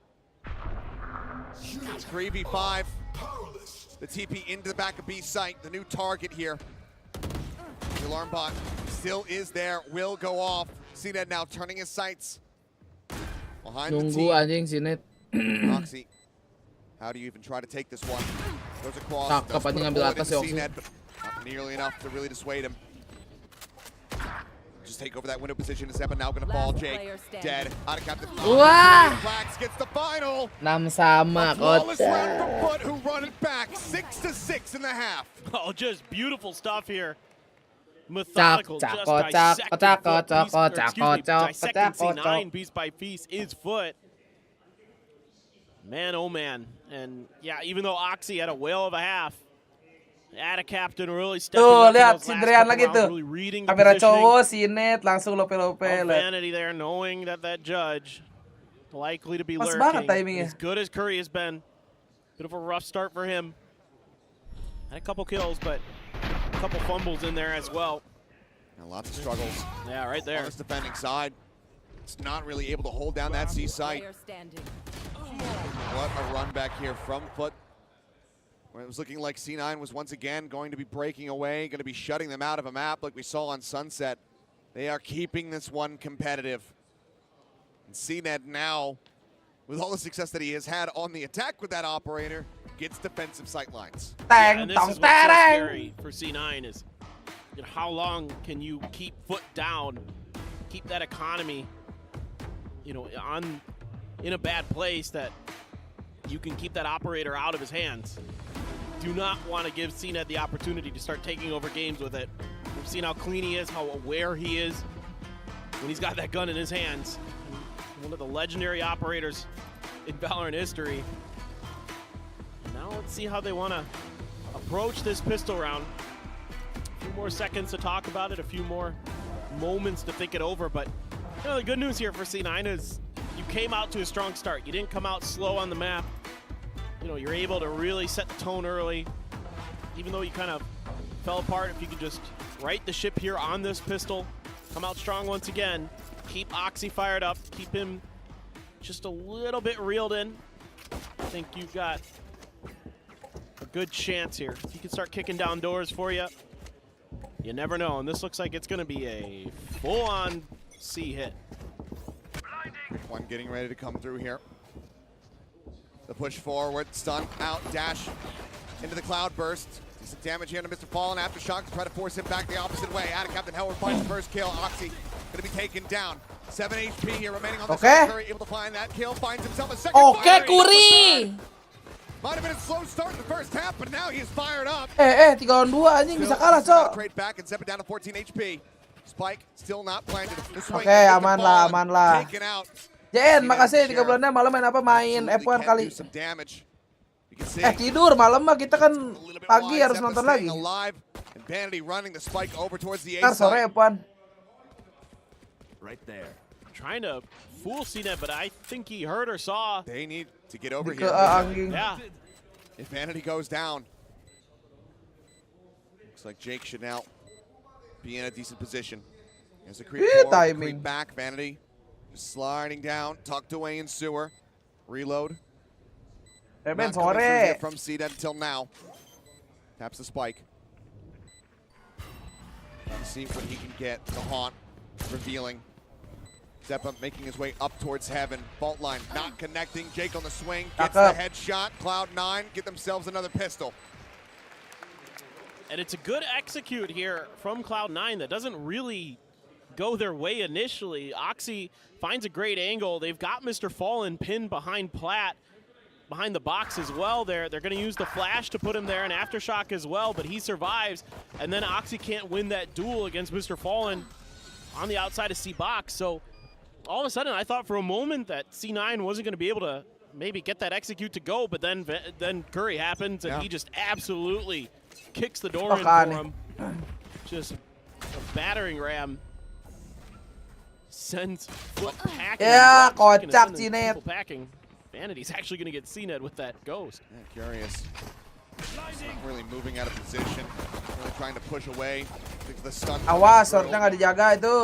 3v5. The TP into the back of B site. The new target here. The alarm bot still is there. Will go off. CNED now turning his sights behind the team. Anjing CNED. Moxie, how do you even try to take this one? Goes across. Cakep anjing ngambil atas ya, CNED, but not nearly enough to really dissuade him. Just take over that window position. Zeba now going to fall. Jake dead. Out of captain. Wah! Flax gets the final. 6 sama, Flawless kocak. round from Foot, who run it back 6-6 in the half. Oh, just beautiful stuff here. Methodical, just Kocak, dissecting C9 piece by piece is Foot. Man, oh man. And yeah, even though Oxy had a whale of a half, Ada Captain really stepping up. Tuh, lihat si Drian lagi tuh. Really reading the Kamera positioning. cowok, CNED langsung lope-lope. Vanity there, knowing that judge likely to be Pas lurking. banget timingnya. As good as Curry has been, bit of a rough start for him. Had a couple kills, but a couple fumbles in there as well. And lots of struggles. Yeah, right there. On this defending side. It's not really able to hold down that C site. What a run back here from Foot. Where it was looking like C9 was once again going to be breaking away, going to be shutting them out of a map like we saw on Sunset. They are keeping this one competitive. And CNED now, with all the success that he has had on the attack with that operator, gets defensive sight lines. Yeah, and this is what's so scary for C9 is, you know, how long can you keep Foot down, keep that economy, you know, in a bad place that you can keep that operator out of his hands. Do not want to give CNED the opportunity to start taking over games with it. We've seen how clean he is, how aware he is when he's got that gun in his hands. One of the legendary operators in Valorant history. Now let's see how they want to approach this pistol round. A few more seconds to talk about it, a few more moments to think it over, but you know, the good news here for C9 is you came out to a strong start. You didn't come out slow on the map. You know, you're able to really set the tone early. Even though you kind of fell apart, if you could just right the ship here on this pistol, come out strong once again, keep Oxy fired up, keep him just a little bit reeled in. I think you've got a good chance here. If he can start kicking down doors for you, you never know. And this looks like it's going to be a full-on C hit. One getting ready to come through here. The push forward, stun, out, dash into the cloud burst. Decent damage here to Mr. Fallen. Aftershock to try to force him back the opposite way. Out of Captain Howard finds the first kill. Oxy going to be taken down. 7 HP here remaining on the side. Curry able to find that kill. Finds himself a second fire. Curry! Might have been a slow start in the first half, but now he is fired up. 3 lawan 2 anjing bisa kalah, Cok. Trade back and Zeba down to 14 HP. Spike still not planted. Oke, aman lah. Taken out. JN, makasih 3 bulannya malam main apa? Main F1 kali. Tidur malam mah, kita kan pagi harus nonton lagi. Ntar sore F1. Right there. Trying to fool CNED, but I think he heard or saw. They need to get over here. Yeah. If Vanity goes down, looks like Jake should now be in a decent position. As a creep forward, creep back, Vanity just sliding down, tucked away in sewer. Reload. Not coming through here from CNED until now. Taps the spike. Let's see what he can get. The haunt revealing. Zeba making his way up towards heaven. Fault line not connecting. Jake on the swing. Gets the headshot. Cloud9 get themselves another pistol. And it's a good execute here from Cloud9 that doesn't really go their way initially. Oxy finds a great angle. They've got Mr. Fallen pinned behind Platt. behind the box as well. They're going to use the flash to put him there, and Aftershock as well, but he survives. And then Oxy can't win that duel against Mr. Fallen on the outside of C-Box. So all of a sudden, I thought for a moment that C9 wasn't going to be able to maybe get that execute to go, but then Curry happens, and he just absolutely kicks the door in for him. Just a battering ram. Sends foot packing. Ya, kocak Cinet. Packing. Vanity's actually going to get CNED with that ghost. Yeah, curious. Not really moving out of position. Really trying to push away. The stun. Awas, shortnya nggak dijaga itu.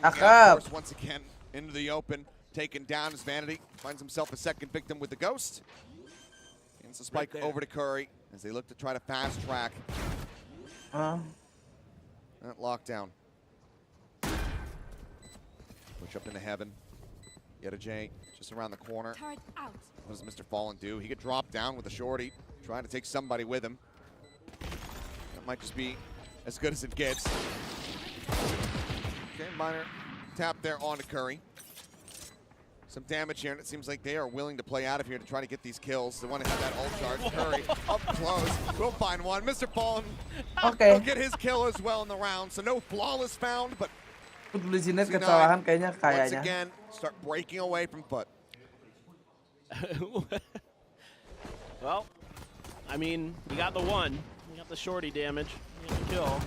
Cakep. Once again into the open, taken down as Vanity finds himself a second victim with the ghost. Gets the spike over to Curry as they look to try to fast track that lockdown. Push up into heaven. Yeta J just around the corner. What does Mr. Fallen do? He could drop down with the shorty, trying to take somebody with him. That might just be as good as it gets. Okay, minor tap there onto Curry. Some damage here, and it seems like they are willing to play out of here to try to get these kills. They want to have that ult charge. Curry up close. We'll find one. Mr. Fallen will get his kill as well in the round. So no flawless found, but kesalahan kayaknya. Once again, start breaking away from foot. Well, I mean, you got the one. You got the shorty damage. You got the kill.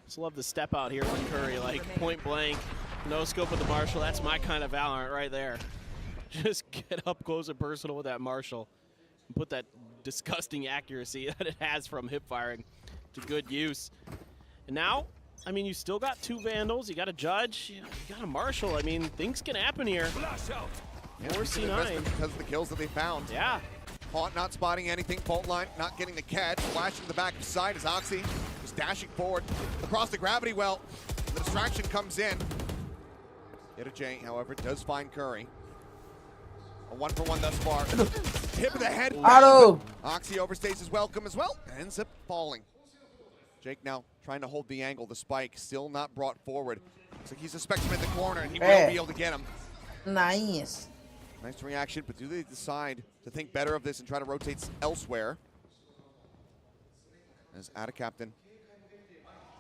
Just love the step out here from Curry, like point blank. No scope with the Marshall. That's my kind of Valorant right there. Just get up close and personal with that Marshall and put that disgusting accuracy that it has from hip firing to good use. And now, I mean, you still got two Vandals. You got a Judge. You got a Marshall. I mean, things can happen here. Yeah, or C9 because of the kills that they found. Yeah. Haunt not spotting anything. Fault line not getting the catch. Flashing to the back side as Oxy just dashing forward across the gravity well. The distraction comes in. Yeta J, however, does find Curry. A 1-for-1 thus far. Tip of the head. Oxy overstays his welcome as well. Ends up falling. Jake now trying to hold the angle. The spike still not brought forward. Looks like he suspects him in the corner, and he will be able to get him. Nice. Nice reaction, but do they decide to think better of this and try to rotate elsewhere? As Ada Captain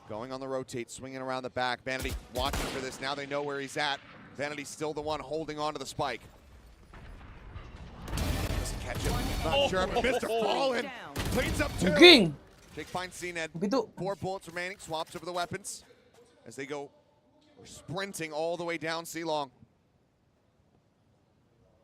going on the rotate, swinging around the back. Vanity watching for this. Now they know where he's at. Vanity's still the one holding on to the spike. Doesn't catch it. Not sure, but Mr. Fallen cleans up two. Jake finds CNED. 4 bullets remaining. Swaps over the weapons as they go sprinting all the way down C-Long.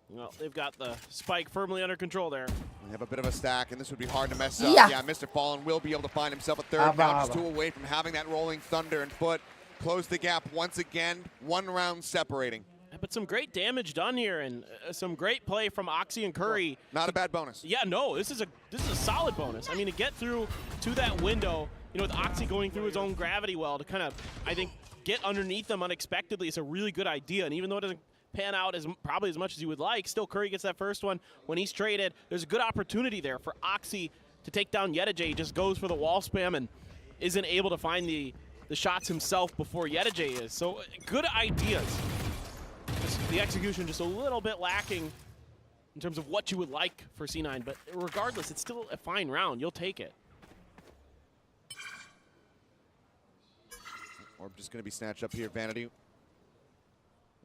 Well, they've got the spike firmly under control there. They have a bit of a stack, and this would be hard to mess up. Yeah, Mr. Fallen will be able to find himself a third. Now just 2 away from having that rolling thunder and foot. Close the gap once again. 1 round separating. But some great damage done here, and some great play from Oxy and Curry. Not a bad bonus. Yeah, no, this is a solid bonus. I mean, to get through to that window, you know, with Oxy going through his own gravity well to kind of, I think, get underneath them unexpectedly is a really good idea. And even though it doesn't pan out probably as much as you would like, still Curry gets that first one. When he's traded, there's a good opportunity there for Oxy to take down Yeta J. He just goes for the wall spam and isn't able to find the shots himself before Yeta J is. So good ideas. The execution just a little bit lacking in terms of what you would like for C9, but regardless, it's still a fine round. You'll take it. Orb just going to be snatched up here. Vanity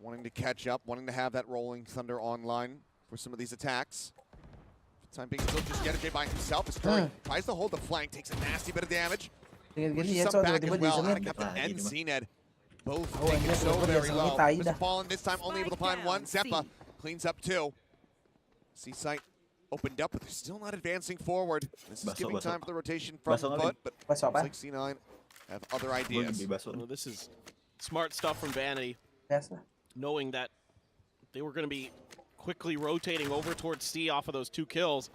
wanting to catch up, wanting to have that rolling thunder online for some of these attacks. For the time being, still just Yeta J by himself. As Curry tries to hold the flank, takes a nasty bit of damage. Pushes some back as well. Captain and CNED both taking so very well. Mr. Fallen this time only able to find 1. Zeppa cleans up 2. C-Site opened up, but they're still not advancing forward. This is giving time for the rotation from foot, but looks like C9 have other ideas. Well, this is smart stuff from Vanity. Knowing that they were going to be quickly rotating over towards C off of those 2 kills.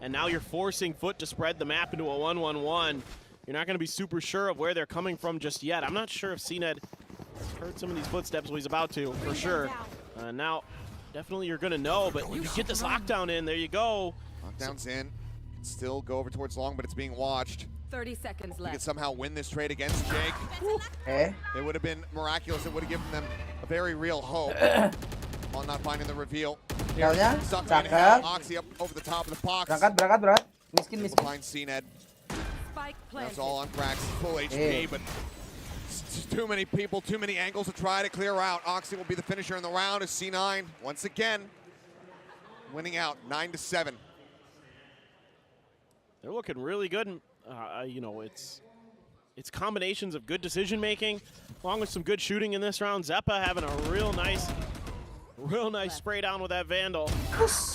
And now you're forcing Foot to spread the map into a 1-1-1. You're not going to be super sure of where they're coming from just yet. I'm not sure if CNED heard some of these footsteps. Well, he's about to, for sure. Now, definitely you're going to know, but you get this lockdown in. There you go. Lockdown's in. Can still go over towards Long, but it's being watched. 30 seconds left. He could somehow win this trade against Jake. It would have been miraculous. It would have given them a very real hope. Well, not finding the reveal. Tinggalnya, Sucked in cakep. hell. Oxy up over the top of the box. Berangkat, berat. Miskin. Find CNED. That's all on Krax. Full HP, but it's too many people, too many angles to try to clear out. Oxy will be the finisher in the round as C9 once again winning out 9-7. They're looking really good. You know, it's combinations of good decision making, along with some good shooting in this round. Zeppa having a real nice spray down with that Vandal.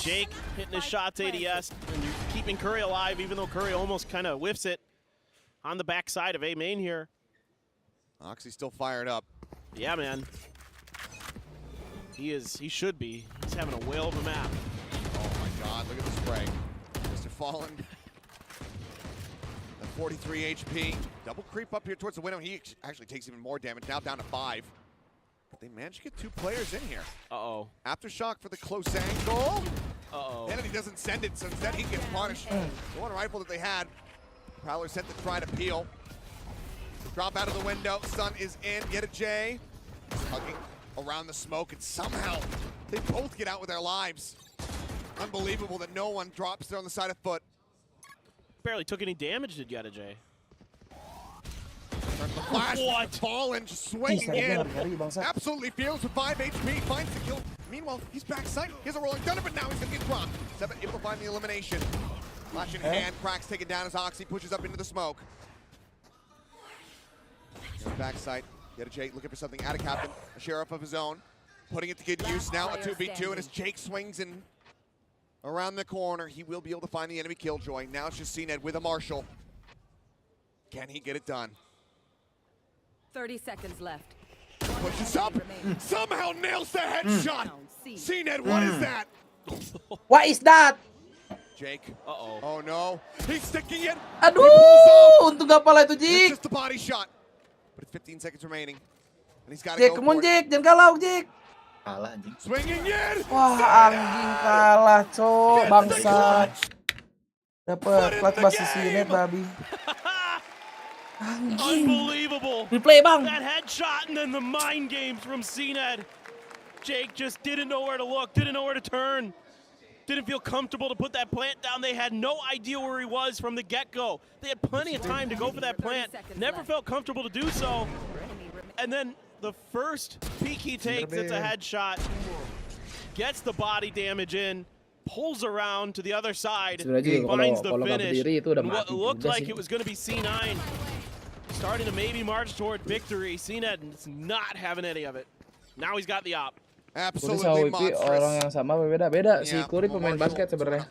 Jake hitting his shots ADS and keeping Curry alive, even though Curry almost kind of whiffs it on the backside of A main here. Oxy's still fired up. Yeah, man. He should be. He's having a whale of a map. Oh my God, look at the spray. Mr. Fallen. The 43 HP. Double creep up here towards the window. He actually takes even more damage, now down to 5. But they managed to get 2 players in here. Uh-oh. Aftershock for the close angle. Uh-oh. Kennedy doesn't send it, so instead he gets punished. The one rifle that they had, Prowler sent to try to peel. Drop out of the window, Sun is in, get a J. Hugging around the smoke, and somehow they both get out with their lives. Unbelievable that no one drops there on the side of foot. Barely took any damage, did Yeta J. The flash, what? Fallen, just swinging in. Absolutely fearless with 5 HP, finds the kill. Meanwhile, he's backside, he has a rolling thunder, but now he's gonna get dropped. Seven able to find the elimination. Flash in hand, Cracks taken down as Oxy pushes up into the smoke. Backside, Yeta J looking for something out of Captain, a sheriff of his own, putting it to good use now, a 2v2, and as Jake swings in around the corner, he will be able to find the enemy killjoy. Now it's just CNED with a Marshall. Can he get it done? 30 seconds left. Pushes up, somehow nails the headshot. CNED, what is that? What is that? Jake. Uh-oh. Oh no, he's sticking it. Aduh, untung gak pala itu, It's Jik. just the body shot. But it's 15 seconds remaining. And he's got to Jik, go come on, for it. Jik. Jangan kalah, Jik. Kalah anjing. Swinging in. Wah, anjing kalah, cok. Bangsat. Dapat plat basis ini, babi. Unbelievable. Replay, bang. That headshot and then the mind games from CNED. Jake just didn't know where to look, didn't know where to turn. Didn't feel comfortable to put that plant down. They had no idea where he was from the get-go. They had plenty of time to go for that plant. Never felt comfortable to do so. And then the first peek he takes, it's a headshot. Gets the body damage in, pulls around to the other side, finds the finish. What looked like it was going to be C9. Starting to maybe march toward victory. CNED is not having any of it. Now he's got the op. Putih sama Wipi orang yang sama beda-beda. Si Kuri pemain basket sebenarnya.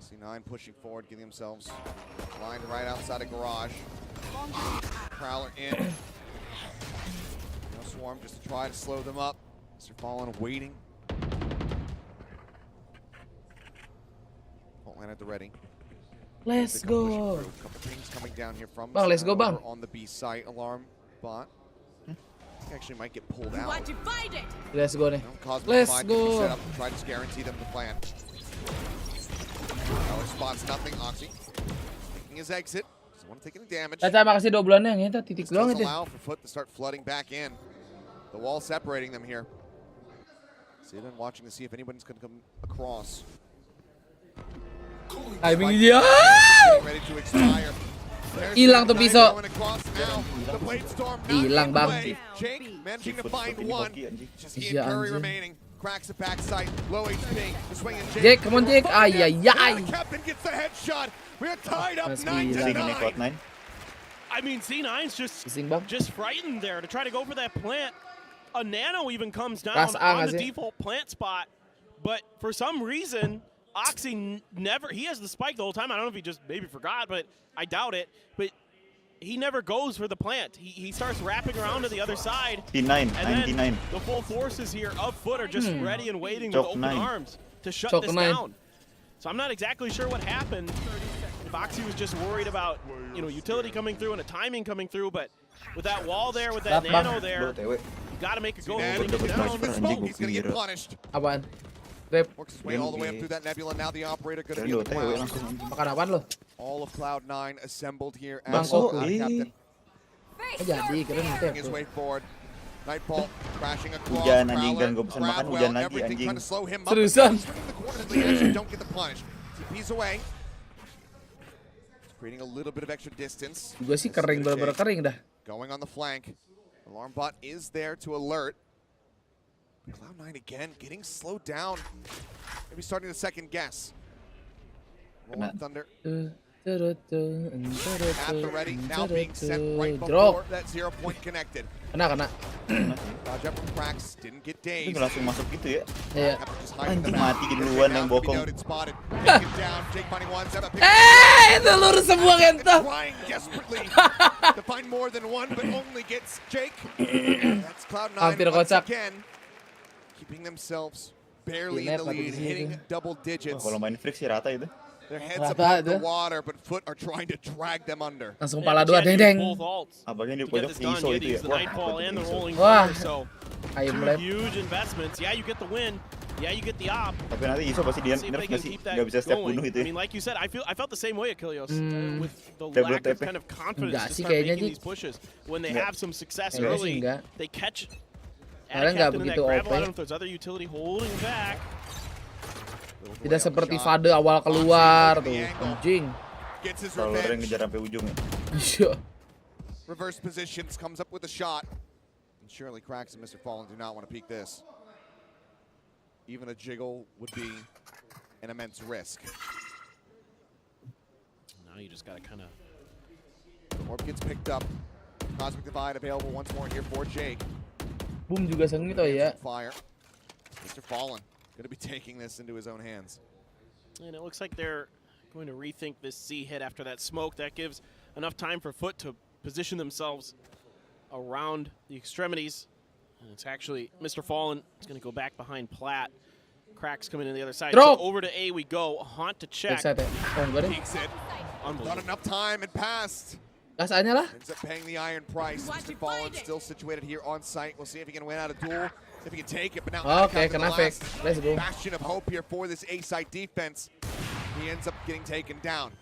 C9 pushing forward, getting themselves lined right outside of garage. Prowler in. No swarm just to try to slow them up. Mr. Fallen waiting. Land at the ready. Let's go. Couple things coming down here from Bang, let's go, bang. on the B site alarm bot. Actually might get pulled out. Let's go nih. Let's go. Set up to try to guarantee them the plan. Spots nothing. Oxy taking his exit. Doesn't want to take any damage. Caca makasih 2 bulannya yang itu titik doang itu. Allow for Foot to start flooding back in. The wall separating them here. Zidane watching to see if anybody's going to come across. Timing dia. Ready to expire. Hilang tuh pisau. Hilang bang. Jake managing to find one. Just Ian Curry remaining. Cracks it backside. Low HP. Jake, come on Jake. Ay. Captain gets the headshot. We're tied up 9-9. I mean, C9's just frightened there to try to go for that plant. A nano even comes down on the default plant spot, but for some reason, Oxy never, he has the spike the whole time. I don't know if he just maybe forgot, but I doubt it. But he never goes for the plant. He starts wrapping around to the other side. 99. The full forces here of Foot are just ready and waiting with open arms to shut this down. So I'm not exactly sure what happened. If Oxy was just worried about, utility coming through and a timing coming through, but with that wall there, with that nano there, you got to make a go. He's going to get punished. Apaan? Works his way all the way up through that nebula. Now the operator going to get the ground. Makan apaan lo? All of Cloud9 assembled here. Bangkok. Captain. Jadi keren His way forward. Nightbolt crashing across. Hujan anjing dan gue pesan makan hujan lagi anjing. Seriusan? Don't get the punish. TP's away. Creating a little bit of extra distance. Juga sih kering, bener-bener kering dah. Going on the flank. Alarm bot is there to alert. Cloud9 again getting slowed down. Maybe starting to second guess. Rolling Thunder. At the ready, now being sent right before that 0 point connected. Kena. Dodge up from cracks, didn't get dazed. Itu langsung masuk gitu ya. Iya. Anjing mati duluan yang bokong. Itu lurus semua Genta. Trying desperately to find more than one, but only gets Jake. That's Cloud9 once again, keeping themselves barely in the lead, hitting double digits. Kalau main freak sih rata itu. Their heads above the water, but Foot are trying to drag them under. Langsung pala dua deng. Abangnya di pojok iso itu ya. Wah. Ayo mulai. Huge investments. Yeah, you get the win. Yeah, you get the op. Tapi nanti iso pasti dia nerf nggak sih? Nggak bisa step bunuh itu ya. I mean, like you said, I felt the same way, Achilles, with the lack of kind of confidence to start making these pushes. When they have some success early, they catch. Kalian nggak begitu OP. I don't know if there's other utility holding back. Tidak seperti Fade awal keluar tuh, anjing. Kalau orang ngejar sampai ujung ya. Iya. Reverse positions, comes up with a shot. And surely Cracks and Mr. Fallen do not want to peek this. Even a jiggle would be an immense risk. Now you just gotta kind of. Orb gets picked up. Cosmic Divide available once more here for Jake. Boom juga sengit oh ya. Fire. Mr. Fallen going to be taking this into his own hands. And it looks like they're going to rethink this C hit after that smoke. That gives enough time for Foot to position themselves around the extremities. And it's actually Mr. Fallen is going to go back behind Platt. Cracks coming in the other side. So over to A we go. Haunt to check. Takes it. Not enough time. It passed. Gas aja lah. Ends up paying the iron price. Mr. Fallen still situated here on site. We'll see if he can win out a duel. If he can take it, but now kena fix. Let's go. Bastion of hope here for this A site defense. He ends up getting taken down.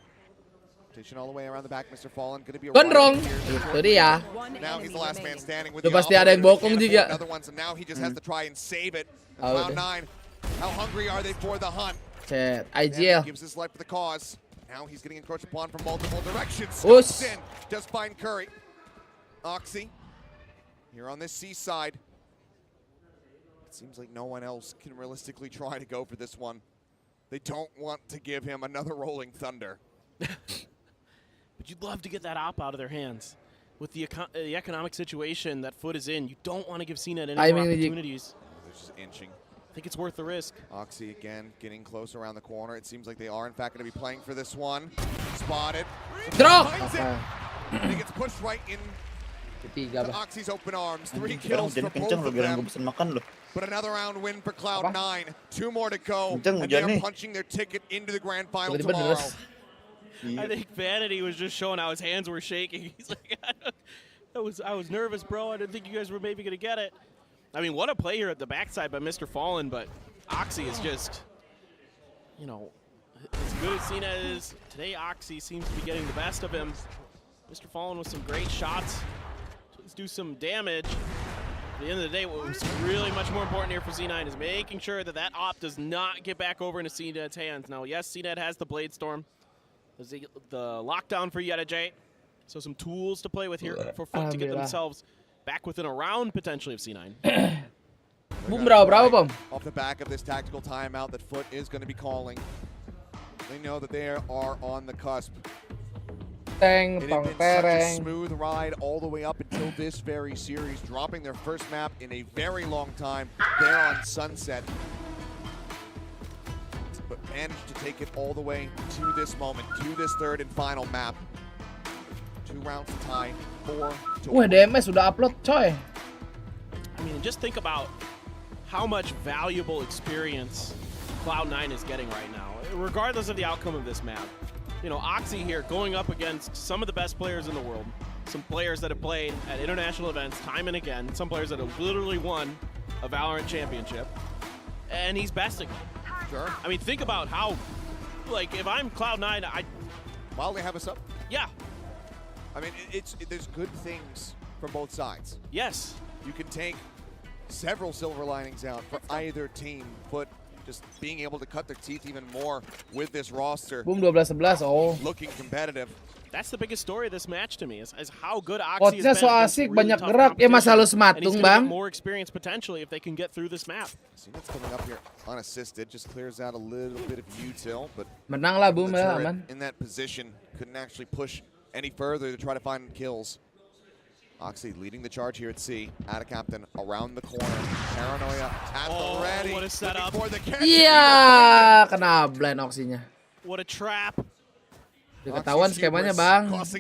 Rotation all the way around the back. Mr. Fallen going to be Gondrong. Itu dia. Now he's the last man standing with pasti ada yang bokong juga. Another one, so now he just has to try and save it. Cloud9, how hungry are they for the hunt? Set, IGL. Gives his life for the cause. Now he's getting encroached upon from multiple directions. In, just find Curry. Oxy, here on this seaside. It seems like no one else can realistically try to go for this one. They don't want to give him another Rolling Thunder. But you'd love to get that op out of their hands. With the economic situation that Foot is in, you don't want to give CNET any more opportunities. They're just inching. I think it's worth the risk. Oxy again getting close around the corner. It seems like they are in fact going to be playing for this one. Spotted. Drop! And he gets pushed right in to Oxy's open arms. 3 kills for both of them. But another round win for Cloud9. 2 more to go. And they are punching their ticket into the grand final tomorrow. I think Vanity was just showing how his hands were shaking. He's like, I was nervous, bro. I didn't think you guys were maybe going to get it. I mean, what a play here at the backside by Mr. Fallen, but Oxy is just, you know, as good as CNET is, today Oxy seems to be getting the best of him. Mr. Fallen with some great shots. Let's do some damage. At the end of the day, what was really much more important here for C9 is making sure that that op does not get back over into CNET's hands. Now, yes, CNET has the Blade Storm. There's the lockdown for Yeta J. So some tools to play with here for Foot to get themselves back within a round, potentially, of C9. Boom, berapa, Bang? Off the back of this tactical timeout that Foot is going to be calling. They know that they are on the cusp. It had been such a smooth ride all the way up until this very series, dropping their first map in a very long time there on Sunset. But managed to take it all the way to this moment, to this third and final map. 2 rounds to tie, 4 to win. DMS sudah upload, coy. I mean, just think about how much valuable experience Cloud9 is getting right now, regardless of the outcome of this map. You know, Oxy here going up against some of the best players in the world, some players that have played at international events time and again, some players that have literally won a Valorant championship, and he's besting them. Sure. I mean, think about how, like, if I'm Cloud9, while they have us up? Yeah. I mean, there's good things from both sides. Yes. you can take several silver linings out for either team, but just being able to cut their teeth even more with this roster. Boom 12-11. Oh. Looking competitive. That's the biggest story of this match to me is how good Oxy Coachnya has so been. asik, banyak gerak. Ya masa lu sematung, Bang. More experience potentially if they can get through this map. Sinet's coming up here unassisted, just clears out a little bit of util, but menang lah Boom ya, aman. in that position couldn't actually push any further to try to find kills. Oxy leading the charge here at C. Add a captain around the corner. Paranoia at the ready. What a setup. Iya, kena blind Oxy-nya. What a trap. Udah ketahuan skemanya, Bang. Oxy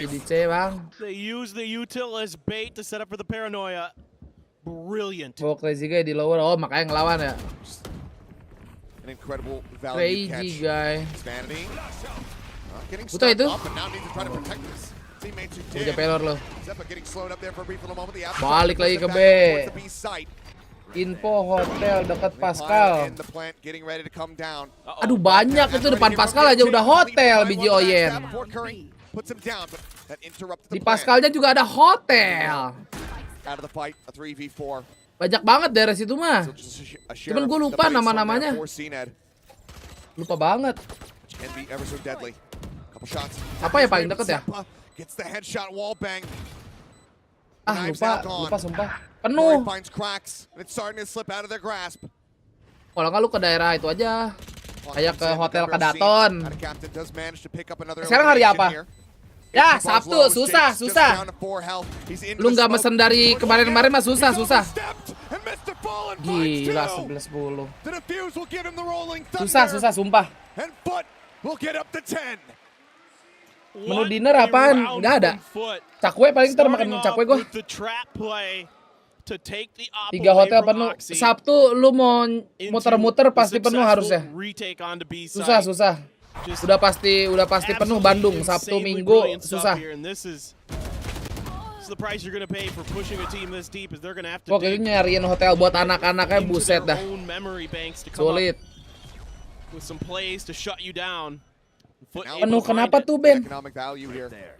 di C, Bang. They use the util as bait to set up for the paranoia. Brilliant. Bawa Crazy Guy di lower. Oh, makanya ngelawan ya. An incredible value catch. Crazy Guy. Vanity. Getting Buta itu. up and now needs to try to protect his teammates who Udah pelor lo. Zeppa getting slowed up there for a brief little moment. The Balik lagi ke B. Info hotel dekat Pascal. Aduh banyak itu depan Pascal aja udah hotel biji Oyen. Di Pascalnya juga ada hotel. Banyak banget daerah situ mah. Cuman gue lupa nama-namanya. Lupa banget. Apa ya paling deket ya? Ah lupa sumpah. Penuh. Kalau nggak lu ke daerah itu aja. Kayak ke hotel Kadaton. Sekarang hari apa? Ya Sabtu, susah. Lu nggak mesen dari kemarin-kemarin mah susah. Gila 11-10. Susah sumpah. Menu dinner apaan? Nggak ada. Cakwe paling ntar makan cakwe gua. 3 hotel penuh. Sabtu lu mau muter-muter pasti penuh harusnya. Susah. Udah pasti penuh Bandung. Sabtu Minggu susah. Pokoknya nyariin hotel buat anak-anaknya buset dah. Sulit. Penuh kenapa tuh Ben?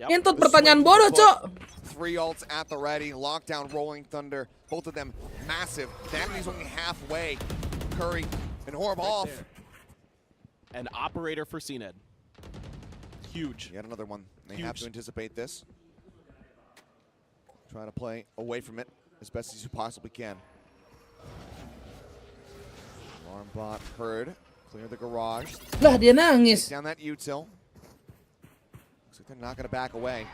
Intut pertanyaan bodoh cok. 3 ults at the ready, lockdown, rolling thunder, both of them massive. Damity's only halfway. Curry and Orb off. An operator for CNED. Huge. Yet another one. They have to anticipate this. Try to play away from it as best as you possibly can. Alarm bot heard. Clear the garage. Lah dia nangis. Down that util. Looks like they're not going to back away.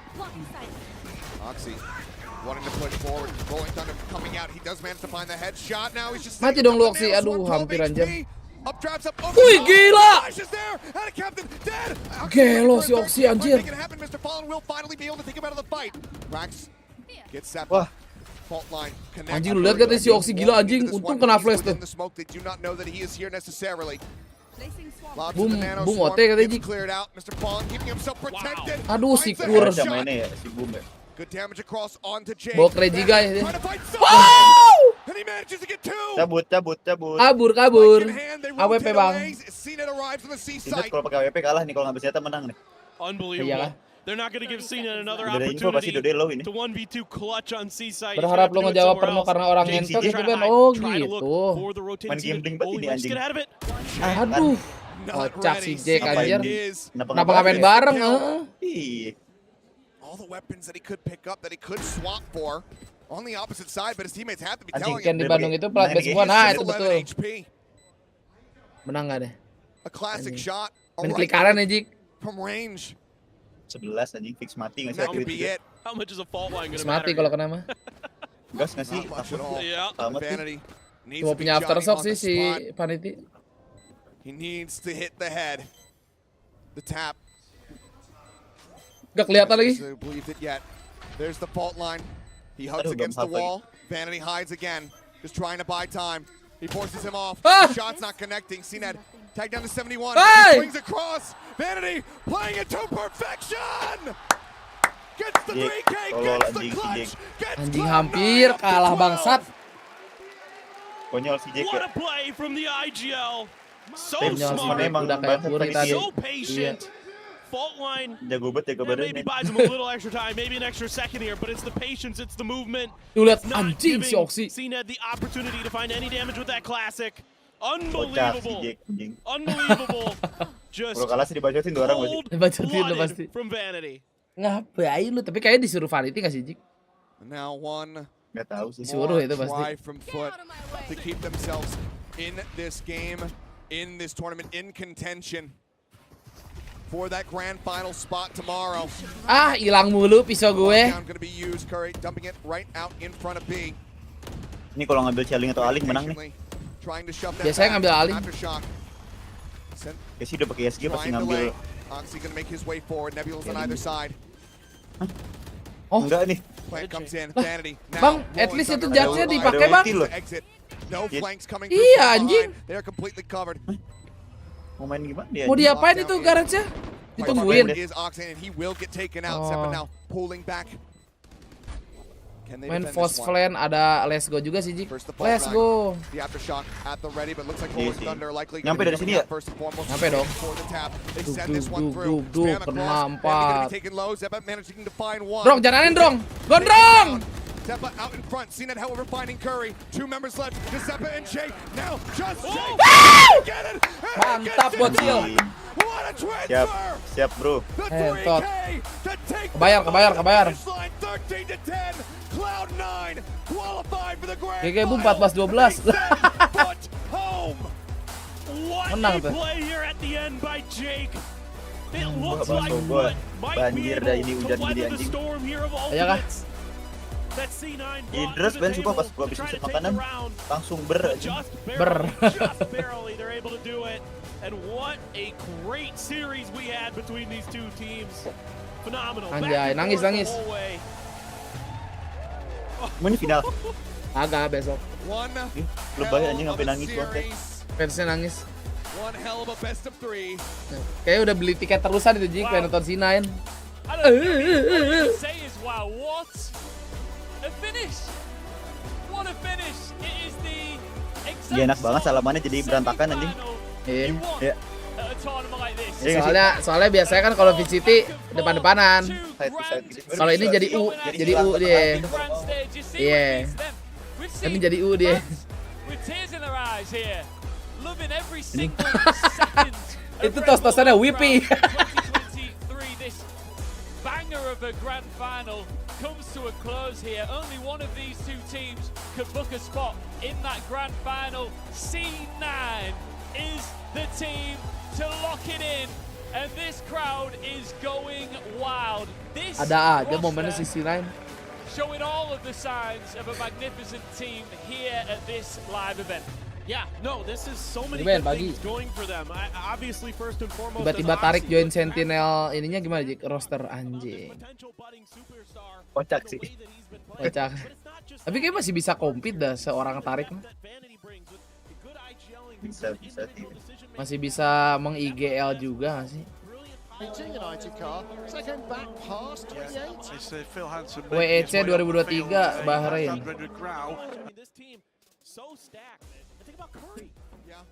Oxy wanting to push forward. Rolling thunder coming out. He does manage to find the headshot. Now he's just mati dong lu Oxy. Aduh hampir anjir. Wih gila. Gelo si Oxy anjir. Wah. Anjing lu lihat gak si Oxy gila anjing. Untung kena flash tuh. Boom OT katanya Jik. Aduh si Kur. Bawa Crazy Guy. Wow! Cabut. Kabur. AWP bang. Ingat kalau pakai AWP kalah nih, kalau nggak bisa menang nih. Unbelievable. They're not going to give Cena another opportunity to 1v2 clutch on C-side. Berharap lo ngejawab penuh karena orang ngentot gitu Ben. Oh gitu. Main gambling banget ini anjing. Aduh. Kocak si Jack anjir. Kenapa nggak main bareng? All the weapons that he could pick up, that he could swap for on the opposite side, but his teammates have to be telling him. Di Bandung itu plat base semua, nah itu betul. Menang nggak deh? A classic shot. Main klik kanan ya Jik. From range. 11 anjing fix mati nggak sih? That could be it. How much is a fault line gonna mati kalau kena mah. Gas nggak sih? Vanity. Cuma punya aftershock sih si Vanity. He needs to hit the head. The tap. Gak kelihatan lagi. There's the fault line. He hugs against the wall. Vanity hides again. Just trying to buy time. He forces him off. The shot's not connecting. CNED tagged down to 71. He swings across. Vanity playing it to perfection. Gets the 3K. Gets the clutch. Anjing hampir kalah bangsat. Konyol si Jack. What a play from the IGL. So smart. smart. Udah kayak Puri tadi. So patient. fault line. Jago banget, jago banget. Maybe buys him a little extra time, maybe an extra second here, but it's the patience, it's the movement. Tuh lihat It's not anjing si giving Oxy. CNED the opportunity to find any damage with that classic. Kocak si Unbelievable. Jack, anjing. Unbelievable. Just Kalau kalah sih dibacotin 2 orang pasti. Dibacotin lo pasti. from Vanity. Ngapain lu? Tapi kayaknya disuruh Vanity gak sih, Jik? Now one Nggak tahu sih. Disuruh itu pasti. try from Foot to keep themselves in this game, in this tournament, in contention for that grand final spot tomorrow. Ah, hilang mulu pisau gue. Down gonna be used, Curry dumping it right out in front of B. Ini kalau ngambil Cheling atau Aling menang nih. Trying to shove that Biasanya ngambil back. Aling. Aftershock. Kayak sih udah pakai SG pasti Trying to ngambil. delay. Oxy gonna make his way forward. Nebula's on either side. Oh, enggak nih. Plant comes in. Vanity. Bang, at least itu judge-nya dipakai, Bang. Exit. No flanks coming Iya, anjing. They're completely covered. Mau main gimana dia? Mau diapain itu garage-nya? Ditungguin. Is Oxy and he will get taken out. Sepa now pulling back. Main Force Flan ada Let's Go juga sih, Jik. Let's Go. The aftershock at the ready, but looks like Rolling Thunder likely Nyampe dari sini ya? Nyampe dong. Duk, kena 4. Drong, jangan aneh, Drong. Gondrong! Sepa out in front. CNED, however, finding Curry. 2 members left. Sepa and Jay. Now just Jay. Get it! Mantap buat Sil. What a transfer! Siap, bro. Entot. Kebayar. 13 to 10. Cloud9 qualified for the grand GG Bu 14-12. Menang tuh. Play here at the end by Jake. It looks Bakso like gua might be banjir dah able ini to hujan gini weather the anjing. storm here of Ayo kah? ultimates. That C9 Idris Ben suka pas gua habis ngasih makanan langsung ber. just barely they're able to do it. And what a great series we had between these two teams. Phenomenal. Anjay, nangis. Mau ini final. Agak besok. Lebay anjing sampai nangis gua. Fansnya nangis. One hell of a best of 3. Kayaknya udah beli tiket terusan itu, Jik, pengen nonton C9. Say is wow, what a finish! What a finish! It is the Gak enak banget salamannya jadi berantakan anjing. Iya. at a tournament like this. Soalnya biasanya kan kalau VCT depan-depanan. Kalau ini jadi U dia. Iya. Ini jadi U dia. With tears in their eyes here, loving every single second. Itu tos-tosannya Whippy. 2023, this banger of a grand final comes to a close here. Only one of these two teams could book a spot in that grand final. C9 is the team to lock it in, and this crowd is going wild. This Ada aja momennya C9. showing all of the signs of a magnificent team here at this live event. Yeah, no, this is so many Ben, good pagi. things going for them. Obviously, first and foremost, Tiba-tiba as tarik Oxy, join Sentinel ininya gimana, Jik? Roster anjing. Kocak sih. Kocak. Tapi kayak masih bisa compete dah seorang tarik. Bisa sih. Masih bisa meng-IGL juga gak sih? WEC 2023 Bahrain.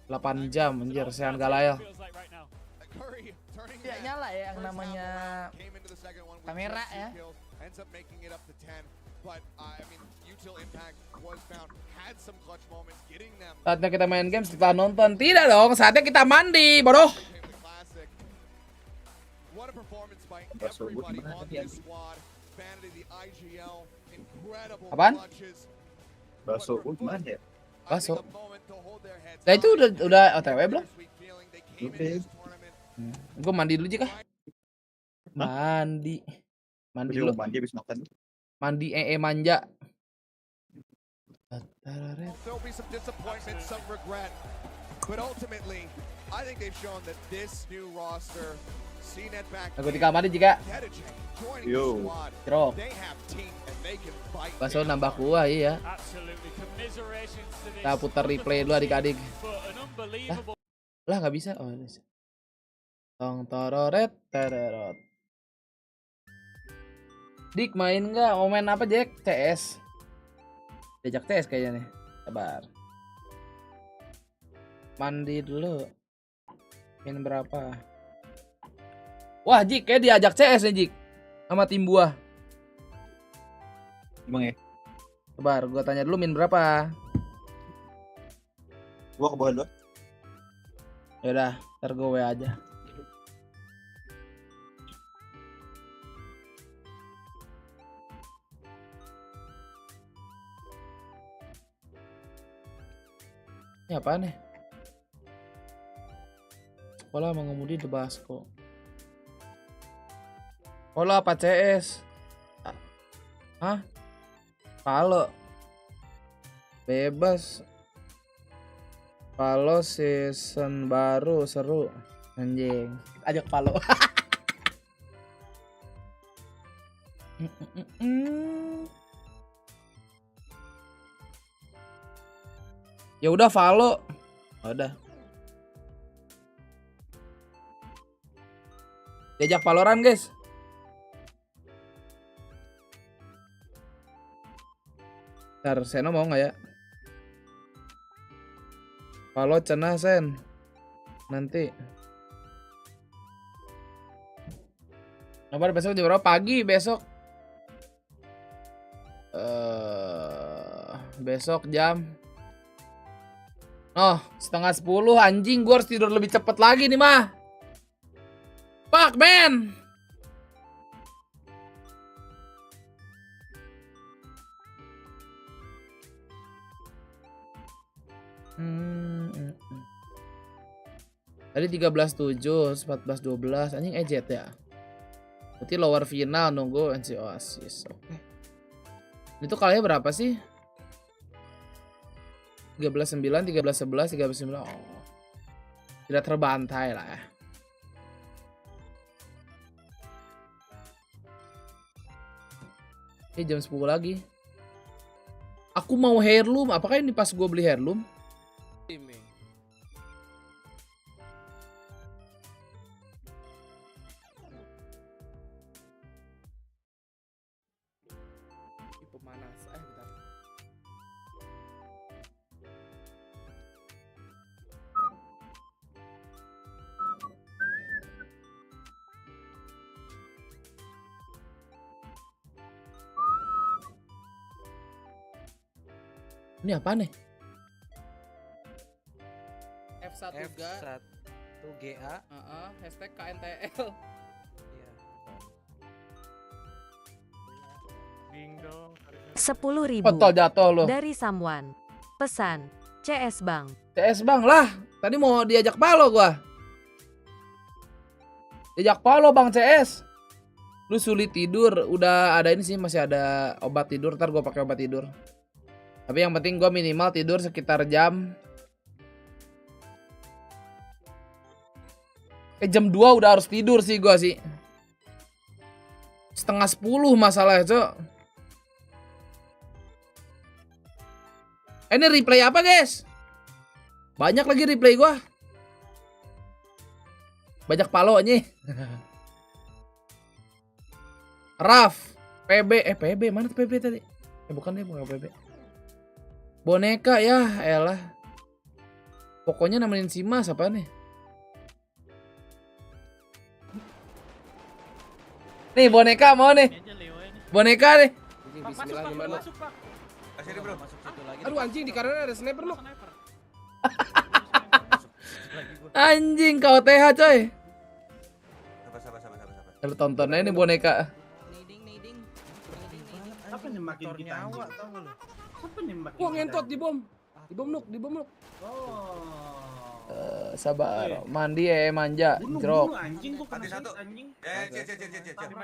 8 jam anjir, Sean Galael. Tidak nyala ya yang namanya kamera ya. Saatnya kita main game setelah nonton. Tidak dong, saatnya kita mandi, bodoh. Apaan? Bakso gimana ya? Bakso. Nah itu udah OTW belum? Gue mandi dulu Jika. Mandi dulu. Mandi habis makan. Mandi manja. There'll be some disappointment, some regret, but ultimately, I think they've shown that this new roster, CNED back, Aku di kamar Jika. Yo. Bro. they have teeth and they can fight. Bakso nambah kuah iya. Kita putar replay dulu adik-adik. Lah nggak bisa. Oh bisa. Tong tororet tererot. Dik main nggak? Mau main apa Jack? CS. Diajak CS kayaknya nih. Sabar. Mandi dulu. Main berapa? Wah, Jik, kayak diajak CS nih, Jik. Sama tim buah. Emang ya? Sabar, gua tanya dulu min berapa. Gua ke bawah dulu. Yaudah, ntar gue WA aja. Ini apaan nih? Sekolah mengemudi di Basko. Sekolah apa CS? Hah? Palo. Bebas. Palo season baru seru. Anjing. Ajak Palo. Ya udah Valo. Udah. Diajak Valorant, guys. Ntar Seno mau nggak ya? Valo cenah Sen. Nanti. Kabar besok jam berapa? Pagi besok. Besok jam 9:30 anjing, gue harus tidur lebih cepet lagi nih mah. Fuck man. Tadi 13:07, 14:12 anjing ejet ya. Berarti lower final nunggu NC Oasis. Oke. Itu kalinya berapa sih? 13:09, 13:11, 13:09. Oh. Tidak terbantai lah ya. Ini jam 10 lagi. Aku mau heirloom. Apakah ini pas gue beli heirloom? Pemanas. Bentar. Ini apa nih? F1GA. Hashtag KNTL. Ding dong. 10.000 jatuh lo. Dari someone. Pesan. CS Bang. CS Bang lah. Tadi mau diajak Palo gua. Diajak Palo Bang CS. Lu sulit tidur. Udah ada ini sih, masih ada obat tidur. Ntar gua pakai obat tidur. Tapi yang penting gue minimal tidur sekitar jam 2 udah harus tidur sih gue sih. 9:30 masalahnya, Cok. Ini replay apa, guys? Banyak lagi replay gue. Banyak palonya. Raf, PB, PB mana tuh PB tadi? Bukan PB. Boneka ya, elah. Pokoknya nemenin si Mas apa nih? Nih boneka mau nih. Boneka nih. Bismillah gimana? Aduh anjing, di kanan ada sniper lu. Anjing kau TH coy. Sabar. Lu tonton aja nih boneka. Apa nih makin kita nyawa tau gak lu? Apa nih makin? Wah ngentot di bom nuk. Oh. Sabar, mandi manja, jerok. Anjing gua mati satu. Anjing.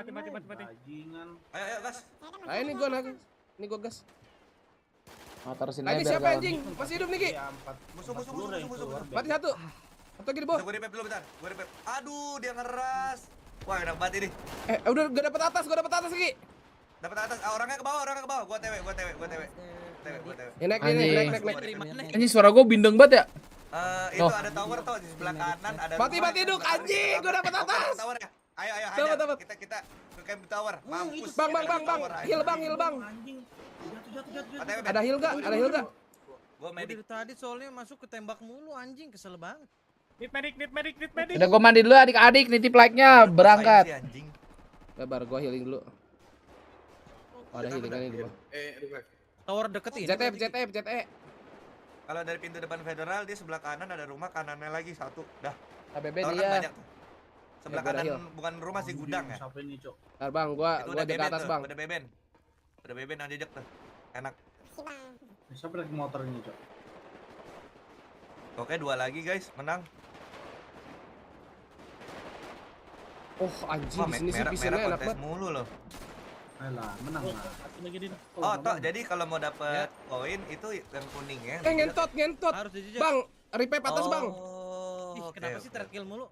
Mati. Bajingan. Ayo gas. Nah ini gua gas. Tarusin aja. Ini siapa anjing? Masih hidup Niki? Musuh. Mati satu. Atau gini bom. Gue repep dulu bentar. Aduh, dia ngeras. Wah, enak banget ini. Udah gak dapet atas Ki. Dapat atas. Orangnya ke bawah. Gua TW. Naik. Anjing suara gua bindeng banget ya. Itu ada tower tuh di sebelah kanan ada. Mati duk anjing, gua dapat atas. Tower ya. Ayo Dapat. Kita ke camp tower. Mampus. Bang. Heal bang. Ada heal gak? Gua dari tadi soalnya masuk ke tembak mulu anjing, kesel banget. Need medic. Udah gua mandi dulu adik-adik, nitip like-nya berangkat. Sabar, gua healing dulu. Oh, ada healing kan ini. Tower deket ini. ZE. Kalau dari pintu depan federal dia sebelah kanan ada rumah, kanannya lagi satu. Dah. ABB Tower kan dia. banyak tuh. Sebelah kanan bukan rumah sih, gudang ya. Siapa ini, Cok? Ntar Bang, gua jaga atas, Bang. Udah beben yang jejak tuh. Enak. Siapa lagi motor ini, Cok? Oke, 2 lagi guys, menang. Oh, anjing di sini sih visionnya enak banget. Mulu loh. Alah, menang lah. Oh, toh jadi kalau mau dapet koin itu yang kuning ya. Ngentot. Bang, revive atas, Bang. Ih, kenapa sih terkill mulu?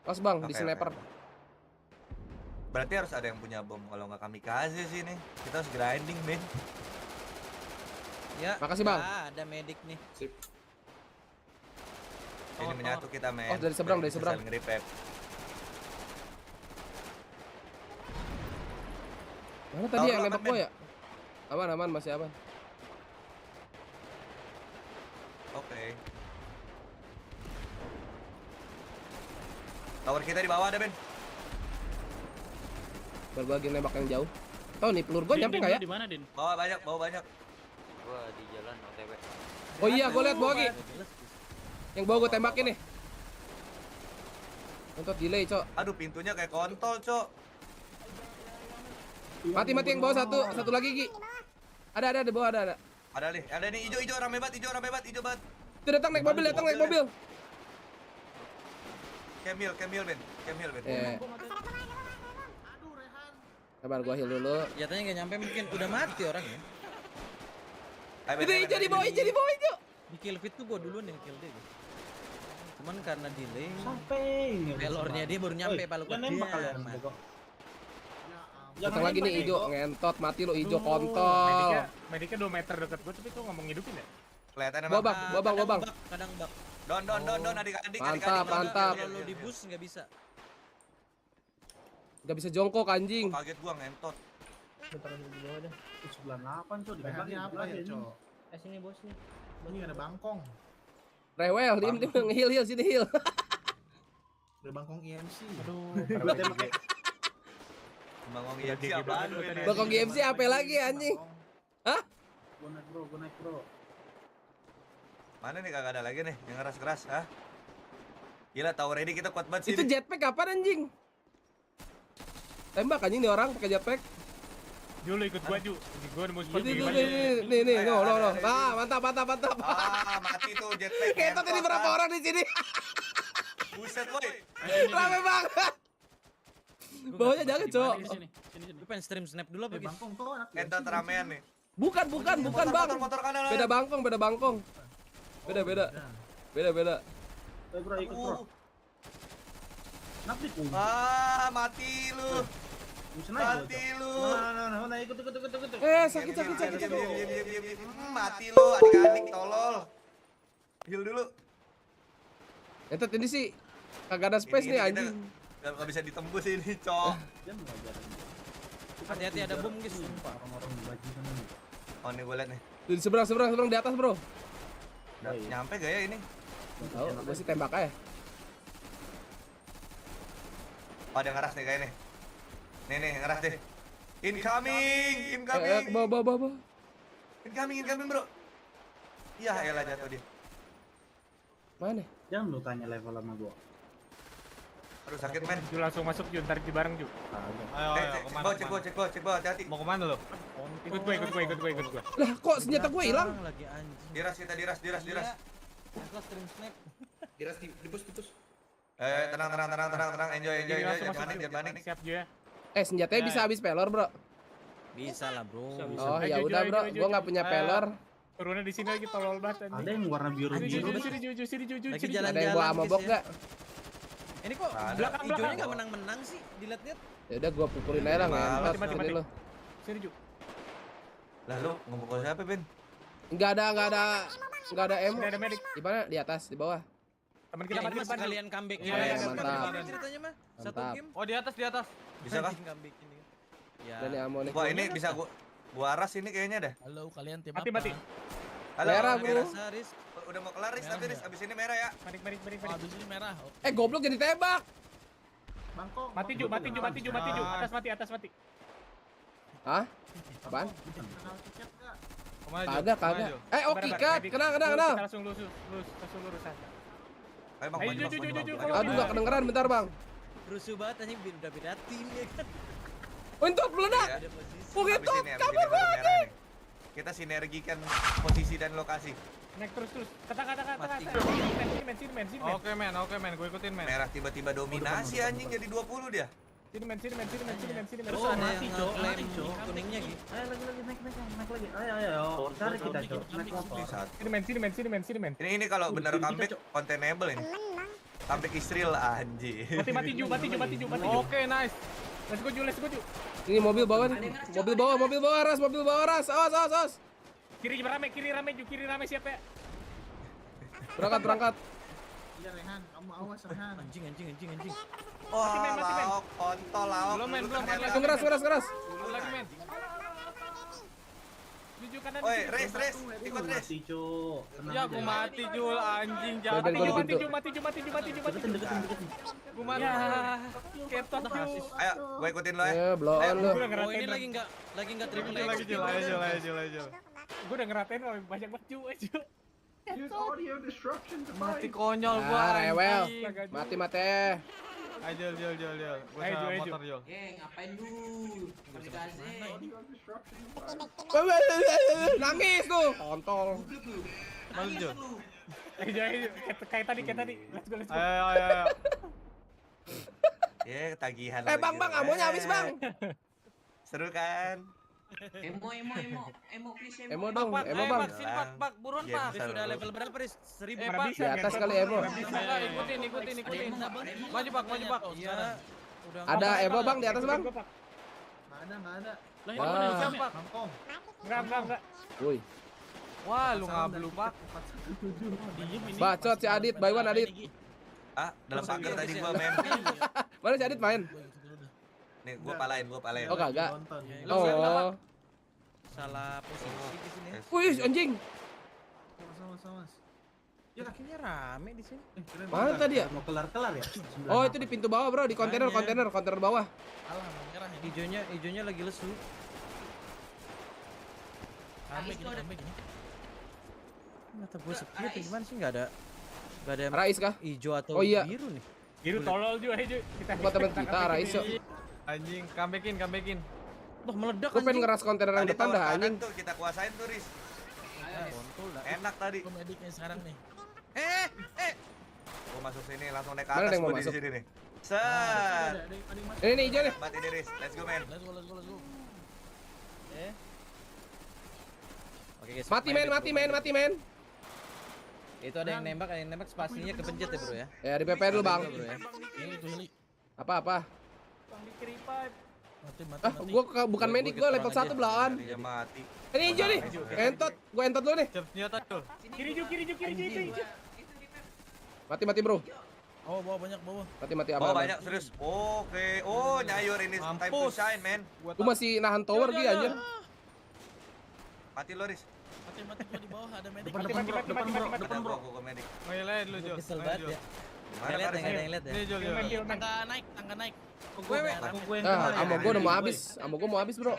Pas, Bang, di sniper. Berarti harus ada yang punya bom. Kalau nggak kamikaze sih nih. Kita harus grinding, men. Ya. Makasih, Bang. Ada medic nih. Sip. Ini menyatu kita, men. Oh, dari seberang. Saling revive. Mana tadi yang nembak gua ya? Aman, masih aman. Oke. Tower kita di bawah ada, Ben. Berbagi nembak yang jauh. Tahu nih peluru gua nyampe enggak ya? Di mana, Din? Bawa banyak. Gua di jalan OTW. Oh iya, gua lihat bawah Ki. Yang bawah gua tembakin nih. Untuk delay, Cok. Aduh, pintunya kayak kontol, Cok. Mati yang bawah satu lagi Ki. Ada di bawah ada. Ada nih hijau rame banget. Itu datang naik mobil. Camil, Ben. Sabar gua heal dulu. Jatuhnya nggak nyampe, mungkin udah mati orang ya. Itu hijau di bawah hijau. Di kill feed tuh gua duluan yang kill dia. Cuman karena delay. Sampai. Pelornya dia baru nyampe palu gua. Datang lagi nih hijau, ngentot mati lo hijau kontol. Mediknya 2 meter dekat gua, tapi kok nggak mau ngidupin ya? Kelihatan Gua bang. Kadang bak. Don adik-adik. Mantap. Kalau di bus nggak bisa. Gak bisa jongkok anjing. Kaget gua ngentot. Bentar di bawah dah. 98, Cok. Di apa ya, Cok? Sini bos nih. Ini ada Bangkong. Rewel, tim heal sini heal. Ada Bangkong EMC. Aduh, Bangkong GMC apa lagi anjing? Hah? Gua naik bro. Mana nih kagak ada lagi nih yang keras, hah? Gila, tower ini kita kuat banget sih. Itu jetpack kapan anjing? Tembak anjing nih orang pakai jetpack. Dulu ikut gua Ju. Gua nemu spot Nih. No. Ah, mantap. Ah, mati tuh jetpack. Kita tadi berapa orang di sini? Buset, woi. Rame banget. Bawahnya jangan, Cok. Sini. Gue pengen stream snap dulu apa, Bangkong tuh anak. Entot ramean nih. Bukan, Bang. Motor kanan. Beda Bangkong. Beda. Ayo bro, ikut bro. Kenapa sih? Ah, mati lu. Mati lu. Nah, ikut. Sakit. Mati lu, adik-adik tolol. Heal dulu. Entot ini sih kagak ada space nih anjing. Gak bisa ditembus ini, Cok. Hati-hati ada bom guys. Sumpah orang-orang bajingan ini. Oh, nih gue liat nih. Di seberang di atas, Bro. Nyampe gak ya ini? Tahu, gua sih tembak aja. Oh, ada ngeras nih kayaknya. Nih, ngeras deh. Incoming. Ke bawah. Incoming, bro. Iya, elah jatuh dia. Mana? Jangan lu tanya level sama gua. Aduh, sakit, men. Ju langsung masuk Ju, ntar bareng Ju. Ayo, cek gua, hati-hati. Mau kemana lo? Ikut gua. Lah, kok senjata gue hilang? Lagi anjing. Diras. Aku stream snap. Diras di bus. Tenang. Enjoy. Jangan panik. Siap Ju ya. Senjatanya bisa habis pelor, Bro. Bisa lah, bro. Oh, ya udah, Bro. Gua enggak punya pelor. Turunnya di sini lagi tolol banget anjing. Ada yang warna biru. Sini Ju. Lagi jalan-jalan. Ada yang bawa amabok enggak? Ini kok belakang hijaunya enggak menang-menang sih? Dilihat-lihat. Ya udah gua pukulin aja lah, mati lo. Sini Ju. Lah lu ngomong siapa, Ben? Enggak ada ammo. Ada medic. Di mana? Di atas, di bawah. Teman kita mati depan. Kalian comeback. Mantap. Ceritanya mah satu game. Oh, di atas. Bisa kah? Comeback ini. Ya. Ada nih ammo nih. Wah, ini bisa gua aras ini kayaknya dah. Halo, kalian tim Mati. Halo, merah, bro. udah mau kelar Riz, tapi Riz abis ini merah ya. Menik. Abis ini merah. Goblok jadi tembak. Bangkong. Mati Ju. Atas mati. Hah? Apaan? Kenal tiket enggak? Kagak. Kikat. Kena. Langsung lurus. Ayo Bang, Ayo, maju, Ju. Bang. Aduh, gak kedengeran, bentar Bang. Rusuh banget anjing, udah beda tim ya kan. Untuk meledak. Iya. Begitu, Abis ini kamu baru merah mati. nih. Kita sinergikan posisi dan lokasi. Naik terus. Kata. Sini, men. Oke men, gue ikutin men. Merah tiba-tiba dominasi anjing jadi 20 dia. Sini, men. Terus ada yang klaim kuningnya gitu. Ayo naik lagi. Ayo. Cari kita, Cok. Naik motor. Sini, men. Ini kalau benar comeback containable ini. Comeback Israel anjing. Mati Ju. Oke, nice. Let's go Ju. Ini mobil bawah nih. Mobil bawah ras. Awas. Kiri rame Ju, siap ya. Berangkat. Iya Rehan, kamu awas Rehan. Anjing. Wah, lauk, kontol lauk. Belum men. Keras. Belum lagi men. Tuju kanan. Oi, race, ikut race. Mati, Cok. Ya aku mati Jul, anjing Biar jatuh. gua di pintu. Mati Ju. Deketin. Gue mati. Ya, ketot Ju. Ayo, gue ikutin lo ya. Blow on lu. Oh ini lagi enggak triple Lagi Jul, ayo. Gue udah ngeratain banyak banget Ju. Use audio disruption to Mati konyol gua. Rewel. Mati. Ayo Jul. Gue sama motor Jul. Ngapain lu? Nangis tuh. Kontol. Maju Jul. Ayo, kayak tadi. Let's go. Ayo. Ya, ketagihan. Bang, amonya habis, Bang. Seru kan? Emo please. Emo dong, Bang. Sini Pak, buruan Iya, Pak. bisa, Sudah lu. level berapa Riz? 1000 Pak. Pak. Di atas kali Emo. Ikutin. Maju Pak. Iya. Udah. Ada Emo Bang di atas Bang. Nggak ada. Wah. Bangkong. Enggak. Woi. Wah, lu ngablu Pak. Bacot si Adit, buy one Adit. Ah, dalam pagar tadi gua main. Mana si Adit main? Nih, gua palain. Oh kagak. Lu Oh. Salah posisi di sini. Wih, anjing. Sama. Ya kakinya rame di sini. Mana tadi ya? Mau kelar ya? Oh, itu di pintu bawah, Bro, di kontainer bawah. Alah, merah ini. Hijaunya lagi lesu. Rame gini. Mata gue sepi atau gimana sih? Enggak ada Rais kah? hijau atau Oh, iya. biru nih. Biru tolol Ju, ayo Ju. Buat teman kita Rais yuk. Anjing, comebackin. Wah, meledak Gue pengen ngeras kontainer yang depan dah anjing. Tuh kita kuasain tuh, Riz. Kontol dah. Enak tadi. Gue mediknya sekarang nih. Gua masuk sini langsung naik ke Mana atas yang mau gua di masuk? sini nih. Set. Ini hijau nih. Mati deh, Riz. Let's go, man. Let's go. Oke guys. Mati men. Itu ada yang nembak spasinya kepencet ya bro ya. Ya di PP dulu Bang. Bro, ya. Ini tuh heli. Apa? Bang di kiri pipe. Mati. Gua bukan medik, gua level 1 belahan. Dia mati. Ini hijau nih. Gua entot dulu nih. Siap senjata Jul. Kiri Ju. Mati Bro. Oh, bawa banyak bawa. Mati Oh, apa? banyak serius. Oke. Oh, nyayur ini time to shine, man. Gua masih nahan tower dia anjir. Mati lo, Riz. Mati gua di bawah ada medik. Depan bro. Gua medik. Ngeliat lu Jul. Kesel banget ya. Mana Lihat Riz? yang lihat ya. Ini Jul. Tangga naik. Gue Ammo gua udah mau habis, Bro.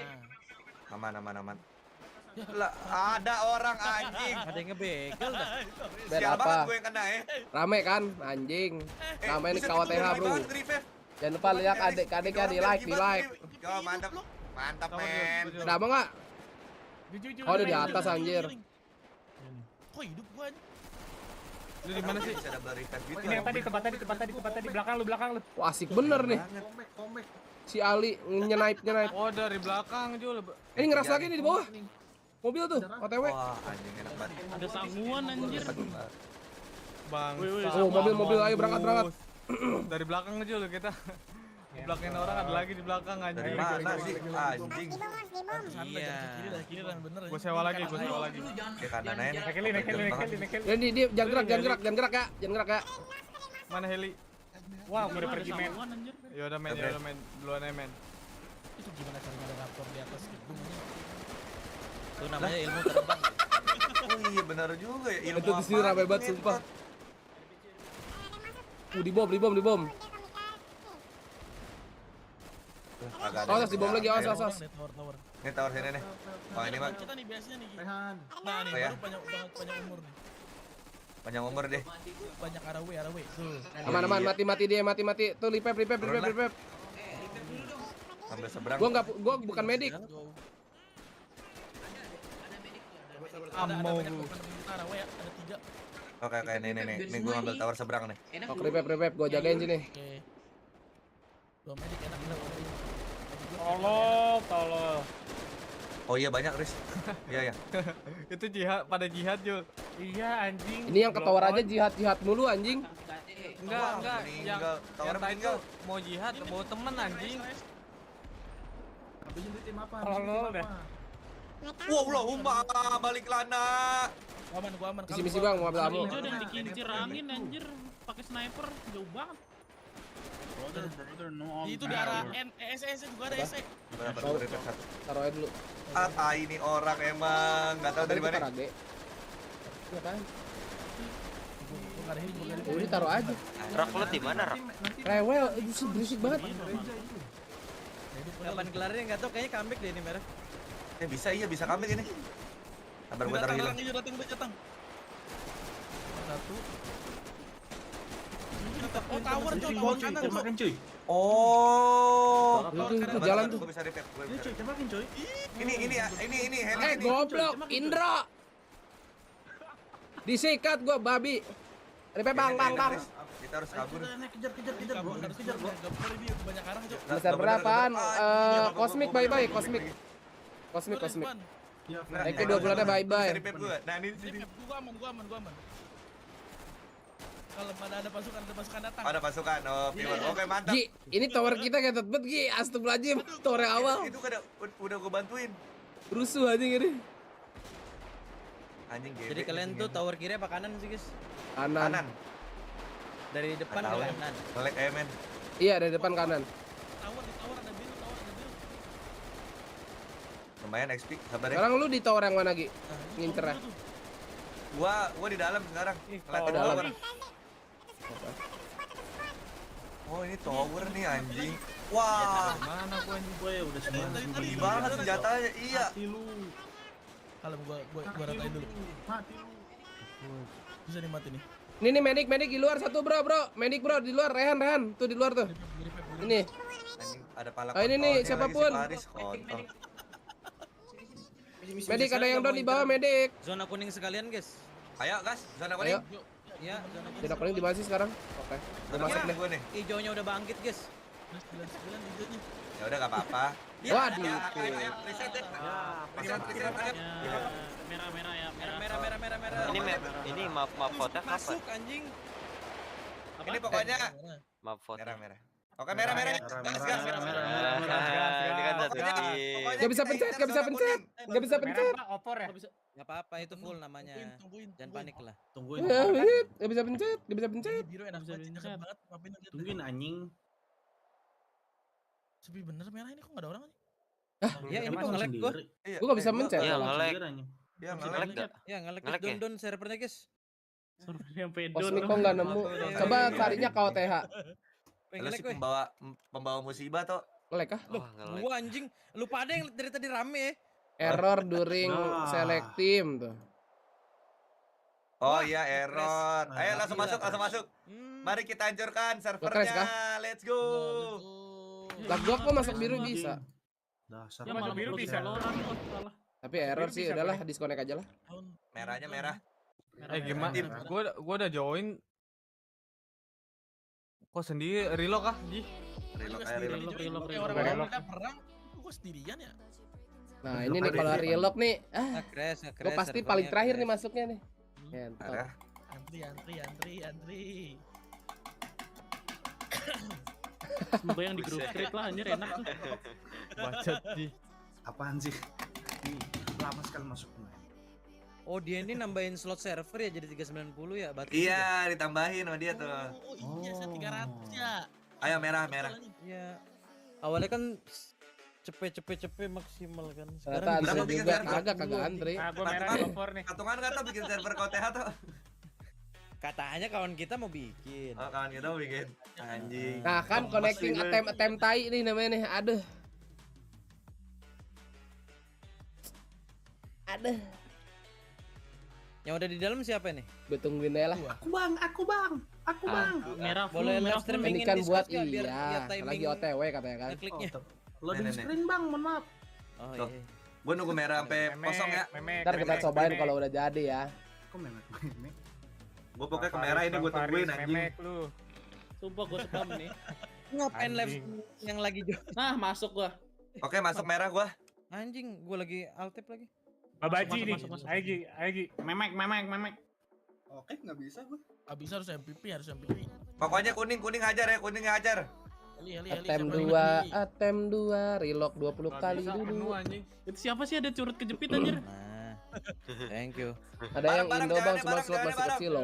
Aman. Lah, ada orang anjing. Ada yang ngebegal dah. Bed Sial apa? banget gue yang kena ya. Rame kan anjing. Namanya nih kawat TH, Bro. Jangan lupa lihat adik-adiknya di like. Yo, mantap men. Udah mau enggak? Oh, udah di atas anjir. Kok hidup gua nih? Lu di mana sih? Bisa double revive gitu. Ini yang tadi tempat tadi belakang lu. Wah, asik bener nih. Komek. Si Ali nyenaip. Oh, dari belakang Jul. Ini ngeras lagi nih di bawah. Mobil tuh, OTW. Wah, anjing enak banget. Ada sanguan anjir. Bang. Oh, mobil ayo berangkat. Dari belakang Jul kita. Belakangin orang ada lagi di belakang anjing. Dari mana sih anjing? Iya. Kiri dah bener. Gua sewa lagi. Ke kanan aja. Nekeli. Dia jangan gerak ya. Mana heli? Wah, udah pergi men. Ya udah men. Duluan aja men. Itu gimana cara ada raptor di atas gedung ini? Itu namanya ilmu terbang. Oh iya benar juga ya. Ilmu Itu di sini rame banget sumpah. Di bom. Awas di bom lagi, awas. Ini tower sini nih. Wah ini mah. Kita nih biasanya nih. Rehan. Nah nih Oh, ya? baru banyak umur nih. Panjang umur deh. Banyak arawe. Tuh. Aman, mati dia, mati. Tuh, revive. Ambil seberang. Gua bukan medik. Ammo lu. Arawe ya, ada 3. Oke, nih gua ambil tower seberang nih. Oke, revive, gua jagain sini. Oke. Dua medik enak. Tolong. Oh iya banyak, Riz. Iya. Itu pada jihad, Jo. Iya, anjing. Ini yang ke tower aja jihad mulu anjing. Enggak. Yang tower itu mau jihad, mau temen anjing. Habisin di tim apa? Tolong deh. Wow, balik lana. Gua aman. Misi Bang, mau ambil ammo. Hijau yang dikincir angin anjir, pakai sniper jauh banget. Itu di arah SS juga ada SE. Taruh aja dulu. Ini orang emang nggak tahu dari mana. Iya kan? Ini taruh aja. Rak lo di mana, Rak? Rewel, itu berisik banget. Kapan kelarnya nggak tahu, kayaknya comeback deh ini merah. Bisa comeback ini. Sabar gua taruh hilang. Datang. Satu. Oh, tower kanan cuy. Oh. Itu jalan tuh. Gua bisa repair. Cuy, tembakin cuy. Ini. Goblok, Indra. Disikat gua babi. Repair bang. Kita harus kabur. Kejar bro. Kejar bro. Banyak arah, Cok. Besar berapaan? Kosmik bye. Kosmik. Thank you 2 bulannya bye. Nah, ini sini. Gua aman. Kalau ada pasukan datang. Ada pasukan. Oh, viewer. Oke, mantap. Gi, ini tower kita kayak tetep Gi. Astagfirullahaladzim. Tower yang awal. Itu udah gua bantuin. Rusuh anjing ini. Anjing gede. Jadi kalian tuh tower kiri apa kanan sih, guys? Kanan. Dari depan ke kanan. Selek men. Iya, dari depan kanan. Tower ada biru. Lumayan XP, sabar ya. Sekarang lu di tower yang mana, Gi? Ngincer ya? Gua di dalam sekarang. Di dalam. Oh, ini tower nih anjing. Wah. Mana gua anjing gue udah semua. Tinggi banget senjatanya. Iya. Mati lu. Kalau gua ratain dulu. Mati lu. Bisa dimati nih. Ini nih medik di luar satu, bro. Medik bro di luar, Rehan tuh di luar tuh. Ini. Anjing ada pala. Oh, ini nih siapapun. Medik ada yang down di bawah, medik. Zona kuning sekalian, guys. Ayo, guys, zona kuning. Iya, zona kuning. Zona kuning di mana sih sekarang? Oke. Gua masuk deh. Gua nih. Hijaunya udah bangkit, guys. 9 hijaunya. Ya udah enggak apa-apa. Waduh. Reset deh. Merah ya. Merah. Ini map foto apa? Masuk anjing. Ini pokoknya Map foto. merah. Oke, merah. Ini kan satu tim. Gak bisa pencet. Opor ya? Gak apa-apa, itu full namanya. Tungguin. Jangan panik lah. Tungguin. Gak bisa pencet. Biru enak banget. Tungguin anjing. Sepi bener merah ini kok enggak ada orang anjing. Ya ini kok nge-lag gua. Gua gak bisa mencet. Iya, nge-lag. Iya, nge-lag enggak? Ya nge-lag Nge-lag ya? down servernya, guys. Kosmik kok nggak nemu. Coba carinya KOTH. Lu sih pembawa musibah toh. Nge-lag kah? Loh, gua anjing. Lu pada yang dari tadi rame ya. Error during select team tuh. Oh iya, error. Ayo langsung masuk. Mari kita hancurkan servernya. Let's go. Lah gua kok masuk biru bisa. Dasar. Ya malah biru bisa lo salah. Tapi error sih, udahlah disconnect aja lah. Merahnya merah. Gimana? Gua udah join. Kok sendiri reload kah? Reload. Orang-orang perang, gua sendirian ya. Nah, ini nih kalau reload nih, gua pasti paling terakhir nih masuknya nih. Entar. Antri. Semoga yang di grup street lah anjir enak tuh. Bacot sih. Apaan sih? Ini lama sekali masuknya. Oh, dia ini nambahin slot server ya jadi 390 ya, berarti. Iya, ditambahin sama dia tuh. Oh iya, 300 ya. Ayo merah. Iya. Awalnya kan cepet maksimal kan. Ternyata Andre juga kagak Andre. Nah, gua merah kompor nih. Patungan nggak tuh bikin server KOTH tuh? Katanya kawan kita mau bikin. Oh, kawan kita mau bikin. Anjing. Nah kan connecting attempt tai nih namanya nih. Aduh. Yang udah di dalam siapa nih? Gue tungguin aja lah. Aku bang. Merah full, Boleh merah live full. streaming Ini kan buat biar iya, timing lagi OTW katanya kan. ngekliknya. Loading screen bang, mohon maaf. Oh Tuh. iya. Gue nunggu merah sampai kosong ya. Ntar kita cobain kalau udah jadi ya. Kok memek? Gue pokoknya ke merah ini gue tungguin anjing. Memek lu. Sumpah gua spam nih. Ngapain live yang lagi Nah, masuk gua. Oke, masuk merah gua. Anjing, gua lagi alt tab lagi. Babaji nih. Aigi. Memek. Oke, nggak bisa gue. Gak bisa harus MVP. Pokoknya kuning hajar ya, kuning hajar. Attempt 2, relock 20 kali dulu. Itu siapa sih ada curut kejepit anjir? Nah. Thank you. Ada yang Indo bang, cuma slot masih kecil loh.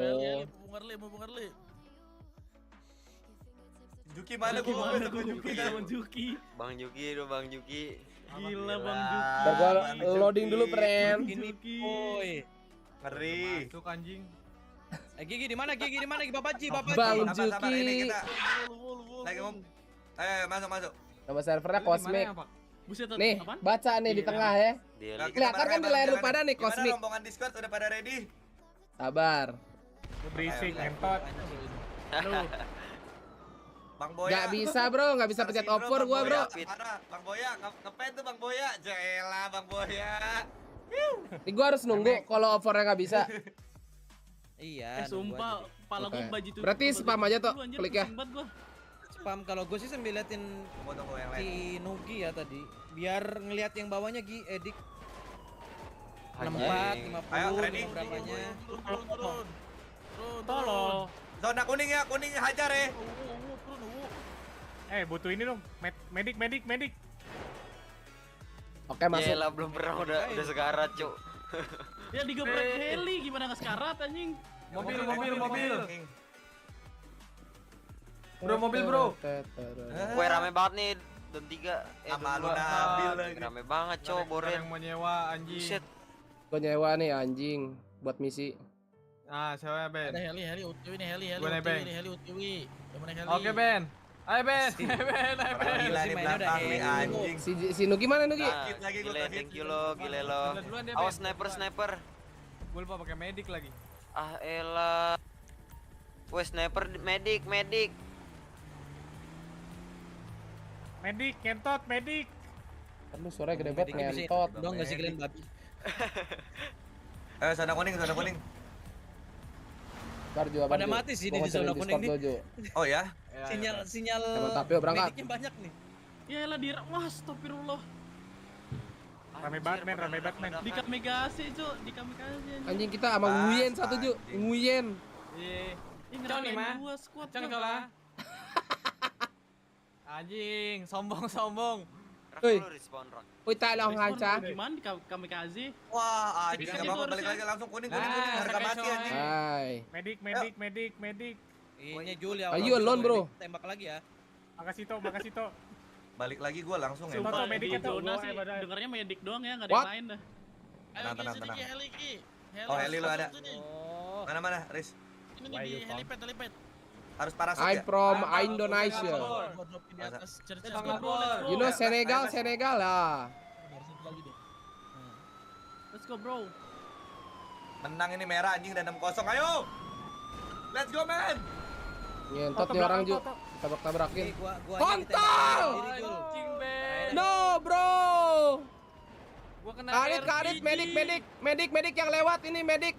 Bungerli. Juki mana gua Juki. Bang Juki. Gila Bang Juki. Ntar gua loading dulu pren. Ini boy. Ngeri. Masuk anjing. Gigi di mana? Babaji. Bang Sabar, ini Juki. kita lagi ngomong. Masuk. Nama servernya Kongsmate. Buset, Nih, apaan? baca nih di tengah ya. Kelihatan kan di layar lu pada nih Gimana Cosmic. rombongan Discord udah pada ready? Sabar. Berisik entot. Lu. Bang Boya. Gak bisa bro, gak bisa pencet opor gua bro. Bang Boya, ngepen tuh Bang Boya. Jela Bang Boya. Nih gua harus nunggu kalau opornya gak bisa. Iya. Sumpah, kepala gua baju tuh. Berarti spam aja tuh, klik ya. Spam kalau gue sih sambil liatin si Nugi ya tadi. Biar ngeliat yang bawahnya edik. 64, 50, berapanya. Turun. Tolong. Zona kuning ya, kuning hajar ya. Butuh ini dong. Medik. Oke, masuk. Yelah, belum pernah udah sekarat, Cuk. Ya digeprek heli, gimana nggak sekarat anjing? Mobil. Bro. Gue rame banget nih, dan 3. Sama lu Nabil lagi. Rame banget, Cuk, boren. Yang mau nyewa anjing. Buset. Gua nyewa nih anjing buat misi. Ah, siapa Ben? Ada heli UTW nih, heli UTW. Oke Ben. Ayo Ben. Gila nih belakang nih anjing. Si Nugi mana Nugi? Thank you lo, gile lo. Awas sniper. Gue lupa pakai medik lagi. Ah elah. Wes sniper medik. Medik, kentot, medik. Aduh, suaranya gede banget ngentot. Dong enggak sih kalian babi. Zona kuning. Ntar juga pada mati sih di zona kuning nih. Oh ya? Sinyal Mantap yuk berangkat. mediknya banyak nih. Yaelah wah astagfirullah. Rame banget men. Di Kamikaze, Cuk. Di Kamikaze. Anjing kita sama Nguyen satu Ju. Nguyen. Iya. Ini ngeramein dua squad. Lah. Anjing, sombong. Woi. Respawn Ron. Woi, tak lah ngaca. Gimana di Kamikaze? Wah, anjing enggak apa-apa balik lagi langsung kuning. Harga mati anjing. Hai. Medik. Ini Julia. Ayo alone, Bro. Tembak lagi ya. Makasih to. Balik lagi gua langsung ya. Sumpah mediknya tuh Donasi. Dengarnya medik doang ya, enggak ada yang lain dah. Tenang. Oh, heli lu ada. Mana, Riz? Ini di helipad. Harus parasut I'm ya? from Indonesia. You know Senegal lah. Let's go, bro. Menang ini merah anjing dan 6-0. Ayo. Let's go, man. Ngentot nih orang Ju. Tabrak-tabrakin. Gua kontol. No, bro. Gua kena Karit, medik yang lewat ini medik.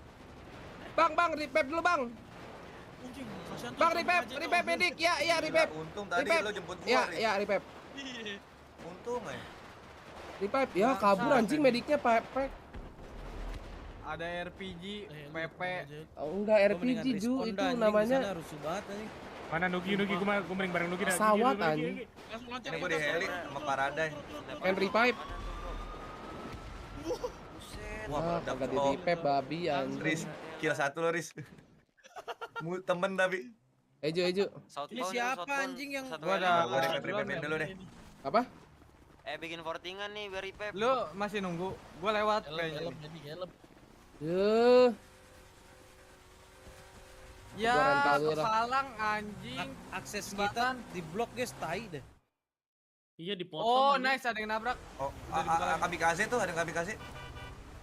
Bang, revive dulu, Bang. Bang, revive medik. Ya, revive. Untung tadi lo jemput gua. Ya, revive. Untung ya. Revive. Ya, kabur anjing mediknya pepek. Ada RPG, PP. Oh, enggak RPG Ju, itu namanya. Harus subat anjing. Mana Nugi gua mending bareng Nugi dah. Pesawat anjing. Ini gua di heli sama Paradise. And revive. Wah, kagak di revive babi anjing. Riz, kill 1 lo Riz. Temen tapi. Ejo. Ini siapa anjing yang Gua revive dulu deh. Apa? Bikin fortingan nih biar repep. Lu masih nunggu? Gua lewat kayaknya. Ya, kepalang anjing. Akses kita di blok guys, tai deh. Iya dipotong. Oh, nice, ada yang nabrak. Oh, kamikaze tuh, ada kamikaze.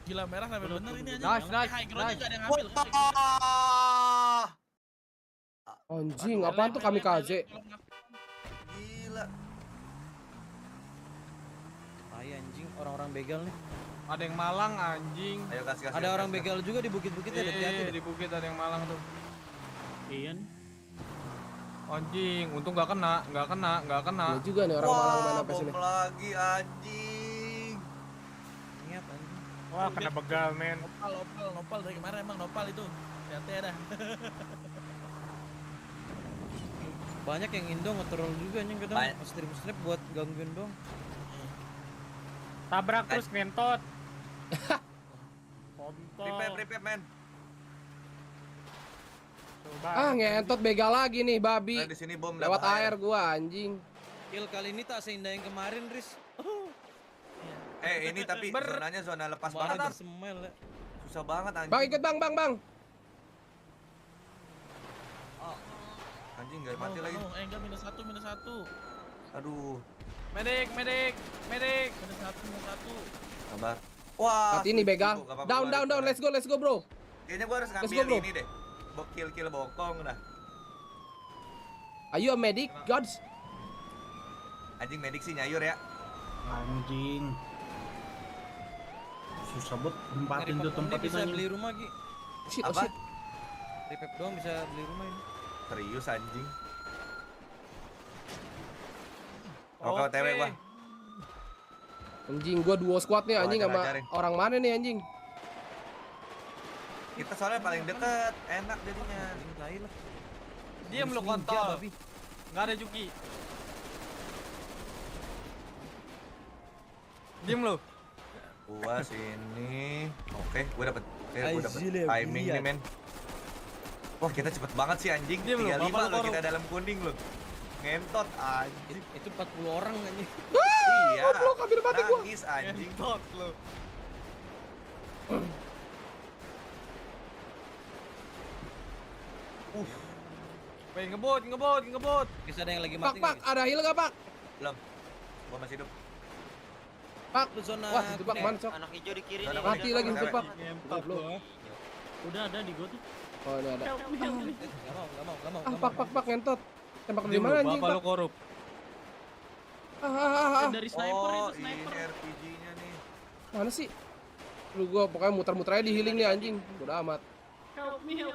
Gila merah sampai bener ini aja. Nice. High ground juga ada yang ngambil. Anjing, apaan tuh kamikaze? Gila. Tai anjing, orang-orang begal nih. Ada yang malang anjing. Ayo kasih. Ada orang begal juga di bukit-bukit ya, hati-hati. Di bukit ada yang malang tuh. Iya. Anjing, untung nggak kena. Iya juga nih orang Malang main apa sini. Lagi anjing. Niat anjing. Wah, kena begal men. Nopal dari kemarin emang nopal itu. Hati-hati dah. Banyak yang Indo nge-troll juga anjing kadang stream buat gangguin dong. Tabrak terus ngentot. Repep men. Ngentot begal lagi nih babi. Di sini bom lewat air gua anjing. Kill kali ini tak seindah yang kemarin, Riz. Ini tapi zonanya zona lepas banget. Semel ya. Susah banget anjing. Bang ikut bang. Anjing enggak mati lagi. Enggak minus satu. Aduh. Medik. Minus satu. Sabar. Wah. Mati nih begal. Down. Let's go bro. Kayaknya gua harus ngambil ini deh. Kill bokong dah. Ayo medic, gods. Anjing medik sih nyayur ya. Anjing. Susah banget nempatin tuh tempat itu. Bisa beli rumah Gi. Shit. Repep doang bisa beli rumah ini. Serius anjing. Oke, OTW gua. Anjing gua duo squad nih anjing sama orang mana nih anjing? Kita soalnya paling deket, enak jadinya. Diam lu kontol. Enggak ada Juki. Diam lu. Gua sini. Oke, gua dapet timing nih, men. Wah, kita cepet banget sih anjing. 35 loh kita dalam kuning loh. Ngentot anjing. Itu 40 orang anjing. Iya. Nangis anjing. Ngentot lu. Pengen ngebut. Bisa ada yang lagi mati. Pak, ada heal enggak, Pak? Belum. Gua masih hidup. Pak, lu zona. Wah, itu Pak mancok. Anak hijau di kiri nih. Mati lagi itu, Pak. Udah ada di gua tuh. Oh, ini ada. Enggak mau. Pak ngentot. Tembak dari mana anjing, Pak? Pak? Lu korup. Dari sniper itu sniper. Ini RPG-nya nih. Mana sih? Lu gua pokoknya muter-muter aja di healing nih anjing. Udah amat. Help me.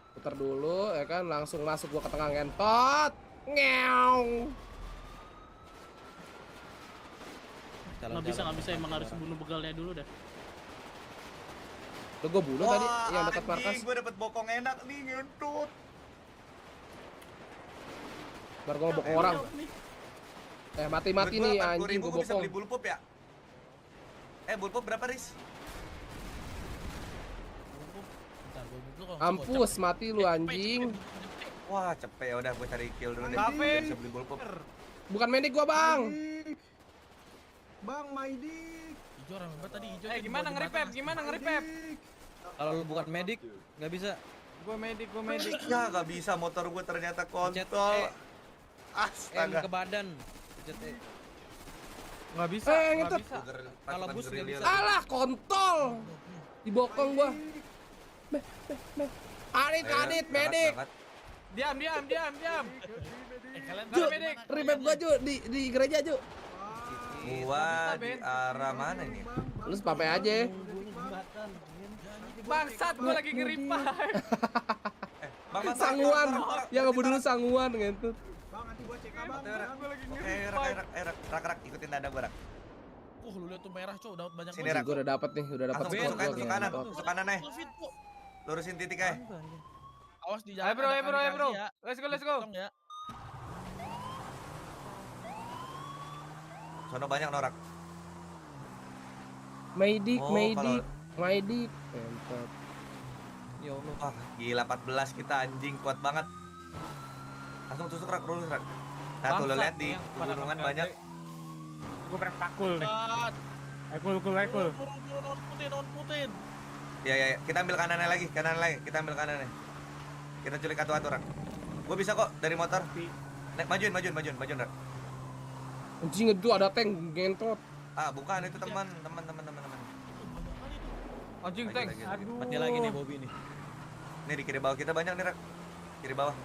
Putar dulu ya kan, langsung masuk gua ke tengah ngentot. Ngeong. Nggak bisa emang harus bunuh begalnya dulu dah. Lu gua bunuh tadi yang dekat markas. Gua dapet bokong enak nih ngentut. Baru gua bokong orang. Mati nih anjing gua bisa bokong. beli bullpup ya? Bullpup berapa, Riz? Ampus, mati lu anjing. Wah, cepet ya udah gua cari kill dulu deh. Bisa beli bullpup. Bukan medik gua, Bang. Bang, Maidik. Hijau rame banget tadi hijau. Gimana nge-repep? Kalau lu bukan medik, nggak bisa. Gua medik. Ya, nggak bisa motor gua ternyata kontol. Astaga. ke badan. Pencet E. Nggak bisa. Ngetut. Kalau bus nggak bisa. Alah, kontol. Dibokong gua. Adit, medik. Diam. Kalian Ju, remap gua Ju di gereja Ju. Gua di arah mana ini? Lu spape aja. Bangsat, gua lagi ngeripai. Bang, Sanguan. Yang ngebut dulu sanguan ngentut. Bang, nanti gua cek abang. Gua lagi Oke, ngeripai. rak, ikutin dada gua, Rak. lu lihat tuh merah, Cok, dapat banyak Sini, banget. Rak. Gua udah dapat nih, Langsung ke kanan nih. Lurusin titik aja. Awas di Ayo jalan. bro. Let's go. Ya. Sono banyak norak. Maidik. Kalau- Maidik. Mantap. Ya Allah. Wah, gila 14 kita anjing kuat banget. Langsung tusuk Rak, lurus Rak. Nah, tuh lo lihat di pegunungan banyak. Gue berang takul nih. Ekul. Putin. Ya, kita ambil kanannya lagi, kita ambil kanannya. Kita culik atu-atu, Rak. Gue bisa kok dari motor. Majuin, Rak. Anjing itu ada tank gentot. Ah, bukan itu teman. Anjing tank. Aduh. Mati lagi nih Bobby nih. Nih di kiri bawah kita banyak nih, Rak. Kiri bawah.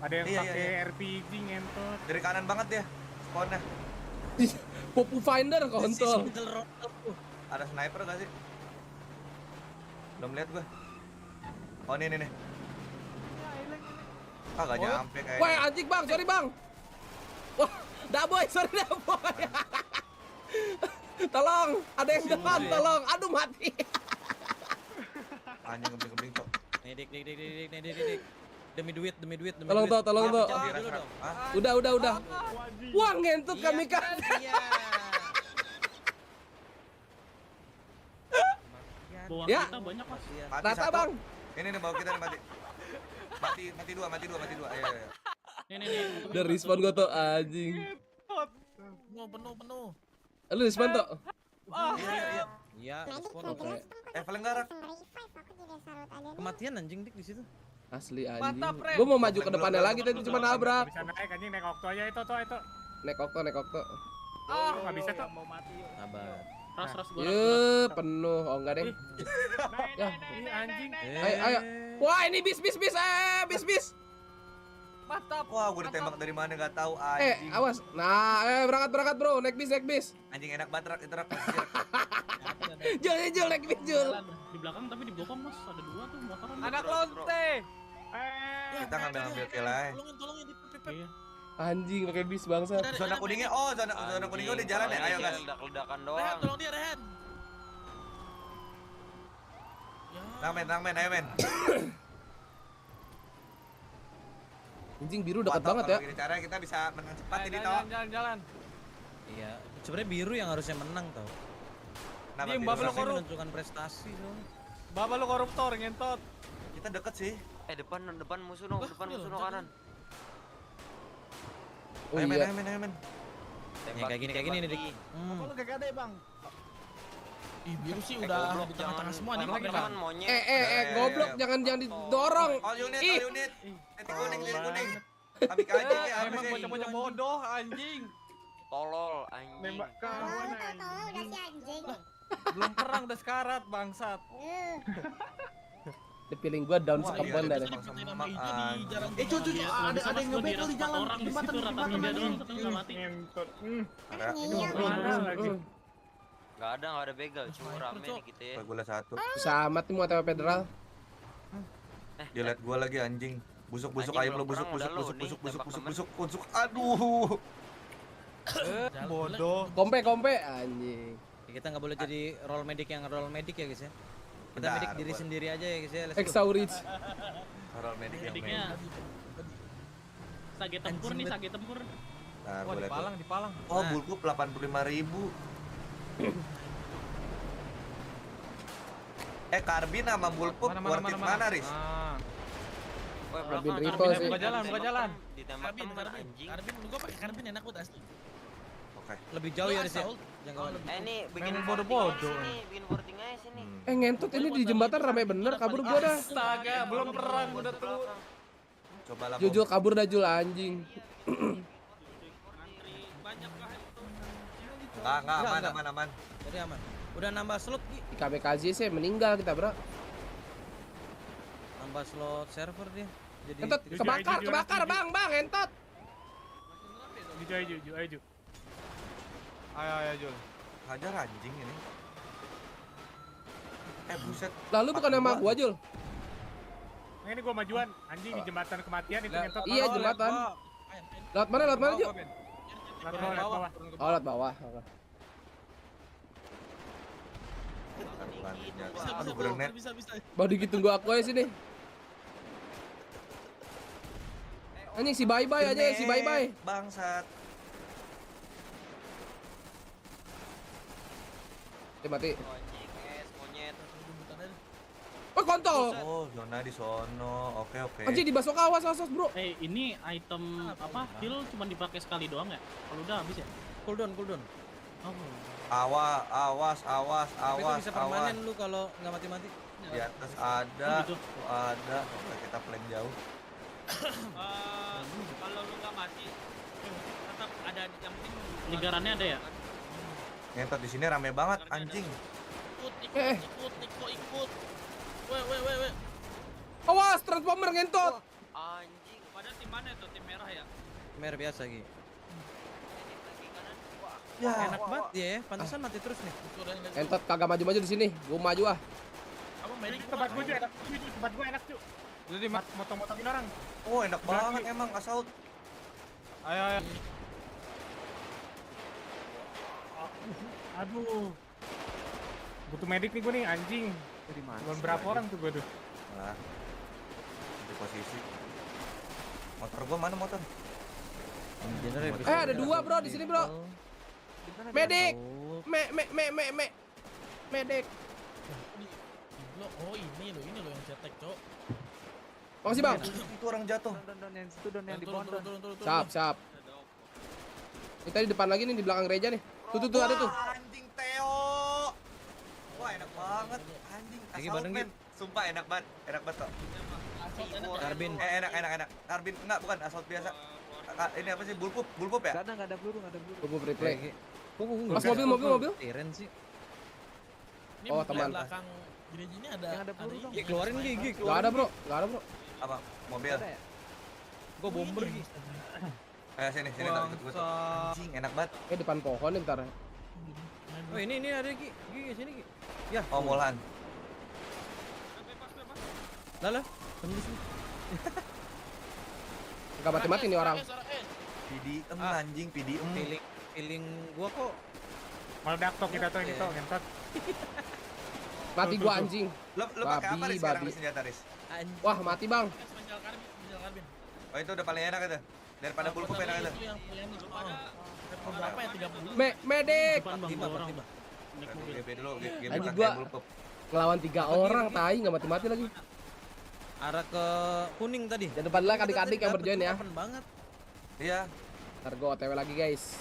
Ada yang pakai RPG ngentot. Dari kanan banget ya spawnnya. Popu Finder kontol. Ada sniper gak sih? Belum lihat gue. Oh nih. Ah gak nyampe kayaknya. Wah anjing bang, sorry bang. Wah, Daboy, sorry Daboy. Tolong, ada yang depan, tolong. Aduh mati. Anjing kembing cok. Nih dik. Demi duit. Tolong toh. Udah. Wah ngentut kami kan. Ya. Banyak mas. Rata bang. Ini nih bawa kita nih mati. Mati dua. Ayo. Ini. Udah respon gua tuh anjing. Penuh. Lu respon tuh. Iya, respon. Level enggak, Rak? Kematian anjing dik di situ. Asli anjing. Gua mau maju ke depannya lagi tadi cuma nabrak. Bisa naik anjing, naik okto aja itu. Naik okto. Nggak bisa tuh. Mau mati yuk. Sabar. Ras gua. Penuh. Oh enggak deh. Ya, Ini anjing. ayo. Wah, ini bis. Bis. Mantap. Wah, gue ditembak dari mana nggak tahu anjing. Awas. Nah, berangkat bro. Naik bis. Anjing enak banget, Rak. Itu Rak. Jul, naik bis Jul. Di belakang tapi di belakang mas ada 2 tuh motoran. Anak lonte. Kita ngambil kill aja. Tolongin Iya. Anjing pakai bis bangsa. Zona kuningnya, zona kuningnya udah jalan ya. Ayo guys. Ledakan doang. Tolong dia, Rehan. Nang men, ayo men. Anjing biru dekat banget ya. Gini cara kita bisa menang cepat ini toh. Jalan. Iya, sebenarnya biru yang harusnya menang tau. Dia babel korup. Menentukan prestasi dong. Babel lu koruptor ngentot. Kita deket sih. Depan musuh no kanan. Oh ayo iya. Men. Kayak gini nih dik. Kalau gak ada bang. Ih biru sih udah di tengah-tengah semua nih. Goblok jangan didorong. All unit. Titik kuning. Kami kaji ya. Emang bocah-bocah bodoh anjing. Tolol anjing. Nembak kawan anjing. Belum perang udah sekarat bangsat. Di feeling gua down sekepon dari. Cucu ada yang ngebekel di jalan jembatan Gak ada begal, cuma rame nih kita ya. Gula 1. Sama tim mau federal. Dia lihat gua lagi anjing. Busuk ayam lo busuk. Aduh. Bodoh. Kompe anjing. Kita nggak boleh jadi role medic ya guys ya. Kita medik diri sendiri aja ya guys ya. Exaurich. Role medic yang mediknya. Sage tempur. Nah, Wah, dipalang. Oh, bulkup 85.000. Karbin sama bulkup worth it mana, Riz? Karbin rifle sih. Buka jalan. Ditembak temen anjing. Karbin, gua pakai karbin enak banget asli. Oke. Lebih jauh ya Riz ya. Ini bikin bodoh. Bikin boarding aja sini. Ngentut ini di jembatan ramai bener, kabur gua dah. Astaga, belum perang udah tuh. Coba lah. Jul kabur dah Jul anjing. Enggak, aman. Jadi aman. Udah nambah slot Ki. Di KBKZ sih meninggal kita, Bro. Nambah slot server dia. Jadi Entot kebakar, Bang, entot. Ayo. Ayo Jul. Hajar anjing ini. Buset. Lalu bukan nama gua, Jul. Ini gua majuan, anjing di jembatan kematian itu ngentot. Iya, jembatan. Lewat mana, Jul? Lewat bawah. Oh, lewat bawah. Bisa. Bawa dikit tunggu aku aja sini. Anjing si bye-bye aja ya, si bye-bye. Bangsat. Mati. Monyet. Oh, kontol. Oh, zona di sono. Oke. Anjing di basok awas, Bro. Ini item apa? Heal cuma dipakai sekali doang ya? Kalau udah habis ya? Cooldown. Awas. Tapi itu bisa permanen lu kalau nggak mati-mati. Di atas ada, ada. Kita flame jauh. Kalau lu nggak mati, tetap ada yang penting. Lingkarannya ada ya? Ngentot di sini rame banget anjing. Ikut. Weh. Awas, transformer ngentot. Anjing, padahal tim mana itu? Tim merah ya? Merah biasa gitu. Ya, enak banget dia ya, pantesan mati terus nih. Ngentot kagak maju-maju di sini. Gua maju ah. Abang main tempat gue enak, tempat gue enak cuy. Jadi motong-motongin orang. Oh, enak banget emang assault. Ayo. Aduh. Butuh medik nih gue nih anjing. Dari mana? Berapa orang tuh gue tuh? Nah. Di posisi. Motor gua mana motor? Ada 2 bro di sini bro. Medik. Medik. Oh ini lo yang cetek cok. Makasih bang. Itu orang jatuh. Yang situ yang di bawah. Siap. Kita di depan lagi nih, di belakang gereja nih. Tuh ada tuh. Anjing Theo. Wah enak banget anjing. Assault men. Sumpah enak banget kok. Karbin. Enak. Karbin enggak, bukan assault biasa. Ini apa sih? Bullpup ya? Enggak ada peluru. Bullpup replay. Mas mobil. Tiren sih. Oh teman. Belakang gereja ini ada peluru dong. Keluarin gigi. Gak ada bro. Apa? Mobil. Gua bomber gigi. Ayo sini tak ikut gua. Anjing enak banget. Depan pohon nih ntar. Oh ini ada Gi sini Gi. Ya. Oh Mulhan. Lah. Tembus nih. Gak mati-mati nih orang. PDM anjing, PDM. Feeling gua kok meledak tok kita tuh ini tok ngentot. Mati gua anjing. Lo pakai apa Riz sekarang senjata Riz? Wah mati bang. Spesial karbin. Oh itu udah paling enak itu. Daripada bullpup enak itu. Berapa ya 30? Medik. Tiba. GP dulu, game Lagi bukan gua kayak bullpup. ngelawan 3 orang, tai nggak mati-mati lagi. Arah ke kuning tadi. Dan depan lah adik-adik yang berjoin ya. Banget. Iya. Ntar gua OTW lagi guys.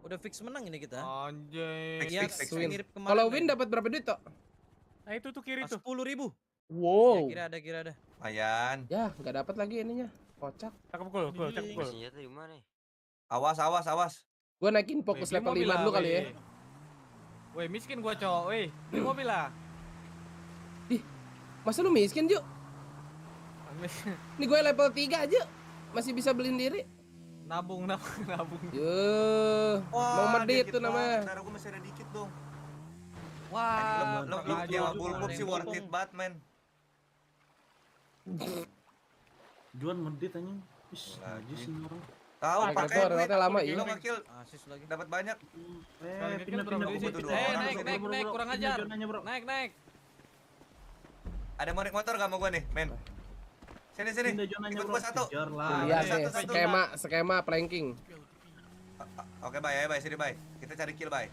Udah fix menang ini kita. Anjay. Fix. Kalau win dapat berapa duit toh? Nah itu tuh kiri tuh. 10.000. Wow. Kira ada. Lumayan. Ya nggak dapat lagi ininya. Kocak. Terkumpul. Senjata di mana? Awas. Gua naikin fokus level 5 dulu kali ya. Woi miskin gua cowok, woi. Di mobil lah. Masa lu miskin, Ju? Nih gue level 3 aja. Masih bisa beliin diri. Nabung. Mau medit tuh namanya. Darah gue masih ada dikit dong. Wah, Lo nyewa bullpup sih worth it banget, men. Juan medit anjing. Is, najis ini orang. Tahu pakai rewardnya lama ya. Lo ngekill. Dapat banyak. Naik, kurang ajar. Naik. Ada mau naik motor gak mau gua nih, men? Sini. Ikut gua satu. Iya nih, skema planking. Oke, bye. Sini, bye. Kita cari kill, bye.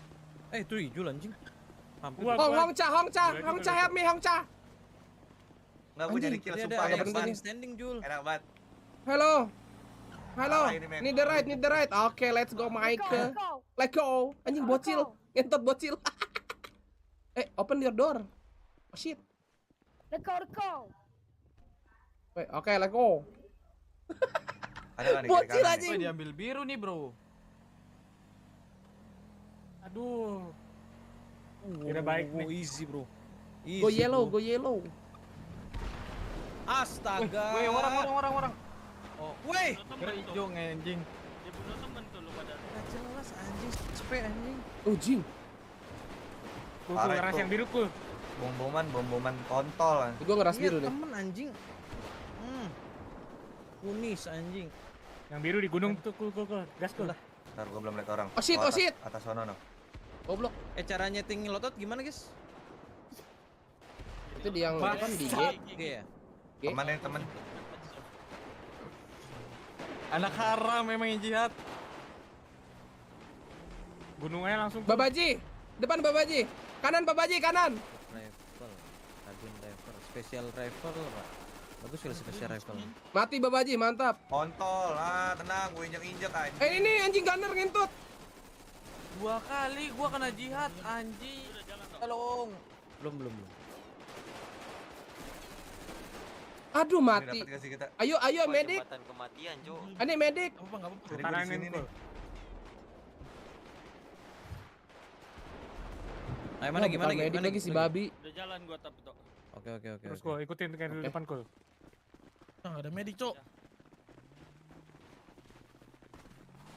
Itu hijau anjing. Hong Cha, help me, Hong Cha. Enggak gua cari kill sumpah yang standing Jul. Enak banget. Hello. Need the right. Oke, let's go Mike. Let's go. Anjing bocil. Ngentot bocil. Open your door. Oh shit. Let's go. Wait, oke, let's go. Ada kan bocil aja. Diambil biru nih, bro. Aduh. Kira baik nih. Easy, bro. Go yellow. Astaga. Woi, orang. Oh, woi. Kira hijau anjing. Dia bunuh temen tuh lu pada. Jelas anjing, cepet anjing. Oh, jing. Kuku ngeras yang biru ku. Bom-boman kontol. Gua ngeras biru nih. Temen anjing. Kunis anjing. Yang biru di gunung tuh ku. Gas ku. Ntar gua belum lihat orang. Oh shit. Atas sono no. Goblok. Cara nyeting lotot gimana, guys? Itu di yang depan di G. Ya. Temen. Anak haram memang yang jihad. Gunungnya langsung. Babaji. Depan Babaji. Kanan Babaji, kanan. Rifle. Carbine rifle. Special rifle, Pak. Bagus kalau special rifle. Mati Babaji, mantap. Kontol. Tenang, gue injek aja. Ini anjing gunner ngentut. 2 kali gua kena jihad anjing. Tolong. Belum. Aduh mati. Ayo medik. Kematian, Cuk. Ini medik. Enggak apa-apa. Tanamin nih. Ayo mana gimana medik lagi si babi. Udah jalan gua tapi tok. Oke. Terus gua ikutin kayak di depan kul. Enggak ada medik, Cok.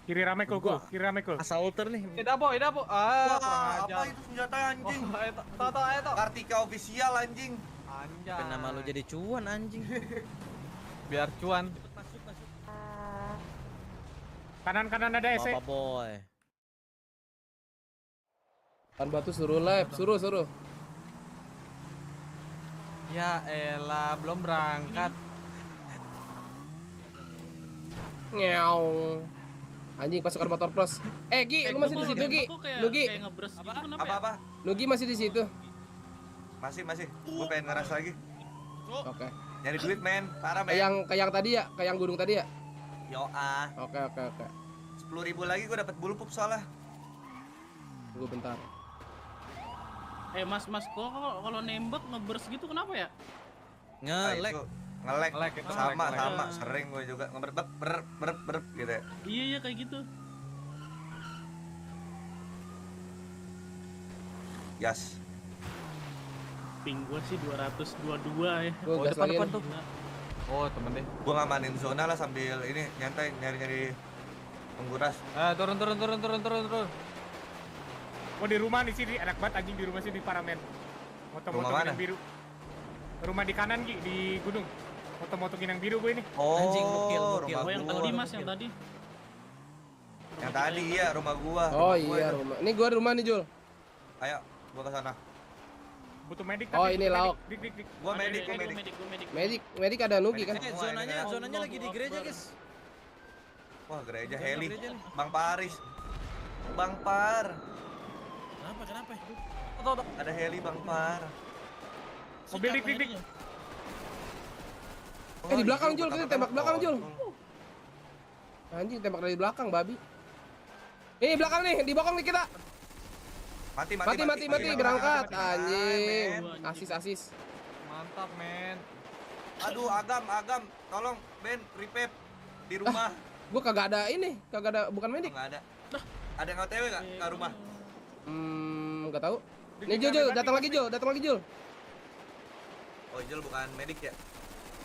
Kiri rame kul. Assaulter nih. Ida po. Wah, apa itu senjata anjing? Ayo. Kartika official anjing. Anjay. Kenapa lu jadi cuan anjing? Biar cuan. Masuk. Kanan ada SE. Apa boy? Kan batu suruh live, suruh. Ya elah, belum berangkat. Ngeong. Anjing pasukan motor plus. Gi, lu masih di situ, Gi? Nugi. Apa? Nugi masih di situ. Masih. Gue pengen ngeras lagi. Oke. Nyari duit, men. Parah, men. Kayak yang tadi ya, kayak yang gunung tadi ya? Yo ah. Oke. 10.000 lagi gue dapat bullpup soalnya. Tunggu bentar. Mas, kok kalau nembak ngeburst gitu kenapa ya? Ngelek sama sering gue juga ngeber gitu ya. Iya kayak gitu. Yas. Ping gue sih 222 ya. Depan tuh. Oh temen deh. Gue ngamanin zona lah sambil ini nyantai nyari pengguras. Turun. Oh di rumah di sini enak banget anjing, di rumah sini paramen. Moto-moto yang biru. Rumah di kanan Gi, di gunung. Moto-moto yang biru gue ini. Oh, anjing gokil. Oh yang tadi Mas, yang tadi. Yang tadi iya rumah gua. Oh iya rumah. Ini gua rumah nih Jul. Ayo, gua ke sana. Butuh medik Oh ini lauk. Gua medik. Medik ada Nugi kan? Zonanya lagi di gereja, guys. Wah, gereja heli. Bang Paris. Bang Par. Kenapa? Ada heli Bang Par. Mobil dik. Di belakang Jul, kita tembak belakang Jul. Anjing tembak dari belakang babi. Nih belakang nih, di bokong nih kita. Mati berangkat anjing. Asis. Mantap, men. Aduh, Agam, tolong Ben, repair di rumah. Gua kagak ada bukan medik. Enggak ada. Ada yang OTW enggak ke rumah? Enggak tahu. Nih Jul, datang lagi Jul. Oh, Jul bukan medik ya?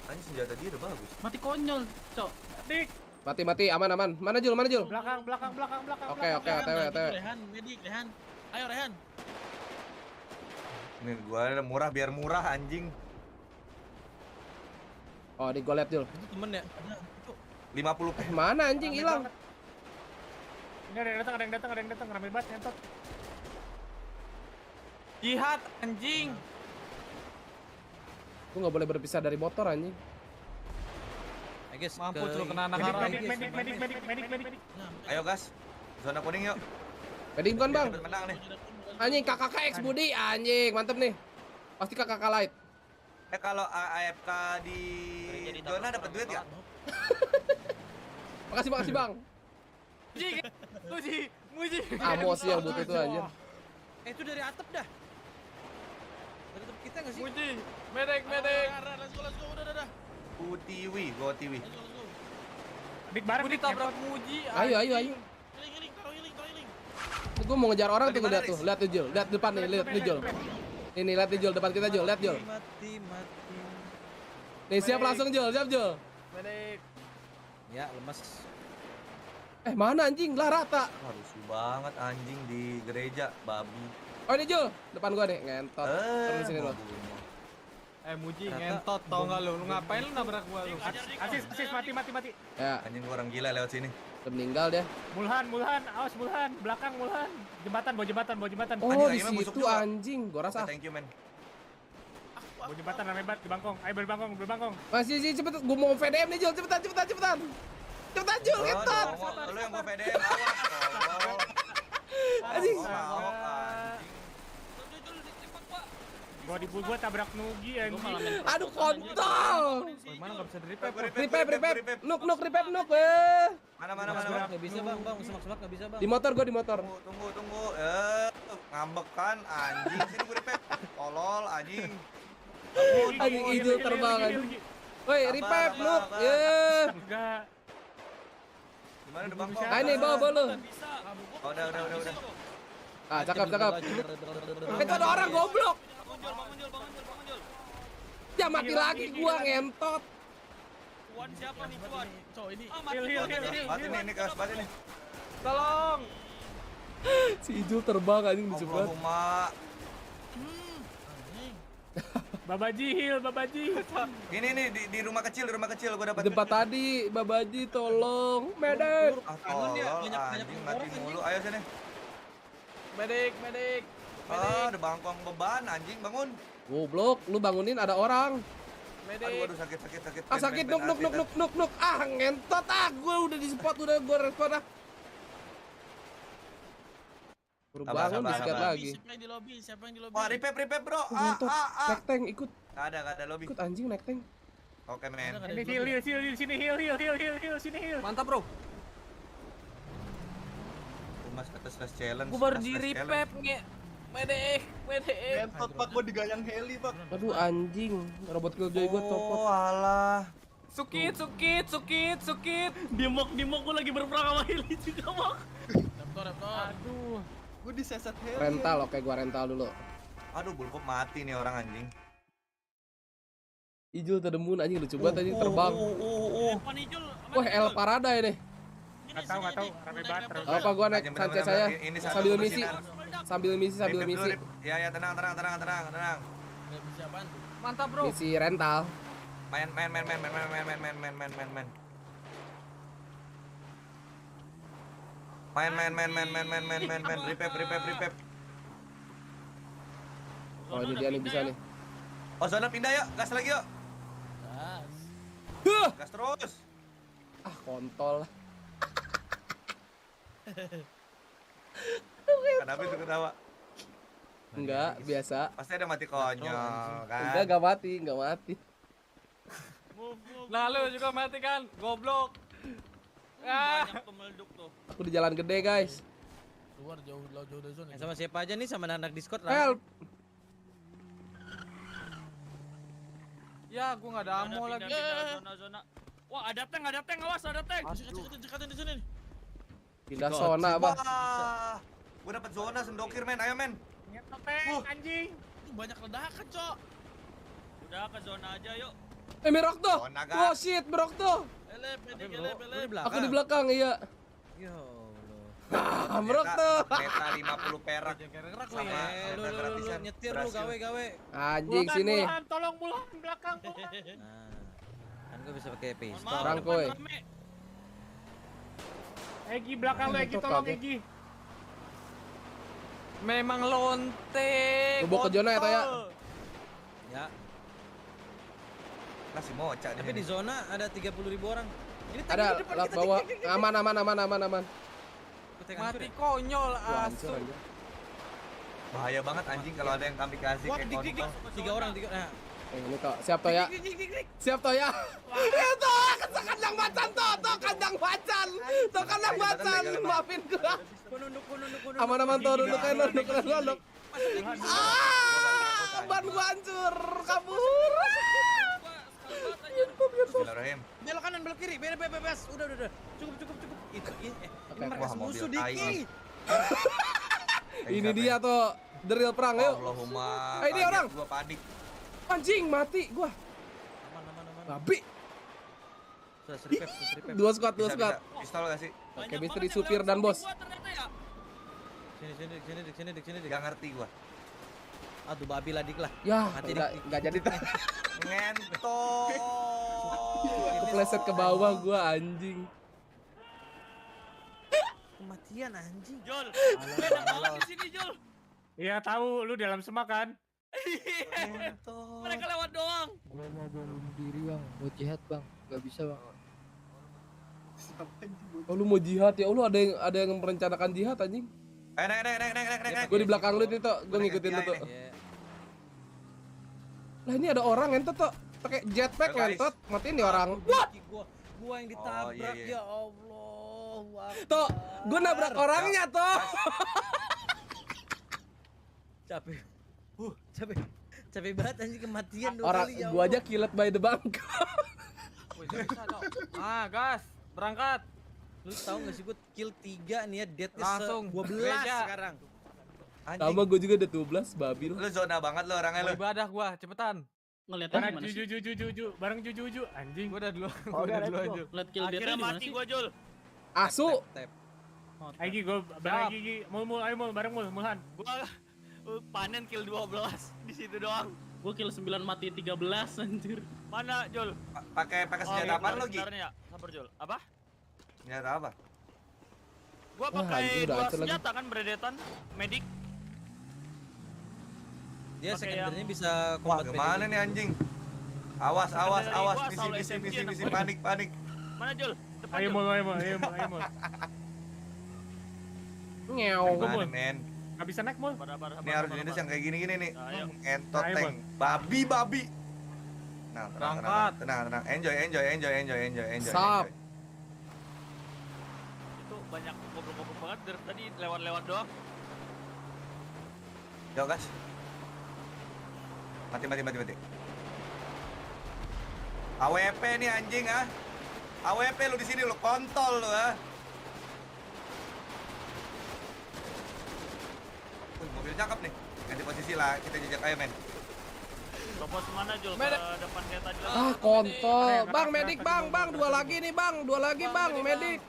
Anjing senjata dia udah bagus. Mati konyol, Cok. Dik. Mati, aman. Mana Jul? Belakang. Oke, OTW. Rehan. Ayo Rehan. Nih gua ada murah biar murah anjing. Oh, di gua liat Jul. Itu temen ya? 50. Mana anjing hilang? Ini ada yang datang, rame banget ngentot. Jihad anjing. Gua nggak boleh berpisah dari motor anjing. Guys, mampus lu kena anak haram. Medik. Ayo gas. Zona kuning yuk. Medik bukan bang. Menang nih. Anjing KKX Budi anjing mantep nih. Pasti KKK light. Kalau AFK di zona dapat duit ya? Makasih bang. Muji. Amos yang butuh itu aja. Itu dari atap dah. Dari atap kita nggak sih? Muji. Medek. Let's go, udah. Utiwi. Dik bareng Ditabrak Muji. Ayo. Healing. Ini gua mau ngejar orang tuh lihat tuh. Lihat tuh Jul. Lihat depan nih, lihat Jul. Ini lihat nih Jul depan kita Jul, lihat Jul. Mati. Nih siap langsung Jul, siap Jul. Medek. Ya, lemas. Mana anjing? Lah rata. Rusuh banget anjing di gereja, babi. Oh ini Jul, depan gua nih, ngentot. Terus sini lo. Muji ngentot tau nggak lu ngapain lu nabrak gua lu? Asis mati. Ya. Anjing gua orang gila lewat sini. Udah meninggal dia. Mulhan, awas Mulhan, belakang Mulhan. Bawa jembatan. Oh di situ anjing, gua rasa. Thank you man. Bawa jembatan rame banget di Bangkong. Ayo berbangkong. Masih cepet, gua mau VDM nih Jul, cepetan. Cepetan Jul, ngentot. Lu yang gua VDM awas. Anjing. Gua Tadi gua tabrak Nugi anjing. Aduh kontol. Mana nggak bisa di-revive? Revive. Nuk revive nuk. Mana. Nggak bisa bang, semak nggak bisa bang. Di motor gua di motor. Tunggu. Ngambek kan anjing sini gue revive. Tolol anjing. Anjing hijau terbang anjing. Woi, revive nuk. Enggak. Gimana udah Bangkong? Ah ini bawa lu. Oh, udah. Ah, cakep. Itu ada orang goblok. Bangun Jul. Ya mati lagi gua ngentot. Tuan siapa nih Tuan? Cok ini. Heal. Batin nih, kaos batin nih. Tolong. Si hijau terbang anjing lucu banget. Allahumma. Babaji heal. Ini nih di rumah kecil gua dapat. Tempat tadi, Babaji tolong. Medik. Tolol anjing mati mulu. Ayo sini. Medik. Ada bangkong beban anjing bangun. Goblok, lu bangunin ada orang. Aduh sakit. Ah sakit nuk. Ah ngentot gua udah di spot gua respon ah. Baru bangun disikat lagi. Siapa yang di lobby? Wah, revive bro. Ngentot, naik tank ikut. Nggak ada lobby. Ikut anjing naik tank. Oke men. Ini heal sini heal sini heal. Mantap bro. Mas atas challenge. Gua baru di revive nge. Medek. Entot pak gua digayang heli pak. Aduh anjing, robot killjoy gua copot. Oh alah. Sukit. Dimok gua lagi berperang sama heli juga mak. Raptor. Aduh. Gua disesat heli. Rental, oke gua rental dulu. Aduh, bulpop mati nih orang anjing. Ijul terdemun anjing lucu banget anjing terbang. Wah, El Parada ini. Nggak tahu, rame banget. Apa gua naik Sanchez saya sambil misi. Ya, tenang. Mantap bro. Misi rental. Main. Revive. Oh ini dia nih bisa nih. Oh zona pindah yuk, gas lagi yuk. Gas terus. Ah kontol. Kenapa itu ketawa? Enggak, biasa. Pasti ada mati konyol kan? Enggak mati. Nah lu juga mati kan, goblok. Banyak pemelduk tuh. Aku di jalan gede guys. Luar jauh dari zona. Sama siapa aja nih sama anak Discord? Help. Ya, gua nggak ada ammo lagi. Zona. Wah, ada tank, awas, ada tank. Dekatin di sini nih. Pindah zona, Bang. Gua dapat zona sendokir, men. Ayo, men. Ngetopeng, anjing. Banyak ledakan, Cok. Udah ke zona aja, yuk. Merok tuh. Oh shit, merok tuh. Aku di belakang, iya. Yo. Merok tuh. Meta 50 perak. Sama gratisan nyetir lu gawe. Anjing sini. Tolong pulang belakang. Nah. Kan gua bisa pakai pistol. Orang koy. Egi belakang lu, Egi tolong Egi. Memang lonte. Coba ke zona ya, Toya. Ya. Masih moca nih. Tapi di zona ada 30.000 orang. Ini ada lewat bawah. Aman. Mati konyol asu. Bahaya banget anjing kalau ada yang kamikaze kayak kontol. 3 orang. Nah. Ini kok siap Toya. Itu kandang macan tuh kandang macan. Maafin gua. Aman tuh nunduk. Ban gua hancur, kabur. Bismillahirrahmanirrahim. Belok kanan, belok kiri, bebas. Udah. Cukup. Itu ini markas musuh Diki. Ini dia tuh drill perang, yuk. Allahumma. Ini orang. Gua panik. Anjing mati gua. Aman. Babi. Sudah revive. Dua squad. Pistol gak sih? Oke, misteri supir dan bos. Sini. Gak ngerti gua. Aduh babi lah dik lah. Ya, enggak jadi tuh. Ngentot. Kepleset ke bawah gua anjing. Kematian anjing. Jol. Enak banget di sini, Jol. Iya, tahu lu dalam semak kan? Mereka lewat doang. Gua mau bunuh diri, Bang. Mau jihad, Bang. Gak bisa, Bang. Oh, lu mau jihad ya? Allah ada yang merencanakan jihad anjing. Naik. Gua di belakang lu itu, gua ngikutin lu tuh. Lah ini ada orang ngentot tuh. Pakai jetpack ngentot, matiin di orang. What? Gua yang ditabrak ya Allah. Tuh, gua nabrak orangnya tuh. Capek. Capek banget anjing kematian dua Orang kali ya. gua aja killed by the bank. Gas, berangkat. Lu tahu enggak sih gua kill 3 nih ya, death-nya Langsung 12 sekarang. Sama gua juga ada 12 babi lu. Lu zona banget lu orangnya lu. Ibadah gua, cepetan. Ngeliatnya gimana sih? Juju, bareng Juju, anjing. Gua udah dulu, Jul. Lihat kill Akhirnya mati gua, Jul. Asu. Ayo gua bareng Gigi. Ayo bareng Mulhan. Gua panen kill 12 di situ doang. Gua kill 9 mati 13 anjir. Mana, Jul? Pakai senjata apa lu, Gi? Sabar, Jul. Apa? Senjata apa? Gua pakai 2 senjata kan beredetan, medik. Dia sekundernya bisa wah gimana nih anjing? Awas. Misi panik. Mana, Jul? Depan, Ayo Mul. Ngew. Gimana, men? Gak bisa naik, Mul. Ini harus jenis yang kayak gini nih. Entot Ayo, tank. Babi. Nah, tenang. Enjoy. Sap. Itu banyak goblok-goblok banget dari tadi lewat-lewat doang. Yo, gas. Mati. AWP nih anjing ah. AWP lu di sini lu kontol lu ah. Mobil cakep nih. Ganti posisi lah, kita jejak aja men. Lopos mana, Jul? Ke depan kayak tadi. Kontol. Bang, medik bang. 2 lagi nih bang. 2 lagi bang, medik.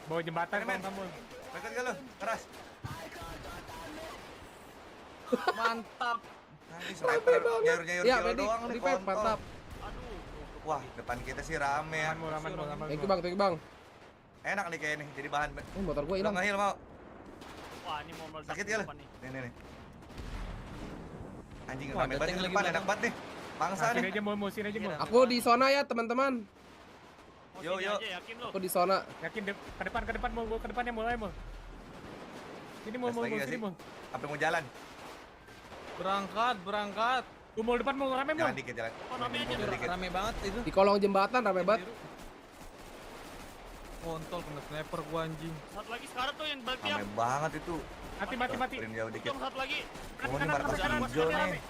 Bawa jembatan men. Dekat gak lu? Keras. Mantap. Sniper nyayur Ya, kill medik. doang nih Revive, kontol. mantap. Wah, depan kita sih rame ya. Aman. Thank you bang. Enak nih kayak nih, jadi bahan. Motor gua hilang. Nge-heal mau. Wah, ini mau meledak. Sakit ya lu? Nih. Nih. Anjing Wah, rame banget dateng di lagi depan, belakang. enak banget nih. Bangsa nih. Sini aja, Mul. Aku di zona ya teman-teman. Yo. Yakin lu? Aku di zona. Yakin ke depan Mul. Gua ke depannya Mul. Sini Mul. Sini Mul. Apa mau jalan? Berangkat. Gua mau depan Mul, rame Mul. Jalan dikit. Rame banget itu. Di kolong jembatan rame banget. Kontol kena sniper gua anjing. Satu lagi sekarang tuh yang balik Rame banget itu. Mati. Sprint jauh dikit. Satu lagi. Oh, ini markas hijau nih.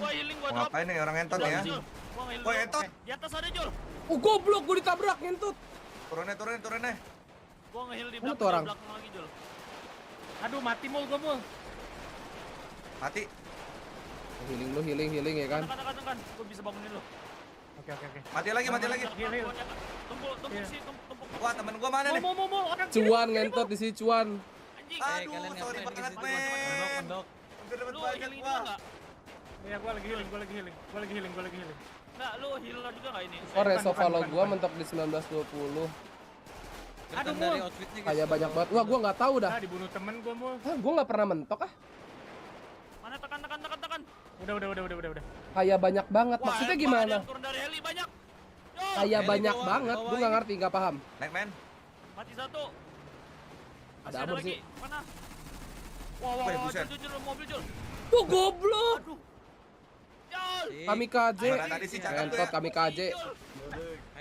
Gua healing, gua Mau drop. ngapain nih orang entot ya? Gua healing. Woi, entot. Di atas ada, Jul. Oh goblok, gua ditabrak ngentut. Turunin. Gua nge-heal di Mana tuh belakang orang? lagi, Jul. Aduh, mati Mul gua, Mul. Mati. Healing ya kan. Tekan. Gua bisa bangunin lu. Oke. Mati lagi. Heal. Tumpuk sih, tumpuk. Wah, temen gua mana nih? Mau orang kiri. Cuan ngentot di sini cuan. Anjing. Aduh, sorry banget men. Udah dapat Lu banyak healing gua. juga enggak? Iya, gua lagi healing. Enggak, lu heal juga enggak ini? Oh, reso follow gua mentok di 1920. Aduh, Dari Mul. outfitnya guys. Kayak banyak banget. Wah, gua nggak tahu dah. Dibunuh temen gua, Mul. Hah, gua nggak pernah mentok ah. Mana tekan. Udah. Kayak banyak banget. Wah, Maksudnya ada gimana? yang turun dari heli banyak. Yo, Kayak Heli banyak bawah, banget. bawah Gua nggak ini. ngerti, nggak paham. Naik men. mati satu. Ada Masih abur lagi. sih. Mana? Wah, Wih, buset. Jul, mobil, Jul. Tuh goblok. Aduh. Jul. Kamikaze. Suara tadi sih cakep tuh Ngentot ya. kamikaze.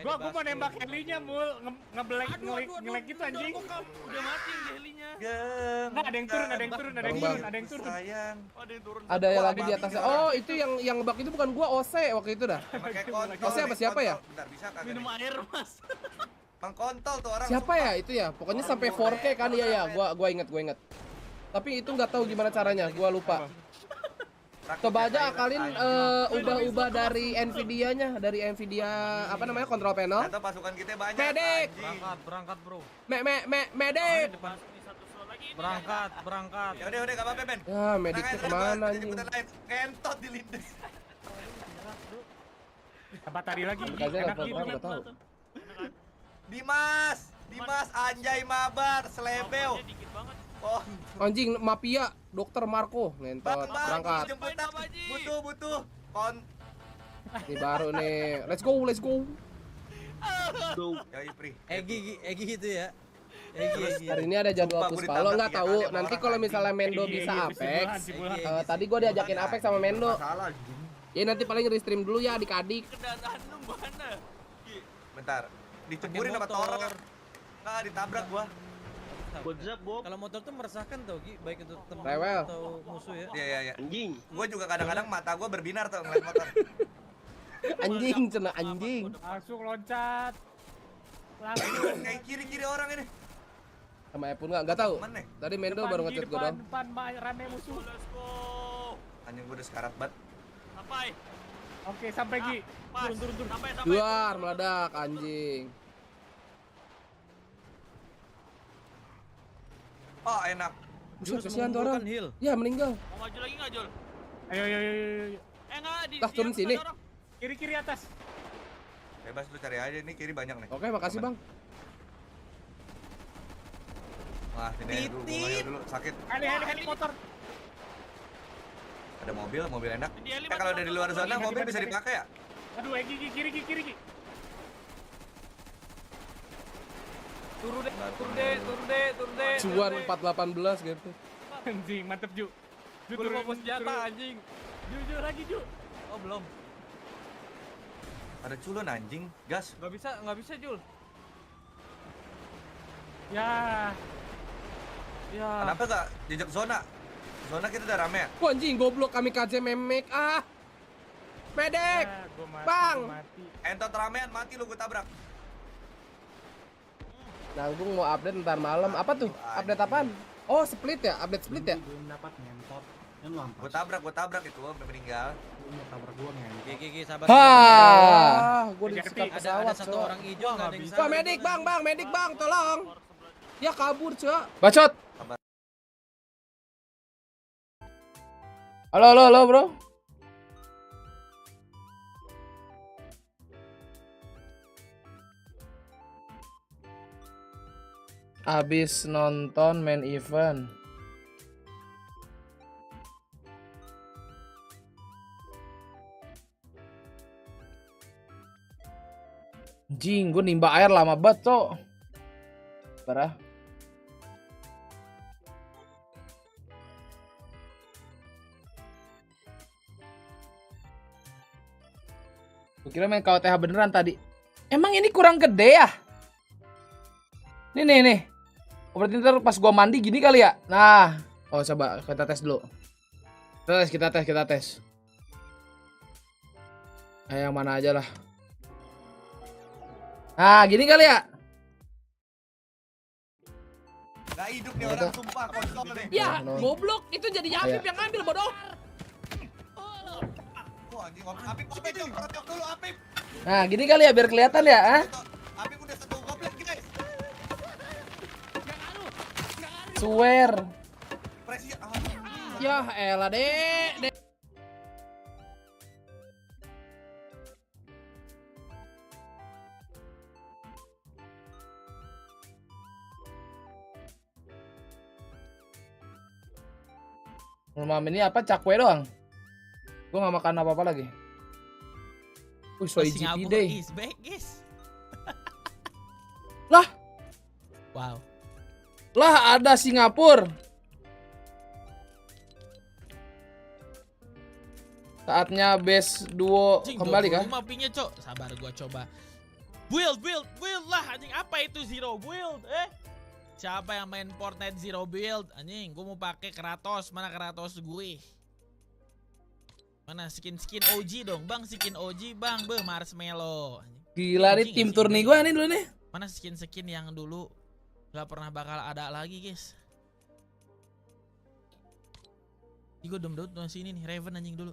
Gua mau nembak helinya, Mul. Ngeblank ngelek gitu anjing. Udah mati di helinya. Nah, ada yang turun. Sayang. Ada yang lagi di atasnya. Oh, itu yang ngebak itu bukan gua, Ose waktu itu dah. Pakai kontol. Ose apa nih, siapa ya? kontol. Bentar, bisa kagak Minum nih? air, Mas. Bang kontol tuh orang. Siapa ya itu ya? Pokoknya sampai 4K kan ya. Gua inget. Tapi itu nggak tahu gimana caranya, gua lupa. Coba aja akalin ubah dari Nvidia-nya, dari Nvidia apa namanya control panel. Atau pasukan kita banyak. Medik. anjing. Berangkat, Bro. Medik. Berangkat. Ya udah enggak apa-apa, Ben. Ya, mediknya kemana anjing? Kentot dilindes. Apa tadi lagi? Kamikaze Enak level gitu. berapa nggak tahu. Dimas Anjay Mabar, Selebeo. Dikit banget. Oh, Anjing mafia, Dokter Marco ngentot berangkat. jemputan. Butuh. Ini baru nih. Let's go. Yoi, Pri. Egi gitu ya. Hari ini ada jadwal Puspalo, nggak tahu. Nanti kalau misalnya Mendo bisa Apex, tadi gue diajakin Apex sama Mendo. Ya nanti paling restream dulu ya adik-adik. Bentar, diceburin sama Toror. Nggak, ditabrak gua. Kalau motor tuh meresahkan tau Gi, baik itu teman Rewel. atau musuh ya. Iya. Anjing. Gua juga kadang-kadang mata gua berbinar tuh ngeliat motor. Anjing, cena anjing. Langsung loncat. Langsung. Kayak kiri-kiri orang ini. Sama Epun nggak tahu. Tadi Mendo baru ngechat gue dong. Depan rame musuh. Anjing gua udah sekarat banget. Sampai. Oke, sampai Gi. Turun. Sampai. Luar meledak anjing. Oh, enak. Buset, kesian tuh orang. Ya, meninggal. Mau maju lagi nggak, Jul? Ayo. Nggak di. Tah, turun sini. Kiri atas. Bebas lu cari aja, ini kiri banyak nih. Oke, makasih Bang. Wah, sini dulu, sakit. Heli motor. Ada mobil enak. Kalau dari luar zona mobil bisa dipakai ya? Aduh, kiri. Turun deh. Cuan 418 gitu. Anjing, mantep Ju. Gue mau senjata anjing. Ju lagi Ju. Oh belum. Ada culun anjing, gas. Nggak bisa Jul. Ya. Kenapa gak jejak zona? Zona kita udah rame ya? Wah anjing, goblok kamikaze memek. Medek. Bang. Entot ramean mati lu gue tabrak. Nanggung mau update ntar malam. Apa tuh? Update apaan? Oh, split ya? Update split ya? Belum dapat ngentot. Gue tabrak itu udah meninggal. Tabrak gua ngentot. Gigi sabar. Gue disekap pesawat. Ada satu orang hijau nggak ada yang Wah, medik bang, tolong. Ya kabur, Cok. Bacot. Halo, bro. Abis nonton main event. Jing, gue nimba air lama banget, Cok. Parah. Gue kira main KOTH beneran tadi. Emang ini kurang gede ya? Nih. Oh, berarti ntar pas gua mandi gini kali ya? Nah. Oh, coba kita tes dulu. Kita tes. Yang mana aja lah. Nah, gini kali ya? Gak hidup nih orang, sumpah kontol nih. Ya, goblok. Itu jadinya Apip yang ngambil, bodoh. Apip dulu, Apip. Nah, gini kali ya biar kelihatan ya, Apip udah satu komplit, guys. Swear. Ya elah, Dek. Malam ini apa cakwe doang? Gue gak makan apa-apa lagi. Soy GP deh. Lah. Wow. Lah ada Singapura. Saatnya base duo kembali kan? Mapinya, Cok. Sabar gua coba. Build lah anjing. Apa itu zero build? Siapa yang main Fortnite zero build? Anjing, gua mau pakai Kratos. Mana Kratos gue? Mana skin OG dong, Bang? Skin OG, Bang. Marshmallow. Gila nih tim turni gua nih dulu nih. Mana skin yang dulu gak pernah bakal ada lagi, guys. Ini gue download sini nih, Raven anjing dulu.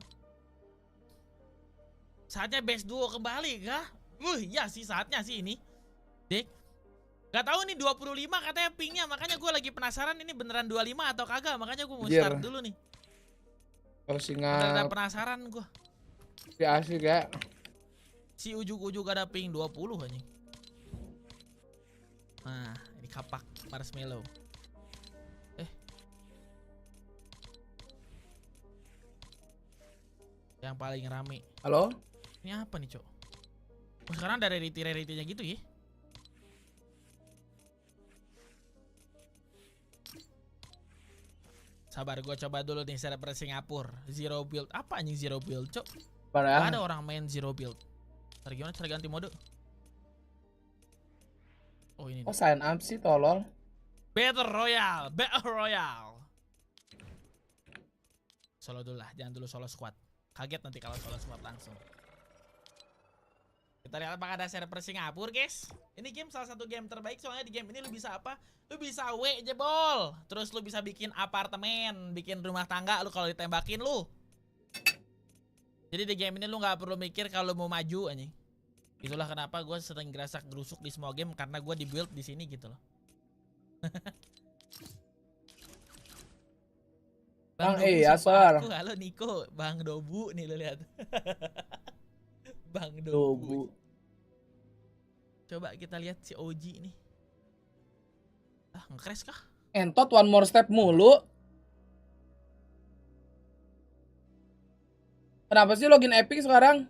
Saatnya base duo kembali kah? Ya sih saatnya sih ini. Dek. Gak tahu nih 25 katanya pingnya, makanya gue lagi penasaran ini beneran 25 atau kagak, makanya gue mau start dulu nih. Oh Singapura. Beneran penasaran gue. Si asik ya. Si ujuk-ujuk ada ping 20 anjing. Nah, ini kapak marshmallow. Yang paling rame. Halo? Ini apa nih, Cok? Oh, sekarang ada rarity-nya gitu ya? Sabar, gue coba dulu nih server Singapura. Zero build. Apa anjing zero build, Cok? Parah. Gak ada orang main zero build. Ntar gimana cara ganti mode? Oh ini. Oh sign up sih tolol. Battle Royale. Solo dulu lah, jangan dulu solo squad. Kaget nanti kalau solo squad langsung. Kita lihat apakah ada server Singapura, guys. Ini game salah satu game terbaik soalnya di game ini lu bisa apa? Lu bisa jebol. Terus lu bisa bikin apartemen, bikin rumah tangga lu kalau ditembakin lu. Jadi di game ini lu nggak perlu mikir kalau mau maju anjing. Itulah kenapa gue sering gerasak gerusuk di semua game karena gue di build di sini gitu loh. Bang Asar. Halo Niko, Bang Dobu nih lo lihat. Bang Dobu. Coba kita lihat si OG nih. Ah, nge-crash kah? Entot one more step mulu. Kenapa sih login Epic sekarang?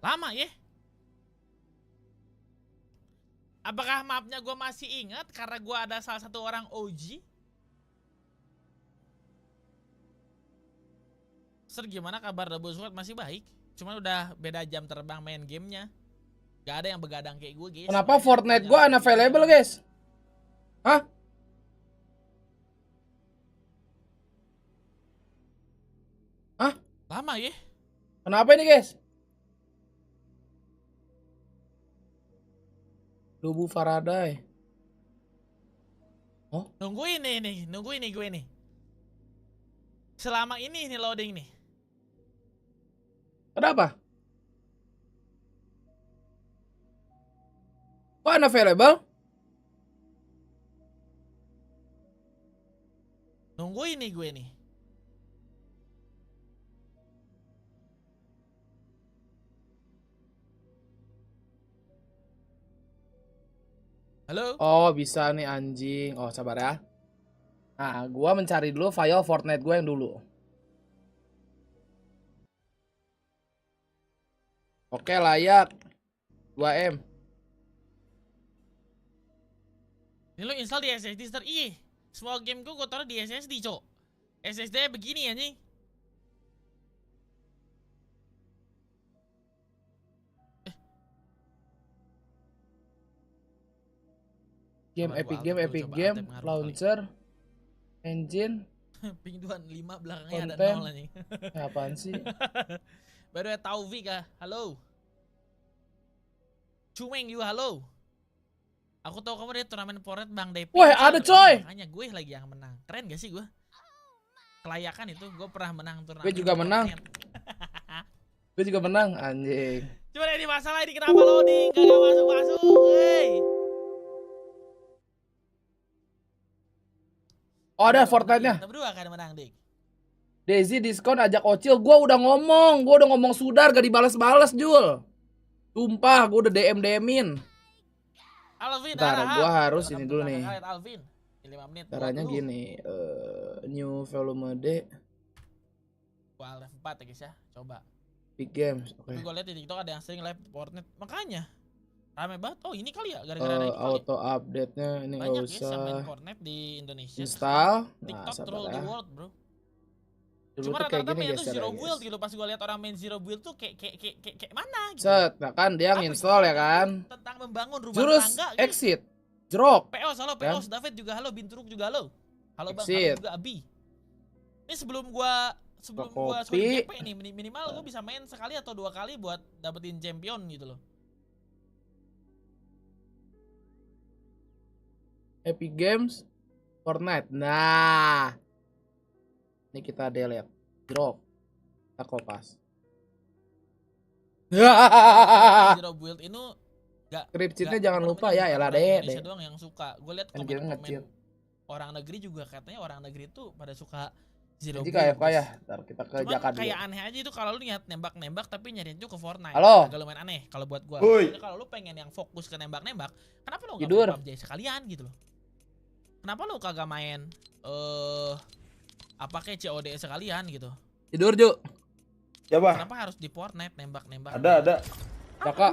Lama ya? Apakah mapnya gue masih ingat karena gue ada salah satu orang OG? Ser, gimana kabar Double Squad? Masih baik. Cuman udah beda jam terbang main gamenya. Gak ada yang begadang kayak gue, guys. Kenapa Fortnite gue unavailable, guys? Hah? Hah? Lama ya? Kenapa ini, guys? Dubu Faraday. Oh? Nungguin gue nih. Selama ini loading nih. Kenapa? Kok unavailable? Nungguin gue nih. Halo? Oh, bisa nih anjing. Oh, sabar ya. Nah, gua mencari dulu file Fortnite gue yang dulu. Oke, layak. 2M. Ini lo install di SSD, Star. Ih, semua game gue taruh di SSD, Cok. SSD begini anjing. Game Epic Game, launcher, engine, ping 25 belakangnya konten. ada 0 anjing. Apaan sih? Baru ya Taufik ah. Halo. Cumeng juga halo. Aku tahu kamu dari turnamen Fortnite Bang DP. Wah, ada coy. Makanya gue lagi yang menang. Keren gak sih gue? Kelayakan itu gue pernah menang turnamen. Gue juga menang. Gue juga menang anjing. Cuma ini masalah ini kenapa loading kagak masuk-masuk, hey. Oh, ada Fortnite-nya. Kita berdua kan menang, Dik. Daisy diskon ajak Ocil. Gua udah ngomong sudar gak dibales-bales, Jul. Sumpah, gua udah DM-in. Alvin, ntar gua harus ini dulu nih. Alvin, 5 menit. Caranya gini, new volume D. Gua live 4 ya guys ya, coba. Big Games, oke. Tapi gua lihat di TikTok ada yang sering live Fortnite, makanya rame banget. Oh ini kali ya, gara-gara ada ini kali. Auto update-nya ini nggak usah. Banyak ya main Fortnite di Indonesia. Install. TikTok nah, rule the world, bro. Dulu Cuma tuh kayak rata-rata gini main guys, tuh zero build gitu. Pas gua lihat orang main zero build tuh kayak mana gitu. Set, nah kan dia nginstall ya kan. Tentang membangun rumah Jurus tangga gitu. exit. Jerok. POS, halo POS, David juga halo, Binturuk juga halo. Halo Bang, Exit. halo juga Abi. Ini sebelum gua sorry GP nih, minimal gua bisa main sekali atau 2 kali buat dapetin champion gitu loh. Epic Games Fortnite. Nah. Ini kita delete. Drop. Kita kopas. Zero build ini Script-nya jangan lupa ya, elah deh. Indonesia doang yang suka. Gue lihat komen orang negeri juga katanya orang negeri tuh pada suka zero build. Jadi kayak ntar kita ke Jakarta dulu. Kayak aneh aja itu kalau lu niat nembak-nembak tapi nyariin tuh ke Fortnite. Halo. Agak lumayan aneh kalau buat gua. Kalau lu pengen yang fokus ke nembak-nembak, kenapa lu enggak main PUBG sekalian gitu loh? Kenapa lu kagak main apa kayak COD sekalian gitu? Tidur, Ju. Coba. Kenapa harus di Fortnite nembak-nembak? Ada. Kakak.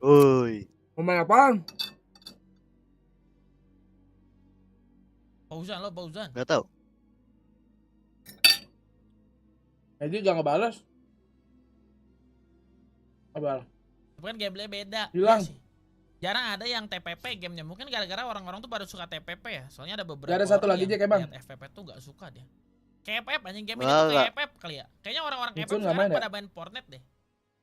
Woi. Mau main apaan? Pausan lo, pausan. Gak tahu. Jadi jangan ngebalas. Abal. Tapi kan gameplay beda. Hilang. Iya sih. Jarang ada yang TPP gamenya. Mungkin gara-gara orang-orang tuh baru suka TPP ya. Soalnya ada beberapa Gak ada satu orang lagi, yang Jack, emang. lihat FPP tuh gak suka dia. KPF anjing game ini Enggak, tuh enggak. KPF kali ya. Kayaknya orang-orang KPF Itu nggak sekarang main ya? pada main Fortnite deh.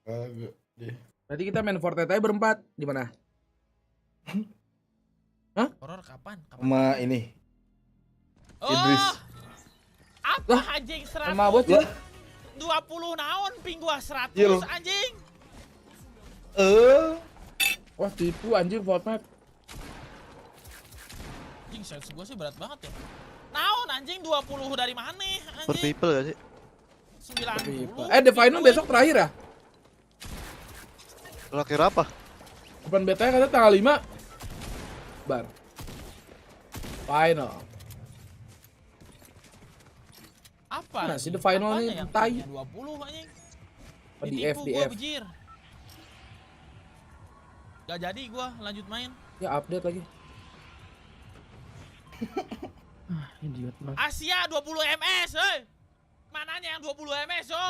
Kagak deh. Berarti kita main Fortnite aja berempat. Di mana? Hah? Horor kapan? Sama ini. Oh, Idris. apa anjing 100? Sama bocil. 20 naon ping gua 100 Iya, anjing. Wah tipu anjing Fortnite. Anjing sense gua sih berat banget ya. Naon anjing 20 dari mana Per anjing? people gak sih? 90. The final besok terakhir ya? Terakhir apa? Open beta katanya tanggal 5. Bar. Final. Apa? Nah, sih the final nih, yang tai. 20 anjing. Oh, di Ditipu gua FDF. bejir. Gak jadi gua lanjut main. Ya update lagi. Idiot banget. Asia 20 MS, hei. Mananya yang 20 MS, so?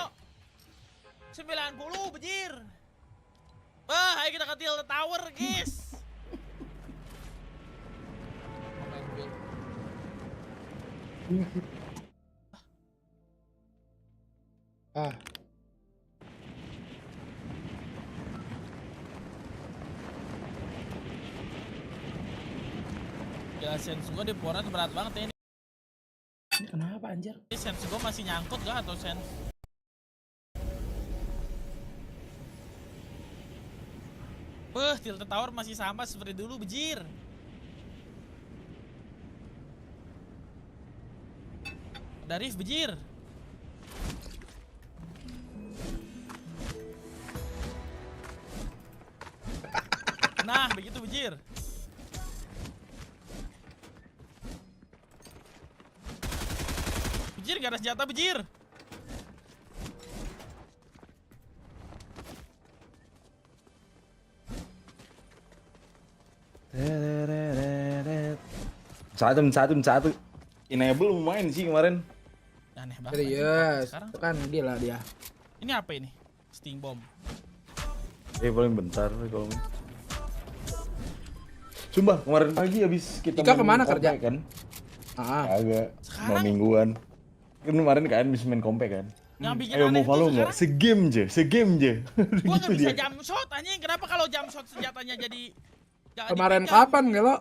90 bejir. Wah, ayo kita ke Tilt Tower, guys. Ah. Ya sense gua di Fortnite berat banget ya ini. Ini kenapa anjir? Sense gua masih nyangkut gak atau sense? Tilt Tower masih sama seperti dulu, bejir. Ada Riff, bejir. Nah, begitu bejir. Bejir, gak ada senjata, bejir. Satu. Enable main sih kemarin. Aneh banget. Serius. Sekarang Itu kan gila dia. ini apa ini? Sting bomb. Paling bentar kalau. Sumpah kemarin pagi habis kita Ika main kemana kompe kerja? kan? Agak. Sekarang? Mingguan. Kan kemarin kan habis main kompe kan. Yang bikin Ayo aneh mau itu follow nggak? Segame je. Gua Gitu gak bisa dia. jump shot anjing. Kenapa kalau jump shot senjatanya jadi gak Kemarin dipegang? kapan gelo?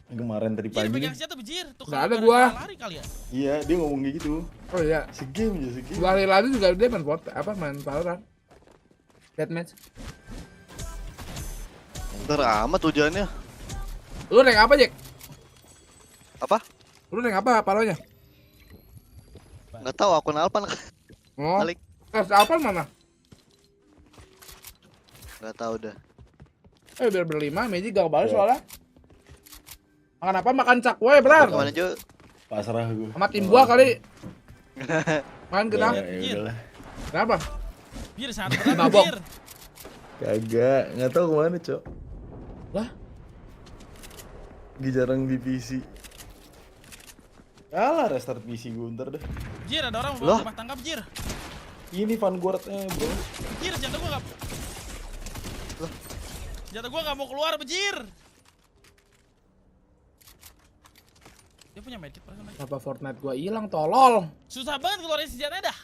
Kemarin tadi Bejir, pagi pegang nih. senjata bejir. Tuh Nggak kalau ada gara-gara gua. lari kali ya. Iya dia ngomong kayak gitu. Oh iya. Segame je segame. 2 hari lalu juga dia main Fortnite, apa main Valorant. Deathmatch. Ntar amat hujannya. Lu rank apa, Jack? Apa? Lu rank apa palonya? Nggak tahu akun Alpan. Oh. Balik. Apa mana? Nggak tahu dah. Biar berlima, Magic gak kebalik soalnya. Makan apa? Makan cakwe, bro. Kemana aja? Pasrah gue. Sama tim gua kali. Main kita. Ya udahlah. Kenapa? Bir sangat berat Mabok. bejir. Kagak, nggak tahu kemana, Cok. Lah? Gue jarang di PC. Kalah restart PC gue ntar deh. Bejir, ada orang mau rumah tangga bejir. Ini Vanguard-nya, bro. Bejir, senjata gua gak... Senjata gua gak mau keluar, bejir. Dia punya medkit perasaan. Kenapa Fortnite gua hilang, tolol? Susah banget keluarin senjatanya dah.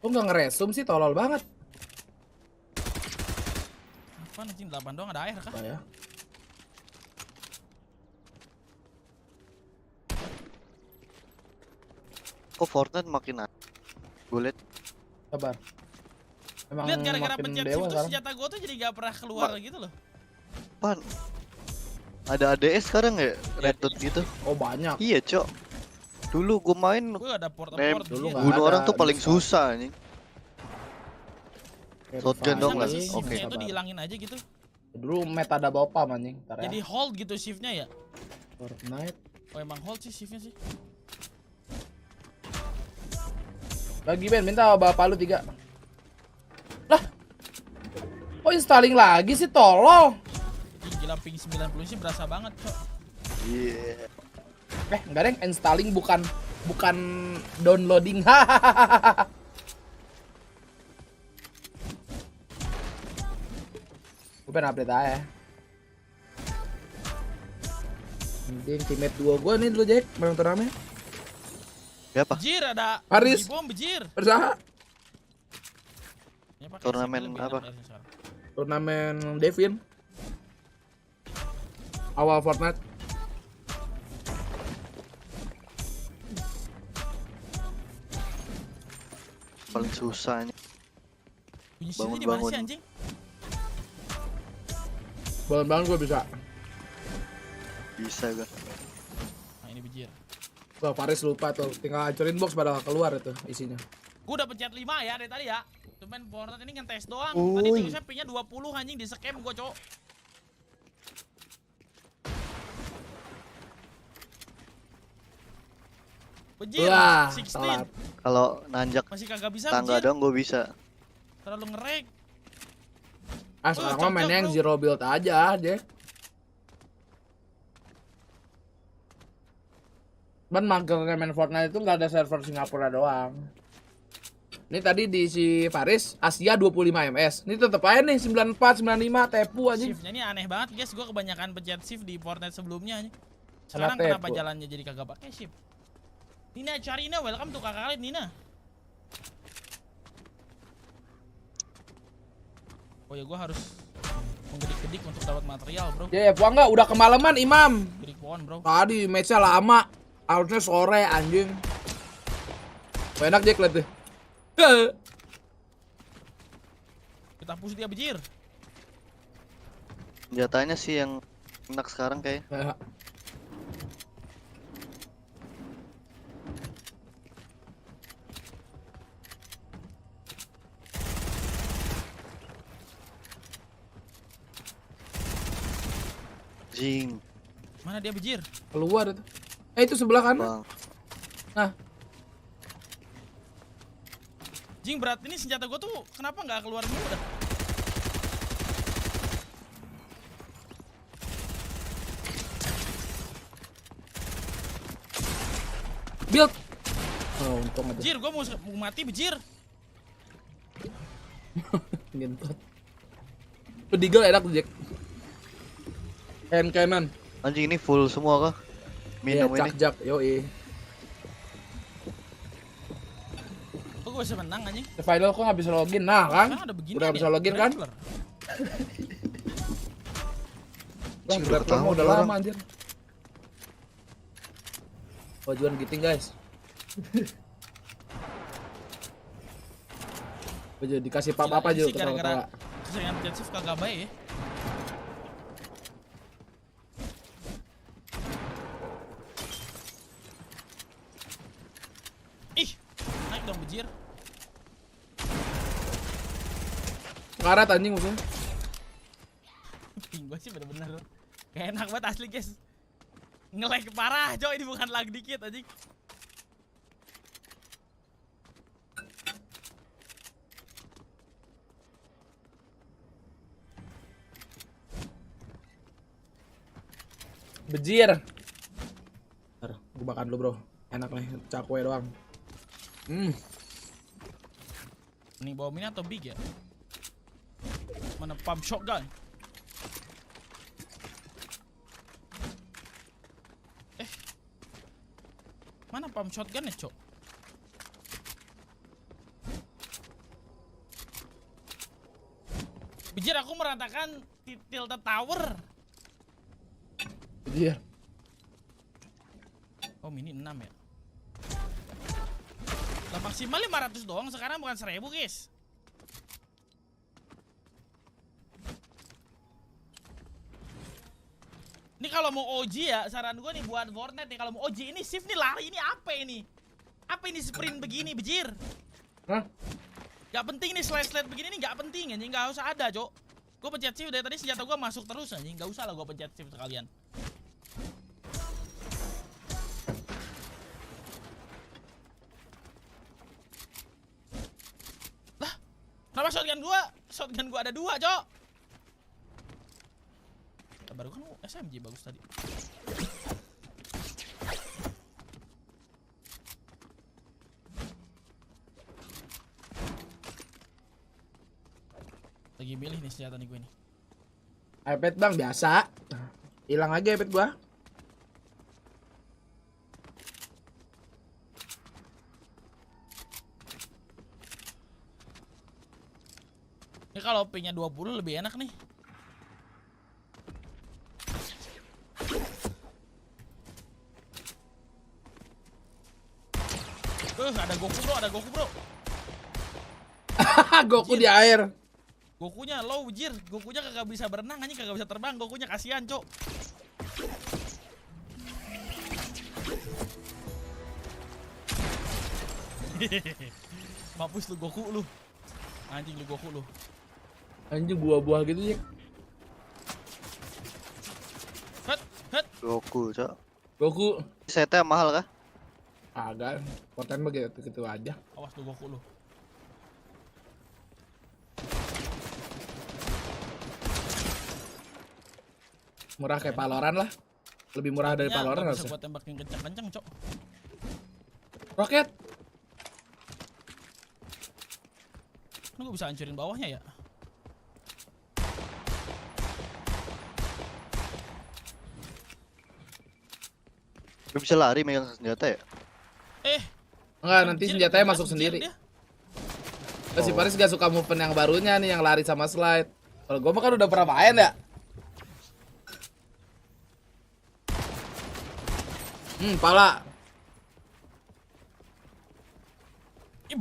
Kok nggak ngeresum sih, tolol banget. Apa anjing 8 doang ada air kah? Apa ya? Kok Fortnite makin gue liat. Sabar. Emang Lihat gara-gara makin pencet dewa shift tuh sekarang. senjata gua tuh jadi gak pernah keluar gitu loh. Pan. Ada ADS sekarang ya? Red dot gitu. Oh banyak. Iya, Cok. Dulu gue main Gua ada port-port dulu nggak bunuh ada, orang tuh paling bisa. susah anjing. Shotgun dong Bisa kan? nggak sih Oke. shiftnya itu dihilangin aja gitu. Dulu meta ada bopam anjing. Ntar ya. Jadi hold gitu shiftnya ya. Fortnite. Oh emang hold sih shiftnya sih. Bagi Ben, minta bapak lu 3. Lah. Kok installing lagi sih tolol? Gila ping 90 sih berasa banget, Cok. Iya. Enggak deh, installing bukan downloading. Gue pengen update aja. Anjing, teammate duo gue nih dulu Jack, menang turnamen. Siapa? Bejir ada. Paris. Bom bejir. Bersaha. Turnamen apa? Turnamen Devin. Awal Fortnite. Paling susah ini. Bunyi sini di mana sih anjing? Bangun-bangun gue bisa. Bisa gue. Nah ini bejir. Wah, Paris lupa tuh, tinggal hancurin box pada keluar itu isinya. Gue udah pencet 5 ya dari tadi ya. Cuman Fortnite ini ngetes doang. Uy. Tadi tulisnya pingnya 20 anjing di scam gue, Cok. Bejir, Wah, 16. Kalau nanjak Masih kagak bisa tangga bejir. dong gue bisa. Terlalu ngerek. Sekarang mah mainnya yang zero build aja, Jack. Ban magernya main Fortnite itu nggak ada server Singapura doang. Ini tadi di si Paris Asia 25 ms. Ini tetep aja nih 94, 95 tepu aja. Shiftnya ini aneh banget guys. Gue kebanyakan pencet shift di Fortnite sebelumnya. Sekarang Tepu. kenapa jalannya jadi kagak pakai shift? Nina Carina, welcome to kakak kalian Nina. Oh ya gue harus menggedik-gedik untuk dapat material bro. Ya puang nggak? Udah kemalaman Imam. Gedik pohon bro. Tadi matchnya lama. Harusnya sore anjing. Enak Jack liat deh. Kita push dia bejir. Senjatanya sih yang enak sekarang kayak. Jing. Mana dia bejir? Keluar itu. Itu sebelah kanan. Nah. Jing berat ini senjata gue tuh kenapa nggak keluar dulu dah? Build. Oh, untung aja. Bejir, gue mau mati bejir. Gentot. Pedigal enak tuh Jack. Hand cannon. Anjing ini full semua kah? Minum ini. Jak yoi. Kok gue bisa menang anjing? The final kok nggak bisa login, nah kan? Udah nggak bisa login kan? Wah, berat lama udah lama anjir. Wajuan giting guys. Baju dikasih pap apa aja gara-gara keseringan pencet shift kagak baik ya. Ih, naik dong bejir. Ngarat anjing musuhnya. Ping gue sih bener-bener gak enak banget asli guys. Nge-lag parah coy, ini bukan lag dikit anjing. Bejir. Gue makan dulu bro. Enak nih, cakwe doang. Ini bom ini atau big ya? Mana pump shotgun? Mana pump shotgun ya cok? Bejir aku meratakan tilted tower. Bejir. Oh mini 6 ya. Lah maksimal 500 doang, sekarang bukan 1000 guys. Ini kalau mau OG ya, saran gue nih buat Fortnite nih, kalau mau OG ini shift nih lari ini apa ini? Apa ini sprint begini bejir? Hah? Gak penting nih slide begini nih, gak penting anjing, gak usah ada cok. Gue pencet shift dari tadi senjata gue masuk terus anjing, gak usah lah gue pencet shift sekalian. Kenapa shotgun gua ada 2, Cok? Baru kan SMG bagus tadi. Lagi milih nih senjata nih gue nih. iPad bang biasa. Hilang aja iPad gua. Ini kalau pingnya 20 lebih enak nih. Ada Goku bro. Goku di air. Gokunya low jir. Gokunya kagak bisa berenang, anjing kagak bisa terbang. Gokunya kasihan, Cok. Mampus lu Goku lu. Anjing lu Goku lu. Anjing buah-buah gitu ya. Goku, Cok. Goku. Setnya mahal kah? Agak, konten begitu aja. Awas lu Goku lu. Murah kayak Valorant lah. Lebih murah dari Valorant harusnya. harusnya. Buat tembak yang kencang-kencang, Cok. Roket. Kan gue bisa hancurin bawahnya ya. Lu bisa lari megang senjata ya? Enggak, nanti senjatanya masuk sendiri. Si Paris gak suka movement yang barunya nih, yang lari sama slide. Kalau gue mah kan udah pernah main ya. Pala.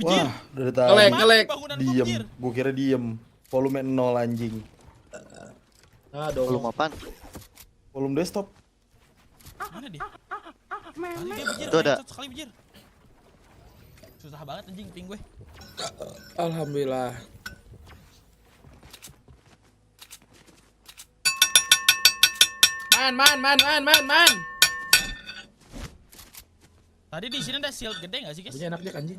Wah, dari tadi Ngelek. Diem, gue kira diem. Volume 0 anjing. Volume apaan? Volume desktop. Mana dia? Tadi dia bejir, Itu ada. sekali bejir. Susah banget anjing ping gue. Alhamdulillah. Man. Tadi di sini ada shield gede nggak sih, guys? Bumbunya enak aja anjing.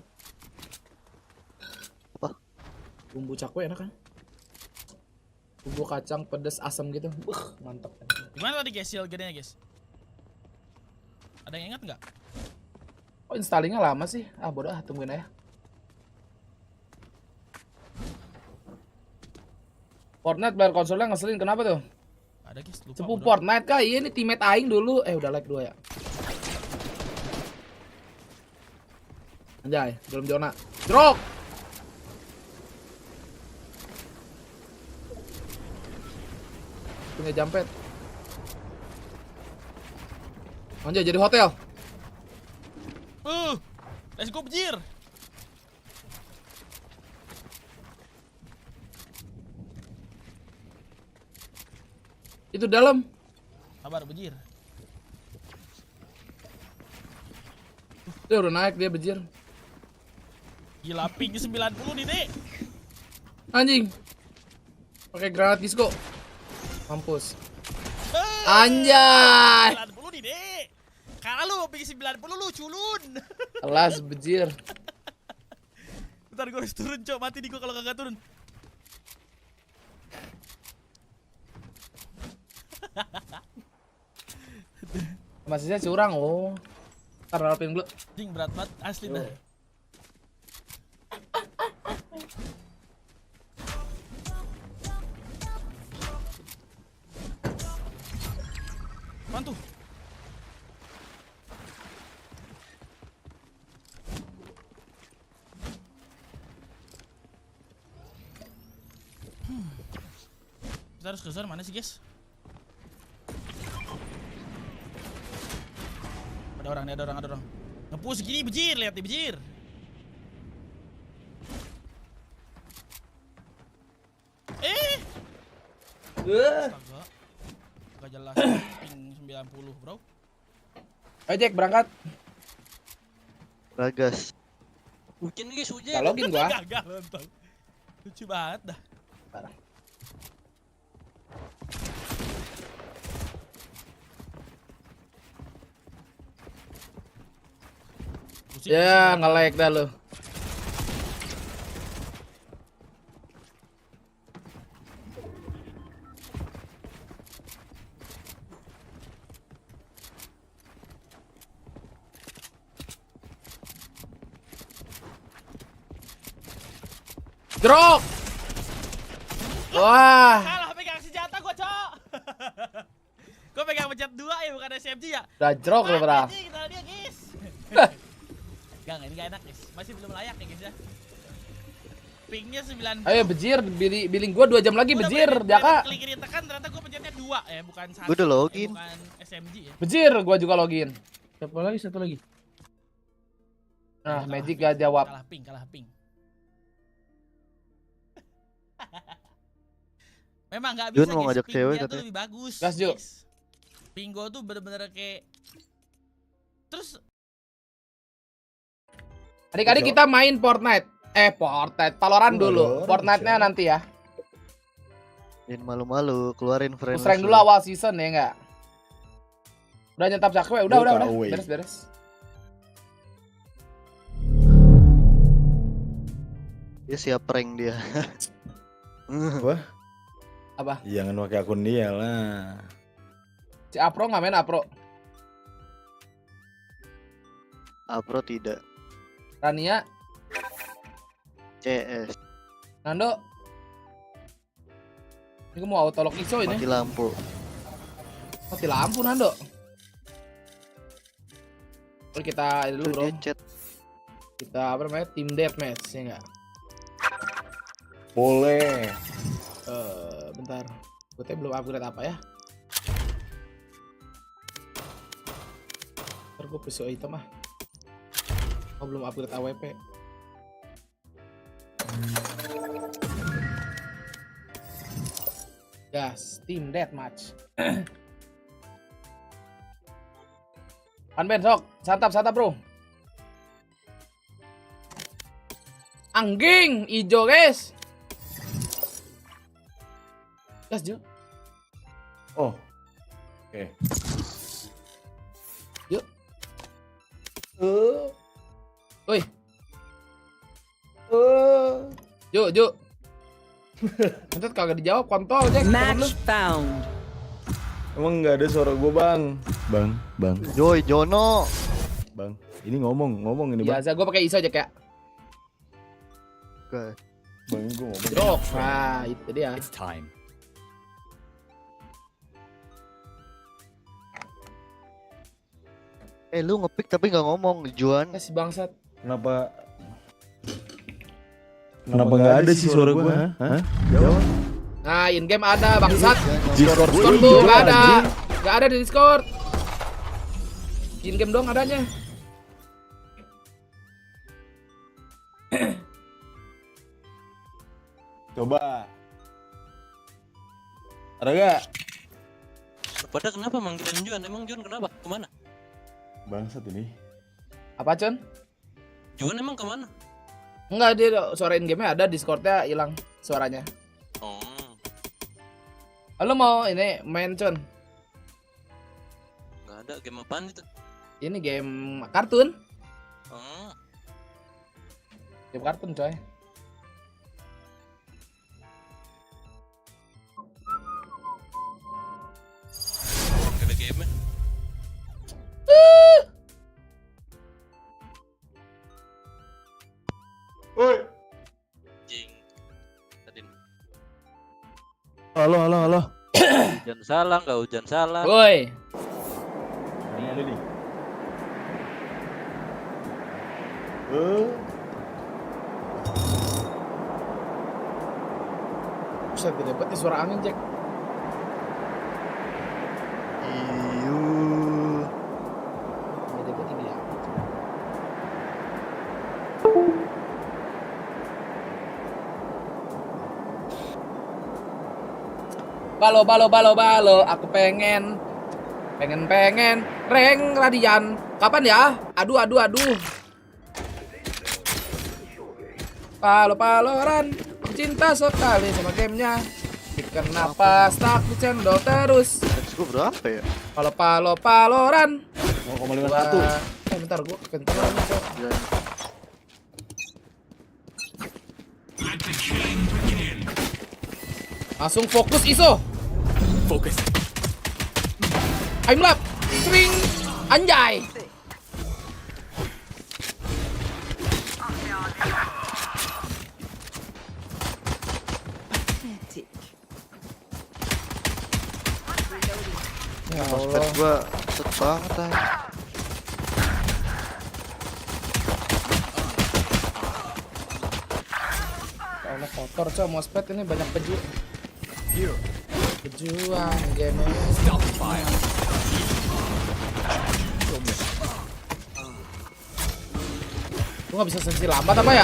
Apa? Bumbu cakwe enak kan? Bumbu kacang pedas asam gitu. Mantap. Gimana tadi guys shield gedenya, guys? Ada yang ingat nggak? Oh, installingnya lama sih. Bodoh, tungguin aja. Fortnite bayar konsolnya ngeselin, kenapa tuh? Ada guys, lupa. Cepu Fortnite kah? Iya nih teammate aing dulu. Udah like 2 ya. Anjay, belum zona. Drop. Punya jampet. Anjay, jadi hotel. Let's go bejir. Itu dalam. Sabar bejir. Dia udah naik dia bejir. Gila ping 90 nih, Dek. Anjing. Pakai granat disco. Mampus. Anjay. 90 nih, Dek. Karena lu ping 90 lu culun. Kelas bejir. Bentar gue harus turun, Cok. Mati di gue kalau kagak turun. Masihnya curang, oh. Ntar rapin dulu. Anjing berat banget, asli dah. Mantu. Kita harus ke zone mana sih, guys? Ada orang. Nge-push gini bejir, lihat nih bejir. Astaga. Gak jelas ping 90, bro. Ayo Jack, berangkat. Bagas. Mungkin guys, hujan. Gak login gua. Gagal nonton. Lucu banget dah. Parah. Ya, nge-lag dah lu. Drop. Wah. Kalah pegang senjata gua, Cok. Gua pegang pencet 2 ya, bukan SMG ya. Udah jrok lo, Bro. Kita dia, guys. Enggak, ini enggak enak, guys. Masih belum layak ya, guys ya. Pingnya 9. Ayo bejir, billing gua 2 jam lagi bejir, Jaka. Klik tekan ternyata gua pencetnya 2 ya, bukan 1. Gua udah login. Bukan SMG ya. Bejir, gua juga login. Satu lagi. Nah, Magic gak jawab. Kalah ping. Memang nggak bisa, Jun mau ngajak cewek katanya. lebih bagus. Gas, Ju. Ping gua tuh bener-bener kayak terus Adik-adik kita main Fortnite. Valorant dulu. Fortnite-nya nanti ya. Jangan malu-malu, keluarin friend. Push rank dulu awal season ya enggak? Udah nyetap cakwe, udah. Beres. Dia siap prank dia. Wah. Apa? Jangan pakai akun dia lah. Si Apro nggak main Apro? Apro tidak. Rania? CS. Nando? Ini mau auto lock ISO ini. Mati lampu. Mati lampu Nando. Oke, kita ini dulu, Bro. Kita apa namanya? Team deathmatch ya enggak? Boleh. Bentar. Gue belum upgrade apa ya? Ntar gue pisau item ah. Oh, belum upgrade AWP. Gas, team deathmatch. Panben sok, santap bro. Angging, ijo guys. Gas Jo. Oh. Oke. Yuk. Woi. Jo. Nanti kagak dijawab kontol Jack. Match found. Emang nggak ada suara gue bang. Bang. Jono. Bang, ini ngomong ini bang. Biasa gue pakai ISO aja kayak. Oke. Bang, gue ngomong. Drop. Nah, itu dia. It's time. Lu ngepick tapi nggak ngomong, Juan. Si bangsat. Kenapa nggak ada sih suara gue? Hah? Jawab. Nah, in game ada bangsat. Discord tuh nggak ada. Nggak ada di Discord. In game dong adanya. Coba. Ada gak? Pada kenapa manggilin Juan? Emang Juan kenapa? Kemana? Bangsat ini. Apa Cun? Juan emang kemana? Enggak, dia suara in game-nya ada, Discord-nya hilang suaranya. Oh. Halo mau ini main Cun? Nggak ada, game apaan itu? Ini game kartun. Oh. Game kartun coy. Gak ada game-nya. Woi. Jing. Tadi. Halo. Hujan salah, nggak hujan salah. Woi. Ini ada nih. Buset, gede banget nih suara angin, Jack. Gede banget ini ya. Balo, aku pengen reng radian. Kapan ya? Aduh. Paloran, aku cinta sekali sama gamenya. Kenapa stuck di cendol terus? Gue berapa ya? Paloran. 0,51. Bentar gua kekentangan Cok. Langsung fokus ISO. Fokus. I'm lap. Swing. Anjay. Mousepad gua set banget aja. Allah kotor coy, mousepad ini banyak pejuang game. Lu nggak bisa sensi lambat apa ya?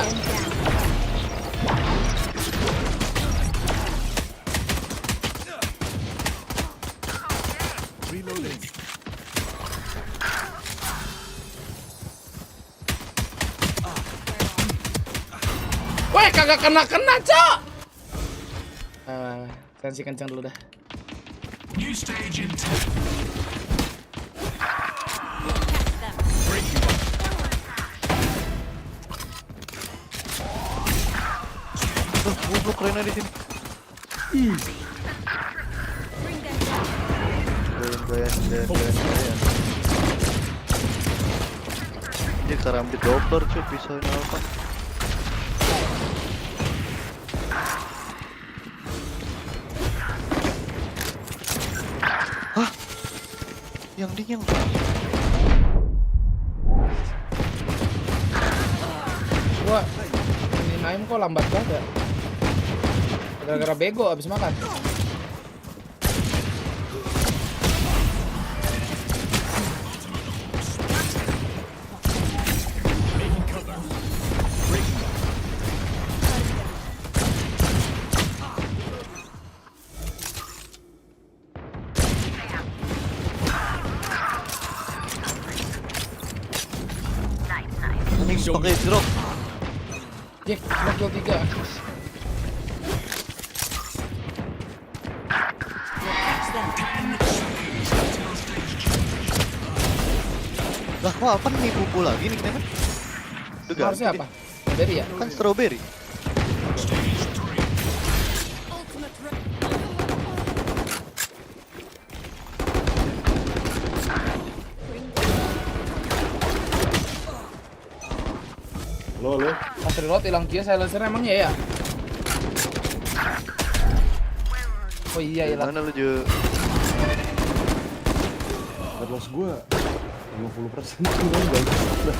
Weh, kagak kena, cok. Sensi kencang dulu dah. New stage in 10. Goblok Rena di sini. Gaya. Dia karambit Doppler cuy, pisauin apa? Hah? Yang dingin. Gua ini Naim kok lambat banget ya? Gara-gara bego abis makan. Pakai drop. Jack, drop 3. Lah kok apa nih pupul lagi nih kan? Harusnya apa? Strawberry ya? Kan strawberry. Lo. Pas reload hilang kia silencer emang ya? Oh iya hilang. Mana lu Jo? Red loss gua 50% gua bagus.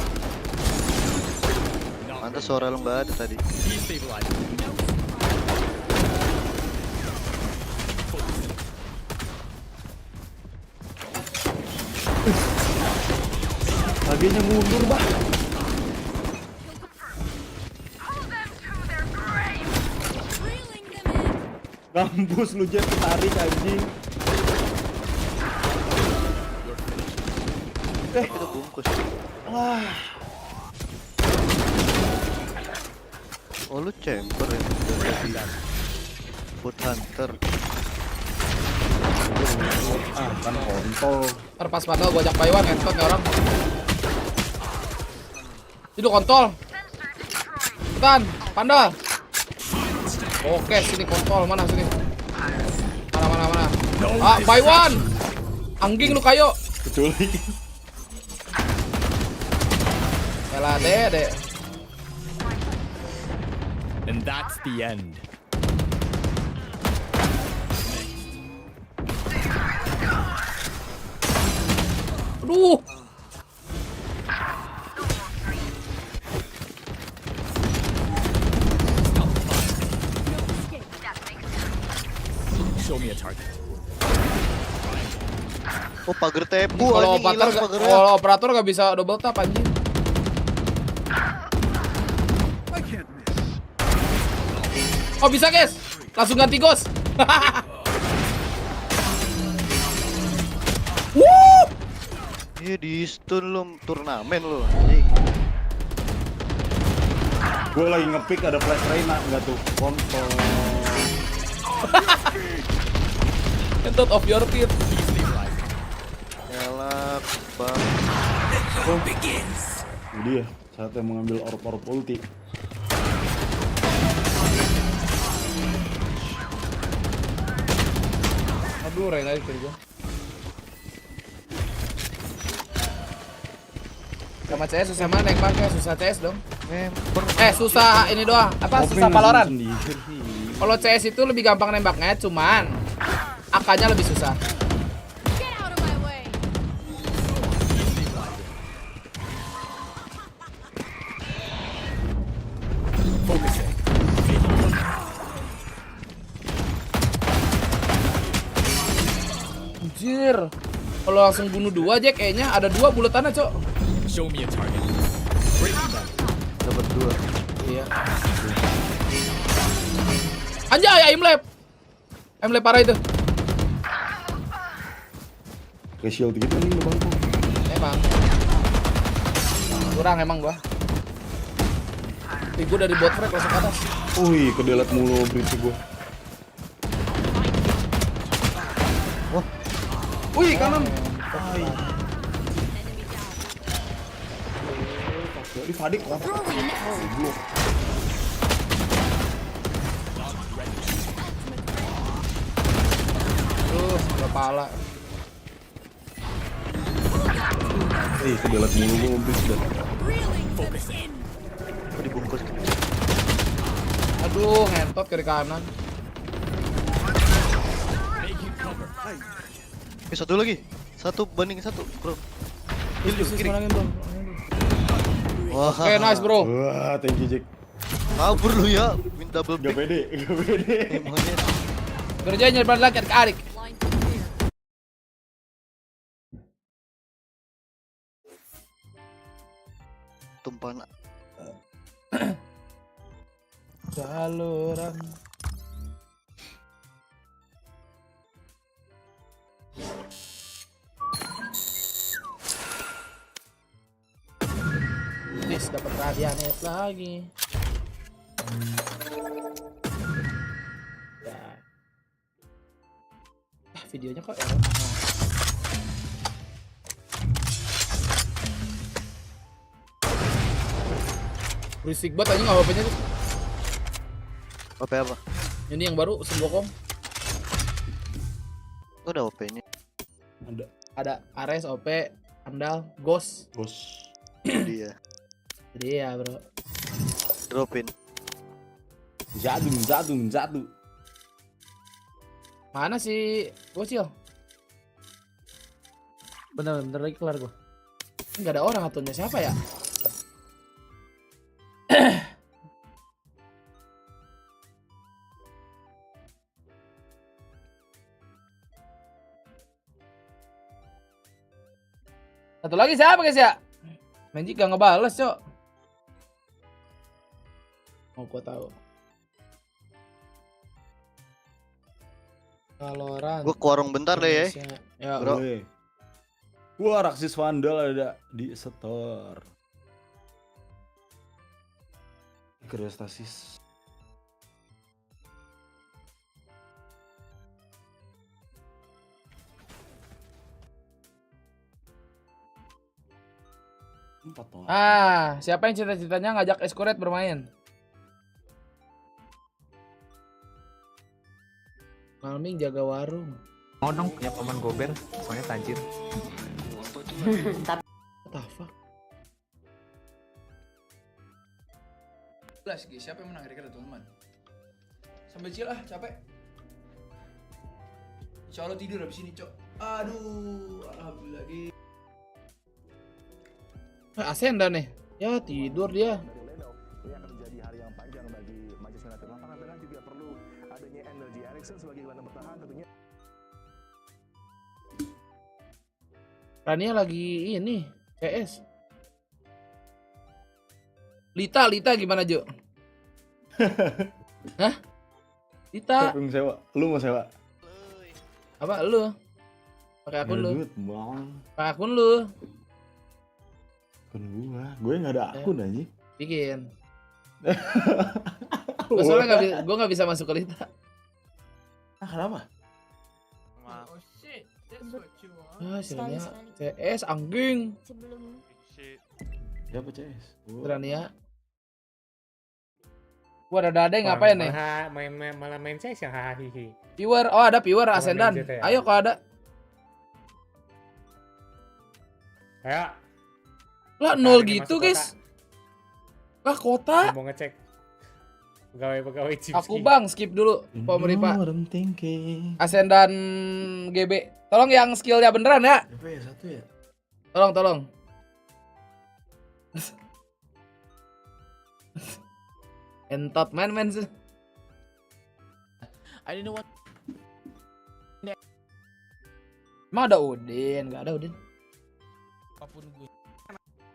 Mantas suara lu nggak ada tadi. Laginya mundur, Bah. Kampus lu Jet, ketarik anjing. Itu bungkus. Wah. Oh lu chamber ya? Food hunter. Kan kontol. Terpas padahal gua ajak Paiwan ngentot nih orang. Itu kontol. Cepetan, Panda. Oke, sini kontol mana sini? Mana. Ah, Paiwan. Angging lu kayo. Kecuali. Yalah, Dek. And that's the end. Aduh. Show me a target. Oh pagar tepu Kalau anjing. operator nggak bisa double tap anjing. Oh bisa guys, langsung ganti ghost. Wuh. Iya di stun lu turnamen lu anjing. Gue lagi ngepick ada flash Reina enggak tuh kontol. Entot of your teeth. Elak bang. Oh. Ini dia saatnya mengambil orb ulti. Aduh, Reina itu gua. Sama CS susah mana yang pakai? Susah CS dong. Susah ini doang. Apa susah Valorant? Kalau CS itu lebih gampang nembaknya, cuman AK-nya lebih susah. Kalau langsung bunuh 2 Jack kayaknya ada 2 buletannya, Cok. Show me a target. Dapat 2. Iya. Anjay, aim lab parah itu. Ke shield gitu nih Bang. Emang. Kurang emang gua. Gue dari bot frag langsung ke atas. Wih, kedelet mulu berita gua. Wah. Wih, kanan. Di Fadik lah. Kepala. Kedelet mulu gua mobil sudah. Dibungkus. Aduh, ngentot kiri kanan. Satu lagi. 1-1, bro. Kiri. Wah. Oke, nice, bro. Wah, thank you, Jack. Kabur lu ya, minta double Gak pede. Kerjanya nyebar lagi ke Arik. Tumpana. Saluran. Nis dapat radianet lagi. Ya. Videonya kok error. Berisik banget aja nggak HP-nya tuh. HP apa? Ini yang baru Subakongs. Udah OP-nya. Ada Ares, OP, Andal, Ghost. Dia. Jadi ya, bro. Dropin. Jadu. Mana sih Gocil? Bentar lagi kelar gua. Enggak ada orang atunya siapa ya? Satu lagi siapa guys ya? Magic gak ngebales, Cok. Mau gua tahu. Valorant. Gua ke warung bentar deh ya. Bro. Wah, Raksis Vandal ada di store. Kristasis. Siapa yang cita-citanya ngajak Escort bermain? Malming jaga warung. Mau dong punya paman gober, soalnya tajir. What the fuck? Guys, siapa yang menang kira-kira teman-teman? Sampai chill ah, capek. Insya Allah tidur habis ini, Cok. Aduh, alhamdulillah. Asenda nih. Ya tidur dia. Ini akan menjadi hari yang panjang bagi Manchester United. Lapangan tengah juga perlu adanya energi. Eriksen sebagai gelandang bertahan tentunya. Rania lagi ini PS. Lita gimana, Jo? Hah? Lita. Siapa yang sewa? Lu mau sewa? Apa lu? Pakai akun lu. Pakai akun lu. Akun gue nggak ada akun aja. Bikin. Soalnya gue nggak bisa masuk ke Lita. Kenapa? Oh shit, that's what you want. Silanya CS anjing. Sebelum Siapa CS? Rania. Gua ada dada ngapain nih? Malah main CS yang hahihi. Viewer, ada viewer Ascendan. Ayo kalau ada. Ayo. Lah 0 gitu, guys. Lah kota. Mau ngecek pegawai chip. Aku Bang, skip dulu pemerintah. Ascendan GB. Tolong yang skillnya beneran ya. Apa ya satu ya? Tolong. Entot man. I didn't know what. Emang ada Udin? Gak ada Udin. Apapun gue.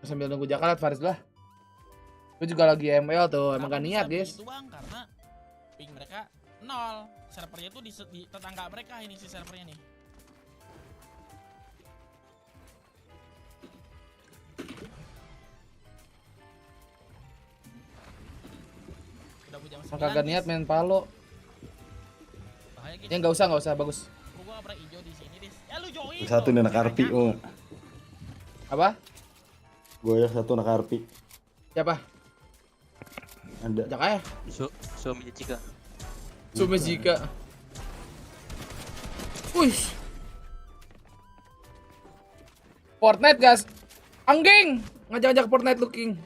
Sambil nunggu Jakarta Faris lah. Gue juga lagi ML tuh, emang gak niat guys. Itu bang, karena ping mereka 0. Servernya tuh di tetangga mereka ini si servernya nih. Udah punya Emang kagak niat main Palo. Ya nggak usah bagus. Gua gak pernah hijau di sini, Dis. Ya lu join. Satu nih anak Arpi, oh. Apa? Gue ya satu anak Arpi. Siapa? Ada. Jakaya. Suami Jika. Suami Jika. Wih. Fortnite guys. Angging. Ngajak-ngajak Fortnite looking.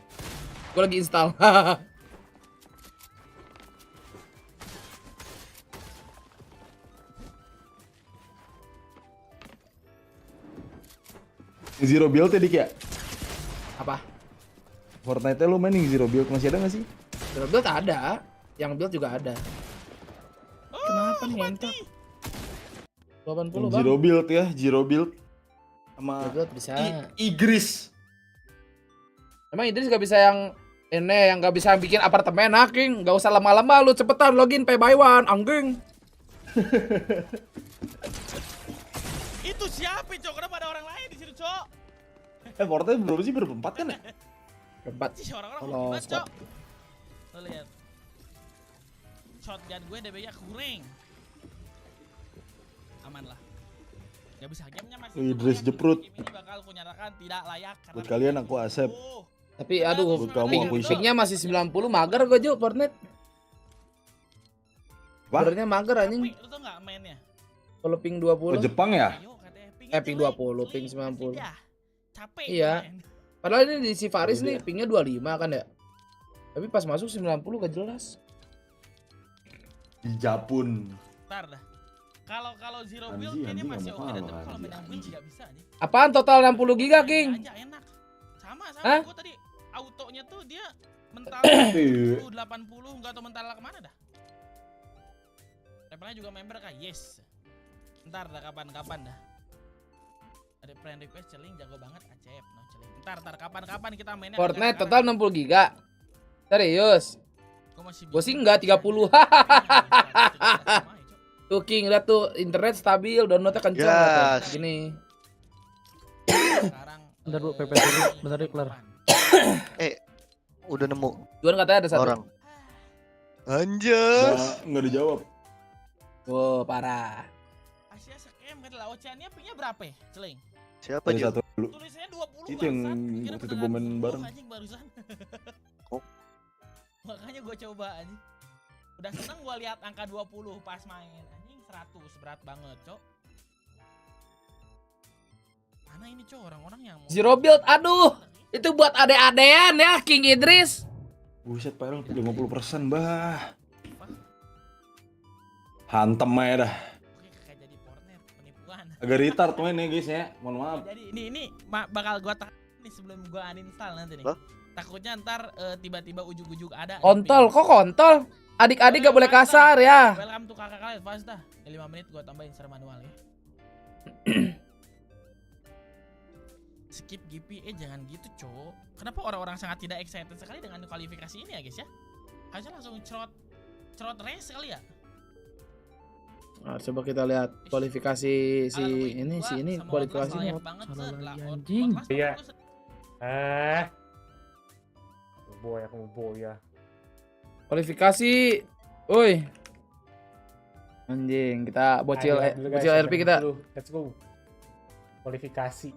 Gue lagi install. Zero build ya Dik ya? Apa? Fortnite lu main yang zero build masih ada gak sih? Zero build ada. Yang build juga ada. Kenapa nih ngentot? 80 bang. Zero build ya, zero build. Sama Zero build bisa. Igris. Emang Idris gak bisa yang ini, yang gak bisa bikin apartemen King. Gak usah lama-lama lu, cepetan login pay by one, angging. Itu siapa, Cok? Kenapa ada orang lain di situ, Cok? Fortnite berapa sih? Berempat kan ya? Berempat. Si orang-orang mau gimana, Cok? Lo lihat. Shotgun gue DB-nya kurang. Aman lah. Gak bisa gamenya masih. Idris jeprut. Ini bakal aku nyatakan tidak layak. Buat kalian aku accept. Tapi aduh, buat kamu aku isap. pingnya masih 90, mager gue Jo Fortnite. Sebenarnya mager anjing. Lu tau gak mainnya? Kalau ping Ke 20. Jepang ya? Ping 20, ping 90. Capek. Iya. Padahal ini di si Faris nih pingnya 25 kan ya. Tapi pas masuk 90 gak jelas. Di Japun. Ntar dah. Kalau zero build ini masih oke dan kalau main yang win nggak bisa nih. Apaan total 60 giga King? Aja enak. Sama Hah? gua tadi autonya tuh dia mental 80 nggak tahu mental kemana dah. Levelnya juga member kah? Yes. Ntar dah kapan-kapan dah. Ada friend request celing jago banget acep no celing. Ntar kapan-kapan kita mainnya. Fortnite total 60 giga. Serius? Gue sih enggak 30. Tuh King, lihat tuh internet stabil, downloadnya kencang yes. Gini. Bentar Bu, PP dulu, bentar dulu kelar. Udah nemu. Juan katanya ada satu orang. Anjas. Nggak dijawab. Wow, parah. Asia scam kata lah, oceannya punya berapa ya, celing? Siapa aja? Satu dulu. Tulisannya 20 itu yang waktu itu gue main bareng. Oh. Makanya gue coba anjing. Udah seneng gue lihat angka 20 pas main. Anjing 100 berat banget, Cok. Mana ini, Cok, orang-orang yang mau Zero build, aduh. Itu buat ade-adean ya, King Idris. Buset, PL 50%, bah. Hantem aja dah. Oke, kayak jadi Fortnite, penipuan. Agak retard mainnya guys ya, mohon maaf. Jadi ini bakal gue nih sebelum gue uninstall nanti nih. Takutnya ntar tiba-tiba ujuk-ujuk ada. Kontol, kok kontol? Adik-adik gak boleh kasar ya. Welcome to kakak kalian, pas dah. 5 menit gue tambahin secara manual ya. Skip GP, jangan gitu, Cok. Kenapa orang-orang sangat tidak excited sekali dengan kualifikasi ini ya, guys ya? Harusnya langsung cerot race kali ya. Nah, coba kita lihat kualifikasi si ini kualifikasinya anjing. Iya. Boya. Kualifikasi. Woi. Anjing, kita bocil RP kita. Let's go. Kualifikasi.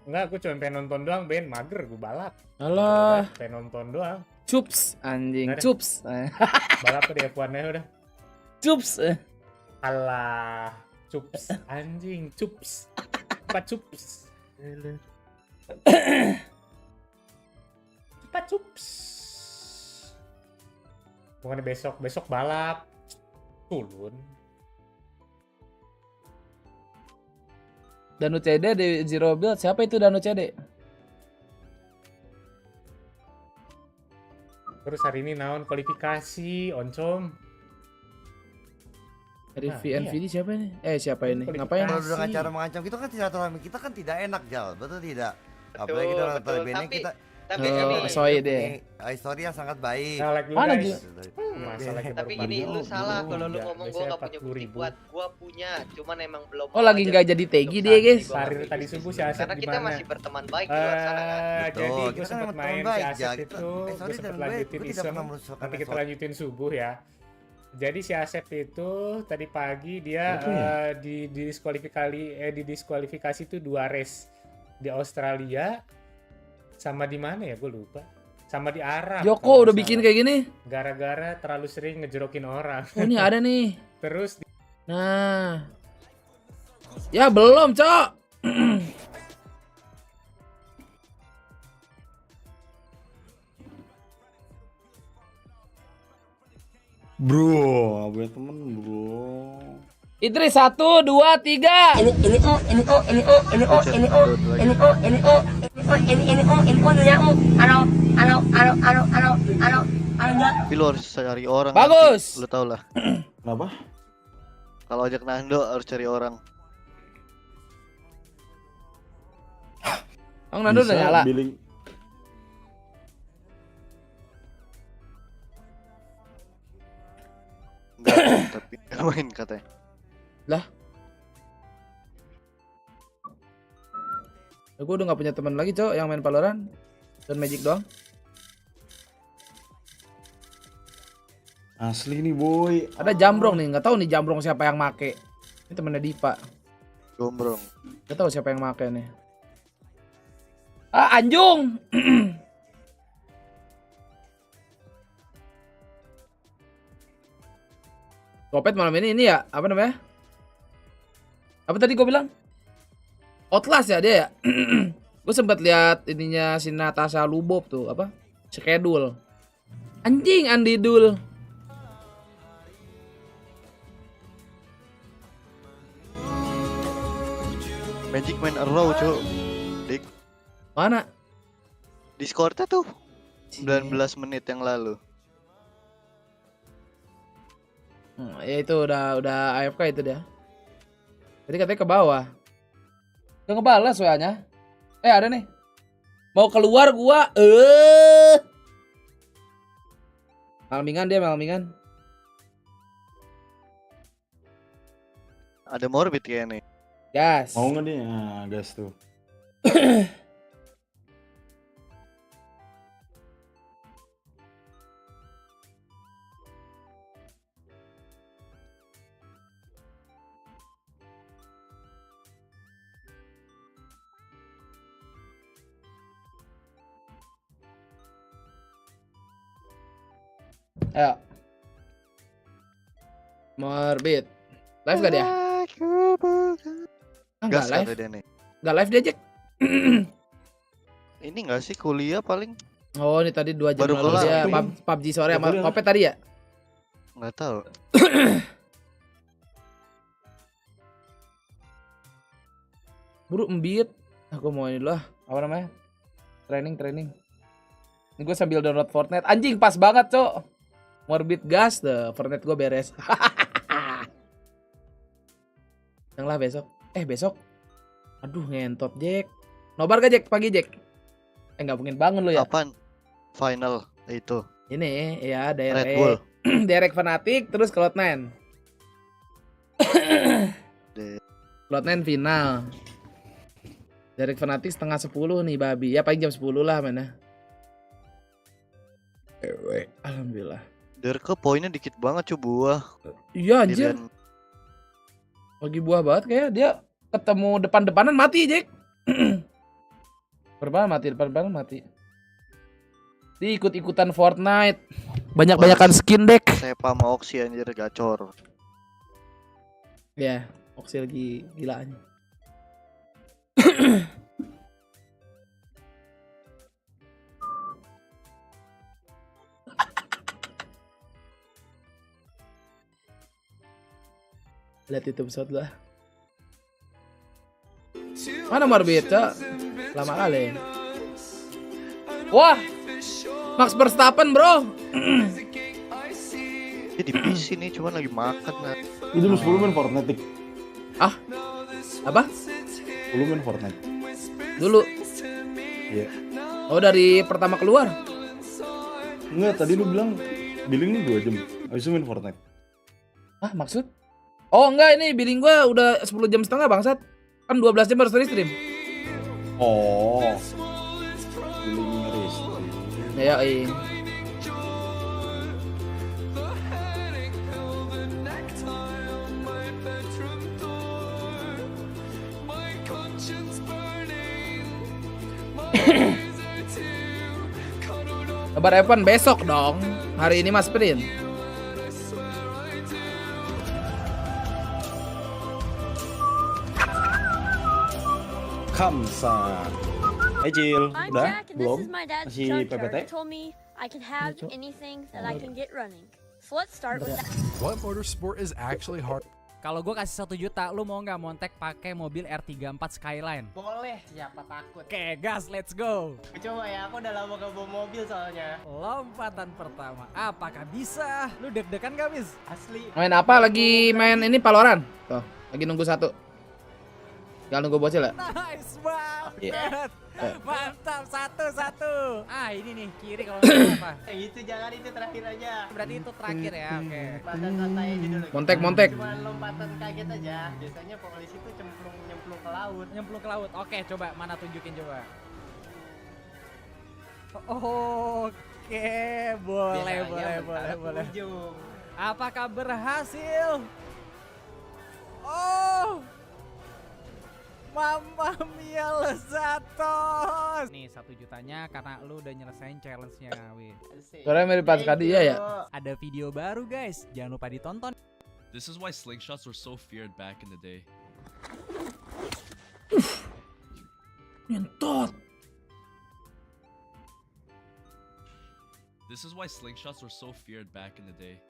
Enggak, aku cuma pengen nonton doang, Ben. Mager, gue balap. Alah. Pengen nonton doang. Cups, anjing, cups. Balap di F1-nya udah. Cups. Alah, cups. Anjing, cups. Cepat cups. Cepat cups. Bukannya besok balap. Tulun. Danu CD di Zero Build, siapa itu Danu CD? Terus hari ini naon kualifikasi, Oncom. NVD siapa nih? Siapa ini? Ngapain? Kalau dengan cara mengancam kita kan silaturahmi kita kan tidak enak, Jal. Betul tidak? Apalagi kita notabene kita sorry deh. Histori yang sangat baik. Mana gitu? Tapi gini, lu salah kalau lu ngomong gua nggak punya bukti buat. Gua punya, cuman emang belum. Oh, lagi nggak jadi tegi dia, guys. Karir tadi subuh si Aset Karena kita masih berteman baik di di luar sana kan. Jadi Kita gue kan sempat emang main teman si baik, Aset Jack. itu, gue Sorry, sempat dan lanjutin gue tidak iseng. pernah merusakkan Nanti kita Resort. lanjutin subuh ya. Jadi si Asep itu tadi pagi dia didiskualifikasi itu 2 race di Australia sama di mana ya gue lupa. Sama di Arab. Joko udah bikin kayak gini. Gara-gara terlalu sering ngejerokin orang. Oh, ini ada nih. Terus Nah. Ya belum, Cok. Bro, gue temen bro. Idris 1, 2, 3. Tapi lu harus cari orang. Bagus. Nanti. Lu tau lah. Kenapa? Kalau ajak Nando harus cari orang. Nando udah nyala. Billing. Enggak, tapi main katanya. Lah. Gue udah gak punya teman lagi, Cok, yang main Valorant dan Magic doang. Asli nih, boy. Ada Jambrong nih, nggak tahu nih Jambrong siapa yang make. Ini temennya Dipa. Gombrong. Nggak tahu siapa yang make nih. Ah, Anjung. Kopet malam ini ya, apa namanya? Apa tadi gue bilang? Outlast ya dia ya? Gue sempat lihat ininya si Natasha Lubov tuh, apa? Schedule. Anjing Andi Dul. Magic main Arrow, Cuk. Dik. Mana? Discordnya tuh 19 menit yang lalu. Ya itu udah AFK itu dia. Jadi katanya ke bawah. Udah ngebalas soalnya. Ada nih. Mau keluar gua. Malmingan dia, malmingan. Ada Morbid kayaknya nih. Gas. Mau nggak nih? Nah, gas tuh. Ayo. Morbid. Live gak dia? Gas Gak live. dia nih. Gak live dia, Jack. Ini gak sih kuliah paling? Oh, ini tadi 2 jam baru lalu kelar. dia PUBG sore sama Kopet tadi ya? Nggak tahu. Buru embit. Aku mau ini dulu lah. Apa namanya? Training. Ini gue sambil download Fortnite. Anjing pas banget, Cok. Morbid gas deh. Fortnite gue beres. Yang lah besok. Besok. Aduh ngentot, Jack. Nobar gak, Jack? Pagi, Jack? Nggak mungkin bangun lo ya. Kapan? Final itu. Ini ya Red Bull. Derek Fanatic terus Cloud9. Cloud9 final. Derek Fanatic setengah 10 nih babi. Ya paling jam 10 lah mana. Alhamdulillah. Derek poinnya dikit banget cuy buah. Iya anjir. Lagi buah banget kayak dia ketemu depan-depanan mati, Jack. Depan-depanan mati. Diikut-ikutan Fortnite. Banyak-banyakan skin deck. Sepa sama Oxy anjir gacor. Ya, Oxy lagi gilaannya. Lihat itu episode lah. Mana Morbid, Cok? Lama kali. Wah, Max Verstappen, bro. Dia di PC nih, cuman lagi makan lah. Ini jam 10 main Fortnite, Tik. Ah? Apa? 10 main Fortnite. Dulu. Iya. Oh, dari pertama keluar. Enggak, tadi lu bilang billing lu 2 jam. Habis itu main Fortnite. Ah, maksud? Oh, enggak, ini billing gua udah 10 jam setengah, bangsat. Kan 12 jam harus stream. Oh. Billing restream. Ya, iya. Kabar Evan besok dong. Hari ini Mas Sprint. Kamsa. Ejil, I'm udah? Jack, and Belum? this is my dad's Masih junkyard. PPT? He told me I can have anything that I can get running. So let's start with that. What motorsport is actually hard? Kalau gue kasih 1 juta, lu mau nggak montek pakai mobil R34 Skyline? Boleh, siapa takut. Oke, gas, let's go. Coba ya, aku udah lama gak bawa mobil soalnya. Lompatan pertama, apakah bisa? Lu deg-degan gak, Bis? Asli. Main apa? Lagi main ini Valorant. Tuh, lagi nunggu 1. Tinggal nunggu bocil ya? Nice banget. Yeah. Mantap, 1-1. Ah, ini nih, kiri kalau nggak apa. Itu jangan, itu terakhir aja. Berarti itu terakhir ya, oke. Lompatan santai aja dulu. Montek. Cuma lompatan kaget aja. Biasanya polisi tuh nyemplung ke laut. Nyemplung ke laut. Oke, coba mana tunjukin coba. Oke, boleh. Apakah berhasil? Oh, Mamma mia lezatos. Nih 1 jutanya karena lu udah nyelesain challenge-nya, Win. Suaranya mirip Pas Kadi ya. Ada video baru guys, jangan lupa ditonton. This is why slingshots were so feared back in the day. Nyentot. This is why slingshots were so feared back in the day.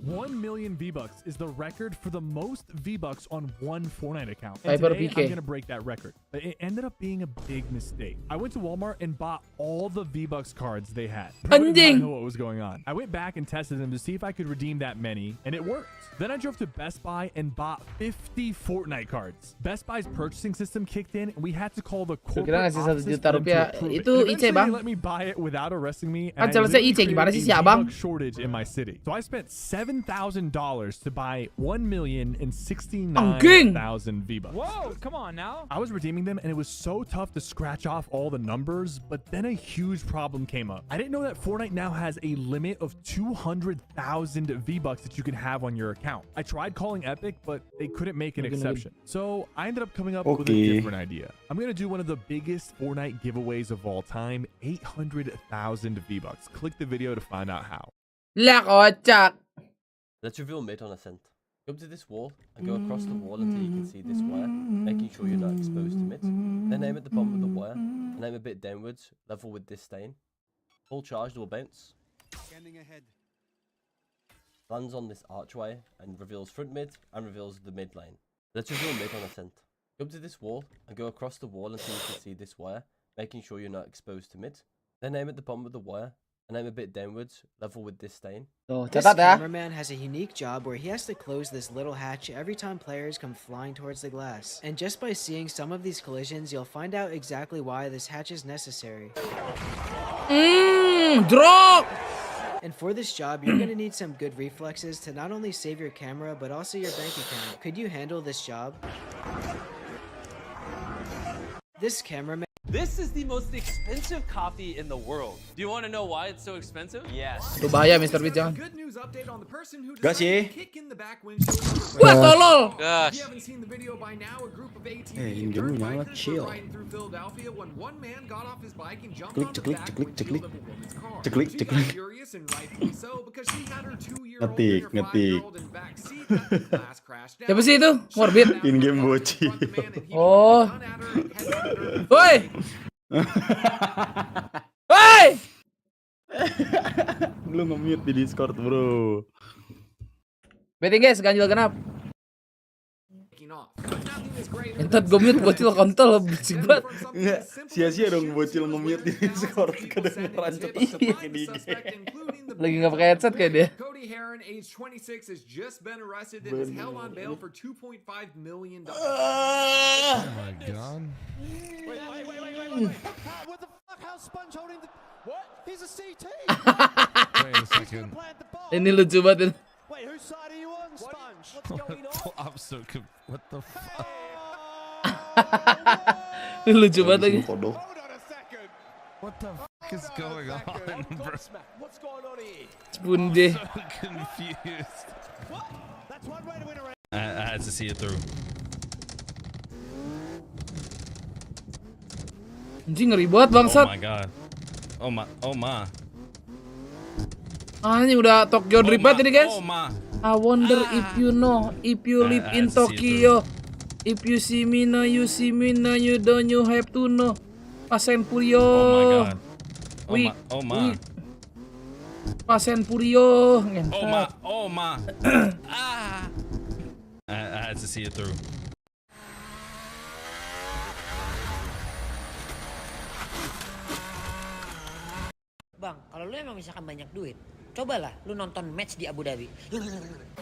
1 million V-Bucks is the record for the most V-Bucks on one Fortnite account. And Cyber today, PK. I'm gonna break that record. But it ended up being a big mistake. I went to Walmart and bought all the V-Bucks cards they had. I did not know what was going on. I went back and tested them to see if I could redeem that many, and it worked. Then I drove to Best Buy and bought 50 Fortnite cards. Best Buy's purchasing system kicked in, and we had to call the corporate Kira ngasih 1 office juta for them to rupiah. approve it. Itu And IC, eventually Bang. they let me buy it without arresting me. Kan And I challenge-nya literally IC, gimana sih created a Abang? V-Buck shortage in my city. So I spent $7,000 to buy 1,069,000 V-Bucks. Whoa, come on now. I was redeeming them and it was so tough to scratch off all the numbers, but then a huge problem came up. I didn't know that Fortnite now has a limit of 200,000 V-Bucks that you can have on your account. I tried calling Epic, but they couldn't make an exception. So I ended up coming up with a different idea. I'm gonna do one of the biggest Fortnite giveaways of all time, 800,000 V-Bucks. Click the video to find out how. Lah kocak. Let's reveal Mate on Ascent. Go up to this wall and go across the wall until you can see this wire, making sure you're not exposed to it. Then aim at the bottom of the wire and aim a bit downwards, level with this stain. Full charged will bounce. Scanning ahead. Lands on this archway and reveals front mid and reveals the mid lane. Let's reveal Mate on Ascent. Go up to this wall and go across the wall until you can see this wire, making sure you're not exposed to mid. Then aim at the bottom of the wire and aim a bit downwards, level with this stain. This cameraman has a unique job where he has to close this little hatch every time players come flying towards the glass. And just by seeing some of these collisions, you'll find out exactly why this hatch is necessary. Drop! And for this job, you're gonna need some good reflexes to not only save your camera, but also your bank account. Could you handle this job? This cameraman... This is the most expensive coffee in the world. Do you want to know why it's so expensive? Yes. Aduh bahaya Mr. Beat jangan. Good news update on the person who Gas ya. Wah tolol. Gosh. Eh, ini game nyala chill. Ceklik. Ngetik. Siapa sih itu? Morbid. In game boci. Oh. Woi. Woi. Lu nge-mute di Discord, bro. Betting guys, ganjil genap. Entar gue mute bocil kontol berisik banget. Enggak, sia-sia dong bocil nge-mute di Discord kedengeran cepet di IG. Lagi nggak pakai headset kayak dia. Cody Heron, age 26, has just been arrested and is held on bail for $2.5 million. Oh my god. Wait. What the fuck? How's Sponge holding the... What? He's a CT! Wait a second. Ini lucu banget. Wait, whose side are you on, Sponge? What's going on? I'm so confused. What the fuck? Ini lucu banget lagi. What the fuck is going on, bro? What's going on here? Spunde. I'm so confused. What? That's one way to win a race. I had to see it through. Anjing ngeri banget bangsat. Oh my god. Oh my. Ah, ini udah Tokyo Drift banget ini guys. Oh my. I wonder if you know, if you live in Tokyo, if you see me now, you see me now, you don't you have to know. Fast and Furious. Oh my. Fast and Furious. Oh my. I had to see it through. Bang, kalau lu emang misalkan banyak duit, cobalah lu nonton match di Abu Dhabi.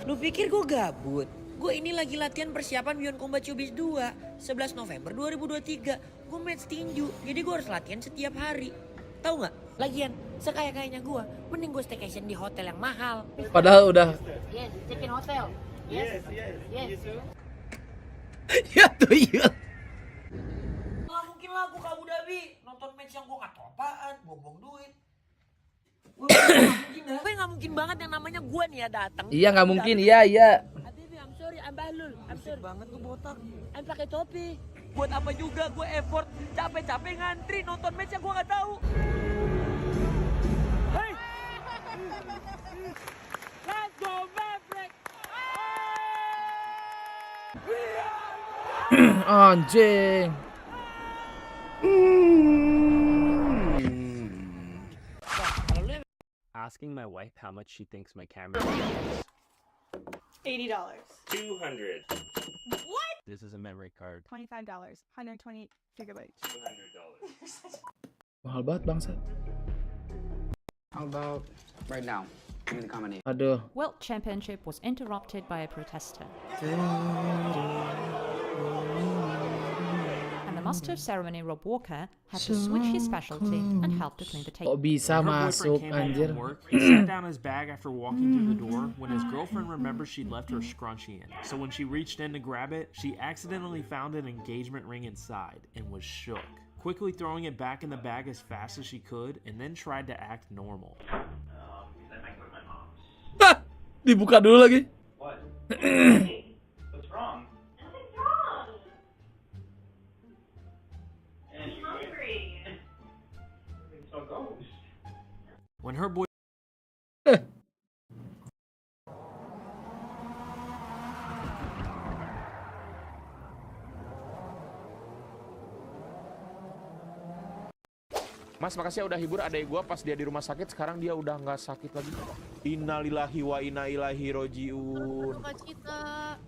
Lu pikir gue gabut? Gue ini lagi latihan persiapan Beyond Combat Abis 2, 11 November 2023. Gue match tinju, jadi gue harus latihan setiap hari. Tahu nggak? Lagian, sekaya-kayanya gue, mending gue staycation di hotel yang mahal. Padahal udah. Yes, check in hotel. Yes. Ya tuh iya. Nggak mungkin lah gue ke Abu Dhabi nonton match yang gue nggak tahu apaan, buang-buang duit. Gue nggak mungkin banget yang namanya gue nih ya datang. Iya nggak mungkin, iya. Habibi, I'm sorry, I'm Bahlul. I'm sorry banget gue botak. I'm pakai topi. Buat apa juga gue effort, capek-capek ngantri nonton match yang gue nggak tahu. Hey, let's go Maverick. Anjing. Asking my wife how much she thinks my camera is. $80. 200. What? This is a memory card. $25. 128 gigabytes. $200. Mahal banget bangsat. How about right now? Give me the combination. Aduh. World Championship was interrupted by a protester. And the master of ceremony, Rob Walker, had to switch his specialty and help to clean the table. Kok bisa masuk anjir? He sat down his bag after walking through the door when his girlfriend remembered she'd left her scrunchie in. So when she reached in to grab it, she accidentally found an engagement ring inside and was shook. Quickly throwing it back in the bag as fast as she could and then tried to act normal. Dibuka dulu lagi. What? What's wrong? Nothing's wrong. I'm hungry. So goes. When her boy Mas, makasih ya udah hibur adek gua pas dia di rumah sakit. Sekarang dia udah nggak sakit lagi. Innalillahi wa inna ilaihi rojiun.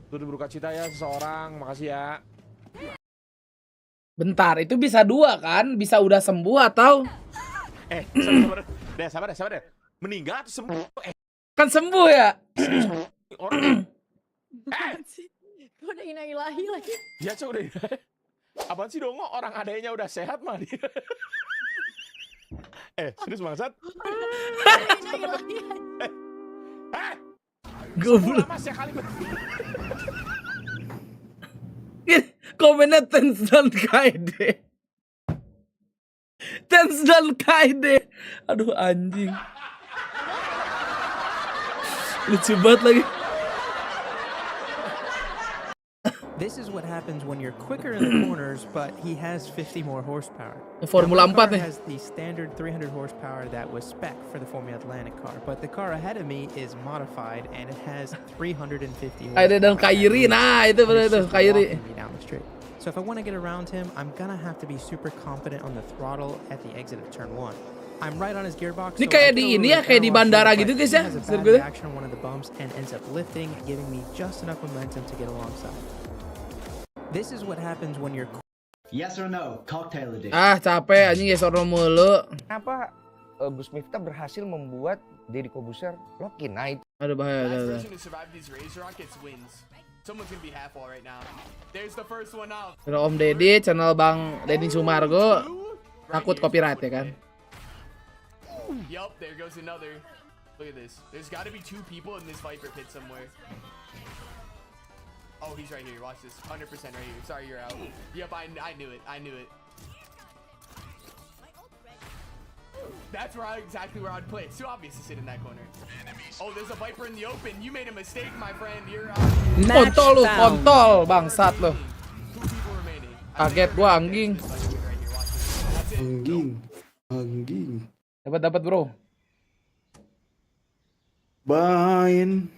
Turut berduka cita ya seseorang. Makasih ya. Bentar, itu bisa dua kan? Bisa udah sembuh atau? Sabar deh. Meninggal atau sembuh? Kan sembuh ya? Orang. Udah inailahi lagi. Ya udah. Apaan sih Dongo? Orang adeknya udah sehat mah dia. Serius bangsat? Goblok. Mas ya kali. Komennya Tens dan Kaide. Tens dan Kaide. Aduh anjing. Lucu banget lagi. This is what happens when you're quicker in the corners, but he has 50 more horsepower. Formula 4 nih. Has the standard 300 horsepower that was spec for the Formula Atlantic car, but the car ahead of me is modified and it has 350 horsepower. Ada dan Kairi, nah itu benar tuh Kairi. So if I want to get around him, I'm gonna have to be super confident on the throttle at the exit of turn 1. I'm right on his gearbox. Ini kayak di ini ya, kayak di bandara gitu guys ya. Action on one of the bumps and ends up lifting, giving me just enough momentum to get alongside. This is what happens when you're. Yes or no? Cocktail edition. Capek anjing yes or no mulu. Kenapa Gus Miftah berhasil membuat Deddy Kobuser Loki Knight? Aduh bahaya. Kalau Om Deddy, channel Bang Deddy Sumargo takut copyright ya kan? Yup, there goes another. Look at this. There's got to be 2 people in this Viper pit somewhere. Oh, he's right here. Watch this. 100% right here. Sorry, you're out. Yep, I knew it. I knew it. That's exactly where I'd play. It's too obvious to sit in that corner. Oh, there's a Viper in the open. You made a mistake, my friend. You're out. Kontol bangsat lo. Kaget gua anjing. Anjing. Dapat bro. Bain.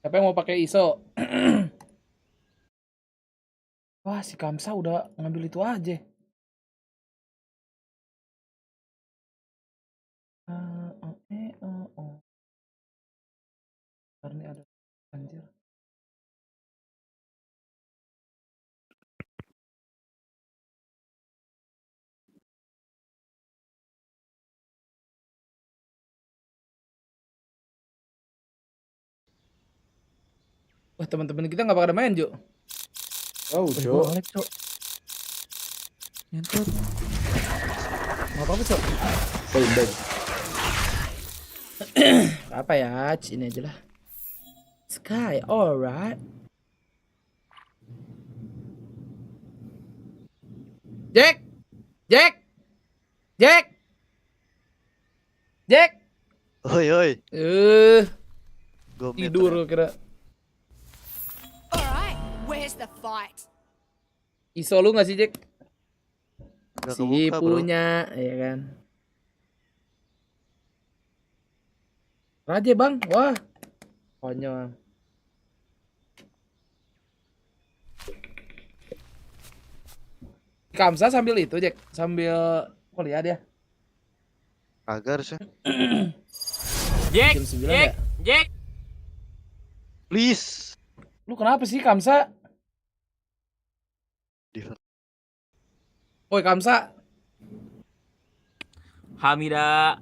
Siapa yang mau pakai ISO? Wah, si Kamsa udah ngambil itu aja. Ini ada anjir. Wah, teman-teman kita nggak pada main, Jo. Oh, Jo. Nyentuh. Nggak apa-apa, Jo. Baik. Apa ya? Ini aja lah. Sky, alright. Jack. Oi. Tidur kira. Alright, where's the fight? ISO lu nggak sih, Jack? Gak si kebuka, punya, ya kan. Raja bang, wah, konyol. Kamsa sambil itu, Jack, sambil kuliah dia. Agar sih. Jack. Please. Lu kenapa sih, Kamsa? Woi, Kamsa. Hamida.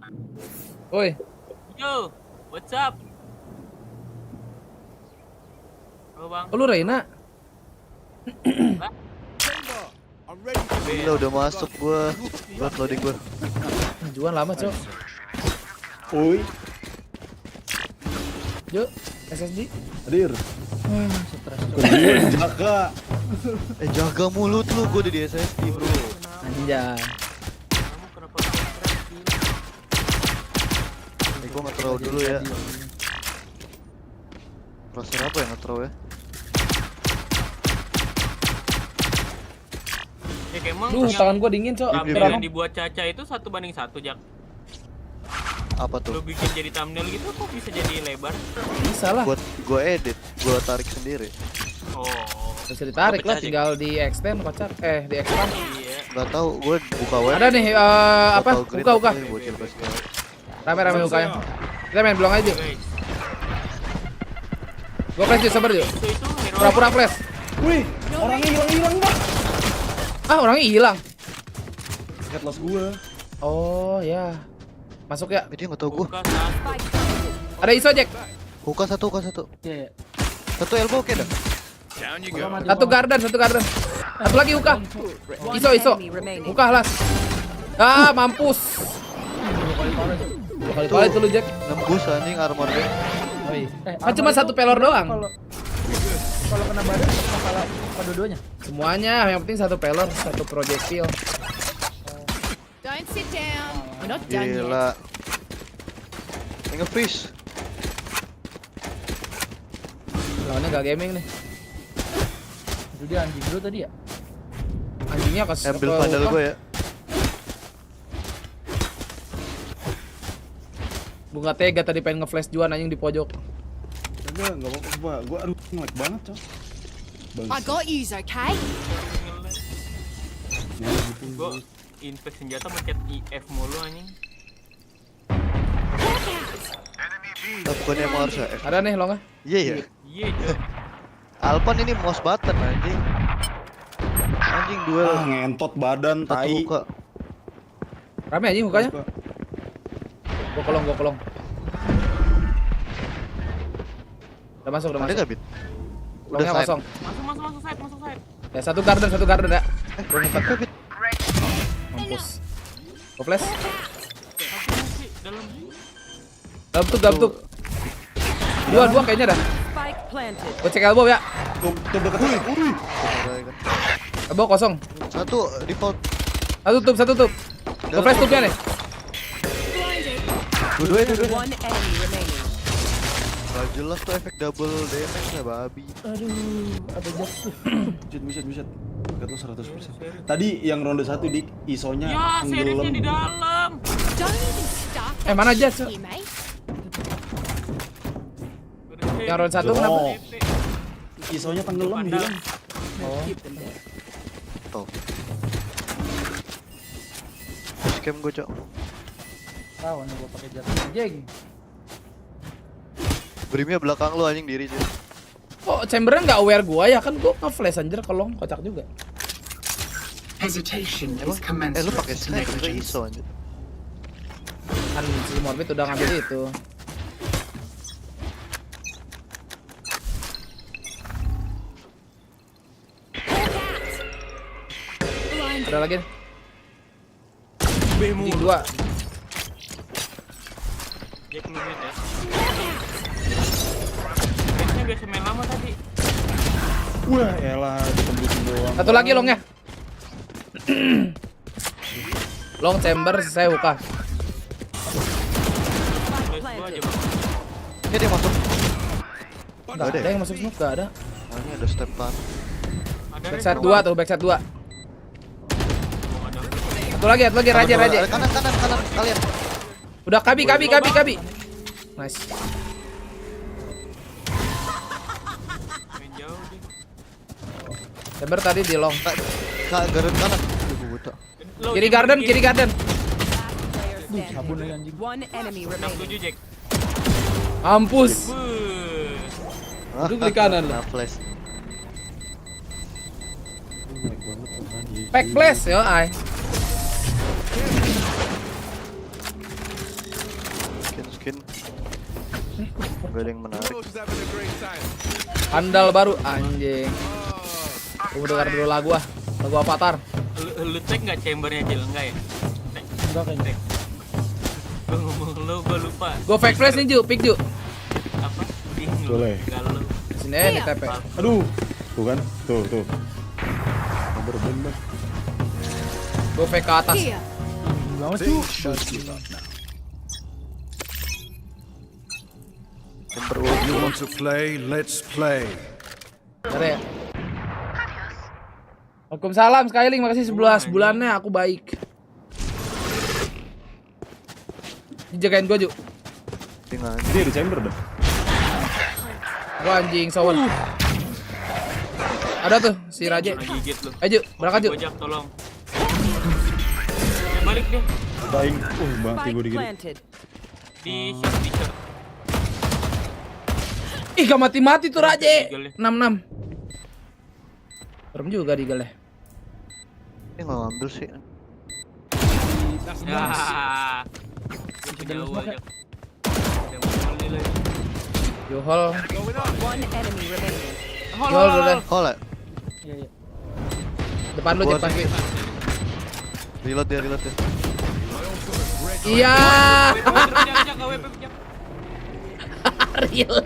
Woi. Yo, what's up? Halo, Bang. Oh, lu Reina? Gila udah masuk gua. Buat loading gua. Juan lama, Cok. Oi. Yuk, SSD. Hadir. Stres. Jaga. Jaga mulut lu, gua di SSD, bro. Anjay. Gua nge-throw dulu ya. Proses apa yang nge-throw ya? Duh, tangan gua dingin, Cok. Thumbnail yang dibuat Caca itu 1:1, Jak. Apa tuh? Lu bikin jadi thumbnail gitu kok bisa jadi lebar? Bisa lah. Gua edit, gua tarik sendiri. Oh. Bisa ditarik lah, tinggal di extend kocak. Di expand. Iya. Gak tahu, gua buka web. Ada nih, apa? Buka. Rame bukanya. Kita main belum aja. Gua flash, sabar yuk. Pura-pura flash. Wih, orangnya hilang Bang. Ah, orangnya hilang. Headless gua. Oh, ya. Masuk ya. Dia enggak tahu gua. Ada ISO, Jack. Huka satu. Iya. Satu elbow kayak dah. Satu garden. Satu lagi Huka. ISO. Huka las. Ah, mampus. Dua kali itu lu, Jack. Nembus anjing armornya. Cuma satu pelor doang. Kalau kena badan kepala dua-duanya. Semuanya, yang penting satu pelor, satu projectile. Don't sit down. We're not done yet. Gila. Nge-freeze. Lawannya gak gaming nih. Itu dia anjing dulu tadi ya. Anjingnya ambil vandal gue ya. Gue gak tega tadi pengen nge-flash Juan anjing di pojok. Enggak apa-apa. Gue nge-lag banget, Cok. I got yous, okay? Gue invest senjata mencet IF mulu anjing. Bukannya emang harus ya? Ada nih longa. Iya. Iya, Cok. Alpan ini mouse button anjing. Anjing duel. Ngentot badan, tai. Rame aja mukanya. Gua kolong. Udah masuk. Ada nggak, Bit? Kolongnya kosong. Masuk side. Ya, satu garden ya. Gua ngumpet. Mampus. Gua flash. Dalam tuh. Dua kayaknya dah. Gua cek elbow ya. Tuh deket. Elbow kosong. Satu default. Satu tutup. Gua flash tubnya nih. Dua. Gak jelas tuh efek double damage ya babi. Aduh, ada jatuh. Buset. Dekat lo 100%. Tadi yang ronde 1 di isonya Ya, seriesnya di dalam. Mana Jats? Yang ronde 1 kenapa? Isonya tenggelam bilang. Tuh. Scam gue, Cok. Tahu nih gua pakai Jats anjing. Brimnya belakang lu anjing diri, Cok. Kok chambernya nggak aware gua ya, kan gua nge-flash anjir kolong, kocak juga. Emang, lu pakai sniper ke ISO anjir. Kan si Morbid udah ngambil itu. Ada lagi. Anjing 2. Dia keluar ya. Dia biasa main lama tadi. Wah, elah ditembusin doang. Satu lagi longnya. Long chamber saya buka. Ini dia masuk. Enggak ada yang masuk smoke, enggak ada. Oh, ini ada step kan. Backside 2 tuh, backside 2. Satu lagi raja. Kanan kalian. Udah kabi. Nice. Chamber tadi di long. Garden kanan. Kiri garden. Sabun lagi anjing. Mampus. Duduk di kanan lah. Flash. Pack flash yo ai. Skin. Gak ada yang menarik. Andal baru anjing. Gua dengar dulu lagu Avatar. Lu cek nggak chambernya Jil? Enggak ya? Enggak kayaknya. Gua ngomong lu, gua lupa. Gua fake flash nih Ju, pick Ju. Apa? Boleh. Sini nih TP. Aduh. Tuh kan? Tuh. Bener. Gua fake ke atas. Lawas tuh. You want to play? Let's play. Ada ya? Waalaikumsalam Skyling, makasih 11 bulannya, aku baik. Dijagain gua, Ju. Dia di chamber dah. Gua anjing, sowan. Ada tuh si Raja. Ayo, berangkat, Ju. Tolong. Balik deh. Baik. Mati gua dikit. Di short. Ih, gak mati-mati tuh Raja. 66. Serem juga di gale. Ini nggak ngambil sih. Ya. Jauh aja. Johol. Hol udah. Hol ya? Iya. Depan lu, depan. Reload dia. Iya. Reload.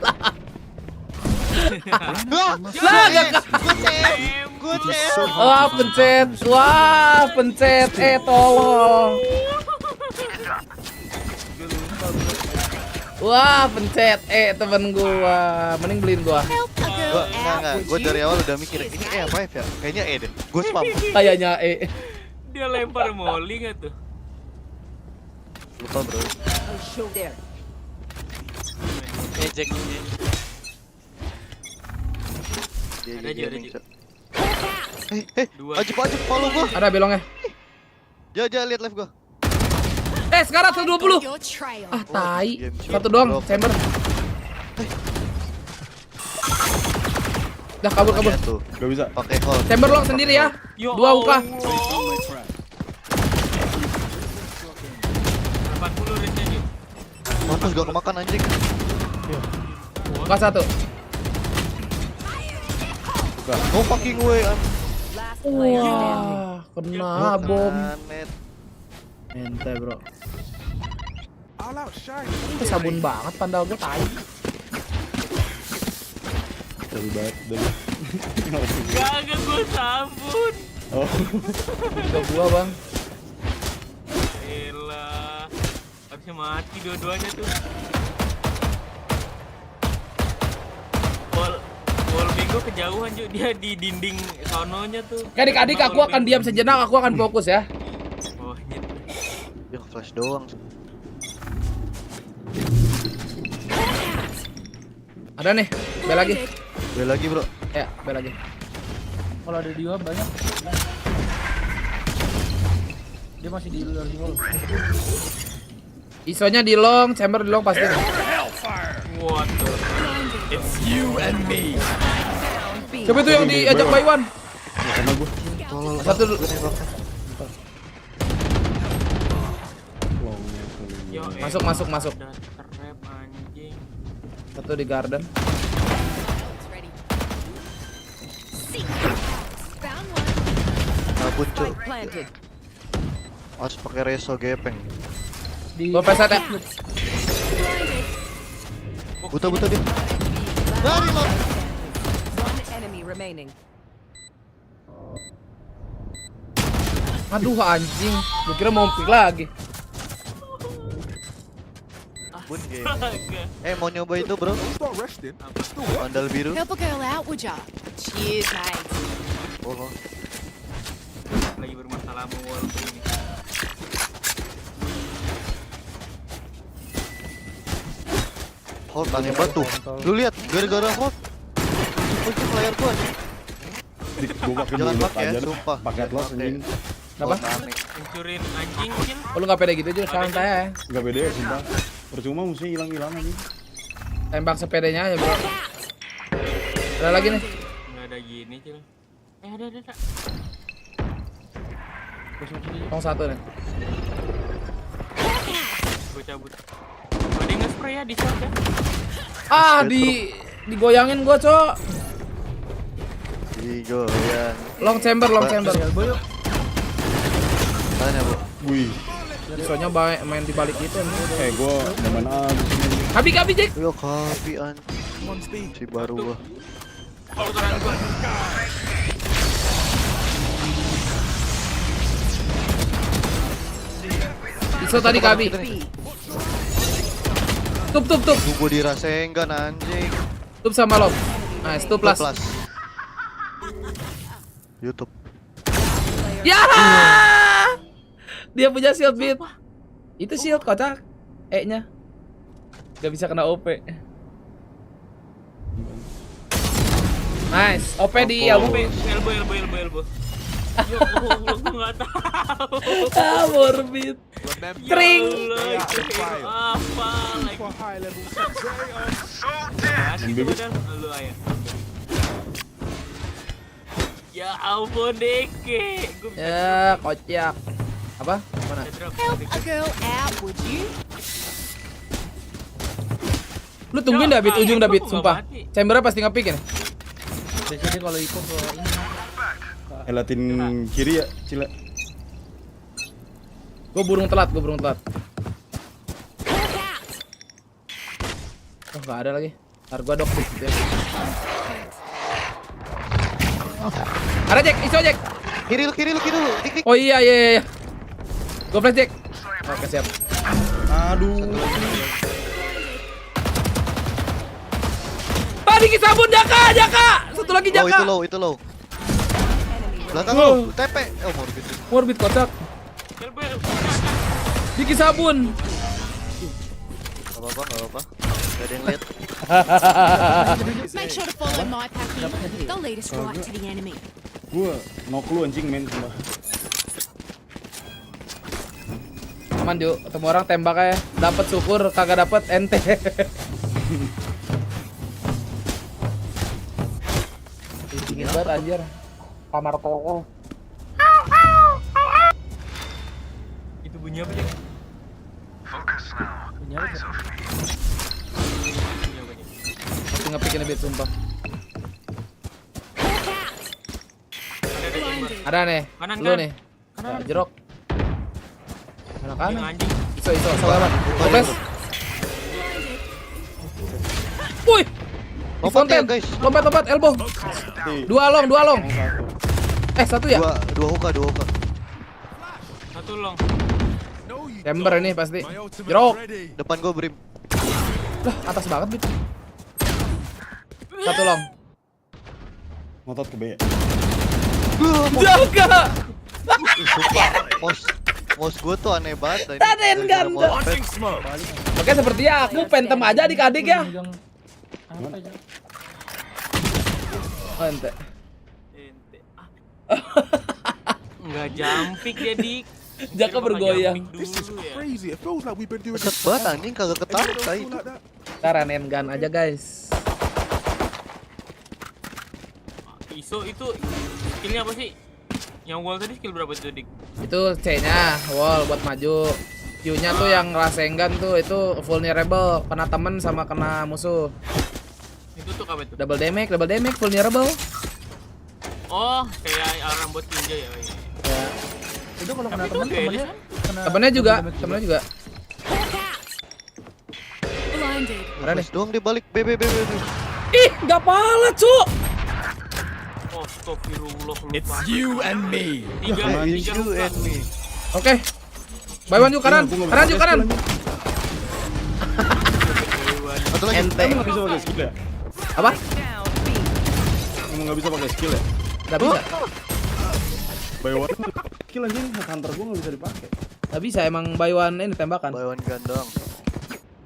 Pencet. Tolong. Pencet. Temen gua. Mending beliin gua. Enggak. Gua dari awal udah mikir ini apa ya? Kayaknya deh. Gua spam. Kayaknya Dia lempar molly enggak tuh? Lupa, bro. Ejek. Ada gaming, Cok. Ajib follow gua. Ada belongnya. Lihat live gua. Sekarang 120. Tai. Satu doang chamber. Dah kabur. Tuh. Gak bisa. Pakai hold. Chamber long sendiri ya. Yo, 2 UK. 80 rate-nya Ju. Mampus gak kemakan anjing. UK 1. No fucking way. Wah, kena bom. Net. Ente bro. Itu sabun banget pandal gue tai. Dari banget dari. Kagak gue sabun. Oh. Udah gua bang. Elah. Harusnya mati dua-duanya tuh. Wall bingo kejauhan Ju, dia di dinding sononya tuh. Adik-adik aku akan diam sejenak, aku akan fokus ya. Oh, nyet. Ya flash doang. Ada nih, B lagi. B lagi bro. Ya, B lagi. Kalau ada dia banyak. Dia masih di luar sini. Isonya di long, chamber di long pasti. Waduh. It's you and me. Coba itu yang diajak by one. Karena gue. Satu. Masuk. Trap anjing. Satu di garden. Kabut cuy. Harus pakai reso gepeng. Gua peset ya. Buta dia. Dari lo. Aduh anjing, gua kira mau pick lagi. Bun game. Mau nyoba itu bro? Bandal biru. Help a girl out, would ya? Cheers, mate. Oh. Lagi bermasalah sama wall ini. Hold aneh banget tuh. Lu lihat gara-gara hold. Kunci layar gua nih. Gue pakai Jangan mulut pakai aja ya, deh. sumpah. Pakai atlas anjing. Kenapa? Hancurin anjing mungkin. Oh, lu nggak pede gitu aja, santai ya. Gak beda ya sumpah. Percuma musuhnya hilang anjing. Tembak sepedanya aja bro. Ada lagi nih. Nggak ada gini Cil. Ada. Tong satu nih. Gue cabut. Ada yang nge-spray ya di shot ya. Digoyangin gua, Cok. Digoyang. Long chamber. Tanya, Bu. Wih. Soalnya main di balik itu nih. Gua main Abis ini. Kabi Jack. Yo, kapi anjing. Si baru gua. Oh, keren gua. Iso tadi Kabi. Tup. Gua dirasain kan anjing. Tup sama lob. Nice, tup plus. YouTube. Ya! Dia punya shield beat. Itu shield kocak. E-nya. Gak bisa kena OP. Nice. OP di elbow. Elbow. Ya Allah, gue nggak tahu. Morbid. Tring. Apa lagi? Lu ayo. Ya ampun Deke. Ya kocak. Apa? Mana? Help a girl out, would you? Lu tungguin David, ujung David, sumpah. Chambernya pasti ngepick ya. Biasanya kalau ikut ke ini. Latin kiri ya, Cila. Gue burung telat. Oh, nggak ada lagi. Ntar gue dok gitu ya. Ada Jack, iso Jack. Kiri lu. Dik. Oh iya. Gue flash Jack. Oke siap. Aduh. Dikit sabun Jaka. Satu lagi Jaka. Itu low. Belakang lu, TP. Oh, Morbid kocak. Dikit sabun. Gak apa-apa. Gak ada yang lihat. Make sure to follow my package. They'll lead us right to the enemy. Gua knock lu anjing main sumpah. Aman Ju, ketemu orang tembak aja. Dapat syukur, kagak dapat ente. banget anjir. Kamar toko. Itu bunyi apa ya? Bunyi apa sih? Pasti ngepick ini beat sumpah. Ada nih. Kanan, Lu kan? nih. Ya, jerok. Kanan. Anjing. Iso salah. Flash. Wih. Di fountain, guys. Lompat, elbow. Dua long. Satu ya? Dua hookah. Satu long. Chamber ini pasti. Jerok. Depan gua Brim. Lah, atas banget Bit. Satu long. Ngotot ke B. Jaga. Mouse gua tuh aneh banget. Taden ganteng. Oke, sepertinya aku pentem aja adik-adik ya. Oh, ente. Enggak jumping dia dik. Jaka bergoyang. Set banget anjing kagak ketarik itu. Taranen gun aja guys. Iso itu skillnya apa sih? Yang wall tadi skill berapa tuh dik? Itu C-nya wall buat maju. Q-nya tuh yang rasengan tuh itu vulnerable, kena temen sama kena musuh. Itu tuh apa itu? Double damage, vulnerable. Oh, kayak alarm buat ninja ya. Ya. Itu kalau kena temennya Temennya juga. Ada nih doang di balik B. Ih, enggak pala, Cuk. Oh, astagfirullah. It's you and me. Tiga You and me. Oke. Buy one yuk kanan. Kanan. Satu lagi. Emang nggak bisa pakai skill ya? Apa? Emang nggak bisa pakai skill ya? Nggak bisa. Buy one skill anjing, hunter gua nggak bisa dipakai. Nggak bisa, emang buy one ini tembakan. Buy one gun doang.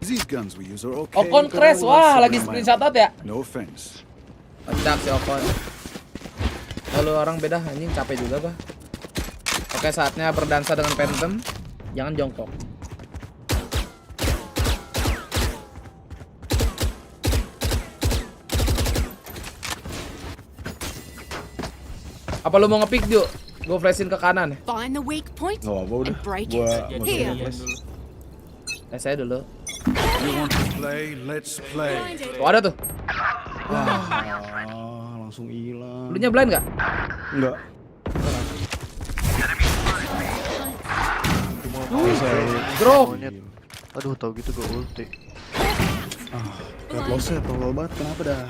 These guns we use are okay. Okon crash, wah lagi screenshot ya? No offense. Mantap si Okon. Lalu orang beda anjing, capek juga gua. Oke, saatnya berdansa dengan Phantom. Jangan jongkok. Apa lu mau nge-pick, Ju? Gue flashin ke kanan. Find the weak point Nggak apa udah. and break Gua it. mau Here. Saya dulu. You want to play? Let's play. Tuh ada tuh. Langsung hilang. Blunya blind nggak? Enggak. Drop. Aduh, tau gitu gue ulti. Red loss-nya tolol banget, kenapa dah?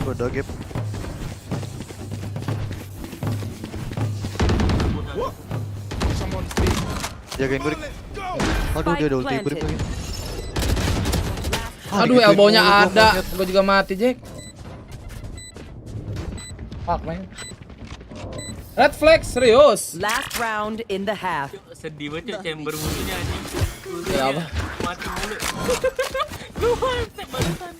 Gue ada gap. Jagain gue. Aduh, dia ada ulti Brim lagi. Aduh, elbow-nya ada. Gue juga mati, Jack. Fuck, man. Red flag, serius. Last round in the half. Sedih banget chamber musuhnya anjing. Ya apa? Mati mulu. Gue mati barusan.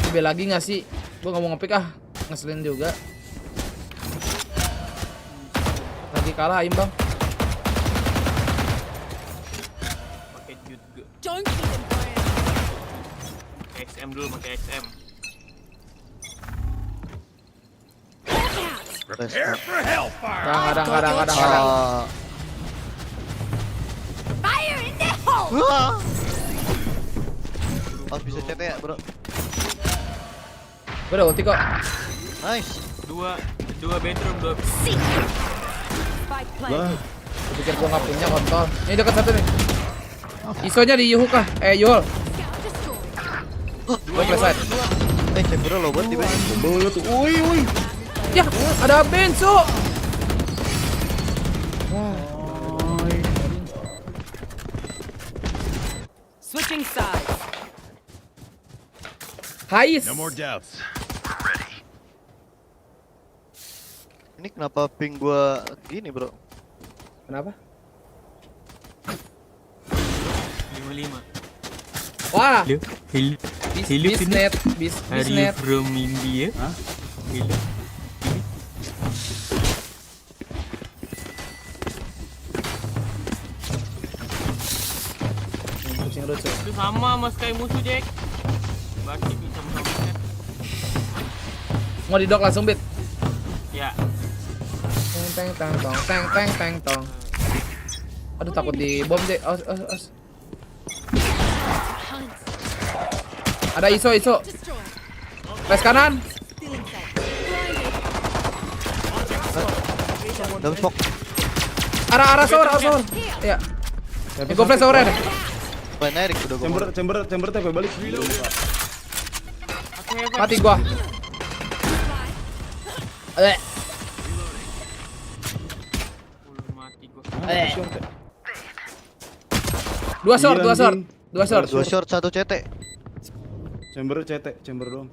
B lagi nggak sih? Gue nggak mau nge-pick ah. Ngeselin juga. Lagi kalah imbang. Pakai juga. Don't keep it quiet. XM dulu, pakai XM. Prepare for hellfire. Kadang. Fire in the hole. Harus bisa CT ya, bro. Gue udah ulti kok. Nice. Dua bedroom, dua. Lah, gue pikir gue nggak punya kontol. Ini dekat satu nih. Isonya di Yuhuk kah? Yuhul. Gue flash. Chamber lo buat di base. Tebel tuh. Woi. Ya, ada bensu. Switching sides. Hais. No more doubts. Ini kenapa ping gua gini, bro? Kenapa? 55. Wah. Bisnet. Bisnet. From India. Hah? Hello. lucu. Itu sama mas kayak musuh Jack. Baki bisa sama. Mau didok langsung bit. Ya. Teng teng tong teng teng teng tong. Aduh takut di bom Jack. Os. Ada iso. Press kanan. Dalam smoke. Arah shower. Iya. Gue flash shower deh. Plan Erik udah gue. Chamber TP balik. Mati gua. Dua short, satu CT. Chamber doang.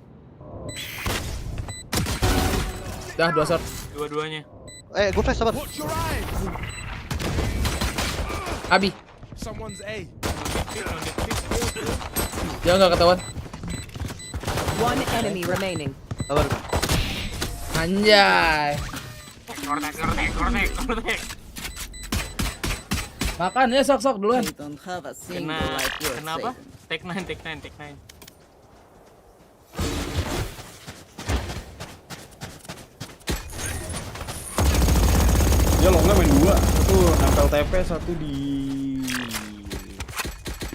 Dah, 2 short. Dua-duanya. Gue flash sabar. Abis. Dia nggak ketahuan. One enemy remaining. Sabar. Anjay. Kortek. Makan ya sok duluan. Kenapa? Take 9. Dia longnya main 2, satu nempel TP, satu di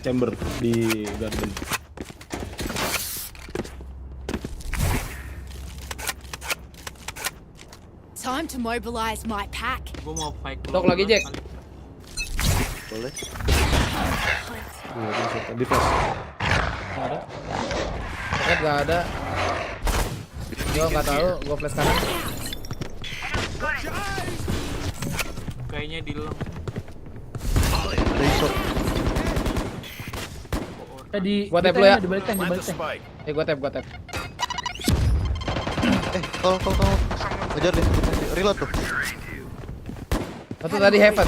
chamber di garden. Time to mobilize my pack. Gue mau fight. Tok lagi Jack. Boleh. Di flash. Nggak ada. Paket nggak ada. Gua nggak tahu. Gua flash kanan. Kayaknya di long. Gua tap lu ya. Plant the spike. Gua tap. Tolong. Ngejar deh. Reload tuh. Satu tadi heaven.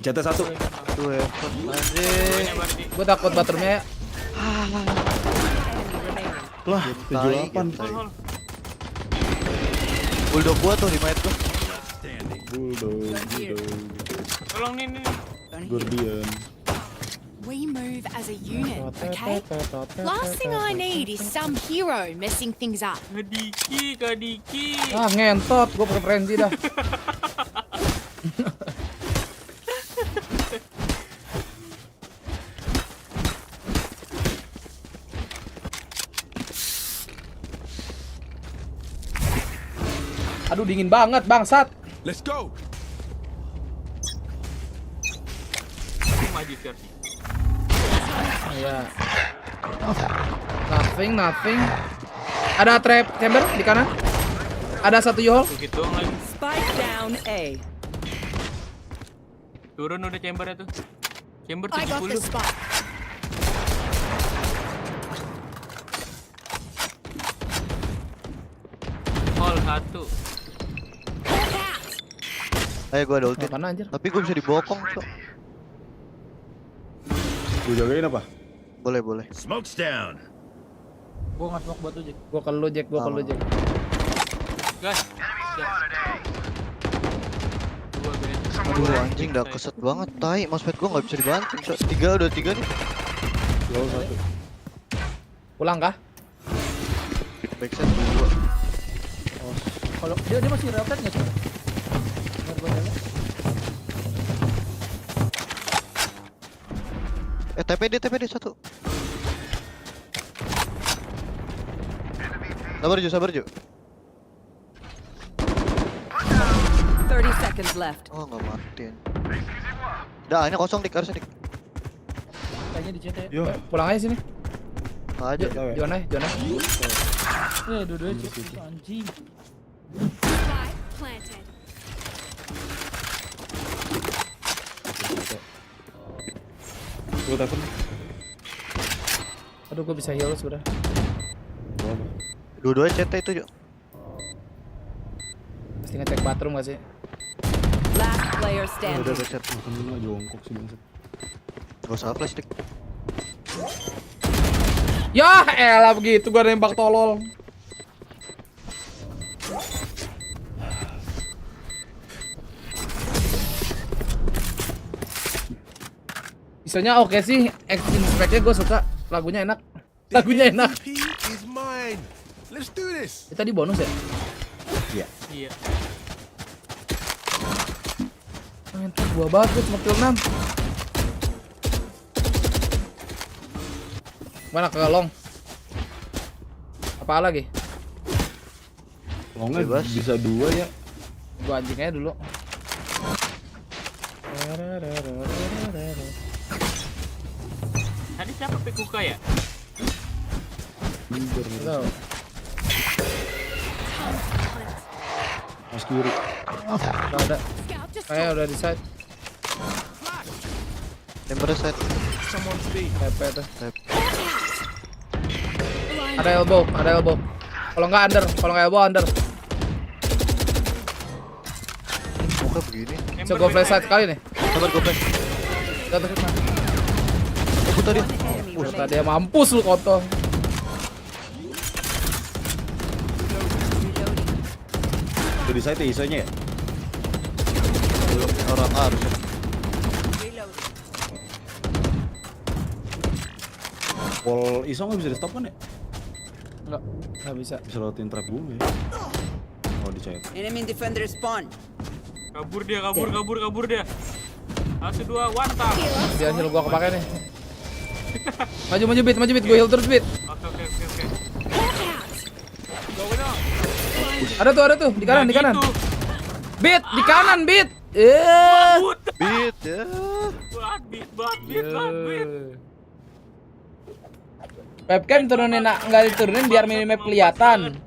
CT 1. Tuh heaven. Anjir. Gua takut baterainya. Lah, 78. Bulldog gua tuh 5 itu. Bulldog. Tolong nih. Guardian. We move as a unit, okay? Last thing I need is some hero messing things up. Kadiki. Ah, ngentot. Gua pakai frenzy dah. Aduh dingin banget bangsat. Let's go. Maju versi. Ya. Nothing. Ada trap chamber di kanan. Ada satu U-hole. Begitu doang lagi. Spike down A. Turun udah chamber itu. Chamber I got the 70. spot. Hall 1. Ayo gua ada ulti. Tapi gua bisa dibokong, Cok. Gua jagain apa? Boleh. Smoke's down. Gua nggak smoke buat lu Jack. Gua ke lu Jack. Guys. Aduh anjing udah keset banget, tai. Mousepad gua nggak bisa dibanting. 3 nih. Gol 1. Pulang kah? Backside 2. Kalau dia masih rotate nggak sih? TPD 1. Sabar Jo. 30 seconds left. Oh, nggak matiin. Dah, ini kosong dik, harusnya dik. Kayaknya di CT. Yo, pulang aja sini. Aja. Jona. Dua-duanya anjing. Planted. Gua telepon. Aduh, gua bisa heal sudah. Dua-duanya CT itu, Jo. Mesti ngecek bathroom gak sih? Last player standing. Udah backside. Makan jongkok sih bangsat. Gak usah flash dik. Ya elah begitu gua nembak tolol. Isonya oke sih, Inspect-nya gue suka. Lagunya enak. Lagunya enak. is mine. Let's do this. Tadi bonus ya? Iya. Iya. Mentok gua banget, gue cuma kill 6. Mana ke long? Apa lagi? Longnya bisa 2 ya. Gua anjingnya dulu. Tadi siapa Pekuka ya? Bener. Mas kiri. Gak ada. Kayak udah di side. Chamber side. TP tuh. Ada elbow. Kalau nggak under, under. Muka begini. Bisa go flash side sekali nih. Sabar go flash. Aku tadi. Tadi mampus lu kontol. Itu di site isonya ya? Orang A harusnya. Wall iso nggak bisa di stop kan ya? Nggak bisa. Bisa lewatin trap gue ya? Oh dicait. Enemy defender spawn. Kabur dia. 1, 2, wanta. Dia hasil gua kepake nih. Maju bit, gua heal terus bit. Oke. Ada tuh, di kanan. Bit, di kanan bit. Bit ya. Bit. Webcam turunin nggak diturunin biar minimap kelihatan.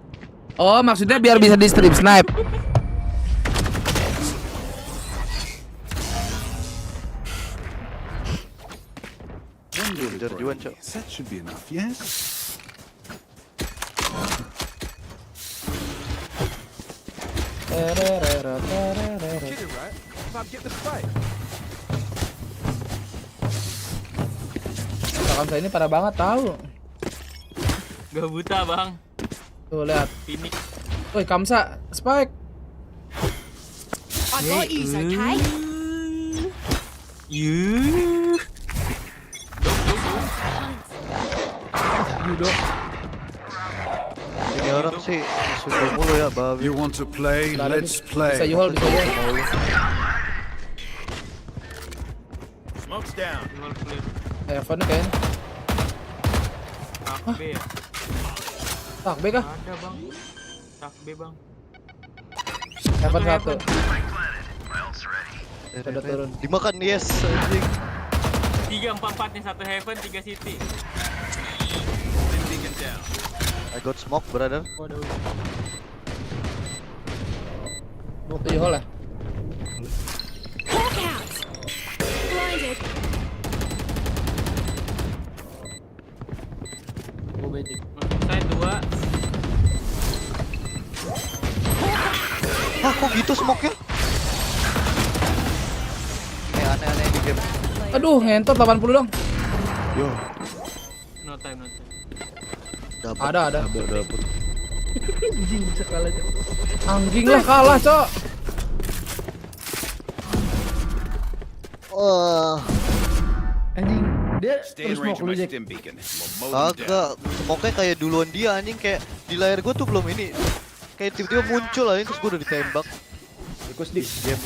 Oh, maksudnya biar bisa di strip snipe. That should be enough, yes? Get it right. About to get the fight. Kamsa ini parah banget tahu. Gak buta bang. Tuh lihat. Ini. Woi Kamsa, spike. I got you, okay? Ini orang sih sudah mulu ya, babi. You want to play? Let's play. Bisa you hold. Smoke's down. Heaven kayaknya. Tak B ya? Tak B kah? Ada bang. Tak B bang. Heaven 1. Udah turun. Dimakan yes anjing. 3-4 nih, 1 heaven, 3 city. I got smoke brother. Waduh. Tuh you hold ya. Walk out. Blinded. Gue bete. Saya 2. Hah kok gitu smoke-nya? Aneh-aneh di game. Aduh, ngentot 80 dong. Yo. No time. Ada. Dapet. Anjing bisa kalah, Cok. Anjing lah kalah, Cok. Wah. Anjing, dia terus mau keluar Jack. Kagak, smoke-nya kayak duluan dia anjing, kayak di layar gua tuh belum ini. Kayak tiba-tiba muncul aja terus gua udah ditembak. Request di game.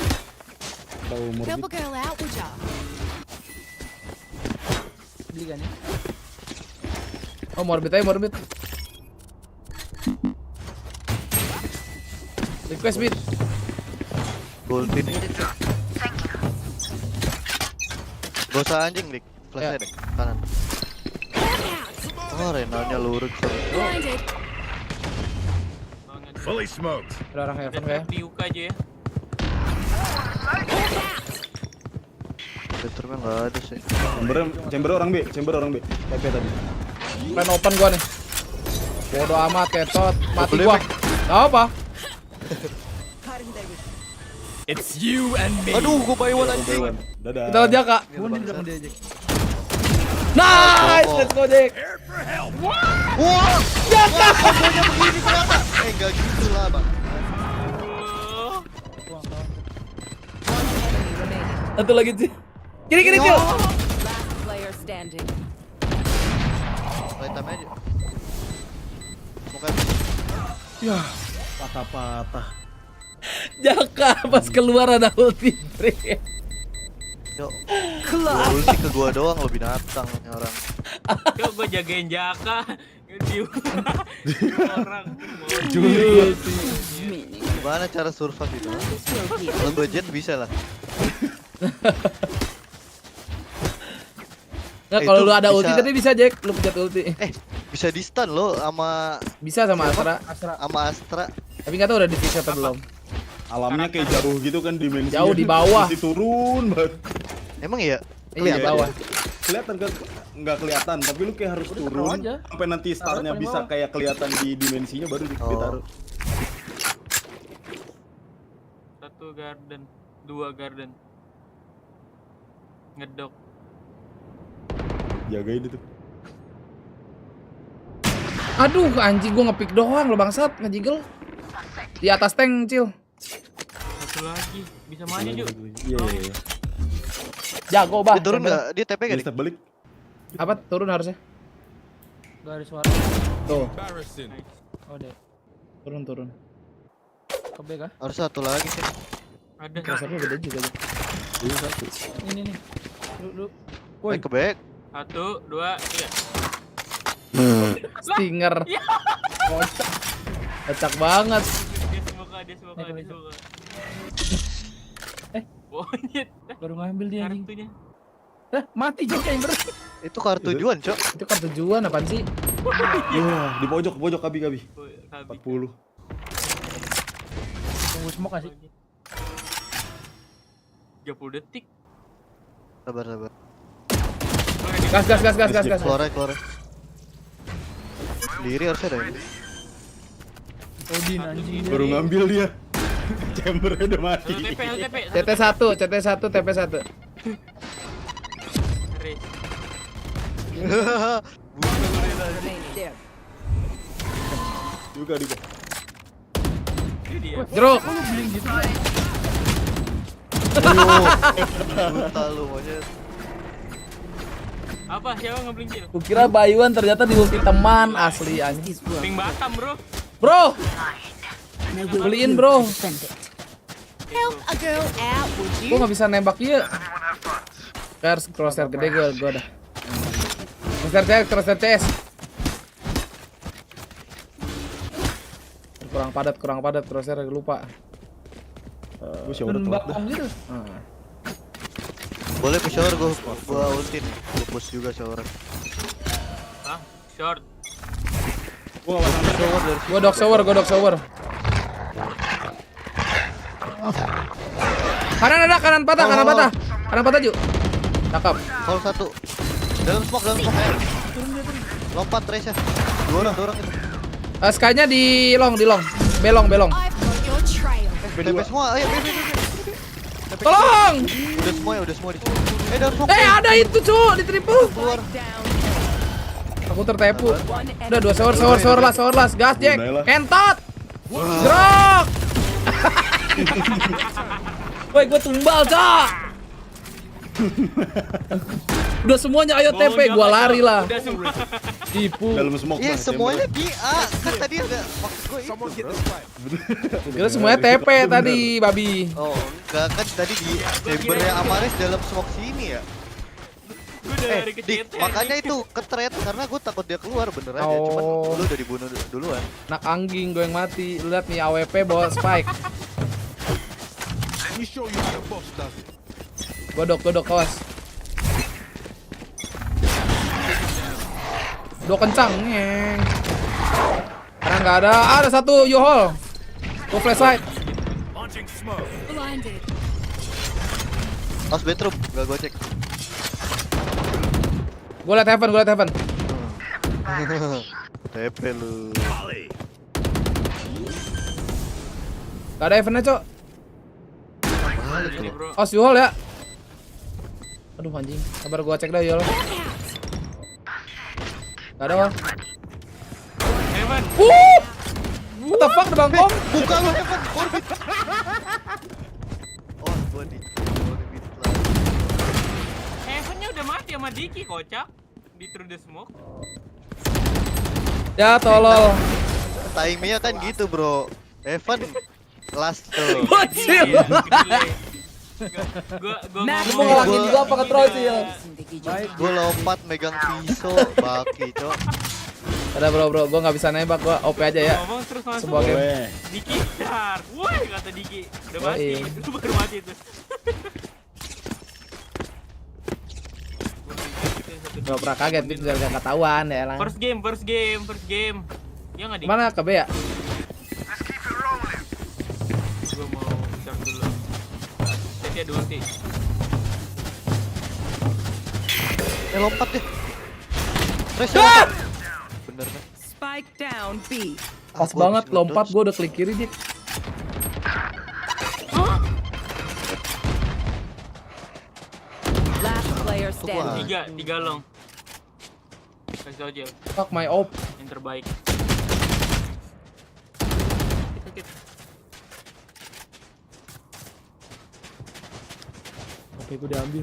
Tahu umur. Help a girl out, would ya? Beli kan ya? Oh, morbid. Request bit. Golden. Gak usah anjing, Dik. Flashnya deh, kanan. Oh, Renalnya lurus. Fully smoked. Ada orang heaven kayak. Di UK aja ya. Betternya nggak ada sih. Chamber orang B. TP tadi. Plan open gua nih. Bodoh amat, ketot. Mati gua. Tahu apa? It's you and me. Aduh, gua buy one anjing. Dadah. Kita aja, Kak. Nice, let's go, Jack. Wah, Jaka. Banyak begini ternyata. Enggak gitu lah, Bang. Satu lagi sih. Kiri kill. standing. Right time aja. Ya, patah-patah. Jaka pas keluar ada ulti. Yo, ulti ke gua doang lo binatang nih orang. Yo, gua jagain Jaka. Di orang. Gimana cara survive itu? Kalau gua jet bisa lah. Nah, kalau lu ada ulti tadi bisa Jack, lu pencet ulti. Bisa di stun lo sama bisa sama Astra. Sama Astra. Tapi nggak tahu udah di fix atau belum. Alamnya kayak jauh gitu kan dimensinya. Jauh di bawah. Masih turun banget. Emang iya? Iya, bawah. Kelihatan kan nggak kelihatan, tapi lu kayak harus turun sampai nanti startnya bisa kayak kelihatan di dimensinya baru ditaruh. 1 garden, 2 garden. Ngedok. Jagain itu. Aduh, anjing gua ngepick doang lo bangsat, ngejiggle. Di atas tank, Cil. Satu lagi, bisa maju yuk. Iya. Jago bah. Dia turun nggak? Dia TP nggak? Bisa balik. Apa turun harusnya? Gak ada suara. Tuh. Oh deh. Turun. Ke B kah? Harus satu lagi sih. Ada. Rasanya beda juga. Ini satu. Ini nih. Lu. Woi, ke back. 1, 2, 3. Stinger. Kocak banget. Dia semoga. Monyet. Baru ngambil dia anjing. Kartunya. Mati Jok yang bener. Itu kartu tujuan, Cok. Itu kartu tujuan apaan sih? Iya, di pojok Kabi. 40. Tunggu smoke gak sih? 30 detik. Sabar. Gas. Keluar. Sendiri harusnya ada ini. Odin anjing. Baru ngambil dia. Chambernya udah mati. CT1, TP1. Juga. Jeruk. Brutal lu monyet. Apa? Siapa ngeblinkir? Kukira Bayuan ternyata di ulti teman asli anjing. Ping Batam, bro. Bro. Beliin, bro. Help a girl out, would you? Gua nggak bisa nembak dia. Crosshair gede gua dah. Crosshair CS. Kurang padat crosshair lupa. Gua shower telat dah. Gitu. Boleh push shower gua ulti nih. Gua push juga shower. Hah? Short. Gua enggak shower dari. Gua dog shower. Kanan patah. Kanan patah, Ju. Cakep. Call 1. Dalam smoke ya. Lompat trace ya. Dua orang itu. Sky-nya di long. Belong. I've got your trail. TP semua, ayo. Tolong! Udah semua di sini. Dalam smoke. Ada itu, Cu, di triple. Keluar. Aku tertipu. Udah 2 shower las. Gas, Jack. Kentot. Grok. Woi, gua tumbal, Cak. Udah semuanya ayo TP, gua lari lah. Tipu. Dalam smoke. Iya, semuanya di A. Kan tadi ada maksud gue itu. Kira semuanya TP tadi, babi. Oh, enggak kan tadi di chambernya Amaris dalam smoke sini ya. Makanya itu ketret karena gue takut dia keluar bener aja. Cuman lu udah dibunuh duluan. Nak anjing gue yang mati. Lu lihat nih AWP bawa spike. Godok kawas. Udah kencang nih. Karena nggak ada satu U-hole. Gue flashlight. Blinded. House bedroom, gak gue cek. Gue liat heaven. TP lu. Gak ada heavennya, Cok. House U-hole ya. Aduh anjing. Sabar gue cek dah U-hole. Gak ada, Wal. What the fuck, DBangkongS? Buka lu, Evan. Orbit. Oh, gua di orbit lah. Heavennya udah mati sama Diki kocak di through the smoke. Ya tolol. Timingnya kan gitu bro. Evan last tuh. Bocil. Gua mau ngelangin gua apa ke Trocil? Gua lompat megang pisau baki cok. Ada bro, gua nggak bisa nembak, gua OP aja ya. Ngomong terus masuk. Sebuah game. Diki dar. Woi kata Diki. Udah mati. Itu baru mati itu. Gak pernah kaget, Bit, biar gak ketahuan ya lah. First game. Ya nggak Dik? Mana ke B ya? Gua mau short dulu. Setiap dua sih. Lompat deh. Bener kan? Spike down B. Pas banget lompat, gua udah klik kiri dik. Last player standing. Tiga long. Kasih tau aja. Fuck my op. Yang terbaik. Oke, gue diambil.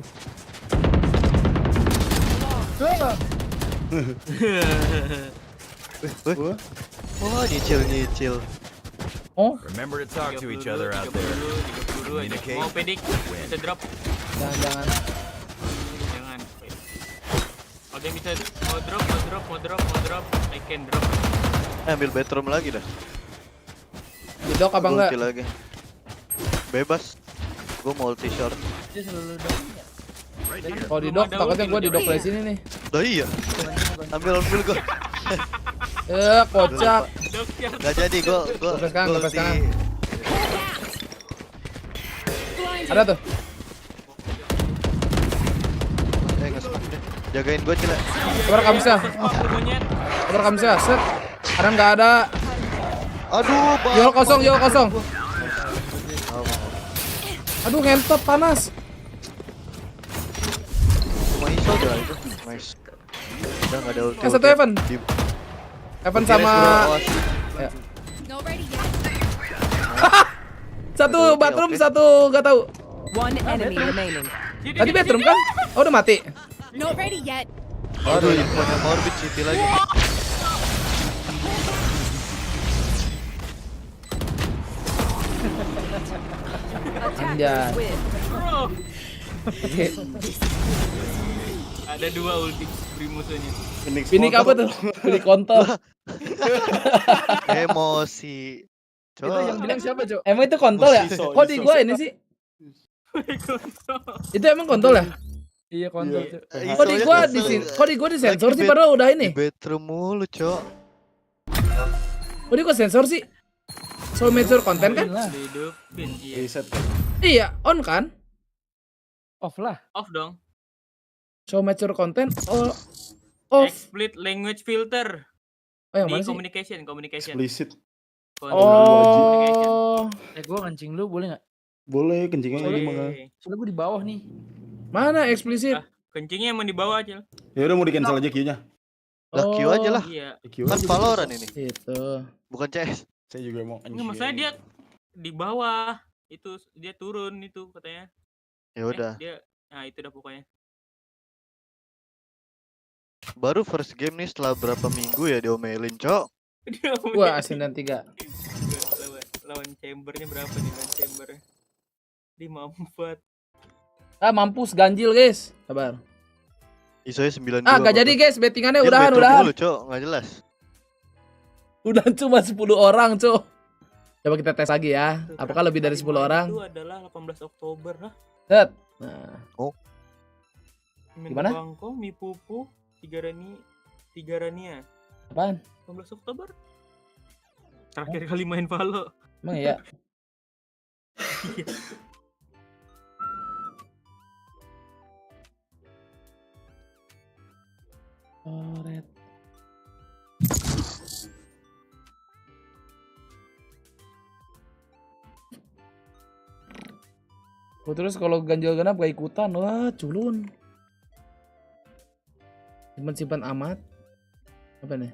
Wah, nyicil. Oh. Remember to talk to each other out there. Communicate. Mau pedik, bisa drop. Jangan. Oke bisa mau drop. I can drop. Ambil bedroom lagi dah. Di dok apa enggak? Ulti lagi. Bebas. Gue mau ulti short. Dia selalu dong. Kalau di dok, takutnya gue di dok dari sini nih. Dah iya. Ambil gue. Kocak. Gak jadi gue Kepes kanan. Ada tuh. Nge-smack deh. Jagain gue cila. Coba kamsa. Set. Kadang nggak ada. Aduh, Yol kosong. Aduh, ngentot panas. Cuma iso aja itu. Nice. Udah nggak ada ulti. Satu Evan. Evan sama. Ya. Satu bathroom, satu nggak tahu. One enemy remaining. Tadi bedroom kan? Oh, udah mati. Not ready yet. Aduh, infonya morbid city lagi. Anjay. Bro. Ada dua ulti musuhnya. Pinik apa tuh? Pinik kontol. Emosi. Itu yang bilang siapa, Cok? Emang itu kontol ya? Kok di gua ini sih? Itu emang kontol ya? Iya kontol. Kok di gua disensor sih padahal udah ini. Bedroom mulu, Cok. Kok di gua sensor sih? So major konten kan? Hidupin, iya. Iya, on kan? Off lah. Off dong. So mature content off. Explicit language filter. Oh, yang di mana sih? communication. Explicit. Oh. Gua kencing lu boleh nggak? Boleh, kencingnya ini mah. Soalnya gua di bawah nih. Mana eksplisit? Kencingnya emang di bawah aja. Ya udah mau di cancel aja Q-nya. Lah Q aja lah. Iya. Kan Valorant ini. Itu. Bukan CS. Saya juga mau Enggak, maksudnya dia di bawah. Itu dia turun itu katanya. Ya udah. Nah, itu dah pokoknya. Baru first game nih setelah berapa minggu ya diomelin, Cok. Wah, asinan 3. Lawan chambernya berapa nih lawan chambernya? 54. Mampus ganjil, guys. Sabar. ISO-nya 92. Gak jadi, guys. Bettingannya Dia udahan. dulu, Cok. Nggak jelas. Udah cuma 10 orang, Cok. Coba kita tes lagi ya. Apakah lebih dari 10 orang? Itu adalah 18 Oktober lah. Set. Nah. Oh. Gimana? Bangkong, Mi Pupu, Tiga Rania. Apaan? 18 Oktober. Terakhir kali main Valo. Emang iya? Oret. Terus kalau ganjil genap gak ikutan, wah culun. Simpan amat. Apa nih?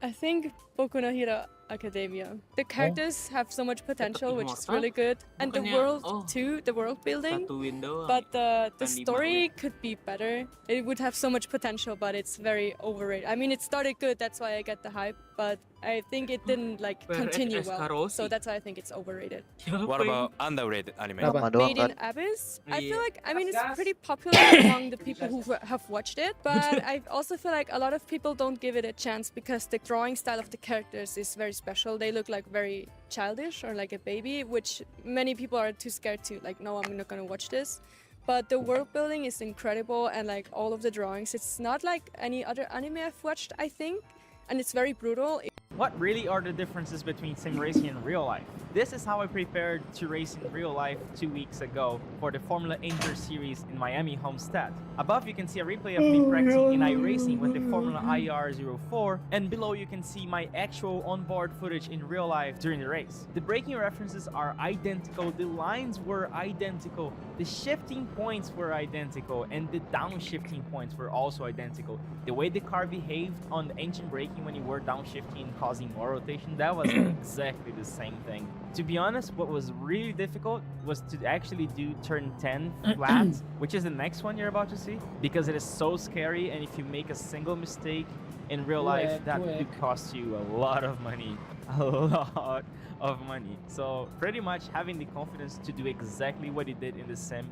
I think Boku no Hero Academia. The characters have so much potential, which is really good, and the Bukannya- world oh. too, the world building. Satu window. But the Bukan 5 story menit. could be better. It would have so much potential, but it's very overrated. I mean, it started good, that's why I get the hype, but I think it didn't like Where continue is well. Karoshi? So that's why I think it's overrated. What about underrated anime? Apa? Made in Abis. I feel Yeah. like, I mean, it's pretty popular among the people who have watched it, but I also feel like a lot of people don't give it a chance because the drawing style of the characters is very special. They look like very childish or like a baby, which many people are too scared to like, no, I'm not gonna watch this. But the world building is incredible, and like all of the drawings, it's not like any other anime I've watched, I think, and it's very brutal. What really are the differences between sim racing and real life? This is how I prepared to race in real life 2 weeks ago for the Formula Inter series in Miami Homestead. Above you can see a replay of me practicing in iRacing with the Formula IR04, and below you can see my actual onboard footage in real life during the race. The braking references are identical, the lines were identical, the shifting points were identical, and the downshifting points were also identical. The way the car behaved on the engine braking when you were downshifting causing more rotation, that was exactly the same thing. To be honest, what was really difficult was to actually do turn 10 flat, which is the next one you're about to see, because it is so scary, and if you make a single mistake in real life, that could cost you a lot of money. A lot of money. So pretty much having the confidence to do exactly what he did in the sim.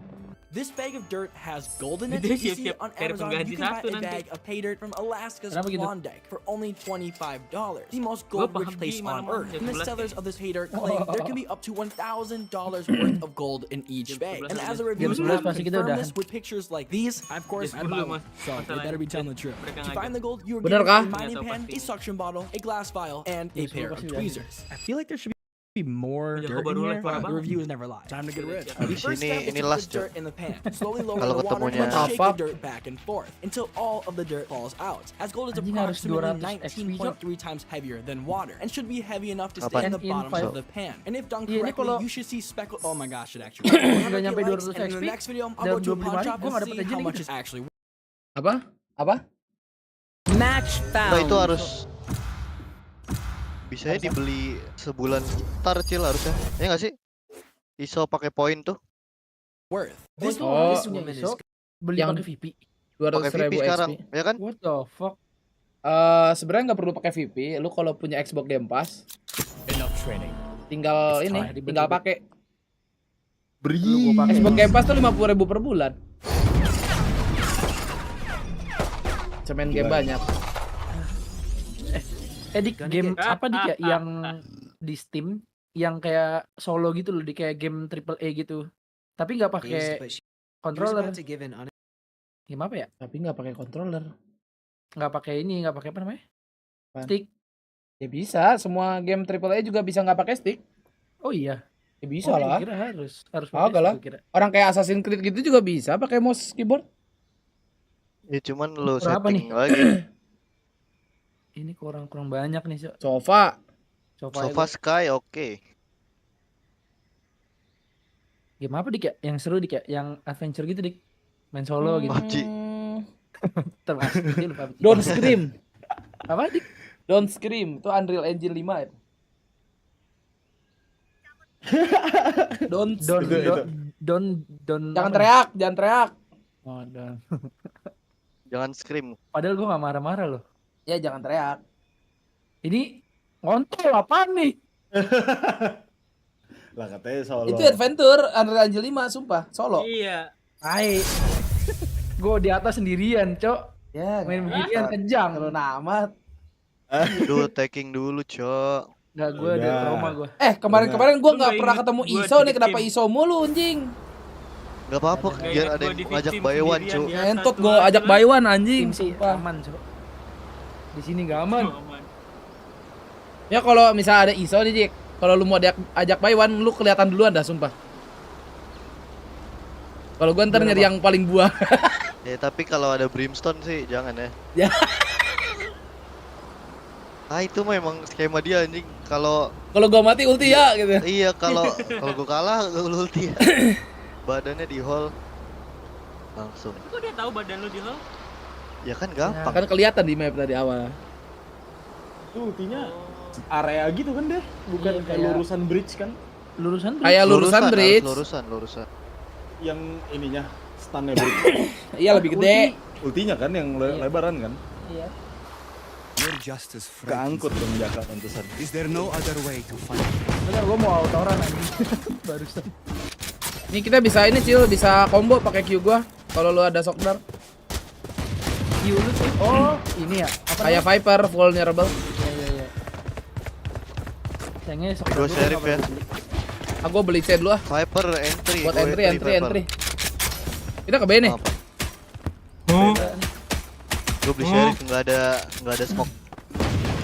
This bag of dirt has gold in it. Dia You see siap-siap it on cari Amazon. pengganti You can buy satu a nanti. bag of pay dirt from Alaska's Kenapa gitu? Klondike for only $25. The most Gua gold-rich paham place on gimana Earth. mau And the 11 sellers of this pay dirt claim there can be up to $1,000 worth of gold in each bag. And as a reviewer, Jam 11 I pasti kita confirm udahan. this with pictures like these. Of course, I'd buy one. So they better be telling the truth. To find the gold, you are Bener given kah? a mining pan, a suction bottle, a glass vial, and a pair of tweezers. I feel like there should be more Udah, dirt kau baru in like here, parah but the banget. reviews never lie. Time to get rich. Di The first sini step is ini to last, put dirt in the pan. Slowly lower Kalau the water ketemunya- and shake the Apa? dirt back and forth until all of the dirt falls out. As gold is Anjing harus approximately 200 19.3 times heavier than water and should be heavy enough to Apa? stay in the In bottom five. of the pan. And if done Iya, ini correctly, kalau- you should see speckle. Oh my gosh, it actually. Nggak nyampe 200 And in XP, the next video, I'll dalam go to a 25 pawn hari, shop gua and nggak see dapet aja how nih much gitu. is actually. Apa? Apa? Match Nah itu found. harus bisanya dibeli sebulan ntar Cil harusnya. Ya nggak sih? ISO pakai poin tuh. Worth. This Oh, punya ISO beli yang pakai VP. 200.000 VP sekarang, XP. ya kan? What the fuck? Sebenarnya nggak perlu pakai VP. Lu kalau punya Xbox Game Pass, Enough training. tinggal ini, ribet-ribet. tinggal pakai. Lu gua pakai. Xbox Game Pass tuh 50.000 per bulan. Cemen game banyak. Dik, game apa dik ya yang di Steam yang kayak solo gitu loh, di kayak game AAA gitu. Tapi nggak pakai controller. Game apa ya? Tapi nggak pakai controller. Nggak pakai ini, nggak pakai apa namanya? Stick. Ya bisa, semua game AAA juga bisa nggak pakai stick. Oh iya. Ya bisa Oh, lah. Kira harus Agak pakai lah. stick, kira. Orang kayak Assassin's Creed gitu juga bisa pakai mouse keyboard. Ya cuman lu Berapa setting nih? lagi. Ini kurang banyak nih, Cok. Sofa. Sofa Sky oke. Game apa dik ya? Yang seru dik ya? Yang adventure gitu dik? Main solo gitu. PUBG. Termasuk dia lupa. Don't Scream. Apa dik? Don't Scream. Itu Unreal Engine 5 ya. Don't Jangan apa? teriak, jangan teriak. Oh, don't. Jangan scream. Padahal gua nggak marah-marah loh. Ya jangan teriak. Ini ngontol apaan nih? Lah katanya solo. Itu adventure Unreal Engine 5 sumpah, solo. Iya. Hai. Gua di atas sendirian, Cok. Ya, main beginian kejang. Kalau amat. Duh, taking dulu, Cok. Enggak, gua ada trauma gua. Kemarin gua nggak Gua pernah inget ketemu gua ISO nih, di kenapa tim. ISO mulu anjing? Gak apa-apa, Nggak biar ingat ada gua yang di ngajak victim buy one, sendirian Cok. dia. Entot satu gua aja ajak lah. buy one anjing. Tim sih Sumpah. aman, Cok. Di sini nggak aman. Ya kalau misalnya ada ISO nih, Dik. Kalau lu mau ajak buy one, lu kelihatan duluan dah sumpah. Kalau gua ntar nyari yang paling buah. Ya tapi kalau ada brimstone sih jangan ya. Ya. Ah itu mah emang skema dia anjing. Kalau gua mati ulti ya gitu. Iya, kalau gua kalah gua ulti. Badannya di hole langsung. Kok dia tahu badan lu di hall? Ya kan gampang. Kan kelihatan di map tadi awal. Itu ultinya area gitu kan deh, bukan Iya, kayak kayak- lurusan bridge kan? Kayak lurusan bridge. Lurusan. Yang ininya stannya bridge. Iya lebih gede. Ultinya kan yang lebaran kan? Iya. Your justice Keangkut dong Jaka pantesan. Is there no other way to fight? Bener, gua mau autoran anjing. Barusan. Nih kita bisa ini Cil, bisa combo pakai Q gua kalau lu ada shockdart. Q lu tuh. Oh, ini ya. Kayak Viper vulnerable. Iya. Sayangnya sok Gue sheriff ya. Aku beli C dulu ah. Viper entry. Buat Gua entry. Kita ke B nih. Gue beli sheriff nggak ada smoke.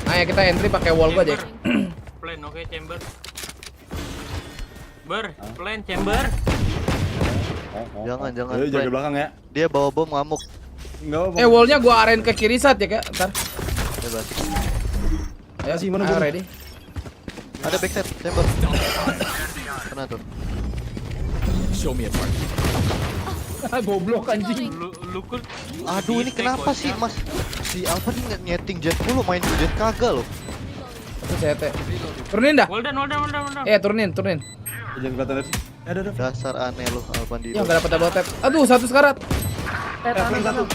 Nah ya kita entry pakai wall gua aja. Plan, oke, chamber. Plan, chamber. Jangan. Ayo jaga belakang ya. Dia bawa bom ngamuk. Enggak Wallnya gua aren ke kiri sat ya kak. Ntar. Ya berarti. Ayo sih mana bom? bom? Ready. Ada backside chamber. Kena tuh. Show me a target. Goblok anjing. Aduh ini kenapa sih mas? Si Alpha nih nyeting jet mulu, main jet kagak loh. Itu CT. Turunin dah. Hold on. Turunin. Jangan kelihatan dari sini. Ada. Dasar aneh lu Alpha di. Ya nggak dapat double tap. Aduh satu sekarat. Satu.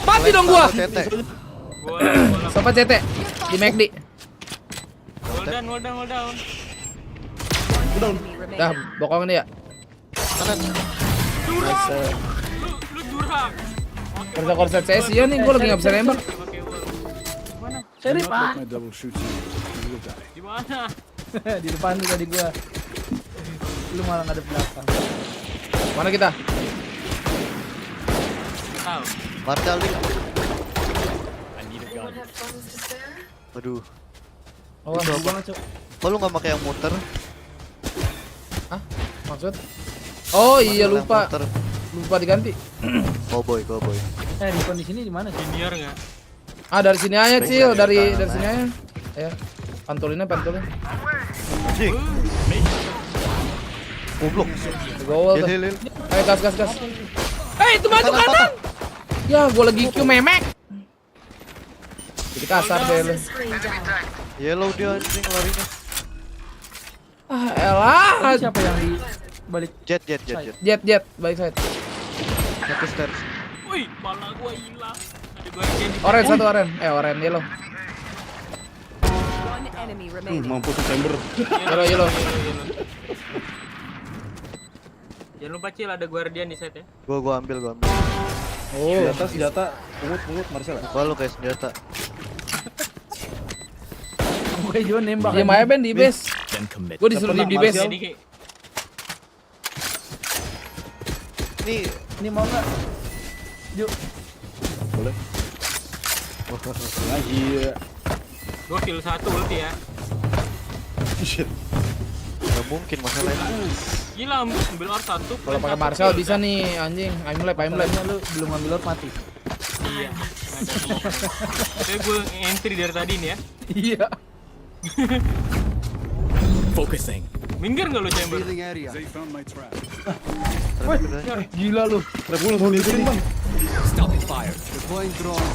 Mati dong gua. Bola. Sobat CT di McD. Hold on. Dah bokong nih ya. Durham. Lu durham. Korset saya sih nih gua lagi nggak bisa nembak. Sheriff ah. My double shooting. You will die. Di mana? Di depan lu tadi gua. Lu malah ngadep belakang. Mana kita? Tahu. Martel nih. Aduh. Oh, Jauh banget, Cok. Kok lu nggak pakai yang muter? Hah? Maksud? Oh iya Yang lupa. muter. Lupa diganti. Cowboy. Recon di sini di mana, Cok? Senior enggak? Ah dari sini aja Cil, dari sini aja. Ya. Pantulin. Anjing. Goblok. Gol tuh. Hil. Ayo gas. Itu maju kanan. Ya, gua lagi Q memek. Jadi kasar deh lu. Yellow dia anjing larinya. Ah, elah. Siapa yang di balik? Jet. Jet, balik side. Satu stairs. Wih, pala gua hilang. Ada bagian di Orange satu orange. Orange yellow. Mampus tuh chamber. Yellow. Jangan lupa Cil, ada guardian di set ya. Gua ambil. Oh, Senjata. Pungut Marcel. Gua lu kayak senjata. Gue juga nembak. Dia main band di base. Gua disuruh di base. Ini mau nggak? Yuk. Boleh. Lagi. Gua kill 1 ulti ya. Shit. Gak mungkin masalahnya. Gila, ambil R1. Kalau pakai Marshall bisa nih anjing. I'm lap. Lu belum ambil Lord mati. Iya. Tapi gue entry dari tadi nih ya. Iya. Focusing. Minggir nggak lu chamber? They found my trap. Gila lu. Trap gue langsung diikutin bang. Stop the fire. Deploying drone.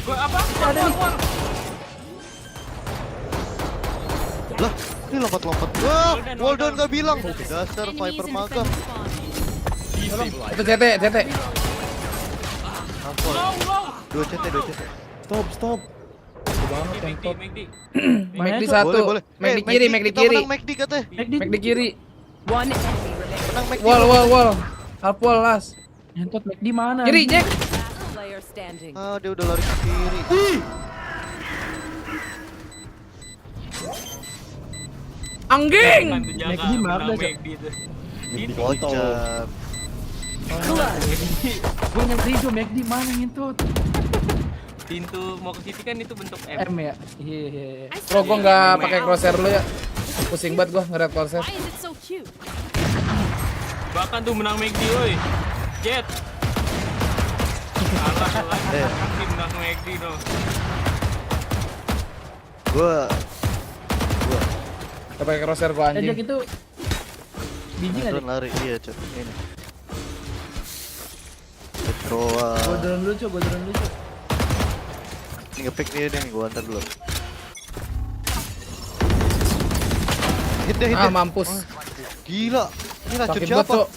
Gue apa? Ada nih. Lah, ini lompat. Wah, Walden gak bilang. Dasar Viper magang. Itu CT. Ampun. Dua CT. Stop. McD satu. Boleh. McD kiri. McD katanya. McD kiri. One enemy Menang McD. Wall. Half wall last. Nyentot di mana? Kiri, Jack. player standing. Ah, dia udah lari ke kiri. Angging. McD mana? Kocak. Gue nyamperin tuh McD mana ngintut. Pintu mau ke situ kan itu bentuk M ya? Iya. Bro, gua nggak pakai crosshair dulu ya. Pusing banget gua ngeliat crosshair. Bahkan tuh menang McD woi. Jet. Salah. Menang McD dong. Gua Kita pakai crosshair gua anjing. Itu biji nggak deh? lari, iya cok. Ini. Petroa. Gue drone dulu cok. Nge-pick nih gua antar dulu. Hit deh. Mampus. Gila. Ini racun Sakit siapa? banget, Cok.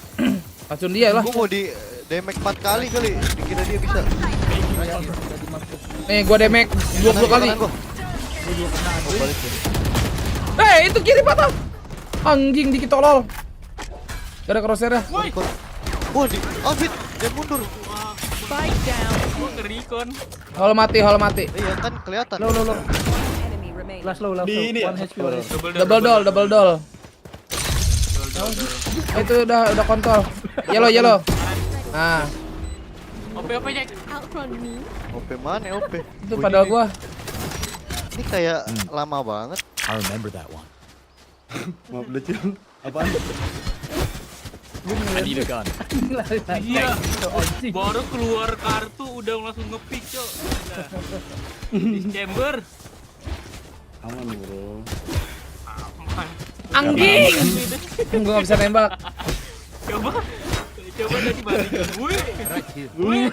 Racun dia lah. Gua mau di damage 4 kali kali. Dikira dia bisa. Nih, gua damage 20 kali. Itu kiri patah. Anjing dikit tolol. Gak ada crosshair ya. Wah, di Abis dia mundur. Spike down. Gua ngerikon. Hal mati. Iya kan kelihatan. Low. Last low. Di ini ya? 1 HP already. Double doll. Itu udah kontol. Yellow. Nah, OP Jack. Outrun me. OP mana OP? itu padahal gua. Ini kayak lama banget. I remember that one. Maaf Decil. Apaan? I need a gun. Iya. Baru keluar kartu udah langsung nge-pick, Cok. Di chamber. Aman bro. Anjing. Gua gak bisa nembak. Coba tadi balikin. Wih.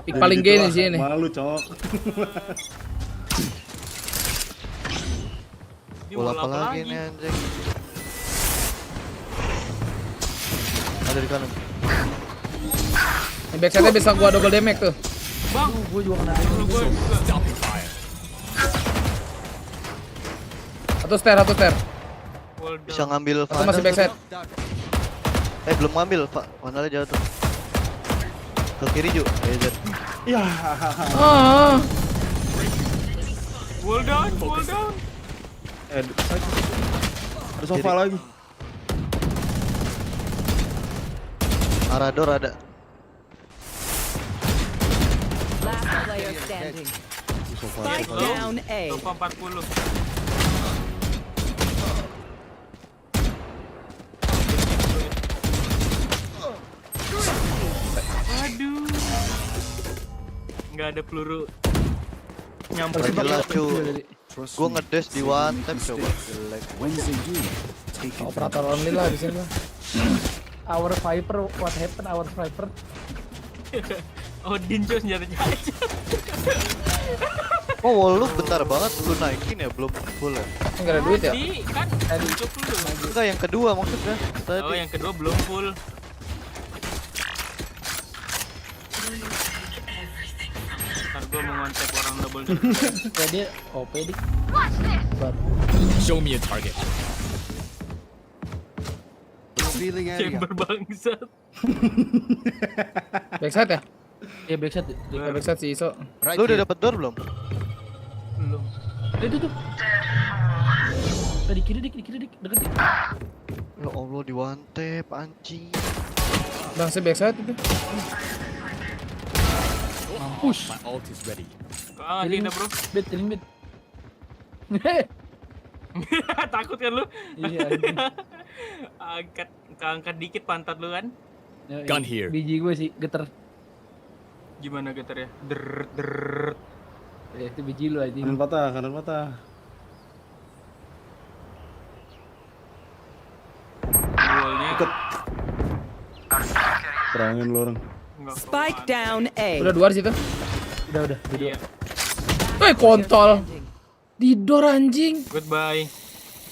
Pick paling gini sih ini. Malu, Cok. Bola apa lagi nih anjing? Ada di kanan. Backside-nya bisa gua double damage tuh. Bang, Gua juga kena. Satu stair. Bisa ngambil Satu masih backside. Belum ngambil, Pak. Vandalnya jauh tuh. Ke kiri, Ju. Ya. Wall down. Ada sofa lagi. Arador ada. Last player standing. Spike down A. Sofa 40. Aduh. Nggak ada peluru nyamper Jelas, Cu. Gua ngedes di one tap coba. Jelek. Operator only lah di sini lah. Our Viper, what happened our Viper? Odin Cok senjatanya aja. Oh, wall lu bentar banget lu naikin ya, belum full ya? Enggak ada duit ya? Kan hidup dulu. Enggak, yang kedua maksudnya. Tadi. Oh, yang kedua belum full. Ntar gua mau ngontek orang double. Ya dia OP dik. Show me a target. Chamber bangsat. Backside ya? Iya backside. Backside si Iso. Lu udah dapet door belum? Belum. Itu tuh. Di kiri dik, deket dik. Ya Allah, di one tap anjing. Bang si backside itu. Push. My ult is ready. Ini bro. Bed. Takut kan lu? Iya. Angkat dikit pantat lu kan? Gun here. Biji gue sih geter. Gimana geter ya? Der. Ya itu biji lu aja. Kanan patah. Ikut. Perangin lu orang. Spike down A. Udah dua di situ. Udah. Iya. Kontol. Di door anjing. Goodbye.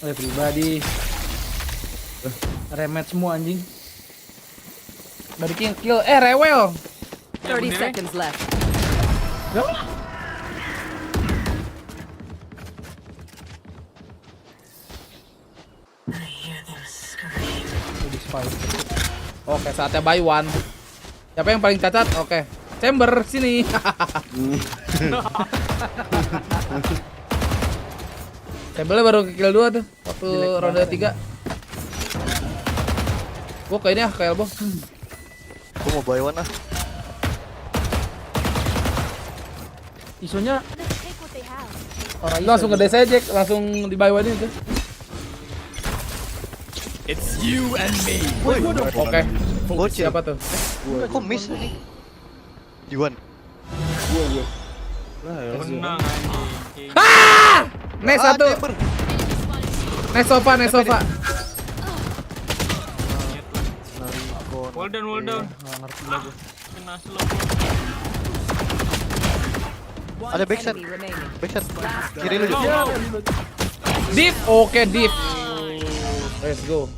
Pribadi. Remet semua anjing. Dari kill. Rewel. 30 seconds left. Oke, saatnya buy one. Siapa yang paling cacat? Oke. Chamber sini. Chambernya baru kill 2 tuh. Waktu ronde 3. Gua ke ini ke elbow. Gua mau buy one ah. Isunya Langsung ngedes aja, Jack. Langsung di buy one itu. It's you and me. Oke. Bocil. Siapa tuh? Kok miss nih? Yuan. Gua. Lah ya. Menang anjing. Nes satu. Nes sofa. Wall down. Kena slow. Ada backside. Backside. Kiri lu. Div, oke div. Let's go.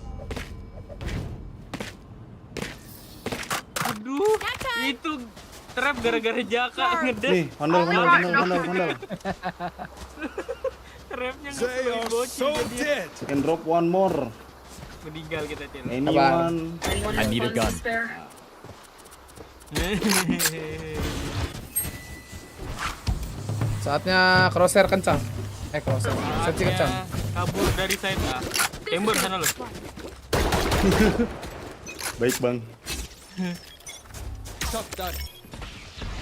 Aduh, itu trap gara-gara Jaka ngedes. Nih, handal. Trapnya nggak bocil jadi. You can drop one more. Meninggal kita Cil. Anyone? I need a gun. Saatnya crosshair kencang. Crosshair. Sensi kencang. Kabur dari side A. Chamber sana lo. Baik, Bang.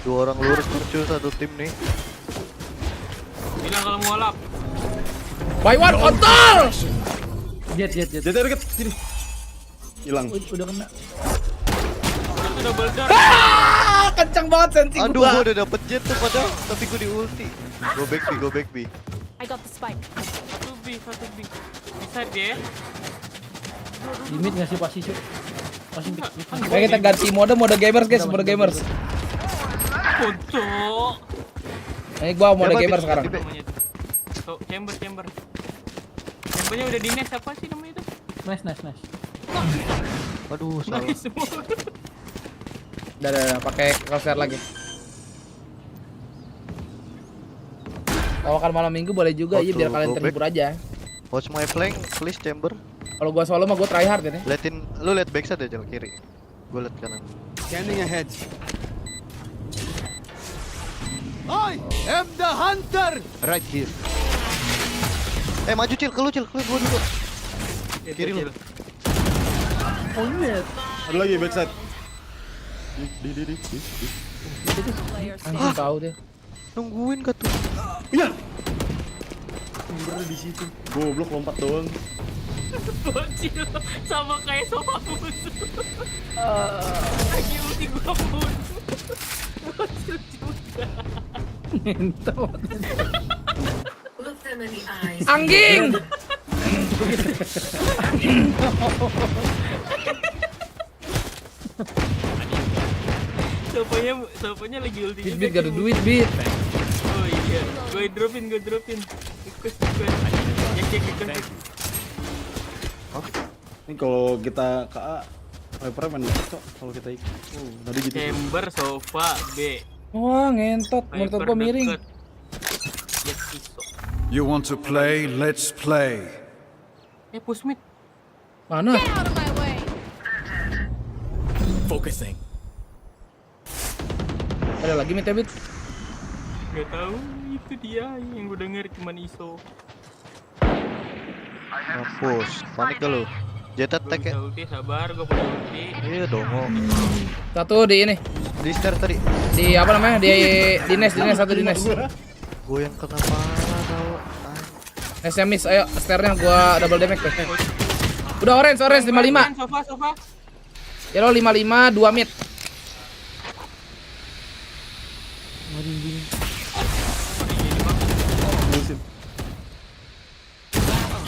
Dua orang lurus muncul satu tim nih. Bilang kalau mau lap. Buy one kontol. Jet. Deket sini. Hilang. Udah kena. Itu double door. Kencang banget sensi gua. Aduh, gua udah dapet jet tuh padahal, tapi gua di ulti. Go back B. I got the spike. Satu B. Bisa dia. Limit nggak sih pasti cuy? Pasti. Kayak kita ganti mode gamers guys, mode gamers. Kocok. Ini gua mode gamers sekarang. So, chamber. Chambernya udah di next apa sih namanya itu? Nice. Aduh, salah. Nice semua. Udah, pakai crosshair lagi. Kalau kan malam minggu boleh juga, iya biar kalian terhibur aja. Watch my flank, please chamber. Kalau gua solo mah gua try hard ini. Lu lihat backside aja kiri. Gua lihat kanan. Scanning ahead. I am the hunter. Right here. Maju Cil, gua dulu. Kiri lu. Oh iya. Ada lagi backside. Di. Anjing tahu deh. Nungguin kah tuh? Iya. Bener di situ. Goblok lompat doang. Bocil sama kayak Subakongs. Lagi ulti gua pun. Bocil juga. Ngentot. Anjing. Sopanya lagi ulti. Bit gak ada duit, Bit. Oh iya, gue dropin. Request. Cek. Ini kalau kita KA Viper main cocok kalau kita ikut. Tadi gitu. Chamber sofa B. Wah, ngentot. Menurut gua miring. You want to play? Let's play. Push mid. Mana? Get out of my way. Focusing. Ada lagi mid, Bit? Gak tahu, itu dia yang gue denger cuman ISO. Mampus, panik gak lu? Jet attack ya? Ulti, sabar, gue punya ulti. Iya dong. Satu di ini. Di stair tadi. Di apa namanya? Di nest, satu di nest. Gue yang kena pala tau. Nestnya miss, ayo stairnya gua double damage tuh. Udah orange 55. Sofa. Yellow 55, 2 mid.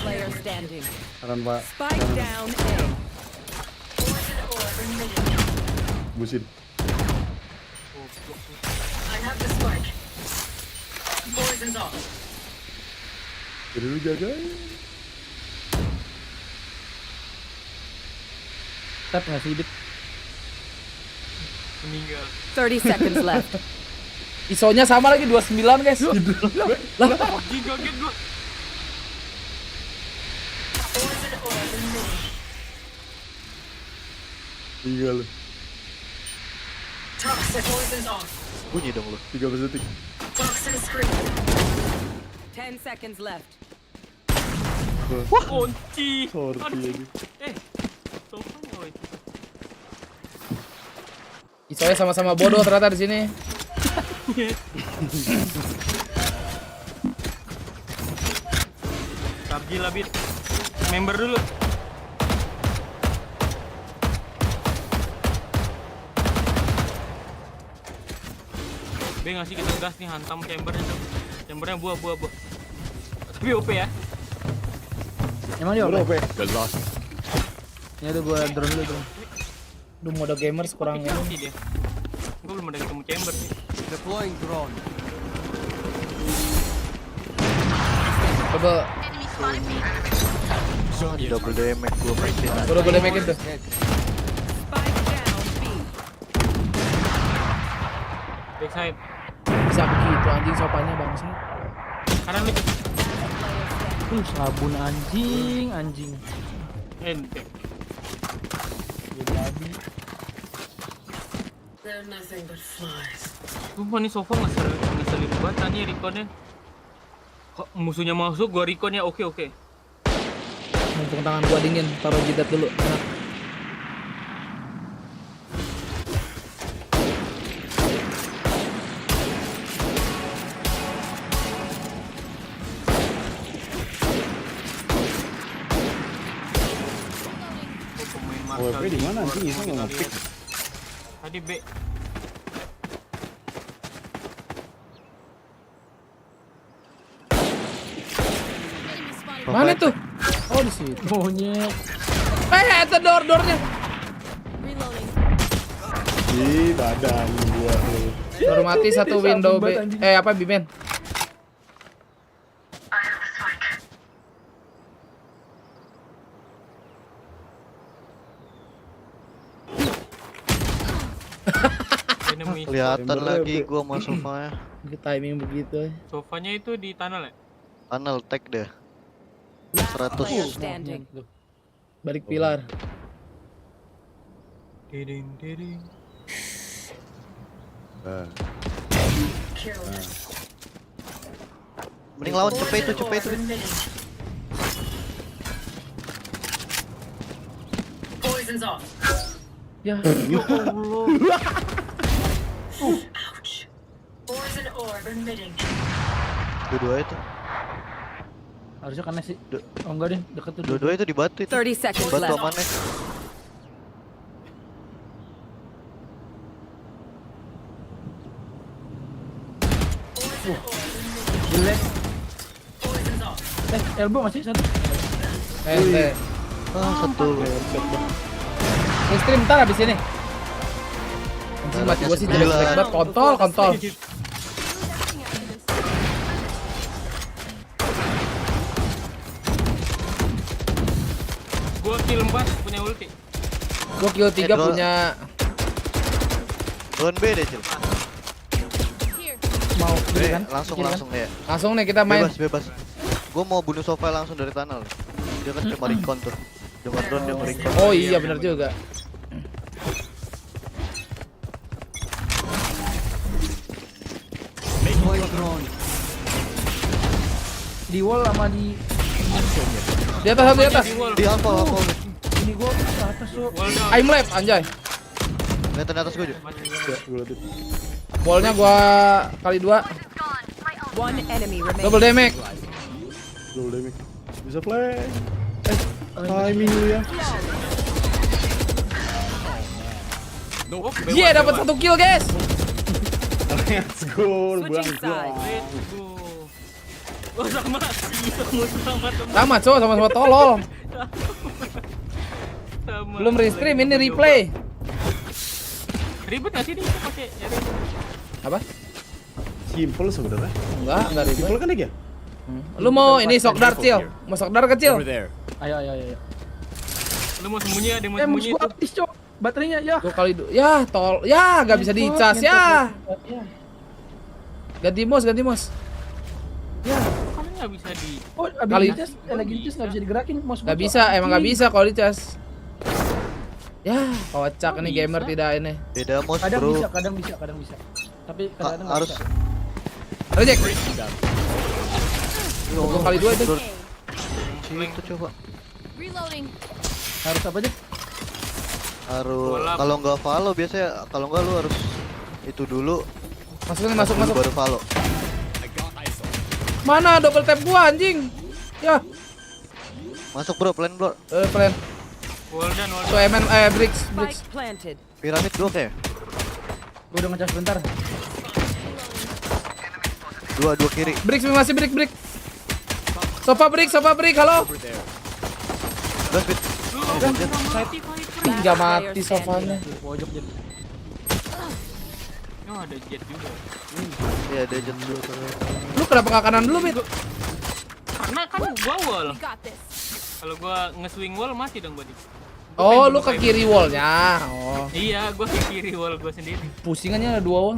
Player standing. Saran Pak. Spike down A. Busin. I have the spike. Poison's off. Jadi lu jaga. Tap nggak sih, Bit? Meninggal. 30 seconds left. ISO-nya sama lagi 29, guys. Lah, Kaget gua. Tinggal lu. Bunyi dong lu. 13 detik. 10 seconds left. Wah, kunci. Sorti aja. Sofanya woy. ISO-nya sama-sama bodoh ternyata di sini. PUBG lah, Bit. Member dulu. B ngasih kita gas nih, hantam chambernya tuh. Chambernya buah. Tapi OP ya. Emang dia OP? Good luck. Ini udah gua drone dulu tuh. Duh, mode gamers kurang ya. Dia. Gua belum ada ketemu chamber sih. Deploying drone. Double. Double damage gua pasti. Double damage itu. Backside. Bisa begitu anjing sopannya bangsa. Kanan nih. Sabun anjing. Ente. They're nothing but flies. Sumpah nih Sova ngeselin banget tanya reconnya. Kok musuhnya masuk gua reconnya oke. Mumpung tangan gua dingin, taruh jidat dulu. Enak. OP di mana anjing itu enggak ngepick. Tadi B. Mana tuh? Oh di situ. Monyet. Itu door-doornya. Ih, badan gua tuh. Baru mati satu window B. Bimen. Kelihatan lagi gua sama sofanya. Timing begitu. Sofanya itu di tunnel ya? Tunnel tag deh. 100. Balik pilar. Ding. Mending lawan cepet itu. Poison's off. Ya. Ouch. Poison orb emitting. Dua-dua itu. Harusnya kena sih. Oh enggak deh, deket tuh. Dua-dua itu di batu itu. 30 seconds batu left. amannya. Jelek. Elbow masih satu. Satu. Stream ntar abis ini. Anjing mati gua sih jelek banget. Kontol. Gua kill 4 punya ulti. Gua kill 3 punya. Drone B deh, Cil. Mau kan? Langsung ya. Langsung nih kita main. Bebas. Gua mau bunuh Sova langsung dari tunnel. Dia kan cuma recon tuh. Dengan drone dia recon. Oh iya benar juga. Di wall sama di atas. Di hafal. ini gua ke atas tuh. I'm left anjay. Lihat atas gua juga. Ballnya gua kali 2. One enemy remaining. Double damage. Bisa play. Timing lu ya. Dapat 1 kill, guys. Let's go, Oh sama sama tolol. Belum restream ini replay. Ribet nggak sih ini pakai apa? Simple sebenarnya. Enggak ribet. Simple kan ya? Lu mau ini shock dart kecil? Mau shock dart kecil? Ayo. Lu mau sembunyi ya, dia mau sembunyi itu. Habis, Cok. Baterainya ya. 2 kali ya, enggak bisa dicas ya. Ganti mouse. Ya. Kan enggak bisa di. Oh, kali dicas, lagi dicas enggak bisa digerakin mouse. Enggak bisa, emang enggak bisa kalau dicas. Ya, kocak nih gamer tidak ini. Beda mouse, kadang bro. Kadang bisa. Tapi kadang harus reject. 2 kali 2 itu. Itu coba. Reloading. Harus apa aja? Harus kalau nggak follow biasanya, kalau nggak lu harus itu dulu. Masuk. Baru follow. Mana double tap gua anjing? Ya. Masuk bro, plan bro. Plan. Well done. So bricks. Piramid dua kayak. Gua udah ngecas bentar. Dua kiri. Bricks masih brick. Sofa brick, halo. Gas bit. Enggak mati sofanya. Pojok jadi. Oh, ada jet juga. Iya, ada jet juga. Lu kenapa enggak kanan dulu, Bit? Karena kan gua wall. Kalau gua nge-swing wall mati dong berarti. Oh, lu ke kiri wallnya. Oh. Iya, gua ke kiri wall gua sendiri. Pusingannya ada 2 wall.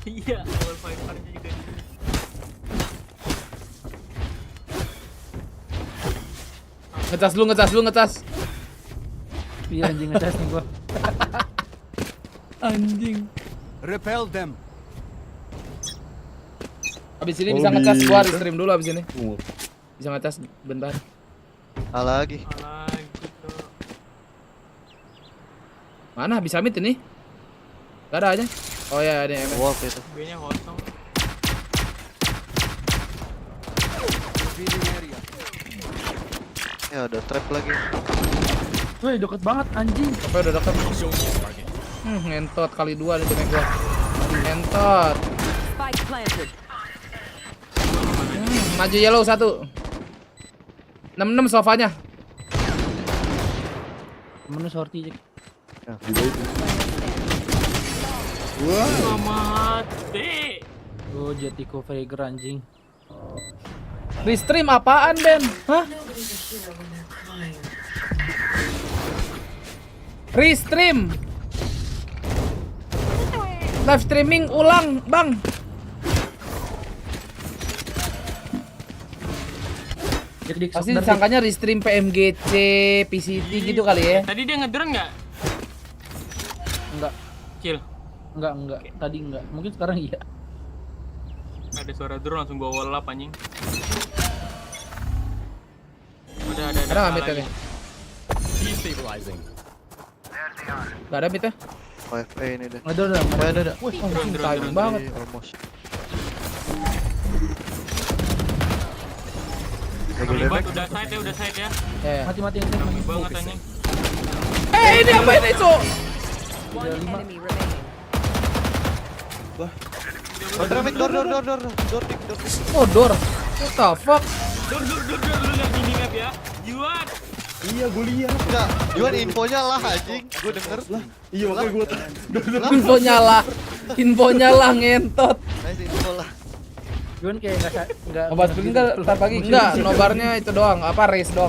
Iya, wall Viper-nya juga. Ngecas lu. Iya anjing ngecas nih gua. Anjing. Repel them. Abis ini bisa ngecas, gua stream dulu abis ini. Bisa ngecas bentar. Lagi. Mana bisa mid ini? Gak ada aja. Oh ya, ada Wolf itu. B-nya kosong. Ya ada trap lagi. Woi, deket banget anjing. Apa udah deket? Ngentot kali 2 nih temen gua. Ngentot. Spike planted. Maju yellow 1. 66 sofanya. Temennya sorti. Ya, Wah, mati. Oh, Jetiko Fragger anjing. Restream apaan, Ben? Hah? Restream. Live streaming ulang, Bang. Pasti disangkanya restream PMGC, PCT gitu kali ya. Tadi dia ngedrone nggak? Enggak. Kill. Enggak. Okay. Tadi enggak. Mungkin sekarang iya. Ada suara drone langsung gua wall up anjing. Ada nggak mid nih? Destabilizing. Gak ada mid ya? 5A ini deh. Ada. Wih, tajam banget. Almost. Udah side ya. Mati. Banget anjing. Ini apa ini, Cok? One enemy remaining. Door. Oh, door. What the fuck? Dor lu lihat ini map ya. Yuan. Iya, gue lihat. Enggak, Yuan infonya lah anjing. Gue denger. Iya, makanya gue Infonya lah ngentot. Nice info lah. Yuan kayak enggak. Obat spin enggak tar pagi enggak, nobarnya itu doang, apa race doang.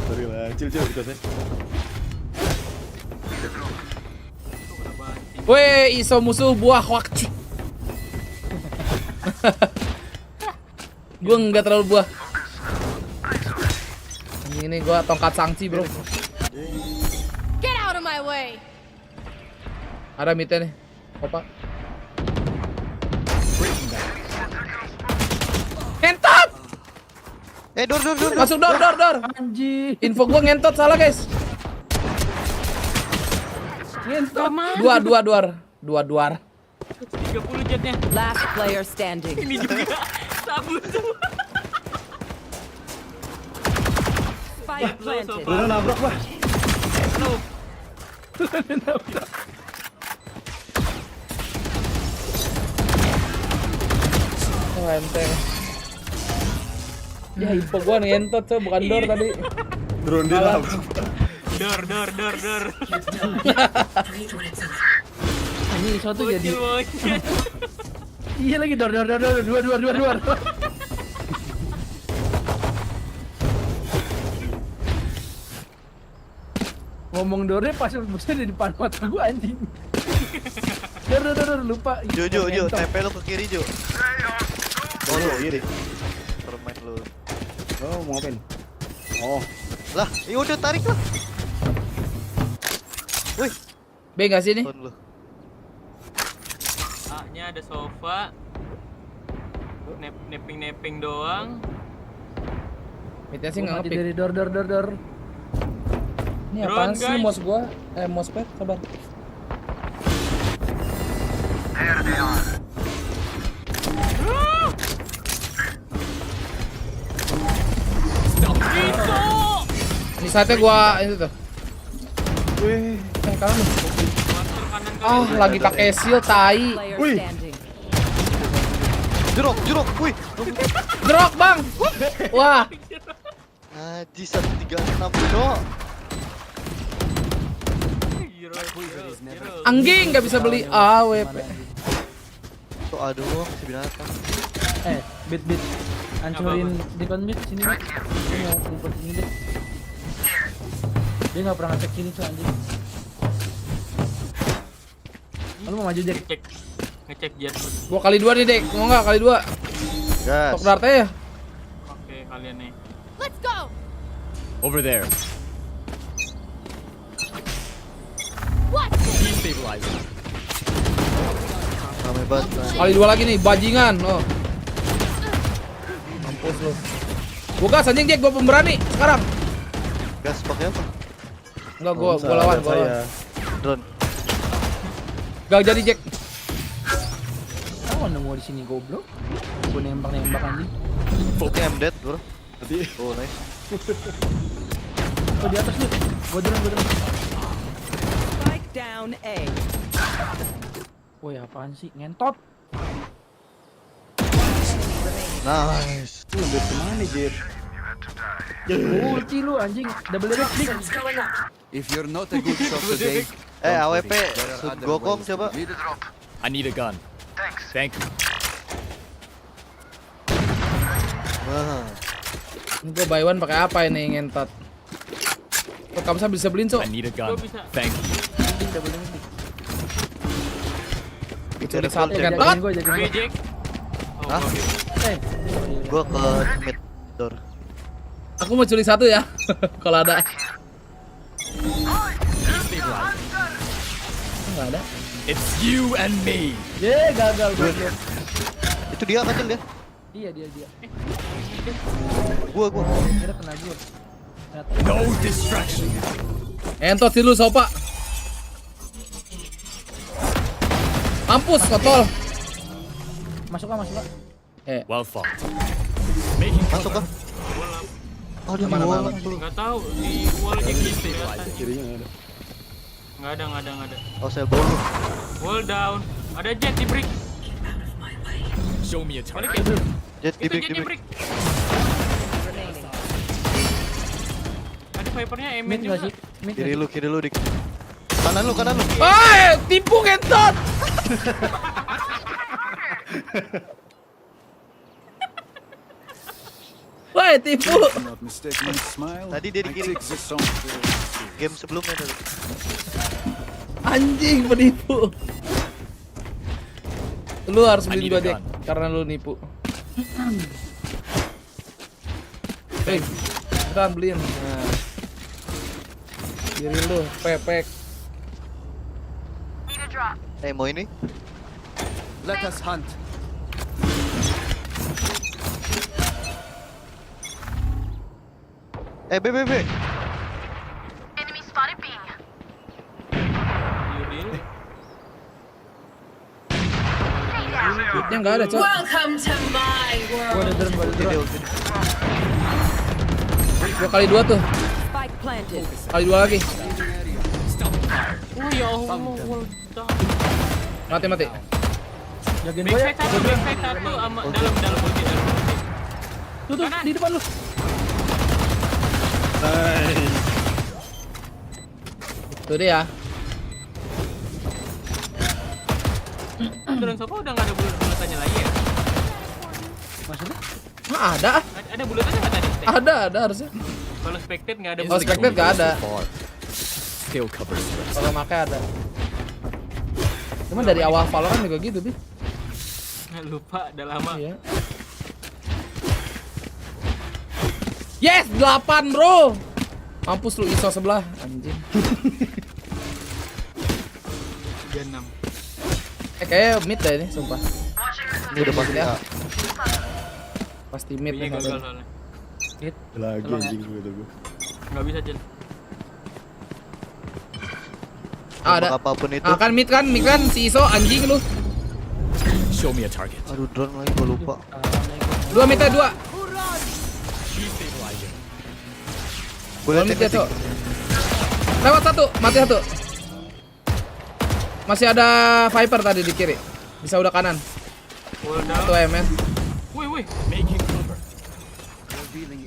Sorry lah, chill gitu sih. Weh, iso musuh buah waktu. Gue enggak terlalu buah. Ini gua tongkat sangci, bro. Get out of my way. Ada midnya nih. Opa. Ngentot! Door. Masuk door. Anjing. Info gua ngentot salah, guys. Ngentot. Dua. 30 jetnya. Last player standing. Ini juga sabun semua. Spike planted. Udah nabrak, Bah. Oh, enteng. Ya, info gua ngentot, so bukan door tadi. Drone dia lah. Dor. Ini suatu jadi. Iya lagi dor. Dua. Ngomong dornya pas maksudnya di depan mata gua anjing. Dor lupa. Jo, TP lo ke kiri, Jo. Oh, lu kiri. Permain lo. Oh, mau ngapain? Oh. Lah, ya udah tarik lah. Wih. B enggak sih nih? A-nya ada sofa. Napping doang. Midnya sih enggak ngepick. Dari dor. Ini apaan sih mouse gua? Mousepad, sabar. Ini saatnya gua itu tuh. Wih, kanan nih. Lagi pakai shield tai. Wih. Jerok, wih. Jerok, Bang. Wah. Haji 136, Bro. Anjing nggak bisa beli AWP. Tuh aduh, si binatang. Bit. Hancurin depan mid sini. Dia mau ngumpet sini deh. Dia nggak pernah ngecek sini tuh anjing. Lu mau maju Jack? Ngecek jet. Gua kali 2 nih, Dek. Mau enggak kali 2? Gas. Tok dart ya. Oke, kalian nih. Let's go. Over there. What? Destabilizing. Rame banget. Kali 2 lagi nih, bajingan. Oh. Mampus lu. Gua gas anjing Jack, gua pemberani sekarang. Gas pakai apa? Enggak, gua lawan, gua lawan. Drone. Gak jadi Jack. Kamu nemu di sini goblok. Gua nembak anjing. Oke, I'm dead, bro. Tadi. Oh, nice. Oh, di atas nih. Gua drone. Spike down A. Woi, apaan sih? Ngentot. Nice. Udah kemana Jet? Ulti lu anjing. Double click. If you're not a good shot today, AWP Subakongs coba. I need a gun. Thank you. Nah. Ini gua buy one pakai apa ini ngentot? Kok kamu bisa beliin, Cok? I need a gun. Thank you. Kecuali satu kan. Jagain gua. Jack. Hah? Gua ke mid door. Aku mau curi satu ya. Kalau ada. Enggak ada. It's you and me. Gagal gua. Itu dia kacang dia. Dia. Gua. Kira kena gua. No distraction. Entot sih lu, Sopa. Mampus, kotor. Masuk. Well fought. Masuk kan? Oh, dia Mana? Enggak tahu di wall Jack gitu ya. Kirinya nggak ada. Enggak ada. Oh, saya bawa. Wall down. Ada jet di brick. Show me a target. Jet di Itu jet di brick. brick. Ada Vipernya Emin Mid enggak juga. sih? Kiri lu dik. Kanan lu. Tipu ngentot. Woi, tipu. Not mistaken my smile. Tadi dia di I kiri. take the song. Game sebelumnya tadi. Anjing penipu. Lu harus beliin gua Jack karena lu nipu. Kita beliin. Nah. Kiri lu, pepek. Mau ini? Let us hunt. B. Enemy spotted B. Duitnya nggak ada, Cok. Welcome to my Gua world. ada drone. Gua kali 2 tuh. Spike planted. Kali 2 lagi. Oh ya Allah, wall down. Mati. Jagain gua ya. Backside satu sama dalam ulti. Tuh, di depan lu. Tuh dia. Drone Sopo udah nggak ada bulatannya lagi ya? Maksudnya? Ada. Ada bulatannya nggak tadi? Ada harusnya. Kalau spectate nggak ada. Kalau spectate nggak ada. Still covers. Kalau makai ada. Cuman dari awal Valorant juga gitu, Bi. Lupa, udah lama. Iya. Yes, 8 bro. Mampus lu ISO sebelah, anjing. 36. Kayak mid dah ini, sumpah. Ini udah pasti ya. Pasti mid nih. Gagal soalnya. Hit. Lagi anjing gitu gua. Nggak bisa Jen. Ada. Apapun itu. Kan mid kan si ISO anjing lu. Show me a target. Aduh, drone lagi gua lupa. 2 mid 2. Boleh mid ya, Cok. Lewat 1, mati 1. Masih ada Viper tadi di kiri. Bisa udah kanan. Satu MN. Wih. Making cover.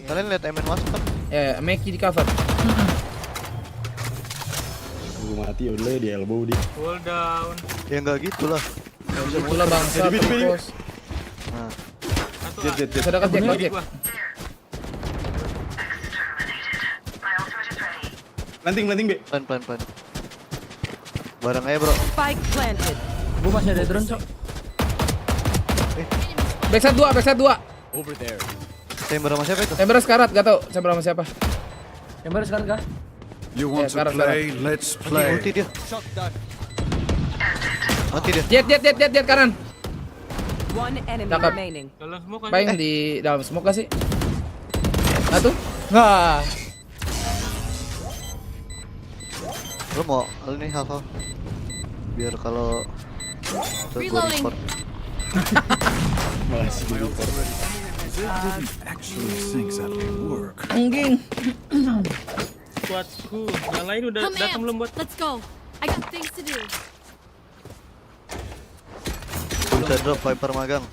Kalian lihat MN masuk kan? Ya, Meki di cover. Gua mati udah di elbow di. Wall down. Ya enggak gitu lah. Itulah bangsa. Di. Nah. Jet. Bisa dekat Jack. Landing B. Pelan. Bareng aja, bro. Spike planted. Gua masih ada drone, Cok. Backside 2. Over there. Chamber sama siapa itu? Chamber sekarat, gak tau chamber sama siapa. Chamber sekarang kah? You want to play? Let's play. Ulti dia. Mati dia. Jet kanan. One enemy Cakep. remaining. Dalam smoke kan? Baik di dalam smoke gak sih? Satu. Nah. Lu mau ini hal-hal biar kalau Reloading. Masih di report. Actually thinks that will work. Anjing. Squadku. Yang lain udah Come datang belum buat? Let's go. I got things to do. bisa drop Viper magang.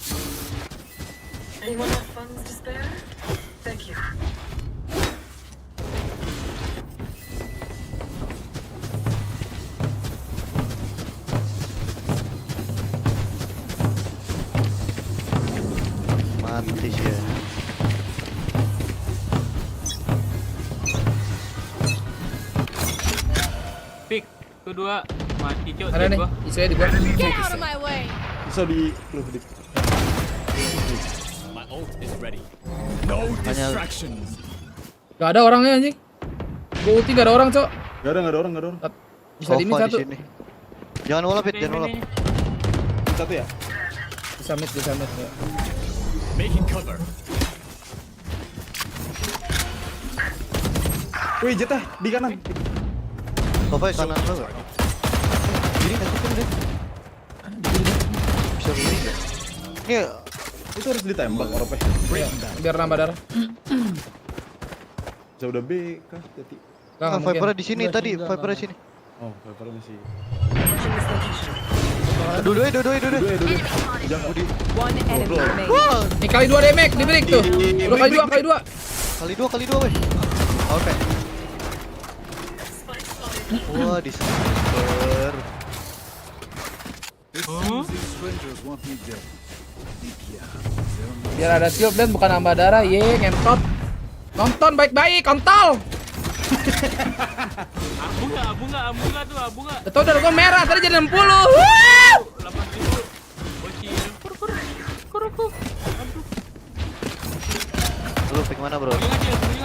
Anyone have funds to spare? Thank you. Mati sih ya. Pick kedua mati cok. Ada nih, isunya di bawah. Get out of my way. Bisa di My ult is ready. No distractions. Gak ada orangnya anjing. Gua ulti gak ada orang, Cok. Gak ada orang. Bisa di mid satu. Jangan wallap, jangan wallap. Satu ya? Bisa mid ya. Making cover. Wih, Jet di kanan. Coba kanan lo gak? Ini kan deh. Bisa begini gak? Ini itu harus ditembak orangnya. Biar nambah darah. Bisa udah B kah jadi? Nah, Viper di sini tadi, Viper di sini. Oh, Viper masih. Dua. Jangan Budi. One enemy remaining. Ini kali 2 damage di break tuh. Udah kali 2. Kali dua weh. Oke. Wah, di sniper. Biar ada shield dan bukan nambah darah, ye ngentot. Nonton baik-baik, kontol. Abu nggak tuh. Betul udah gua merah tadi jadi 60. 8.000. Bocil. Kur. Lu pick mana, bro?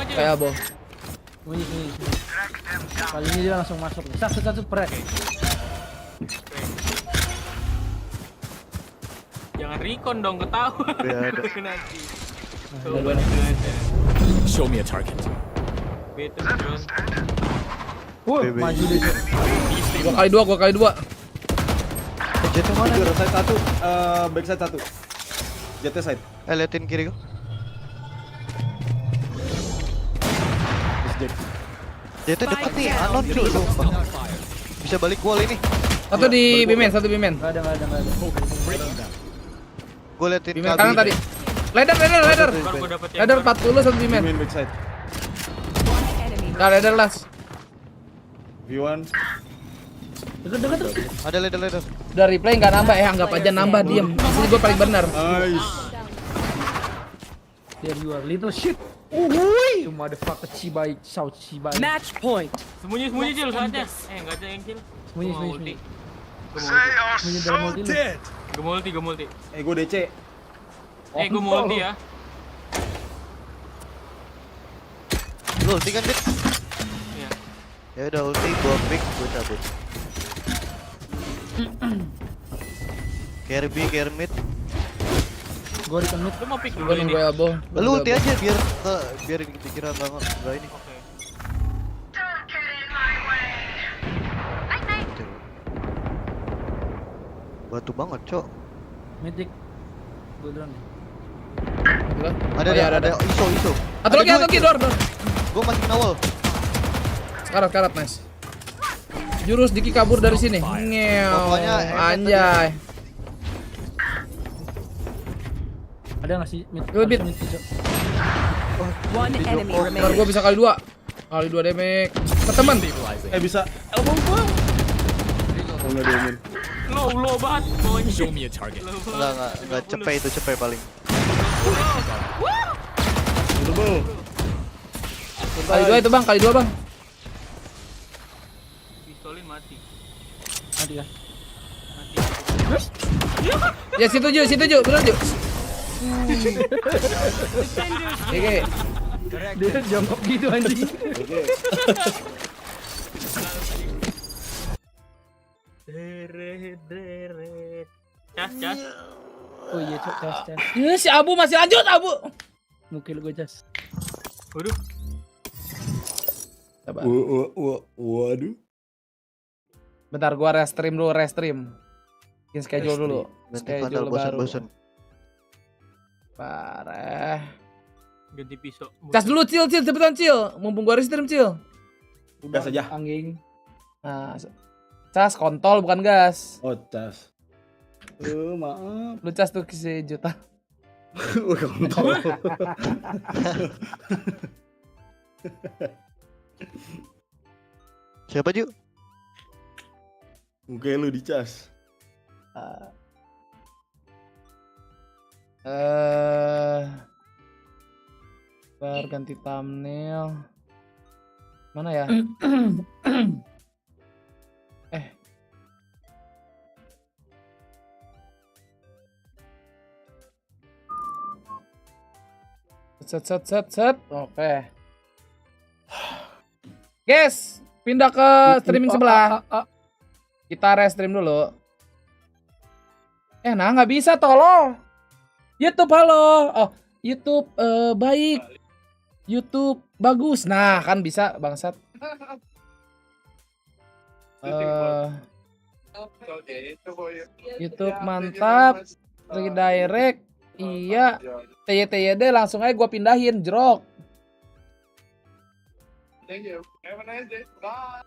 Kayak boh. Bunyi. Kali ini dia langsung masuk. Satu press. Jangan recon dong, ketahuan. Iya, ada. Nanti. Show me a target. Betul, drone. Maju deh. Gua kali 2. Jet mana? Itu side satu, back side satu. Jet side. Liatin kiri gua. Jet dekat nih, anon cuy. Bisa balik wall ini. Satu di bimen. Enggak ada. Gua liatin Bimen kanan tadi. Ladder. Ladder 40 satu bimen. Main back side. Nah, ladder last. V1. Dekat tuh. Ada ladder. Udah replay nggak nambah ya, anggap aja nambah diem. Sini gua paling benar. Nice. There you are, little shit. Uhuy. You motherfucker cibai. Match point. Sembunyi Cil saatnya. Enggak ada yang kill. Sembunyi. They are all dead. Gue multi. Gue DC. Gue multi ya. Lu ulti kan, Dit? Iya. Ya udah ulti, gua pick, gua cabut. Kirby, Kermit. Gua di mid. Lu mau pick dulu Gua ini? nunggu elbow. Lu ulti aja biar dikira enggak ini. Batu banget, Cok. Mythic. Gua drone. Ada iso. Satu lagi door. Gua masih kena wall. Karat nice. Jurus Diki kabur dari sini. Ngew. Pokoknya Anjay. Ada nggak sih mid? Mid. One enemy Ntar remaining. gua bisa kali 2. Kali 2 damage. Ke temen. Bisa. Elbow gua. Enggak diamin. Low banget. Show me a target. Enggak cepet paling. Kali 2 itu bang, kali 2 bang. Pistolin mati. Mati ya. Ya situ Ju, bener Ju. Oke. Dia jongkok gitu anjing. Cas. Oh iya, cok, cas. Ya, si Abu masih lanjut, Abu. Mukil gue cas. Waduh. Sabar. Waduh. Bentar, gua restream dulu. Bikin schedule dulu. Ganti vandal, bosan. Parah. Ganti pisau. Cas dulu, Cil, cepetan Cil. Mumpung gua restream, Cil. Gas aja. Angging. Nah, cas kontol bukan gas. Oh, cas. Maaf. Lu cas tuh sejuta. Kontol. Siapa Ju? Oke, lu dicas. Ganti thumbnail. Mana ya? Set. Oke. Guys, pindah ke streaming sebelah. Kita restream dulu. Nah nggak bisa, tolong. YouTube halo. Oh, YouTube baik. YouTube bagus. Nah kan bisa bangsat. YouTube mantap. Redirect. Iya. TYD langsung aja gua pindahin, Jrok. Thank you. Have a nice day. Bye.